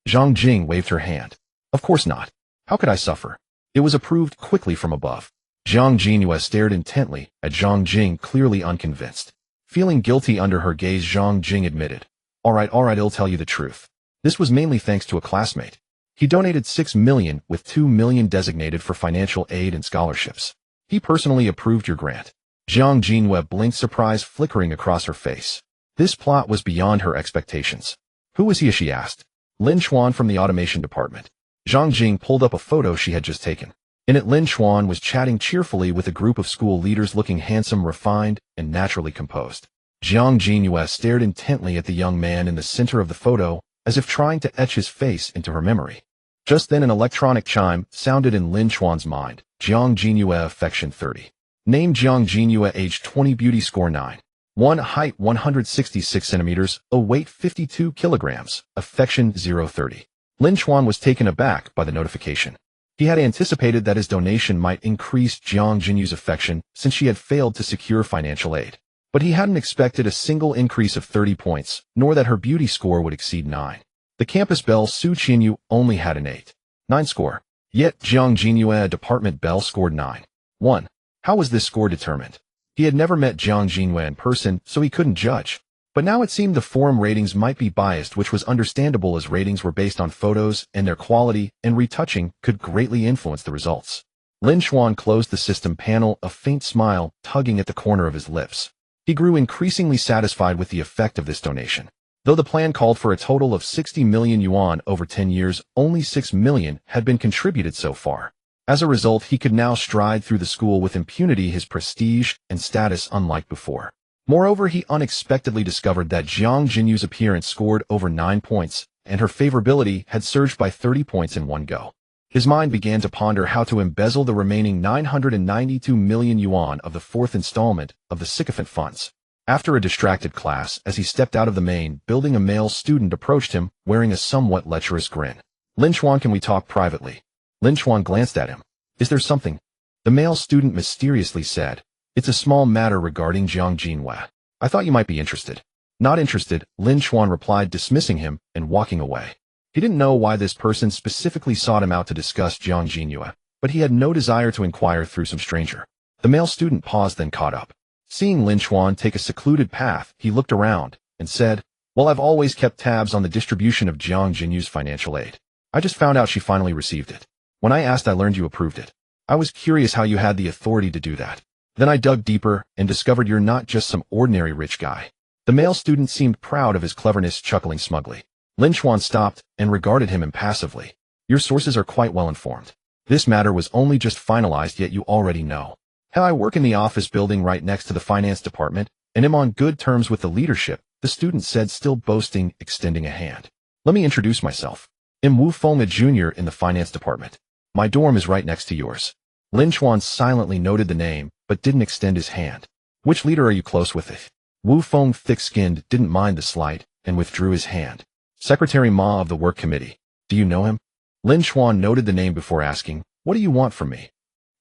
Zhang Jing waved her hand. Of course not. How could I suffer? It was approved quickly from above. Jiang Jinhua stared intently at Zhang Jing, clearly unconvinced. Feeling guilty under her gaze, Zhang Jing admitted, all right, I'll tell you the truth. This was mainly thanks to a classmate. He donated 6 million with 2 million designated for financial aid and scholarships. He personally approved your grant. Jiang Jinhua blinked, surprise flickering across her face. This plot was beyond her expectations. Who was he? She asked. Lin Chen from the automation department. Zhang Jing pulled up a photo she had just taken. In it, Lin Chen was chatting cheerfully with a group of school leaders, looking handsome, refined, and naturally composed. Jiang Jinhua stared intently at the young man in the center of the photo, as if trying to etch his face into her memory. Just then an electronic chime sounded in Lin Chuan's mind. Jiang Jinhua, affection 30. Name Jiang Jinhua, age 20, beauty score 9. 1, height 166 centimeters, weight 52 kilograms, affection 030. Lin Chuan was taken aback by the notification. He had anticipated that his donation might increase Jiang Jinhua's affection since she had failed to secure financial aid. But he hadn't expected a single increase of 30 points, nor that her beauty score would exceed 9. The campus belle Su Qianyu only had an 8.9 score. Yet Jiang Jinhua, department belle, scored 9.1. How was this score determined? He had never met Jiang Jinhua in person, so he couldn't judge. But now it seemed the forum ratings might be biased, which was understandable as ratings were based on photos and their quality, and retouching could greatly influence the results. Lin Chuan closed the system panel, a faint smile tugging at the corner of his lips. He grew increasingly satisfied with the effect of this donation. Though the plan called for a total of 60 million yuan over 10 years, only 6 million had been contributed so far. As a result, he could now stride through the school with impunity, his prestige and status unlike before. Moreover, he unexpectedly discovered that Jiang Jinhua's appearance scored over 9 points, and her favorability had surged by 30 points in one go. His mind began to ponder how to embezzle the remaining 992 million yuan of the fourth installment of the sycophant funds. After a distracted class, as he stepped out of the main building, a male student approached him, wearing a somewhat lecherous grin. Lin Chuan, can we talk privately? Lin Chuan glanced at him. Is there something? The male student mysteriously said. It's a small matter regarding Jiang Jinhua. I thought you might be interested. Not interested, Lin Chuan replied, dismissing him and walking away. He didn't know why this person specifically sought him out to discuss Jiang Jinhua, but he had no desire to inquire through some stranger. The male student paused, then caught up. Seeing Lin Chuan take a secluded path, he looked around and said, well, I've always kept tabs on the distribution of Jiang Jinhua's financial aid. I just found out she finally received it. When I asked, I learned you approved it. I was curious how you had the authority to do that. Then I dug deeper and discovered you're not just some ordinary rich guy. The male student seemed proud of his cleverness, chuckling smugly. Lin Chuan stopped and regarded him impassively. Your sources are quite well informed. This matter was only just finalized, yet you already know. How I work in the office building right next to the finance department and am on good terms with the leadership, the student said, still boasting, extending a hand. Let me introduce myself. I'm Wu Feng, a junior in the finance department. My dorm is right next to yours. Lin Chuan silently noted the name, but didn't extend his hand. Which leader are you close with? Wu Feng, thick-skinned, didn't mind the slight and withdrew his hand. Secretary Ma of the work committee. Do you know him? Lin Chuan noted the name before asking, what do you want from me?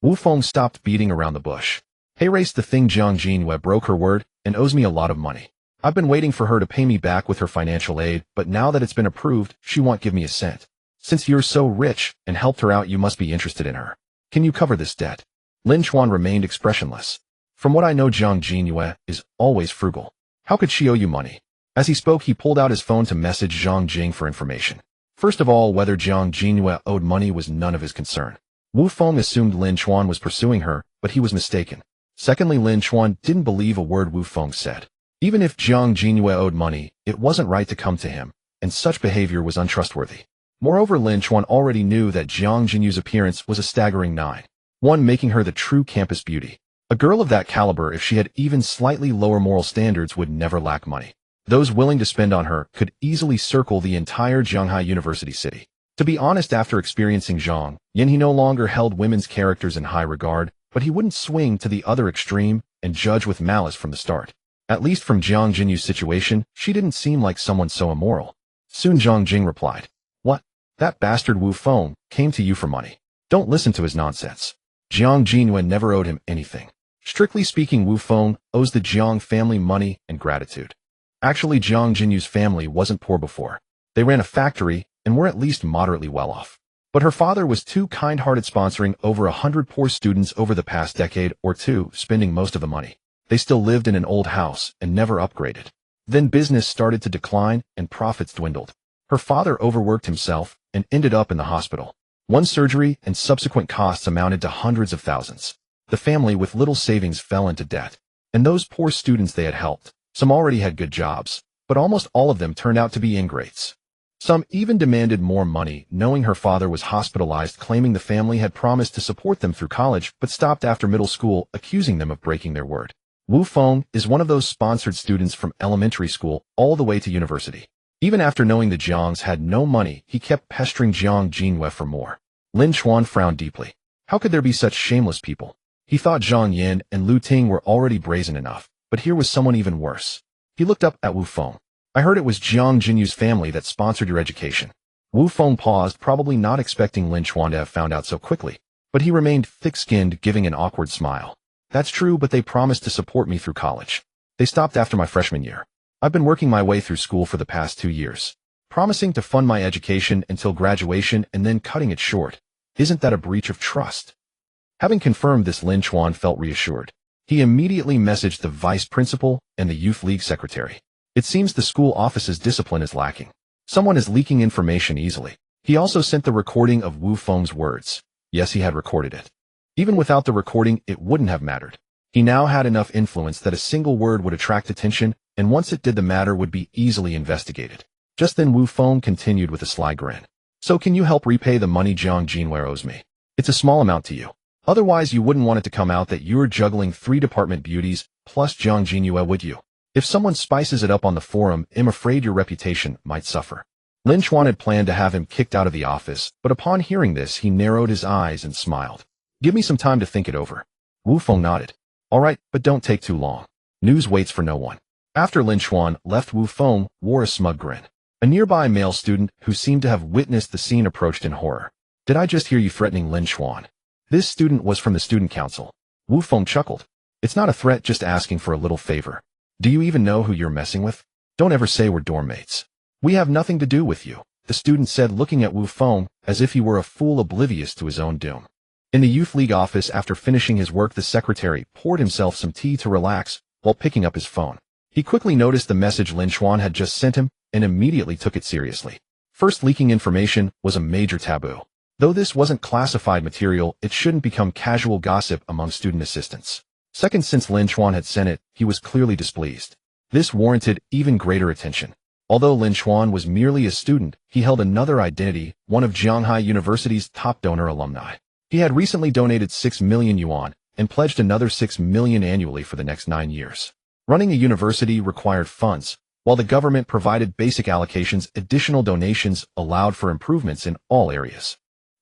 Wu Feng stopped beating around the bush. Hey, race the thing. Jiang Jinhua broke her word and owes me a lot of money. I've been waiting for her to pay me back with her financial aid, but now that it's been approved, she won't give me a cent. Since you're so rich and helped her out, you must be interested in her. Can you cover this debt? Lin Chuan remained expressionless. From what I know, Jiang Jinhua is always frugal. How could she owe you money? As he spoke, he pulled out his phone to message Zhang Jing for information. First of all, whether Jiang Jinhua owed money was none of his concern. Wu Feng assumed Lin Chuan was pursuing her, but he was mistaken. Secondly, Lin Chuan didn't believe a word Wu Feng said. Even if Jiang Jinhua owed money, it wasn't right to come to him, and such behavior was untrustworthy. Moreover, Lin Chuan already knew that Jiang Jinhua's appearance was a staggering 9.1, making her the true campus beauty. A girl of that caliber, if she had even slightly lower moral standards, would never lack money. Those willing to spend on her could easily circle the entire Shanghai University city. To be honest, after experiencing Zhang Yin, he no longer held women's characters in high regard, but he wouldn't swing to the other extreme and judge with malice from the start. At least from Jiang Jinyu's situation, she didn't seem like someone so immoral. Soon Zhang Jing replied, "What? That bastard Wu Feng came to you for money. Don't listen to his nonsense." Jiang Jinyuan never owed him anything. Strictly speaking, Wu Feng owes the Jiang family money and gratitude. Actually, Jiang Jinyu's family wasn't poor before. They ran a factory and were at least moderately well off. But her father was too kind-hearted, sponsoring over 100 poor students over the past decade or two, spending most of the money. They still lived in an old house and never upgraded. Then business started to decline and profits dwindled. Her father overworked himself and ended up in the hospital. One surgery and subsequent costs amounted to hundreds of thousands. The family with little savings fell into debt. And those poor students they had helped, some already had good jobs, but almost all of them turned out to be ingrates. Some even demanded more money, knowing her father was hospitalized, claiming the family had promised to support them through college but stopped after middle school, accusing them of breaking their word. Wu Feng is one of those sponsored students from elementary school all the way to university. Even after knowing the Jiangs had no money, he kept pestering Jiang Jinhue for more. Lin Chen frowned deeply. How could there be such shameless people? He thought Zhang Yin and Lu Ting were already brazen enough, but here was someone even worse. He looked up at Wu Feng. "I heard it was Jiang Jinyu's family that sponsored your education." Wu Feng paused, probably not expecting Lin Chen to have found out so quickly, but he remained thick-skinned, giving an awkward smile. "That's true, but they promised to support me through college. They stopped after my freshman year. I've been working my way through school for the past 2 years, promising to fund my education until graduation and then cutting it short. Isn't that a breach of trust?" Having confirmed this, Lin Chen felt reassured. He immediately messaged the vice principal and the youth league secretary. It seems the school office's discipline is lacking. Someone is leaking information easily. He also sent the recording of Wu Feng's words. Yes, he had recorded it. Even without the recording, it wouldn't have mattered. He now had enough influence that a single word would attract attention, and once it did, the matter would be easily investigated. Just then Wu Feng continued with a sly grin. "So can you help repay the money Jiang Jinhue owes me? It's a small amount to you. Otherwise you wouldn't want it to come out that you're juggling 3 department beauties plus Jiang Jinhue, would you? If someone spices it up on the forum, I'm afraid your reputation might suffer." Lin Chen had planned to have him kicked out of the office, but upon hearing this, he narrowed his eyes and smiled. "Give me some time to think it over." Wu Feng nodded. "All right, but don't take too long. News waits for no one." After Lin Chen left, Wu Feng wore a smug grin. A nearby male student who seemed to have witnessed the scene approached in horror. "Did I just hear you threatening Lin Chen?" This student was from the student council. Wu Feng chuckled. "It's not a threat, just asking for a little favor. Do you even know who you're messing with? Don't ever say we're dorm mates." "We have nothing to do with you," the student said, looking at Wu Feng as if he were a fool oblivious to his own doom. In the youth league office, after finishing his work, the secretary poured himself some tea to relax while picking up his phone. He quickly noticed the message Lin Chen had just sent him and immediately took it seriously. First, leaking information was a major taboo. Though this wasn't classified material, it shouldn't become casual gossip among student assistants. Second, since Lin Chen had sent it, he was clearly displeased. This warranted even greater attention. Although Lin Chen was merely a student, he held another identity, one of Shanghai University's top donor alumni. He had recently donated 6 million yuan and pledged another 6 million annually for the next 9 years. Running a university required funds, while the government provided basic allocations. Additional donations allowed for improvements in all areas.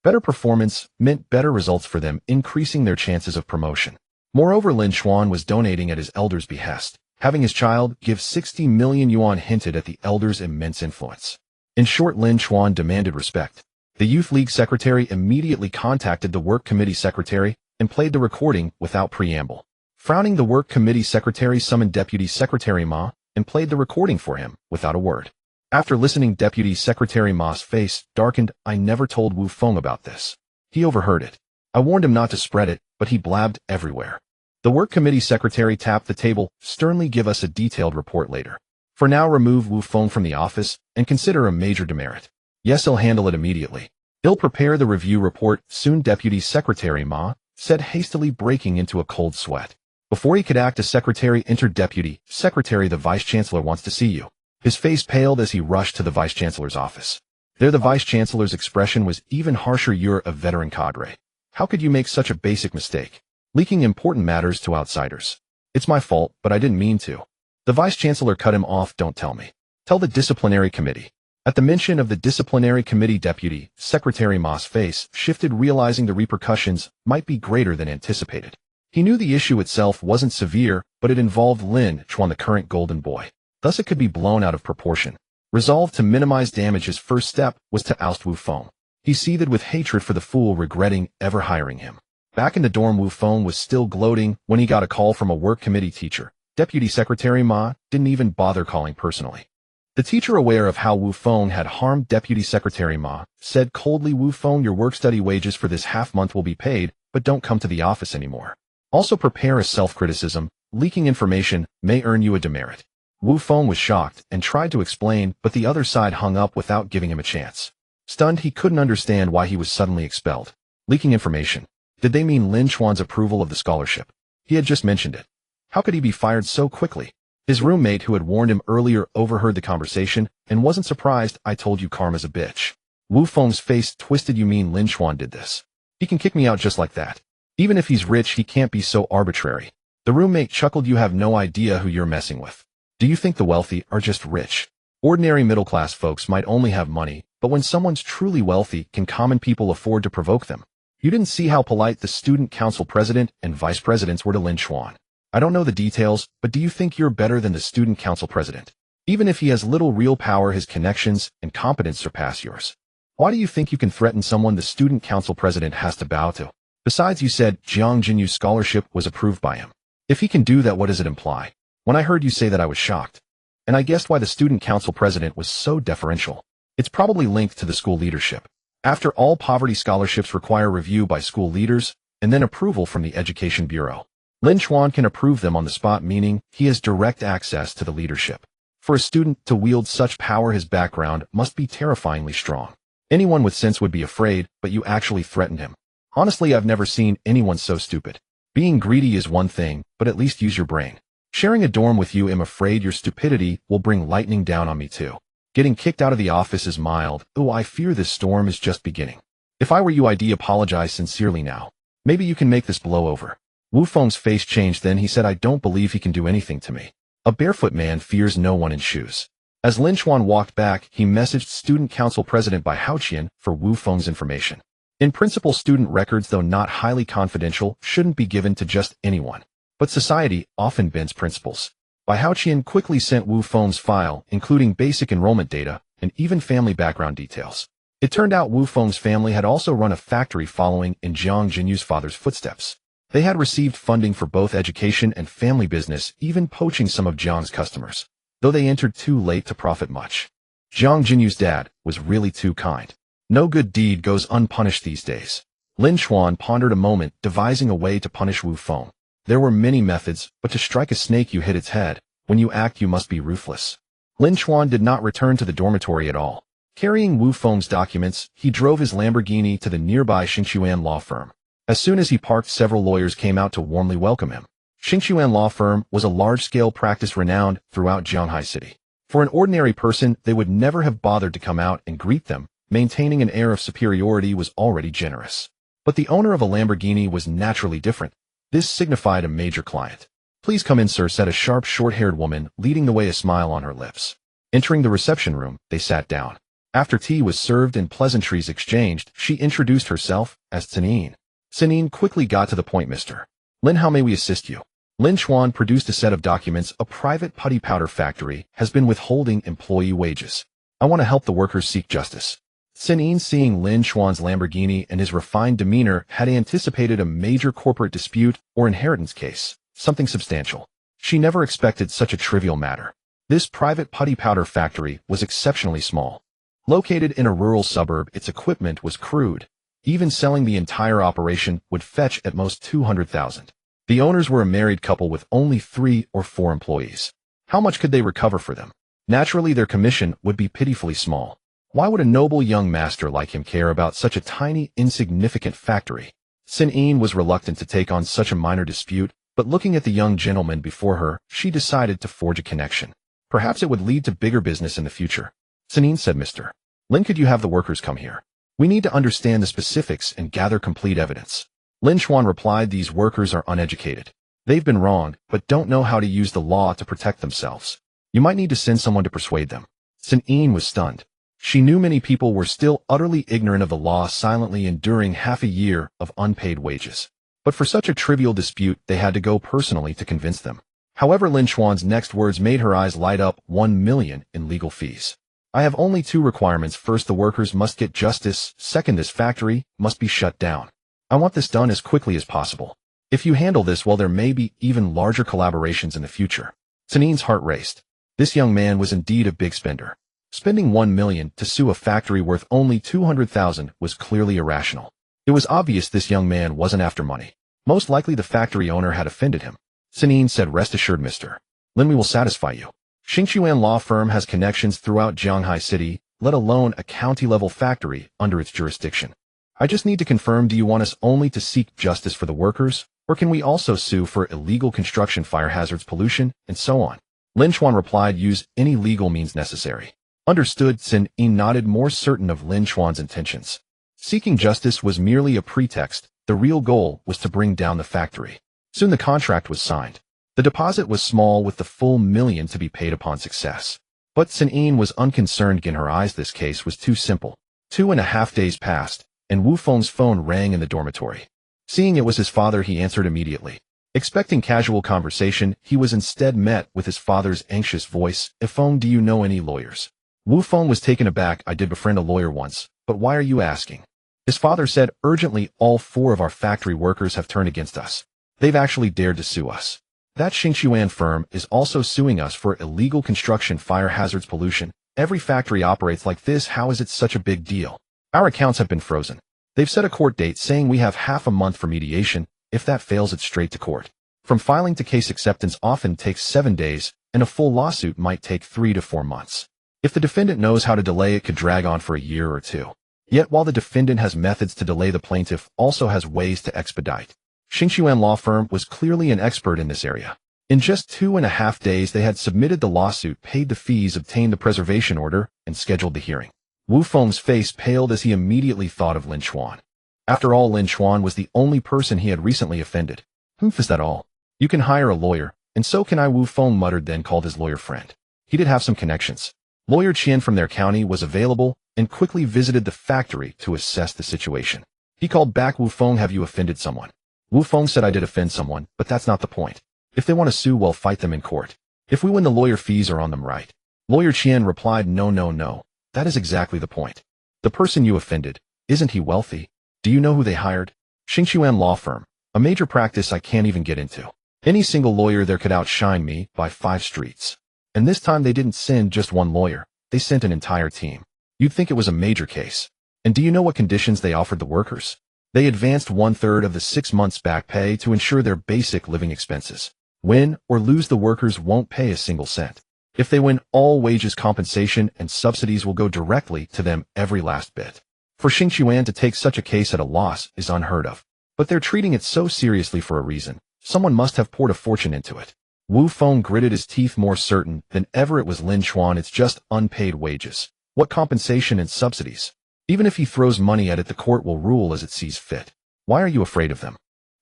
Better performance meant better results for them, increasing their chances of promotion. Moreover, Lin Chen was donating at his elder's behest. Having his child give 60 million yuan hinted at the elder's immense influence. In short, Lin Chen demanded respect. The youth league secretary immediately contacted the work committee secretary and played the recording without preamble. Frowning, the work committee secretary summoned Deputy Secretary Ma and played the recording for him without a word. After listening, Deputy Secretary Ma's face darkened. "I never told Wu Feng about this. He overheard it. I warned him not to spread it, but he blabbed everywhere." The work committee secretary tapped the table. "Sternly give us a detailed report later. For now, remove Wu Feng from the office and consider a major demerit." "Yes, I'll handle it immediately. He'll prepare the review report soon," Deputy Secretary Ma said, hastily, breaking into a cold sweat. Before he could act, a secretary entered. "Deputy Secretary, the Vice-Chancellor wants to see you." His face paled as he rushed to the Vice-Chancellor's office. There, the Vice-Chancellor's expression was even harsher. "You're a veteran cadre. How could you make such a basic mistake? Leaking important matters to outsiders." "It's my fault, but I didn't mean to." The Vice-Chancellor cut him off. "Don't tell me. Tell the disciplinary committee." At the mention of the disciplinary committee deputy, Secretary Ma's face shifted, realizing the repercussions might be greater than anticipated. He knew the issue itself wasn't severe, but it involved Lin Chen, the current golden boy. Thus it could be blown out of proportion. Resolved to minimize damage, his first step was to oust Wu Feng. He seethed with hatred for the fool, regretting ever hiring him. Back in the dorm, Wu Feng was still gloating when he got a call from a work committee teacher. Deputy Secretary Ma didn't even bother calling personally. The teacher, aware of how Wu Feng had harmed Deputy Secretary Ma, said coldly, "Wu Feng, your work-study wages for this half-month will be paid, but don't come to the office anymore. Also prepare a self-criticism. Leaking information may earn you a demerit." Wu Feng was shocked and tried to explain, but the other side hung up without giving him a chance. Stunned, he couldn't understand why he was suddenly expelled. Leaking information. Did they mean Lin Chuan's approval of the scholarship? He had just mentioned it. How could he be fired so quickly? His roommate, who had warned him earlier, overheard the conversation and wasn't surprised. "I told you karma's a bitch." Wu Feng's face twisted. "You mean Lin Chuan did this? He can kick me out just like that. Even if he's rich, he can't be so arbitrary." The roommate chuckled. "You have no idea who you're messing with. Do you think the wealthy are just rich? Ordinary middle-class folks might only have money, but when someone's truly wealthy, can common people afford to provoke them? You didn't see how polite the student council president and vice presidents were to Lin Chuan. I don't know the details, but do you think you're better than the student council president? Even if he has little real power, his connections and competence surpass yours. Why do you think you can threaten someone the student council president has to bow to? Besides, you said Jiang Jinyu's scholarship was approved by him. If he can do that, what does it imply? When I heard you say that, I was shocked. And I guessed why the student council president was so deferential. It's probably linked to the school leadership. After all, poverty scholarships require review by school leaders and then approval from the Education Bureau. Lin Chuan can approve them on the spot, meaning he has direct access to the leadership. For a student to wield such power, his background must be terrifyingly strong. Anyone with sense would be afraid, but you actually threatened him. Honestly, I've never seen anyone so stupid. Being greedy is one thing, but at least use your brain. Sharing a dorm with you, I'm afraid your stupidity will bring lightning down on me too. Getting kicked out of the office is mild. Oh, I fear this storm is just beginning. If I were you, I'd apologize sincerely now. Maybe you can make this blow over." Wu Feng's face changed. Then he said, "I don't believe he can do anything to me. A barefoot man fears no one in shoes." As Lin Chuan walked back, he messaged student council president Bai Haoqian for Wu Feng's information. In principle, student records, though not highly confidential, shouldn't be given to just anyone. But society often bends principles. Bai Haoqian quickly sent Wu Feng's file, including basic enrollment data and even family background details. It turned out Wu Feng's family had also run a factory following in Jiang Jinyu's father's footsteps. They had received funding for both education and family business, even poaching some of Jiang's customers, though they entered too late to profit much. Jiang Jinyu's dad was really too kind. No good deed goes unpunished these days. Lin Chuan pondered a moment, devising a way to punish Wu Feng. There were many methods, but to strike a snake you hit its head. When you act, you must be ruthless. Lin Chuan did not return to the dormitory at all. Carrying Wu Feng's documents, he drove his Lamborghini to the nearby Xingchuan law firm. As soon as he parked, several lawyers came out to warmly welcome him. Xingchuan law firm was a large-scale practice renowned throughout Jianghai City. For an ordinary person, they would never have bothered to come out and greet them. Maintaining an air of superiority was already generous. But the owner of a Lamborghini was naturally different. This signified a major client. "Please come in, sir," said a sharp, short-haired woman, leading the way, a smile on her lips. Entering the reception room, they sat down. After tea was served and pleasantries exchanged, she introduced herself as Tanin. Tanin quickly got to the point. "Mr. Lin, how may we assist you?" Lin Chuan produced a set of documents. "A private putty powder factory has been withholding employee wages. I want to help the workers seek justice." Tanin, seeing Lin Chuan's Lamborghini and his refined demeanor, had anticipated a major corporate dispute or inheritance case, something substantial. She never expected such a trivial matter. This private putty powder factory was exceptionally small. Located in a rural suburb, its equipment was crude. Even selling the entire operation would fetch at most 200,000. The owners were a married couple with only 3 or 4 employees. How much could they recover for them? Naturally, their commission would be pitifully small. Why would a noble young master like him care about such a tiny, insignificant factory? Sin was reluctant to take on such a minor dispute, but looking at the young gentleman before her, she decided to forge a connection. Perhaps it would lead to bigger business in the future. Sin said, "Mr. Lin, could you have the workers come here? We need to understand the specifics and gather complete evidence." Lin Chuan replied, "These workers are uneducated. They've been wronged, but don't know how to use the law to protect themselves. You might need to send someone to persuade them." Sin was stunned. She knew many people were still utterly ignorant of the law, silently enduring half a year of unpaid wages. But for such a trivial dispute, they had to go personally to convince them. However, Lin Chuan's next words made her eyes light up. 1 million in legal fees. I have only 2 requirements. First, the workers must get justice. Second, this factory must be shut down. I want this done as quickly as possible. If you handle this well, there may be even larger collaborations in the future. Sanin's heart raced. This young man was indeed a big spender. Spending 1 million to sue a factory worth only 200,000 was clearly irrational. It was obvious this young man wasn't after money. Most likely the factory owner had offended him. Sanin said, "Rest assured, Mr. Lin, we will satisfy you. Xingchuan Law Firm has connections throughout Jianghai City, let alone a county-level factory under its jurisdiction. I just need to confirm, do you want us only to seek justice for the workers, or can we also sue for illegal construction, fire hazards, pollution, and so on?" Lin Chuan replied, "Use any legal means necessary." Understood. Sin Yin nodded, more certain of Lin Chuan's intentions. Seeking justice was merely a pretext. The real goal was to bring down the factory. Soon the contract was signed. The deposit was small, with the full million to be paid upon success. But Sin Yin was unconcerned. In her eyes, this case was too simple. 2.5 days passed, and Wu Feng's phone rang in the dormitory. Seeing it was his father, he answered immediately. Expecting casual conversation, he was instead met with his father's anxious voice. "Feng, do you know any lawyers?" Wu Feng was taken aback. "I did befriend a lawyer once, but why are you asking?" His father said urgently, "All 4 of our factory workers have turned against us. They've actually dared to sue us. That Xingchuan firm is also suing us for illegal construction, fire hazards, pollution. Every factory operates like this. How is it such a big deal? Our accounts have been frozen. They've set a court date saying we have half a month for mediation. If that fails, it's straight to court. From filing to case acceptance often takes 7 days, and a full lawsuit might take 3 to 4 months. If the defendant knows how to delay, it could drag on for a year or 2. Yet while the defendant has methods to delay, the plaintiff also has ways to expedite. Xingchuan Law Firm was clearly an expert in this area. In just 2.5 days, they had submitted the lawsuit, paid the fees, obtained the preservation order, and scheduled the hearing. Wu Feng's face paled as he immediately thought of Lin Chuan. After all, Lin Chuan was the only person he had recently offended. Is that all? You can hire a lawyer, and so can I," Wu Feng muttered, then called his lawyer friend. He did have some connections. Lawyer Qian from their county was available and quickly visited the factory to assess the situation. He called back, "Wu Feng, have you offended someone?" Wu Feng said, "I did offend someone, but that's not the point. If they want to sue, well, fight them in court. If we win, the lawyer fees are on them, right?" Lawyer Qian replied, No. That is exactly the point. The person you offended, isn't he wealthy? Do you know who they hired? Xingchuan Law Firm, a major practice I can't even get into. Any single lawyer there could outshine me by 5 streets. And this time they didn't send just one lawyer, they sent an entire team. You'd think it was a major case. And do you know what conditions they offered the workers? They advanced 1/3 of the 6 months back pay to ensure their basic living expenses. Win or lose, the workers won't pay a single cent. If they win, all wages, compensation, and subsidies will go directly to them, every last bit. For Xingchuan to take such a case at a loss is unheard of. But they're treating it so seriously for a reason. Someone must have poured a fortune into it. Wu Feng gritted his teeth, more certain than ever it was Lin Chuan. It's just unpaid wages. What compensation and subsidies? Even if he throws money at it, the court will rule as it sees fit. Why are you afraid of them?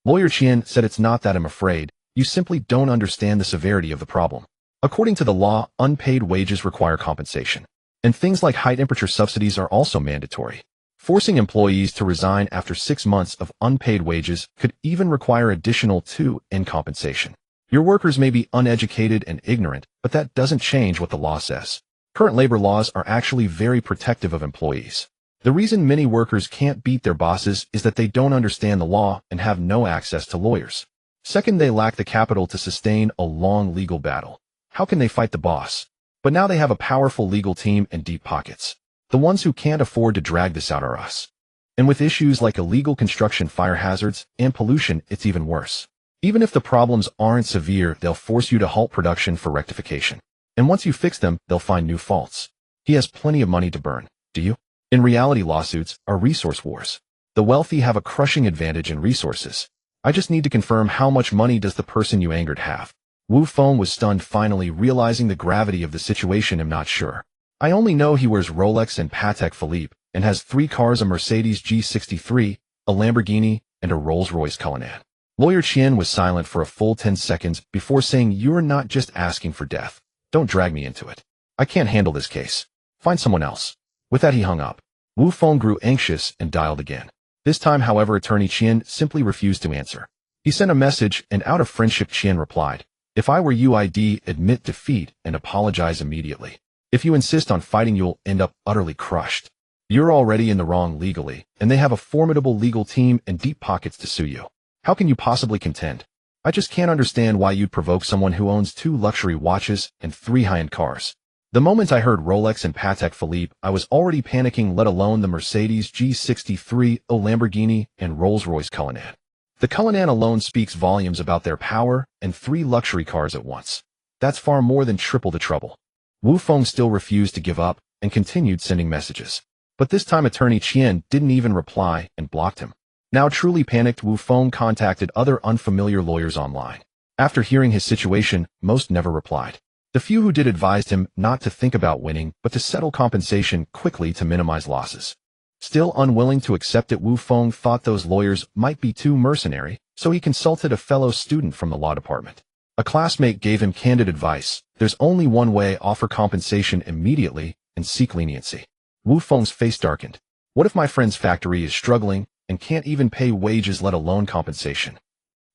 Lawyer Qian said, "It's not that I'm afraid. You simply don't understand the severity of the problem. According to the law, unpaid wages require compensation. And things like high temperature subsidies are also mandatory. Forcing employees to resign after 6 months of unpaid wages could even require additional 2 in compensation. Your workers may be uneducated and ignorant, but that doesn't change what the law says. Current labor laws are actually very protective of employees. The reason many workers can't beat their bosses is that they don't understand the law and have no access to lawyers. Second, they lack the capital to sustain a long legal battle. How can they fight the boss? But now they have a powerful legal team and deep pockets. The ones who can't afford to drag this out are us. And with issues like illegal construction, fire hazards, and pollution, it's even worse. Even if the problems aren't severe, they'll force you to halt production for rectification. And once you fix them, they'll find new faults. He has plenty of money to burn, do you? In reality, lawsuits are resource wars. The wealthy have a crushing advantage in resources. I just need to confirm, how much money does the person you angered have? Wu Feng was stunned, finally realizing the gravity of the situation. I'm not sure. I only know he wears Rolex and Patek Philippe and has 3 cars, a Mercedes G63, a Lamborghini, and a Rolls-Royce Cullinan. Lawyer Qian was silent for a full 10 seconds before saying, "You're not just asking for death. Don't drag me into it. I can't handle this case. Find someone else." With that he hung up. Wu Feng grew anxious and dialed again. This time, however, Attorney Qian simply refused to answer. He sent a message, and out of friendship Qian replied, "If I were you, I'd admit defeat and apologize immediately. If you insist on fighting, you'll end up utterly crushed. You're already in the wrong legally, and they have a formidable legal team and deep pockets to sue you. How can you possibly contend? I just can't understand why you'd provoke someone who owns 2 luxury watches and 3 high-end cars." The moment I heard Rolex and Patek Philippe, I was already panicking, let alone the Mercedes G63, a Lamborghini, and Rolls-Royce Cullinan. The Cullinan alone speaks volumes about their power, and 3 luxury cars at once. That's far more than triple the trouble. Wu Feng still refused to give up and continued sending messages. But this time Attorney Qian didn't even reply and blocked him. Now truly panicked, Wu Feng contacted other unfamiliar lawyers online. After hearing his situation, most never replied. The few who did advised him not to think about winning, but to settle compensation quickly to minimize losses. Still unwilling to accept it, Wu Feng thought those lawyers might be too mercenary, so he consulted a fellow student from the law department. A classmate gave him candid advice: there's only one way, offer compensation immediately and seek leniency. Wu Feng's face darkened. What if my friend's factory is struggling and can't even pay wages, let alone compensation?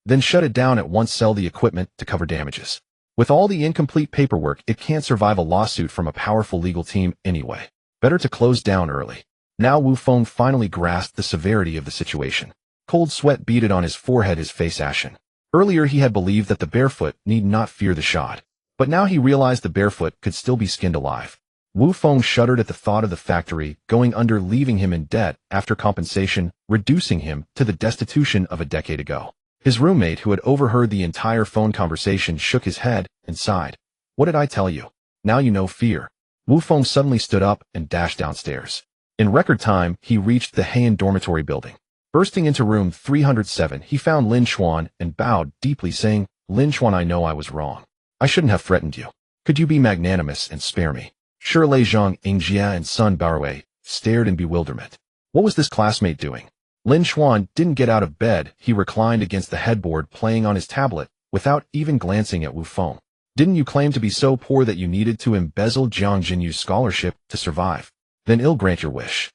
Then shut it down at once, sell the equipment to cover damages. With all the incomplete paperwork, it can't survive a lawsuit from a powerful legal team anyway. Better to close down early. Now Wu Feng finally grasped the severity of the situation. Cold sweat beaded on his forehead, his face ashen. Earlier he had believed that the barefoot need not fear the shot. But now he realized the barefoot could still be skinned alive. Wu Feng shuddered at the thought of the factory going under, leaving him in debt after compensation, reducing him to the destitution of a decade ago. His roommate, who had overheard the entire phone conversation, shook his head and sighed. "What did I tell you? Now you know fear." Wu Feng suddenly stood up and dashed downstairs. In record time, he reached the Heian dormitory building. Bursting into room 307, he found Lin Chen and bowed deeply, saying, "Lin Chen, I know I was wrong. I shouldn't have threatened you. Could you be magnanimous and spare me?" Shirlei Zhang, Ingjia, and Sun Baowei stared in bewilderment. What was this classmate doing? Lin Chen didn't get out of bed. He reclined against the headboard, playing on his tablet, without even glancing at Wu Feng. "Didn't you claim to be so poor that you needed to embezzle Jiang Jinyu's scholarship to survive? Then I'll grant your wish.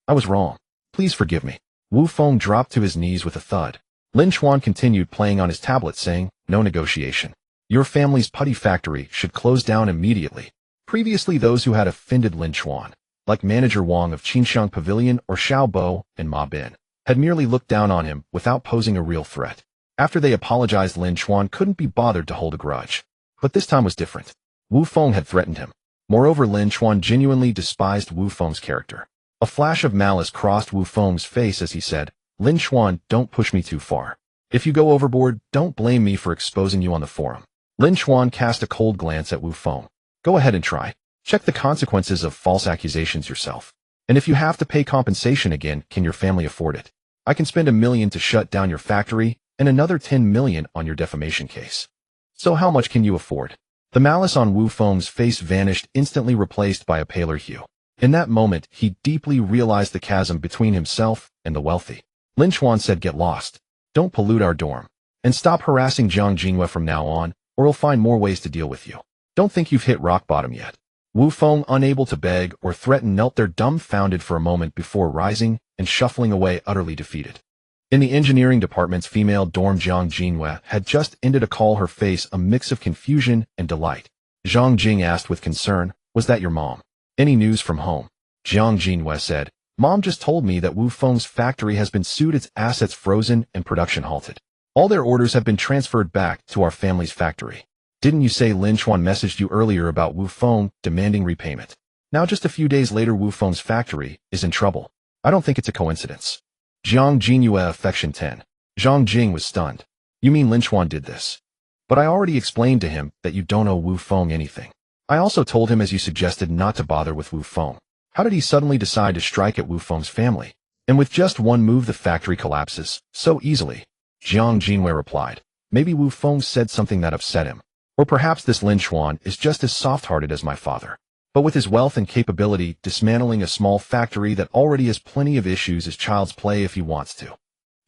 I was wrong. Please forgive me." Wu Feng dropped to his knees with a thud. Lin Chen continued playing on his tablet, saying, "No negotiation. Your family's putty factory should close down immediately." Previously, those who had offended Lin Chen, like manager Wang of Qinxiang Pavilion or Xiao Bo and Ma Bin, had merely looked down on him without posing a real threat. After they apologized, Lin Chen couldn't be bothered to hold a grudge. But this time was different. Wu Feng had threatened him. Moreover, Lin Chen genuinely despised Wu Feng's character. A flash of malice crossed Wu Feng's face as he said, "Lin Chen, don't push me too far. If you go overboard, don't blame me for exposing you on the forum." Lin Chen cast a cold glance at Wu Feng. "Go ahead and try. Check the consequences of false accusations yourself. And if you have to pay compensation again, can your family afford it? I can spend $1 million to shut down your factory and another $10 million on your defamation case. So how much can you afford?" The malice on Wu Feng's face vanished, instantly replaced by a paler hue. In that moment, he deeply realized the chasm between himself and the wealthy. Lin Chen said, "Get lost. Don't pollute our dorm. And stop harassing Jiang Jinhua from now on, or he'll find more ways to deal with you. Don't think you've hit rock bottom yet." Wu Feng, unable to beg or threaten, knelt there dumbfounded for a moment before rising and shuffling away, utterly defeated. In the engineering department's female dorm, Jiang Jinhua had just ended a call, her face a mix of confusion and delight. Zhang Jing asked with concern, "Was that your mom? Any news from home?" Jiang Jinhua said, "Mom just told me that Wu Feng's factory has been sued, its assets frozen and production halted. All their orders have been transferred back to our family's factory." "Didn't you say Lin Chen messaged you earlier about Wu Feng demanding repayment? Now just a few days later, Wu Feng's factory is in trouble. I don't think it's a coincidence." Jiang Jinhua, affection 10. Zhang Jing was stunned. "You mean Lin Chen did this? But I already explained to him that you don't owe Wu Feng anything. I also told him, as you suggested, not to bother with Wu Feng. How did he suddenly decide to strike at Wu Feng's family? And with just one move the factory collapses so easily?" Jiang Jinhua replied, "Maybe Wu Feng said something that upset him. Or perhaps this Lin Chen is just as soft-hearted as my father. But with his wealth and capability, dismantling a small factory that already has plenty of issues is child's play if he wants to."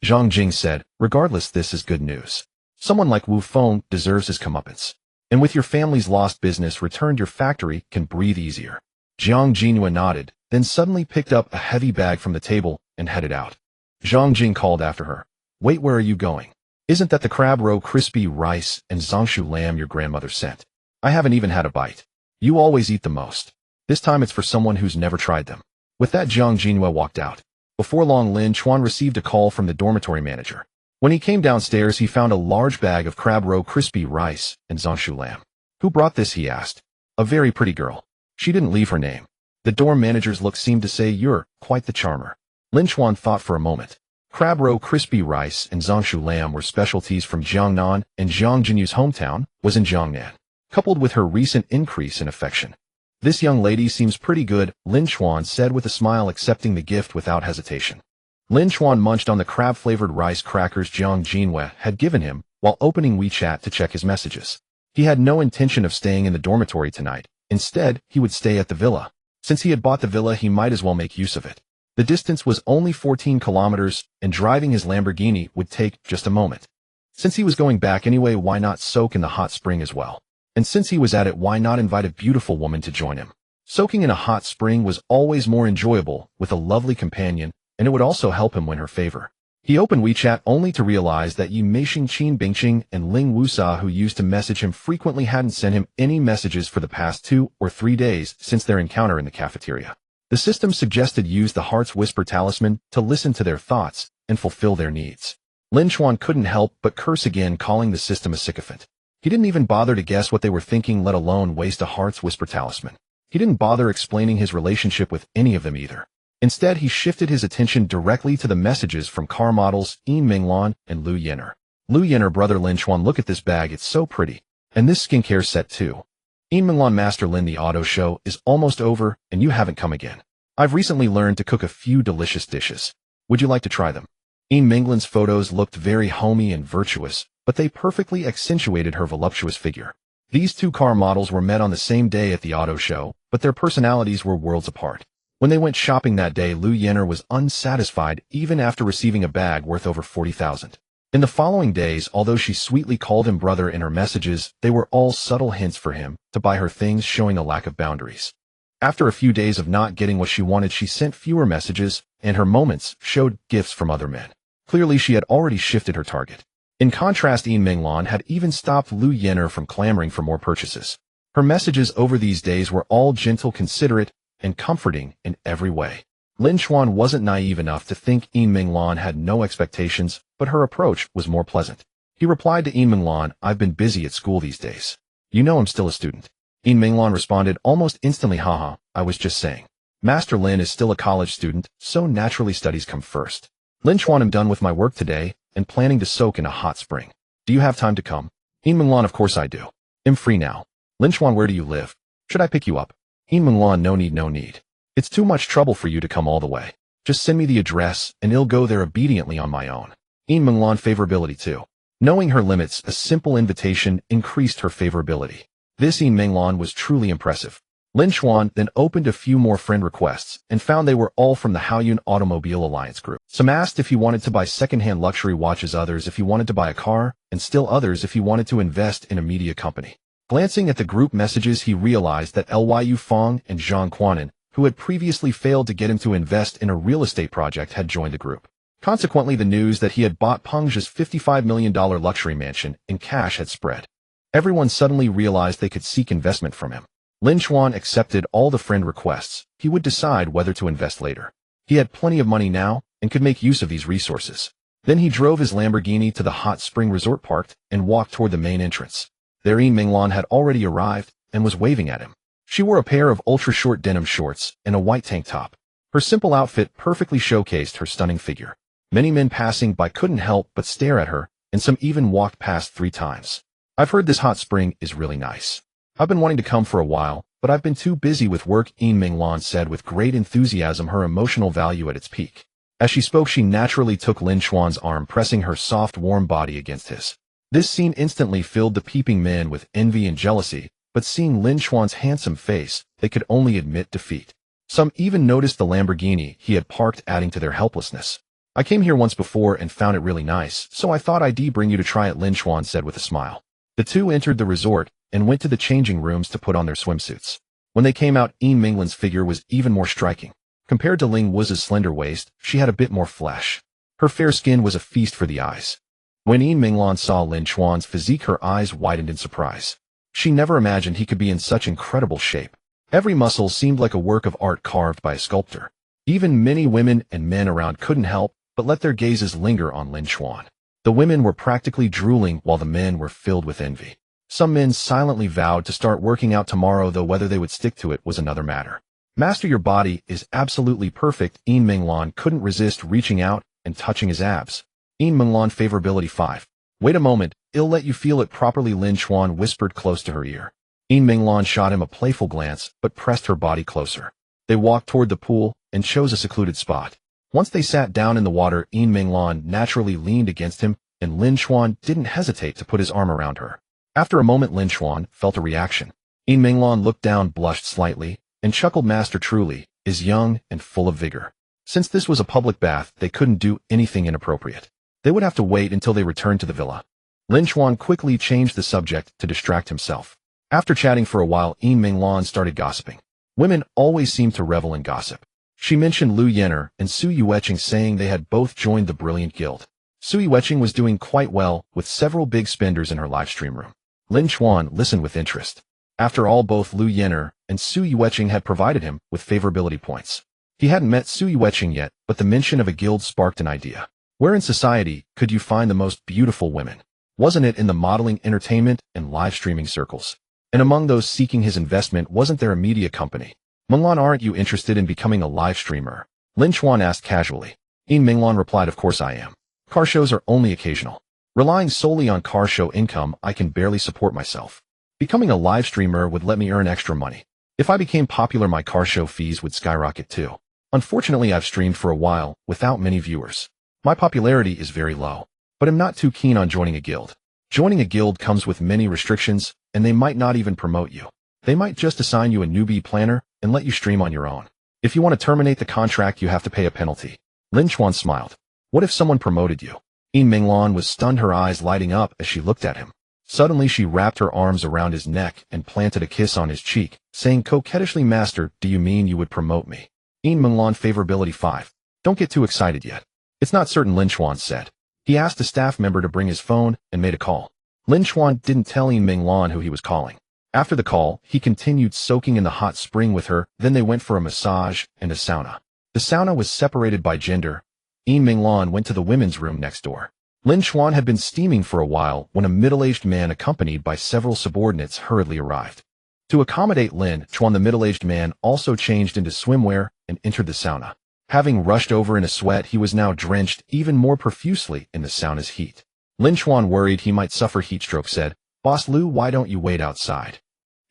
Zhang Jing said, "Regardless, this is good news. Someone like Wu Feng deserves his comeuppance. And with your family's lost business returned, your factory can breathe easier." Jiang Jinhua nodded, then suddenly picked up a heavy bag from the table and headed out. Zhang Jing called after her. Wait, where are you going? Isn't that the crab roe crispy rice and zongshu lamb your grandmother sent? I haven't even had a bite. You always eat the most. This time it's for someone who's never tried them. With that, Jiang Jinhua walked out. Before long, Lin Chen received a call from the dormitory manager. When he came downstairs, he found a large bag of crab roe crispy rice and zongshu lamb. Who brought this, he asked. A very pretty girl. She didn't leave her name. The dorm manager's look seemed to say, you're quite the charmer. Lin Chen thought for a moment. Crab roe crispy rice and zongshu lamb were specialties from Jiangnan, and Jiang Jinyu's hometown was in Jiangnan. Coupled with her recent increase in affection, this young lady seems pretty good, Lin Chen said with a smile, accepting the gift without hesitation. Lin Chen munched on the crab-flavored rice crackers Jiang Jinhua had given him while opening WeChat to check his messages. He had no intention of staying in the dormitory tonight. Instead, he would stay at the villa. Since he had bought the villa, he might as well make use of it. The distance was only 14 kilometers, and driving his Lamborghini would take just a moment. Since he was going back anyway, why not soak in the hot spring as well? And since he was at it, why not invite a beautiful woman to join him? Soaking in a hot spring was always more enjoyable with a lovely companion, and it would also help him win her favor. He opened WeChat only to realize that Yi Meixing Qin Bingqing and Ling Wusa, who used to message him frequently, hadn't sent him any messages for the past 2 or 3 days since their encounter in the cafeteria. The system suggested use the Heart's Whisper talisman to listen to their thoughts and fulfill their needs. Lin Chen couldn't help but curse again, calling the system a sycophant. He didn't even bother to guess what they were thinking, let alone waste a Heart's Whisper talisman. He didn't bother explaining his relationship with any of them either. Instead, he shifted his attention directly to the messages from car models Yin Minglan and Lu Yenner. Lu Yenner, brother Lin Chen, look at this bag, it's so pretty. And this skincare set too. Yin Minglan, Master Lin, the auto show is almost over and you haven't come again. I've recently learned to cook a few delicious dishes. Would you like to try them? Yin Minglan's photos looked very homey and virtuous, but they perfectly accentuated her voluptuous figure. These 2 car models were met on the same day at the auto show, but their personalities were worlds apart. When they went shopping that day, Lu Yenner was unsatisfied even after receiving a bag worth over 40,000. In the following days, although she sweetly called him brother in her messages, they were all subtle hints for him to buy her things, showing a lack of boundaries. After a few days of not getting what she wanted, she sent fewer messages, and her moments showed gifts from other men. Clearly, she had already shifted her target. In contrast, Yin Minglan had even stopped Lu Yenner from clamoring for more purchases. Her messages over these days were all gentle, considerate, and comforting in every way. Lin Chen wasn't naive enough to think Yin Minglan had no expectations, but her approach was more pleasant. He replied to Yin Minglan, I've been busy at school these days. You know I'm still a student. Yin Minglan responded almost instantly, haha, I was just saying. Master Lin is still a college student, so naturally studies come first. Lin Chen, I'm done with my work today and planning to soak in a hot spring. Do you have time to come? Yin Minglan, of course I do. I'm free now. Lin Chen, where do you live? Should I pick you up? Yin Minglan, no need. It's too much trouble for you to come all the way. Just send me the address and I'll go there obediently on my own. Yin Minglan, favorability too. Knowing her limits, a simple invitation increased her favorability. This Yin Minglan was truly impressive. Lin Chen then opened a few more friend requests and found they were all from the Haoyun Automobile Alliance group. Some asked if he wanted to buy second-hand luxury watches, others if he wanted to buy a car, and still others if he wanted to invest in a media company. Glancing at the group messages, he realized that Lyu Fong and Zhang Quanan, who had previously failed to get him to invest in a real estate project, had joined the group. Consequently, the news that he had bought Pengzhe's $55 million luxury mansion in cash had spread. Everyone suddenly realized they could seek investment from him. Lin Chen accepted all the friend requests. He would decide whether to invest later. He had plenty of money now and could make use of these resources. Then he drove his Lamborghini to the hot spring resort park and walked toward the main entrance. There, Yin Minglan had already arrived and was waving at him. She wore a pair of ultra-short denim shorts and a white tank top. Her simple outfit perfectly showcased her stunning figure. Many men passing by couldn't help but stare at her, and some even walked past 3 times. I've heard this hot spring is really nice. I've been wanting to come for a while, but I've been too busy with work, Yin Minglan said with great enthusiasm, her emotional value at its peak. As she spoke, she naturally took Lin Chen's arm, pressing her soft, warm body against his. This scene instantly filled the peeping men with envy and jealousy, but seeing Lin Chen's handsome face, they could only admit defeat. Some even noticed the Lamborghini he had parked, adding to their helplessness. I came here once before and found it really nice, so I thought I'd bring you to try it, Lin Chen said with a smile. The two entered the resort and went to the changing rooms to put on their swimsuits. When they came out, Yin Minglan's figure was even more striking. Compared to Ling Wuz's slender waist, she had a bit more flesh. Her fair skin was a feast for the eyes. When Yin Minglan saw Lin Chuan's physique, her eyes widened in surprise. She never imagined he could be in such incredible shape. Every muscle seemed like a work of art carved by a sculptor. Even many women and men around couldn't help but let their gazes linger on Lin Chuan. The women were practically drooling while the men were filled with envy. Some men silently vowed to start working out tomorrow, though whether they would stick to it was another matter. Master your body is absolutely perfect. Yin Minglan couldn't resist reaching out and touching his abs. Yin Minglan favorability 5. Wait a moment, I'll let you feel it properly, Lin Chuan whispered close to her ear. Yin Minglan shot him a playful glance but pressed her body closer. They walked toward the pool and chose a secluded spot. Once they sat down in the water, Yin Minglan naturally leaned against him, and Lin Chuan didn't hesitate to put his arm around her. After a moment, Lin Chuan felt a reaction. Yin Minglan looked down, blushed slightly, and chuckled. Master truly is young and full of vigor. Since this was a public bath, they couldn't do anything inappropriate. They would have to wait until they returned to the villa. Lin Chuan quickly changed the subject to distract himself. After chatting for a while, Yin Minglan started gossiping. Women always seemed to revel in gossip. She mentioned Lu Yenner and Su Yueqing, saying they had both joined the Brilliant Guild. Su Yueqing was doing quite well, with several big spenders in her live stream room. Lin Chuan listened with interest. After all, both Lu Yenner and Su Yueqing had provided him with favorability points. He hadn't met Su Yueqing yet, but the mention of a guild sparked an idea. Where in society could you find the most beautiful women? Wasn't it in the modeling, entertainment, and live streaming circles? And among those seeking his investment, wasn't there a media company? Minglan, aren't you interested in becoming a live streamer? Lin Chuan asked casually. Yin Minglan replied, of course I am. Car shows are only occasional. Relying solely on car show income, I can barely support myself. Becoming a live streamer would let me earn extra money. If I became popular, my car show fees would skyrocket too. Unfortunately, I've streamed for a while without many viewers. My popularity is very low, but I'm not too keen on joining a guild. Joining a guild comes with many restrictions, and they might not even promote you. They might just assign you a newbie planner and let you stream on your own. If you want to terminate the contract, you have to pay a penalty. Lin Chuan smiled. What if someone promoted you? Yin Minglan was stunned, her eyes lighting up as she looked at him. Suddenly she wrapped her arms around his neck and planted a kiss on his cheek, saying coquettishly, Master, do you mean you would promote me? Yin Minglan favorability 5. Don't get too excited yet. It's not certain, Lin Chuan said. He asked a staff member to bring his phone and made a call. Lin Chuan didn't tell Yin Minglan who he was calling. After the call, he continued soaking in the hot spring with her, then they went for a massage and a sauna. The sauna was separated by gender. Yin Minglan went to the women's room next door. Lin Chuan had been steaming for a while when a middle-aged man accompanied by several subordinates hurriedly arrived. To accommodate Lin Chuan, the middle-aged man also changed into swimwear and entered the sauna. Having rushed over in a sweat, he was now drenched even more profusely in the sauna's heat. Lin Chuan, worried he might suffer heat stroke, said, Boss Lu, why don't you wait outside?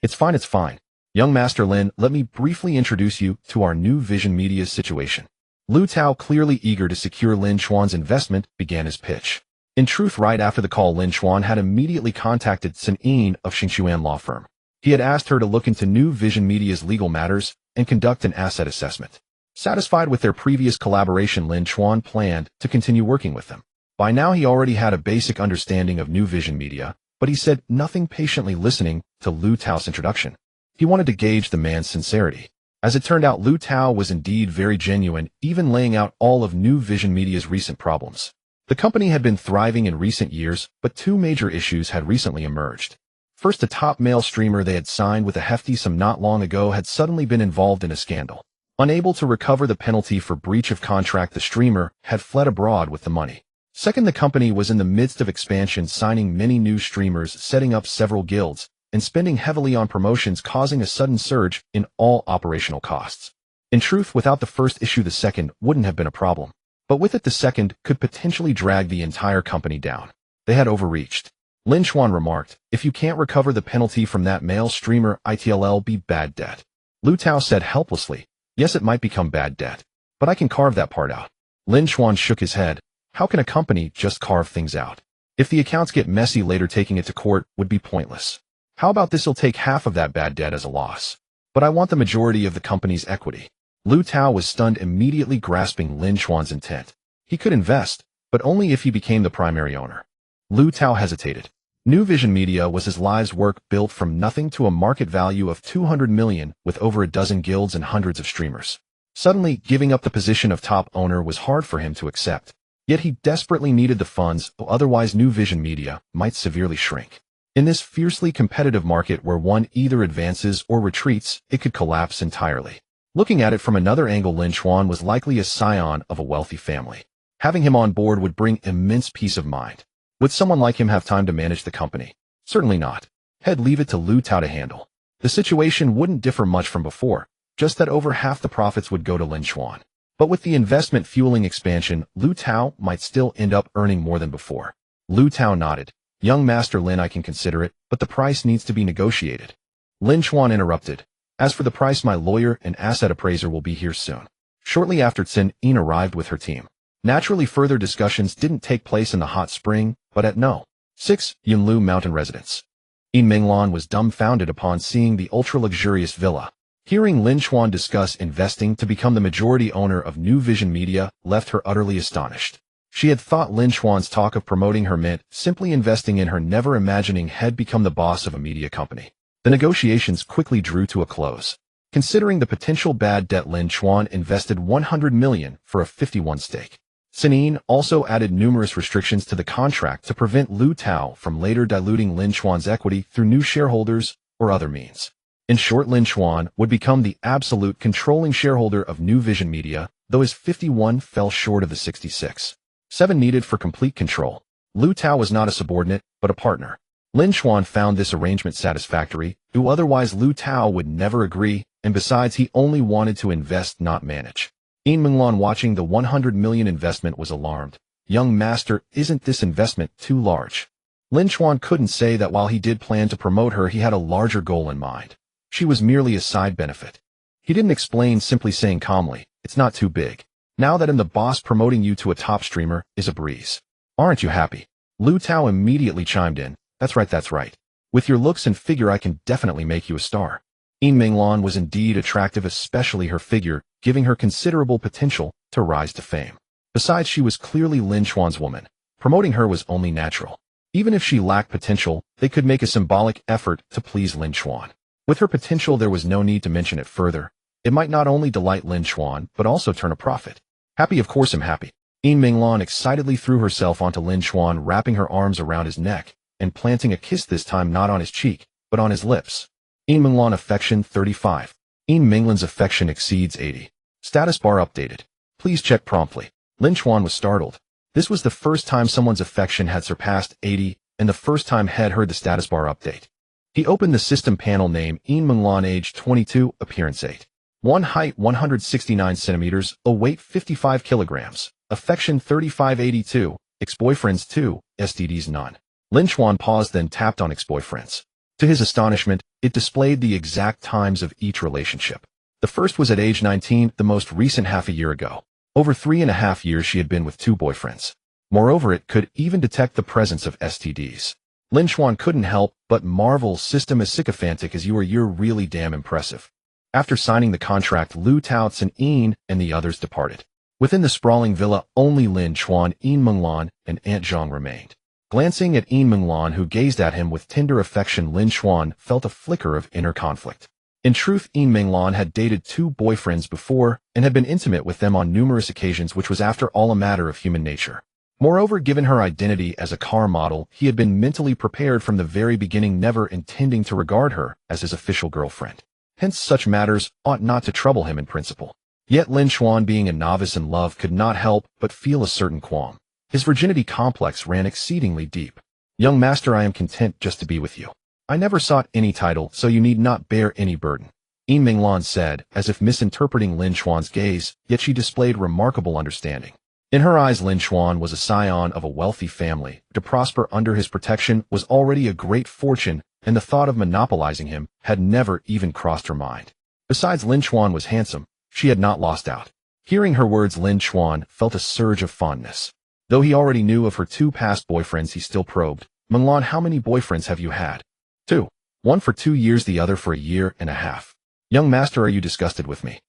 It's fine, it's fine. Young Master Lin, let me briefly introduce you to our new Vision Media's situation. Lu Tao, clearly eager to secure Lin Chuan's investment, began his pitch. In truth, right after the call, Lin Chuan had immediately contacted Sun Yin of Xingxuan law firm. He had asked her to look into new Vision Media's legal matters and conduct an asset assessment. Satisfied with their previous collaboration, Lin Chuan planned to continue working with them. By now he already had a basic understanding of new Vision Media, but he said nothing, patiently listening to Lu Tao's introduction. He wanted to gauge the man's sincerity. As it turned out, Lu Tao was indeed very genuine, even laying out all of new Vision Media's recent problems. The company had been thriving in recent years, but two major issues had recently emerged. First, a top male streamer they had signed with a hefty sum not long ago had suddenly been involved in a scandal. Unable to recover the penalty for breach of contract, the streamer had fled abroad with the money. Second, the company was in the midst of expansion, signing many new streamers, setting up several guilds, and spending heavily on promotions, causing a sudden surge in all operational costs. In truth, without the first issue, the second wouldn't have been a problem. But with it, the second could potentially drag the entire company down. They had overreached. Lin Chuan remarked, if you can't recover the penalty from that male streamer, it'll be bad debt. Lu Tao said helplessly, yes, it might become bad debt, but I can carve that part out. Lin Chuan shook his head. How can a company just carve things out? If the accounts get messy later, taking it to court would be pointless. How about this'll take half of that bad debt as a loss? But I want the majority of the company's equity. Lu Tao was stunned, immediately grasping Lin Chuan's intent. He could invest, but only if he became the primary owner. Lu Tao hesitated. New Vision Media was his life's work, built from nothing to a market value of 200 million with over a dozen guilds and hundreds of streamers. Suddenly, giving up the position of top owner was hard for him to accept. Yet he desperately needed the funds, otherwise New Vision Media might severely shrink. In this fiercely competitive market where one either advances or retreats, it could collapse entirely. Looking at it from another angle, Lin Chen was likely a scion of a wealthy family. Having him on board would bring immense peace of mind. Would someone like him have time to manage the company? Certainly not. He'd leave it to Lu Tao to handle. The situation wouldn't differ much from before, just that over half the profits would go to Lin Chen. But with the investment fueling expansion, Lu Tao might still end up earning more than before. Lu Tao nodded. Young Master Lin, I can consider it, but the price needs to be negotiated. Lin Chen interrupted. As for the price, my lawyer and asset appraiser will be here soon. Shortly after, Tsin Yin arrived with her team. Naturally, further discussions didn't take place in the hot spring, but at No. 6 Yunlu Mountain residence. Yin Minglan was dumbfounded upon seeing the ultra-luxurious villa. Hearing Lin Chen discuss investing to become the majority owner of New Vision Media left her utterly astonished. She had thought Lin Chen's talk of promoting her mint, simply investing in her, never imagining he'd become the boss of a media company. The negotiations quickly drew to a close. Considering the potential bad debt, Lin Chen invested 100 million for a 51 stake. Sinin also added numerous restrictions to the contract to prevent Lu Tao from later diluting Lin Chen's equity through new shareholders or other means. In short, Lin Chen would become the absolute controlling shareholder of New Vision Media, though his 51 fell short of the 66.7 needed for complete control. Lu Tao was not a subordinate, but a partner. Lin Chen found this arrangement satisfactory, though otherwise Lu Tao would never agree, and besides he only wanted to invest, not manage. Yin Minglan, watching the 100 million investment, was alarmed. Young master, isn't this investment too large? Lin Chen couldn't say that while he did plan to promote her, he had a larger goal in mind. She was merely a side benefit. He didn't explain, simply saying calmly, it's not too big. Now that I'm the boss, promoting you to a top streamer is a breeze. Aren't you happy? Lu Tao immediately chimed in. That's right, that's right. With your looks and figure, I can definitely make you a star. Yin Minglan was indeed attractive, especially her figure, giving her considerable potential to rise to fame. Besides, she was clearly Lin Chen's woman. Promoting her was only natural. Even if she lacked potential, they could make a symbolic effort to please Lin Chen. With her potential, there was no need to mention it further. It might not only delight Lin Chen, but also turn a profit. Happy, of course I'm happy. Yin Minglan excitedly threw herself onto Lin Chen, wrapping her arms around his neck, and planting a kiss, this time not on his cheek, but on his lips. Yin Minglan affection 35. Yin Minglan's affection exceeds 80. Status bar updated. Please check promptly. Lin Chen was startled. This was the first time someone's affection had surpassed 80, and the first time he'd heard the status bar update. He opened the system panel. Name Yin Minglan, age 22, appearance 8. 1 height 169 centimeters, a weight 55 kilograms, affection 3582, ex-boyfriends 2, STDs none. Lin Chen paused, then tapped on ex-boyfriends. To his astonishment, it displayed the exact times of each relationship. The first was at age 19, the most recent half a year ago. Over 3.5 years she had been with 2 boyfriends. Moreover, it could even detect the presence of STDs. Lin Chen couldn't help but marvel. System as sycophantic as you're really damn impressive. After signing the contract, Lu Tao, Tsin Yin, and the others departed. Within the sprawling villa, only Lin Chen, Yin Minglan, and Aunt Zhang remained. Glancing at Yin Minglan, who gazed at him with tender affection, Lin Chen felt a flicker of inner conflict. In truth, Yin Minglan had dated 2 boyfriends before and had been intimate with them on numerous occasions, which was after all a matter of human nature. Moreover, given her identity as a car model, he had been mentally prepared from the very beginning, never intending to regard her as his official girlfriend. Hence, such matters ought not to trouble him in principle. Yet Lin Chen, being a novice in love, could not help but feel a certain qualm. His virginity complex ran exceedingly deep. Young master, I am content just to be with you. I never sought any title, so you need not bear any burden. Yin Minglan said, as if misinterpreting Lin Chen's gaze, yet she displayed remarkable understanding. In her eyes, Lin Chen was a scion of a wealthy family. To prosper under his protection was already a great fortune, and the thought of monopolizing him had never even crossed her mind. Besides, Lin Chen was handsome. She had not lost out. Hearing her words, Lin Chen felt a surge of fondness. Though he already knew of her 2 past boyfriends, he still probed. Minglan, how many boyfriends have you had? 2. One for 2 years, the other for 1.5 years. Young master, are you disgusted with me?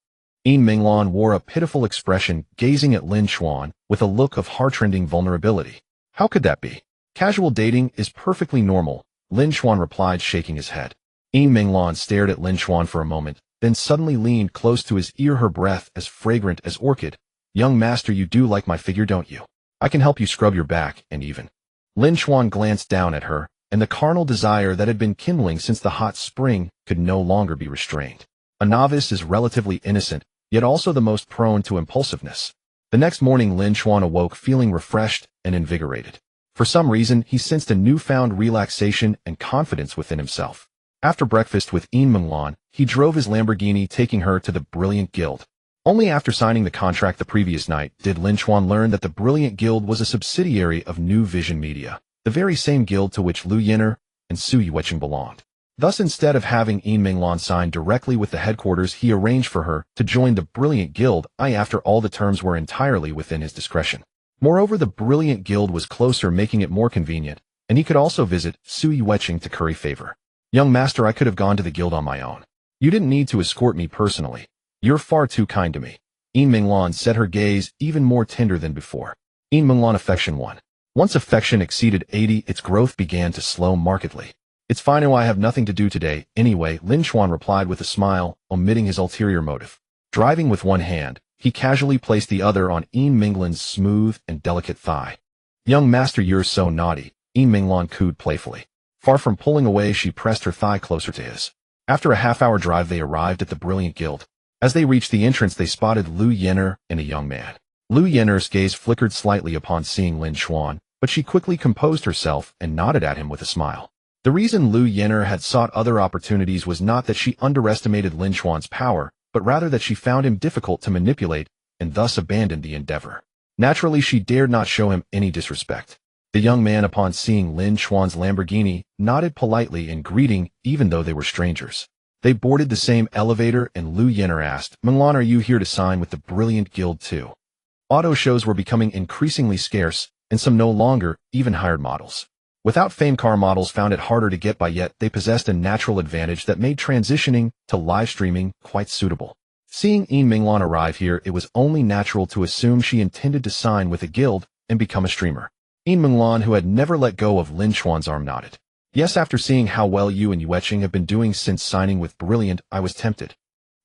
Yin Minglan wore a pitiful expression, gazing at Lin Chen with a look of heartrending vulnerability. How could that be? Casual dating is perfectly normal, Lin Chen replied, shaking his head. Yin Minglan stared at Lin Chen for a moment, then suddenly leaned close to his ear, her breath as fragrant as orchid. Young master, you do like my figure, don't you? I can help you scrub your back, and even. Lin Chen glanced down at her, and the carnal desire that had been kindling since the hot spring could no longer be restrained. A novice is relatively innocent, yet also the most prone to impulsiveness. The next morning Lin Chen awoke feeling refreshed and invigorated. For some reason, he sensed a newfound relaxation and confidence within himself. After breakfast with Yin Minglan, he drove his Lamborghini, taking her to the Brilliant Guild. Only after signing the contract the previous night did Lin Chen learn that the Brilliant Guild was a subsidiary of New Vision Media, the very same guild to which Lu Yin'er and Su Yueqing belonged. Thus, instead of having Yin Minglan sign directly with the headquarters, he arranged for her to join the Brilliant Guild, after all the terms were entirely within his discretion. Moreover, the Brilliant Guild was closer, making it more convenient, and he could also visit Su Yueqing to curry favor. Young master, I could have gone to the guild on my own. You didn't need to escort me personally. You're far too kind to me. Yin Minglan set her gaze even more tender than before. Yin Minglan affection 1. Once affection exceeded 80, its growth began to slow markedly. It's fine, I have nothing to do today, anyway, Lin Chen replied with a smile, omitting his ulterior motive. Driving with one hand, he casually placed the other on Yin Minglan's smooth and delicate thigh. Young master, you're so naughty, Yin Minglan cooed playfully. Far from pulling away, she pressed her thigh closer to his. After a half-hour drive, they arrived at the Brilliant Guild. As they reached the entrance, they spotted Lu Yin'er and a young man. Lu Yin'er's gaze flickered slightly upon seeing Lin Chen, but she quickly composed herself and nodded at him with a smile. The reason Lu Yin'er had sought other opportunities was not that she underestimated Lin Chen's power, but rather that she found him difficult to manipulate and thus abandoned the endeavor. Naturally, she dared not show him any disrespect. The young man, upon seeing Lin Chen's Lamborghini, nodded politely in greeting, even though they were strangers. They boarded the same elevator, and Lu Yin'er asked, Minglan, are you here to sign with the Brilliant Guild too? Auto shows were becoming increasingly scarce, and some no longer even hired models. Without fame, car models found it harder to get by, yet they possessed a natural advantage that made transitioning to live streaming quite suitable. Seeing Yin Minglan arrive here, it was only natural to assume she intended to sign with a guild and become a streamer. Yin Minglan, who had never let go of Lin Chen's arm, nodded. Yes, after seeing how well you and Yueqing have been doing since signing with Brilliant, I was tempted.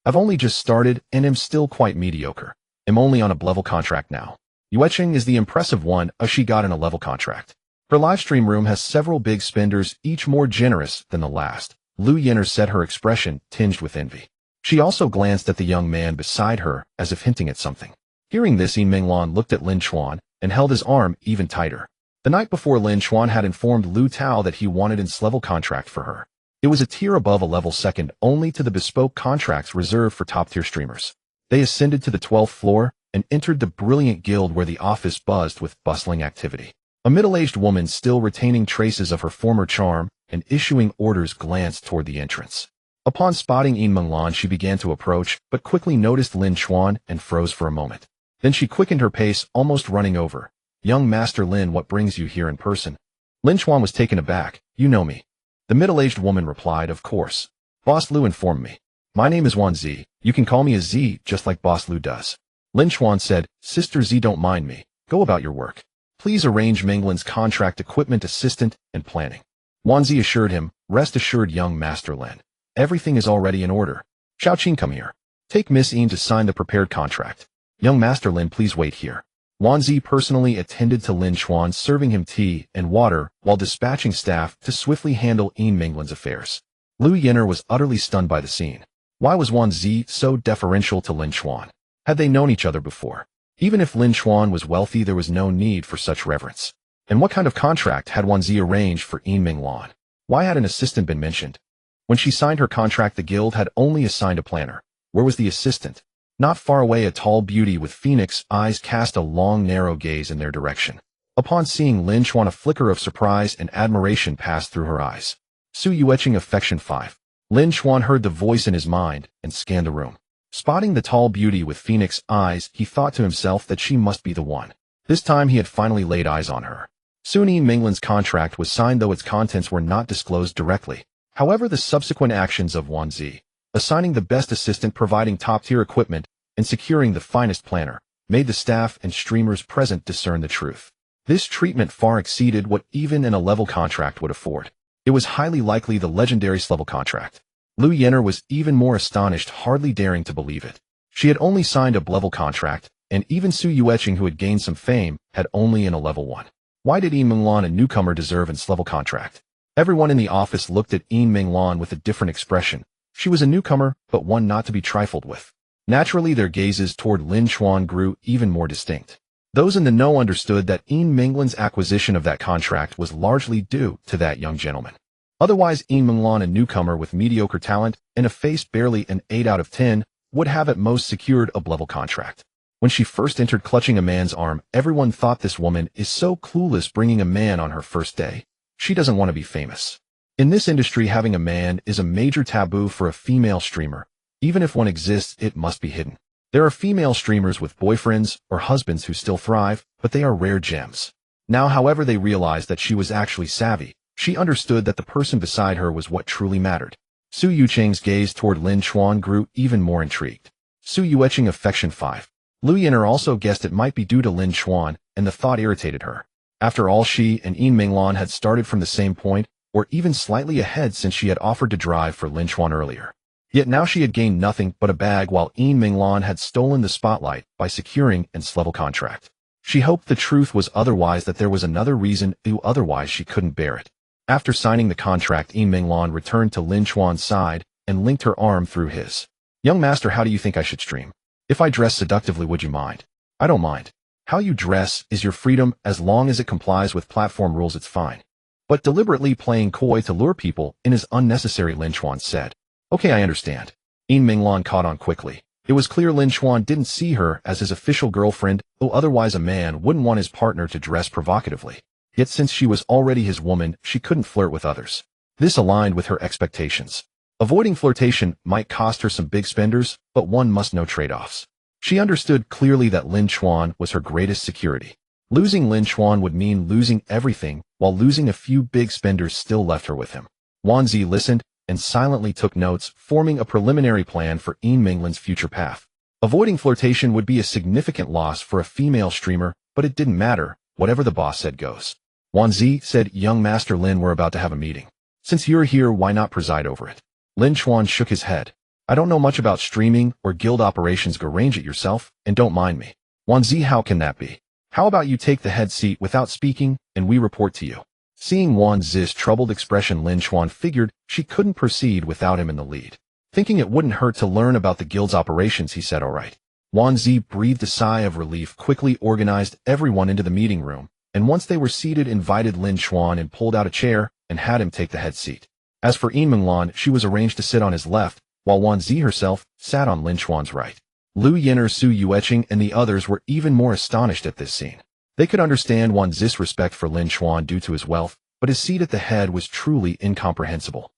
I've only just started and am still quite mediocre. I'm only on a level contract now. Yueqing is the impressive one, as she got in a level contract. Her livestream room has several big spenders, each more generous than the last. Lu Yin'er said, her expression tinged with envy. She also glanced at the young man beside her, as if hinting at something. Hearing this, Yin Minglan looked at Lin Chen and held his arm even tighter. The night before, Lin Chen had informed Lu Tao that he wanted an level contract for her. It was a tier above a level, second only to the bespoke contracts reserved for top-tier streamers. They ascended to the 12th floor and entered the Brilliant Guild, where the office buzzed with bustling activity. A middle-aged woman, still retaining traces of her former charm and issuing orders, glanced toward the entrance. Upon spotting Yin Minglan, she began to approach, but quickly noticed Lin Chen and froze for a moment. Then she quickened her pace, almost running over. Young Master Lin, what brings you here in person? Lin Chen was taken aback. You know me? The middle-aged woman replied, of course. Boss Lu informed me. My name is Wan Z. You can call me a Z, just like Boss Lu does. Lin Chen said, Sister Z, don't mind me. Go about your work. Please arrange Minglan's contract, equipment, assistant, and planning. Wan Z assured him, rest assured, young Master Lin. Everything is already in order. Xiaoqing, come here. Take Miss Yin to sign the prepared contract. Young Master Lin, please wait here. Wan Z personally attended to Lin Chen, serving him tea and water while dispatching staff to swiftly handle Yin Minglan's affairs. Lu Yin'er was utterly stunned by the scene. Why was Wan Z so deferential to Lin Chen? Had they known each other before? Even if Lin Chen was wealthy, there was no need for such reverence. And what kind of contract had Wan Z arranged for Yin Minglan? Why had an assistant been mentioned? When she signed her contract, the guild had only assigned a planner. Where was the assistant? Not far away, a tall beauty with phoenix eyes cast a long, narrow gaze in their direction. Upon seeing Lin Chen, a flicker of surprise and admiration passed through her eyes. Su Yueqing, affection 5. Lin Chen heard the voice in his mind and scanned the room. Spotting the tall beauty with phoenix eyes, he thought to himself that she must be the one. This time he had finally laid eyes on her. Soon Yin Minglan's contract was signed, though its contents were not disclosed directly. However, the subsequent actions of Wan Z, assigning the best assistant, providing top-tier equipment, and securing the finest planner, made the staff and streamers present discern the truth. This treatment far exceeded what even an A-level contract would afford. It was highly likely the legendary S-level contract. Lu Yenner was even more astonished, hardly daring to believe it. She had only signed a B-level contract, and even Su Yueching, who had gained some fame, had only an A-level one. Why did Yin Minglan, a newcomer, deserve an S-level contract? Everyone in the office looked at Yin Minglan with a different expression. She was a newcomer, but one not to be trifled with. Naturally, their gazes toward Lin Chen grew even more distinct. Those in the know understood that Yin Minglan's acquisition of that contract was largely due to that young gentleman. Otherwise, Yin Minglan, a newcomer with mediocre talent and a face barely an 8 out of 10, would have at most secured a B-level contract. When she first entered clutching a man's arm, everyone thought, this woman is so clueless, bringing a man on her first day. She doesn't want to be famous. In this industry, having a man is a major taboo for a female streamer. Even if one exists, it must be hidden. There are female streamers with boyfriends or husbands who still thrive, but they are rare gems. Now, however, they realized that she was actually savvy. She understood that the person beside her was what truly mattered. Su Yueching's gaze toward Lin Chen grew even more intrigued. Su Yueching, affection 5. Lu Yenner also guessed it might be due to Lin Chen, and the thought irritated her. After all, she and Yin Minglan had started from the same point, or even slightly ahead, since she had offered to drive for Lin Chen earlier. Yet now she had gained nothing but a bag, while Yin Minglan had stolen the spotlight by securing an S-level contract. She hoped the truth was otherwise, that there was another reason, otherwise she couldn't bear it. After signing the contract, Yin Minglan returned to Lin Chen's side and linked her arm through his. "Young master, how do you think I should stream? If I dress seductively, would you mind?" "I don't mind. How you dress is your freedom. As long as it complies with platform rules, it's fine." But deliberately playing coy to lure people in is unnecessary, Lin Chen said. "Okay, I understand." Yin Minglan caught on quickly. It was clear Lin Chen didn't see her as his official girlfriend, though otherwise a man wouldn't want his partner to dress provocatively. Yet since she was already his woman, she couldn't flirt with others. This aligned with her expectations. Avoiding flirtation might cost her some big spenders, but one must know trade-offs. She understood clearly that Lin Chen was her greatest security. Losing Lin Chen would mean losing everything, while losing a few big spenders still left her with him. Wan Zi listened and silently took notes, forming a preliminary plan for Yin Minglan's future path. Avoiding flirtation would be a significant loss for a female streamer, but it didn't matter. Whatever the boss said goes. Wan Zi said, "Young Master Lin, we're about to have a meeting. Since you're here, why not preside over it?" Lin Chen shook his head. "I don't know much about streaming or guild operations. Go arrange it yourself, and don't mind me." Wan Zi, "How can that be? How about you take the head seat without speaking, and we report to you?" Seeing Wan Zi's troubled expression, Lin Chen figured she couldn't proceed without him in the lead. Thinking it wouldn't hurt to learn about the guild's operations, he said, "All right." Wan Zi breathed a sigh of relief, quickly organized everyone into the meeting room, and once they were seated, invited Lin Chen and pulled out a chair and had him take the head seat. As for Yin Minglan, she was arranged to sit on his left, while Wan Zi herself sat on Lin Chen's right. Lu Yenner, Su Yueching, and the others were even more astonished at this scene. They could understand Wan Zi's respect for Lin Chen due to his wealth, but his seat at the head was truly incomprehensible.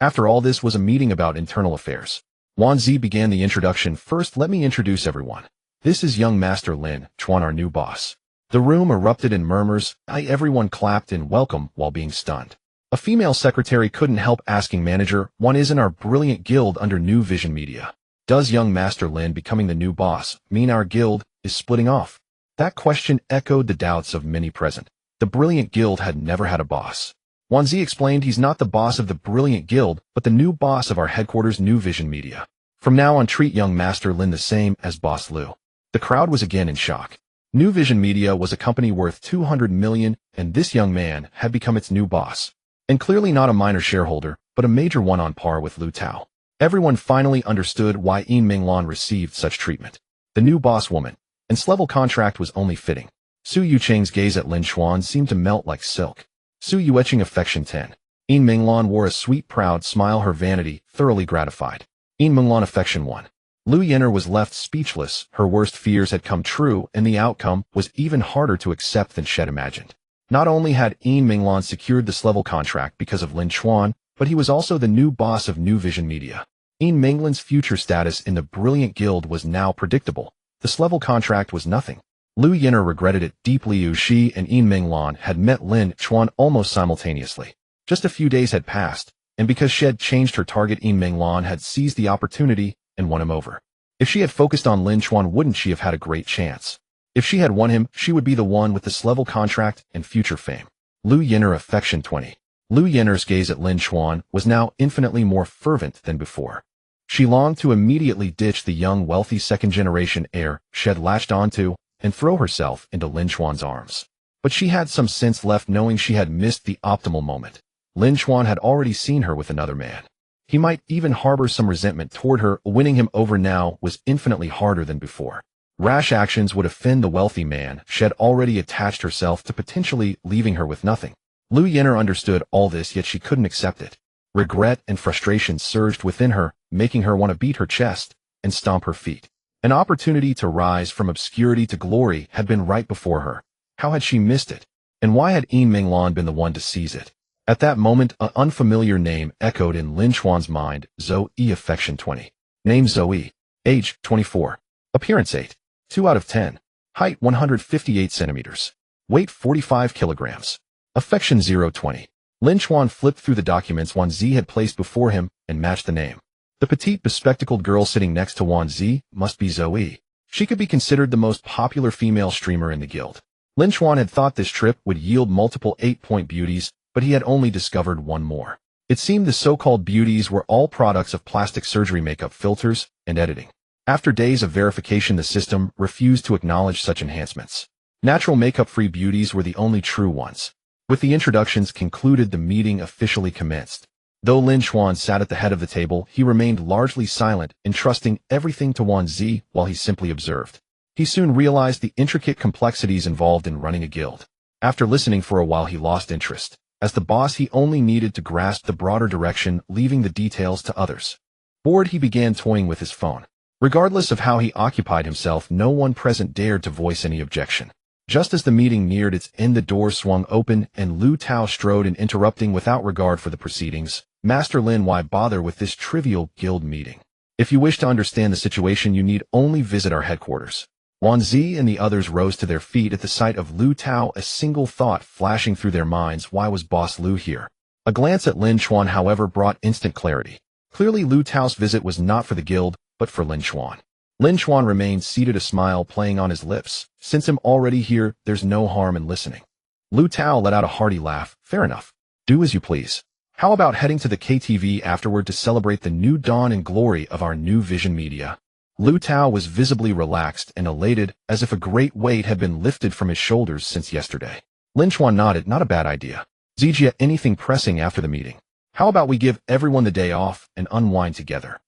After all, this was a meeting about internal affairs. Wan Zi began the introduction. "First, let me introduce everyone. This is young Master Lin Chen, our new boss." The room erupted in murmurs. Everyone clapped in welcome while being stunned. A female secretary couldn't help asking, "Manager, one isn't our brilliant guild under New Vision Media? Does young Master Lin becoming the new boss mean our guild is splitting off?" That question echoed the doubts of many present. The Brilliant Guild had never had a boss. Wan Zi explained, "He's not the boss of the Brilliant Guild, but the new boss of our headquarters, New Vision Media. From now on, treat young Master Lin the same as Boss Lu." The crowd was again in shock. New Vision Media was a company worth 200 million, and this young man had become its new boss. And clearly not a minor shareholder, but a major one, on par with Lu Tao. Everyone finally understood why Yin Minglan received such treatment. The new boss woman, and S-level contract was only fitting. Su Yueching's gaze at Lin Chen seemed to melt like silk. Su Yueching, affection 10. Yin Minglan wore a sweet, proud smile, her vanity thoroughly gratified. Yin Minglan, affection 1. Lu Yenner was left speechless. Her worst fears had come true, and the outcome was even harder to accept than she had imagined. Not only had Yin Minglan secured the S-level contract because of Lin Chen, but he was also the new boss of New Vision Media. Yin Minglan's future status in the Brilliant Guild was now predictable. The S-level contract was nothing. Lu Yenner regretted it deeply. She and Yin Minglan had met Lin Chen almost simultaneously. Just a few days had passed, and because she had changed her target, Yin Minglan had seized the opportunity and won him over. If she had focused on Lin Chen, wouldn't she have had a great chance? If she had won him, she would be the one with this level contract and future fame. Lu Yin'er affection 20. Lu Yin'er's gaze at Lin Chen was now infinitely more fervent than before. She longed to immediately ditch the young, wealthy second-generation heir she had latched onto and throw herself into Lin Chuan's arms. But she had some sense left, knowing she had missed the optimal moment. Lin Chuan had already seen her with another man. He might even harbor some resentment toward her. Winning him over now was infinitely harder than before. Rash actions would offend the wealthy man she had already attached herself to, potentially leaving her with nothing. Lu Yin'er understood all this, yet she couldn't accept it. Regret and frustration surged within her, making her want to beat her chest and stomp her feet. An opportunity to rise from obscurity to glory had been right before her. How had she missed it? And why had Yin Minglan been the one to seize it? At that moment, an unfamiliar name echoed in Lin Chuan's mind. Zoe affection 20. Name Zoe. Age 24. Appearance 8. 2 out of 10. Height 158 centimeters. Weight 45 kilograms. Affection 020. Lin Chuan flipped through the documents Wan Zi had placed before him and matched the name. The petite bespectacled girl sitting next to Wan Zi must be Zoe. She could be considered the most popular female streamer in the guild. Lin Chuan had thought this trip would yield multiple 8-point beauties, but he had only discovered one more. It seemed the so-called beauties were all products of plastic surgery, makeup filters, and editing. After days of verification, the system refused to acknowledge such enhancements. Natural makeup-free beauties were the only true ones. With the introductions concluded, the meeting officially commenced. Though Lin Chuan sat at the head of the table, he remained largely silent, entrusting everything to Wan Zi while he simply observed. He soon realized the intricate complexities involved in running a guild. After listening for a while, he lost interest. As the boss, he only needed to grasp the broader direction, leaving the details to others. Bored, he began toying with his phone. Regardless of how he occupied himself, no one present dared to voice any objection. Just as the meeting neared its end, the door swung open and Lu Tao strode in, interrupting without regard for the proceedings. Master Lin, why bother with this trivial guild meeting? If you wish to understand the situation, you need only visit our headquarters. Wan Zi and the others rose to their feet at the sight of Lu Tao, a single thought flashing through their minds: why was Boss Lu here? A glance at Lin Chuan, however, brought instant clarity. Clearly, Lu Tao's visit was not for the guild, but for Lin Chuan. Lin Chuan remained seated, a smile playing on his lips. Since I'm already here, there's no harm in listening. Lu Tao let out a hearty laugh. Fair enough. Do as you please. How about heading to the KTV afterward to celebrate the new dawn and glory of our new vision media? Lu Tao was visibly relaxed and elated, as if a great weight had been lifted from his shoulders since yesterday. Lin Chuan nodded. Not a bad idea. Zijia, anything pressing after the meeting? How about we give everyone the day off and unwind together?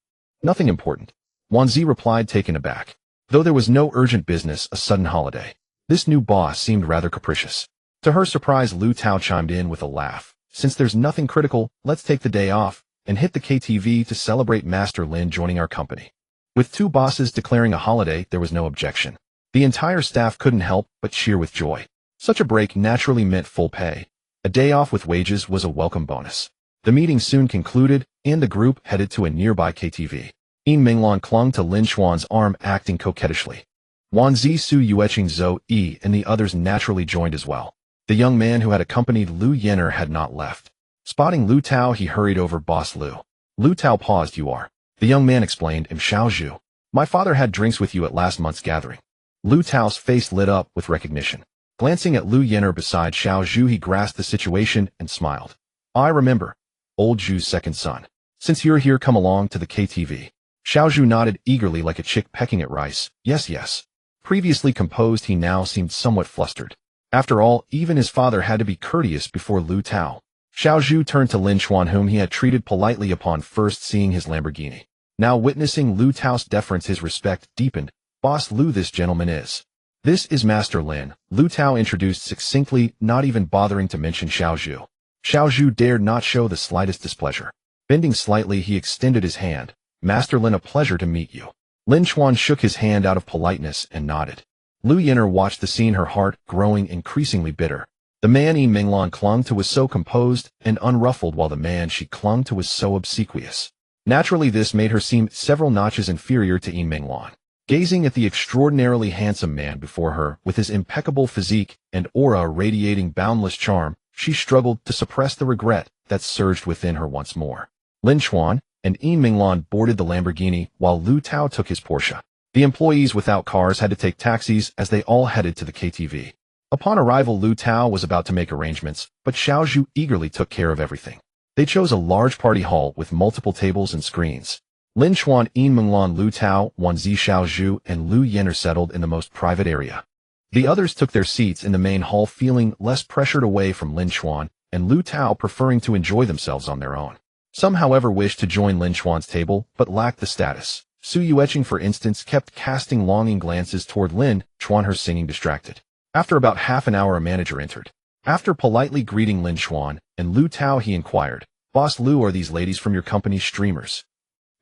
Nothing important. Wan Zi replied, taken aback. Though there was no urgent business, a sudden holiday. This new boss seemed rather capricious. To her surprise, Lu Tao chimed in with a laugh. Since there's nothing critical, let's take the day off and hit the KTV to celebrate Master Lin joining our company. With two bosses declaring a holiday, there was no objection. The entire staff couldn't help but cheer with joy. Such a break naturally meant full pay. A day off with wages was a welcome bonus. The meeting soon concluded, and the group headed to a nearby KTV. Yin Minglan clung to Lin Chuan's arm, acting coquettishly. Wan Zi, Su Yueching, Zoe, and the others naturally joined as well. The young man who had accompanied Lu Yin'er had not left. Spotting Lu Tao, he hurried over. Boss Lu. Lu Tao paused. You are. The young man explained. I'm Xiao Zhu. My father had drinks with you at last month's gathering. Lu Tao's face lit up with recognition. Glancing at Lu Yin'er beside Xiao Zhu, he grasped the situation and smiled. I remember. Old Zhu's second son. Since you're here, come along to the KTV. Xiao Zhu nodded eagerly, like a chick pecking at rice. Yes, yes. Previously composed, he now seemed somewhat flustered. After all, even his father had to be courteous before Lu Tao. Xiao Zhu turned to Lin Chuan, whom he had treated politely upon first seeing his Lamborghini. Now witnessing Lu Tao's deference, his respect deepened. Boss Lu, this gentleman is. This is Master Lin, Lu Tao introduced succinctly, not even bothering to mention Xiao Zhu. Xiao Zhu dared not show the slightest displeasure. Bending slightly, he extended his hand. Master Lin, a pleasure to meet you. Lin Chuan shook his hand out of politeness and nodded. Lu Yin'er watched the scene, her heart growing increasingly bitter. The man Yin Minglan clung to was so composed and unruffled, while the man she clung to was so obsequious. Naturally, this made her seem several notches inferior to Yin Minglan. Gazing at the extraordinarily handsome man before her, with his impeccable physique and aura radiating boundless charm, she struggled to suppress the regret that surged within her once more. Lin Chuan and Yin Minglan boarded the Lamborghini while Lu Tao took his Porsche. The employees without cars had to take taxis as they all headed to the KTV. Upon arrival, Lu Tao was about to make arrangements, but Xiao Zhu eagerly took care of everything. They chose a large party hall with multiple tables and screens. Lin Chen, Yin Menglan, Lu Tao, Wanzi, Xiao Zhu, and Lu Yen are settled in the most private area. The others took their seats in the main hall, feeling less pressured away from Lin Chen, and Lu Tao preferring to enjoy themselves on their own. Some, however, wished to join Lin Chuan's table, but lacked the status. Su Yueqing, for instance, kept casting longing glances toward Lin Chuan, her singing distracted. After about half an hour, a manager entered. After politely greeting Lin Chuan and Lu Tao, he inquired, "Boss Lu, are these ladies from your company's streamers?"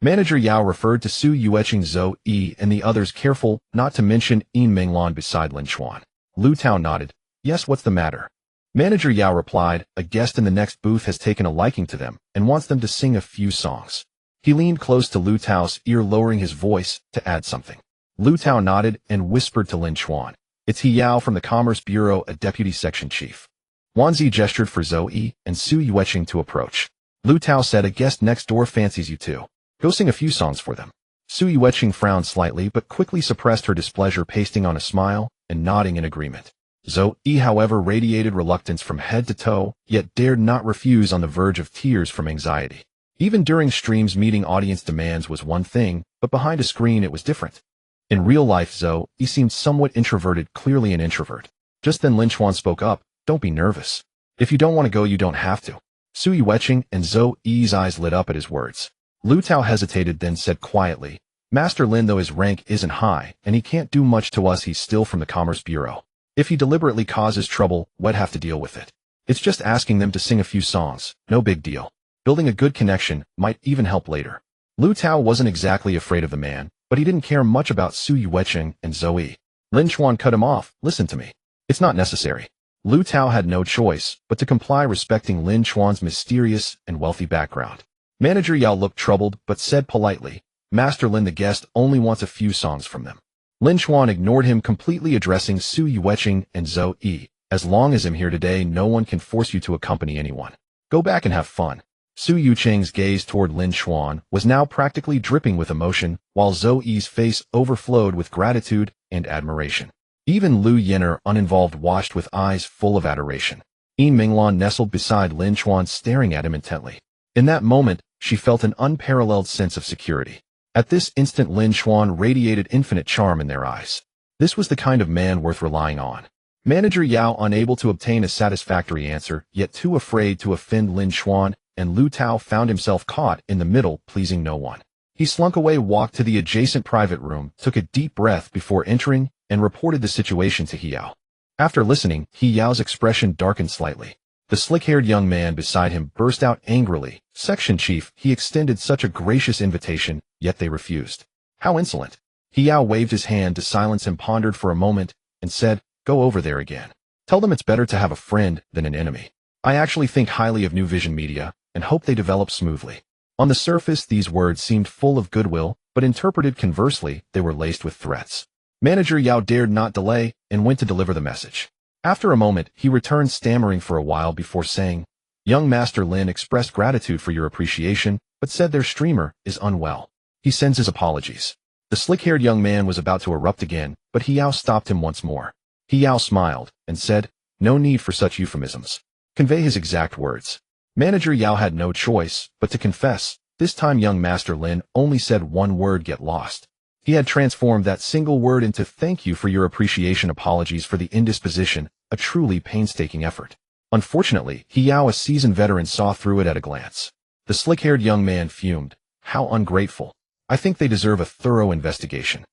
Manager Yao referred to Su Yueqing, Zhou Yi, and the others, careful not to mention Yin Menglan beside Lin Chuan. Lu Tao nodded. "Yes, what's the matter?" Manager Yao replied, "A guest in the next booth has taken a liking to them and wants them to sing a few songs." He leaned close to Lu Tao's ear, lowering his voice to add something. Lu Tao nodded and whispered to Lin Chuan, "It's He Yao from the Commerce Bureau, a deputy section chief." Wanzi gestured for Zhou Yi and Su Yueqing to approach. Lu Tao said, "A guest next door fancies you too. Go sing a few songs for them." Su Yueqing frowned slightly but quickly suppressed her displeasure, pasting on a smile and nodding in agreement. Zhou Yi, however, radiated reluctance from head to toe, yet dared not refuse, on the verge of tears from anxiety. Even during streams, meeting audience demands was one thing, but behind a screen it was different. In real life, Zhou Yi seemed somewhat introverted, clearly an introvert. Just then Lin Chuan spoke up, "Don't be nervous. If you don't want to go, you don't have to." Su Yueqing and Zhou Yi's eyes lit up at his words. Lu Tao hesitated, then said quietly, "Master Lin, though his rank isn't high, and he can't do much to us, he's still from the Commerce Bureau. If he deliberately causes trouble, we'd have to deal with it. It's just asking them to sing a few songs, no big deal. Building a good connection might even help later." Lu Tao wasn't exactly afraid of the man, but he didn't care much about Su Yueqing and Zhou Yi. Lin Chuan cut him off, "Listen to me. It's not necessary." Lu Tao had no choice but to comply, respecting Lin Chuan's mysterious and wealthy background. Manager Yao looked troubled but said politely, "Master Lin, the guest only wants a few songs from them." Lin Chuan ignored him completely, addressing Su Yueqing and Zhou Yi, "As long as I'm here today, no one can force you to accompany anyone. Go back and have fun." Su Yueqing's gaze toward Lin Chuan was now practically dripping with emotion, while Zhou Yi's face overflowed with gratitude and admiration. Even Lu Yen, uninvolved, watched with eyes full of adoration. Yin Menglan nestled beside Lin Chuan, staring at him intently. In that moment, she felt an unparalleled sense of security. At this instant, Lin Chuan radiated infinite charm in their eyes. This was the kind of man worth relying on. Manager Yao, unable to obtain a satisfactory answer, yet too afraid to offend Lin Chuan, and Lu Tao found himself caught in the middle, pleasing no one. He slunk away, walked to the adjacent private room, took a deep breath before entering, and reported the situation to He Yao. After listening, He Yao's expression darkened slightly. The slick-haired young man beside him burst out angrily, "Section Chief, he extended such a gracious invitation, yet they refused. How insolent." He Yao waved his hand to silence him, pondered for a moment, and said, "Go over there again. Tell them it's better to have a friend than an enemy. I actually think highly of New Vision Media, and hope they develop smoothly." On the surface, these words seemed full of goodwill, but interpreted conversely, they were laced with threats. Manager Yao dared not delay, and went to deliver the message. After a moment, he returned, stammering for a while before saying, "Young Master Lin expressed gratitude for your appreciation, but said their streamer is unwell. He sends his apologies." The slick-haired young man was about to erupt again, but He Yao stopped him once more. He Yao smiled and said, "No need for such euphemisms. Convey his exact words." Manager Yao had no choice but to confess. This time young Master Lin only said one word: "Get lost." He had transformed that single word into "Thank you for your appreciation, apologies for the indisposition," a truly painstaking effort. Unfortunately, He Yao, a seasoned veteran, saw through it at a glance. The slick-haired young man fumed. "How ungrateful. I think they deserve a thorough investigation.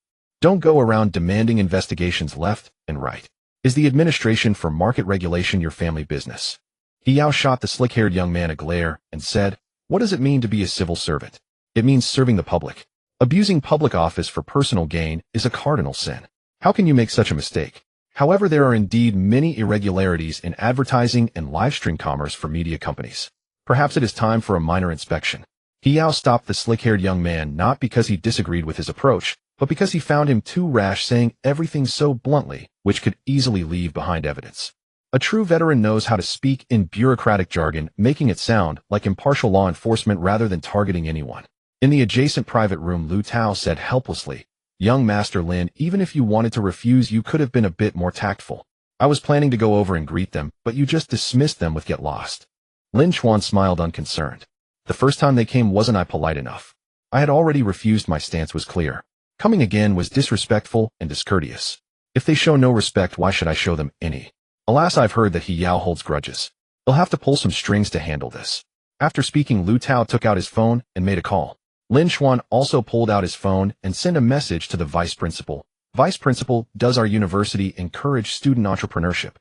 Don't go around demanding investigations left and right. Is the Administration for Market Regulation your family business?" He Yao shot the slick-haired young man a glare and said, "What does it mean to be a civil servant? It means serving the public. Abusing public office for personal gain is a cardinal sin. How can you make such a mistake? However, there are indeed many irregularities in advertising and livestream commerce for media companies. Perhaps it is time for a minor inspection." He Yao stopped the slick-haired young man, not because he disagreed with his approach, but because he found him too rash, saying everything so bluntly, which could easily leave behind evidence. A true veteran knows how to speak in bureaucratic jargon, making it sound like impartial law enforcement rather than targeting anyone. In the adjacent private room, Lu Tao said helplessly, Young Master Lin, even if you wanted to refuse, you could have been a bit more tactful. I was planning to go over and greet them, but you just dismissed them with get lost. Lin Chen smiled unconcerned. The first time they came, wasn't I polite enough? I had already refused. My stance was clear. Coming again was disrespectful and discourteous. If they show no respect, why should I show them any? Alas, I've heard that He Yao holds grudges. He'll have to pull some strings to handle this. After speaking, Lu Tao took out his phone and made a call. Lin Chen also pulled out his phone and sent a message to the vice principal. Vice principal, does our university encourage student entrepreneurship?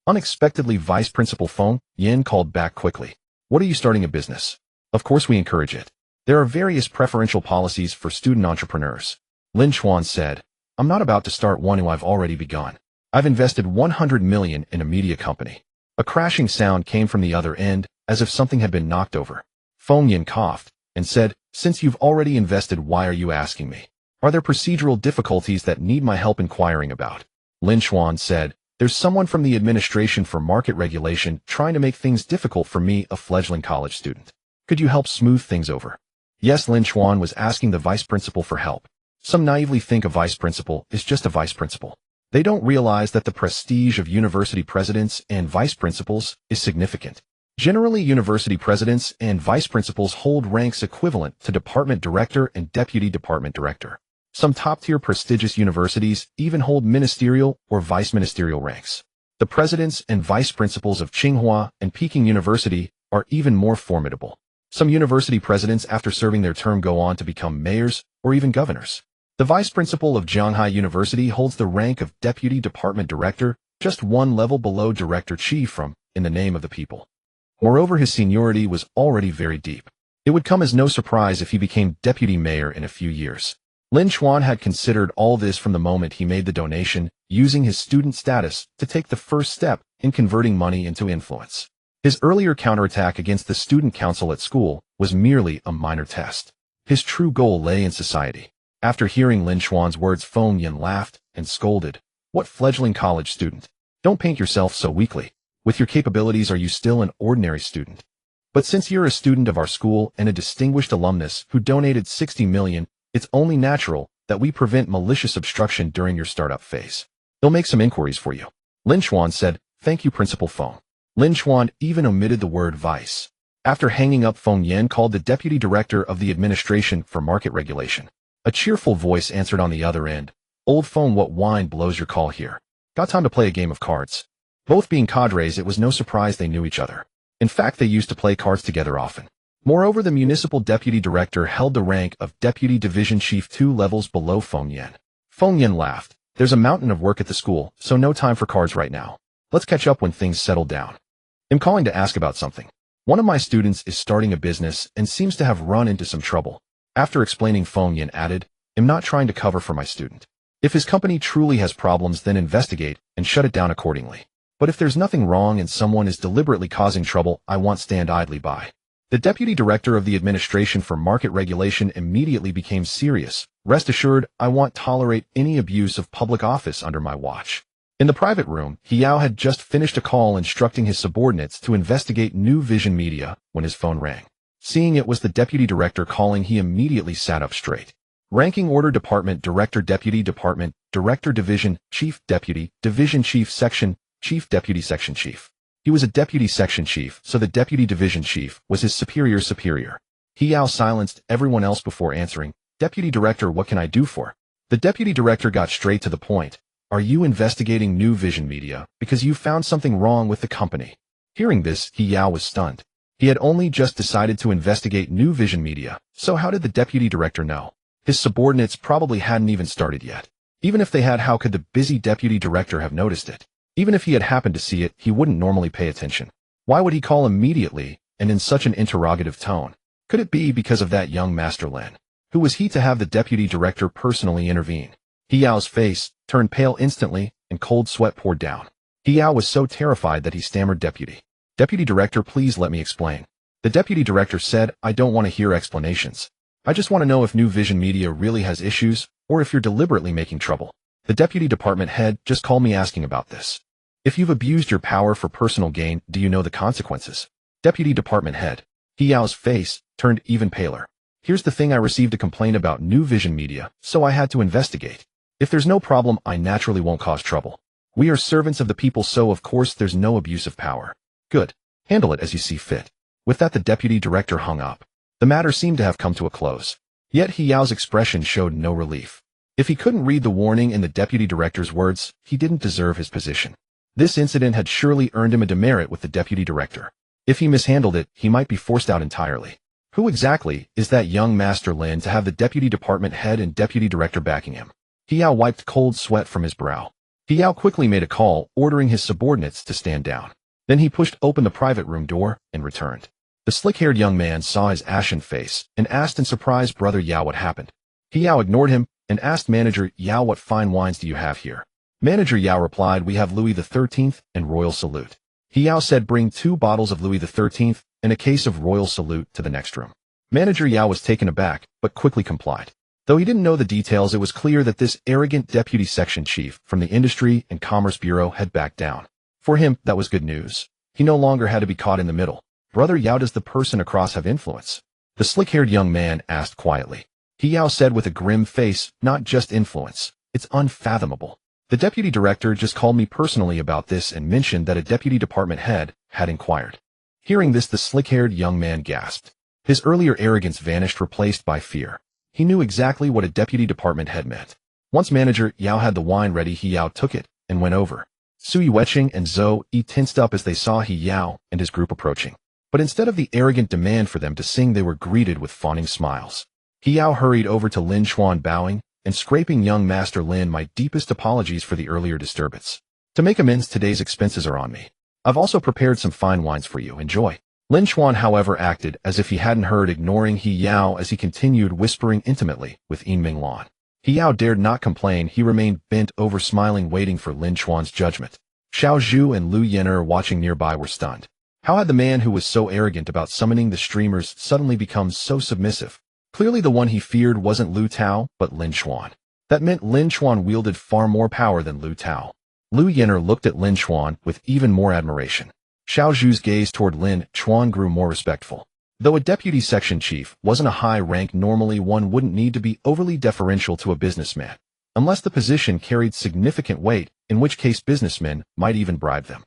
Unexpectedly, vice principal Feng Yin called back quickly. What are you starting a business? Of course we encourage it. There are various preferential policies for student entrepreneurs. Lin Chen said, I'm not about to start one. I've already begun. I've invested 100 million in a media company. A crashing sound came from the other end, as if something had been knocked over. Feng Yin coughed and said, since you've already invested, why are you asking me? Are there procedural difficulties that need my help inquiring about? Lin Chen said, there's someone from the administration for market regulation trying to make things difficult for me, a fledgling college student. Could you help smooth things over? Yes, Lin Chen was asking the vice principal for help. Some naively think a vice principal is just a vice principal. They don't realize that the prestige of university presidents and vice principals is significant. Generally, university presidents and vice principals hold ranks equivalent to department director and deputy department director. Some top-tier prestigious universities even hold ministerial or vice-ministerial ranks. The presidents and vice principals of Tsinghua and Peking University are even more formidable. Some university presidents, after serving their term, go on to become mayors or even governors. The vice principal of Shanghai University holds the rank of deputy department director, just one level below director chief from in the name of the people. Moreover, his seniority was already very deep. It would come as no surprise if he became deputy mayor in a few years. Lin Chen had considered all this from the moment he made the donation, using his student status to take the first step in converting money into influence. His earlier counterattack against the student council at school was merely a minor test. His true goal lay in society. After hearing Lin Chen's words, Feng Yin laughed and scolded. What fledgling college student? Don't paint yourself so weakly. With your capabilities, are you still an ordinary student? But since you're a student of our school and a distinguished alumnus who donated 60 million, it's only natural that we prevent malicious obstruction during your startup phase. They'll make some inquiries for you. Lin Chen said, thank you, Principal Feng. Lin Chen even omitted the word vice. After hanging up, Feng Yin called the deputy director of the administration for market regulation. A cheerful voice answered on the other end. Old Feng, what wine blows your call here? Got time to play a game of cards? Both being cadres, it was no surprise they knew each other. In fact, they used to play cards together often. Moreover, the municipal deputy director held the rank of deputy division chief 2 levels below Feng Yin. Feng Yin laughed. There's a mountain of work at the school, so no time for cards right now. Let's catch up when things settle down. I'm calling to ask about something. One of my students is starting a business and seems to have run into some trouble. After explaining, Feng Yin added, I'm not trying to cover for my student. If his company truly has problems, then investigate and shut it down accordingly. But if there's nothing wrong and someone is deliberately causing trouble, I won't stand idly by. The deputy director of the administration for market regulation immediately became serious. Rest assured, I won't tolerate any abuse of public office under my watch. In the private room, He Yao had just finished a call instructing his subordinates to investigate New Vision Media when his phone rang. Seeing it was the deputy director calling, he immediately sat up straight. Ranking order: department director, deputy department director, division chief, deputy division chief, section chief, deputy section chief. He was a deputy section chief, so the deputy division chief was his superior's superior. He Yao silenced everyone else before answering, Deputy director, what can I do for? The deputy director got straight to the point. Are you investigating New Vision Media because you found something wrong with the company? Hearing this, He Yao was stunned. He had only just decided to investigate New Vision Media, so how did the deputy director know? His subordinates probably hadn't even started yet. Even if they had, how could the busy deputy director have noticed it? Even if he had happened to see it, he wouldn't normally pay attention. Why would he call immediately and in such an interrogative tone? Could it be because of that young Master Lin? Who was he to have the deputy director personally intervene? He Yao's face turned pale instantly and cold sweat poured down. He Yao was so terrified that he stammered, Deputy director, please let me explain. The deputy director said, I don't want to hear explanations. I just want to know if New Vision Media really has issues or if you're deliberately making trouble. The deputy department head just called me asking about this. If you've abused your power for personal gain, do you know the consequences? Deputy department head. He Yao's face turned even paler. Here's the thing, I received a complaint about New Vision Media, so I had to investigate. If there's no problem, I naturally won't cause trouble. We are servants of the people, so of course there's no abuse of power. Good. Handle it as you see fit. With that, the deputy director hung up. The matter seemed to have come to a close. Yet He Yao's expression showed no relief. If he couldn't read the warning in the deputy director's words, he didn't deserve his position. This incident had surely earned him a demerit with the deputy director. If he mishandled it, he might be forced out entirely. Who exactly is that young Master Lin to have the deputy department head and deputy director backing him? He Yao wiped cold sweat from his brow. He Yao quickly made a call, ordering his subordinates to stand down. Then he pushed open the private room door and returned. The slick-haired young man saw his ashen face and asked in surprise, "Brother Yao, what happened?" He Yao ignored him and asked Manager Yao, "What fine wines do you have here?" Manager Yao replied, "We have Louis XIII and Royal Salute." He Yao said, "Bring 2 bottles of Louis XIII and a case of Royal Salute to the next room." Manager Yao was taken aback, but quickly complied. Though he didn't know the details, it was clear that this arrogant deputy section chief from the Industry and Commerce Bureau had backed down. For him, that was good news. He no longer had to be caught in the middle. "Brother Yao, does the person across have influence?" The slick-haired young man asked quietly. He Yao said with a grim face, "Not just influence. It's unfathomable. The deputy director just called me personally about this and mentioned that a deputy department head had inquired." Hearing this, the slick-haired young man gasped. His earlier arrogance vanished, replaced by fear. He knew exactly what a deputy department head meant. Once Manager Yao had the wine ready, He Yao took it and went over. Su Yueching and Zhou Yi tensed up as they saw He Yao and his group approaching. But instead of the arrogant demand for them to sing, they were greeted with fawning smiles. He Yao hurried over to Lin Chen, bowing and scraping, "Young Master Lin, my deepest apologies for the earlier disturbance. To make amends, today's expenses are on me. I've also prepared some fine wines for you. Enjoy." Lin Chen, however, acted as if he hadn't heard, ignoring He Yao as he continued whispering intimately with Yin Minglan. He Yao dared not complain. He remained bent over, smiling, waiting for Lin Chen's judgment. Xiao Zhu and Lu Yener, watching nearby, were stunned. How had the man who was so arrogant about summoning the streamers suddenly become so submissive? Clearly the one he feared wasn't Lu Tao, but Lin Chen. That meant Lin Chen wielded far more power than Lu Tao. Lu Yener looked at Lin Chen with even more admiration. Xiao Zhu's gaze toward Lin Chen grew more respectful. Though a deputy section chief wasn't a high rank, normally one wouldn't need to be overly deferential to a businessman, unless the position carried significant weight, in which case businessmen might even bribe them.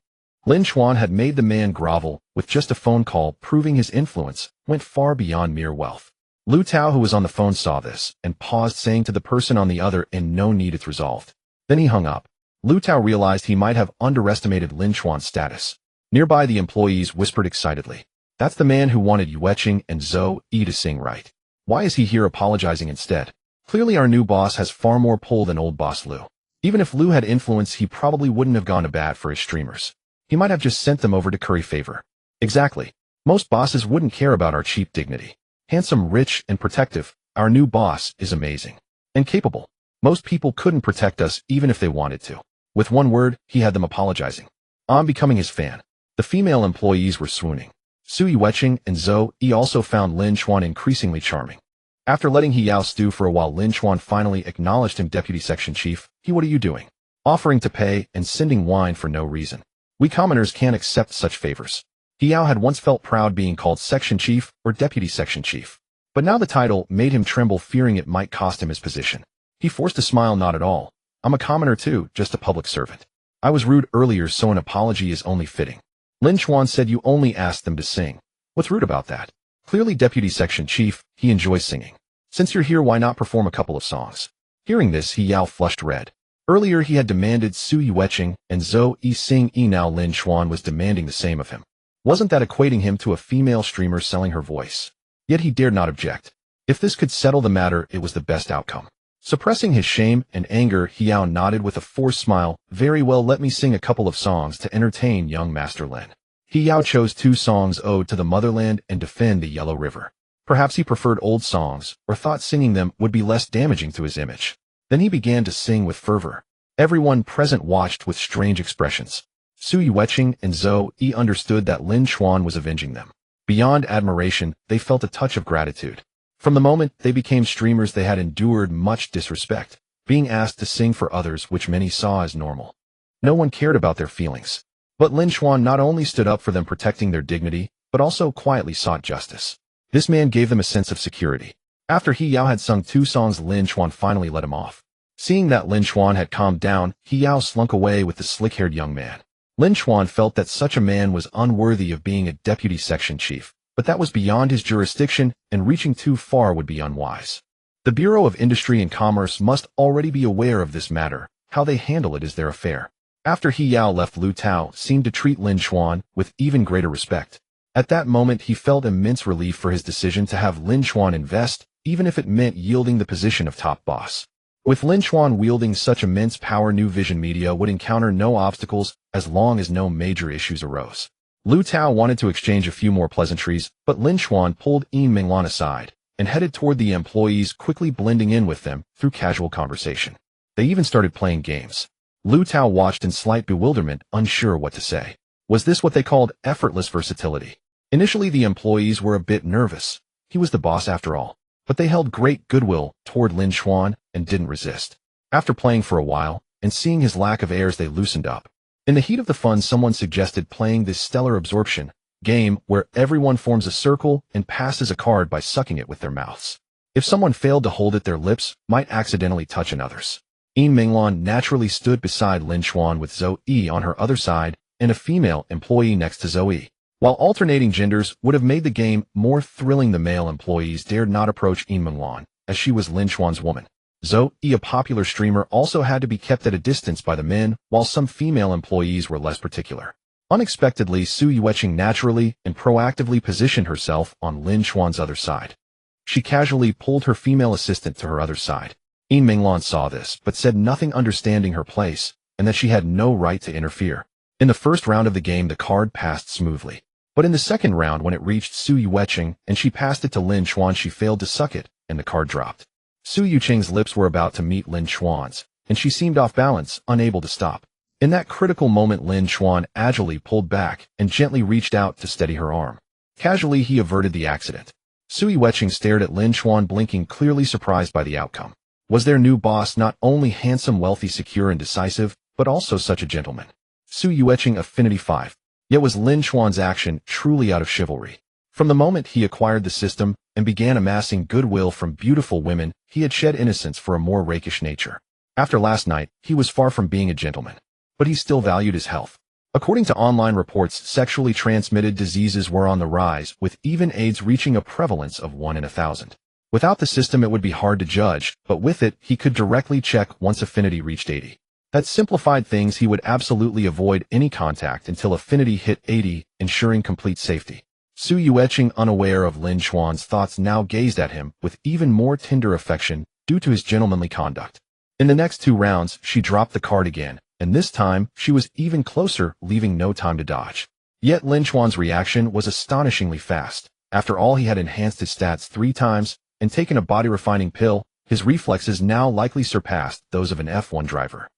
Lin Chen had made the man grovel with just a phone call, proving his influence went far beyond mere wealth. Lu Tao, who was on the phone, saw this and paused, saying to the person on the other end, "No need, it's resolved." Then he hung up. Lu Tao realized he might have underestimated Lin Chen's status. Nearby, the employees whispered excitedly, "That's the man who wanted Yueching and Zhou Yi to sing, right? Why is he here apologizing instead? Clearly our new boss has far more pull than old boss Lu. Even if Lu had influence, he probably wouldn't have gone to bat for his streamers. He might have just sent them over to curry favor." Exactly. Most bosses wouldn't care about our cheap dignity. Handsome, rich, and protective, our new boss is amazing. And capable. Most people couldn't protect us even if they wanted to. With one word, he had them apologizing. I'm becoming his fan. The female employees were swooning. Su Yueching and Zhou Yi also found Lin Chen increasingly charming. After letting He Yao stew for a while, Lin Chen finally acknowledged him. "Deputy section chief, what are you doing? Offering to pay and sending wine for no reason. We commoners can't accept such favors." He Yao had once felt proud being called section chief or deputy section chief, but now the title made him tremble, fearing it might cost him his position. He forced a smile. "Not at all. I'm a commoner too, just a public servant. I was rude earlier, so an apology is only fitting." Lin Chen said, "You only asked them to sing. What's rude about that? Clearly deputy section chief, he enjoys singing. Since you're here, why not perform a couple of songs?" Hearing this, He Yao flushed red. Earlier he had demanded Su Yueching and Zhou Yi sing. Now Lin Chen was demanding the same of him. Wasn't that equating him to a female streamer selling her voice? Yet he dared not object. If this could settle the matter, it was the best outcome. Suppressing his shame and anger, He Yao nodded with a forced smile. "Very well, let me sing a couple of songs to entertain young Master Lin." He Yao chose 2 songs, Ode to the Motherland and Defend the Yellow River. Perhaps he preferred old songs, or thought singing them would be less damaging to his image. Then he began to sing with fervor. Everyone present watched with strange expressions. Su Yueching and Zhou Yi understood that Lin Chen was avenging them. Beyond admiration, they felt a touch of gratitude. From the moment they became streamers, they had endured much disrespect, being asked to sing for others, which many saw as normal. No one cared about their feelings. But Lin Chen not only stood up for them, protecting their dignity, but also quietly sought justice. This man gave them a sense of security. After He Yao had sung 2 songs, Lin Chen finally let him off. Seeing that Lin Chen had calmed down, He Yao slunk away with the slick-haired young man. Lin Chen felt that such a man was unworthy of being a deputy section chief, but that was beyond his jurisdiction, and reaching too far would be unwise. The Bureau of Industry and Commerce must already be aware of this matter. How they handle it is their affair. After He Yao left, Lu Tao seemed to treat Lin Chen with even greater respect. At that moment, he felt immense relief for his decision to have Lin Chen invest, even if it meant yielding the position of top boss. With Lin Chen wielding such immense power, New Vision Media would encounter no obstacles as long as no major issues arose. Lu Tao wanted to exchange a few more pleasantries, but Lin Chen pulled Yin Minglan aside and headed toward the employees, quickly blending in with them through casual conversation. They even started playing games. Lu Tao watched in slight bewilderment, unsure what to say. Was this what they called effortless versatility? Initially, the employees were a bit nervous. He was the boss after all. But they held great goodwill toward Lin Chen and didn't resist. After playing for a while, and seeing his lack of airs, they loosened up. In the heat of the fun, someone suggested playing this stellar absorption game where everyone forms a circle and passes a card by sucking it with their mouths. If someone failed to hold it, their lips might accidentally touch another's. Yin Minglan naturally stood beside Lin Chen with Zoe on her other side and a female employee next to Zoe. While alternating genders would have made the game more thrilling, the male employees dared not approach Yin Minglan, as she was Lin Chuan's woman. Zoe, a popular streamer, also had to be kept at a distance by the men, while some female employees were less particular. Unexpectedly, Su Yueqing naturally and proactively positioned herself on Lin Chuan's other side. She casually pulled her female assistant to her other side. Yin Minglan saw this, but said nothing, understanding her place, and that she had no right to interfere. In the first round of the game, the card passed smoothly. But in the second round, when it reached Su Yueqing and she passed it to Lin Chen, she failed to suck it, and the card dropped. Su Yueqing's lips were about to meet Lin Chuan's, and she seemed off balance, unable to stop. In that critical moment, Lin Chen agilely pulled back and gently reached out to steady her arm. Casually, he averted the accident. Su Yueqing stared at Lin Chen, blinking, clearly surprised by the outcome. Was their new boss not only handsome, wealthy, secure, and decisive, but also such a gentleman? Su Yueqing Affinity 5. Yet was Lin Chuan's action truly out of chivalry? From the moment he acquired the system and began amassing goodwill from beautiful women, he had shed innocence for a more rakish nature. After last night, he was far from being a gentleman. But he still valued his health. According to online reports, sexually transmitted diseases were on the rise, with even AIDS reaching a prevalence of 1 in 1,000. Without the system, it would be hard to judge, but with it, he could directly check once affinity reached 80. That simplified things. He would absolutely avoid any contact until affinity hit 80, ensuring complete safety. Su Yueqing, unaware of Lin Chuan's thoughts, now gazed at him with even more tender affection due to his gentlemanly conduct. In the next 2 rounds, she dropped the card again, and this time she was even closer, leaving no time to dodge. Yet Lin Chuan's reaction was astonishingly fast. After all, he had enhanced his stats 3 times and taken a body-refining pill. His reflexes now likely surpassed those of an F1 driver.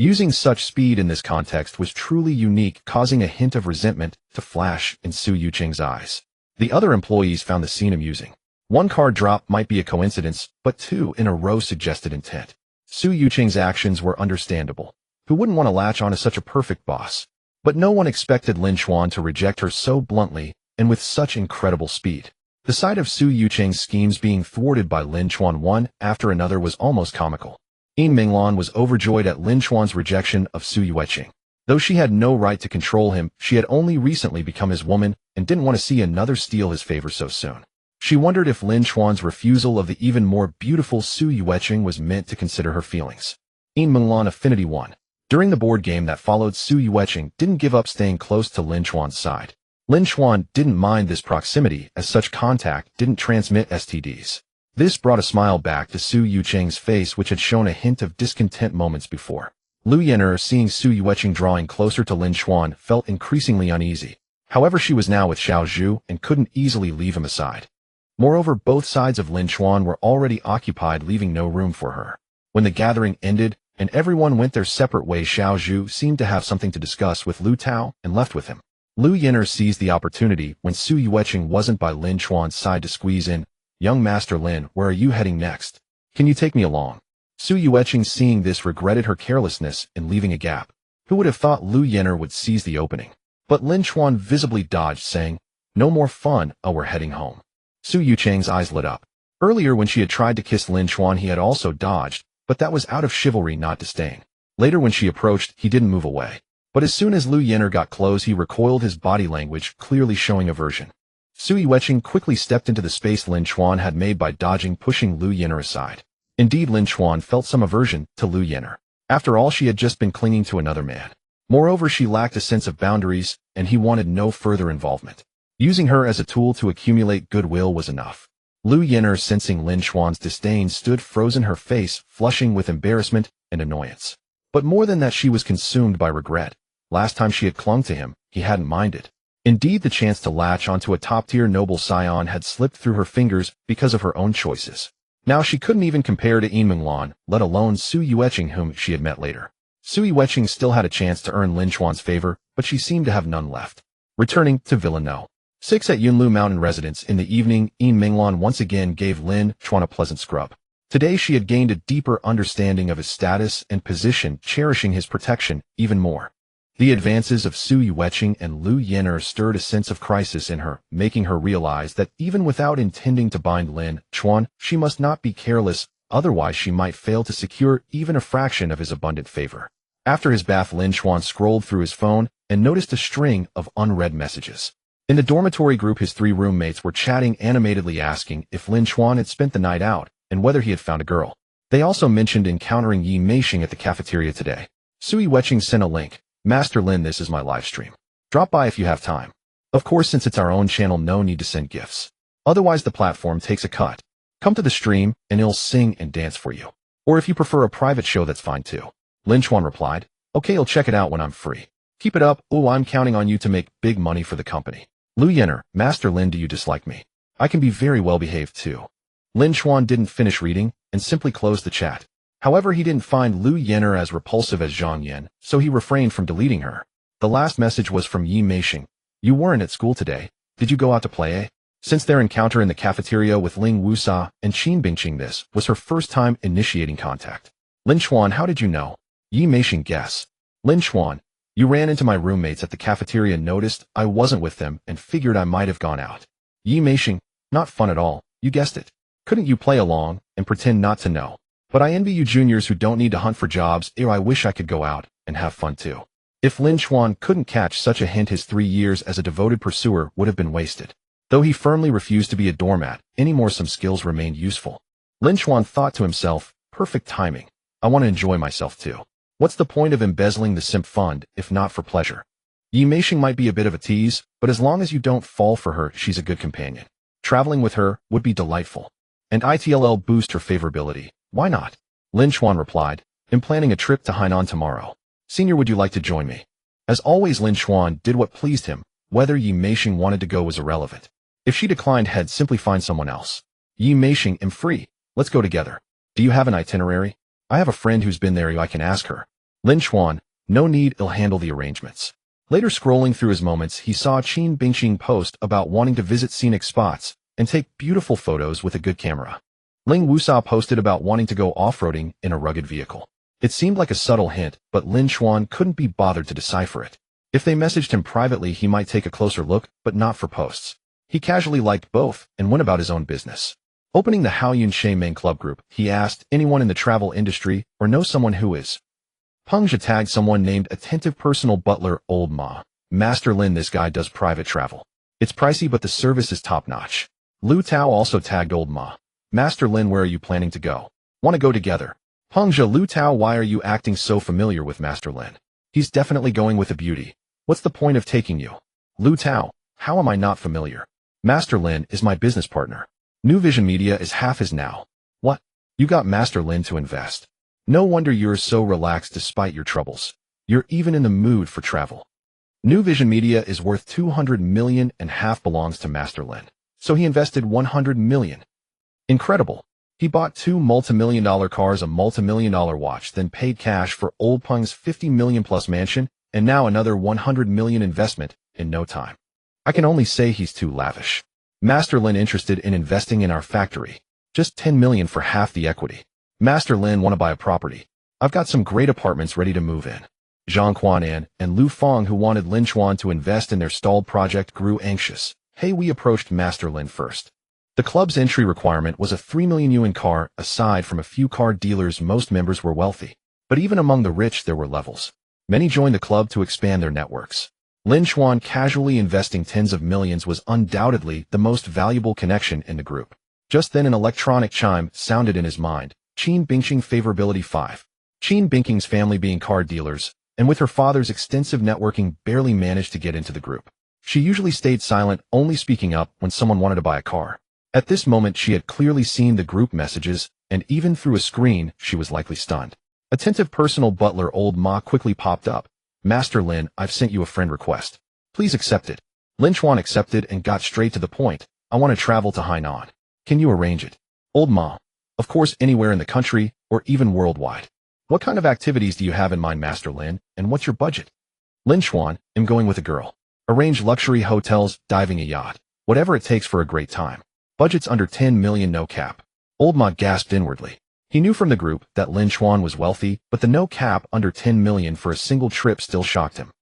Using such speed in this context was truly unique, causing a hint of resentment to flash in Su Yueqing's eyes. The other employees found the scene amusing. 1 card drop might be a coincidence, but 2 in a row suggested intent. Su Yueqing's actions were understandable. Who wouldn't want to latch on to such a perfect boss? But no one expected Lin Chen to reject her so bluntly and with such incredible speed. The sight of Su Yueqing's schemes being thwarted by Lin Chen one after another was almost comical. Yin Minglan was overjoyed at Lin Chuan's rejection of Su Yueqing. Though she had no right to control him, she had only recently become his woman and didn't want to see another steal his favor so soon. She wondered if Lin Chuan's refusal of the even more beautiful Su Yueqing was meant to consider her feelings. Yin Minglan Affinity 1. During the board game that followed, Su Yueqing didn't give up staying close to Lin Chuan's side. Lin Chen didn't mind this proximity, as such contact didn't transmit STDs. This brought a smile back to Su Yueqing's face, which had shown a hint of discontent moments before. Lu Yener, seeing Su Yueqing drawing closer to Lin Chen, felt increasingly uneasy. However, she was now with Xiao Zhu and couldn't easily leave him aside. Moreover, both sides of Lin Chen were already occupied, leaving no room for her. When the gathering ended and everyone went their separate ways, Xiao Zhu seemed to have something to discuss with Lu Tao and left with him. Lu Yener seized the opportunity when Su Yueqing wasn't by Lin Chuan's side to squeeze in. "Young Master Lin, where are you heading next? Can you take me along?" Su Yueqing, seeing this, regretted her carelessness in leaving a gap. Who would have thought Lu Yener would seize the opening? But Lin Chen visibly dodged, saying, "No more fun, we're heading home." Su Yueqing's eyes lit up. Earlier when she had tried to kiss Lin Chen, he had also dodged, but that was out of chivalry, not disdain. Later when she approached, he didn't move away. But as soon as Lu Yenner got close, he recoiled, his body language clearly showing aversion. Su Yueqing quickly stepped into the space Lin Chen had made by dodging, pushing Lu Yenner aside. Indeed, Lin Chen felt some aversion to Lu Yenner. After all, she had just been clinging to another man. Moreover, she lacked a sense of boundaries, and he wanted no further involvement. Using her as a tool to accumulate goodwill was enough. Lu Yenner, sensing Lin Chuan's disdain, stood frozen, her face flushing with embarrassment and annoyance. But more than that, she was consumed by regret. Last time she had clung to him, he hadn't minded. Indeed, the chance to latch onto a top-tier noble scion had slipped through her fingers because of her own choices. Now she couldn't even compare to Yin Minglan, let alone Su Yueqing, whom she had met later. Su Yueqing still had a chance to earn Lin Chuan's favor, but she seemed to have none left. Returning to Villa No. 6 at Yunlu Mountain residence in the evening, Yin Minglan once again gave Lin Chuan a pleasant scrub. Today she had gained a deeper understanding of his status and position, cherishing his protection even more. The advances of Su Yueqing and Lu Yenner stirred a sense of crisis in her, making her realize that even without intending to bind Lin Chuan, she must not be careless, otherwise she might fail to secure even a fraction of his abundant favor. After his bath, Lin Chuan scrolled through his phone and noticed a string of unread messages. In the dormitory group, his 3 roommates were chatting animatedly, asking if Lin Chuan had spent the night out and whether he had found a girl. They also mentioned encountering Yi Meishing at the cafeteria today. Su Yueqing sent a link. Master Lin, this is my live stream. Drop by if you have time. Of course, since it's our own channel, no need to send gifts. Otherwise the platform takes a cut. Come to the stream and it'll sing and dance for you. Or if you prefer a private show, that's fine too. Lin Chuan replied, okay, I'll check it out when I'm free. Keep it up. Oh, I'm counting on you to make big money for the company. Lu Yenner, Master Lin, do you dislike me? I can be very well behaved too. Lin Chuan didn't finish reading and simply closed the chat. However, he didn't find Lu Yenner as repulsive as Zhang Yan, so he refrained from deleting her. The last message was from Yi Meishing. You weren't at school today. Did you go out to play, eh? Since their encounter in the cafeteria with Ling Wusa and Qin Bingqing, this was her first time initiating contact. Lin Chuan, how did you know? Yi Meishing, guess. Lin Chuan, you ran into my roommates at the cafeteria, noticed I wasn't with them, and figured I might have gone out. Yi Meishing, not fun at all. You guessed it. Couldn't you play along and pretend not to know? But I envy you juniors who don't need to hunt for jobs. I wish I could go out and have fun too. If Lin Chuan couldn't catch such a hint, his 3 years as a devoted pursuer would have been wasted. Though he firmly refused to be a doormat anymore, some skills remained useful. Lin Chuan thought to himself, perfect timing. I want to enjoy myself too. What's the point of embezzling the simp fund if not for pleasure? Yi Meishing might be a bit of a tease, but as long as you don't fall for her, she's a good companion. Traveling with her would be delightful. And it'll boost her favorability. Why not? Lin Chuan replied, I'm planning a trip to Hainan tomorrow. Senior, would you like to join me? As always, Lin Chuan did what pleased him. Whether Yi Meishing wanted to go was irrelevant. If she declined, he'd simply find someone else. Yi Meishing, I'm free. Let's go together. Do you have an itinerary? I have a friend who's been there. I can ask her. Lin Chuan, no need, I'll handle the arrangements. Later, scrolling through his moments, he saw Qin Bingqing post about wanting to visit scenic spots and take beautiful photos with a good camera. Ling Wusa posted about wanting to go off-roading in a rugged vehicle. It seemed like a subtle hint, but Lin Chuan couldn't be bothered to decipher it. If they messaged him privately, he might take a closer look, but not for posts. He casually liked both and went about his own business. Opening the Haoyun Main Club group, he asked anyone in the travel industry or know someone who is. Peng Zhe tagged someone named Attentive Personal Butler Old Ma. Master Lin, this guy does private travel. It's pricey, but the service is top-notch. Lu Tao also tagged Old Ma. Master Lin, where are you planning to go? Want to go together? Peng Zhe, Lu Tao, why are you acting so familiar with Master Lin? He's definitely going with a beauty. What's the point of taking you? Lu Tao, how am I not familiar? Master Lin is my business partner. New Vision Media is half his now. What? You got Master Lin to invest? No wonder you're so relaxed despite your troubles. You're even in the mood for travel. New Vision Media is worth 200 million and half belongs to Master Lin. So he invested 100 million. Incredible. He bought 2 multi-million-dollar cars, a multi-million-dollar watch, then paid cash for Old Peng's 50 million plus mansion, and now another 100 million investment in no time. I can only say he's too lavish. Master Lin interested in investing in our factory. Just 10 million for half the equity. Master Lin want to buy a property. I've got some great apartments ready to move in. Zhang Quanan and Lu Feng, who wanted Lin Chuan to invest in their stalled project, grew anxious. Hey, we approached Master Lin first. The club's entry requirement was a 3 million yuan car. Aside from a few car dealers, most members were wealthy. But even among the rich, there were levels. Many joined the club to expand their networks. Lin Chen casually investing tens of millions was undoubtedly the most valuable connection in the group. Just then an electronic chime sounded in his mind. Qin Bingqing favorability 5. Qin Bingqing's family being car dealers, and with her father's extensive networking barely managed to get into the group. She usually stayed silent, only speaking up when someone wanted to buy a car. At this moment she had clearly seen the group messages, and even through a screen she was likely stunned. Attentive personal butler Old Ma quickly popped up. Master Lin, I've sent you a friend request. Please accept it. Lin Chen accepted and got straight to the point. I want to travel to Hainan. Can you arrange it? Old Ma. Of course, anywhere in the country, or even worldwide. What kind of activities do you have in mind, Master Lin, and what's your budget? Lin Chen, I'm going with a girl. Arrange luxury hotels, diving a yacht. Whatever it takes for a great time. Budget's under 10 million, no cap. Old Ma gasped inwardly. He knew from the group that Lin Chen was wealthy, but the no cap under 10 million for a single trip still shocked him.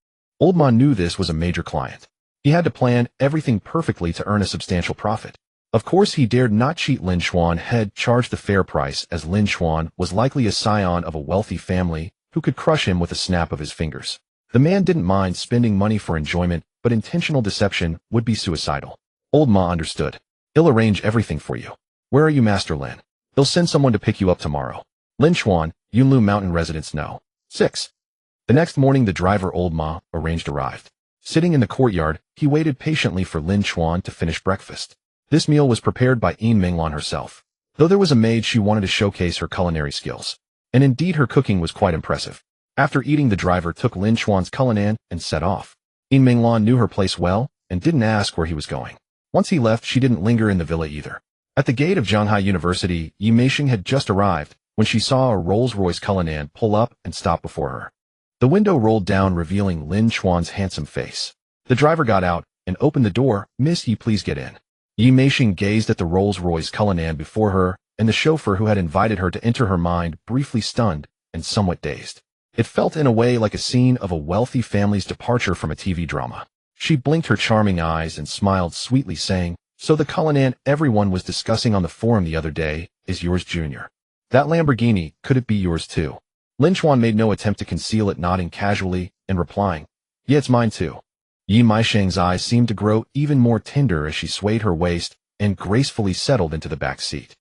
Old Ma knew this was a major client. He had to plan everything perfectly to earn a substantial profit. Of course he dared not cheat. Lin Chen had charged the fair price, as Lin Chen was likely a scion of a wealthy family who could crush him with a snap of his fingers. The man didn't mind spending money for enjoyment, but intentional deception would be suicidal. Old Ma understood. He'll arrange everything for you. Where are you, Master Lin? He'll send someone to pick you up tomorrow. Lin Chen, Yunlu Mountain Residence No. 6. The next morning the driver Old Ma arranged arrived. Sitting in the courtyard, he waited patiently for Lin Chen to finish breakfast. This meal was prepared by Yin Minglan herself. Though there was a maid, she wanted to showcase her culinary skills. And indeed her cooking was quite impressive. After eating, the driver took Lin Chuan's culinan and set off. Yin Minglan knew her place well and didn't ask where he was going. Once he left, she didn't linger in the villa either. At the gate of Zhanghai University, Yi Meishing had just arrived when she saw a Rolls-Royce Cullinan pull up and stop before her. The window rolled down, revealing Lin Chuan's handsome face. The driver got out and opened the door. Miss Yi, please get in. Yi Meishing gazed at the Rolls-Royce Cullinan before her, and the chauffeur who had invited her to enter her mind, briefly stunned and somewhat dazed. It felt in a way like a scene of a wealthy family's departure from a TV drama. She blinked her charming eyes and smiled sweetly, saying, "So the Cullinan everyone was discussing on the forum the other day is yours, Junior. That Lamborghini, could it be yours too?" Lin Chen made no attempt to conceal it, nodding casually and replying, "Yeah, it's mine too." Yi Meisheng's eyes seemed to grow even more tender as she swayed her waist and gracefully settled into the back seat.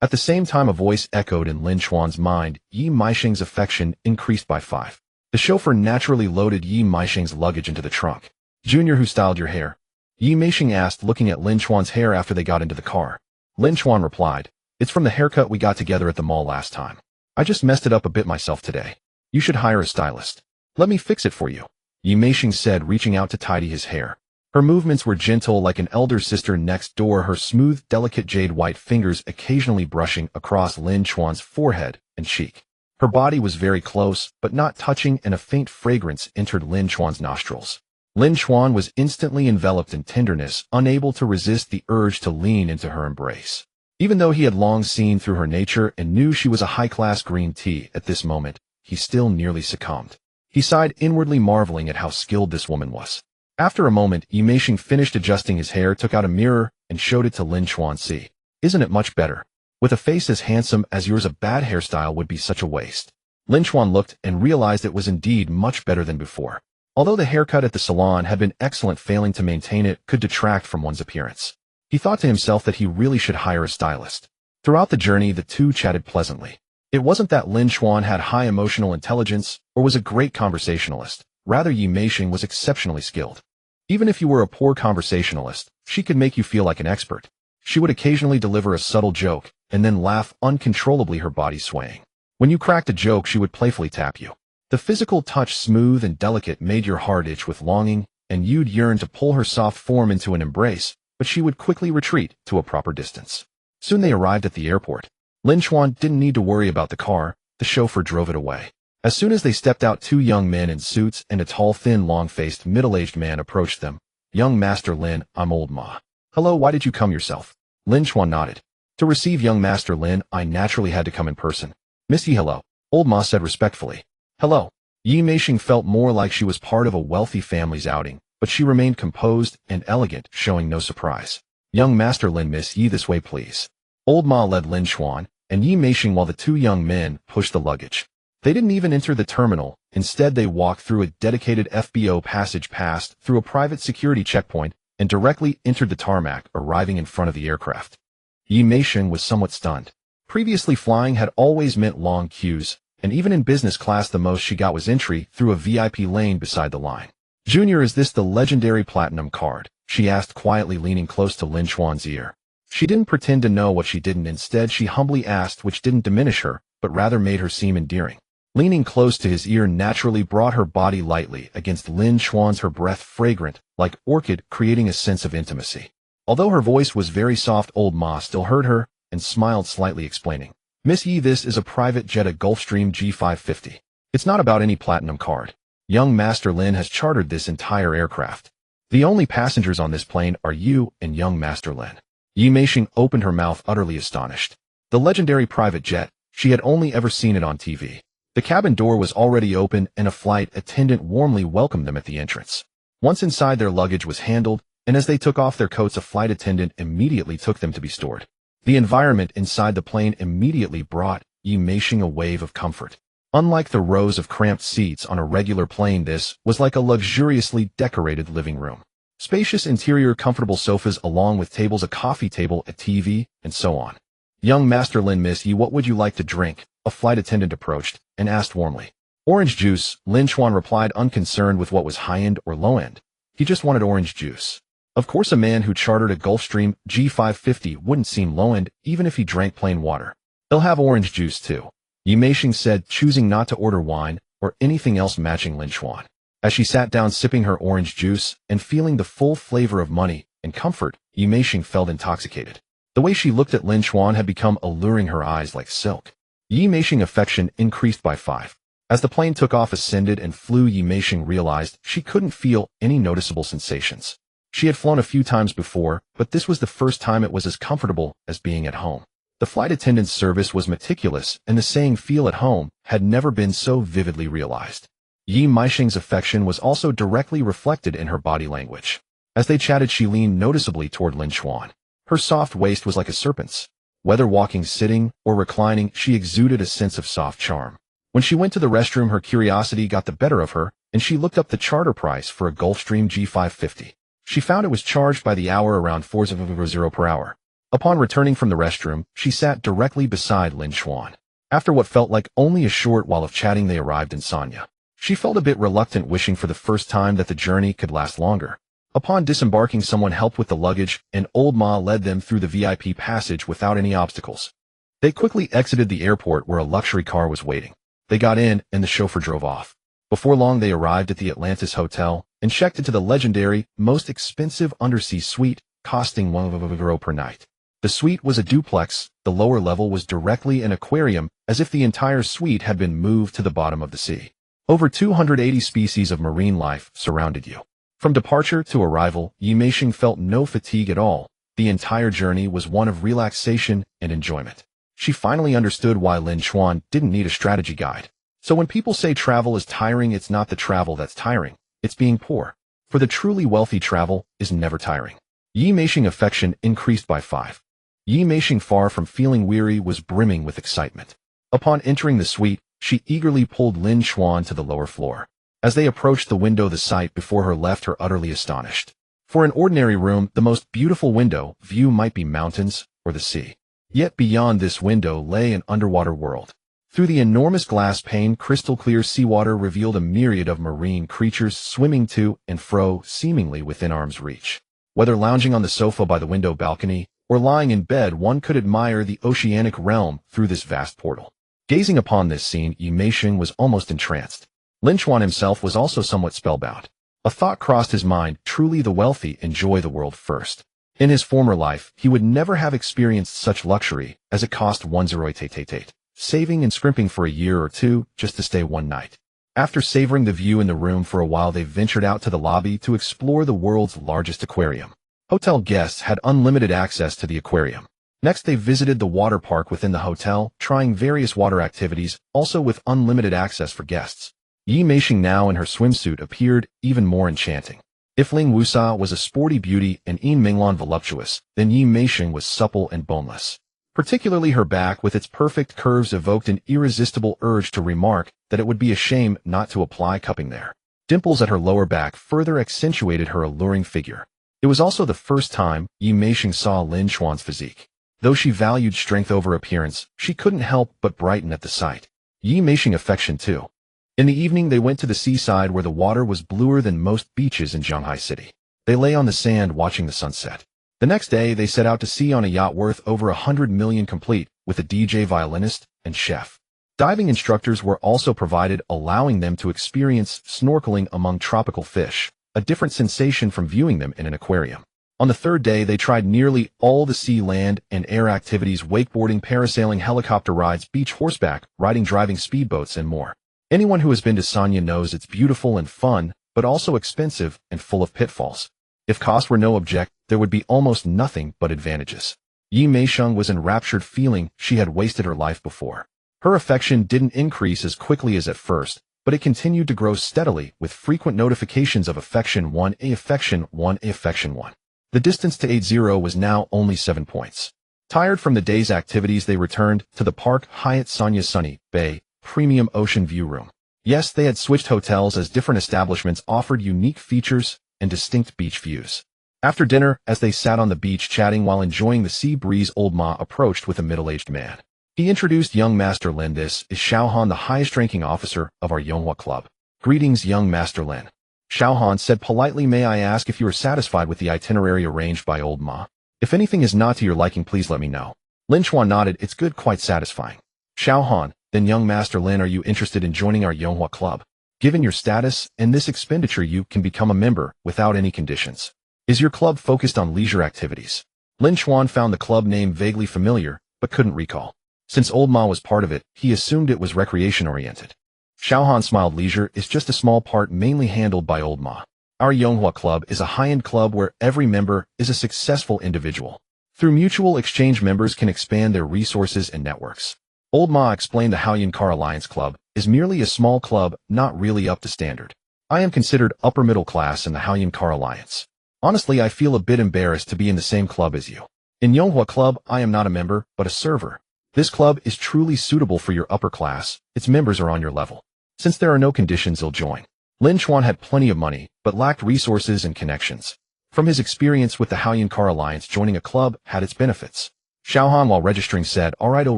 At the same time a voice echoed in Lin Chuan's mind. Yi Meisheng's affection increased by 5. The chauffeur naturally loaded Yi Meisheng's luggage into the trunk. "Junior, who styled your hair?" Yi Meisheng asked, looking at Lin Chuan's hair after they got into the car. Lin Chuan replied, "It's from the haircut we got together at the mall last time. I just messed it up a bit myself today. You should hire a stylist." "Let me fix it for you," Yi Meisheng said, reaching out to tidy his hair. Her movements were gentle like an elder sister next door, her smooth, delicate jade-white fingers occasionally brushing across Lin Chuan's forehead and cheek. Her body was very close, but not touching, and a faint fragrance entered Lin Chuan's nostrils. Lin Chen was instantly enveloped in tenderness, unable to resist the urge to lean into her embrace. Even though he had long seen through her nature and knew she was a high-class green tea at this moment, he still nearly succumbed. He sighed inwardly, marveling at how skilled this woman was. After a moment, Yi Meisheng finished adjusting his hair, took out a mirror, and showed it to Lin Chen. "See, isn't it much better? With a face as handsome as yours, a bad hairstyle would be such a waste." Lin Chen looked and realized it was indeed much better than before. Although the haircut at the salon had been excellent, failing to maintain it could detract from one's appearance. He thought to himself that he really should hire a stylist. Throughout the journey, the two chatted pleasantly. It wasn't that Lin Chen had high emotional intelligence or was a great conversationalist. Rather, Yi Meisheng was exceptionally skilled. Even if you were a poor conversationalist, she could make you feel like an expert. She would occasionally deliver a subtle joke and then laugh uncontrollably, her body swaying. When you cracked a joke, she would playfully tap you. The physical touch, smooth and delicate, made your heart itch with longing, and you'd yearn to pull her soft form into an embrace, but she would quickly retreat to a proper distance. Soon they arrived at the airport. Lin Chen didn't need to worry about the car. The chauffeur drove it away. As soon as they stepped out, 2 young men in suits and a tall, thin, long-faced, middle-aged man approached them. "Young Master Lin, I'm Old Ma." "Hello, why did you come yourself?" Lin Chen nodded. "To receive young Master Lin, I naturally had to come in person." "Miss Yi, hello," Old Ma said respectfully. "Hello." Yi Meisheng felt more like she was part of a wealthy family's outing, but she remained composed and elegant, showing no surprise. Young Master Lin, Miss Yi, this way please. Old Ma led Lin Chen and Yi Meishing while the two young men pushed the luggage. They didn't even enter the terminal. Instead, they walked through a dedicated FBO passage, passed through a private security checkpoint, and directly entered the tarmac, arriving in front of the aircraft. Yi Meishing was somewhat stunned. Previously, flying had always meant long queues, and even in business class the most she got was entry through a VIP lane beside the line. Junior, is this the legendary platinum card? She asked quietly, leaning close to Lin Chuan's ear. She didn't pretend to know what she didn't. Instead, she humbly asked, which didn't diminish her, but rather made her seem endearing. Leaning close to his ear naturally brought her body lightly against Lin Chuan's, her breath fragrant, like orchid, creating a sense of intimacy. Although her voice was very soft, old Ma still heard her and smiled slightly, explaining, Miss Yi, this is a private jet, a Gulfstream G550. It's not about any platinum card. Young Master Lin has chartered this entire aircraft. The only passengers on this plane are you and young Master Lin. Yi Meishing opened her mouth, utterly astonished. The legendary private jet, she had only ever seen it on TV. The cabin door was already open and a flight attendant warmly welcomed them at the entrance. Once inside, their luggage was handled, and as they took off their coats, a flight attendant immediately took them to be stored. The environment inside the plane immediately brought Yi Meishing a wave of comfort. Unlike the rows of cramped seats on a regular plane, this was like a luxuriously decorated living room. Spacious interior, comfortable sofas along with tables, a coffee table, a TV, and so on. Young Master Lin, Miss Yi, what would you like to drink? A flight attendant approached and asked warmly. Orange juice, Lin Chuan replied, unconcerned with what was high-end or low-end. He just wanted orange juice. Of course, a man who chartered a Gulfstream G550 wouldn't seem low-end even if he drank plain water. They'll have orange juice too, Yi Meishing said, choosing not to order wine or anything else matching Lin Chuan. As she sat down sipping her orange juice and feeling the full flavor of money and comfort, Yi Meishing felt intoxicated. The way she looked at Lin Chuan had become alluring, her eyes like silk. Yi Meishing affection increased by 5. As the plane took off, ascended and flew, Yi Meishing realized she couldn't feel any noticeable sensations. She had flown a few times before, but this was the first time it was as comfortable as being at home. The flight attendant's service was meticulous, and the saying "feel at home" had never been so vividly realized. Yi Meishing's affection was also directly reflected in her body language. As they chatted, she leaned noticeably toward Lin Chuan. Her soft waist was like a serpent's. Whether walking, sitting, or reclining, she exuded a sense of soft charm. When she went to the restroom, her curiosity got the better of her, and she looked up the charter price for a Gulfstream G550. She found it was charged by the hour, around 400 per hour. Upon returning from the restroom, she sat directly beside Lin Chuan. After what felt like only a short while of chatting, they arrived in Sanya. She felt a bit reluctant, wishing for the first time that the journey could last longer. Upon disembarking, someone helped with the luggage, and old Ma led them through the VIP passage without any obstacles. They quickly exited the airport where a luxury car was waiting. They got in, and the chauffeur drove off. Before long, they arrived at the Atlantis Hotel and checked into the legendary, most expensive undersea suite, costing €1 per night. The suite was a duplex. The lower level was directly an aquarium, as if the entire suite had been moved to the bottom of the sea. Over 280 species of marine life surrounded you. From departure to arrival, Yi Meishing felt no fatigue at all. The entire journey was one of relaxation and enjoyment. She finally understood why Lin Chuan didn't need a strategy guide. So when people say travel is tiring, it's not the travel that's tiring, it's being poor. For the truly wealthy, travel is never tiring. Yi Meishing affection increased by 5. Yi Meishing, far from feeling weary, was brimming with excitement. Upon entering the suite, she eagerly pulled Lin Chuan to the lower floor. As they approached the window, the sight before her left her utterly astonished. For an ordinary room, the most beautiful window view might be mountains or the sea. Yet beyond this window lay an underwater world. Through the enormous glass pane, crystal clear seawater revealed a myriad of marine creatures swimming to and fro, seemingly within arm's reach. Whether lounging on the sofa by the window balcony or lying in bed, one could admire the oceanic realm through this vast portal. Gazing upon this scene, Yi Meishing was almost entranced. Lin Chuan himself was also somewhat spellbound. A thought crossed his mind: truly the wealthy enjoy the world first. In his former life, he would never have experienced such luxury, as it cost €1 saving and scrimping for a year or two just to stay one night. After savoring the view in the room for a while, they ventured out to the lobby to explore the world's largest aquarium. Hotel guests had unlimited access to the aquarium. Next, they visited the water park within the hotel, trying various water activities, also with unlimited access for guests. Yi Meishing, now in her swimsuit, appeared even more enchanting. If Ling Wusa was a sporty beauty and Yin Minglan voluptuous, then Yi Meisheng was supple and boneless. Particularly her back with its perfect curves evoked an irresistible urge to remark that it would be a shame not to apply cupping there. Dimples at her lower back further accentuated her alluring figure. It was also the first time Yi Meisheng saw Lin Chuan's physique. Though she valued strength over appearance, she couldn't help but brighten at the sight. Yi Meisheng affection too. In the evening they went to the seaside where the water was bluer than most beaches in Shanghai City. They lay on the sand watching the sunset. The next day they set out to sea on a yacht worth over 100 million complete, with a DJ violinist and chef. Diving instructors were also provided, allowing them to experience snorkeling among tropical fish, a different sensation from viewing them in an aquarium. On the third day they tried nearly all the sea, land, and air activities: wakeboarding, parasailing, helicopter rides, beach horseback riding, driving speedboats, and more. Anyone who has been to Sanya knows it's beautiful and fun, but also expensive and full of pitfalls. If cost were no object, there would be almost nothing but advantages. Yi Meisheng was enraptured, feeling she had wasted her life before. Her affection didn't increase as quickly as at first, but it continued to grow steadily, with frequent notifications of affection 1A, affection 1A, affection 1. The distance to 80 was now only 7 points. Tired from the day's activities, they returned to the Park Hyatt Sanya Sunny Bay Premium Ocean View Room. Yes, they had switched hotels as different establishments offered unique features and distinct beach views. After dinner, as they sat on the beach chatting while enjoying the sea breeze, old Ma approached with a middle-aged man. He introduced young Master Lin. "This is Xiao Han, the highest-ranking officer of our Yonghua Club." "Greetings, young Master Lin." Xiao Han said politely, "May I ask if you are satisfied with the itinerary arranged by old Ma? If anything is not to your liking, please let me know." Lin Chuan nodded. "It's good, quite satisfying." Xiao Han, "Then young Master Lin, are you interested in joining our Yonghua Club? Given your status and this expenditure, you can become a member without any conditions. Is your club focused on leisure activities?" Lin Chuan found the club name vaguely familiar, but couldn't recall. Since old Ma was part of it, he assumed it was recreation-oriented. Xiao Han smiled. "Leisure is just a small part, mainly handled by old Ma. Our Yonghua Club is a high-end club where every member is a successful individual. Through mutual exchange, members can expand their resources and networks." Old Ma explained. "The Haoyan Car Alliance Club is merely a small club, not really up to standard. I am considered upper middle class in the Haoyan Car Alliance. Honestly, I feel a bit embarrassed to be in the same club as you. In Yonghua Club, I am not a member, but a server. This club is truly suitable for your upper class. Its members are on your level. Since there are no conditions, you'll join." Lin Chuan had plenty of money, but lacked resources and connections. From his experience with the Haoyan Car Alliance, joining a club had its benefits. Xiao Han, while registering, said, "All right, I'll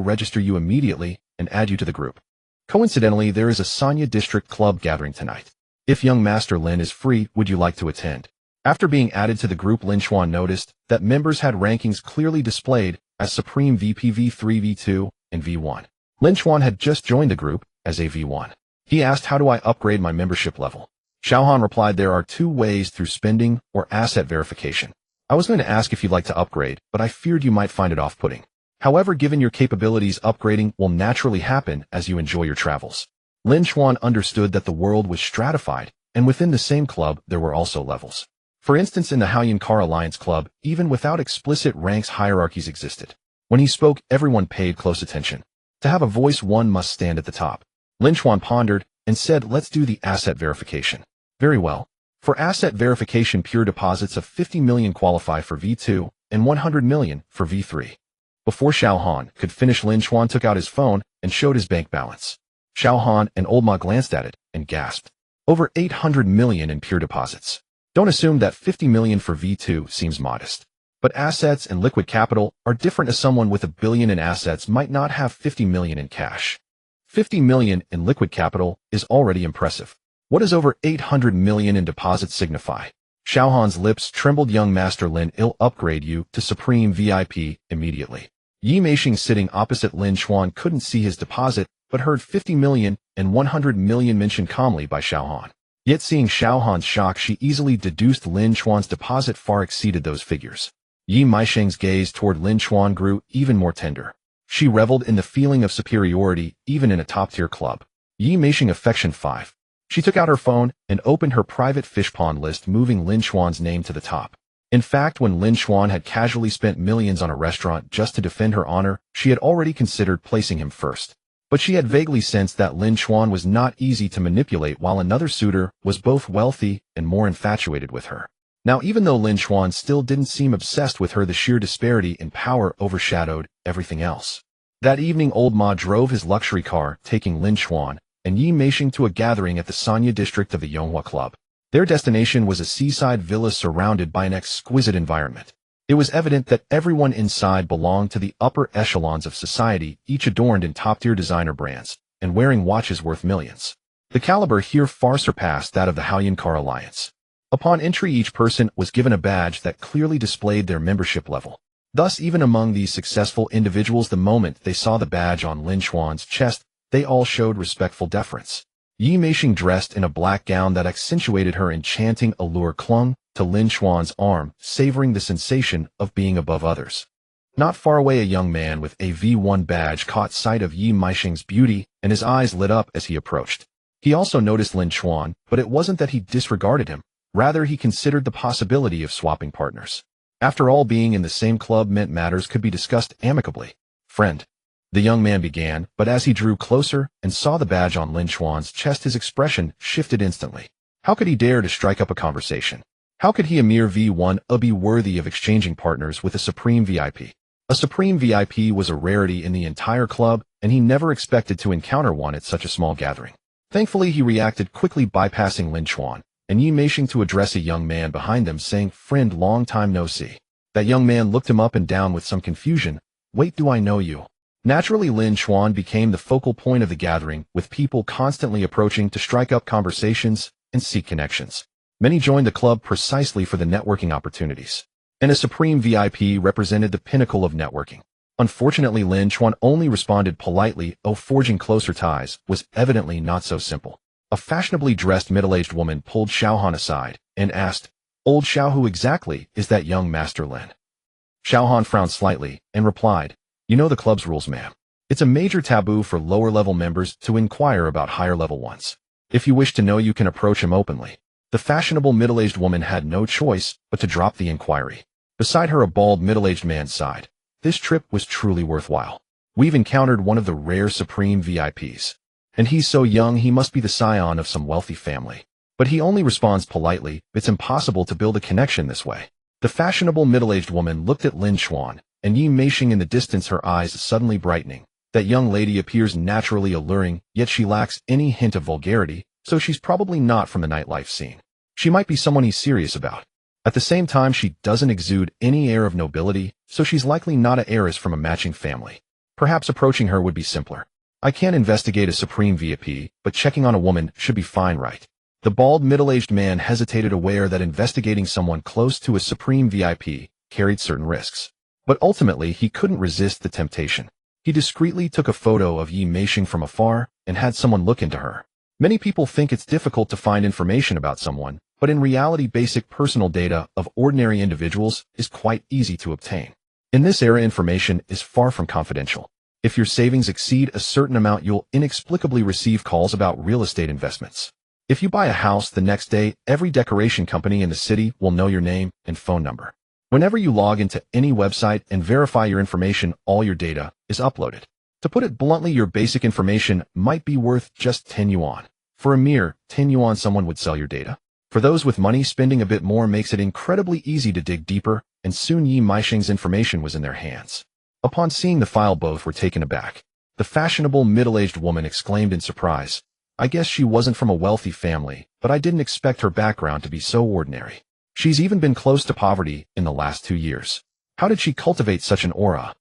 register you immediately and add you to the group. Coincidentally, there is a Sanya District Club gathering tonight. If young Master Lin is free, would you like to attend?" After being added to the group, Lin Chuan noticed that members had rankings clearly displayed as Supreme VP, V3, V2, and V1. Lin Chuan had just joined the group as a V1. He asked, "How do I upgrade my membership level?" Xiao Han replied, "There are 2 ways: through spending or asset verification. I was going to ask if you'd like to upgrade, but I feared you might find it off-putting. However, given your capabilities, upgrading will naturally happen as you enjoy your travels." Lin Chuan understood that the world was stratified, and within the same club there were also levels. For instance, in the Haoyan Car Alliance Club, even without explicit ranks, hierarchies existed. When he spoke, everyone paid close attention. To have a voice, one must stand at the top. Lin Chuan pondered and said, "Let's do the asset verification." "Very well. For asset verification, pure deposits of 50 million qualify for V2 and 100 million for V3. Before Xiao Han could finish, Lin Chuan took out his phone and showed his bank balance. Xiao Han and old Ma glanced at it and gasped. Over 800 million in pure deposits. Don't assume that 50 million for V2 seems modest. But assets and liquid capital are different, as someone with $1 billion in assets might not have 50 million in cash. 50 million in liquid capital is already impressive. What does over 800 million in deposits signify?" Xiao Han's lips trembled. "Young Master Lin, I'll upgrade you to Supreme VIP immediately." Yi Meisheng, sitting opposite Lin Chuan, couldn't see his deposit, but heard 50 million and 100 million mentioned calmly by Xiao Han. Yet seeing Xiao Han's shock, she easily deduced Lin Chuan's deposit far exceeded those figures. Yi Meisheng's gaze toward Lin Chuan grew even more tender. She reveled in the feeling of superiority, even in a top-tier club. Yi Meisheng affection 5. She took out her phone and opened her private fish pond list, moving Lin Chuan's name to the top. In fact, when Lin Chuan had casually spent millions on a restaurant just to defend her honor, she had already considered placing him first. But she had vaguely sensed that Lin Chen was not easy to manipulate, while another suitor was both wealthy and more infatuated with her. Now, even though Lin Chen still didn't seem obsessed with her, the sheer disparity in power overshadowed everything else. That evening, old Ma drove his luxury car, taking Lin Chen and Yi Meishing to a gathering at the Sanya district of the Yonghua Club. Their destination was a seaside villa surrounded by an exquisite environment. It was evident that everyone inside belonged to the upper echelons of society, each adorned in top-tier designer brands, and wearing watches worth millions. The caliber here far surpassed that of the Haoyan Car Alliance. Upon entry, each person was given a badge that clearly displayed their membership level. Thus, even among these successful individuals, the moment they saw the badge on Lin Chuan's chest, they all showed respectful deference. Yi Meishing, dressed in a black gown that accentuated her enchanting allure, clung to Lin Chuan's arm, savoring the sensation of being above others. Not far away, a young man with a V1 badge caught sight of Yi Meishing's beauty, and his eyes lit up as he approached. He also noticed Lin Chuan, but it wasn't that he disregarded him. Rather, he considered the possibility of swapping partners. After all, being in the same club meant matters could be discussed amicably. "Friend," the young man began, but as he drew closer and saw the badge on Lin Chuan's chest, his expression shifted instantly. How could he dare to strike up a conversation? How could he, a mere V1, be worthy of exchanging partners with a Supreme VIP? A Supreme VIP was a rarity in the entire club, and he never expected to encounter one at such a small gathering. Thankfully, he reacted quickly, bypassing Lin Chuan and Yi Meishing to address a young man behind them, saying, "Friend, long time no see." That young man looked him up and down with some confusion. "Wait, do I know you?" Naturally, Lin Chuan became the focal point of the gathering, with people constantly approaching to strike up conversations and seek connections. Many joined the club precisely for the networking opportunities, and a Supreme VIP represented the pinnacle of networking. Unfortunately, Lin Chuan only responded politely. Forging closer ties was evidently not so simple. A fashionably dressed middle-aged woman pulled Xiaohan aside and asked, "Old Xiao, who exactly is that young Master Lin?" Xiaohan frowned slightly and replied, "You know the club's rules, ma'am. It's a major taboo for lower-level members to inquire about higher-level ones. If you wish to know, you can approach him openly." The fashionable middle-aged woman had no choice but to drop the inquiry. Beside her, a bald middle-aged man sighed. "This trip was truly worthwhile. We've encountered one of the rare Supreme VIPs. And he's so young, he must be the scion of some wealthy family. But he only responds politely. It's impossible to build a connection this way." The fashionable middle-aged woman looked at Lin Chuan and Yi Meishing in the distance, her eyes suddenly brightening. That young lady appears naturally alluring, yet she lacks any hint of vulgarity, so she's probably not from the nightlife scene. She might be someone he's serious about. At the same time, she doesn't exude any air of nobility, so she's likely not an heiress from a matching family. Perhaps approaching her would be simpler. "I can't investigate a Supreme VIP, but checking on a woman should be fine, right?" The bald middle-aged man hesitated, aware that investigating someone close to a Supreme VIP carried certain risks. But ultimately, he couldn't resist the temptation. He discreetly took a photo of Yi Meishing from afar and had someone look into her. Many people think it's difficult to find information about someone, but in reality, basic personal data of ordinary individuals is quite easy to obtain. In this era, information is far from confidential. If your savings exceed a certain amount, you'll inexplicably receive calls about real estate investments. If you buy a house, the next day, every decoration company in the city will know your name and phone number. Whenever you log into any website and verify your information, all your data is uploaded. To put it bluntly, your basic information might be worth just 10 yuan. For a mere 10 yuan, someone would sell your data. For those with money, spending a bit more makes it incredibly easy to dig deeper, and soon Yi Meishing's information was in their hands. Upon seeing the file, both were taken aback. The fashionable middle-aged woman exclaimed in surprise, "I guess she wasn't from a wealthy family, but I didn't expect her background to be so ordinary. She's even been close to poverty in the last 2 years. How did she cultivate such an aura?"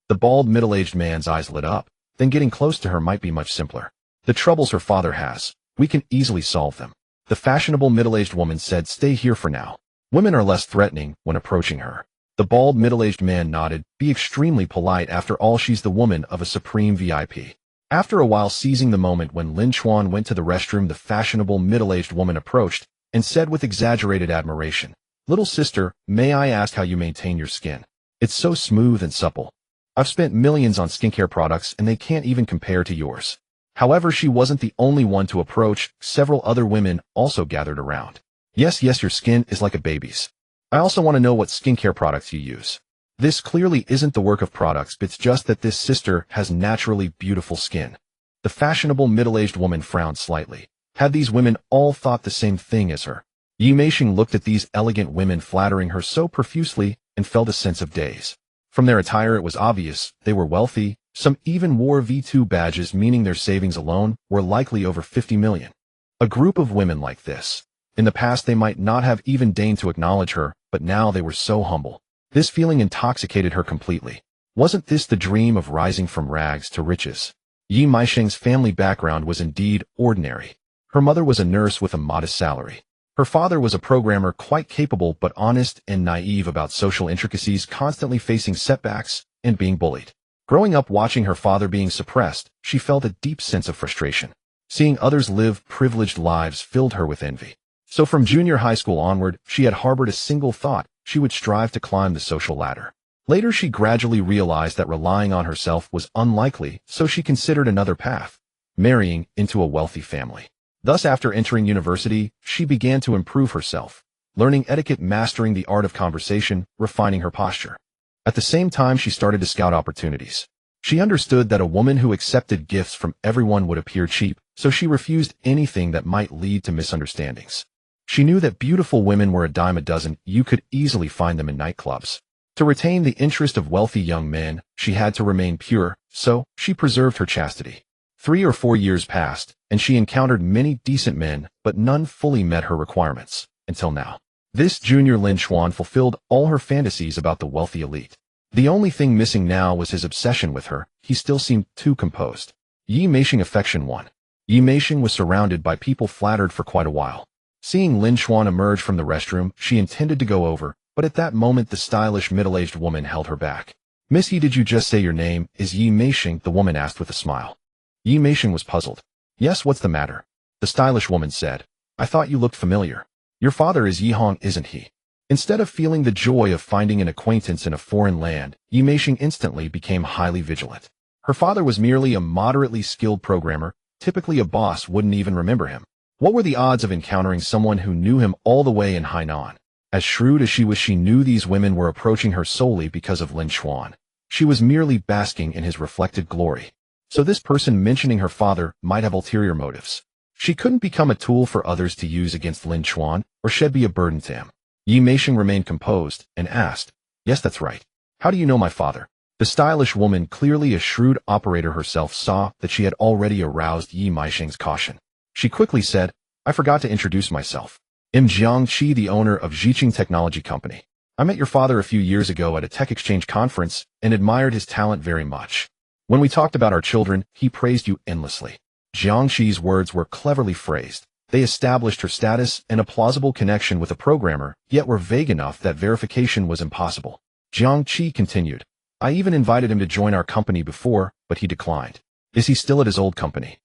The bald middle-aged man's eyes lit up. "Then getting close to her might be much simpler. The troubles her father has, we can easily solve them." The fashionable middle-aged woman said, "Stay here for now. Women are less threatening when approaching her." The bald middle-aged man nodded. "Be extremely polite. After all, she's the woman of a Supreme VIP." After a while, seizing the moment when Lin Chuan went to the restroom, the fashionable middle-aged woman approached and said with exaggerated admiration, "Little sister, may I ask how you maintain your skin? It's so smooth and supple. I've spent millions on skincare products and they can't even compare to yours." However, she wasn't the only one to approach. Several other women also gathered around. Yes, your skin is like a baby's. I also want to know what skincare products you use." This clearly isn't the work of products, but it's just that this sister has naturally beautiful skin. The fashionable middle-aged woman frowned slightly. Had these women all thought the same thing as her? Yi Meixing looked at these elegant women flattering her so profusely and felt a sense of daze. From their attire it was obvious they were wealthy. Some even wore V2 badges, meaning their savings alone were likely over 50 million. A group of women like this. In the past they might not have even deigned to acknowledge her, but now they were so humble. This feeling intoxicated her completely. Wasn't this the dream of rising from rags to riches? Yi Meixing's family background was indeed ordinary. Her mother was a nurse with a modest salary. Her father was a programmer quite capable but honest and naive about social intricacies, constantly facing setbacks and being bullied. Growing up watching her father being suppressed, she felt a deep sense of frustration. Seeing others live privileged lives filled her with envy. So from junior high school onward, she had harbored a single thought: she would strive to climb the social ladder. Later she gradually realized that relying on herself was unlikely, so she considered another path: marrying into a wealthy family. Thus, after entering university, she began to improve herself, learning etiquette, mastering the art of conversation, refining her posture. At the same time, she started to scout opportunities. She understood that a woman who accepted gifts from everyone would appear cheap, so she refused anything that might lead to misunderstandings. She knew that beautiful women were a dime a dozen. You could easily find them in nightclubs. To retain the interest of wealthy young men, she had to remain pure, so she preserved her chastity. 3 or 4 years passed, and she encountered many decent men, but none fully met her requirements, until now. This junior Lin Chen fulfilled all her fantasies about the wealthy elite. The only thing missing now was his obsession with her. He still seemed too composed. Yi Meixing affection 1. Yi Meixing was surrounded by people flattered for quite a while. Seeing Lin Chen emerge from the restroom, she intended to go over, but at that moment the stylish middle-aged woman held her back. "Miss Yi, did you just say your name is Yi Meixing?" the woman asked with a smile. Yi Meixing was puzzled. "Yes, what's the matter?" The stylish woman said. "I thought you looked familiar. Your father is Yi Hong, isn't he?" Instead of feeling the joy of finding an acquaintance in a foreign land, Yi Meixing instantly became highly vigilant. Her father was merely a moderately skilled programmer. Typically a boss wouldn't even remember him. What were the odds of encountering someone who knew him all the way in Hainan? As shrewd as she was, she knew these women were approaching her solely because of Lin Chen. She was merely basking in his reflected glory. So this person mentioning her father might have ulterior motives. She couldn't become a tool for others to use against Lin Chen, or she'd be a burden to him. Yi Meixing remained composed and asked, "Yes, that's right. How do you know my father?" The stylish woman, clearly a shrewd operator herself, saw that she had already aroused Yi Meixing's caution. She quickly said, "I forgot to introduce myself. I'm Jiangqi, the owner of Jiqing Technology Company. I met your father a few years ago at a tech exchange conference and admired his talent very much. When we talked about our children, he praised you endlessly." Jiangqi's words were cleverly phrased. They established her status and a plausible connection with a programmer, yet were vague enough that verification was impossible. Jiangqi continued, "I even invited him to join our company before, but he declined. Is he still at his old company?"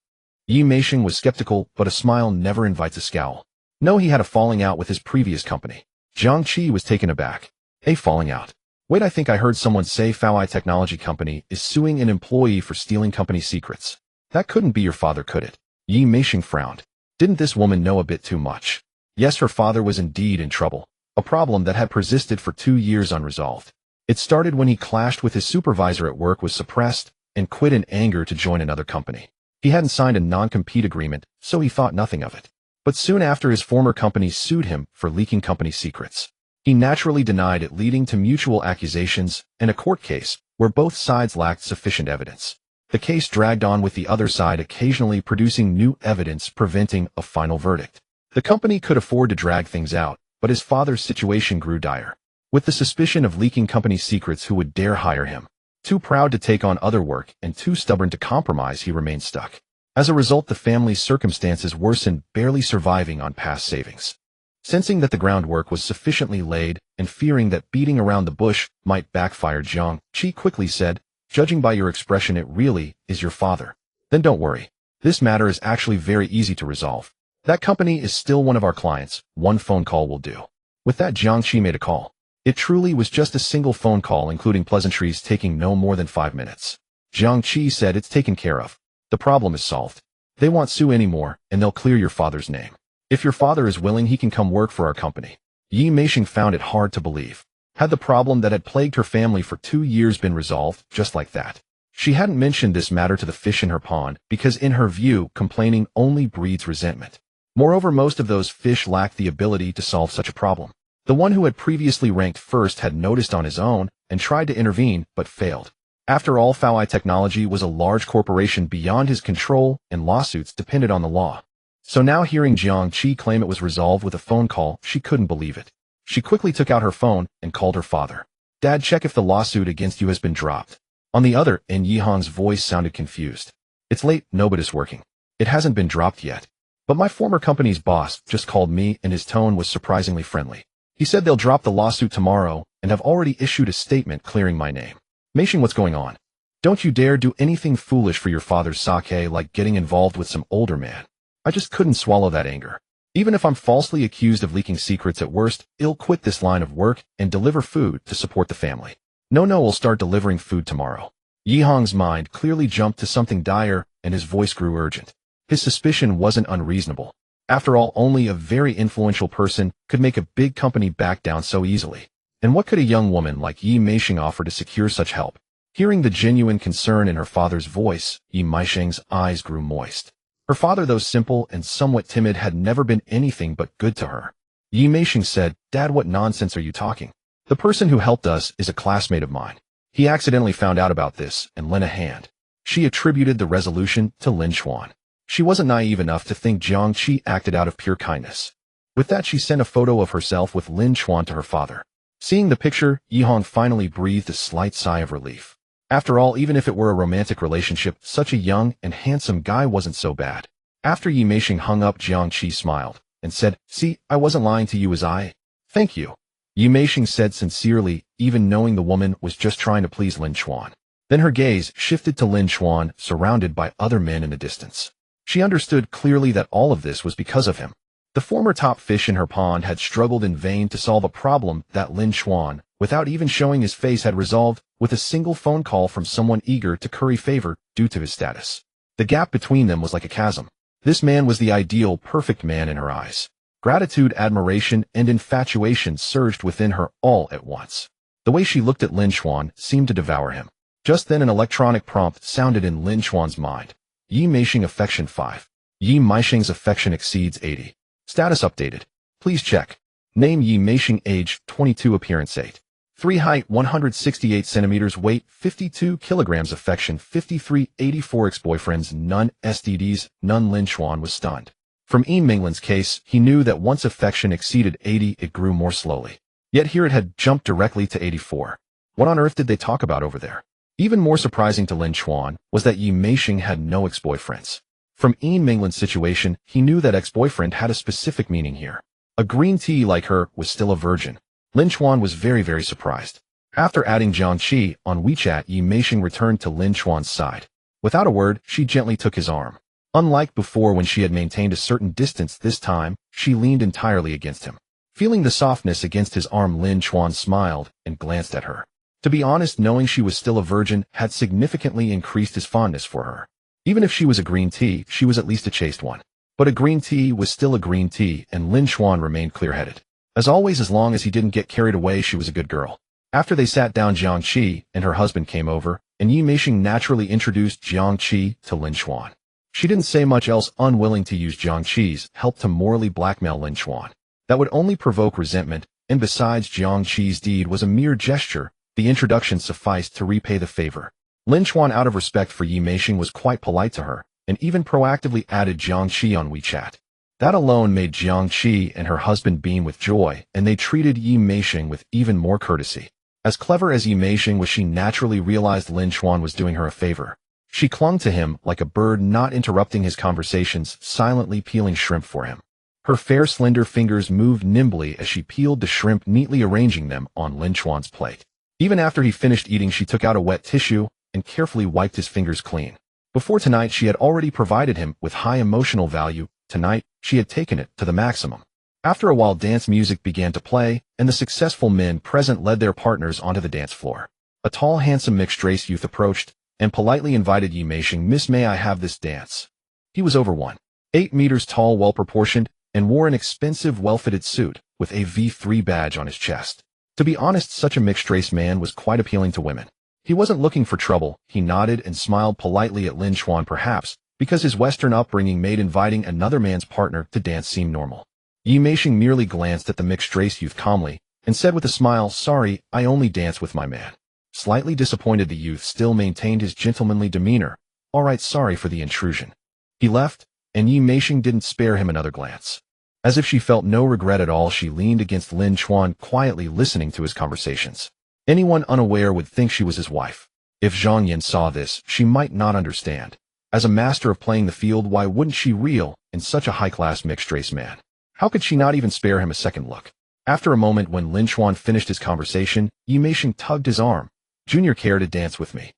Yi Meixing was skeptical, but a smile never invites a scowl. No, he had a falling out with his previous company. Jiangqi was taken aback. A falling out? Wait, I think I heard someone say Faoi Technology Company is suing an employee for stealing company secrets. That couldn't be your father, could it? Yi Meixing frowned. Didn't this woman know a bit too much? Yes, her father was indeed in trouble, a problem that had persisted for 2 years unresolved. It started when he clashed with his supervisor at work, was suppressed, and quit in anger to join another company. He hadn't signed a non-compete agreement, so he thought nothing of it. But soon after, his former company sued him for leaking company secrets. He naturally denied it, leading to mutual accusations and a court case where both sides lacked sufficient evidence. The case dragged on, with the other side occasionally producing new evidence, preventing a final verdict. The company could afford to drag things out, but his father's situation grew dire. With the suspicion of leaking company secrets, who would dare hire him? Too proud to take on other work and too stubborn to compromise, he remained stuck. As a result, the family's circumstances worsened, barely surviving on past savings. Sensing that the groundwork was sufficiently laid and fearing that beating around the bush might backfire, Jiangqi quickly said, "Judging by your expression, it really is your father. Then don't worry. This matter is actually very easy to resolve. That company is still one of our clients. One phone call will do." With that, Jiangqi made a call. It truly was just a single phone call, including pleasantries, taking no more than 5 minutes. Jiangqi said, "It's taken care of. The problem is solved. They won't sue anymore, and they'll clear your father's name. If your father is willing, he can come work for our company." Yi Meixing found it hard to believe. Had the problem that had plagued her family for 2 years been resolved just like that? She hadn't mentioned this matter to the fish in her pond because in her view, complaining only breeds resentment. Moreover, most of those fish lacked the ability to solve such a problem. The one who had previously ranked first had noticed on his own and tried to intervene but failed. After all, Faoi Technology was a large corporation beyond his control and lawsuits depended on the law. So now hearing Jiang Qi claim it was resolved with a phone call, she couldn't believe it. She quickly took out her phone and called her father. Dad, check if the lawsuit against you has been dropped. On the other end, Yihang's voice sounded confused. It's late, nobody's working. It hasn't been dropped yet. But my former company's boss just called me and his tone was surprisingly friendly. He said they'll drop the lawsuit tomorrow and have already issued a statement clearing my name. Meishing, what's going on? Don't you dare do anything foolish for your father's sake like getting involved with some older man. I just couldn't swallow that anger. Even if I'm falsely accused of leaking secrets at worst, I'll quit this line of work and deliver food to support the family. No, we'll start delivering food tomorrow. Yihang's mind clearly jumped to something dire and his voice grew urgent. His suspicion wasn't unreasonable. After all, only a very influential person could make a big company back down so easily. And what could a young woman like Yi Meisheng offer to secure such help? Hearing the genuine concern in her father's voice, Yi Meisheng's eyes grew moist. Her father, though simple and somewhat timid, had never been anything but good to her. Yi Meisheng said, Dad, what nonsense are you talking? The person who helped us is a classmate of mine. He accidentally found out about this and lent a hand. She attributed the resolution to Lin Chen. She wasn't naive enough to think Jiang Qi acted out of pure kindness. With that, she sent a photo of herself with Lin Chen to her father. Seeing the picture, Yihang finally breathed a slight sigh of relief. After all, even if it were a romantic relationship, such a young and handsome guy wasn't so bad. After Yi Meisheng hung up, Jiang Qi smiled and said, See, I wasn't lying to you, was I? Thank you. Yi Meisheng said sincerely, even knowing the woman was just trying to please Lin Chen. Then her gaze shifted to Lin Chen, surrounded by other men in the distance. She understood clearly that all of this was because of him. The former top fish in her pond had struggled in vain to solve a problem that Lin Chen, without even showing his face, had resolved with a single phone call from someone eager to curry favor due to his status. The gap between them was like a chasm. This man was the ideal, perfect man in her eyes. Gratitude, admiration, and infatuation surged within her all at once. The way she looked at Lin Chen seemed to devour him. Just then an electronic prompt sounded in Lin Chuan's mind. Yi Meisheng affection 5. Yi Meisheng's affection exceeds 80. Status updated. Please check. Name Yi Meisheng, age 22, appearance 8. 3 height 168 centimeters, weight 52 kilograms, affection 53, 84, ex-boyfriends none, STDs none. Lin Chen was stunned. From Yi Minglin's case, he knew that once affection exceeded 80, it grew more slowly. Yet here it had jumped directly to 84. What on earth did they talk about over there? Even more surprising to Lin Chen was that Yi Meisheng had no ex-boyfriends. From Yi Minglin's situation, he knew that ex-boyfriend had a specific meaning here. A green tea like her was still a virgin. Lin Chen was very surprised. After adding Jiang Qi on WeChat, Yi Meisheng returned to Lin Chuan's side. Without a word, she gently took his arm. Unlike before when she had maintained a certain distance, this time, she leaned entirely against him. Feeling the softness against his arm, Lin Chen smiled and glanced at her. To be honest, knowing she was still a virgin had significantly increased his fondness for her. Even if she was a green tea, she was at least a chaste one. But a green tea was still a green tea, and Lin Chen remained clear-headed. As always, as long as he didn't get carried away, she was a good girl. After they sat down, Jiang Qi and her husband came over, and Yi Meisheng naturally introduced Jiang Qi to Lin Chen. She didn't say much else, unwilling to use Jiang Qi's help to morally blackmail Lin Chen. That would only provoke resentment, and besides, Jiang Qi's deed was a mere gesture. The introduction sufficed to repay the favor. Lin Chen, out of respect for Yi Meisheng, was quite polite to her, and even proactively added Jiang Qi on WeChat. That alone made Jiang Qi and her husband beam with joy, and they treated Yi Meisheng with even more courtesy. As clever as Yi Meisheng was, she naturally realized Lin Chen was doing her a favor. She clung to him like a bird, not interrupting his conversations, silently peeling shrimp for him. Her fair, slender fingers moved nimbly as she peeled the shrimp, neatly arranging them on Lin Chuan's plate. Even after he finished eating, she took out a wet tissue and carefully wiped his fingers clean. Before tonight, she had already provided him with high emotional value. Tonight, she had taken it to the maximum. After a while, dance music began to play, and the successful men present led their partners onto the dance floor. A tall, handsome mixed-race youth approached and politely invited Yi Meisheng. Miss, may I have this dance? He was over 1.8 meters tall, well-proportioned, and wore an expensive, well-fitted suit with a V3 badge on his chest. To be honest, such a mixed-race man was quite appealing to women. He wasn't looking for trouble. He nodded and smiled politely at Lin Chen, perhaps because his Western upbringing made inviting another man's partner to dance seem normal. Yi Meishing merely glanced at the mixed-race youth calmly and said with a smile, "Sorry, I only dance with my man." Slightly disappointed, the youth still maintained his gentlemanly demeanor. "All right, sorry for the intrusion." He left, and Yi Meishing didn't spare him another glance. As if she felt no regret at all, she leaned against Lin Chen, quietly listening to his conversations. Anyone unaware would think she was his wife. If Zhang Yan saw this, she might not understand. As a master of playing the field, why wouldn't she reel in such a high-class mixed-race man? How could she not even spare him a second look? After a moment, when Lin Chen finished his conversation, Yi Meishing tugged his arm. "Junior, care to dance with me?"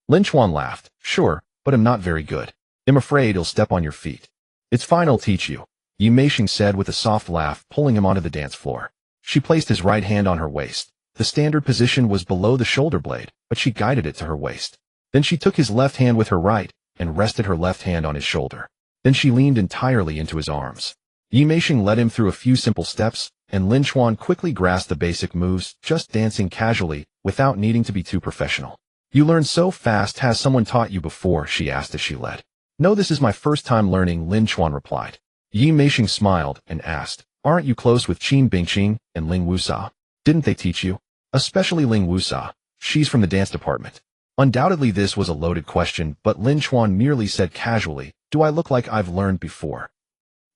Lin Chen laughed. "Sure, but I'm not very good. I'm afraid he'll step on your feet." "It's fine, I'll teach you," Yi Meishing said with a soft laugh, pulling him onto the dance floor. She placed his right hand on her waist. The standard position was below the shoulder blade, but she guided it to her waist. Then she took his left hand with her right and rested her left hand on his shoulder. Then she leaned entirely into his arms. Yi Meishing led him through a few simple steps, and Lin Chen quickly grasped the basic moves, just dancing casually, without needing to be too professional. "You learn so fast. Has someone taught you before?" she asked as she led. "No, this is my first time learning," Lin Chen replied. Yi Meishing smiled and asked, "Aren't you close with Qin Bingqing and Ling Wusa? Didn't they teach you?" "Especially Ling Wusa. She's from the dance department." Undoubtedly this was a loaded question, but Lin Chen merely said casually, "Do I look like I've learned before?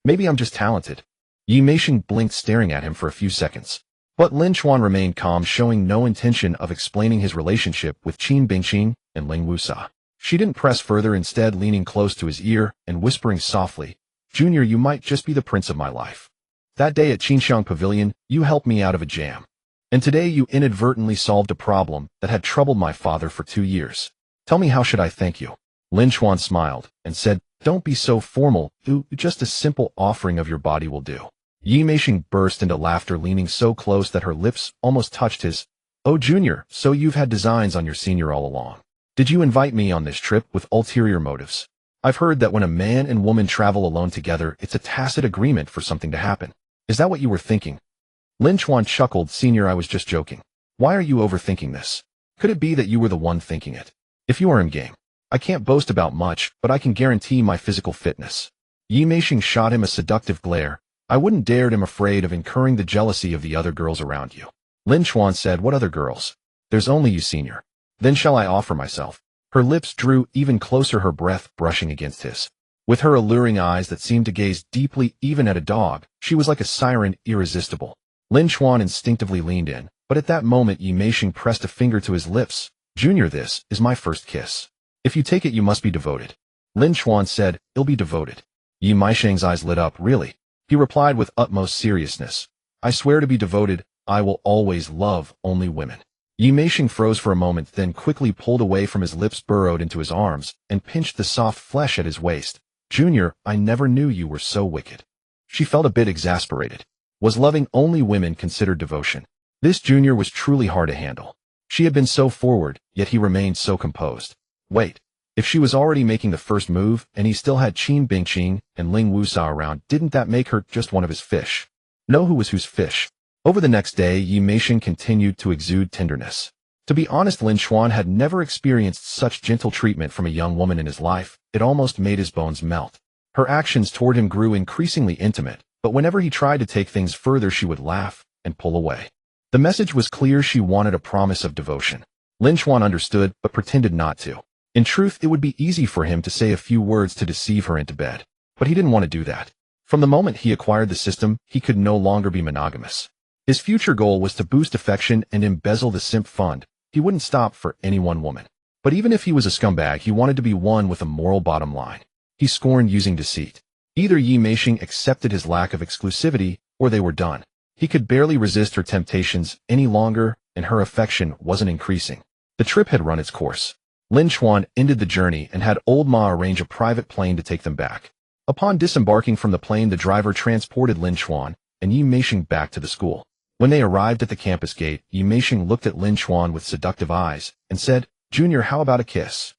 Maybe I'm just talented." Yi Meishing blinked, staring at him for a few seconds. But Lin Chen remained calm, showing no intention of explaining his relationship with Qin Bingqing and Ling Wusa. She didn't press further, instead leaning close to his ear and whispering softly, "Junior, you might just be the prince of my life. That day at Qinxiang Pavilion, you helped me out of a jam. And today you inadvertently solved a problem that had troubled my father for 2 years. Tell me, how should I thank you?" Lin Chen smiled and said, "Don't be so formal. Just a simple offering of your body will do." Yi Meishing burst into laughter, leaning so close that her lips almost touched his. "Oh, Junior, so you've had designs on your senior all along. Did you invite me on this trip with ulterior motives? I've heard that when a man and woman travel alone together, it's a tacit agreement for something to happen. Is that what you were thinking?" Lin Chen chuckled. "Senior, I was just joking. Why are you overthinking this? Could it be that you were the one thinking it? If you are in game, I can't boast about much, but I can guarantee my physical fitness." Yi Meishing shot him a seductive glare. "I wouldn't dare. I'm afraid of incurring the jealousy of the other girls around you." Lin Chen said, "What other girls? There's only you, Senior." "Then shall I offer myself?" Her lips drew even closer, her breath brushing against his. With her alluring eyes that seemed to gaze deeply even at a dog, she was like a siren, irresistible. Lin Chen instinctively leaned in, but at that moment Yi Meishing pressed a finger to his lips. "Junior, this is my first kiss. If you take it, you must be devoted." Lin Chen said, "I'll be devoted." Yi Meishing's eyes lit up. "Really?" He replied with utmost seriousness, "I swear to be devoted. I will always love only women." Yi Meishing froze for a moment, then quickly pulled away from his lips, burrowed into his arms, and pinched the soft flesh at his waist. "Junior, I never knew you were so wicked." She felt a bit exasperated. Was loving only women considered devotion? This Junior was truly hard to handle. She had been so forward, yet he remained so composed. Wait, if she was already making the first move, and he still had Qin Bingqing and Ling Wusa around, didn't that make her just one of his fish? Know who was whose fish? Over the next day, Yi Meishing continued to exude tenderness. To be honest, Lin Chen had never experienced such gentle treatment from a young woman in his life. It almost made his bones melt. Her actions toward him grew increasingly intimate, but whenever he tried to take things further, she would laugh and pull away. The message was clear. She wanted a promise of devotion. Lin Chen understood, but pretended not to. In truth, it would be easy for him to say a few words to deceive her into bed. But he didn't want to do that. From the moment he acquired the system, he could no longer be monogamous. His future goal was to boost affection and embezzle the simp fund. He wouldn't stop for any one woman. But even if he was a scumbag, he wanted to be one with a moral bottom line. He scorned using deceit. Either Yi Meishing accepted his lack of exclusivity, or they were done. He could barely resist her temptations any longer, and her affection wasn't increasing. The trip had run its course. Lin Chen ended the journey and had old Ma arrange a private plane to take them back. Upon disembarking from the plane, the driver transported Lin Chen and Yi Meishing back to the school. When they arrived at the campus gate, Yi Meishing looked at Lin Chen with seductive eyes and said, "Junior, how about a kiss?"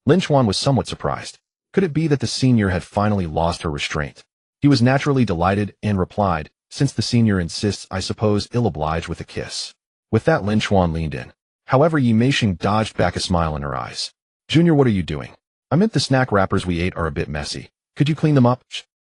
Lin Chen was somewhat surprised. Could it be that the senior had finally lost her restraint? He was naturally delighted and replied, "Since the senior insists, I suppose I'll oblige with a kiss." With that, Lin Chen leaned in. However, Yi Meishing dodged back a smile in her eyes. Junior, what are you doing? I meant the snack wrappers we ate are a bit messy. Could you clean them up?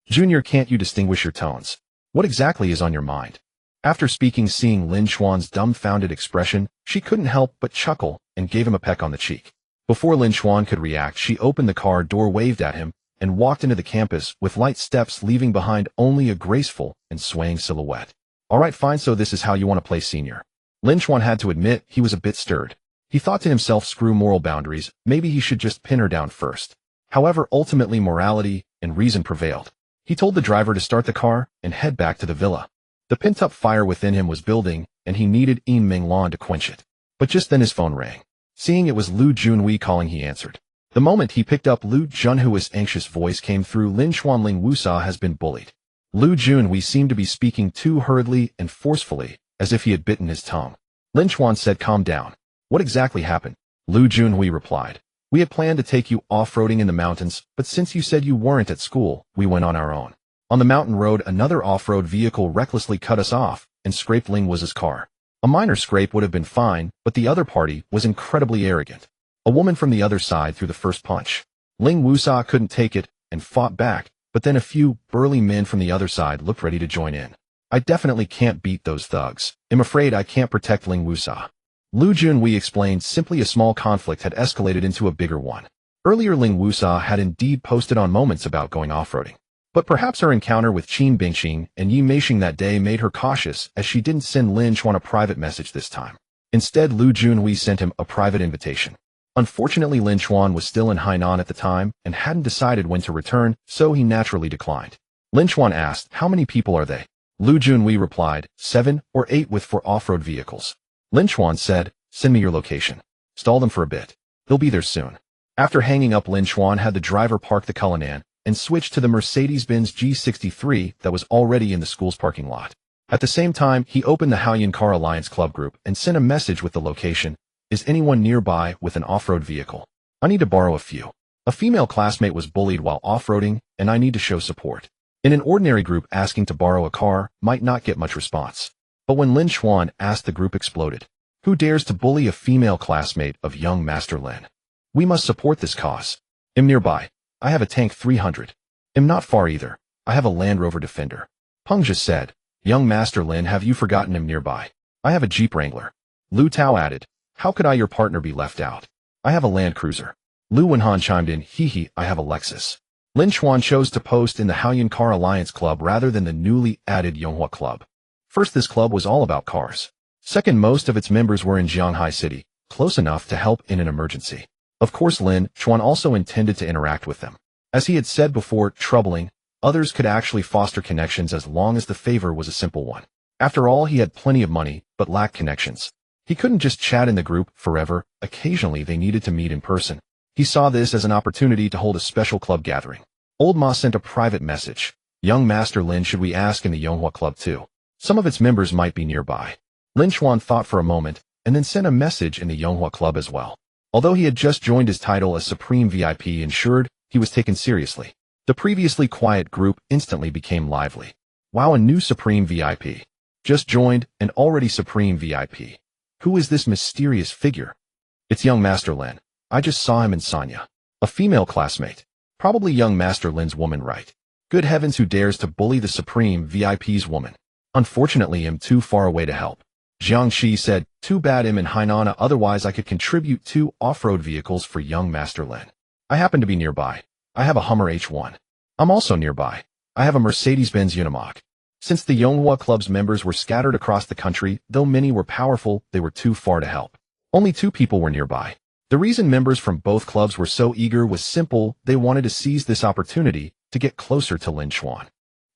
Junior, can't you distinguish your tones? What exactly is on your mind? After speaking, seeing Lin Chuan's dumbfounded expression, she couldn't help but chuckle and gave him a peck on the cheek. Before Lin Chuan could react, she opened the car door, waved at him, and walked into the campus with light steps, leaving behind only a graceful and swaying silhouette. All right, fine, so this is how you want to play senior. Lin Chuan had to admit he was a bit stirred. He thought to himself, screw moral boundaries, maybe he should just pin her down first. However, ultimately morality and reason prevailed. He told the driver to start the car and head back to the villa. The pent-up fire within him was building, and he needed Yin Minglan to quench it. But just then his phone rang. Seeing it was Lu Junhui calling, he answered. The moment he picked up Lu Junhui's anxious voice came through. Lin Chuan, Ling Wusa has been bullied. Lu Junhui seemed to be speaking too hurriedly and forcefully, as if he had bitten his tongue. Lin Chuan said, calm down. What exactly happened? Lu Junhui replied. We had planned to take you off-roading in the mountains, but since you said you weren't at school, we went on our own. On the mountain road, another off-road vehicle recklessly cut us off and scraped Ling Wusa's car. A minor scrape would have been fine, but the other party was incredibly arrogant. A woman from the other side threw the first punch. Ling Wusa couldn't take it and fought back, but then a few burly men from the other side looked ready to join in. I definitely can't beat those thugs. I'm afraid I can't protect Ling Wusa. Lu Junhui explained. Simply a small conflict had escalated into a bigger one. Earlier, Ling Wusa had indeed posted on moments about going off-roading. But perhaps her encounter with Qin Bingxing and Yi Meishing that day made her cautious, as she didn't send Lin Chuan a private message this time. Instead, Lu Junhui sent him a private invitation. Unfortunately, Lin Chuan was still in Hainan at the time and hadn't decided when to return, so he naturally declined. Lin Chuan asked, how many people are they? Lu Junhui replied, 7 or 8 with 4 off-road vehicles. Lin Chuan said, send me your location. Stall them for a bit. They'll be there soon. After hanging up, Lin Chuan had the driver park the Cullinan and switch to the Mercedes-Benz G63 that was already in the school's parking lot. At the same time, he opened the Haoyuan Car Alliance Club group and sent a message with the location. Is anyone nearby with an off-road vehicle? I need to borrow a few. A female classmate was bullied while off-roading, and I need to show support. In an ordinary group, asking to borrow a car might not get much response. But when Lin Chuan asked, the group exploded. Who dares to bully a female classmate of young Master Lin? We must support this cause. I'm nearby. I have a tank 300. I'm not far either. I have a Land Rover Defender. Peng just said, young Master Lin, have you forgotten him nearby? I have a Jeep Wrangler. Lu Tao added, how could your partner be left out? I have a Land Cruiser. Lu Wenhan chimed in, hee, I have a Lexus. Lin Chuan chose to post in the Haoyuan Car Alliance Club rather than the newly added Yonghua Club. First, this club was all about cars. Second, most of its members were in Jianghai City, close enough to help in an emergency. Of course, Lin Chuan also intended to interact with them. As he had said before, troubling, others could actually foster connections as long as the favor was a simple one. After all, he had plenty of money, but lacked connections. He couldn't just chat in the group forever. Occasionally, they needed to meet in person. He saw this as an opportunity to hold a special club gathering. Old Ma sent a private message. Young Master Lin, should we ask in the Yonghua Club too? Some of its members might be nearby. Lin Chuan thought for a moment, and then sent a message in the Yonghua Club as well. Although he had just joined, his title as Supreme VIP ensured he was taken seriously. The previously quiet group instantly became lively. Wow, a new Supreme VIP. Just joined, and already Supreme VIP. Who is this mysterious figure? It's young Master Lin. I just saw him in Sanya. A female classmate. Probably young Master Lin's woman, right? Good heavens, who dares to bully the Supreme VIP's woman? Unfortunately, I'm too far away to help. Jiang Shi said, too bad I'm in Hainan, otherwise I could contribute 2 off-road vehicles for young Master Lin. I happen to be nearby. I have a Hummer H1. I'm also nearby. I have a Mercedes-Benz Unimog. Since the Yonghua Club's members were scattered across the country, though many were powerful, they were too far to help. Only 2 people were nearby. The reason members from both clubs were so eager was simple. They wanted to seize this opportunity to get closer to Lin Chuan.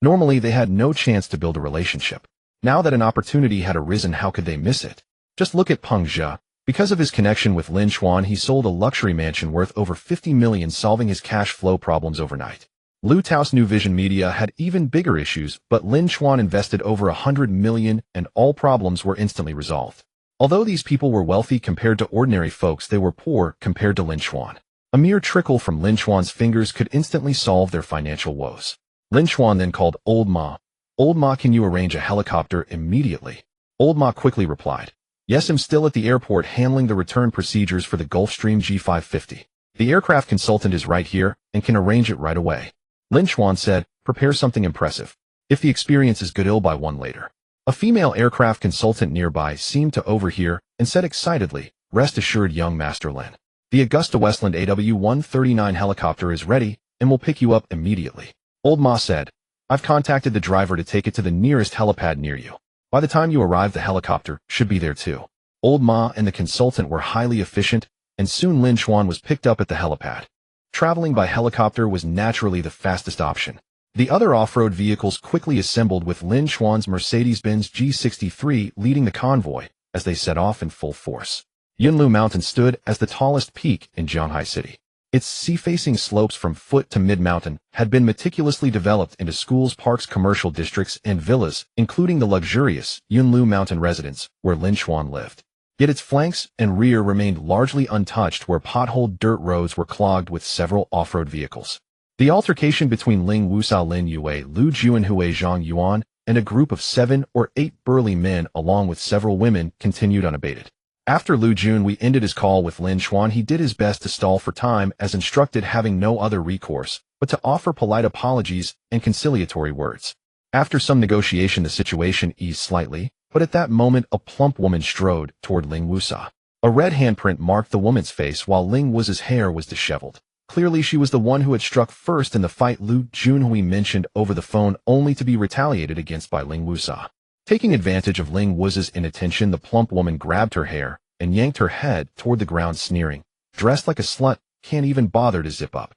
Normally, they had no chance to build a relationship. Now that an opportunity had arisen, how could they miss it? Just look at Peng Zhe. Because of his connection with Lin Chuan, he sold a luxury mansion worth over 50 million, solving his cash flow problems overnight. Lu Tao's New Vision Media had even bigger issues, but Lin Chuan invested over 100 million and all problems were instantly resolved. Although these people were wealthy compared to ordinary folks, they were poor compared to Lin Chuan. A mere trickle from Lin Chuan's fingers could instantly solve their financial woes. Lin Chuan then called Old Ma. Old Ma, can you arrange a helicopter immediately? Old Ma quickly replied, Yes, I'm still at the airport handling the return procedures for the Gulfstream G550. The aircraft consultant is right here and can arrange it right away. Lin Chen said, prepare something impressive. If the experience is good, I'll buy one later. A female aircraft consultant nearby seemed to overhear and said excitedly, rest assured, young Master Lin. The Augusta Westland AW-139 helicopter is ready and will pick you up immediately. Old Ma said, I've contacted the driver to take it to the nearest helipad near you. By the time you arrive, the helicopter should be there too. Old Ma and the consultant were highly efficient, and soon Lin Chen was picked up at the helipad. Traveling by helicopter was naturally the fastest option. The other off-road vehicles quickly assembled with Lin Chen's Mercedes-Benz G63 leading the convoy as they set off in full force. Yunlu Mountain stood as the tallest peak in Zhanghai City. Its sea-facing slopes from foot to mid-mountain had been meticulously developed into schools, parks, commercial districts, and villas, including the luxurious Yunlu Mountain residence where Lin Chen lived. Yet its flanks and rear remained largely untouched, where potholed dirt roads were clogged with several off-road vehicles. The altercation between Ling Wusa, Lin Yue, Lu Juanhui, Zhang Yuan, and a group of 7 or 8 burly men along with several women continued unabated. After Lu Junhui ended his call with Lin Chen, he did his best to stall for time as instructed, having no other recourse but to offer polite apologies and conciliatory words. After some negotiation, the situation eased slightly, but at that moment a plump woman strode toward Ling Wusa. A red handprint marked the woman's face while Ling Wusa's hair was disheveled. Clearly she was the one who had struck first in the fight Lu Junhui mentioned over the phone, only to be retaliated against by Ling Wusa. Taking advantage of Ling Wusa's inattention, the plump woman grabbed her hair and yanked her head toward the ground, sneering, dressed like a slut, can't even bother to zip up.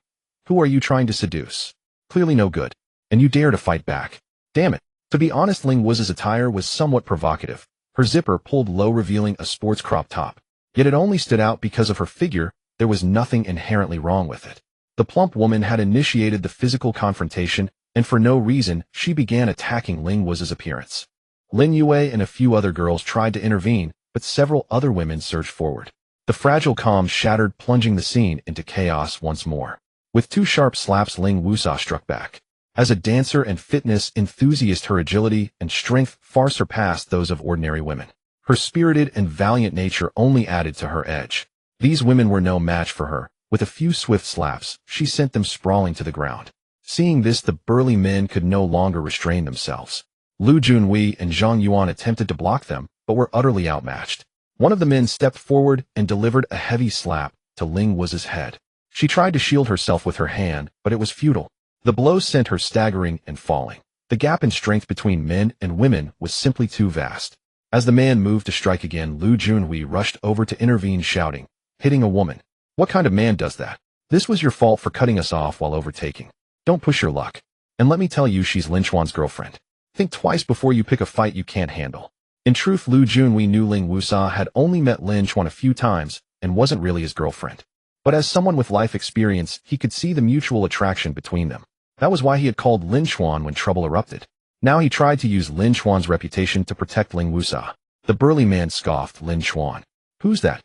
Who are you trying to seduce? Clearly no good. And you dare to fight back. Damn it. To be honest, Ling Wusa's attire was somewhat provocative. Her zipper pulled low, revealing a sports crop top. Yet it only stood out because of her figure. There was nothing inherently wrong with it. The plump woman had initiated the physical confrontation, and for no reason, she began attacking Ling Wusa's appearance. Lin Yue and a few other girls tried to intervene, but several other women surged forward. The fragile calm shattered, plunging the scene into chaos once more. With 2 sharp slaps, Ling Wusa struck back. As a dancer and fitness enthusiast, her agility and strength far surpassed those of ordinary women. Her spirited and valiant nature only added to her edge. These women were no match for her. With a few swift slaps, she sent them sprawling to the ground. Seeing this, the burly men could no longer restrain themselves. Lu Junhui and Zhang Yuan attempted to block them, but were utterly outmatched. One of the men stepped forward and delivered a heavy slap to Ling Wusa's head. She tried to shield herself with her hand, but it was futile. The blow sent her staggering and falling. The gap in strength between men and women was simply too vast. As the man moved to strike again, Lu Junhui rushed over to intervene, shouting, hitting a woman. What kind of man does that? This was your fault for cutting us off while overtaking. Don't push your luck. And let me tell you, she's Lin Chen's girlfriend. Think twice before you pick a fight you can't handle. In truth, Lu Junhui knew Ling Wusa had only met Lin Chen a few times and wasn't really his girlfriend. But as someone with life experience, he could see the mutual attraction between them. That was why he had called Lin Chen when trouble erupted. Now he tried to use Lin Chen's reputation to protect Ling Wusa. The burly man scoffed. Lin Chen. Who's that?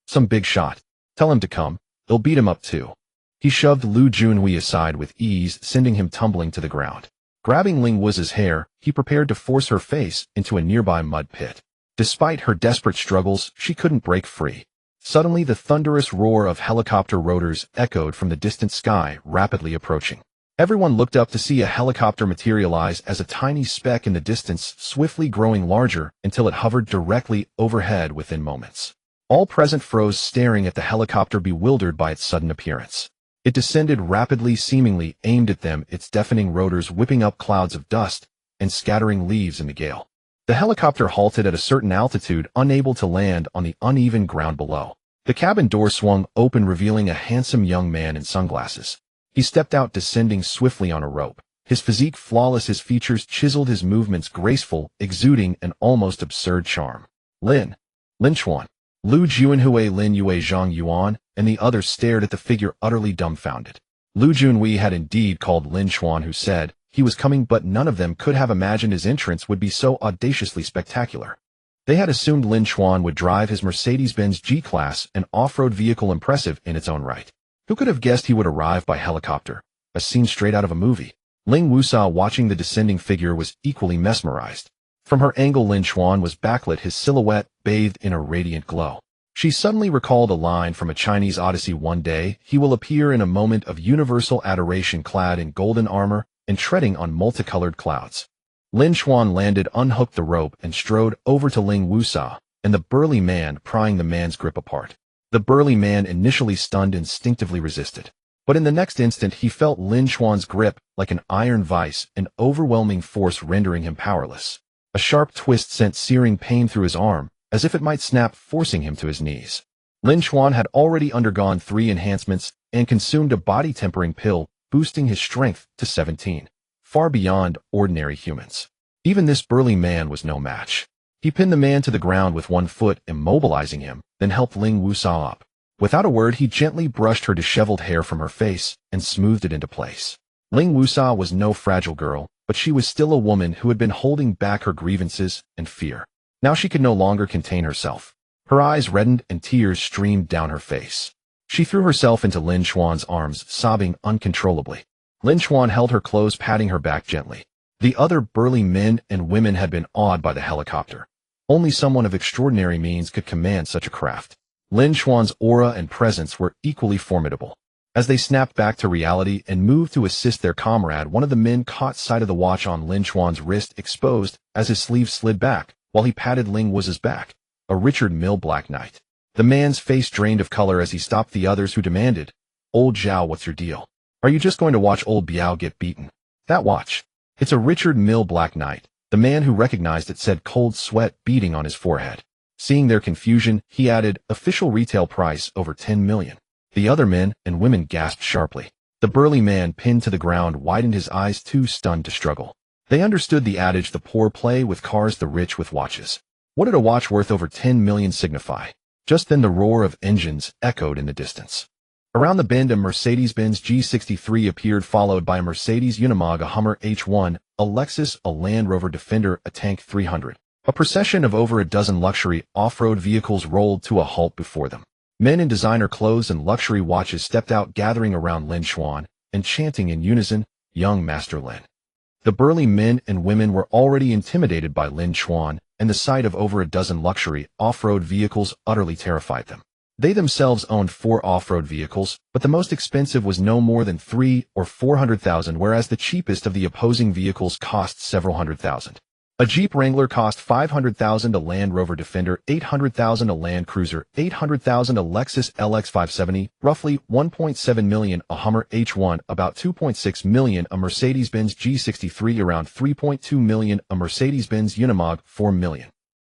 Some big shot. Tell him to come. They'll beat him up too. He shoved Lu Junhui aside with ease, sending him tumbling to the ground. Grabbing Ling Wusa's hair, he prepared to force her face into a nearby mud pit. Despite her desperate struggles, she couldn't break free. Suddenly, the thunderous roar of helicopter rotors echoed from the distant sky, rapidly approaching. Everyone looked up to see a helicopter materialize as a tiny speck in the distance, swiftly growing larger until it hovered directly overhead within moments. All present froze, staring at the helicopter, bewildered by its sudden appearance. It descended rapidly, seemingly aimed at them, its deafening rotors whipping up clouds of dust and scattering leaves in the gale. The helicopter halted at a certain altitude, unable to land on the uneven ground below. The cabin door swung open, revealing a handsome young man in sunglasses. He stepped out, descending swiftly on a rope. His physique flawless, his features chiseled, his movements graceful, exuding an almost absurd charm. Lin Chen. Lu Juanhui, Lin Yue, Zhang Yuan, and the others stared at the figure, utterly dumbfounded. Lu Junhui had indeed called Lin Chen, who said he was coming, but none of them could have imagined his entrance would be so audaciously spectacular. They had assumed Lin Chen would drive his Mercedes-Benz G-Class, an off-road vehicle impressive in its own right. Who could have guessed he would arrive by helicopter? A scene straight out of a movie. Ling Wusa, watching the descending figure, was equally mesmerized. From her angle, Lin Chen was backlit, his silhouette bathed in a radiant glow. She suddenly recalled a line from a Chinese odyssey: one day, he will appear in a moment of universal adoration, clad in golden armor and treading on multicolored clouds. Lin Chen landed, unhooked the rope, and strode over to Ling Wusa and the burly man, prying the man's grip apart. The burly man, initially stunned, instinctively resisted. But in the next instant, he felt Lin Chuan's grip like an iron vice, an overwhelming force rendering him powerless. A sharp twist sent searing pain through his arm, as if it might snap, forcing him to his knees. Lin Chuan had already undergone 3 enhancements and consumed a body-tempering pill, boosting his strength to 17, far beyond ordinary humans. Even this burly man was no match. He pinned the man to the ground with one foot, immobilizing him, then helped Ling Wusa up. Without a word, he gently brushed her disheveled hair from her face and smoothed it into place. Ling Wusa was no fragile girl, but she was still a woman who had been holding back her grievances and fear. Now she could no longer contain herself. Her eyes reddened and tears streamed down her face. She threw herself into Lin Chuan's arms, sobbing uncontrollably. Lin Chuan held her close, patting her back gently. The other burly men and women had been awed by the helicopter. Only someone of extraordinary means could command such a craft. Lin Chuan's aura and presence were equally formidable. As they snapped back to reality and moved to assist their comrade, one of the men caught sight of the watch on Lin Chuan's wrist, exposed as his sleeve slid back while he patted Ling Wu's back. A Richard Mille Black Knight. The man's face drained of color as he stopped the others, who demanded, "Old Zhao, what's your deal? Are you just going to watch old Biao get beaten?" "That watch. It's a Richard Mille Black Knight." The man who recognized it said, cold sweat beading on his forehead. Seeing their confusion, he added, "Official retail price over 10 million. The other men and women gasped sharply. The burly man, pinned to the ground, widened his eyes, too stunned to struggle. They understood the adage, the poor play with cars, the rich with watches. What did a watch worth over 10 million signify? Just then the roar of engines echoed in the distance. Around the bend, a Mercedes-Benz G63 appeared, followed by a Mercedes Unimog, a Hummer H1, a Lexus, a Land Rover Defender, a Tank 300. A procession of over a dozen luxury off-road vehicles rolled to a halt before them. Men in designer clothes and luxury watches stepped out, gathering around Lin Chen and chanting in unison, "Young Master Lin." The burly men and women were already intimidated by Lin Chen, and the sight of over a dozen luxury off-road vehicles utterly terrified them. They themselves owned 4 off-road vehicles, but the most expensive was no more than 300,000 or 400,000, whereas the cheapest of the opposing vehicles cost several hundred thousand. A Jeep Wrangler cost 500,000, a Land Rover Defender 800,000, a Land Cruiser 800,000, a Lexus LX 570 roughly 1.7 million, a Hummer H1 about 2.6 million, a Mercedes-Benz G63 around 3.2 million, a Mercedes-Benz Unimog 4 million.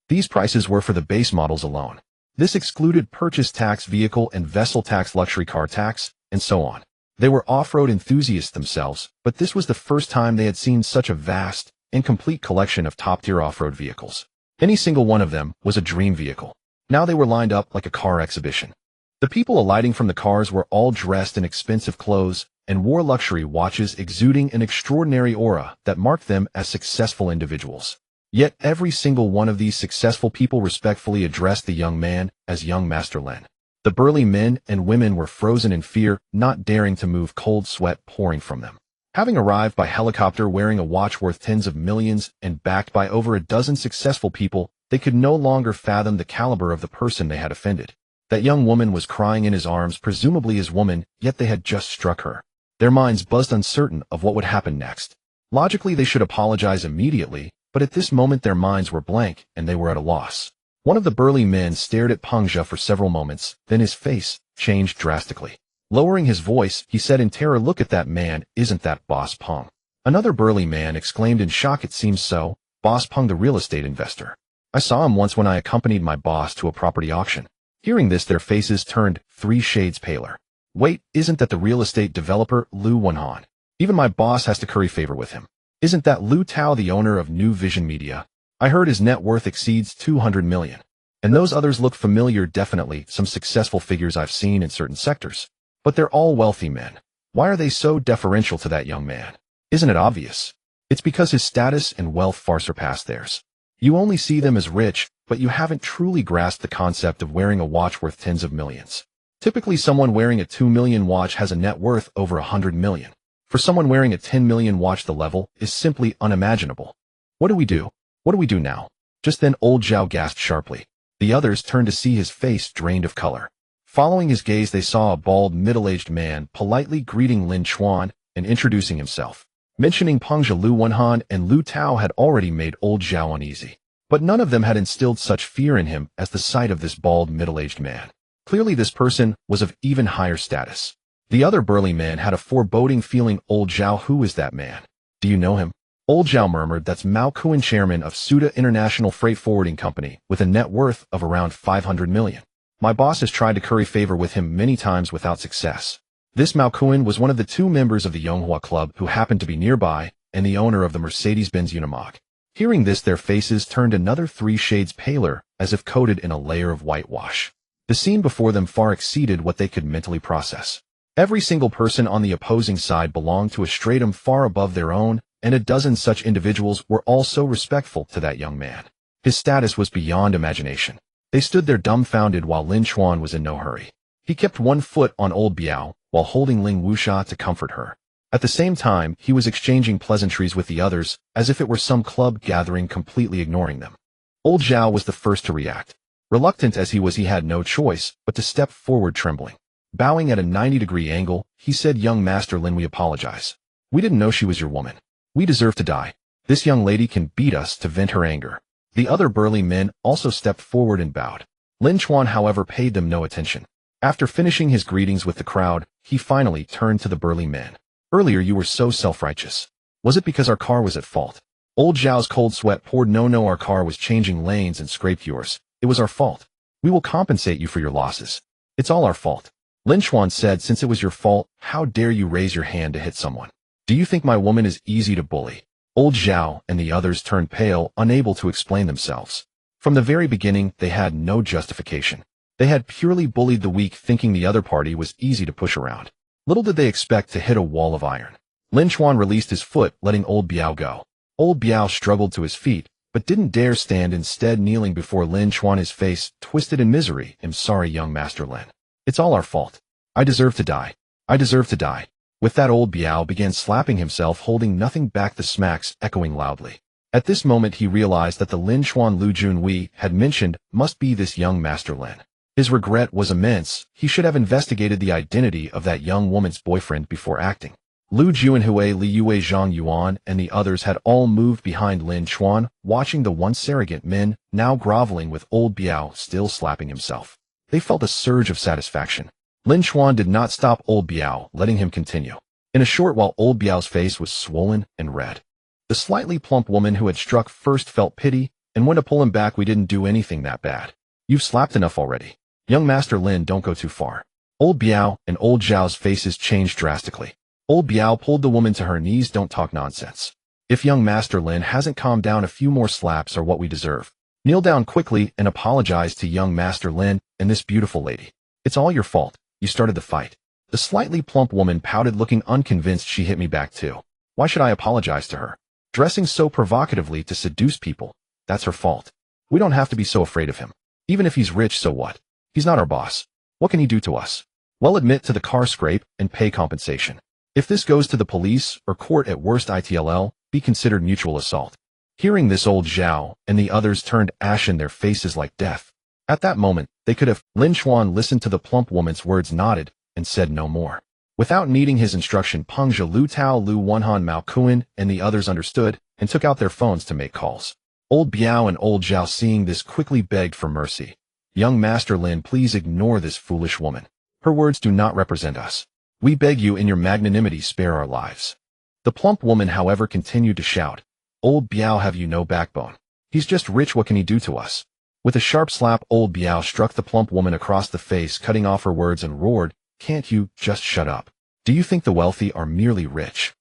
These prices were for the base models alone. This excluded purchase tax, vehicle and vessel tax, luxury car tax, and so on. They were off-road enthusiasts themselves, but this was the first time they had seen such a vast and complete collection of top-tier off-road vehicles. Any single one of them was a dream vehicle. Now they were lined up like a car exhibition. The people alighting from the cars were all dressed in expensive clothes and wore luxury watches, exuding an extraordinary aura that marked them as successful individuals. Yet every single one of these successful people respectfully addressed the young man as Young Master Lin. The burly men and women were frozen in fear, not daring to move, cold sweat pouring from them. Having arrived by helicopter wearing a watch worth tens of millions and backed by over a dozen successful people, they could no longer fathom the caliber of the person they had offended. That young woman was crying in his arms, presumably his woman, yet they had just struck her. Their minds buzzed, uncertain of what would happen next. Logically, they should apologize immediately, but at this moment their minds were blank and they were at a loss. One of the burly men stared at Peng Zhe for several moments, then his face changed drastically. Lowering his voice, he said in terror, "Look at that man, isn't that Boss Peng?" Another burly man exclaimed in shock, "It seems so. Boss Peng, the real estate investor. I saw him once when I accompanied my boss to a property auction." Hearing this, their faces turned 3 shades paler. "Wait, isn't that the real estate developer, Lu Wenhan? Even my boss has to curry favor with him. Isn't that Lu Tao, the owner of New Vision Media? I heard his net worth exceeds 200 million. And those others look familiar, definitely some successful figures I've seen in certain sectors. But they're all wealthy men. Why are they so deferential to that young man? Isn't it obvious? It's because his status and wealth far surpass theirs. You only see them as rich, but you haven't truly grasped the concept of wearing a watch worth tens of millions. Typically, someone wearing a 2 million watch has a net worth over 100 million. For someone wearing a 10 million watch, the level is simply unimaginable. What do we do? What do we do now? Just then old Zhao gasped sharply. The others turned to see his face drained of color. Following his gaze, they saw a bald, middle-aged man politely greeting Lin Chen and introducing himself. Mentioning Pengzhe Lu Wenhan and Lu Tao had already made old Zhao uneasy. But none of them had instilled such fear in him as the sight of this bald, middle-aged man. Clearly this person was of even higher status. The other burly man had a foreboding feeling. Old Zhao, who is that man? Do you know him? Old Zhao murmured, that's Mao Kuan, chairman of Suda International Freight Forwarding Company, with a net worth of around 500 million. My boss has tried to curry favor with him many times without success. This Mao Kuan was one of the 2 members of the Yonghua Club who happened to be nearby, and the owner of the Mercedes-Benz Unimog. Hearing this, their faces turned another 3 shades paler, as if coated in a layer of whitewash. The scene before them far exceeded what they could mentally process. Every single person on the opposing side belonged to a stratum far above their own, and a dozen such individuals were all so respectful to that young man. His status was beyond imagination. They stood there dumbfounded while Lin Chen was in no hurry. He kept one foot on old Biao, while holding Ling Wuxia to comfort her. At the same time, he was exchanging pleasantries with the others, as if it were some club gathering, completely ignoring them. Old Zhao was the first to react. Reluctant as he was, he had no choice but to step forward trembling. Bowing at a 90-degree angle, he said, Young Master Lin, we apologize. We didn't know she was your woman. We deserve to die. This young lady can beat us to vent her anger. The other burly men also stepped forward and bowed. Lin Chen, however, paid them no attention. After finishing his greetings with the crowd, he finally turned to the burly men. Earlier you were so self-righteous. Was it because our car was at fault? Old Zhao's cold sweat poured. No, our car was changing lanes and scraped yours. It was our fault. We will compensate you for your losses. It's all our fault. Lin Chen said, since it was your fault, how dare you raise your hand to hit someone? Do you think my woman is easy to bully? Old Zhao and the others turned pale, unable to explain themselves. From the very beginning, they had no justification. They had purely bullied the weak, thinking the other party was easy to push around. Little did they expect to hit a wall of iron. Lin Chen released his foot, letting old Biao go. Old Biao struggled to his feet, but didn't dare stand, instead kneeling before Lin Chen, his face twisted in misery. I'm sorry, young Master Lin. It's all our fault. I deserve to die. I deserve to die. With that, old Biao began slapping himself, holding nothing back, the smacks echoing loudly. At this moment he realized that the Lin Chen Lu Junhui had mentioned must be this young Master Lin. His regret was immense. He should have investigated the identity of that young woman's boyfriend before acting. Lu Junhui, Li Yue, Zhang Yuan, and the others had all moved behind Lin Chen, watching the once arrogant men now groveling with old Biao still slapping himself. They felt a surge of satisfaction. Lin Chen did not stop old Biao, letting him continue. In a short while, old Biao's face was swollen and red. The slightly plump woman who had struck first felt pity and went to pull him back. We didn't do anything that bad. You've slapped enough already. Young Master Lin, don't go too far. Old Biao and old Zhao's faces changed drastically. Old Biao pulled the woman to her knees. Don't talk nonsense. If young Master Lin hasn't calmed down, a few more slaps are what we deserve. Kneel down quickly and apologize to young Master Lin and this beautiful lady. It's all your fault. You started the fight. The slightly plump woman pouted, looking unconvinced. She hit me back too. Why should I apologize to her? Dressing so provocatively to seduce people. That's her fault. We don't have to be so afraid of him. Even if he's rich, so what? He's not our boss. What can he do to us? Well, admit to the car scrape and pay compensation. If this goes to the police or court, at worst ITLL, be considered mutual assault. Hearing this, old Zhao and the others turned ashen, their faces like death. At that moment, they could have. Lin Chen listened to the plump woman's words, nodded, and said no more. Without needing his instruction, Pengzhe, Lu Tao, Lu Wenhan, Mao Kuan, and the others understood and took out their phones to make calls. Old Biao and old Zhao, seeing this, quickly begged for mercy. Young Master Lin, please ignore this foolish woman. Her words do not represent us. We beg you, in your magnanimity, spare our lives. The plump woman, however, continued to shout, Old Biao, have you no backbone? He's just rich. What can he do to us? With a sharp slap, old Biao struck the plump woman across the face, cutting off her words, and roared, Can't you just shut up? Do you think the wealthy are merely rich?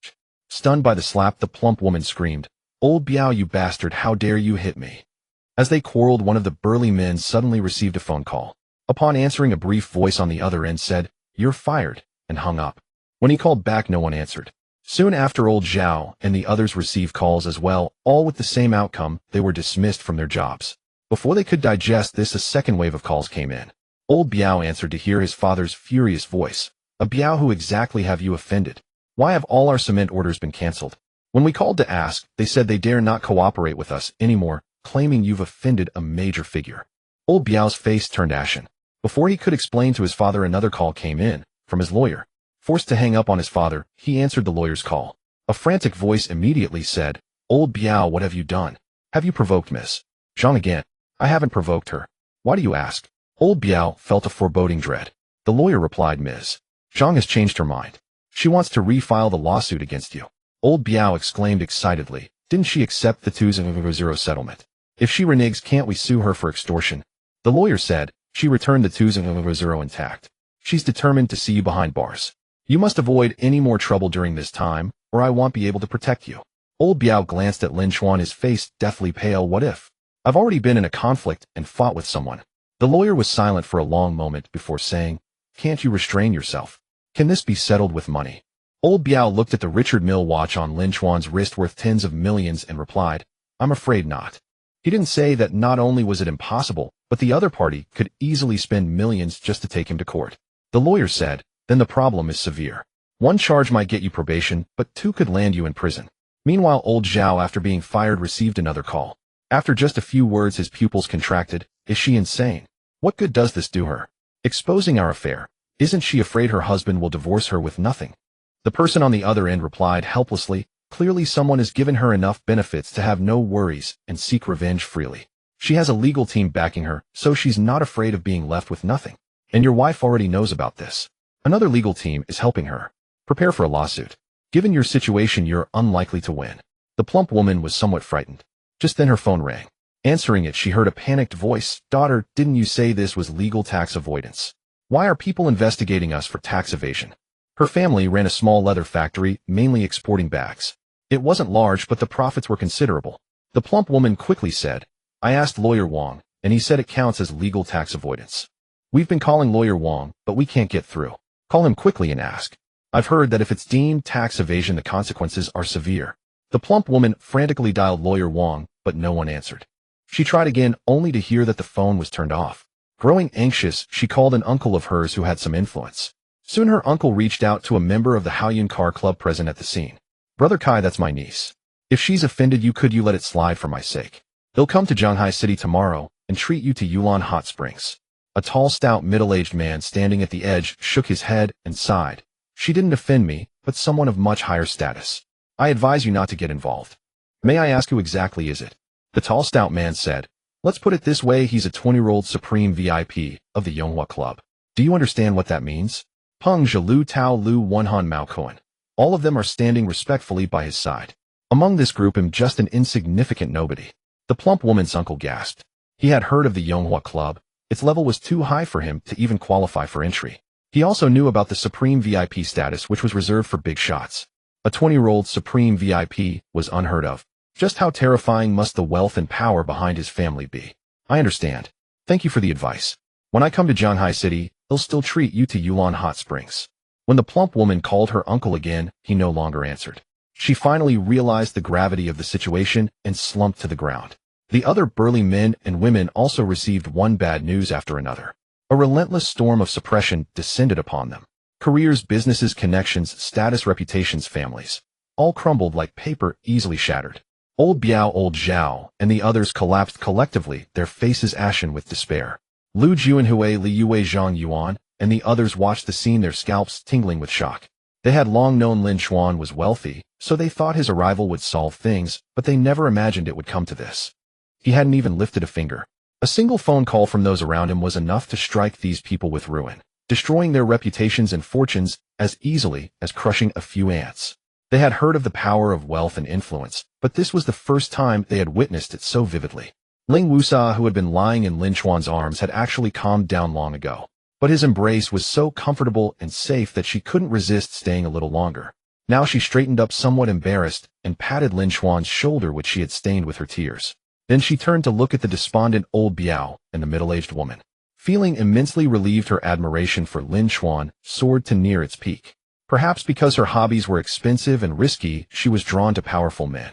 Stunned by the slap, the plump woman screamed, Old Biao, you bastard, how dare you hit me? As they quarreled, one of the burly men suddenly received a phone call. Upon answering, a brief voice on the other end said, You're fired, and hung up. When he called back, no one answered. Soon after, old Zhao and the others received calls as well, all with the same outcome. They were dismissed from their jobs. Before they could digest this, a second wave of calls came in. Old Biao answered to hear his father's furious voice. A Biao, who exactly have you offended? Why have all our cement orders been cancelled? When we called to ask, they said they dare not cooperate with us anymore, claiming you've offended a major figure. Old Biao's face turned ashen. Before he could explain to his father, another call came in, from his lawyer. Forced to hang up on his father, he answered the lawyer's call. A frantic voice immediately said, "Old Biao, what have you done? Have you provoked Miss Zhang again?" "I haven't provoked her." "Why do you ask?" Old Biao felt a foreboding dread. The lawyer replied, "Ms. Zhang has changed her mind. She wants to refile the lawsuit against you." Old Biao exclaimed excitedly, "Didn't she accept the 2-0 settlement? If she reneges, can't we sue her for extortion?" The lawyer said, "She returned the 2-0 intact. She's determined to see you behind bars. You must avoid any more trouble during this time, or I won't be able to protect you." Old Biao glanced at Lin Chen, his face deathly pale. "What if? I've already been in a conflict and fought with someone." The lawyer was silent for a long moment before saying, "Can't you restrain yourself? Can this be settled with money?" Old Biao looked at the Richard Mille watch on Lin Chen's wrist worth tens of millions and replied, "I'm afraid not." He didn't say that not only was it impossible, but the other party could easily spend millions just to take him to court. The lawyer said, "Then the problem is severe. One charge might get you probation, but two could land you in prison." Meanwhile, old Zhao, after being fired, received another call. After just a few words, his pupils contracted. "Is she insane? What good does this do her? Exposing our affair. Isn't she afraid her husband will divorce her with nothing?" The person on the other end replied helplessly, "Clearly someone has given her enough benefits to have no worries and seek revenge freely. She has a legal team backing her, so she's not afraid of being left with nothing. And your wife already knows about this. Another legal team is helping her. Prepare for a lawsuit. Given your situation, you're unlikely to win." The plump woman was somewhat frightened. Just then her phone rang. Answering it, she heard a panicked voice, "Daughter, didn't you say this was legal tax avoidance? Why are people investigating us for tax evasion?" Her family ran a small leather factory, mainly exporting bags. It wasn't large, but the profits were considerable. The plump woman quickly said, "I asked Lawyer Wang, and he said it counts as legal tax avoidance. We've been calling Lawyer Wang, but we can't get through. Call him quickly and ask. I've heard that if it's deemed tax evasion, the consequences are severe." The plump woman frantically dialed Lawyer Wang, but no one answered. She tried again, only to hear that the phone was turned off. Growing anxious, she called an uncle of hers who had some influence. Soon her uncle reached out to a member of the Haoyun Car Club present at the scene. "Brother Kai, that's my niece. If she's offended you, could you let it slide for my sake? They'll come to Shanghai City tomorrow and treat you to Yulon Hot Springs." A tall, stout, middle-aged man standing at the edge shook his head and sighed. "She didn't offend me, but someone of much higher status. I advise you not to get involved." "May I ask who exactly is it?" The tall, stout man said. "Let's put it this way, he's a 20-year-old supreme VIP of the Yonghua Club. Do you understand what that means? Peng Zhe Lu Tao Lu Wenhan Mao Koan." All of them are standing respectfully by his side. Among this group am just an insignificant nobody. The plump woman's uncle gasped. He had heard of the Yonghua Club. Its level was too high for him to even qualify for entry. He also knew about the supreme VIP status, which was reserved for big shots. A 20-year-old supreme VIP was unheard of. Just how terrifying must the wealth and power behind his family be? "I understand. Thank you for the advice. When I come to Shanghai City, they'll still treat you to Yulon Hot Springs." When the plump woman called her uncle again, he no longer answered. She finally realized the gravity of the situation and slumped to the ground. The other burly men and women also received one bad news after another. A relentless storm of suppression descended upon them. Careers, businesses, connections, status, reputations, families. All crumbled like paper easily shattered. Old Biao, old Zhao, and the others collapsed collectively, their faces ashen with despair. Lu Juanhui, Li Yue, Zhang Yuan, and the others watched the scene, their scalps tingling with shock. They had long known Lin Chen was wealthy, so they thought his arrival would solve things, but they never imagined it would come to this. He hadn't even lifted a finger. A single phone call from those around him was enough to strike these people with ruin, destroying their reputations and fortunes as easily as crushing a few ants. They had heard of the power of wealth and influence, but this was the first time they had witnessed it so vividly. Ling Wusa, who had been lying in Lin Chen's arms, had actually calmed down long ago. But his embrace was so comfortable and safe that she couldn't resist staying a little longer. Now she straightened up somewhat embarrassed and patted Lin Chen's shoulder, which she had stained with her tears. Then she turned to look at the despondent old Biao and the middle-aged woman. Feeling immensely relieved, her admiration for Lin Chen soared to near its peak. Perhaps because her hobbies were expensive and risky, she was drawn to powerful men.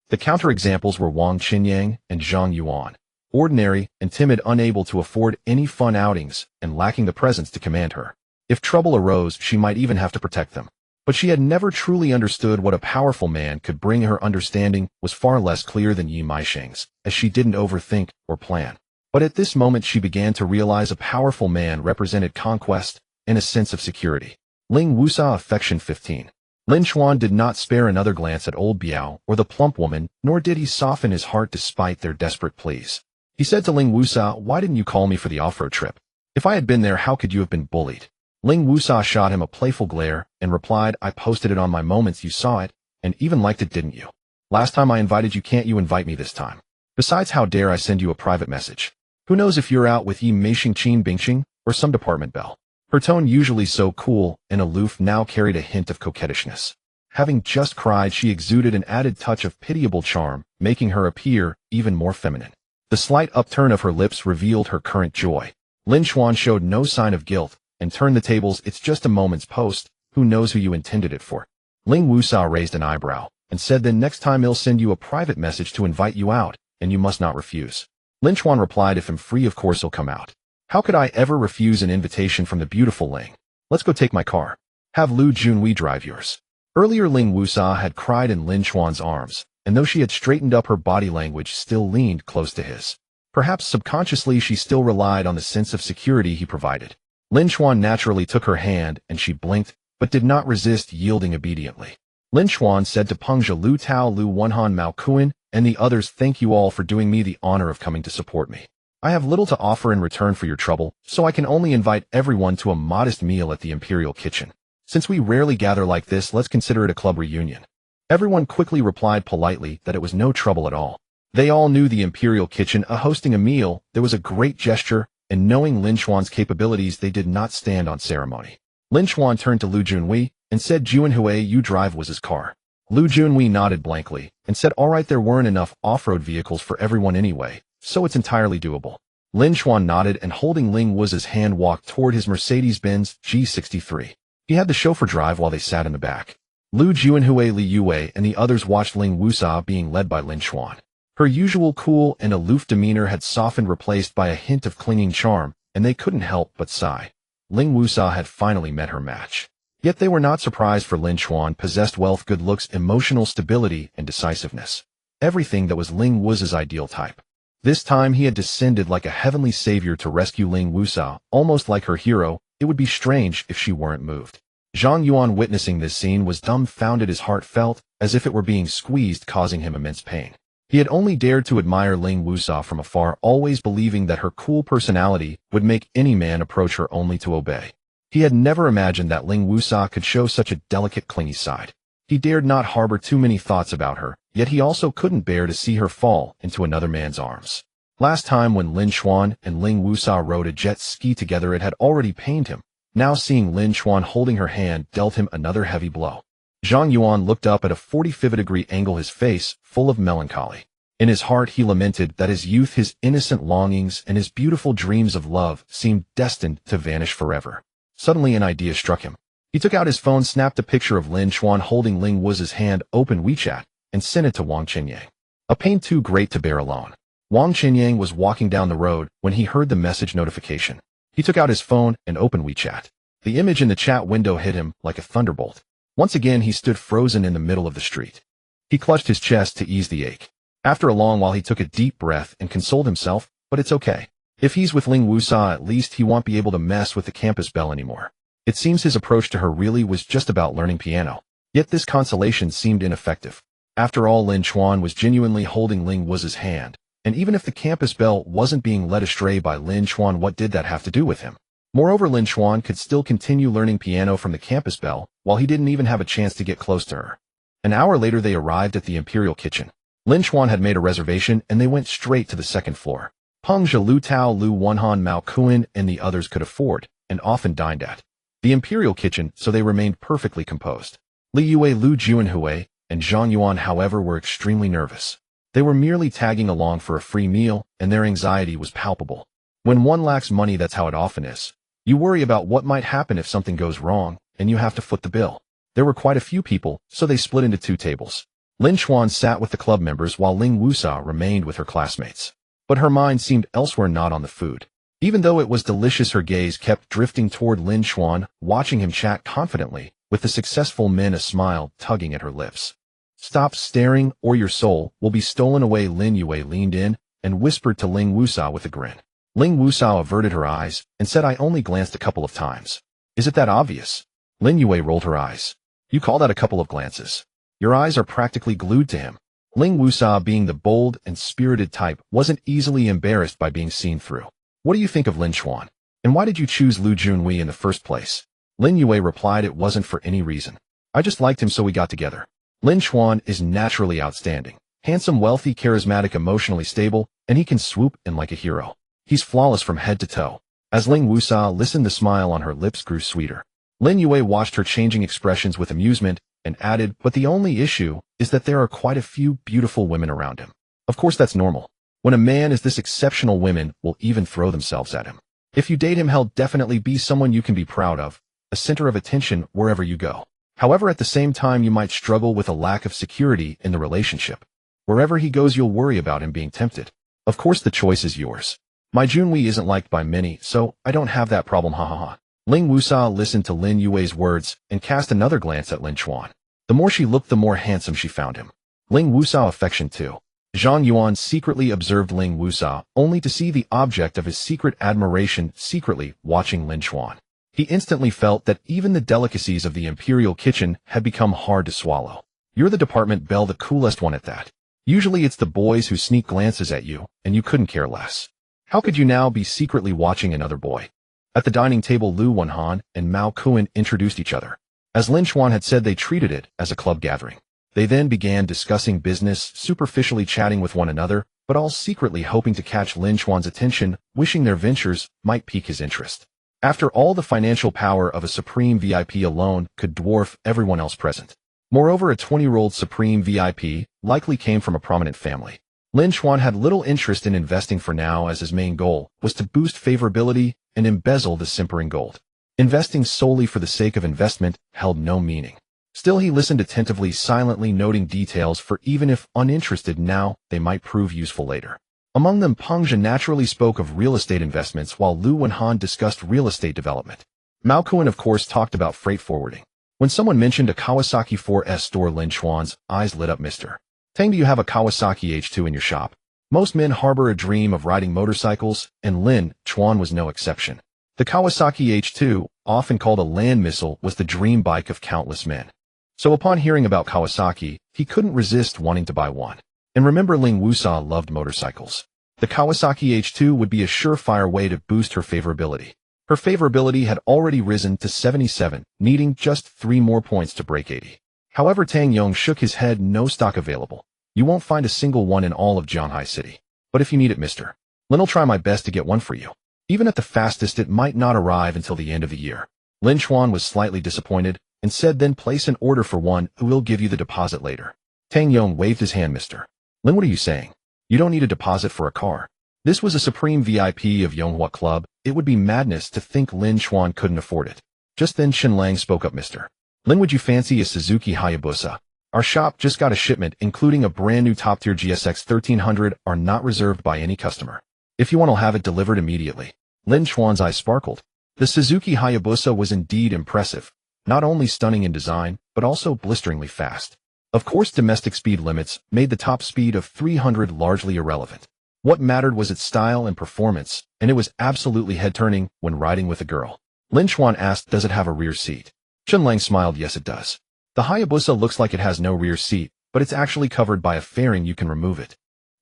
The counterexamples were Wang Qinyang and Zhang Yuan. Ordinary and timid, unable to afford any fun outings, and lacking the presence to command her. If trouble arose, she might even have to protect them. But she had never truly understood what a powerful man could bring. Her understanding was far less clear than Yi Meisheng's, as she didn't overthink or plan. But at this moment she began to realize a powerful man represented conquest and a sense of security. Ling Wusa Affection 15. Lin Chen did not spare another glance at old Biao or the plump woman, nor did he soften his heart despite their desperate pleas. He said to Ling Wusa, "Why didn't you call me for the off-road trip? If I had been there, how could you have been bullied?" Ling Wusa shot him a playful glare and replied, "I posted it on my moments, you saw it, and even liked it, didn't you? Last time I invited you, can't you invite me this time? Besides, how dare I send you a private message? Who knows if you're out with Yi Meisheng Qin Bingqing or some department belle?" Her tone, usually so cool and aloof, now carried a hint of coquettishness. Having just cried, she exuded an added touch of pitiable charm, making her appear even more feminine. The slight upturn of her lips revealed her current joy. Lin Chen showed no sign of guilt and turned the tables. "It's just a moment's post. Who knows who you intended it for?" Ling Wusa raised an eyebrow and said, "Then next time I'll send you a private message to invite you out, and you must not refuse." Lin Chen replied, "If I'm free, of course I'll come out. How could I ever refuse an invitation from the beautiful Ling? Let's go, take my car. Have Lu Junhui drive yours." Earlier Ling Wusa had cried in Lin Chuan's arms, and though she had straightened up, her body language still leaned close to his. Perhaps subconsciously she still relied on the sense of security he provided. Lin Chuan naturally took her hand, and she blinked, but did not resist, yielding obediently. Lin Chuan said to Pengzhe, "Lu Tao, Lu Wenhan, Mao Kuan, and the others, thank you all for doing me the honor of coming to support me. I have little to offer in return for your trouble, so I can only invite everyone to a modest meal at the Imperial Kitchen. Since we rarely gather like this, let's consider it a club reunion." Everyone quickly replied politely that it was no trouble at all. They all knew the Imperial Kitchen hosting a meal. There was a great gesture, and knowing Lin Chuan's capabilities, they did not stand on ceremony. Lin Chuan turned to Lu Junhui and said, "Junhui, you drive was his car." Lu Junhui nodded blankly and said, "All right, there weren't enough off-road vehicles for everyone anyway, so it's entirely doable." Lin Chuan nodded and, holding Ling Wu's hand, walked toward his Mercedes-Benz G63. He had the chauffeur drive while they sat in the back. Lu Junhui, Li Yue, and the others watched Ling Wusa being led by Lin Chuan. Her usual cool and aloof demeanor had softened, replaced by a hint of clinging charm, and they couldn't help but sigh. Ling Wusa had finally met her match. Yet they were not surprised, for Lin Chuan possessed wealth, good looks, emotional stability, and decisiveness. Everything that was Ling Wu's ideal type. This time he had descended like a heavenly savior to rescue Ling Wusa, almost like her hero. It would be strange if she weren't moved. Zhang Yuan, witnessing this scene, was dumbfounded. His heart felt as if it were being squeezed, causing him immense pain. He had only dared to admire Ling Wusa from afar, always believing that her cool personality would make any man approach her only to obey. He had never imagined that Ling Wusa could show such a delicate, clingy side. He dared not harbor too many thoughts about her, yet he also couldn't bear to see her fall into another man's arms. Last time when Lin Chuan and Ling Wusa rode a jet ski together, it had already pained him. Now seeing Lin Chuan holding her hand dealt him another heavy blow. Zhang Yuan looked up at a 45-degree angle, his face full of melancholy. In his heart he lamented that his youth, his innocent longings, and his beautiful dreams of love seemed destined to vanish forever. Suddenly an idea struck him. He took out his phone, snapped a picture of Lin Chuan holding Ling Wu's hand, opened WeChat, and sent it to Wang Qinyang. A pain too great to bear alone. Wang Qinyang was walking down the road when he heard the message notification. He took out his phone and opened WeChat. The image in the chat window hit him like a thunderbolt. Once again he stood frozen in the middle of the street. He clutched his chest to ease the ache. After a long while he took a deep breath and consoled himself, but it's okay. If he's with Ling Wusa, at least he won't be able to mess with the campus belle anymore. It seems his approach to her really was just about learning piano. Yet this consolation seemed ineffective. After all, Lin Chuan was genuinely holding Ling Wu's hand. And even if the campus belle wasn't being led astray by Lin Chuan, what did that have to do with him? Moreover, Lin Chuan could still continue learning piano from the campus belle, while he didn't even have a chance to get close to her. An hour later they arrived at the Imperial Kitchen. Lin Chuan had made a reservation, and they went straight to the second floor. Pengzhe, Lu Tao, Lu Wenhan, Mao Kuan, and the others could afford, and often dined at, the Imperial Kitchen, so they remained perfectly composed. Li Yue, Lu Junhui, and Zhang Yuan, however, were extremely nervous. They were merely tagging along for a free meal, and their anxiety was palpable. When one lacks money, that's how it often is. You worry about what might happen if something goes wrong, and you have to foot the bill. There were quite a few people, so they split into two tables. Lin Chuan sat with the club members while Ling Wusa remained with her classmates. But her mind seemed elsewhere, not on the food. Even though it was delicious, her gaze kept drifting toward Lin Chuan, watching him chat confidently, with the successful men a smile tugging at her lips. Stop staring or your soul will be stolen away. Lin Yue leaned in and whispered to Ling Wusa with a grin. Ling Wusa averted her eyes and said, I only glanced a couple of times. Is it that obvious? Lin Yue rolled her eyes. You call that a couple of glances? Your eyes are practically glued to him. Ling Wusa, being the bold and spirited type, wasn't easily embarrassed by being seen through. What do you think of Lin Chuan? And why did you choose Lu Junhui in the first place? Lin Yue replied it wasn't for any reason. I just liked him so we got together. Lin Chuan is naturally outstanding. Handsome, wealthy, charismatic, emotionally stable, and he can swoop in like a hero. He's flawless from head to toe. As Ling Wusa listened, the smile on her lips grew sweeter. Lin Yue watched her changing expressions with amusement and added, but the only issue is that there are quite a few beautiful women around him. Of course that's normal. When a man is this exceptional, women will even throw themselves at him. If you date him, he'll definitely be someone you can be proud of, a center of attention wherever you go. However, at the same time, you might struggle with a lack of security in the relationship. Wherever he goes, you'll worry about him being tempted. Of course, the choice is yours. My Junhui isn't liked by many, so I don't have that problem, ha ha ha. Ling Wusa listened to Lin Yue's words and cast another glance at Lin Chuan. The more she looked, the more handsome she found him. Ling Wusa affection too. Zhang Yuan secretly observed Ling Wusa, only to see the object of his secret admiration secretly watching Lin Chuan. He instantly felt that even the delicacies of the imperial kitchen had become hard to swallow. You're the department belle, the coolest one at that. Usually it's the boys who sneak glances at you, and you couldn't care less. How could you now be secretly watching another boy? At the dining table, Lu Wenhan and Mao Kuan introduced each other. As Lin Chuan had said, they treated it as a club gathering. They then began discussing business, superficially chatting with one another, but all secretly hoping to catch Lin Chuan's attention, wishing their ventures might pique his interest. After all, the financial power of a Supreme VIP alone could dwarf everyone else present. Moreover, a 20-year-old Supreme VIP likely came from a prominent family. Lin Chuan had little interest in investing for now, as his main goal was to boost favorability and embezzle the simpering gold. Investing solely for the sake of investment held no meaning. Still, he listened attentively, silently noting details, for even if uninterested now, they might prove useful later. Among them, Peng Zhe naturally spoke of real estate investments, while Lu Wenhan discussed real estate development. Mao Kuan, of course, talked about freight forwarding. When someone mentioned a Kawasaki 4S store, Lin Chuan's eyes lit up. Mr. Tang, do you have a Kawasaki H2 in your shop? Most men harbor a dream of riding motorcycles, and Lin Chuan was no exception. The Kawasaki H2, often called a land missile, was the dream bike of countless men. So upon hearing about Kawasaki, he couldn't resist wanting to buy one. And remember, Ling Wusa loved motorcycles. The Kawasaki H2 would be a surefire way to boost her favorability. Her favorability had already risen to 77, needing just 3 more points to break 80. However, Tang Yong shook his head. No stock available. You won't find a single one in all of Zhanghai City. But if you need it, Mr. Lin'll try my best to get one for you. Even at the fastest, it might not arrive until the end of the year. Lin Chuan was slightly disappointed and said, then place an order for one, who will give you the deposit later. Tang Yong waved his hand. Mr. Lin, what are you saying? You don't need a deposit for a car. This was a Supreme VIP of Yonghua Club. It would be madness to think Lin Chuan couldn't afford it. Just then Chen Lang spoke up. Mr. Lin, would you fancy a Suzuki Hayabusa? Our shop just got a shipment, including a brand new top-tier GSX 1300, are not reserved by any customer. If you want, I'll have it delivered immediately. Lin Chuan's eyes sparkled. The Suzuki Hayabusa was indeed impressive, not only stunning in design, but also blisteringly fast. Of course, domestic speed limits made the top speed of 300 largely irrelevant. What mattered was its style and performance, and it was absolutely head-turning when riding with a girl. Lin Chuan asked, does it have a rear seat? Chen Lang smiled. Yes, it does. The Hayabusa looks like it has no rear seat, but it's actually covered by a fairing. You can remove it.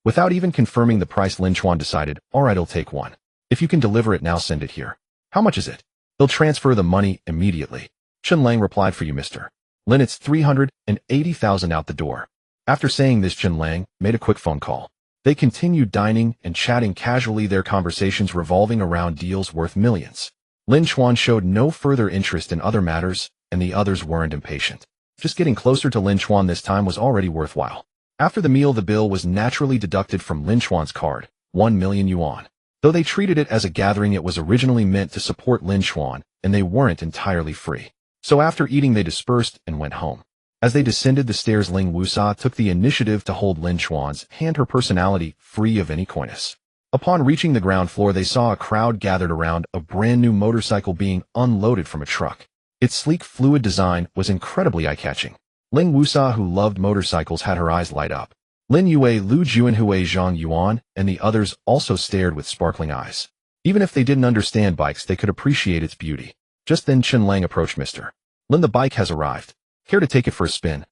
Without even confirming the price, Lin Chuan decided, alright, I'll take one. If you can deliver it now, send it here. How much is it? They'll transfer the money immediately. Chen Lang replied, for you, Mr. Lin, it's 380,000 out the door. After saying this, Chen Lang made a quick phone call. They continued dining and chatting casually, their conversations revolving around deals worth millions. Lin Chuan showed no further interest in other matters, and the others weren't impatient. Just getting closer to Lin Chuan this time was already worthwhile. After the meal, the bill was naturally deducted from Lin Chuan's card, 1 million yuan. Though they treated it as a gathering, it was originally meant to support Lin Chuan, and they weren't entirely free. So after eating, they dispersed and went home. As they descended the stairs, Ling Wusa took the initiative to hold Lin Chuan's hand, her personality free of any coyness. Upon reaching the ground floor, they saw a crowd gathered around a brand new motorcycle being unloaded from a truck. Its sleek, fluid design was incredibly eye-catching. Ling Wusa, who loved motorcycles, had her eyes light up. Lin Yue, Lu Juanhui, Zhang Yuan, and the others also stared with sparkling eyes. Even if they didn't understand bikes, they could appreciate its beauty. Just then Chen Lang approached Mr. Lin. The bike has arrived. Care to take it for a spin?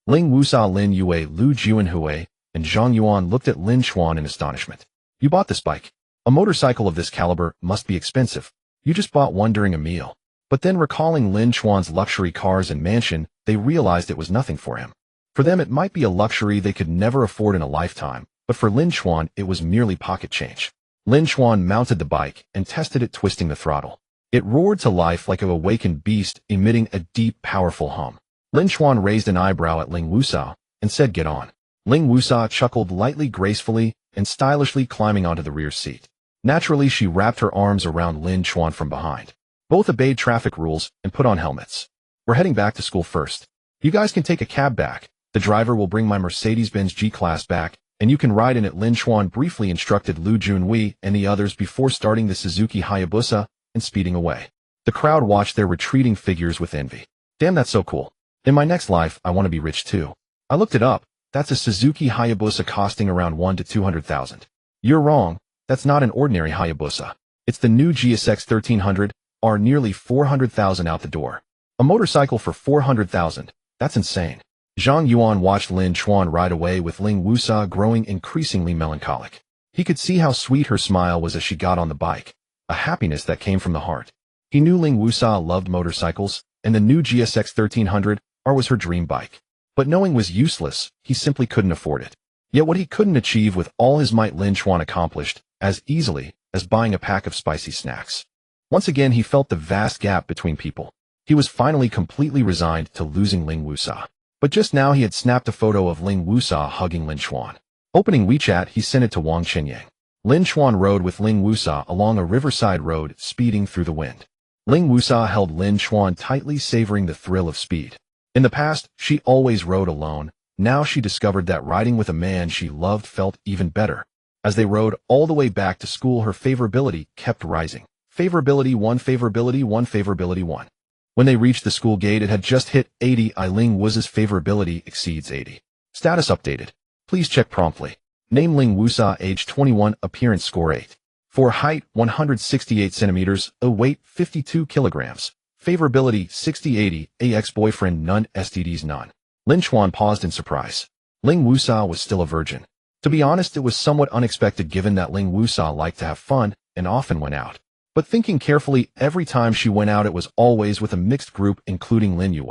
Ling Wusa, Lin Yue, Lu Juanhui, and Zhang Yuan looked at Lin Chuan in astonishment. You bought this bike? A motorcycle of this caliber must be expensive. You just bought one during a meal. But then recalling Lin Chuan's luxury cars and mansion, they realized it was nothing for him. For them it might be a luxury they could never afford in a lifetime, but for Lin Chuan it was merely pocket change. Lin Chuan mounted the bike and tested it, twisting the throttle. It roared to life like an awakened beast, emitting a deep, powerful hum. Lin Chuan raised an eyebrow at Ling Wusa and said, "Get on." Ling Wusa chuckled lightly, gracefully, and stylishly, climbing onto the rear seat. Naturally, she wrapped her arms around Lin Chuan from behind. Both obeyed traffic rules and put on helmets. We're heading back to school first. You guys can take a cab back. The driver will bring my Mercedes-Benz G-Class back, and you can ride in it, Lin Chuan briefly instructed Lu Junhui and the others before starting the Suzuki Hayabusa and speeding away. The crowd watched their retreating figures with envy. Damn, that's so cool. In my next life, I want to be rich too. I looked it up. That's a Suzuki Hayabusa costing around 1 to 200,000. You're wrong. That's not an ordinary Hayabusa. It's the new GSX 1300, are nearly 400,000 out the door. A motorcycle for 400,000. That's insane. Zhang Yuan watched Lin Chuan ride away with Ling Wusa growing increasingly melancholic. He could see how sweet her smile was as she got on the bike, a happiness that came from the heart. He knew Ling Wusa loved motorcycles, and the new GSX 1300 R was her dream bike. But knowing was useless, he simply couldn't afford it. Yet what he couldn't achieve with all his might, Lin Chuan accomplished as easily as buying a pack of spicy snacks. Once again he felt the vast gap between people. He was finally completely resigned to losing Ling Wusa. But just now he had snapped a photo of Ling Wusa hugging Lin Chuan. Opening WeChat, he sent it to Wang Chenyang. Lin Chuan rode with Ling Wusa along a riverside road, speeding through the wind. Ling Wusa held Lin Chuan tightly, savoring the thrill of speed. In the past, she always rode alone. Now she discovered that riding with a man she loved felt even better. As they rode all the way back to school, her favorability kept rising. Favorability 1, favorability 1, favorability 1. When they reached the school gate, it had just hit 80. Ling Wusa's favorability exceeds 80. Status updated. Please check promptly. Name Ling Wusa, age 21, appearance score 8. For height 168 centimeters, weight 52 kilograms. Favorability 60-80, ex-boyfriend none, STDs none. Lin Chuan paused in surprise. Ling Wusa was still a virgin. To be honest, it was somewhat unexpected given that Ling Wusa liked to have fun and often went out. But thinking carefully, every time she went out it was always with a mixed group including Lin Yue.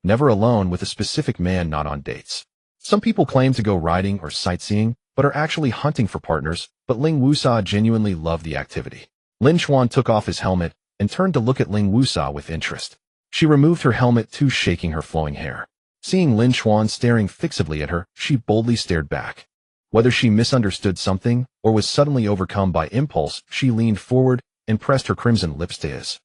Never alone with a specific man, not on dates. Some people claim to go riding or sightseeing, but are actually hunting for partners, but Ling Wusa genuinely loved the activity. Lin Chuan took off his helmet and turned to look at Ling Wusa with interest. She removed her helmet too, shaking her flowing hair. Seeing Lin Chuan staring fixedly at her, she boldly stared back. Whether she misunderstood something or was suddenly overcome by impulse, she leaned forward and pressed her crimson lips to his.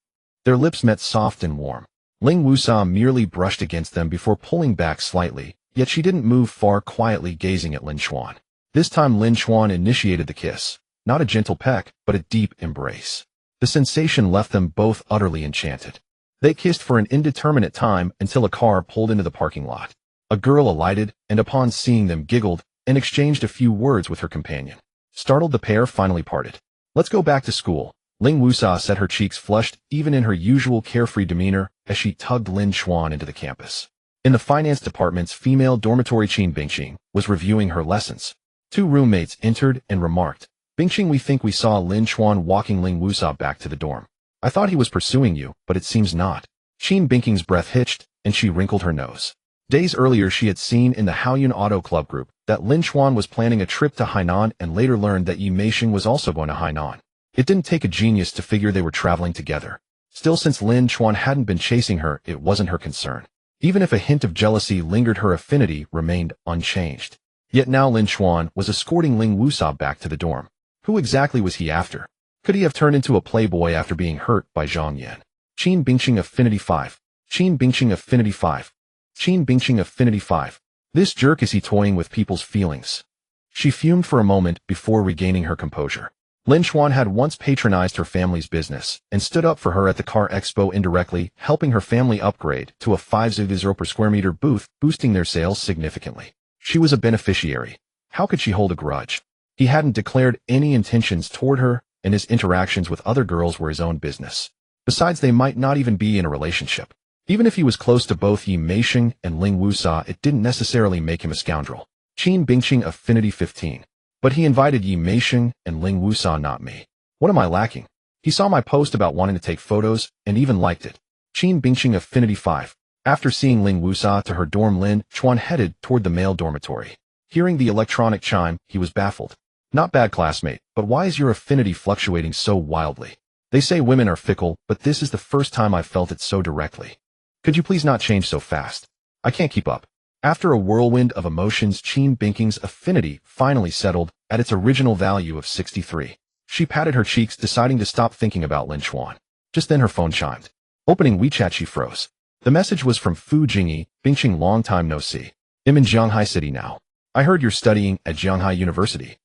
Their lips met, soft and warm. Ling Wusa merely brushed against them before pulling back slightly, yet she didn't move far, quietly gazing at Lin Chuan. This time Lin Chuan initiated the kiss, not a gentle peck, but a deep embrace. The sensation left them both utterly enchanted. They kissed for an indeterminate time until a car pulled into the parking lot. A girl alighted, and upon seeing them giggled and exchanged a few words with her companion. Startled, the pair finally parted. Let's go back to school. Ling Wusa said, her cheeks flushed even in her usual carefree demeanor as she tugged Lin Chuan into the campus. In the finance department's female dormitory, Qin Bingqing was reviewing her lessons. Two roommates entered and remarked, "Bingqing, we think we saw Lin Chuan walking Ling Wusa back to the dorm. I thought he was pursuing you, but it seems not." Qin Bingqing's breath hitched, and she wrinkled her nose. Days earlier she had seen in the Haoyun Auto Club group that Lin Chuan was planning a trip to Hainan and later learned that Yi Meisheng was also going to Hainan. It didn't take a genius to figure they were traveling together. Still, since Lin Chuan hadn't been chasing her, it wasn't her concern. Even if a hint of jealousy lingered, her affinity remained unchanged. Yet now Lin Chuan was escorting Ling Wusa back to the dorm. Who exactly was he after? Could he have turned into a playboy after being hurt by Zhang Yan? Qin Bingqing Affinity 5. Qin Bingqing Affinity 5. Qin Bingqing Affinity 5. This jerk, is he toying with people's feelings? She fumed for a moment before regaining her composure. Lin Chen had once patronized her family's business and stood up for her at the car expo, indirectly helping her family upgrade to a 5,000 per square meter booth, boosting their sales significantly. She was a beneficiary. How could she hold a grudge? He hadn't declared any intentions toward her, and his interactions with other girls were his own business. Besides, they might not even be in a relationship. Even if he was close to both Yi Meixing and Ling Wusa, it didn't necessarily make him a scoundrel. Qin Bingqing Affinity 15. But he invited Yi Meixing and Ling Wusa, not me. What am I lacking? He saw my post about wanting to take photos and even liked it. Qin Bingqing Affinity 5. After seeing Ling Wusa to her dorm, Lin Chen headed toward the male dormitory. Hearing the electronic chime, he was baffled. Not bad, classmate, but why is your affinity fluctuating so wildly? They say women are fickle, but this is the first time I've felt it so directly. Could you please not change so fast? I can't keep up. After a whirlwind of emotions, Qin Bingqing's affinity finally settled at its original value of 63. She patted her cheeks, deciding to stop thinking about Lin Chen. Just then her phone chimed. Opening WeChat, she froze. The message was from Fu Jingyi. Bingqing, long time no see. I'm in Shanghai City now. I heard you're studying at Shanghai University.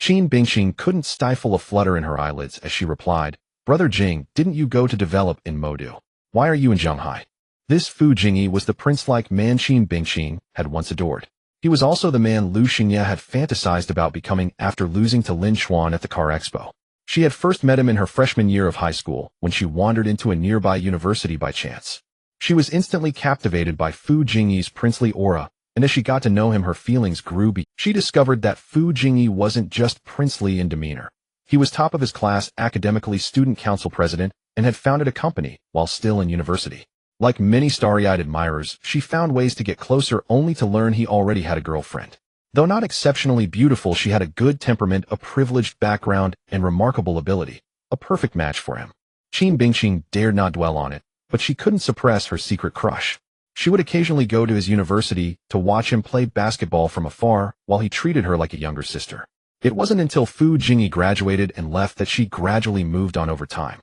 Qin Bingqing couldn't stifle a flutter in her eyelids as she replied, Brother Jing, didn't you go to develop in Modu? Why are you in Shanghai? This Fu Jingyi was the prince-like man Qin Bingqing had once adored. He was also the man Lu Xingye had fantasized about becoming after losing to Lin Chen at the car expo. She had first met him in her freshman year of high school when she wandered into a nearby university by chance. She was instantly captivated by Fu Jingyi's princely aura, and as she got to know him, her feelings grew. She discovered that Fu Jingyi wasn't just princely in demeanor. He was top of his class academically, student council president, and had founded a company while still in university. Like many starry-eyed admirers, she found ways to get closer only to learn he already had a girlfriend. Though not exceptionally beautiful, she had a good temperament, a privileged background, and remarkable ability. A perfect match for him. Qin Bingqing dared not dwell on it, but she couldn't suppress her secret crush. She would occasionally go to his university to watch him play basketball from afar while he treated her like a younger sister. It wasn't until Fu Jingyi graduated and left that she gradually moved on over time.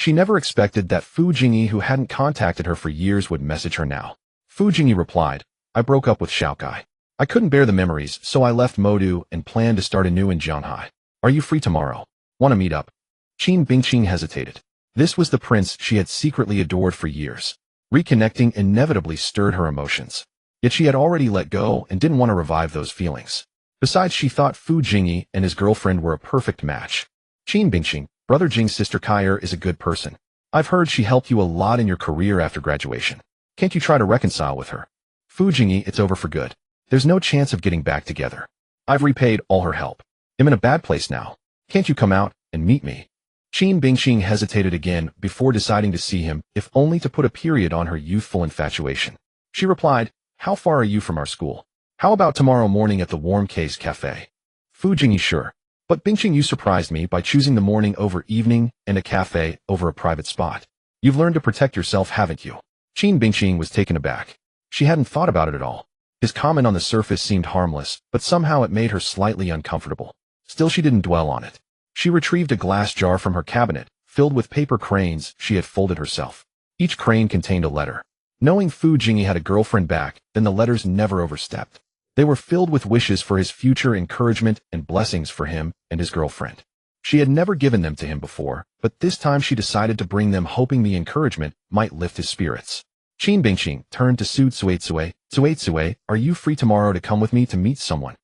She never expected that Fu Jingyi, who hadn't contacted her for years, would message her now. Fu Jingyi replied, I broke up with Xiaokai. I couldn't bear the memories, so I left Modu and planned to start anew in Shanghai. Are you free tomorrow? Want to meet up? Qin Bingqing hesitated. This was the prince she had secretly adored for years. Reconnecting inevitably stirred her emotions. Yet she had already let go and didn't want to revive those feelings. Besides, she thought Fu Jingyi and his girlfriend were a perfect match. Qin Bingqing, Brother Jing's sister Kaier is a good person. I've heard she helped you a lot in your career after graduation. Can't you try to reconcile with her? Fu Jingyi, it's over for good. There's no chance of getting back together. I've repaid all her help. I'm in a bad place now. Can't you come out and meet me? Qin Bingqing hesitated again before deciding to see him, if only to put a period on her youthful infatuation. She replied, How far are you from our school? How about tomorrow morning at the Warm Case Cafe? Fu Jingyi, sure. But Bingqing, you surprised me by choosing the morning over evening and a cafe over a private spot. You've learned to protect yourself, haven't you? Qin Bingqing was taken aback. She hadn't thought about it at all. His comment on the surface seemed harmless, but somehow it made her slightly uncomfortable. Still, she didn't dwell on it. She retrieved a glass jar from her cabinet, filled with paper cranes she had folded herself. Each crane contained a letter. Knowing Fu Jingyi had a girlfriend back, then the letters never overstepped. They were filled with wishes for his future, encouragement, and blessings for him and his girlfriend. She had never given them to him before, but this time she decided to bring them, hoping the encouragement might lift his spirits. Qin Bingqing turned to Su Tsuetsue. Tsuetsue, are you free tomorrow to come with me to meet someone?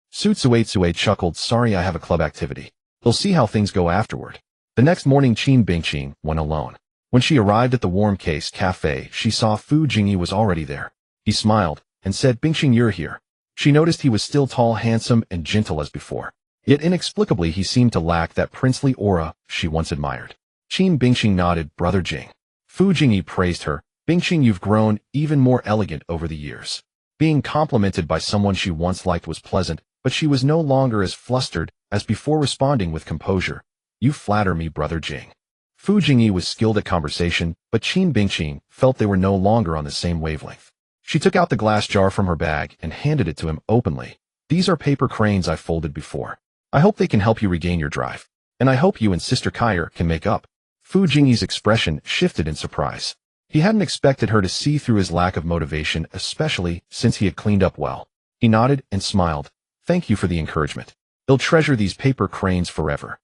Su Tsuetsue chuckled, sorry, I have a club activity. We'll see how things go afterward. The next morning, Qin Bingqing went alone. When she arrived at the Warm Case Cafe, she saw Fu Jingyi was already there. He smiled and said, Bingqing, you're here. She noticed he was still tall, handsome, and gentle as before. Yet inexplicably he seemed to lack that princely aura she once admired. Qin Bingqing nodded, Brother Jing. Fu Jingyi praised her. Bingqing, you've grown even more elegant over the years. Being complimented by someone she once liked was pleasant, but she was no longer as flustered as before, responding with composure. You flatter me, Brother Jing. Fu Jingyi was skilled at conversation, but Qin Bingqing felt they were no longer on the same wavelength. She took out the glass jar from her bag and handed it to him openly. These are paper cranes I folded before. I hope they can help you regain your drive. And I hope you and Sister Kaier can make up. Fu Jingyi's expression shifted in surprise. He hadn't expected her to see through his lack of motivation, especially since he had cleaned up well. He nodded and smiled. Thank you for the encouragement. They'll treasure these paper cranes forever.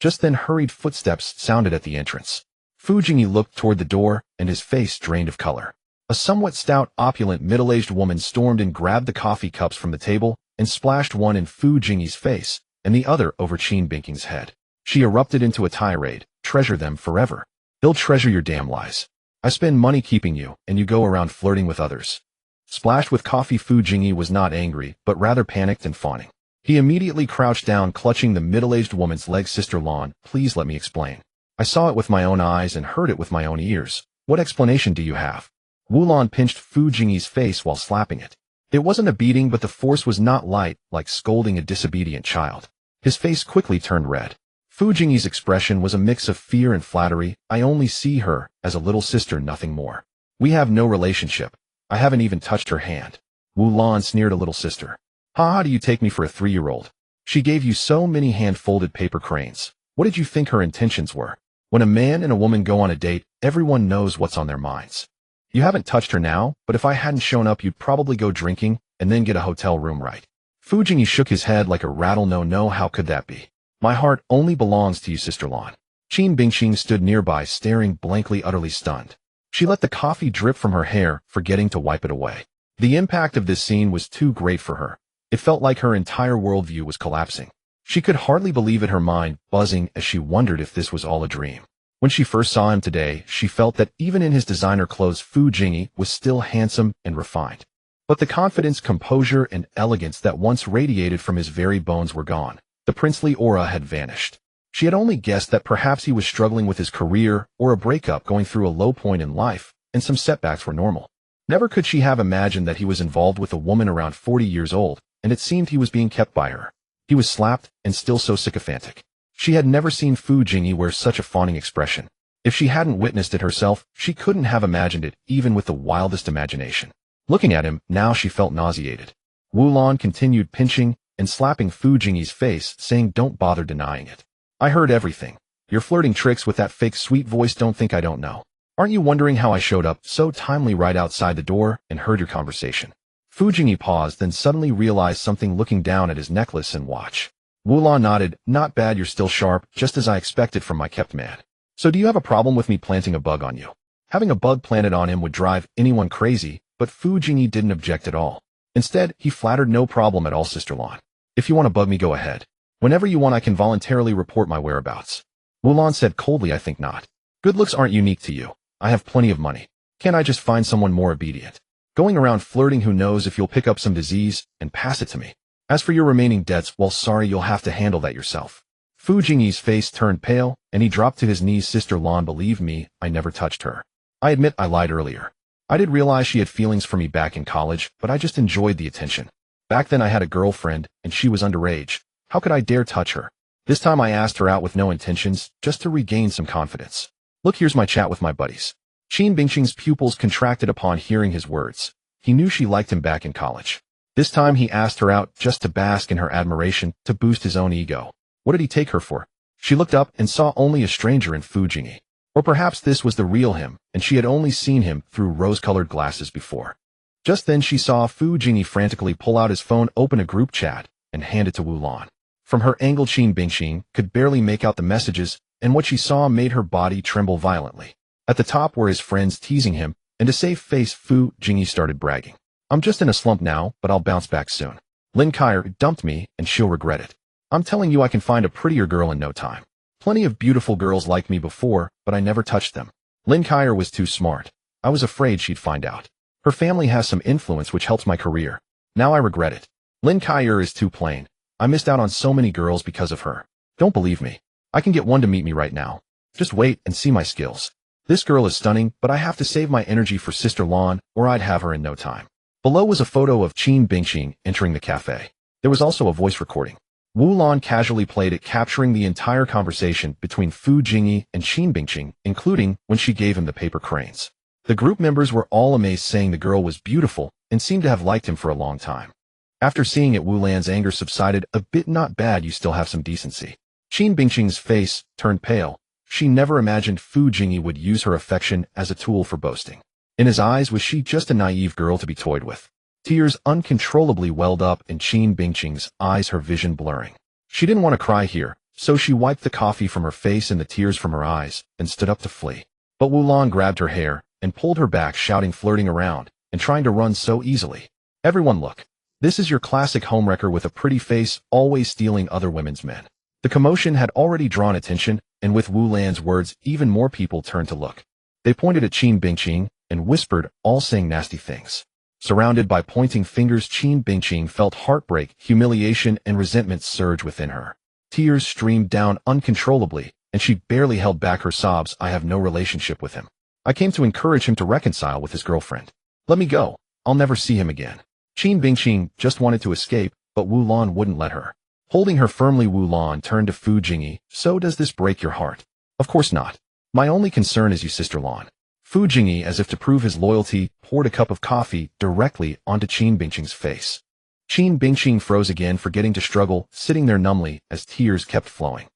Just then hurried footsteps sounded at the entrance. Fu Jingyi looked toward the door, and his face drained of color. A somewhat stout, opulent, middle-aged woman stormed and grabbed the coffee cups from the table and splashed one in Fu Jingyi's face and the other over Qin Bingqing's head. She erupted into a tirade. Treasure them forever. They'll treasure your damn lies. I spend money keeping you, and you go around flirting with others. Splashed with coffee, Fu Jingyi was not angry, but rather panicked and fawning. He immediately crouched down, clutching the middle-aged woman's leg. Sister Lan, please let me explain. I saw it with my own eyes and heard it with my own ears. What explanation do you have? Wu Lan pinched Fu Jingyi's face while slapping it. It wasn't a beating, but the force was not light, like scolding a disobedient child. His face quickly turned red. Fu Jingyi's expression was a mix of fear and flattery. I only see her as a little sister, nothing more. We have no relationship. I haven't even touched her hand. Wu Lan sneered. A little sister. Ha, do you take me for a 3-year-old? She gave you so many hand-folded paper cranes. What did you think her intentions were? When a man and a woman go on a date, everyone knows what's on their minds. You haven't touched her now, but if I hadn't shown up, you'd probably go drinking and then get a hotel room, right? Fu Jingyi shook his head like a rattle. No, how could that be? My heart only belongs to you, Sister Lan. Qin Bingqing stood nearby, staring blankly, utterly stunned. She let the coffee drip from her hair, forgetting to wipe it away. The impact of this scene was too great for her. It felt like her entire worldview was collapsing. She could hardly believe it, her mind buzzing as she wondered if this was all a dream. When she first saw him today, she felt that even in his designer clothes, Fu Jingyi was still handsome and refined. But the confidence, composure, and elegance that once radiated from his very bones were gone. The princely aura had vanished. She had only guessed that perhaps he was struggling with his career or a breakup, going through a low point in life, and some setbacks were normal. Never could she have imagined that he was involved with a woman around 40 years old, and it seemed he was being kept by her. He was slapped, and still so sycophantic. She had never seen Fu Jingyi wear such a fawning expression. If she hadn't witnessed it herself, she couldn't have imagined it, even with the wildest imagination. Looking at him, now she felt nauseated. Wu Lan continued pinching and slapping Fu Jingyi's face, saying, don't bother denying it. I heard everything. Your flirting tricks with that fake sweet voice, don't think I don't know. Aren't you wondering how I showed up so timely right outside the door and heard your conversation? Fu Jingyi paused, then suddenly realized something, looking down at his necklace and watch. Wu Lan nodded. Not bad, you're still sharp, just as I expected from my kept man. So do you have a problem with me planting a bug on you? Having a bug planted on him would drive anyone crazy, but Fu Jingyi didn't object at all. Instead, he flattered, no problem at all, Sister Lan. If you want to bug me, go ahead. Whenever you want, I can voluntarily report my whereabouts. Wu Lan said coldly, I think not. Good looks aren't unique to you. I have plenty of money. Can't I just find someone more obedient? Going around flirting, who knows if you'll pick up some disease and pass it to me. As for your remaining debts, well, sorry, you'll have to handle that yourself. Fu Jingyi's face turned pale, and he dropped to his knees. Sister Lan, believe me, I never touched her. I admit I lied earlier. I did realize she had feelings for me back in college, but I just enjoyed the attention. Back then I had a girlfriend, and she was underage. How could I dare touch her? This time I asked her out with no intentions, just to regain some confidence. Look, here's my chat with my buddies. Qin Bingqing's pupils contracted upon hearing his words. He knew she liked him back in college. This time he asked her out just to bask in her admiration, to boost his own ego. What did he take her for? She looked up and saw only a stranger in Fu Jingyi. Or perhaps this was the real him, and she had only seen him through rose-colored glasses before. Just then she saw Fu Jingyi frantically pull out his phone, open a group chat, and hand it to Wu Lan. From her angle, Qin Bingqing could barely make out the messages, and what she saw made her body tremble violently. At the top were his friends teasing him, and to save face, Fu Jingyi started bragging. I'm just in a slump now, but I'll bounce back soon. Lin Chen dumped me, and she'll regret it. I'm telling you, I can find a prettier girl in no time. Plenty of beautiful girls like me before, but I never touched them. Lin Chen was too smart. I was afraid she'd find out. Her family has some influence which helps my career. Now I regret it. Lin Chen is too plain. I missed out on so many girls because of her. Don't believe me? I can get one to meet me right now. Just wait and see my skills. This girl is stunning, but I have to save my energy for Sister Lan, or I'd have her in no time. Below was a photo of Qin Bingqing entering the cafe. There was also a voice recording. Wu Lan casually played it, capturing the entire conversation between Fu Jingyi and Qin Bingqing, including when she gave him the paper cranes. The group members were all amazed, saying the girl was beautiful and seemed to have liked him for a long time. After seeing it, Wu Lan's anger subsided a bit. Not bad, you still have some decency. Qin Bingqing's face turned pale. She never imagined Fu Jingyi would use her affection as a tool for boasting. In his eyes, was she just a naive girl to be toyed with? Tears uncontrollably welled up in Qin Bingqing's eyes, her vision blurring. She didn't want to cry here, So she wiped the coffee from her face and the tears from her eyes, and stood up to flee. But Wulan grabbed her hair, and pulled her back, shouting, flirting around, and trying to run so easily. Everyone look. This is your classic homewrecker with a pretty face, always stealing other women's men. The commotion had already drawn attention, and with Wu Lan's words, even more people turned to look. They pointed at Qin Bingqing, and whispered, all saying nasty things. Surrounded by pointing fingers, Qin Bingqing felt heartbreak, humiliation, and resentment surge within her. Tears streamed down uncontrollably, and she barely held back her sobs. I have no relationship with him. I came to encourage him to reconcile with his girlfriend. Let me go. I'll never see him again. Qin Bingqing just wanted to escape, but Wu Lan wouldn't let her. Holding her firmly, Wu Lan turned to Fu Jingyi. So does this break your heart? Of course not. My only concern is you, Sister Lan. Fu Jingyi, as if to prove his loyalty, poured a cup of coffee directly onto Qin Bingqing's face. Qin Bingqing froze again, forgetting to struggle, sitting there numbly as tears kept flowing.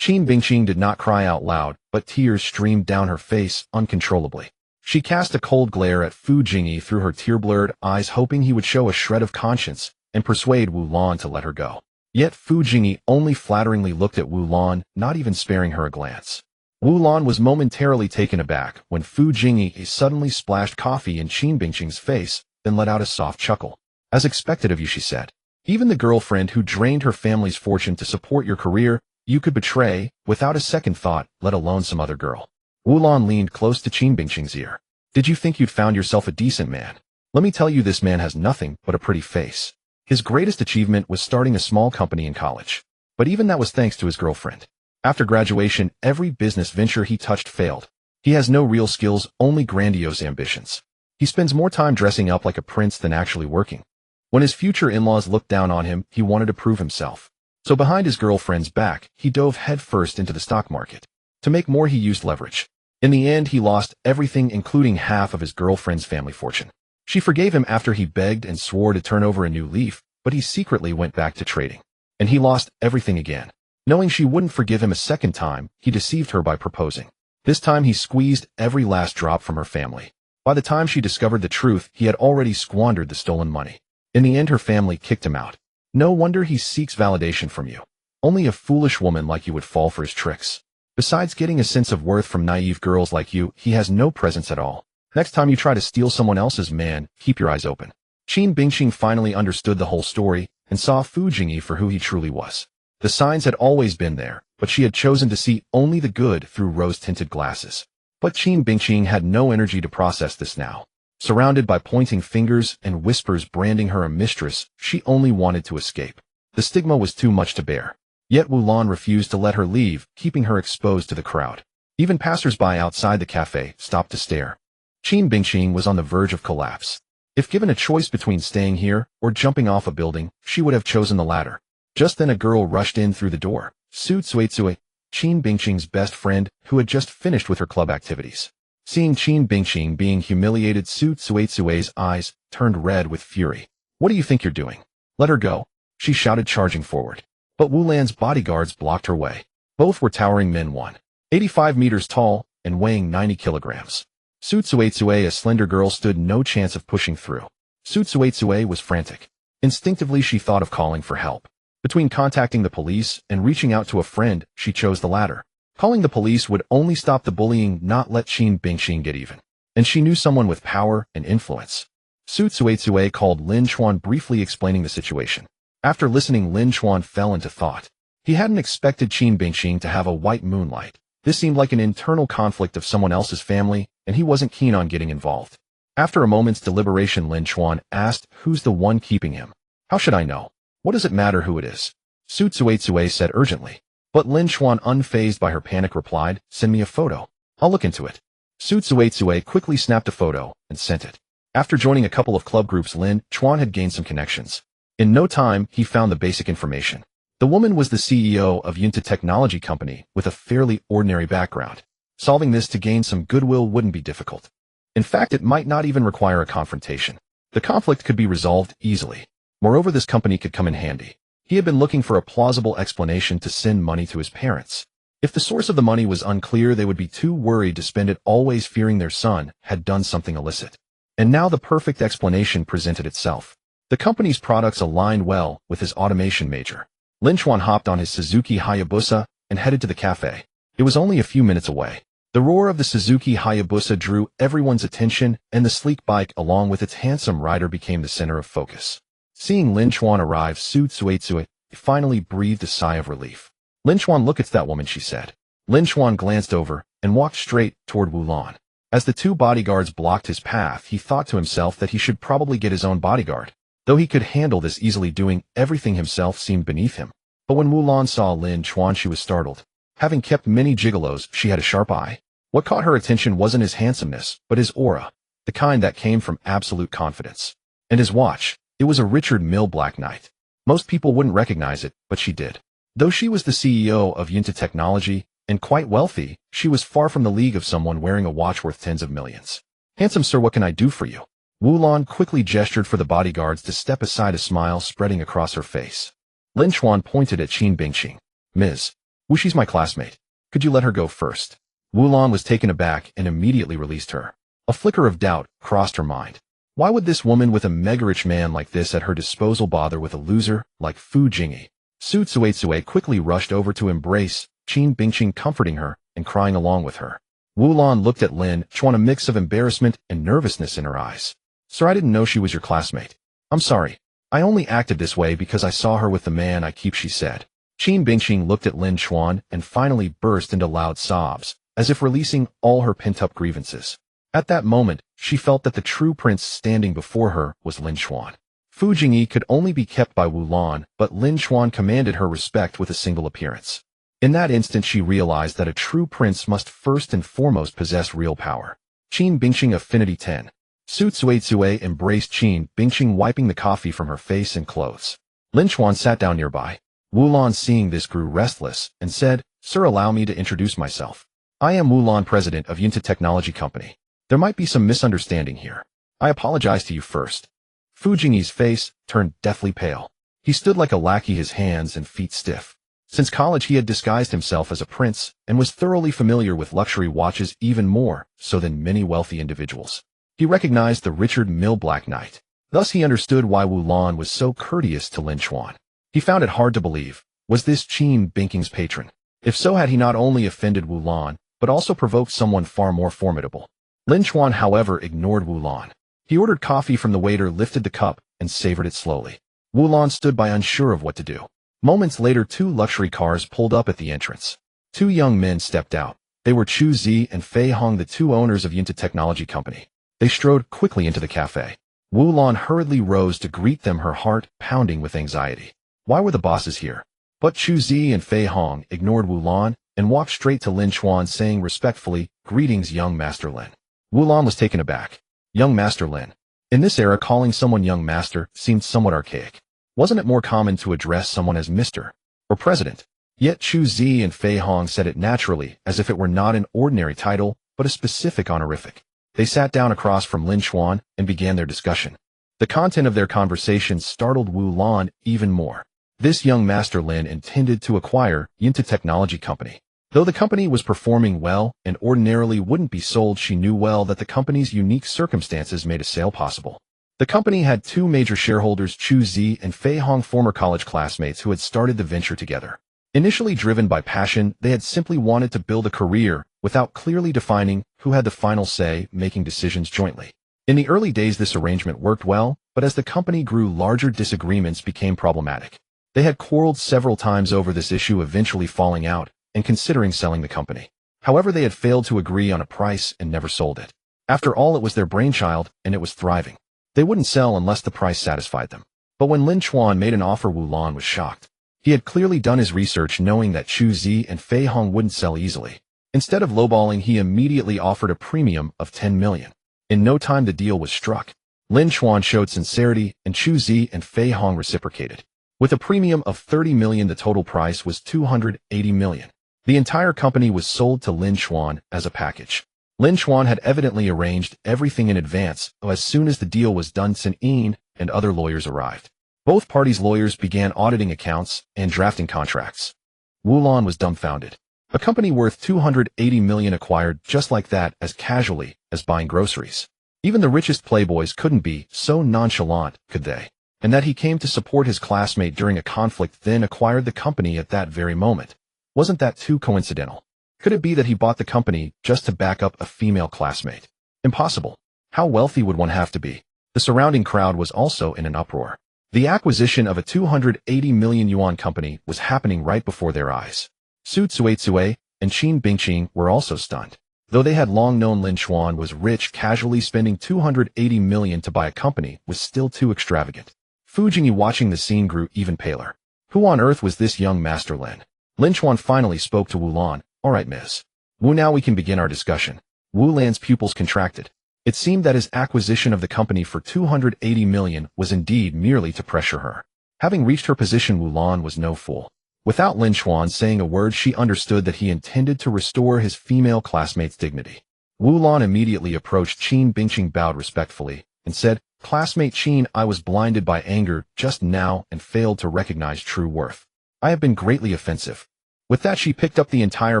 Qin Bingqing did not cry out loud, but tears streamed down her face uncontrollably. She cast a cold glare at Fu Jingyi through her tear-blurred eyes, hoping he would show a shred of conscience and persuade Wu Lan to let her go. Yet Fu Jingyi only flatteringly looked at Wu Lan, not even sparing her a glance. Wu Lan was momentarily taken aback when Fu Jingyi suddenly splashed coffee in Qin Bingqing's face, then let out a soft chuckle. As expected of you, she said. Even the girlfriend who drained her family's fortune to support your career, you could betray, without a second thought, let alone some other girl. Wu Lan leaned close to Qin Bingqing's ear. Did you think you'd found yourself a decent man? Let me tell you, this man has nothing but a pretty face. His greatest achievement was starting a small company in college. But even that was thanks to his girlfriend. After graduation, every business venture he touched failed. He has no real skills, only grandiose ambitions. He spends more time dressing up like a prince than actually working. When his future in-laws looked down on him, he wanted to prove himself. So behind his girlfriend's back, he dove headfirst into the stock market. To make more, he used leverage. In the end, he lost everything, including half of his girlfriend's family fortune. She forgave him after he begged and swore to turn over a new leaf, but he secretly went back to trading. And he lost everything again. Knowing she wouldn't forgive him a second time, he deceived her by proposing. This time he squeezed every last drop from her family. By the time she discovered the truth, he had already squandered the stolen money. In the end, her family kicked him out. No wonder he seeks validation from you. Only a foolish woman like you would fall for his tricks. Besides getting a sense of worth from naive girls like you, he has no presence at all. Next time you try to steal someone else's man, keep your eyes open. Qin Bingqing finally understood the whole story and saw Fu Jingyi for who he truly was. The signs had always been there, but she had chosen to see only the good through rose-tinted glasses. But Qin Bingqing had no energy to process this now. Surrounded by pointing fingers and whispers branding her a mistress, she only wanted to escape. The stigma was too much to bear. Yet Wu Lan refused to let her leave, keeping her exposed to the crowd. Even passers-by outside the cafe stopped to stare. Qin Bingqing was on the verge of collapse. If given a choice between staying here or jumping off a building, she would have chosen the latter. Just then a girl rushed in through the door. Su Tsuetsue, Qin Bingqing's best friend, who had just finished with her club activities. Seeing Qin Bingqing being humiliated, Su Tsuetsue's eyes turned red with fury. What do you think you're doing? Let her go, she shouted, charging forward. But Wu Lan's bodyguards blocked her way. Both were towering men, 185 meters tall and weighing 90 kilograms. Su Tsuetsue, a slender girl, stood no chance of pushing through. Su Tsuetsue was frantic. Instinctively, she thought of calling for help. Between contacting the police and reaching out to a friend, she chose the latter. Calling the police would only stop the bullying, not let Qin Bingqing get even. And she knew someone with power and influence. Su Tsuetsue called Lin Chen, briefly explaining the situation. After listening, Lin Chen fell into thought. He hadn't expected Qin Bingqing to have a white moonlight. This seemed like an internal conflict of someone else's family, and he wasn't keen on getting involved. After a moment's deliberation, Lin Chen asked, who's the one keeping him? How should I know? What does it matter who it is? Su Tsuetsue said urgently. But Lin Chen, unfazed by her panic, replied, send me a photo. I'll look into it. Su Tsuetsue quickly snapped a photo and sent it. After joining a couple of club groups, Lin Chen had gained some connections. In no time, he found the basic information. The woman was the CEO of Yunta Technology Company with a fairly ordinary background. Solving this to gain some goodwill wouldn't be difficult. In fact, it might not even require a confrontation. The conflict could be resolved easily. Moreover, this company could come in handy. He had been looking for a plausible explanation to send money to his parents. If the source of the money was unclear, they would be too worried to spend it, always fearing their son had done something illicit. And now the perfect explanation presented itself. The company's products aligned well with his automation major. Lin Chen hopped on his Suzuki Hayabusa and headed to the cafe. It was only a few minutes away. The roar of the Suzuki Hayabusa drew everyone's attention, and the sleek bike along with its handsome rider became the center of focus. Seeing Lin Chen arrive, Su Tsuetsue finally breathed a sigh of relief. Lin Chen, look, it's that woman, she said. Lin Chen glanced over and walked straight toward Wu Lan. As the two bodyguards blocked his path, he thought to himself that he should probably get his own bodyguard. Though he could handle this easily, doing everything himself seemed beneath him. But when Wu Lan saw Lin Chen, she was startled. Having kept many gigolos, she had a sharp eye. What caught her attention wasn't his handsomeness, but his aura, the kind that came from absolute confidence. And his watch, it was a Richard Mille Black Knight. Most people wouldn't recognize it, but she did. Though she was the CEO of Yunta Technology, and quite wealthy, she was far from the league of someone wearing a watch worth tens of millions. Handsome sir, what can I do for you? Wu Lan quickly gestured for the bodyguards to step aside, a smile spreading across her face. Lin Chen pointed at Qin Bingqing. Ms. Wu, she's my classmate. Could you let her go first? Wu Lan was taken aback and immediately released her. A flicker of doubt crossed her mind. Why would this woman with a mega-rich man like this at her disposal bother with a loser like Fu Jingyi? Su Tsuetsue quickly rushed over to embrace Qin Bingqing, comforting her and crying along with her. Wu Lan looked at Lin Chen, a mix of embarrassment and nervousness in her eyes. Sir, I didn't know she was your classmate. I'm sorry. I only acted this way because I saw her with the man I keep, she said. Qin Bingqing looked at Lin Chen and finally burst into loud sobs, as if releasing all her pent-up grievances. At that moment, she felt that the true prince standing before her was Lin Chen. Fu Jingyi could only be kept by Wu Lan, but Lin Chen commanded her respect with a single appearance. In that instant, she realized that a true prince must first and foremost possess real power. Qin Bingqing, Affinity 10. Su Tsuetsue embraced Qin Bingqing, wiping the coffee from her face and clothes. Lin Chen sat down nearby. Wu Lan, seeing this, grew restless and said, Sir, allow me to introduce myself. I am Wu Lan, president of Yunta Technology Company. There might be some misunderstanding here. I apologize to you first. Fu Jingyi's face turned deathly pale. He stood like a lackey, his hands and feet stiff. Since college, he had disguised himself as a prince and was thoroughly familiar with luxury watches, even more so than many wealthy individuals. He recognized the Richard Mille Black Knight. Thus he understood why Wu Lan was so courteous to Lin Chen. He found it hard to believe. Was this Qin Bingqing's patron? If so, had he not only offended Wu Lan, but also provoked someone far more formidable? Lin Chen, however, ignored Wu Lan. He ordered coffee from the waiter, lifted the cup, and savored it slowly. Wu Lan stood by, unsure of what to do. Moments later, two luxury cars pulled up at the entrance. Two young men stepped out. They were Chu Zi and Fei Hong, the two owners of Yunta Technology Company. They strode quickly into the cafe. Wu Lan hurriedly rose to greet them, her heart pounding with anxiety. Why were the bosses here? But Chu Zi and Fei Hong ignored Wu Lan and walked straight to Lin Chen, saying respectfully, Greetings, young Master Lin. Wu Lan was taken aback. Young Master Lin. In this era, calling someone young master seemed somewhat archaic. Wasn't it more common to address someone as Mr. or President? Yet Chu Zi and Fei Hong said it naturally, as if it were not an ordinary title, but a specific honorific. They sat down across from Lin Chen and began their discussion. The content of their conversation startled Wu Lan even more. This young Master Lin intended to acquire Yunta Technology Company. Though the company was performing well and ordinarily wouldn't be sold, she knew well that the company's unique circumstances made a sale possible. The company had two major shareholders, Chu Zi and Fei Hong, former college classmates who had started the venture together. Initially driven by passion, they had simply wanted to build a career without clearly defining who had the final say, making decisions jointly. In the early days, this arrangement worked well, but as the company grew larger, disagreements became problematic. They had quarreled several times over this issue, eventually falling out and considering selling the company. However, they had failed to agree on a price and never sold it. After all, it was their brainchild and it was thriving. They wouldn't sell unless the price satisfied them. But when Lin Chen made an offer, Wu Lan was shocked. He had clearly done his research, knowing that Chu Zi and Fei Hong wouldn't sell easily. Instead of lowballing, he immediately offered a premium of 10 million. In no time, the deal was struck. Lin Chen showed sincerity, and Chu Zi and Fei Hong reciprocated. With a premium of 30 million, the total price was 280 million. The entire company was sold to Lin Chen as a package. Lin Chen had evidently arranged everything in advance. As soon as the deal was done, Sin Yin and other lawyers arrived. Both parties' lawyers began auditing accounts and drafting contracts. Wu Lan was dumbfounded. A company worth 280 million acquired just like that, as casually as buying groceries. Even the richest playboys couldn't be so nonchalant, could they? and that he came to support his classmate during a conflict, then acquired the company at that very moment. Wasn't that too coincidental? Could it be that he bought the company just to back up a female classmate? Impossible. How wealthy would one have to be? The surrounding crowd was also in an uproar. The acquisition of a 280 million yuan company was happening right before their eyes. Su Tsuetsue and Qin Bingqing were also stunned. Though they had long known Lin Chen was rich, casually spending 280 million to buy a company was still too extravagant. Fu Jingyi, watching the scene, grew even paler. Who on earth was this young Master Lin? Lin Chen finally spoke to Wu Lan. All right, Ms. Wu, now we can begin our discussion. Wu Lan's pupils contracted. It seemed that his acquisition of the company for 280 million was indeed merely to pressure her. Having reached her position, Wu Lan was no fool. Without Lin Chen saying a word, she understood that he intended to restore his female classmate's dignity. Wu Lan immediately approached Qin Bingqing, bowed respectfully, and said, "Classmate Qin, I was blinded by anger just now and failed to recognize true worth. I have been greatly offensive." With that, she picked up the entire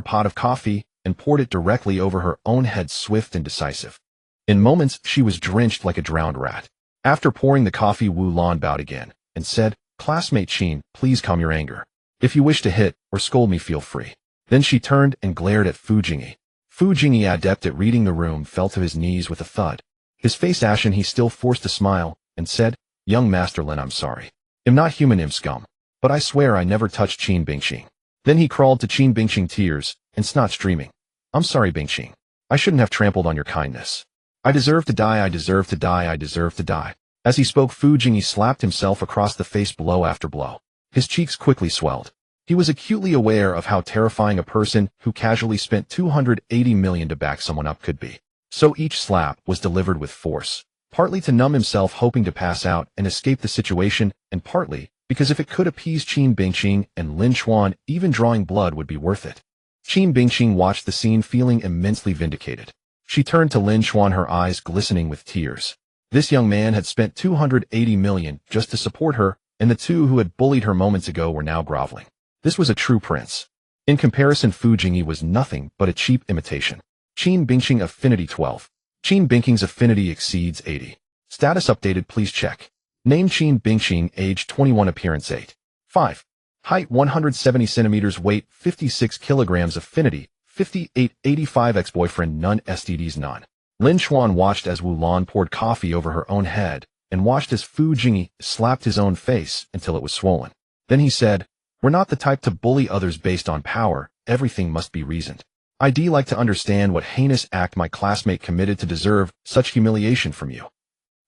pot of coffee and poured it directly over her own head, swift and decisive. In moments, she was drenched like a drowned rat. After pouring the coffee, Wu Lan bowed again and said, "Classmate Qin, please calm your anger. If you wish to hit or scold me, feel free." Then she turned and glared at Fu Jingyi. Fu Jingyi, adept at reading the room, fell to his knees with a thud. His face ashen, he still forced a smile and said, "Young Master Lin, I'm sorry. I'm not human, I'm scum. But I swear I never touched Qin Bingqing." Then he crawled to Qin Bingqing, tears and snot streaming. "I'm sorry, Bingqing. I shouldn't have trampled on your kindness. I deserve to die, I deserve to die, I deserve to die." As he spoke, Fu Jingyi slapped himself across the face, blow after blow. His cheeks quickly swelled. He was acutely aware of how terrifying a person who casually spent 280 million to back someone up could be. So each slap was delivered with force, partly to numb himself, hoping to pass out and escape the situation, and partly because if it could appease Qin Bingqing and Lin Chen, even drawing blood would be worth it. Qin Bingqing watched the scene, feeling immensely vindicated. She turned to Lin Chen, her eyes glistening with tears. This young man had spent 280 million just to support her, and the two who had bullied her moments ago were now groveling. This was a true prince. In comparison, Fu Jingyi was nothing but a cheap imitation. Qin Bingqing, affinity 12. Qin Bingqing's affinity exceeds 80. Status updated, please check. Name Qin Bingqing, age 21, appearance 8. 5. Height 170 centimeters, weight 56 kilograms, affinity 5885, ex-boyfriend none, STDs none. Lin Chen watched as Wu Lan poured coffee over her own head and watched as Fu Jingyi slapped his own face until it was swollen. Then he said, "We're not the type to bully others based on power, everything must be reasoned. I'd like to understand what heinous act my classmate committed to deserve such humiliation from you."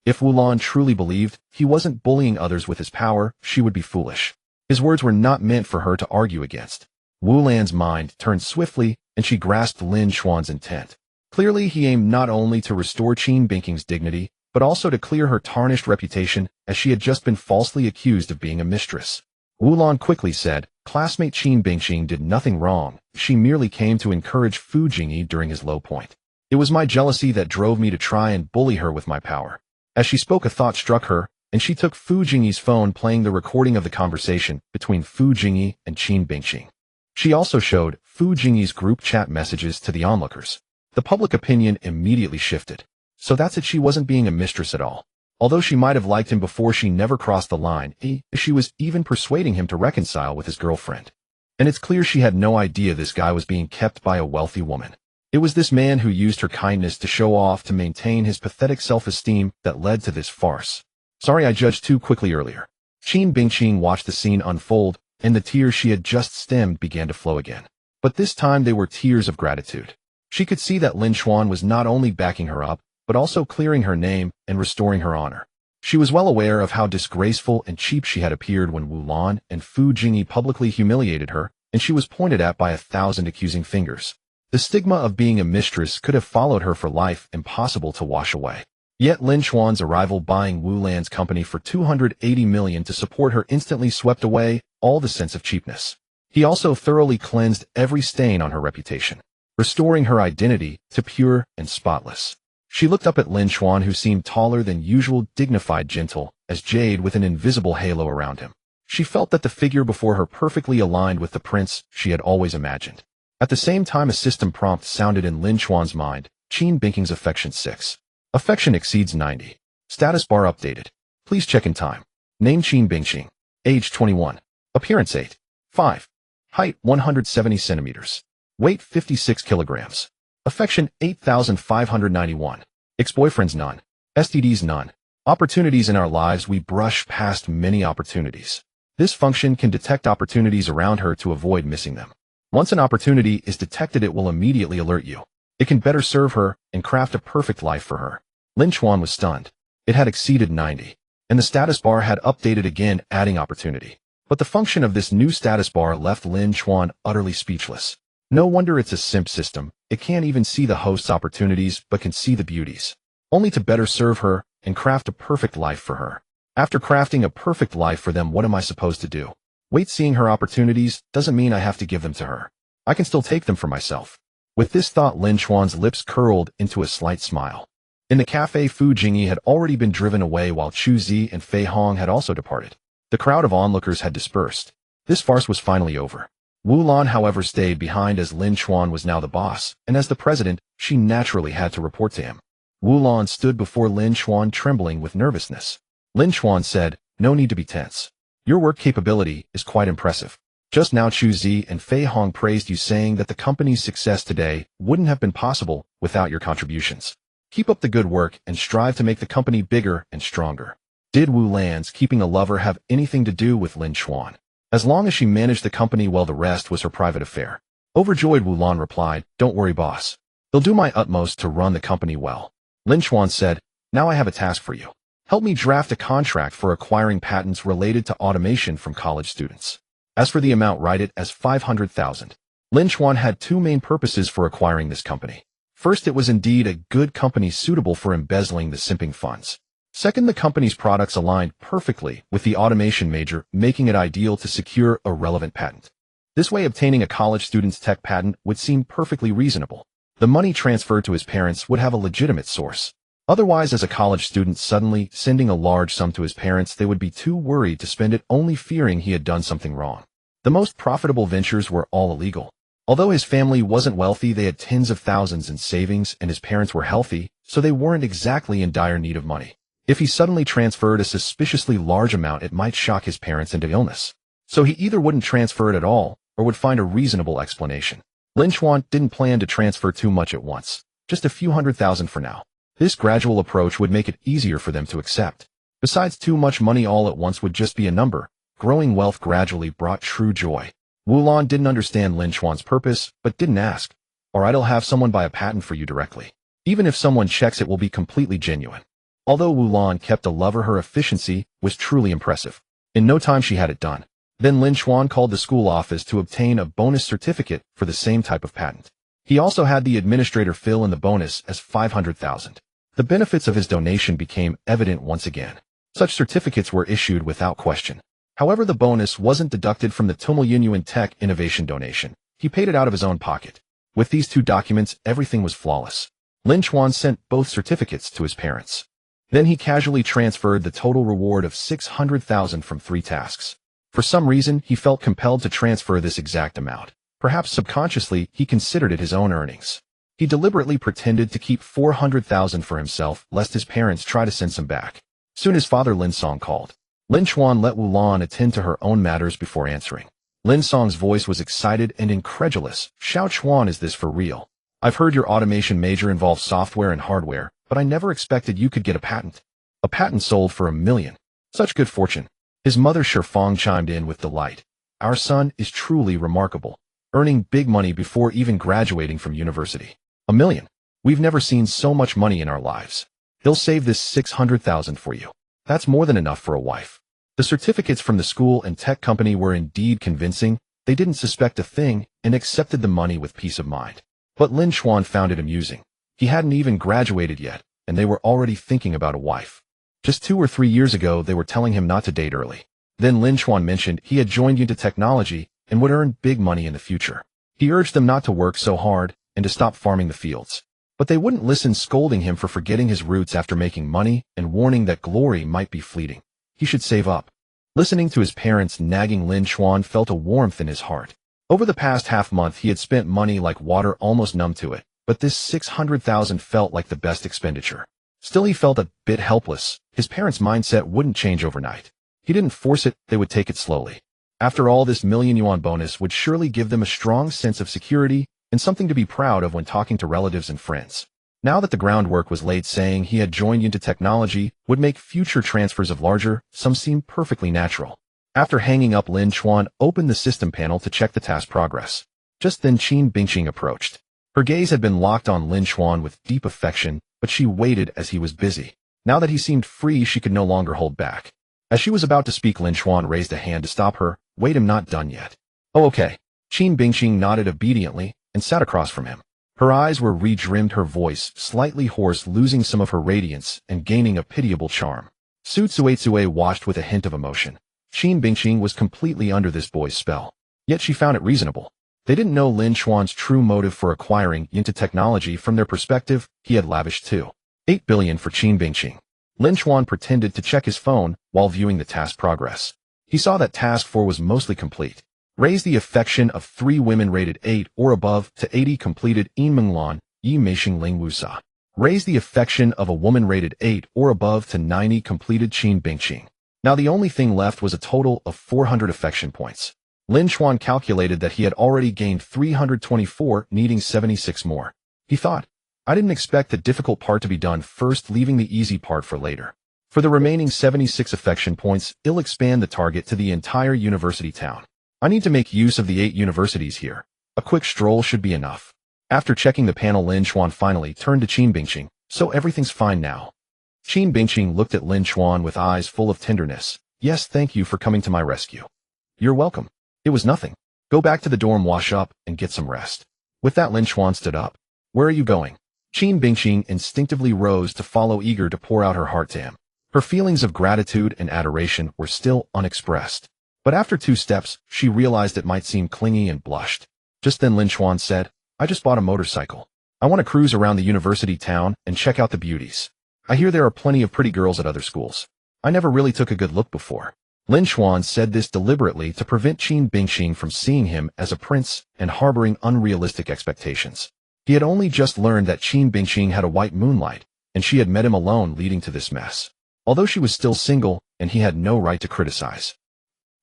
If Wu Lan truly believed he wasn't bullying others with his power, she would be foolish. His words were not meant for her to argue against. Wu Lan's mind turned swiftly, and she grasped Lin Chuan's intent. Clearly, he aimed not only to restore Qin Bingqing's dignity, but also to clear her tarnished reputation, as she had just been falsely accused of being a mistress. Wu Lan quickly said, "Classmate Qin Bingqing did nothing wrong. She merely came to encourage Fu Jingyi during his low point. It was my jealousy that drove me to try and bully her with my power." As she spoke, a thought struck her, and she took Fu Jingyi's phone, playing the recording of the conversation between Fu Jingyi and Qin Bingqing. She also showed Fu Jingyi's group chat messages to the onlookers. The public opinion immediately shifted. So that's it, she wasn't being a mistress at all. Although she might have liked him before, she never crossed the line. She was even persuading him to reconcile with his girlfriend. And it's clear she had no idea this guy was being kept by a wealthy woman. It was this man who used her kindness to show off, to maintain his pathetic self-esteem, that led to this farce. Sorry, I judged too quickly earlier. Qin Bingqing watched the scene unfold, and the tears she had just stemmed began to flow again. But this time they were tears of gratitude. She could see that Lin Chen was not only backing her up, but also clearing her name and restoring her honor. She was well aware of how disgraceful and cheap she had appeared when Wu Lan and Fu Jingyi publicly humiliated her, and she was pointed at by 1,000 accusing fingers. The stigma of being a mistress could have followed her for life, impossible to wash away. Yet Lin Chuan's arrival, buying Wu Lan's company for 280 million to support her, instantly swept away all the sense of cheapness. He also thoroughly cleansed every stain on her reputation, restoring her identity to pure and spotless. She looked up at Lin Chen, who seemed taller than usual, dignified, gentle as jade with an invisible halo around him. She felt that the figure before her perfectly aligned with the prince she had always imagined. At the same time, a system prompt sounded in Lin Chuan's mind. Qin Bingqing's affection 6. Affection exceeds 90. Status bar updated. Please check in time. Name Qin Bingqing. Age 21. Appearance 8. 5. Height 170 centimeters. Weight 56 kilograms. Affection 8,591. Ex-boyfriends none. STDs none. Opportunities in our lives, we brush past many opportunities. This function can detect opportunities around her to avoid missing them. Once an opportunity is detected, it will immediately alert you. It can better serve her and craft a perfect life for her. Lin Chen was stunned. It had exceeded 90, and the status bar had updated again, adding opportunity. But the function of this new status bar left Lin Chen utterly speechless. No wonder it's a simp system. It can't even see the host's opportunities, but can see the beauties. Only to better serve her and craft a perfect life for her. After crafting a perfect life for them, what am I supposed to do? Wait, seeing her opportunities doesn't mean I have to give them to her. I can still take them for myself. With this thought, Lin Chuan's lips curled into a slight smile. In the cafe, Fu Jingyi had already been driven away while Chu Zi and Fei Hong had also departed. The crowd of onlookers had dispersed. This farce was finally over. Wu Lan, however, stayed behind as Lin Chuan was now the boss, and as the president, she naturally had to report to him. Wu Lan stood before Lin Chuan trembling with nervousness. Lin Chuan said, "No need to be tense. Your work capability is quite impressive. Just now Chu Zi and Fei Hong praised you, saying that the company's success today wouldn't have been possible without your contributions. Keep up the good work and strive to make the company bigger and stronger." Did Wu Lan's keeping a lover have anything to do with Lin Chuan? As long as she managed the company well, the rest was her private affair. Overjoyed, Wu Lan replied, "Don't worry, boss. They'll do my utmost to run the company well." Lin Chuan said, "Now I have a task for you. Help me draft a contract for acquiring patents related to automation from college students. As for the amount, write it as 500,000. Lin Chuan had two main purposes for acquiring this company. First, it was indeed a good company suitable for embezzling the simping funds. Second, the company's products aligned perfectly with the automation major, making it ideal to secure a relevant patent. This way, obtaining a college student's tech patent would seem perfectly reasonable. The money transferred to his parents would have a legitimate source. Otherwise, as a college student suddenly sending a large sum to his parents, they would be too worried to spend it, only fearing he had done something wrong. The most profitable ventures were all illegal. Although his family wasn't wealthy, they had tens of thousands in savings, and his parents were healthy, so they weren't exactly in dire need of money. If he suddenly transferred a suspiciously large amount, it might shock his parents into illness. So he either wouldn't transfer it at all, or would find a reasonable explanation. Lin Chuan didn't plan to transfer too much at once, just a few $100,000 for now. This gradual approach would make it easier for them to accept. Besides, too much money all at once would just be a number. Growing wealth gradually brought true joy. Wu Lan didn't understand Lin Chuan's purpose, but didn't ask. "Alright, I'll have someone buy a patent for you directly. Even if someone checks, it will be completely genuine." Although Wu Lan kept a lover, her efficiency was truly impressive. In no time she had it done. Then Lin Chuan called the school office to obtain a bonus certificate for the same type of patent. He also had the administrator fill in the bonus as 500,000. The benefits of his donation became evident once again. Such certificates were issued without question. However, the bonus wasn't deducted from the Tumelyunyuan Tech Innovation donation. He paid it out of his own pocket. With these two documents, everything was flawless. Lin Chuan sent both certificates to his parents. Then he casually transferred the total reward of 600,000 from 3 tasks. For some reason, he felt compelled to transfer this exact amount. Perhaps subconsciously, he considered it his own earnings. He deliberately pretended to keep 400,000 for himself, lest his parents try to send some back. Soon his father Lin Song called. Lin Chuan let Wu Lan attend to her own matters before answering. Lin Song's voice was excited and incredulous. "Xiao Chuan, is this for real? I've heard your automation major involves software and hardware, but I never expected you could get a patent. A patent sold for $1 million. Such good fortune." His mother Shifang chimed in with delight. "Our son is truly remarkable, earning big money before even graduating from university. $1 million. We've never seen so much money in our lives. He'll save this 600,000 for you. That's more than enough for a wife." The certificates from the school and tech company were indeed convincing. They didn't suspect a thing and accepted the money with peace of mind. But Lin Chuan found it amusing. He hadn't even graduated yet, and they were already thinking about a wife. Just 2 or 3 years ago, they were telling him not to date early. Then Lin Chuan mentioned he had joined into technology and would earn big money in the future. He urged them not to work so hard and to stop farming the fields. But they wouldn't listen, scolding him for forgetting his roots after making money and warning that glory might be fleeting. He should save up. Listening to his parents nagging, Lin Chuan felt a warmth in his heart. Over the past half-month, he had spent money like water, almost numb to it, but this 600,000 felt like the best expenditure. Still, he felt a bit helpless. His parents' mindset wouldn't change overnight. He didn't force it, they would take it slowly. After all, this million-yuan bonus would surely give them a strong sense of security and something to be proud of when talking to relatives and friends. Now that the groundwork was laid, saying he had joined into technology would make future transfers of larger sums seem perfectly natural. After hanging up, Lin Chen opened the system panel to check the task progress. Just then Qin Bingqing approached. Her gaze had been locked on Lin Chen with deep affection, but she waited as he was busy. Now that he seemed free, she could no longer hold back. As she was about to speak, Lin Chen raised a hand to stop her. Wait, I'm not done yet. Oh, okay. Qin Bingqing nodded obediently and sat across from him. Her eyes were redrimmed, her voice slightly hoarse, losing some of her radiance and gaining a pitiable charm. Su Tsuetsue watched with a hint of emotion. Qin Bingqing was completely under this boy's spell. Yet she found it reasonable. They didn't know Lin Chuan's true motive for acquiring into technology. From their perspective, he had lavished 2.8 billion for Qin Bingqing. Lin Chuan pretended to check his phone while viewing the task progress. He saw that task 4 was mostly complete. Raise the affection of 3 women rated 8 or above to 80 completed. Menglan, Yi Meishing Ling Wusa. Raise the affection of a woman rated 8 or above to 90 completed. Qin Bingqing. Now the only thing left was a total of 400 affection points. Lin Chuan calculated that he had already gained 324, needing 76 more. He thought, I didn't expect the difficult part to be done first, leaving the easy part for later. For the remaining 76 affection points, I'll expand the target to the entire university town. I need to make use of the 8 universities here. A quick stroll should be enough. After checking the panel, Lin Chuan finally turned to Qin Bingqing. So everything's fine now. Qin Bingqing looked at Lin Chuan with eyes full of tenderness. Yes, thank you for coming to my rescue. You're welcome. It was nothing. Go back to the dorm, wash up, and get some rest. With that, Lin Chuan stood up. Where are you going? Qin Bingqing instinctively rose to follow, eager to pour out her heart to him. Her feelings of gratitude and adoration were still unexpressed. But after 2 steps, she realized it might seem clingy and blushed. Just then Lin Chuan said, I just bought a motorcycle. I want to cruise around the university town and check out the beauties. I hear there are plenty of pretty girls at other schools. I never really took a good look before. Lin Chuan said this deliberately to prevent Qin Bingqing from seeing him as a prince and harboring unrealistic expectations. He had only just learned that Qin Bingqing had a white moonlight, and she had met him alone, leading to this mess. Although she was still single, and he had no right to criticize.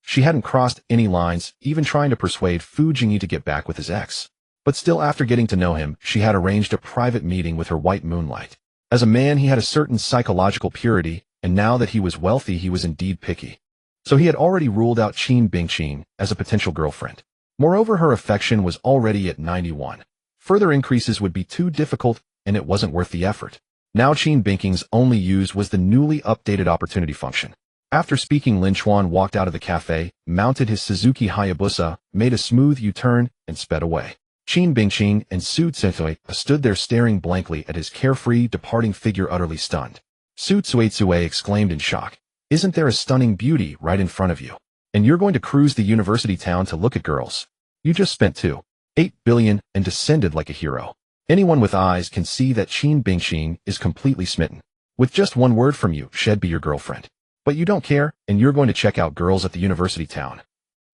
She hadn't crossed any lines, even trying to persuade Fu Jingyi to get back with his ex. But still, after getting to know him, she had arranged a private meeting with her white moonlight. As a man, he had a certain psychological purity, and now that he was wealthy, he was indeed picky. So he had already ruled out Qin Bingqing as a potential girlfriend. Moreover, her affection was already at 91. Further increases would be too difficult, and it wasn't worth the effort. Now Qin Bingqing's only use was the newly updated opportunity function. After speaking, Lin Chuan walked out of the cafe, mounted his Suzuki Hayabusa, made a smooth U-turn, and sped away. Qin Bingqing and Su Tsuetsue stood there staring blankly at his carefree, departing figure, utterly stunned. Su Tsuetsue exclaimed in shock. Isn't there a stunning beauty right in front of you? And you're going to cruise the university town to look at girls? You just spent 2.8 billion and descended like a hero. Anyone with eyes can see that Qin Bingqing is completely smitten. With just one word from you, she'd be your girlfriend. But you don't care, and you're going to check out girls at the university town.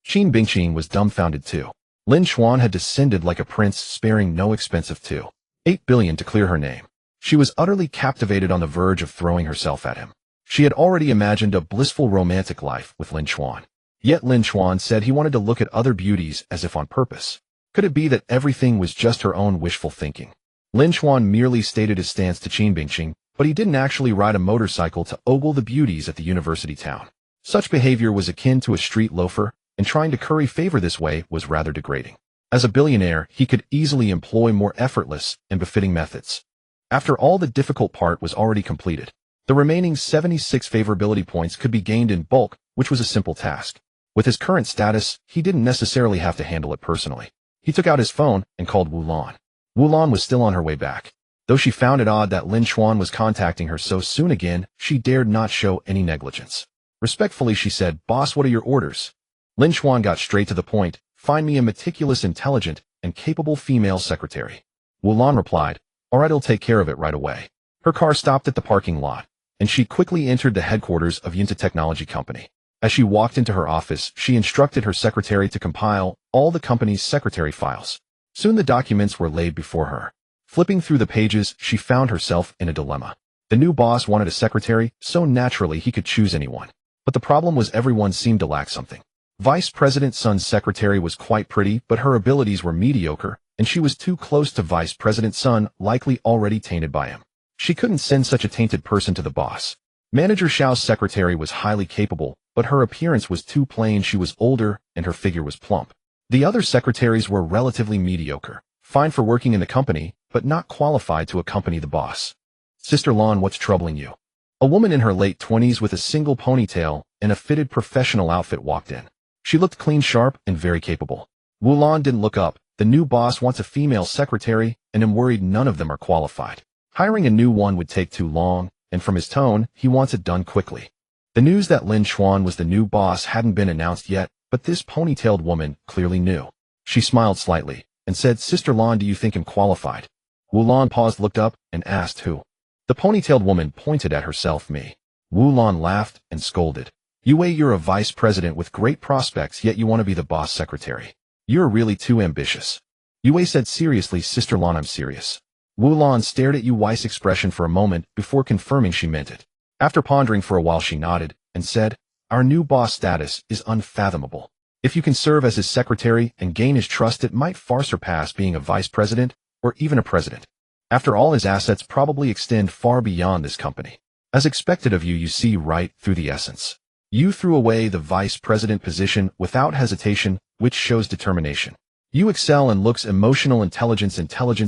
Qin Bingqing was dumbfounded too. Lin Chuan had descended like a prince, sparing no expense of 2.8 billion to clear her name. She was utterly captivated, on the verge of throwing herself at him. She had already imagined a blissful romantic life with Lin Chuan. Yet Lin Chuan said he wanted to look at other beauties, as if on purpose. Could it be that everything was just her own wishful thinking? Lin Chuan merely stated his stance to Qin Bingqing, but he didn't actually ride a motorcycle to ogle the beauties at the university town. Such behavior was akin to a street loafer, and trying to curry favor this way was rather degrading. As a billionaire, he could easily employ more effortless and befitting methods. After all, the difficult part was already completed. The remaining 76 favorability points could be gained in bulk, which was a simple task. With his current status, he didn't necessarily have to handle it personally. He took out his phone and called Wulan. Wulan was still on her way back. Though she found it odd that Lin Chuan was contacting her so soon again, she dared not show any negligence. Respectfully, she said, Boss, what are your orders? Lin Chuan got straight to the point. Find me a meticulous, intelligent, and capable female secretary. Wulan replied, All right, I'll take care of it right away. Her car stopped at the parking lot, and she quickly entered the headquarters of Yinta Technology Company. As she walked into her office, she instructed her secretary to compile all the company's secretary files. Soon the documents were laid before her. Flipping through the pages, she found herself in a dilemma. The new boss wanted a secretary, so naturally he could choose anyone. But the problem was everyone seemed to lack something. Vice President Sun's secretary was quite pretty, but her abilities were mediocre, and she was too close to Vice President Sun, likely already tainted by him. She couldn't send such a tainted person to the boss. Manager Xiao's secretary was highly capable, but her appearance was too plain. She was older, and her figure was plump. The other secretaries were relatively mediocre, fine for working in the company, but not qualified to accompany the boss. Sister Lon, what's troubling you? A woman in her late 20s with a single ponytail and a fitted professional outfit walked in. She looked clean, sharp, and very capable. Wulon didn't look up. The new boss wants a female secretary, and I'm worried none of them are qualified. Hiring a new one would take too long, and from his tone, he wants it done quickly. The news that Lin Chen was the new boss hadn't been announced yet, but this ponytailed woman clearly knew. She smiled slightly and said, Sister Lon, do you think I'm qualified? Wulon paused, looked up, and asked who. The ponytailed woman pointed at herself, me. Wulon laughed and scolded. Yue, you're a vice president with great prospects, yet you want to be the boss secretary. You're really too ambitious. Yue said seriously, Sister Lon, I'm serious. Wulon stared at Yue's expression for a moment before confirming she meant it. After pondering for a while, she nodded and said, our new boss status is unfathomable. If you can serve as his secretary and gain his trust, it might far surpass being a vice president or even a president. After all, his assets probably extend far beyond this company. As expected of you, you see right through the essence. You threw away the vice president position without hesitation, which shows determination. You excel in looks, emotional intelligence,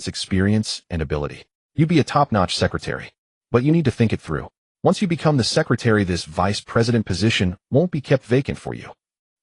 experience, and ability. You'd be a top-notch secretary. But you need to think it through. Once you become the secretary, this vice president position won't be kept vacant for you.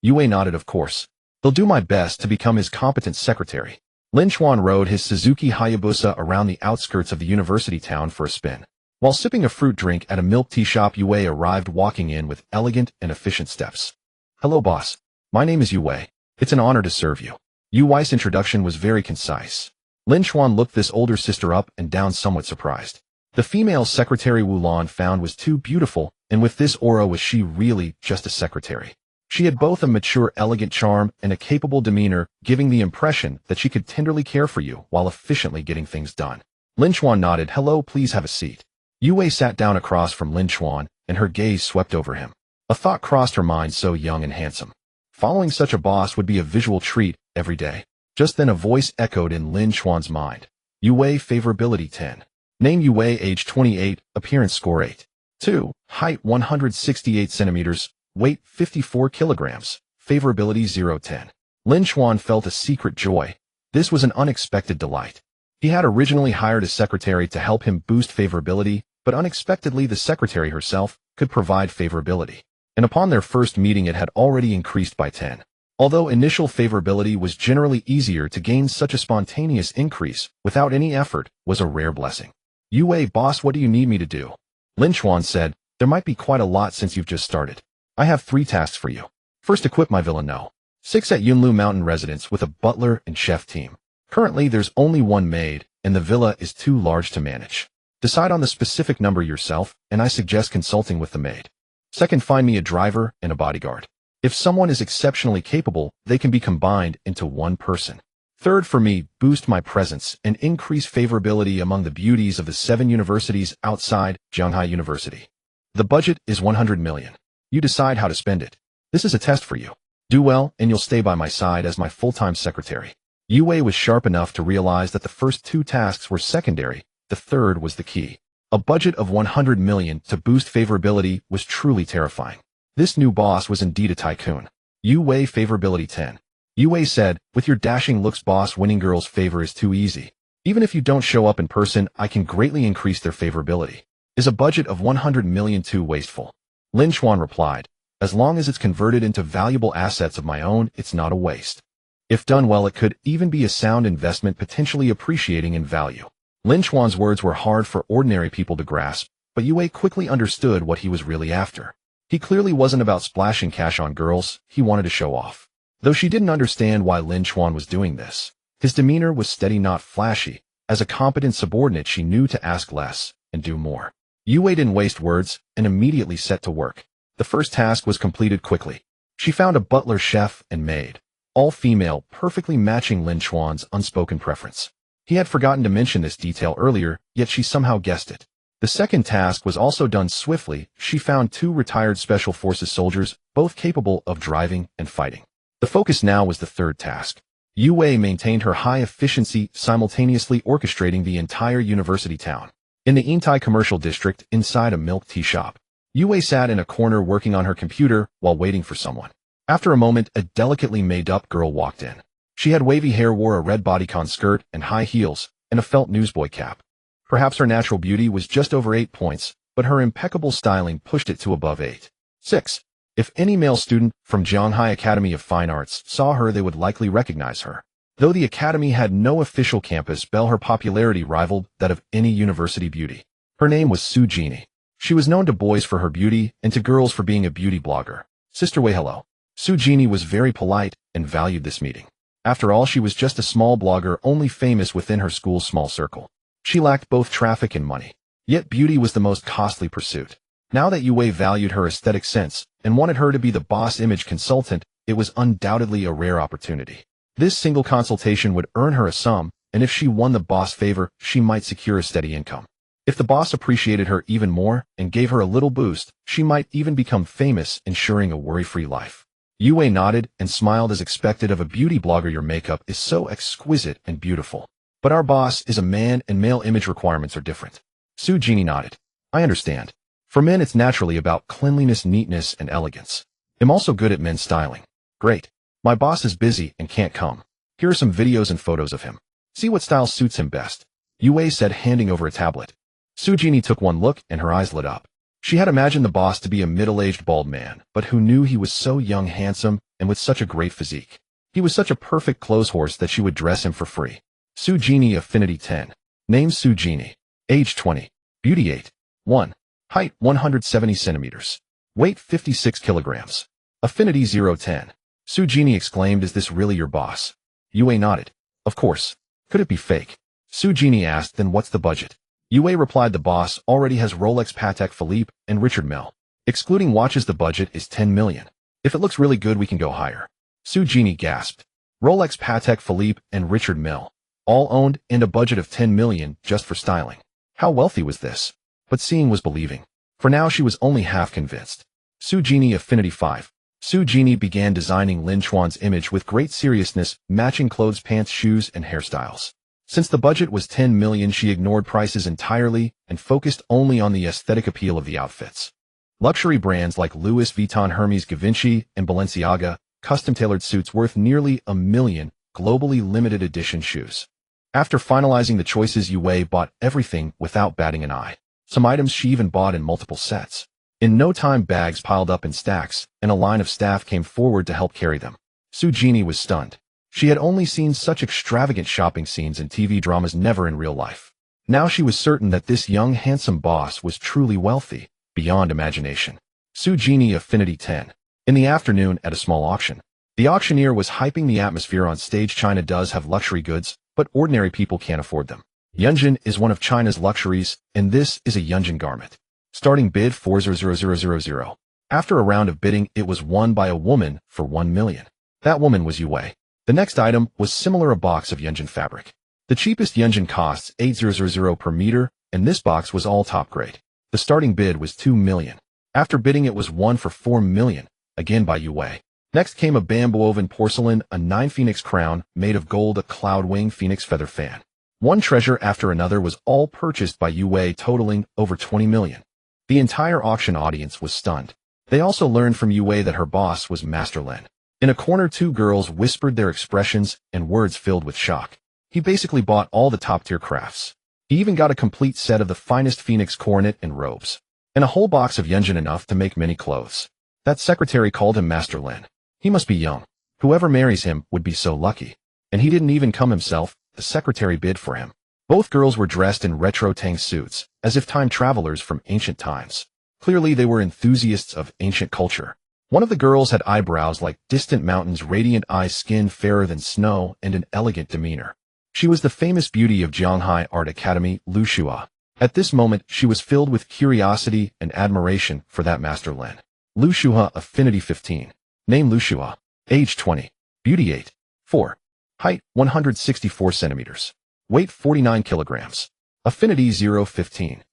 Yue nodded, of course. They'll do my best to become his competent secretary. Lin Chen rode his Suzuki Hayabusa around the outskirts of the university town for a spin. While sipping a fruit drink at a milk tea shop, Yue arrived, walking in with elegant and efficient steps. Hello, boss. My name is Yue. It's an honor to serve you. Yue's introduction was very concise. Lin Chen looked this older sister up and down, somewhat surprised. The female secretary Wulon found was too beautiful, and with this aura was she really just a secretary? She had both a mature, elegant charm and a capable demeanor, giving the impression that she could tenderly care for you while efficiently getting things done. Lin Chen nodded. Hello, please have a seat. Yue sat down across from Lin Chen, and her gaze swept over him. A thought crossed her mind, so young and handsome. Following such a boss would be a visual treat every day. Just then a voice echoed in Lin Chuan's mind. Yue, favorability 10. Name Yue, age 28, appearance score 8. 2. Height 168 centimeters, weight 54 kilograms, favorability 0-10. Lin Chen felt a secret joy. This was an unexpected delight. He had originally hired a secretary to help him boost favorability, but unexpectedly the secretary herself could provide favorability. And upon their first meeting it had already increased by 10. Although initial favorability was generally easier, to gain such a spontaneous increase without any effort was a rare blessing. Yue, boss, what do you need me to do? Lin Chen said, there might be quite a lot since you've just started. I have 3 tasks for you. First, equip my villa No. 6 at Yunlu Mountain residence with a butler and chef team. Currently there's only 1 maid, and the villa is too large to manage. Decide on the specific number yourself, and I suggest consulting with the maid. Second, find me a driver and a bodyguard. If someone is exceptionally capable, they can be combined into 1 person. Third, for me, boost my presence and increase favorability among the beauties of the 7 universities outside Shanghai University. The budget is 100 million. You decide how to spend it. This is a test for you. Do well, and you'll stay by my side as my full-time secretary. Yue was sharp enough to realize that the first 2 tasks were secondary. The third was the key. A budget of 100 million to boost favorability was truly terrifying. This new boss was indeed a tycoon. Yue, favorability 10. Yue said, with your dashing looks, boss, winning girls' favor is too easy. Even if you don't show up in person, I can greatly increase their favorability. Is a budget of 100 million too wasteful? Lin Chen replied, as long as it's converted into valuable assets of my own, it's not a waste. If done well, it could even be a sound investment, potentially appreciating in value. Lin Chuan's words were hard for ordinary people to grasp, but Yue quickly understood what he was really after. He clearly wasn't about splashing cash on girls, he wanted to show off. Though she didn't understand why Lin Chen was doing this. His demeanor was steady, not flashy. As a competent subordinate, she knew to ask less and do more. Yue didn't waste words and immediately set to work. The first task was completed quickly. She found a butler, chef, and maid. All female, perfectly matching Lin Chuan's unspoken preference. He had forgotten to mention this detail earlier, yet she somehow guessed it. The second task was also done swiftly. She found 2 retired Special Forces soldiers, both capable of driving and fighting. The focus now was the third task. Yue maintained her high efficiency, simultaneously orchestrating the entire university town. In the Intai commercial district, inside a milk tea shop, Yue sat in a corner working on her computer while waiting for someone. After a moment, a delicately made-up girl walked in. She had wavy hair, wore a red bodycon skirt and high heels, and a felt newsboy cap. Perhaps her natural beauty was just over 8 points, but her impeccable styling pushed it to above 8.6. If any male student from Zhanghai Academy of Fine Arts saw her, they would likely recognize her. Though the academy had no official campus bell, her popularity rivaled that of any university beauty. Her name was Su Jini. She was known to boys for her beauty and to girls for being a beauty blogger. Sister Wei, hello. Su Jini was very polite and valued this meeting. After all, she was just a small blogger, only famous within her school's small circle. She lacked both traffic and money. Yet beauty was the most costly pursuit. Now that Yue valued her aesthetic sense and wanted her to be the boss image consultant, it was undoubtedly a rare opportunity. This single consultation would earn her a sum, and if she won the boss favor, she might secure a steady income. If the boss appreciated her even more and gave her a little boost, she might even become famous, ensuring a worry-free life. Yue nodded and smiled as expected of a beauty blogger. Your makeup is so exquisite and beautiful. But our boss is a man and male image requirements are different. Su Jini nodded. I understand. For men, it's naturally about cleanliness, neatness, and elegance. I'm also good at men's styling. Great. My boss is busy and can't come. Here are some videos and photos of him. See what style suits him best. Yue said, handing over a tablet. Su Jini took one look and her eyes lit up. She had imagined the boss to be a middle-aged bald man, but who knew he was so young, handsome, and with such a great physique. He was such a perfect clothes horse that she would dress him for free. Su Jini, affinity 10. Name Su Jini. Age 20. Beauty 8. 1. Height 170 centimeters. Weight 56 kilograms. Affinity 010. Su Jini exclaimed, is this really your boss? Yue nodded. Of course. Could it be fake? Su Jini asked, then what's the budget? Yue replied, the boss already has Rolex Patek Philippe and Richard Mille. Excluding watches, the budget is 10 million. If it looks really good, we can go higher. Su Jini gasped. Rolex Patek Philippe and Richard Mille. All owned, and a budget of 10 million just for styling. How wealthy was this? But seeing was believing. For now, she was only half convinced. Su Jini, affinity 5. Su Jini began designing Lin Chen's image with great seriousness, matching clothes, pants, shoes, and hairstyles. Since the budget was 10 million, she ignored prices entirely and focused only on the aesthetic appeal of the outfits. Luxury brands like Louis Vuitton, Hermes, Givenchy, and Balenciaga, custom-tailored suits worth nearly $1 million, globally limited edition shoes. After finalizing the choices, Yue bought everything without batting an eye. Some items she even bought in multiple sets. In no time, bags piled up in stacks, and a line of staff came forward to help carry them. Su Jini was stunned. She had only seen such extravagant shopping scenes in TV dramas, never in real life. Now she was certain that this young, handsome boss was truly wealthy, beyond imagination. Su Jini, affinity 10. In the afternoon, at a small auction. The auctioneer was hyping the atmosphere on stage. China does have luxury goods, but ordinary people can't afford them. Yunjin is one of China's luxuries, and this is a Yunjin garment. Starting bid 400,000. After a round of bidding, it was won by a woman for 1 million. That woman was Yue. The next item was similar, a box of Yunjin fabric. The cheapest Yunjin costs 8,000 per meter, and this box was all top grade. The starting bid was 2 million. After bidding, it was won for 4 million, again by Yue. Next came a bamboo woven porcelain, a 9 phoenix crown made of gold, a cloud wing phoenix feather fan. One treasure after another was all purchased by Yue, totaling over 20 million. The entire auction audience was stunned. They also learned from Yue that her boss was Master Lin. In a corner, 2 girls whispered their expressions and words filled with shock. He basically bought all the top-tier crafts. He even got a complete set of the finest phoenix coronet and robes, and a whole box of Yunjin, enough to make many clothes. That secretary called him Master Lin. He must be young. Whoever marries him would be so lucky. And he didn't even come himself, the secretary bid for him. Both girls were dressed in retro Tang suits, as if time travelers from ancient times. Clearly they were enthusiasts of ancient culture. One of the girls had eyebrows like distant mountains, radiant eyes, skin fairer than snow, and an elegant demeanor. She was the famous beauty of Zhanghai Art Academy, Lu Shua. At this moment, she was filled with curiosity and admiration for that Master Lin. Lu Shua, affinity 15. Name Lu Shua. Age 20. Beauty 8. 4. Height 164 centimeters. Weight 49 kilograms. Affinity 015.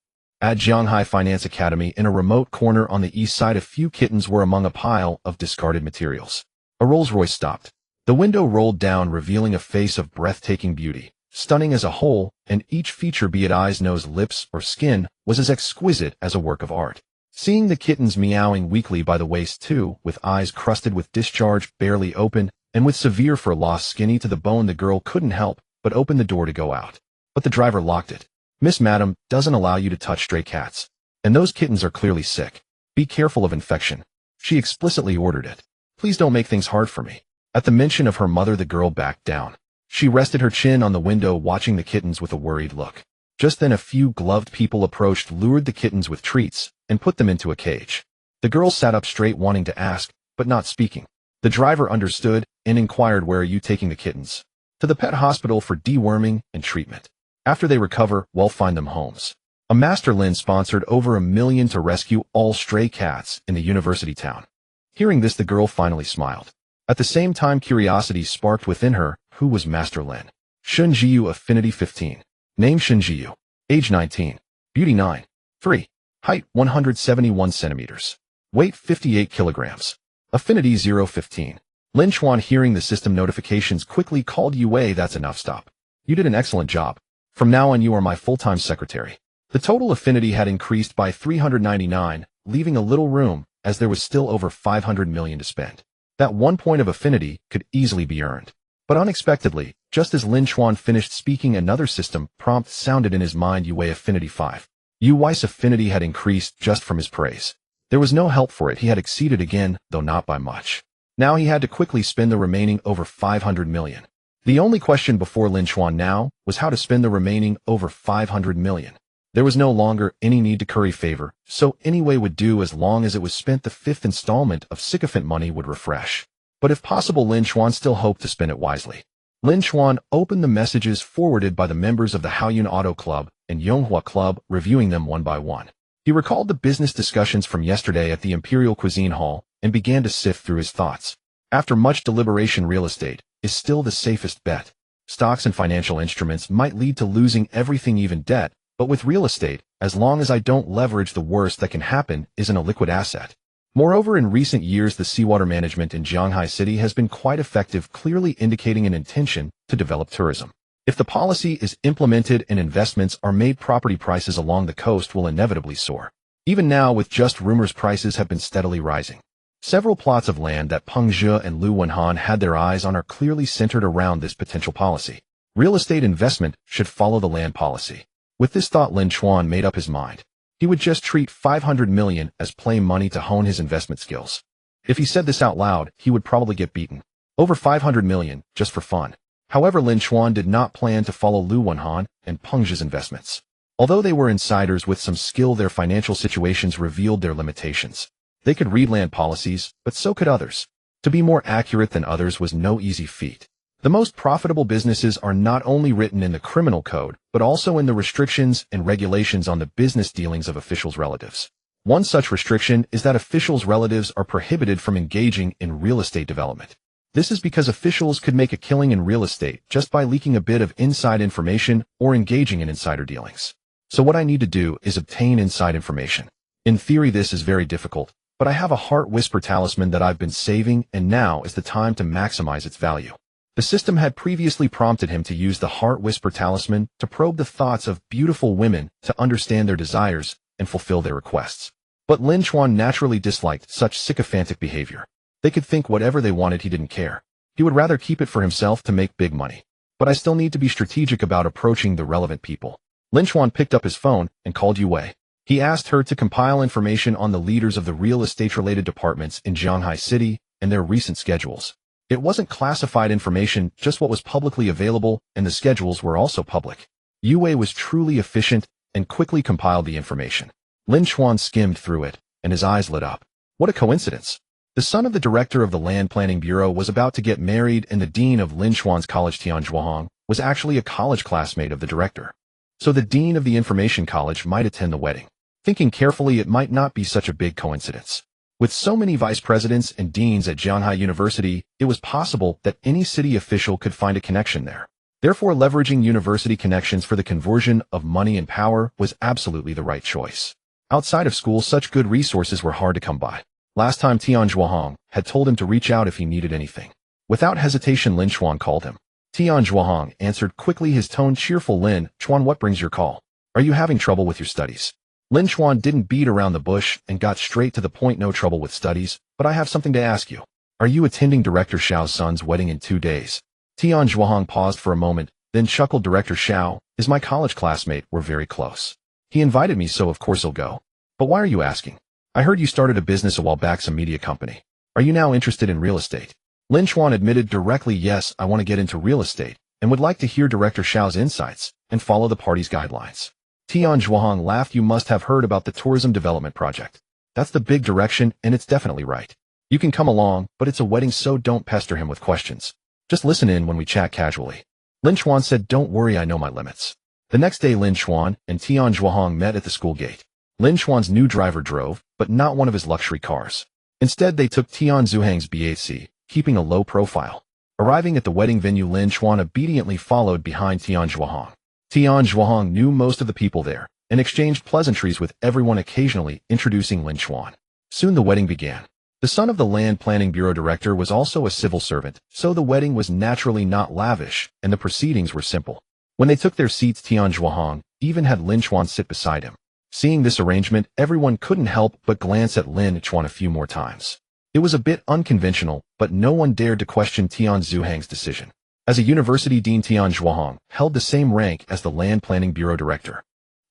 At Jianghai Finance Academy, in a remote corner on the east side, a few kittens were among a pile of discarded materials. A Rolls-Royce stopped. The window rolled down, revealing a face of breathtaking beauty, stunning as a whole, and each feature, be it eyes, nose, lips, or skin, was as exquisite as a work of art. Seeing the kittens meowing weakly by the waist too, with eyes crusted with discharge, barely open, and with severe for loss skinny to the bone, the girl couldn't help but open the door to go out. But the driver locked it. "Miss Madam doesn't allow you to touch stray cats. And those kittens are clearly sick. Be careful of infection." She explicitly ordered it. "Please don't make things hard for me." At the mention of her mother, the girl backed down. She rested her chin on the window, watching the kittens with a worried look. Just then a few gloved people approached, lured the kittens with treats, and put them into a cage. The girl sat up straight, wanting to ask, but not speaking. The driver understood and inquired, "Where are you taking the kittens?" "To the pet hospital for deworming and treatment. After they recover, we'll find them homes." A Master Lin sponsored over $1 million to rescue all stray cats in the university town. Hearing this, the girl finally smiled. At the same time, curiosity sparked within her. Who was Master Lin? Shun Jiyu, affinity 15. Name Shun Jiyu. Age 19. Beauty 9. 3. Height 171 centimeters. Weight 58 kilograms. Affinity 015. Lin Chen, hearing the system notifications, quickly called Yue. "That's enough, stop. You did an excellent job. From now on you are my full-time secretary." The total affinity had increased by 399, leaving a little room, as there was still over 500 million to spend. That 1 point of affinity could easily be earned. But unexpectedly, just as Lin Chen finished speaking, another system prompt sounded in his mind. Yue, affinity 5. Yue's affinity had increased just from his praise. There was no help for it. He had exceeded again, though not by much. Now he had to quickly spend the remaining over 500 million. The only question before Lin Chen now was how to spend the remaining over 500 million. There was no longer any need to curry favor, so any way would do as long as it was spent. The 5th installment of sycophant money would refresh. But if possible, Lin Chen still hoped to spend it wisely. Lin Chen opened the messages forwarded by the members of the Haoyun Auto Club and Yonghua Club, reviewing them one by one. He recalled the business discussions from yesterday at the Imperial Cuisine Hall and began to sift through his thoughts. After much deliberation, real estate is still the safest bet. Stocks and financial instruments might lead to losing everything, even debt, but with real estate, as long as I don't leverage, the worst that can happen isn't a liquid asset. Moreover, in recent years, the seawater management in Jianghai City has been quite effective, clearly indicating an intention to develop tourism. If the policy is implemented and investments are made, property prices along the coast will inevitably soar. Even now, with just rumors, prices have been steadily rising. Several plots of land that Peng Zhe and Lu Wenhan had their eyes on are clearly centered around this potential policy. Real estate investment should follow the land policy. With this thought, Lin Chen made up his mind. He would just treat 500 million as plain money to hone his investment skills. If he said this out loud, he would probably get beaten. Over 500 million, just for fun. However, Lin Chen did not plan to follow Lu Wenhan and Peng Zhe's investments. Although they were insiders with some skill, their financial situations revealed their limitations. They could read land policies, but so could others. To be more accurate than others was no easy feat. The most profitable businesses are not only written in the criminal code, but also in the restrictions and regulations on the business dealings of officials' relatives. One such restriction is that officials' relatives are prohibited from engaging in real estate development. This is because officials could make a killing in real estate just by leaking a bit of inside information or engaging in insider dealings. So what I need to do is obtain inside information. In theory, this is very difficult, but I have a heart whisper talisman that I've been saving, and now is the time to maximize its value. The system had previously prompted him to use the Heart Whisper Talisman to probe the thoughts of beautiful women, to understand their desires and fulfill their requests. But Lin Chen naturally disliked such sycophantic behavior. They could think whatever they wanted, he didn't care. He would rather keep it for himself to make big money. But I still need to be strategic about approaching the relevant people. Lin Chen picked up his phone and called Yue. He asked her to compile information on the leaders of the real estate-related departments in Jianghai City and their recent schedules. It wasn't classified information, just what was publicly available, and the schedules were also public. Yue was truly efficient and quickly compiled the information. Lin Chen skimmed through it, and his eyes lit up. What a coincidence. The son of the director of the Land Planning Bureau was about to get married, and the dean of Lin Chen's college, Tian Zhuohong, was actually a college classmate of the director. So the dean of the information college might attend the wedding. Thinking carefully, it might not be such a big coincidence. With so many vice presidents and deans at Jianghai University, it was possible that any city official could find a connection there. Therefore, leveraging university connections for the conversion of money and power was absolutely the right choice. Outside of school, such good resources were hard to come by. Last time Tian Zhuohong had told him to reach out if he needed anything. Without hesitation, Lin Chen called him. Tian Zhuohong answered quickly, his tone cheerful. Lin Chen, what brings your call? Are you having trouble with your studies? Lin Chen didn't beat around the bush and got straight to the point. No trouble with studies, but I have something to ask you. Are you attending Director Xiao's son's wedding in 2 days? Tian Zhuohong paused for a moment, then chuckled. Director Xiao is my college classmate. We're very close. He invited me, so of course I'll go. But why are you asking? I heard you started a business a while back, some media company. Are you now interested in real estate? Lin Chen admitted directly, yes, I want to get into real estate and would like to hear Director Xiao's insights and follow the party's guidelines. Tian Zhuohong laughed. You must have heard about the tourism development project. That's the big direction, and it's definitely right. You can come along, but it's a wedding, so don't pester him with questions. Just listen in when we chat casually. Lin Chen said, don't worry, I know my limits. The next day, Lin Chen and Tian Zhuohong met at the school gate. Lin Chen's new driver drove, but not one of his luxury cars. Instead, they took Tian Zhuohong's BAC, keeping a low profile. Arriving at the wedding venue, Lin Chen obediently followed behind Tian Zhuohong. Tian Zhuohong knew most of the people there and exchanged pleasantries with everyone, occasionally introducing Lin Chen. Soon the wedding began. The son of the Land Planning Bureau director was also a civil servant, so the wedding was naturally not lavish, and the proceedings were simple. When they took their seats, Tian Zhuohong even had Lin Chen sit beside him. Seeing this arrangement, everyone couldn't help but glance at Lin Chen a few more times. It was a bit unconventional, but no one dared to question Tian Zhuohong's decision. As a university dean, Tian Zhuohong held the same rank as the Land Planning Bureau director.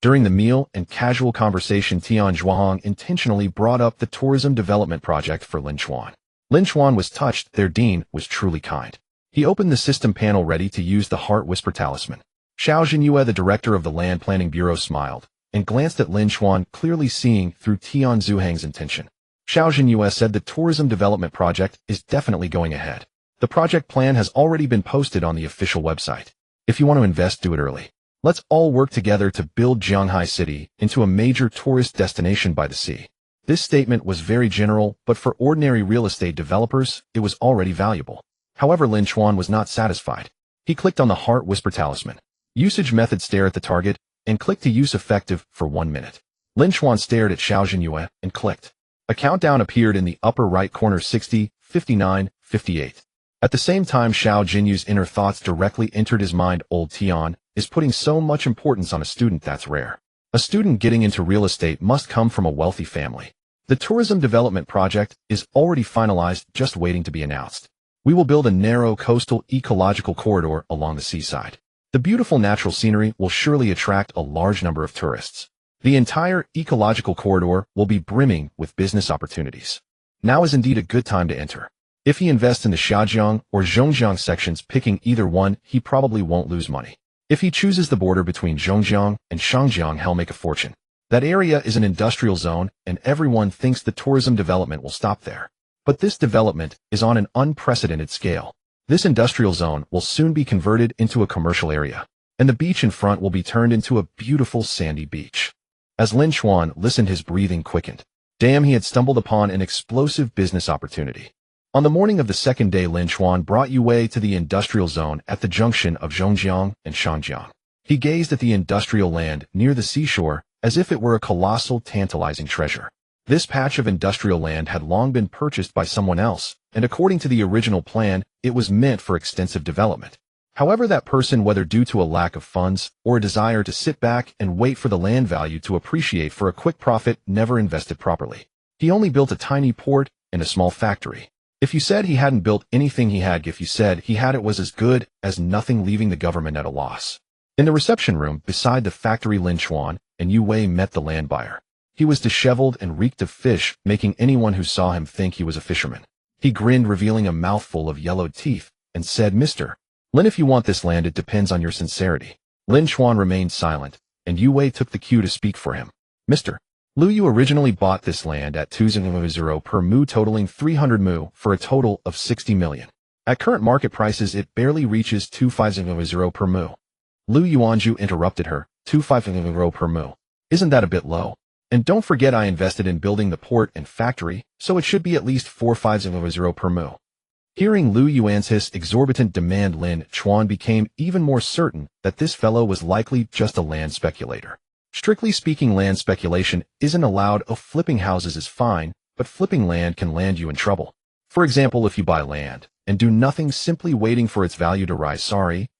During the meal and casual conversation, Tian Zhuohong intentionally brought up the tourism development project for Lin Chen. Lin Chen was touched. Their dean was truly kind. He opened the system panel ready to use the heart whisper talisman. Xiao Jinyue, the director of the Land Planning Bureau, smiled and glanced at Lin Chen, clearly seeing through Tian Zhuohong's intention. Xiao Jinyue said the tourism development project is definitely going ahead. The project plan has already been posted on the official website. If you want to invest, do it early. Let's all work together to build Jianghai City into a major tourist destination by the sea. This statement was very general, but for ordinary real estate developers, it was already valuable. However, Lin Chen was not satisfied. He clicked on the heart whisper talisman. Usage method: stare at the target and click to use effective for 1 minute. Lin Chen stared at Xiao Jinyue and clicked. A countdown appeared in the upper right corner: 60, 59, 58. At the same time, Xiao Jinyue's inner thoughts directly entered his mind. Old Tian is putting so much importance on a student. That's rare. A student getting into real estate must come from a wealthy family. The tourism development project is already finalized, just waiting to be announced. We will build a narrow coastal ecological corridor along the seaside. The beautiful natural scenery will surely attract a large number of tourists. The entire ecological corridor will be brimming with business opportunities. Now is indeed a good time to enter. If he invests in the Xiajiang or Zhongjiang sections, picking either one, he probably won't lose money. If he chooses the border between Zhongjiang and Shangjiang, he'll make a fortune. That area is an industrial zone, and everyone thinks the tourism development will stop there. But this development is on an unprecedented scale. This industrial zone will soon be converted into a commercial area, and the beach in front will be turned into a beautiful sandy beach. As Lin Chen listened, his breathing quickened. Damn, he had stumbled upon an explosive business opportunity. On the morning of the second day, Lin Chen brought Yue to the industrial zone at the junction of Zhongjiang and Shangjiang. He gazed at the industrial land near the seashore as if it were a colossal, tantalizing treasure. This patch of industrial land had long been purchased by someone else, and according to the original plan, it was meant for extensive development. However, that person, whether due to a lack of funds or a desire to sit back and wait for the land value to appreciate for a quick profit, never invested properly. He only built a tiny port and a small factory. If you said he hadn't built anything, he had. If you said he had, it was as good as nothing, leaving the government at a loss. In the reception room beside the factory, Lin Chen and Yue met the land buyer. He was disheveled and reeked of fish, making anyone who saw him think he was a fisherman. He grinned, revealing a mouthful of yellowed teeth, and said, Mr. Lin, if you want this land, it depends on your sincerity. Lin Chen remained silent, and Yue took the cue to speak for him. Mr. Lu, you originally bought this land at 2,000 per mu, totaling 300 mu, for a total of 60 million. At current market prices, it barely reaches 2,500 per mu. Lu Yuanju interrupted her. 2,500 per mu. Isn't that a bit low? And don't forget, I invested in building the port and factory, so it should be at least 4,500 per mu. Hearing Lu Yuan's exorbitant demand, Lin Chen became even more certain that this fellow was likely just a land speculator. Strictly speaking, land speculation isn't allowed. Flipping houses is fine, but flipping land can land you in trouble. For example, if you buy land and do nothing, simply waiting for its value to rise,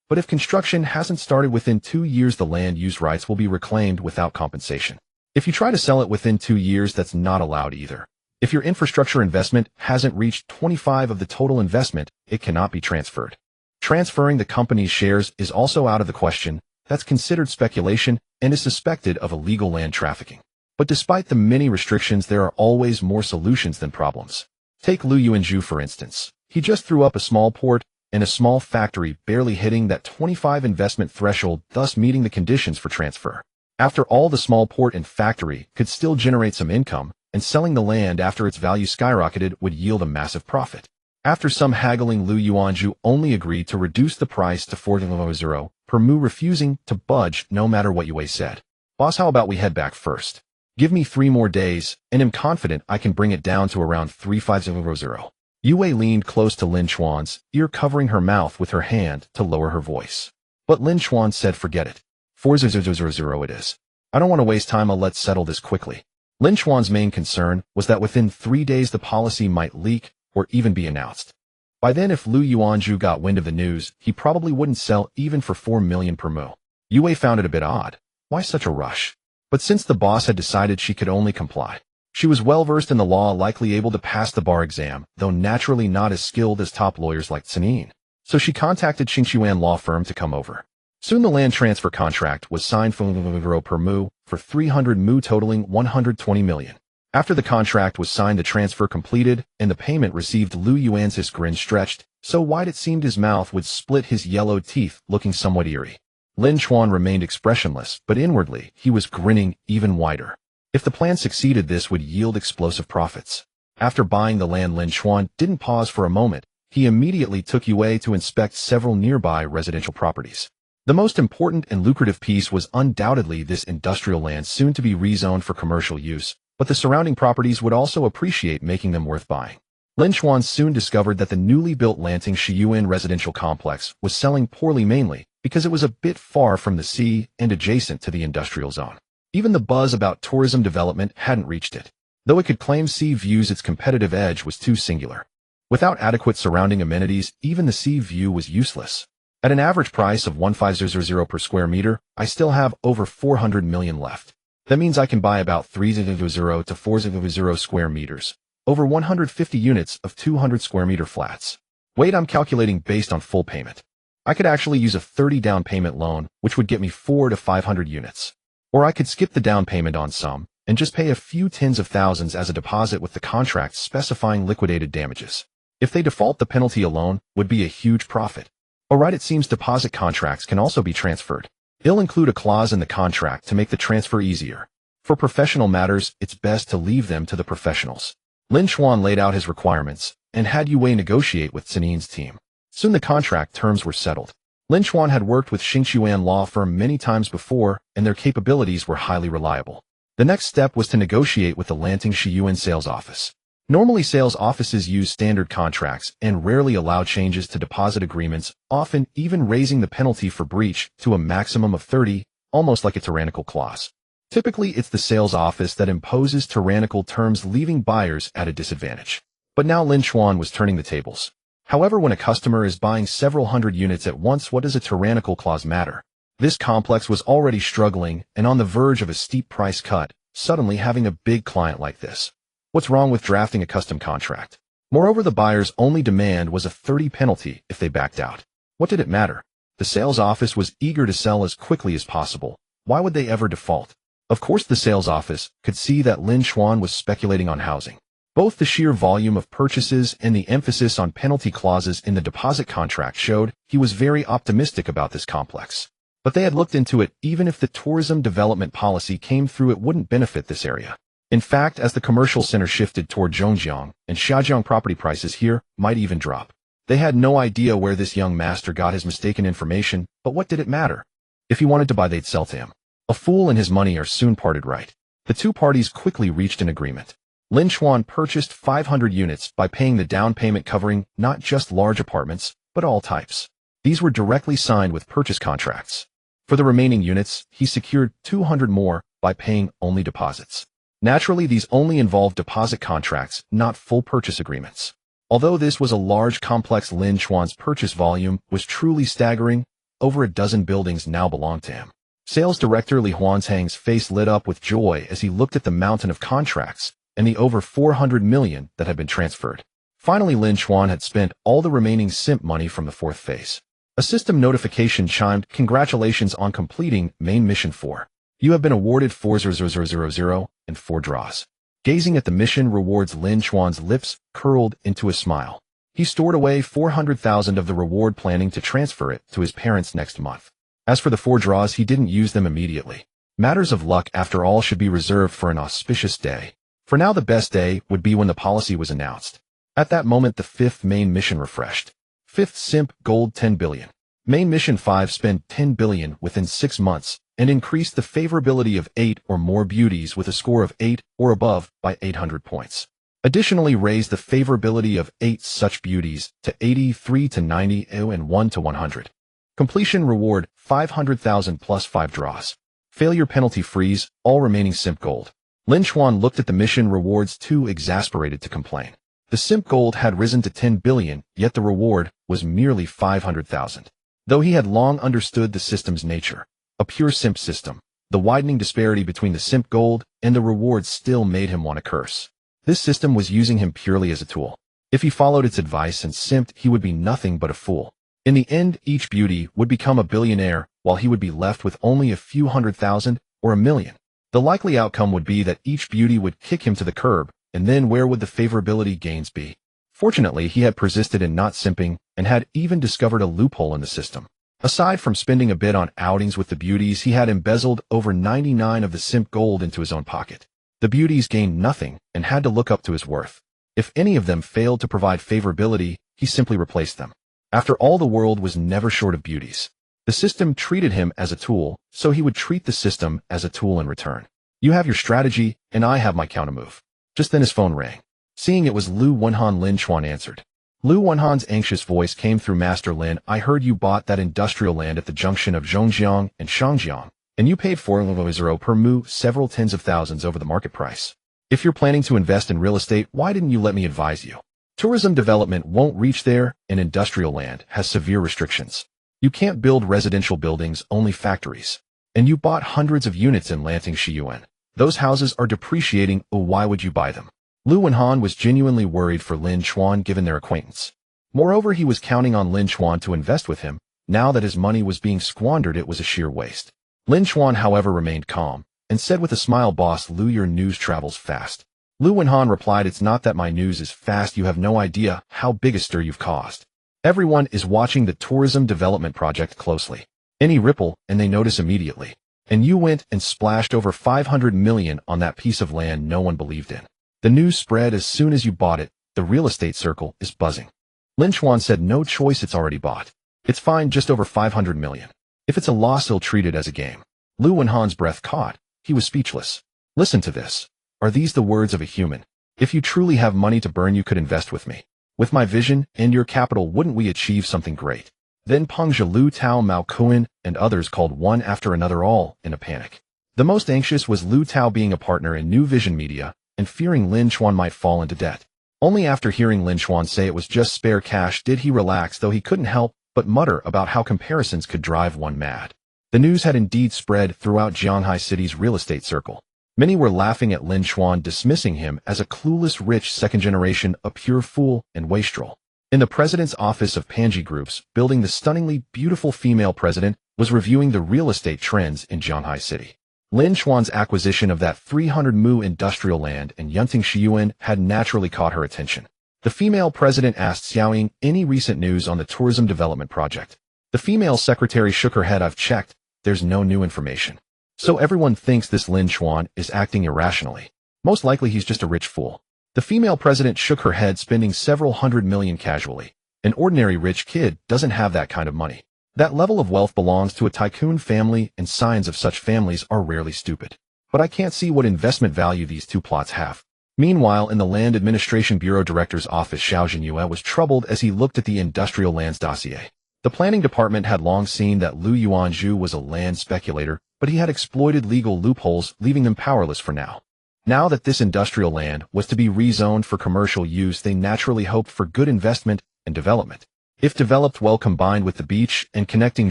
but if construction hasn't started within 2 years, the land use rights will be reclaimed without compensation. If you try to sell it within 2 years, that's not allowed either. If your infrastructure investment hasn't reached 25% of the total investment, it cannot be transferred. Transferring the company's shares is also out of the question. That's considered speculation and is suspected of illegal land trafficking. But despite the many restrictions, there are always more solutions than problems. Take Lu Yuanzhu, for instance. He just threw up a small port and a small factory, barely hitting that 25 investment threshold, thus meeting the conditions for transfer. After all, the small port and factory could still generate some income, and selling the land after its value skyrocketed would yield a massive profit. After some haggling, Lu Yuanzhu only agreed to reduce the price to 400 per mu, refusing to budge no matter what Yue said. Boss, how about we head back first? Give me 3 more days, and I'm confident I can bring it down to around 3500. Yue leaned close to Lin Chen's ear, covering her mouth with her hand to lower her voice. But Lin Chen said, forget it. 4000 it is. I don't want to waste time. Let's settle this quickly. Lin Chen's main concern was that within 3 days the policy might leak or even be announced. By then, if Lu Yuanzhu got wind of the news, he probably wouldn't sell even for 4 million per mu. Yue found it a bit odd. Why such a rush? But since the boss had decided, she could only comply. She was well versed in the law, likely able to pass the bar exam, though naturally not as skilled as top lawyers like Canin. So she contacted Xinchuan law firm to come over. Soon the land transfer contract was signed for per mu for 300 mu, totaling 120 million. After the contract was signed, the transfer completed, and the payment received, Lu Yuan's grin stretched so wide it seemed his mouth would split, his yellow teeth looking somewhat eerie. Lin Chen remained expressionless, but inwardly he was grinning even wider. If the plan succeeded, this would yield explosive profits. After buying the land, Lin Chen didn't pause for a moment. He immediately took Yue to inspect several nearby residential properties. The most important and lucrative piece was undoubtedly this industrial land, soon to be rezoned for commercial use, but the surrounding properties would also appreciate, making them worth buying. Lin Chen soon discovered that the newly built Lanting Shiyuan residential complex was selling poorly, mainly because it was a bit far from the sea and adjacent to the industrial zone. Even the buzz about tourism development hadn't reached it. Though it could claim sea views, its competitive edge was too singular. Without adequate surrounding amenities, even the sea view was useless. At an average price of 1500 per square meter, I still have over 400 million left. That means I can buy about 300 to 400 square meters, over 150 units of 200 square meter flats. Wait, I'm calculating based on full payment. I could actually use a 30 down payment loan, which would get me 400 to 500 units. Or I could skip the down payment on some and just pay a few tens of thousands as a deposit, with the contract specifying liquidated damages. If they default, the penalty alone would be a huge profit. Alright, it seems deposit contracts can also be transferred. They'll include a clause in the contract to make the transfer easier. For professional matters, it's best to leave them to the professionals. Lin Chen laid out his requirements and had Yue negotiate with Canin's team. Soon the contract terms were settled. Lin Chen had worked with Xinchuan law firm many times before, and their capabilities were highly reliable. The next step was to negotiate with the Lanting Shiyuan sales office. Normally, sales offices use standard contracts and rarely allow changes to deposit agreements, often even raising the penalty for breach to a maximum of 30, almost like a tyrannical clause. Typically, it's the sales office that imposes tyrannical terms, leaving buyers at a disadvantage. But now Lin Chen was turning the tables. However, when a customer is buying several hundred units at once, what does a tyrannical clause matter? This complex was already struggling and on the verge of a steep price cut. Suddenly, having a big client like this, what's wrong with drafting a custom contract? Moreover, the buyer's only demand was a 30 penalty if they backed out. What did it matter? The sales office was eager to sell as quickly as possible. Why would they ever default? Of course, the sales office could see that Lin Chen was speculating on housing. Both the sheer volume of purchases and the emphasis on penalty clauses in the deposit contract showed he was very optimistic about this complex. But they had looked into it. Even if the tourism development policy came through, it wouldn't benefit this area. In fact, as the commercial center shifted toward Zhongjiang and Xiajiang, property prices here might even drop. They had no idea where this young master got his mistaken information, but what did it matter? If he wanted to buy, they'd sell to him. A fool and his money are soon parted right. The two parties quickly reached an agreement. Lin Chen purchased 500 units by paying the down payment covering not just large apartments, but all types. These were directly signed with purchase contracts. For the remaining units, he secured 200 more by paying only deposits. Naturally, these only involved deposit contracts, not full purchase agreements. Although this was a large, complex, Lin Chen's purchase volume was truly staggering. Over a dozen buildings now belonged to him. Sales Director Li Huantang's face lit up with joy as he looked at the mountain of contracts and the over 400 million that had been transferred. Finally, Lin Chen had spent all the remaining simp money from the fourth phase. A system notification chimed, "Congratulations on completing main mission 4. You have been awarded 40000 and 4 draws." Gazing at the mission rewards, Lin Chen's lips curled into a smile. He stored away 400,000 of the reward, planning to transfer it to his parents next month. As for the 4 draws, he didn't use them immediately. Matters of luck, after all, should be reserved for an auspicious day. For now, the best day would be when the policy was announced. At that moment, the 5th main mission refreshed. 5th simp, gold 10 billion. Main mission 5, spend 10 billion within 6 months and increase the favorability of 8 or more beauties with a score of 8 or above by 800 points. Additionally, raise the favorability of 8 such beauties to 83 to 90 and 1 to 100. Completion reward, 500,000 plus 5 draws. Failure penalty freeze, all remaining simp gold. Lin Chen looked at the mission rewards, too exasperated to complain. The simp gold had risen to 10 billion, yet the reward was merely 500,000. Though he had long understood the system's nature, a pure simp system, the widening disparity between the simp gold and the rewards still made him want to curse. This system was using him purely as a tool. If he followed its advice and simped, he would be nothing but a fool. In the end, each beauty would become a billionaire, while he would be left with only a few 100,000 or a million. The likely outcome would be that each beauty would kick him to the curb, and then where would the favorability gains be? Fortunately, he had persisted in not simping and had even discovered a loophole in the system. Aside from spending a bit on outings with the beauties, he had embezzled over 99 of the simp gold into his own pocket. The beauties gained nothing and had to look up to his worth. If any of them failed to provide favorability, he simply replaced them. After all, the world was never short of beauties. The system treated him as a tool, so he would treat the system as a tool in return. You have your strategy, and I have my countermove. Just then his phone rang. Seeing it was Lu Wenhan, Lin Chen answered. Lu Wenhan's anxious voice came through. "Master Lin, I heard you bought that industrial land at the junction of Zhongjiang and Shangjiang, and you paid 400 per mu, several tens of thousands over the market price. If you're planning to invest in real estate, why didn't you let me advise you? Tourism development won't reach there, and industrial land has severe restrictions. You can't build residential buildings, only factories. And you bought hundreds of units in Lanting Shiyuan. Those houses are depreciating, why would you buy them?" Lu Wenhan was genuinely worried for Lin Chen given their acquaintance. Moreover, he was counting on Lin Chen to invest with him. Now that his money was being squandered, it was a sheer waste. Lin Chen, however, remained calm and said with a smile, "Boss Lu, your news travels fast." Lu Wenhan replied, "It's not that my news is fast, you have no idea how big a stir you've caused. Everyone is watching the tourism development project closely. Any ripple, and they notice immediately. And you went and splashed over 500 million on that piece of land no one believed in. The news spread as soon as you bought it. The real estate circle is buzzing." Lin Chen said, "No choice, it's already bought. It's fine, just over 500 million. If it's a loss, he'll treat it as a game." Lu Wenhan's breath caught. He was speechless. "Listen to this. Are these the words of a human? If you truly have money to burn, you could invest with me. With my vision and your capital, wouldn't we achieve something great?" Then Pengzhe, Lu Tao, Mao Kuan, and others called one after another, all in a panic. The most anxious was Lu Tao, being a partner in New Vision Media and fearing Lin Chen might fall into debt. Only after hearing Lin Chen say it was just spare cash did he relax, though he couldn't help but mutter about how comparisons could drive one mad. The news had indeed spread throughout Jianghai City's real estate circle. Many were laughing at Lin Chen, dismissing him as a clueless rich second generation, a pure fool and wastrel. In the president's office of Panji Group's building, the stunningly beautiful female president was reviewing the real estate trends in Jianghai City. Lin Chen's acquisition of that 300 mu industrial land in Yunting Shiyuan had naturally caught her attention. The female president asked Xiaoying any recent news on the tourism development project. The female secretary shook her head. "I've checked. There's no new information. So everyone thinks this Lin Chen is acting irrationally. Most likely he's just a rich fool." The female president shook her head, "Spending several 100 million casually. An ordinary rich kid doesn't have that kind of money. That level of wealth belongs to a tycoon family, and signs of such families are rarely stupid. But I can't see what investment value these two plots have." Meanwhile, in the Land Administration Bureau Director's office, Xiao Jinyue was troubled as he looked at the industrial lands dossier. The planning department had long seen that Lu Yuanzhu was a land speculator, but he had exploited legal loopholes, leaving them powerless for now. Now that this industrial land was to be rezoned for commercial use, they naturally hoped for good investment and development. If developed well, combined with the beach and connecting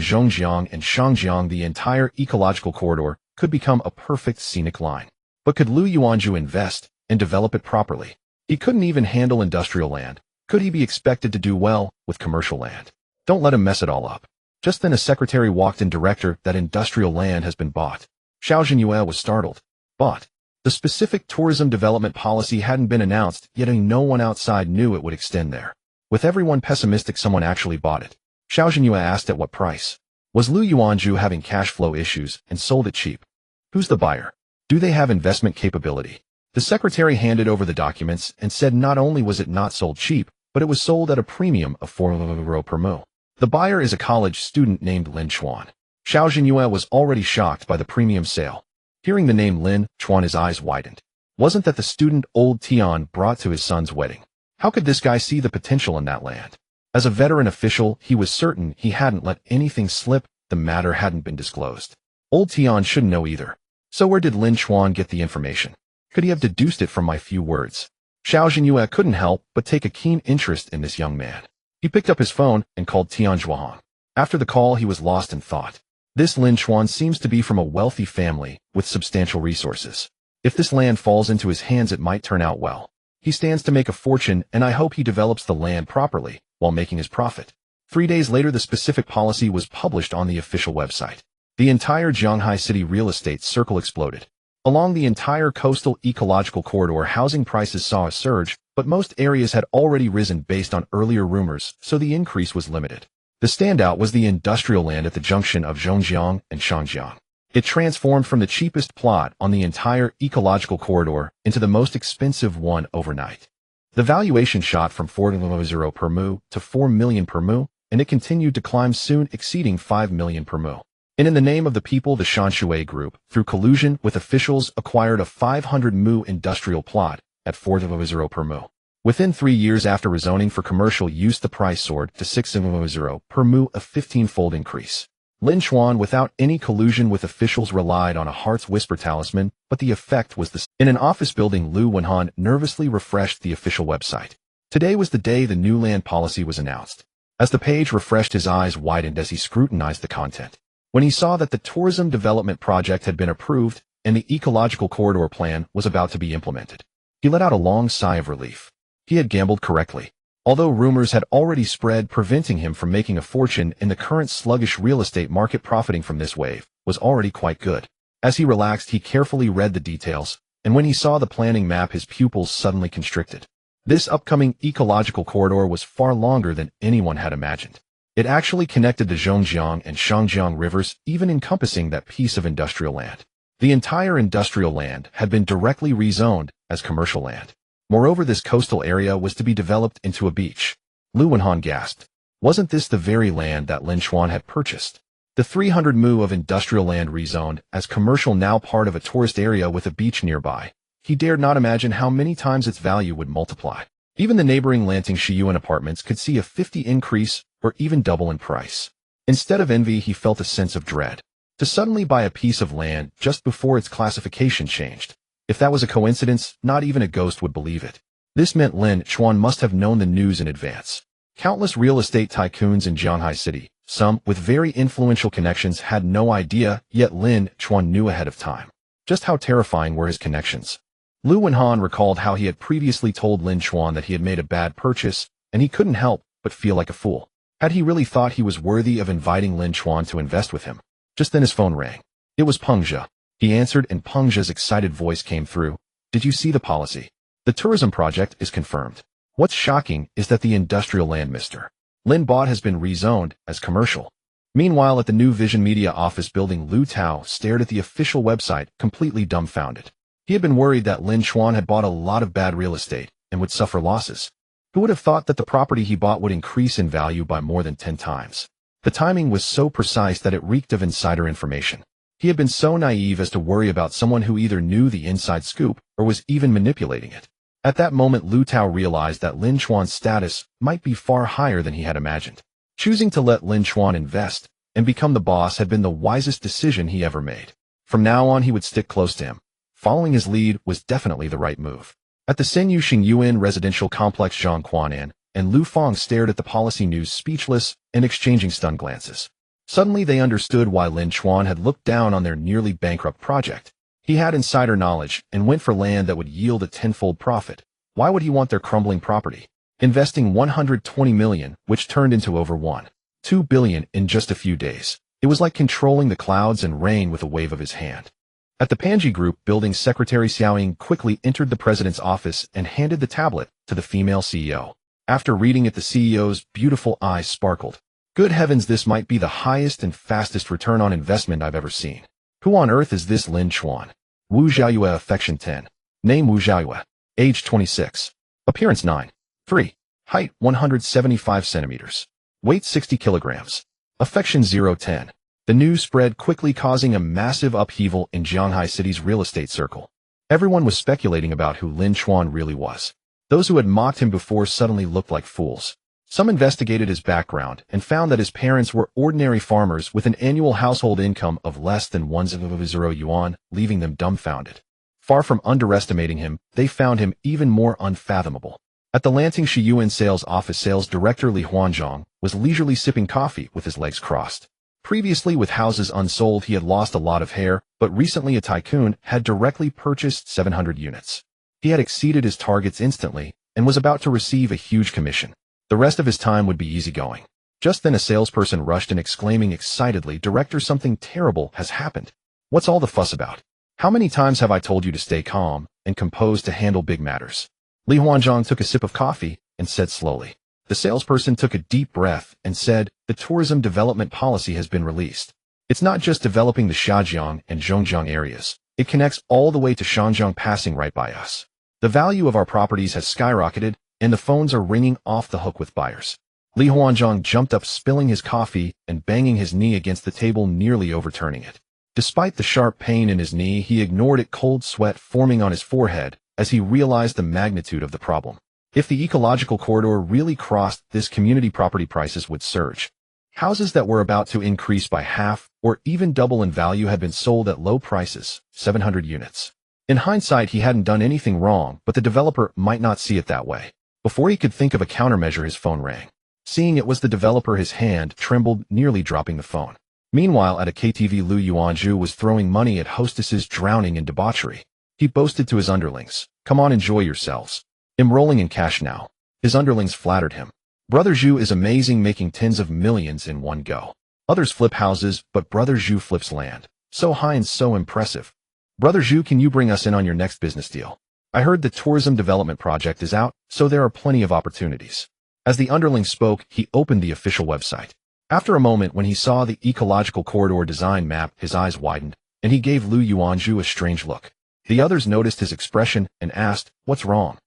Zhongjiang and Shangjiang, the entire ecological corridor could become a perfect scenic line. But could Lu Yuanzhu invest and develop it properly? He couldn't even handle industrial land. Could he be expected to do well with commercial land? Don't let him mess it all up. Just then a secretary walked in. Director, that industrial land has been bought. Xiao Jinyue was startled. Bought? The specific tourism development policy hadn't been announced, yet no one outside knew it would extend there. With everyone pessimistic, someone actually bought it. Xiao Jinyue asked at what price. Was Lu Yuanzhu having cash flow issues and sold it cheap? Who's the buyer? Do they have investment capability? The secretary handed over the documents and said not only was it not sold cheap, but it was sold at a premium of 4 euro per mu. The buyer is a college student named Lin Chen. Xiao Jinyue was already shocked by the premium sale. Hearing the name Lin Chen, his eyes widened. Wasn't that the student old Tian brought to his son's wedding? How could this guy see the potential in that land? As a veteran official, he was certain he hadn't let anything slip. The matter hadn't been disclosed. Old Tian shouldn't know either. So where did Lin Chen get the information? Could he have deduced it from my few words? Xiao Jinyue couldn't help but take a keen interest in this young man. He picked up his phone and called Tian Zhuang. After the call, he was lost in thought. This Lin Chen seems to be from a wealthy family with substantial resources. If this land falls into his hands, it might turn out well. He stands to make a fortune, and I hope he develops the land properly while making his profit. 3 days later, the specific policy was published on the official website. The entire Shanghai city real estate circle exploded. Along the entire coastal ecological corridor, housing prices saw a surge, but most areas had already risen based on earlier rumors, so the increase was limited. The standout was the industrial land at the junction of Zhongjiang and Shangjiang. It transformed from the cheapest plot on the entire ecological corridor into the most expensive one overnight. The valuation shot from 4 euro per mu to 4 million per mu, and it continued to climb, soon exceeding 5 million per mu. And in the name of the people, the Shanshui Group, through collusion with officials, acquired a 500 mu industrial plot at 4 euro per mu. Within 3 years after rezoning for commercial use, the price soared to 6 euro per mu, a 15-fold increase. Lin Chen, without any collusion with officials, relied on a heart's whisper talisman, but the effect was the same. In an office building, Lu Wenhan nervously refreshed the official website. Today was the day the new land policy was announced. As the page refreshed, his eyes widened as he scrutinized the content. When he saw that the tourism development project had been approved and the ecological corridor plan was about to be implemented, he let out a long sigh of relief. He had gambled correctly. Although rumors had already spread preventing him from making a fortune in the current sluggish real estate market, profiting from this wave was already quite good. As he relaxed, he carefully read the details, and when he saw the planning map, his pupils suddenly constricted. This upcoming ecological corridor was far longer than anyone had imagined. It actually connected the Zhongjiang and Shangjiang rivers, even encompassing that piece of industrial land. The entire industrial land had been directly rezoned as commercial land. Moreover, this coastal area was to be developed into a beach. Lu Wenhan gasped. Wasn't this the very land that Lin Chen had purchased? The 300 mu of industrial land rezoned as commercial, now part of a tourist area with a beach nearby. He dared not imagine how many times its value would multiply. Even the neighboring Lanting Shiyuan apartments could see a 50 increase or even double in price. Instead of envy, he felt a sense of dread. To suddenly buy a piece of land just before its classification changed. If that was a coincidence, not even a ghost would believe it. This meant Lin Chen must have known the news in advance. Countless real estate tycoons in Shanghai city, some with very influential connections, had no idea, yet Lin Chen knew ahead of time. Just how terrifying were his connections? Lu Wenhan recalled how he had previously told Lin Chen that he had made a bad purchase, and he couldn't help but feel like a fool. Had he really thought he was worthy of inviting Lin Chen to invest with him? Just then his phone rang. It was Peng Zhe. He answered, and Peng Zhe's excited voice came through. Did you see the policy? The tourism project is confirmed. What's shocking is that the industrial land Mr. Lin bought has been rezoned as commercial. Meanwhile, at the New Vision Media office building, Lu Tao stared at the official website, completely dumbfounded. He had been worried that Lin Chen had bought a lot of bad real estate and would suffer losses. Who would have thought that the property he bought would increase in value by more than 10 times? The timing was so precise that it reeked of insider information. He had been so naive as to worry about someone who either knew the inside scoop or was even manipulating it. At that moment, Lu Tao realized that Lin Chuan's status might be far higher than he had imagined. Choosing to let Lin Chuan invest and become the boss had been the wisest decision he ever made. From now on, he would stick close to him. Following his lead was definitely the right move. At the Senyu Xingyuan residential complex, Zhang Quanan and Lu Feng stared at the policy news speechless and exchanging stunned glances. Suddenly they understood why Lin Chuan had looked down on their nearly bankrupt project. He had insider knowledge and went for land that would yield a tenfold profit. Why would he want their crumbling property? Investing 120 million, which turned into over 1.2 billion in just a few days. It was like controlling the clouds and rain with a wave of his hand. At the Panji Group building, Secretary Xiaoying quickly entered the president's office and handed the tablet to the female CEO. After reading it, the CEO's beautiful eyes sparkled. Good heavens, this might be the highest and fastest return on investment I've ever seen. Who on earth is this Lin Chuan? Wu Xiaoyue, affection 10. Name Wu Xiaoyue. Age 26. Appearance 9'3". Height 175 centimeters. Weight 60 kilograms. Affection 010. The news spread quickly, causing a massive upheaval in Shanghai City's real estate circle. Everyone was speculating about who Lin Chuan really was. Those who had mocked him before suddenly looked like fools. Some investigated his background and found that his parents were ordinary farmers with an annual household income of less than 1,000 yuan, leaving them dumbfounded. Far from underestimating him, they found him even more unfathomable. At the Lanting Shiyuan sales office, sales director Li Huanzhong was leisurely sipping coffee with his legs crossed. Previously, with houses unsold, he had lost a lot of hair, but recently a tycoon had directly purchased 700 units. He had exceeded his targets instantly and was about to receive a huge commission. The rest of his time would be easygoing. Just then a salesperson rushed in, exclaiming excitedly, "Director, something terrible has happened. What's all the fuss about? How many times have I told you to stay calm and composed to handle big matters?" Li Huanzhong took a sip of coffee and said slowly. The salesperson took a deep breath and said, "The tourism development policy has been released. It's not just developing the Shajiang and Zhongjiang areas. It connects all the way to Shanjiang, passing right by us. The value of our properties has skyrocketed, and the phones are ringing off the hook with buyers." Li Huanzhong jumped up, spilling his coffee and banging his knee against the table, nearly overturning it. Despite the sharp pain in his knee, he ignored it, cold sweat forming on his forehead as he realized the magnitude of the problem. If the ecological corridor really crossed this community, property prices would surge. Houses that were about to increase by half or even double in value had been sold at low prices, 700 units. In hindsight, he hadn't done anything wrong, but the developer might not see it that way. Before he could think of a countermeasure, his phone rang. Seeing it was the developer, his hand trembled, nearly dropping the phone. Meanwhile, at a KTV, Lu Yuanzhu was throwing money at hostesses, drowning in debauchery. He boasted to his underlings, "Come on, enjoy yourselves. I'm rolling in cash now." His underlings flattered him. "Brother Zhu is amazing, making tens of millions in one go. Others flip houses, but Brother Zhu flips land. So high and so impressive. Brother Zhu, can you bring us in on your next business deal? I heard the tourism development project is out, so there are plenty of opportunities." As the underling spoke, he opened the official website. After a moment, when he saw the ecological corridor design map, his eyes widened, and he gave Lu Yuanzhu a strange look. The others noticed his expression and asked, "What's wrong?"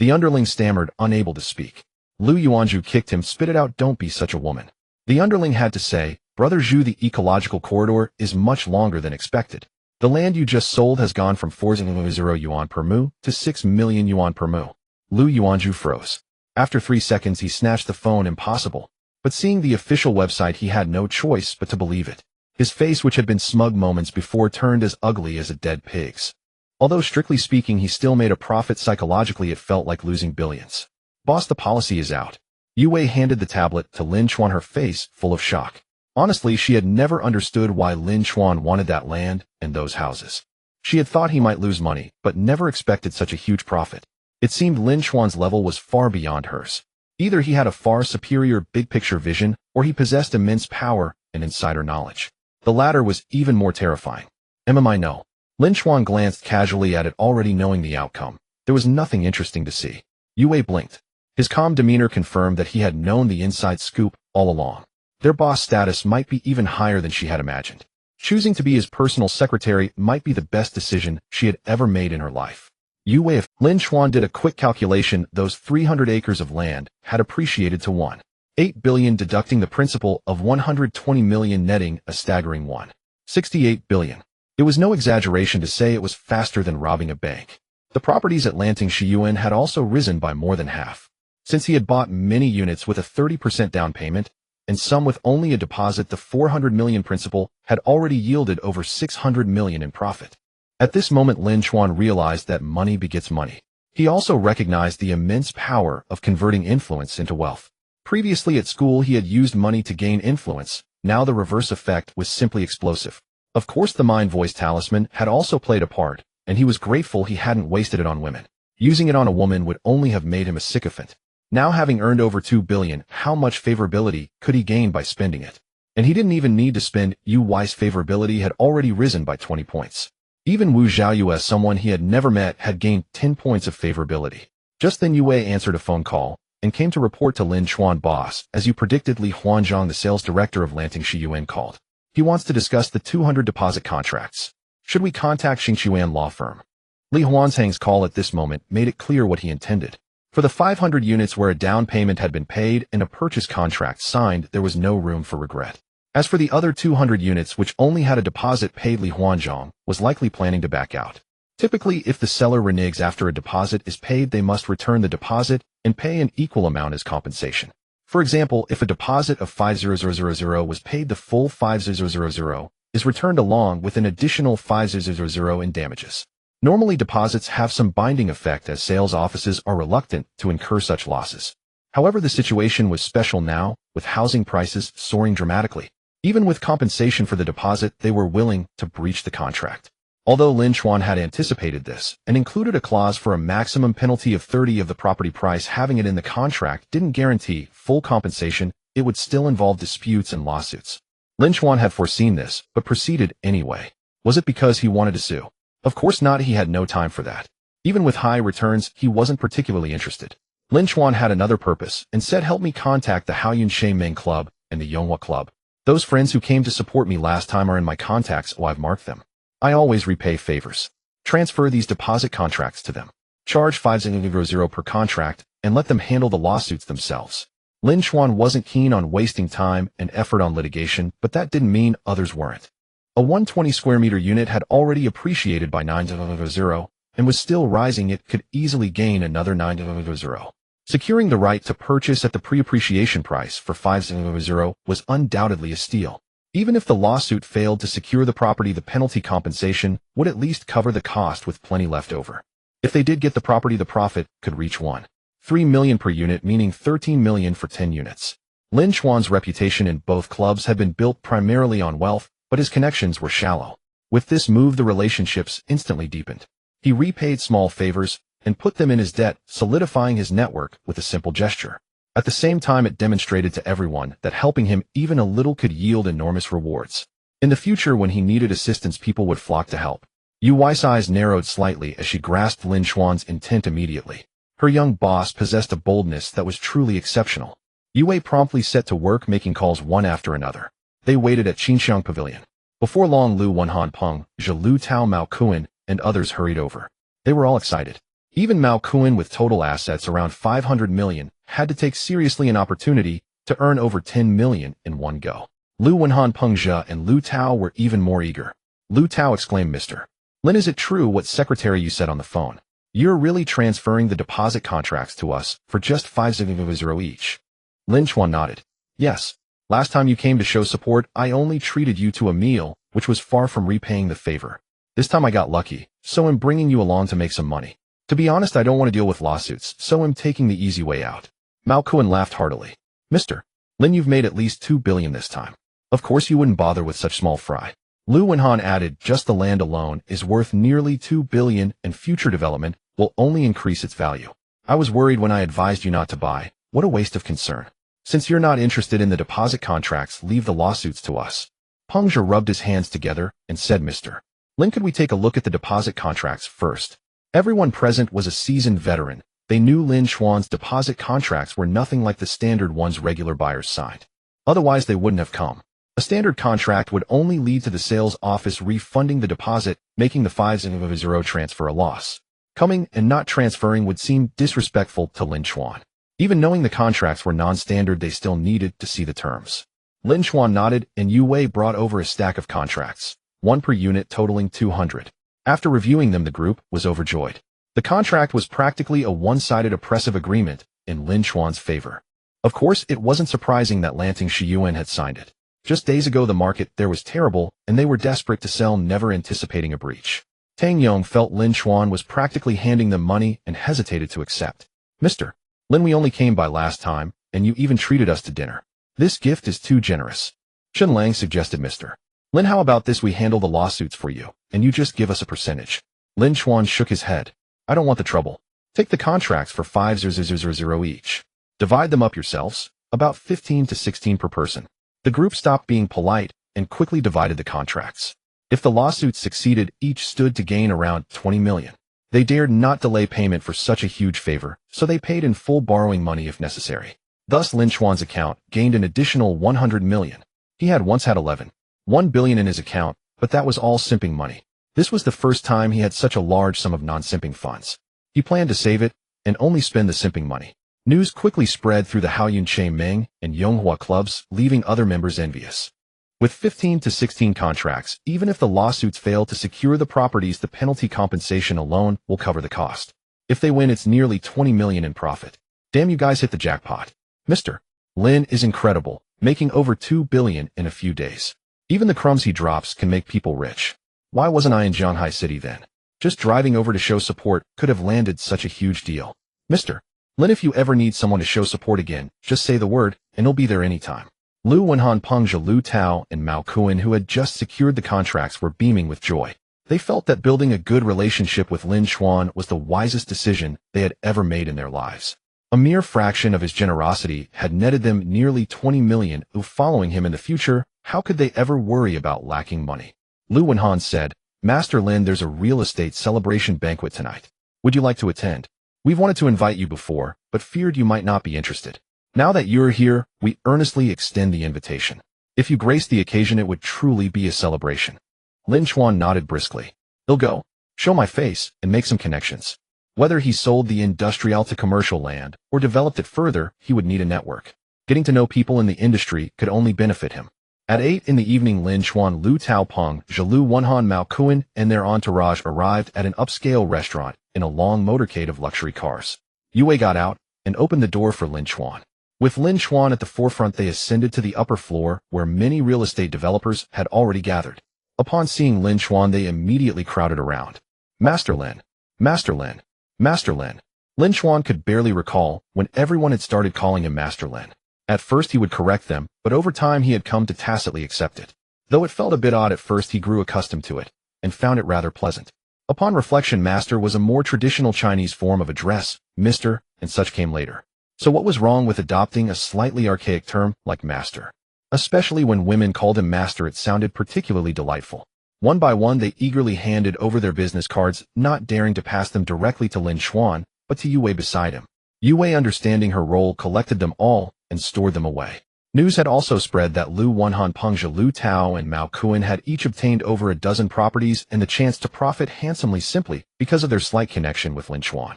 The underling stammered, unable to speak. Lu Yuanzhu kicked him. "Spit it out, don't be such a woman." The underling had to say, "Brother Zhu, the ecological corridor is much longer than expected. The land you just sold has gone from 4,000 yuan per mu to 6 million yuan per mu." Lu Yuanzhu froze. After 3 seconds, he snatched the phone. Impossible. But seeing the official website, he had no choice but to believe it. His face, which had been smug moments before, turned as ugly as a dead pig's. Although strictly speaking, he still made a profit. Psychologically, it felt like losing billions. "Boss, the policy is out." Yue handed the tablet to Lin Chuan, her face full of shock. Honestly, she had never understood why Lin Chuan wanted that land and those houses. She had thought he might lose money, but never expected such a huge profit. It seemed Lin Chuan's level was far beyond hers. Either he had a far superior big-picture vision, or he possessed immense power and insider knowledge. The latter was even more terrifying. "MMI, no." Lin Chuan glanced casually at it, already knowing the outcome. There was nothing interesting to see. Yue blinked. His calm demeanor confirmed that he had known the inside scoop all along. Their boss status might be even higher than she had imagined. Choosing to be his personal secretary might be the best decision she had ever made in her life. Lin Chuan did a quick calculation. Those 300 acres of land had appreciated to 1.8 billion, deducting the principal of 120 million, netting a staggering 1.68 billion. It was no exaggeration to say it was faster than robbing a bank. The properties at Lanting Shiyuan had also risen by more than half. Since he had bought many units with a 30% down payment, and some with only a deposit, the 400 million principal had already yielded over 600 million in profit. At this moment, Lin Chen realized that money begets money. He also recognized the immense power of converting influence into wealth. Previously at school, he had used money to gain influence. Now the reverse effect was simply explosive. Of course, the mind voice talisman had also played a part, and he was grateful he hadn't wasted it on women. Using it on a woman would only have made him a sycophant. Now, having earned over 2 billion, how much favorability could he gain by spending it? And he didn't even need to spend. Yu's favorability had already risen by 20 points. Even Wu Xiaoyu, as someone he had never met, had gained 10 points of favorability. Just then Yue answered a phone call and came to report to Lin Chen. Boss, as you predicted, Li Huanzhang, the sales director of Lanting Shiyuan, called. He wants to discuss the 200 deposit contracts. Should we contact Xingchuan law firm? Li Huanzhang's call at this moment made it clear what he intended. For the 500 units where a down payment had been paid and a purchase contract signed, there was no room for regret. As for the other 200 units which only had a deposit paid, Li Huanzhang was likely planning to back out. Typically, if the seller reneges after a deposit is paid, they must return the deposit and pay an equal amount as compensation. For example, if a deposit of 500,000 was paid, the full 500,000 is returned along with an additional 500,000 in damages. Normally, deposits have some binding effect as sales offices are reluctant to incur such losses. However, the situation was special now, with housing prices soaring dramatically. Even with compensation for the deposit, they were willing to breach the contract. Although Lin Chen had anticipated this and included a clause for a maximum penalty of 30 of the property price, having it in the contract didn't guarantee full compensation. It would still involve disputes and lawsuits. Lin Chen had foreseen this, but proceeded anyway. Was it because he wanted to sue? Of course not. He had no time for that. Even with high returns, he wasn't particularly interested. Lin Chen had another purpose and said, help me contact the Haoyun Shenmeng Club and the Yonghua Club. Those friends who came to support me last time are in my contacts. I've marked them. I always repay favors. Transfer these deposit contracts to them. Charge 500 per contract and let them handle the lawsuits themselves. Lin Chen wasn't keen on wasting time and effort on litigation, but that didn't mean others weren't. A 120 square meter unit had already appreciated by 900 and was still rising. It could easily gain another 900. Securing the right to purchase at the pre-appreciation price for 500 was undoubtedly a steal. Even if the lawsuit failed to secure the property, the penalty compensation would at least cover the cost with plenty left over. If they did get the property, the profit could reach 1.3 million per unit, meaning 13 million for 10 units. Lin Chen's reputation in both clubs had been built primarily on wealth, but his connections were shallow. With this move, the relationships instantly deepened. He repaid small favors and put them in his debt, solidifying his network with a simple gesture. At the same time, it demonstrated to everyone that helping him even a little could yield enormous rewards. In the future, when he needed assistance, people would flock to help. Yu's eyes narrowed slightly as she grasped Lin Chen's intent immediately. Her young boss possessed a boldness that was truly exceptional. Yue promptly set to work making calls one after another. They waited at Qinxiang Pavilion. Before long, Lu Wenhanpeng, Zhe Tao, Mao Kuan, and others hurried over. They were all excited. Even Mao Kuan, with total assets around 500 million, had to take seriously an opportunity to earn over 10 million in one go. Lu Wenhanpeng, Zhe, and Lu Tao were even more eager. Lu Tao exclaimed, Mr. Lin, is it true what secretary you said on the phone? You're really transferring the deposit contracts to us for just 500 each? Lin Chen nodded. Yes. Last time you came to show support, I only treated you to a meal, which was far from repaying the favor. This time I got lucky, so I'm bringing you along to make some money. To be honest, I don't want to deal with lawsuits, so I'm taking the easy way out. Mao Kuan laughed heartily. Mr. Lin, you've made at least 2 billion this time. Of course you wouldn't bother with such small fry. Lu Wenhan added, just the land alone is worth nearly 2 billion, and future development will only increase its value. I was worried when I advised you not to buy. What a waste of concern. Since you're not interested in the deposit contracts, leave the lawsuits to us. Peng Zhe rubbed his hands together and said, Mr. Lin, could we take a look at the deposit contracts first? Everyone present was a seasoned veteran. They knew Lin Chen's deposit contracts were nothing like the standard ones regular buyers signed. Otherwise, they wouldn't have come. A standard contract would only lead to the sales office refunding the deposit, making the 500 transfer a loss. Coming and not transferring would seem disrespectful to Lin Chen. Even knowing the contracts were non-standard, they still needed to see the terms. Lin Chen nodded, and Yue brought over a stack of contracts, one per unit totaling 200. After reviewing them, the group was overjoyed. The contract was practically a one-sided oppressive agreement in Lin Chuan's favor. Of course, it wasn't surprising that Lanting Shiyuan had signed it. Just days ago the market there was terrible, and they were desperate to sell, never anticipating a breach. Tang Yong felt Lin Chuan was practically handing them money and hesitated to accept. Mr. Lin, we only came by last time, and you even treated us to dinner. This gift is too generous. Chen Lang suggested. Mr. Lin, how about this? We handle the lawsuits for you, and you just give us a percentage. Lin Chuan shook his head. I don't want the trouble. Take the contracts for 5,000 each. Divide them up yourselves, about 15 to 16 per person. The group stopped being polite and quickly divided the contracts. If the lawsuits succeeded, each stood to gain around 20 million. They dared not delay payment for such a huge favor, so they paid in full, borrowing money if necessary. Thus Lin Chuan's account gained an additional 100 million. He had once had 1 billion in his account, but that was all simping money. This was the first time he had such a large sum of non-simping funds. He planned to save it and only spend the simping money. News quickly spread through the Haoyun Che Meng and Yonghua clubs, leaving other members envious. With 15 to 16 contracts, even if the lawsuits fail to secure the properties, the penalty compensation alone will cover the cost. If they win, it's nearly 20 million in profit. Damn, you guys hit the jackpot. Mr. Lin is incredible, making over 2 billion in a few days. Even the crumbs he drops can make people rich. Why wasn't I in Shanghai City then? Just driving over to show support could have landed such a huge deal. Mr. Lin, if you ever need someone to show support again, just say the word, and he'll be there anytime. Lu Wenhan, Peng Zhe, Lu Tao, and Mao Kuan, who had just secured the contracts, were beaming with joy. They felt that building a good relationship with Lin Chuan was the wisest decision they had ever made in their lives. A mere fraction of his generosity had netted them nearly 20 million. Following him in the future, how could they ever worry about lacking money? Lu Wenhan said, Master Lin, there's a real estate celebration banquet tonight. Would you like to attend? We've wanted to invite you before, but feared you might not be interested. Now that you're here, we earnestly extend the invitation. If you grace the occasion, it would truly be a celebration. Lin Chuan nodded briskly. He'll go, show my face, and make some connections. Whether he sold the industrial to commercial land or developed it further, he would need a network. Getting to know people in the industry could only benefit him. At 8 in the evening, Lin Chuan, Lu Tao, Peng Zhe, Lu Wenhan, Mao Kuan, and their entourage arrived at an upscale restaurant in a long motorcade of luxury cars. Yue got out and opened the door for Lin Chuan. With Lin Chuan at the forefront, they ascended to the upper floor where many real estate developers had already gathered. Upon seeing Lin Chuan, they immediately crowded around. Master Lin, Master Lin, Master Lin. Lin Chuan could barely recall when everyone had started calling him Master Lin. At first he would correct them, but over time he had come to tacitly accept it. Though it felt a bit odd at first, he grew accustomed to it and found it rather pleasant. Upon reflection, Master was a more traditional Chinese form of address. Mr. and such came later. So what was wrong with adopting a slightly archaic term like Master? Especially when women called him Master, it sounded particularly delightful. One by one they eagerly handed over their business cards, not daring to pass them directly to Lin Chuan, but to Yue beside him. Yue, understanding her role, collected them all and stored them away. News had also spread that Lu Wenhan, Peng Zhe, Lu Tao, and Mao Kuan had each obtained over a dozen properties and the chance to profit handsomely simply because of their slight connection with Lin Chuan.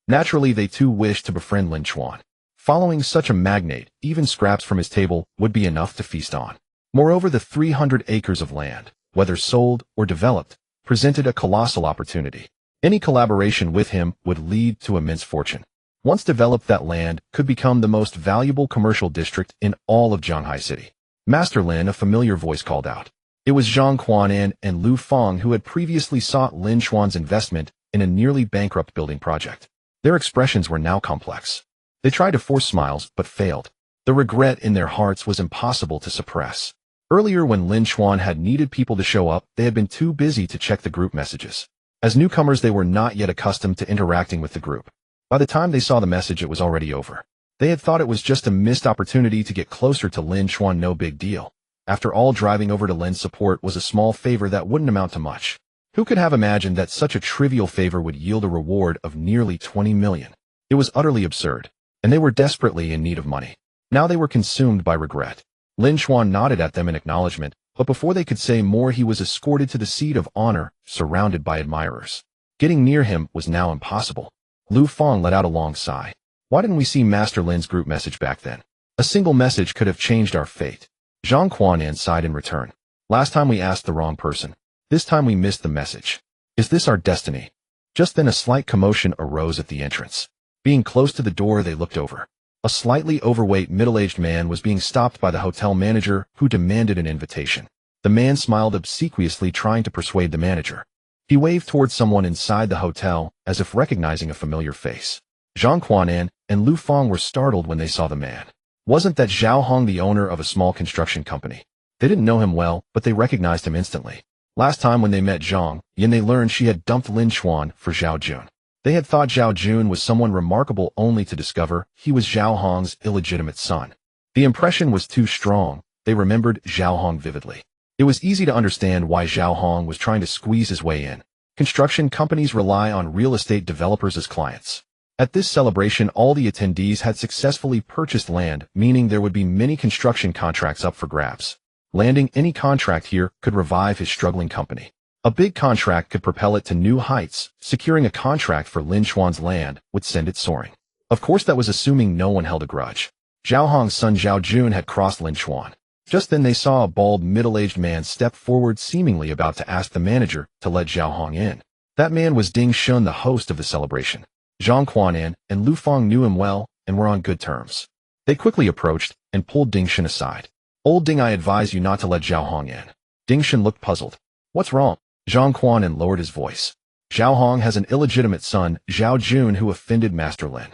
Naturally, they too wished to befriend Lin Chuan. Following such a magnate, even scraps from his table would be enough to feast on. Moreover, the 300 acres of land, whether sold or developed, presented a colossal opportunity. Any collaboration with him would lead to immense fortune. Once developed, that land could become the most valuable commercial district in all of Shanghai City. Master Lin, a familiar voice called out. It was Zhang Quanan and Lu Feng who had previously sought Lin Chuan's investment in a nearly bankrupt building project. Their expressions were now complex. They tried to force smiles, but failed. The regret in their hearts was impossible to suppress. Earlier, when Lin Chuan had needed people to show up, they had been too busy to check the group messages. As newcomers, they were not yet accustomed to interacting with the group. By the time they saw the message, it was already over. They had thought it was just a missed opportunity to get closer to Lin Chuan. No big deal. After all, driving over to Lin's support was a small favor that wouldn't amount to much. Who could have imagined that such a trivial favor would yield a reward of nearly 20 million? It was utterly absurd, and they were desperately in need of money. Now they were consumed by regret. Lin Chuan nodded at them in acknowledgement, but before they could say more, he was escorted to the seat of honor, surrounded by admirers. Getting near him was now impossible. Lu Feng let out a long sigh. Why didn't we see Master Lin's group message back then? A single message could have changed our fate. Zhang Quanan sighed in return. Last time we asked the wrong person. This time we missed the message. Is this our destiny? Just then a slight commotion arose at the entrance. Being close to the door, they looked over. A slightly overweight middle-aged man was being stopped by the hotel manager, who demanded an invitation. The man smiled obsequiously, trying to persuade the manager. He waved towards someone inside the hotel, as if recognizing a familiar face. Zhang Quanan and Lu Fang were startled when they saw the man. Wasn't that Zhao Hong, the owner of a small construction company? They didn't know him well, but they recognized him instantly. Last time when they met Zhang Yan, they learned she had dumped Lin Chen for Zhao Jun. They had thought Zhao Jun was someone remarkable, only to discover he was Zhao Hong's illegitimate son. The impression was too strong. They remembered Zhao Hong vividly. It was easy to understand why Zhao Hong was trying to squeeze his way in. Construction companies rely on real estate developers as clients. At this celebration, all the attendees had successfully purchased land, meaning there would be many construction contracts up for grabs. Landing any contract here could revive his struggling company. A big contract could propel it to new heights. Securing a contract for Lin Chuan's land would send it soaring. Of course, that was assuming no one held a grudge. Zhao Hong's son Zhao Jun had crossed Lin Chuan. Just then they saw a bald, middle-aged man step forward, seemingly about to ask the manager to let Zhao Hong in. That man was Ding Shun, the host of the celebration. Zhang Quanan and Lu Fang knew him well and were on good terms. They quickly approached and pulled Ding Shun aside. "Old Ding, I advise you not to let Zhao Hong in." Ding Shun looked puzzled. "What's wrong?" Zhang Quanan lowered his voice. "Zhao Hong has an illegitimate son, Zhao Jun, who offended Master Lin."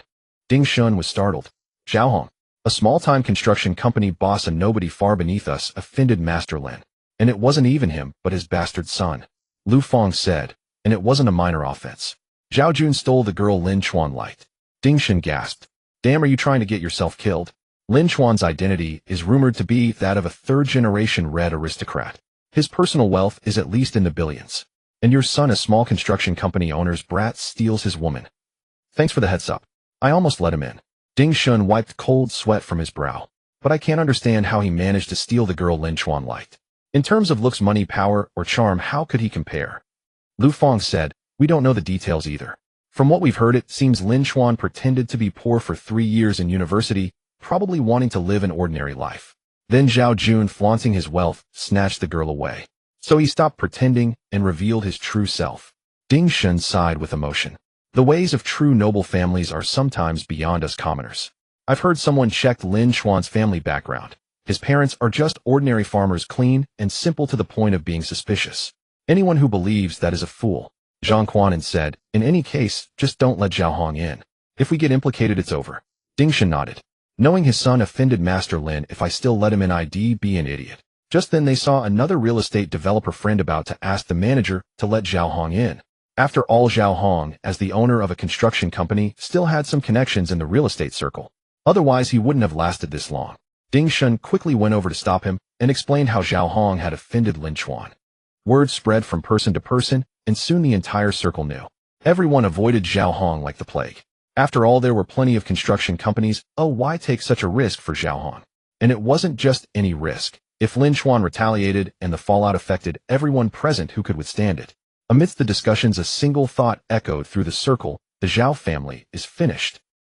Ding Shun was startled. "Zhao Hong, a small-time construction company boss, a nobody far beneath us, offended Master Lin. And it wasn't even him, but his bastard son." Lu Fang said, "And it wasn't a minor offense. Zhao Jun stole the girl Lin Chuan liked." Ding Shun gasped. "Damn, are you trying to get yourself killed?" Lin Chuan's identity is rumored to be that of a third-generation red aristocrat. His personal wealth is at least in the billions. And your son, a small construction company owner's brat, steals his woman. Thanks for the heads up. I almost let him in." Ding Shun wiped cold sweat from his brow. "But I can't understand how he managed to steal the girl Lin Chuan liked. In terms of looks, money, power, or charm, how could he compare?" Lu Fang said, "We don't know the details either. From what we've heard, it seems Lin Chuan pretended to be poor for 3 years in university, probably wanting to live an ordinary life. Then Zhao Jun, flaunting his wealth, snatched the girl away. So he stopped pretending and revealed his true self." Ding Shun sighed with emotion. "The ways of true noble families are sometimes beyond us commoners. I've heard someone checked Lin Chuan's family background. His parents are just ordinary farmers, clean and simple to the point of being suspicious. Anyone who believes that is a fool." Zhang Quanan said, "In any case, just don't let Zhao Hong in. If we get implicated, it's over." Ding Shun nodded. Knowing his son offended Master Lin, if I still let him in, I'd be an idiot. Just then they saw another real estate developer friend about to ask the manager to let Zhao Hong in. After all, Zhao Hong, as the owner of a construction company, still had some connections in the real estate circle. Otherwise, he wouldn't have lasted this long. Ding Shun quickly went over to stop him and explained how Zhao Hong had offended Lin Chuan. Word spread from person to person, and soon the entire circle knew. Everyone avoided Zhao Hong like the plague. After all, there were plenty of construction companies. Oh, why take such a risk for Zhao Hong? And it wasn't just any risk. If Lin Chuan retaliated and the fallout affected everyone present, who could withstand it? Amidst the discussions, a single thought echoed through the circle: the Zhao family is finished.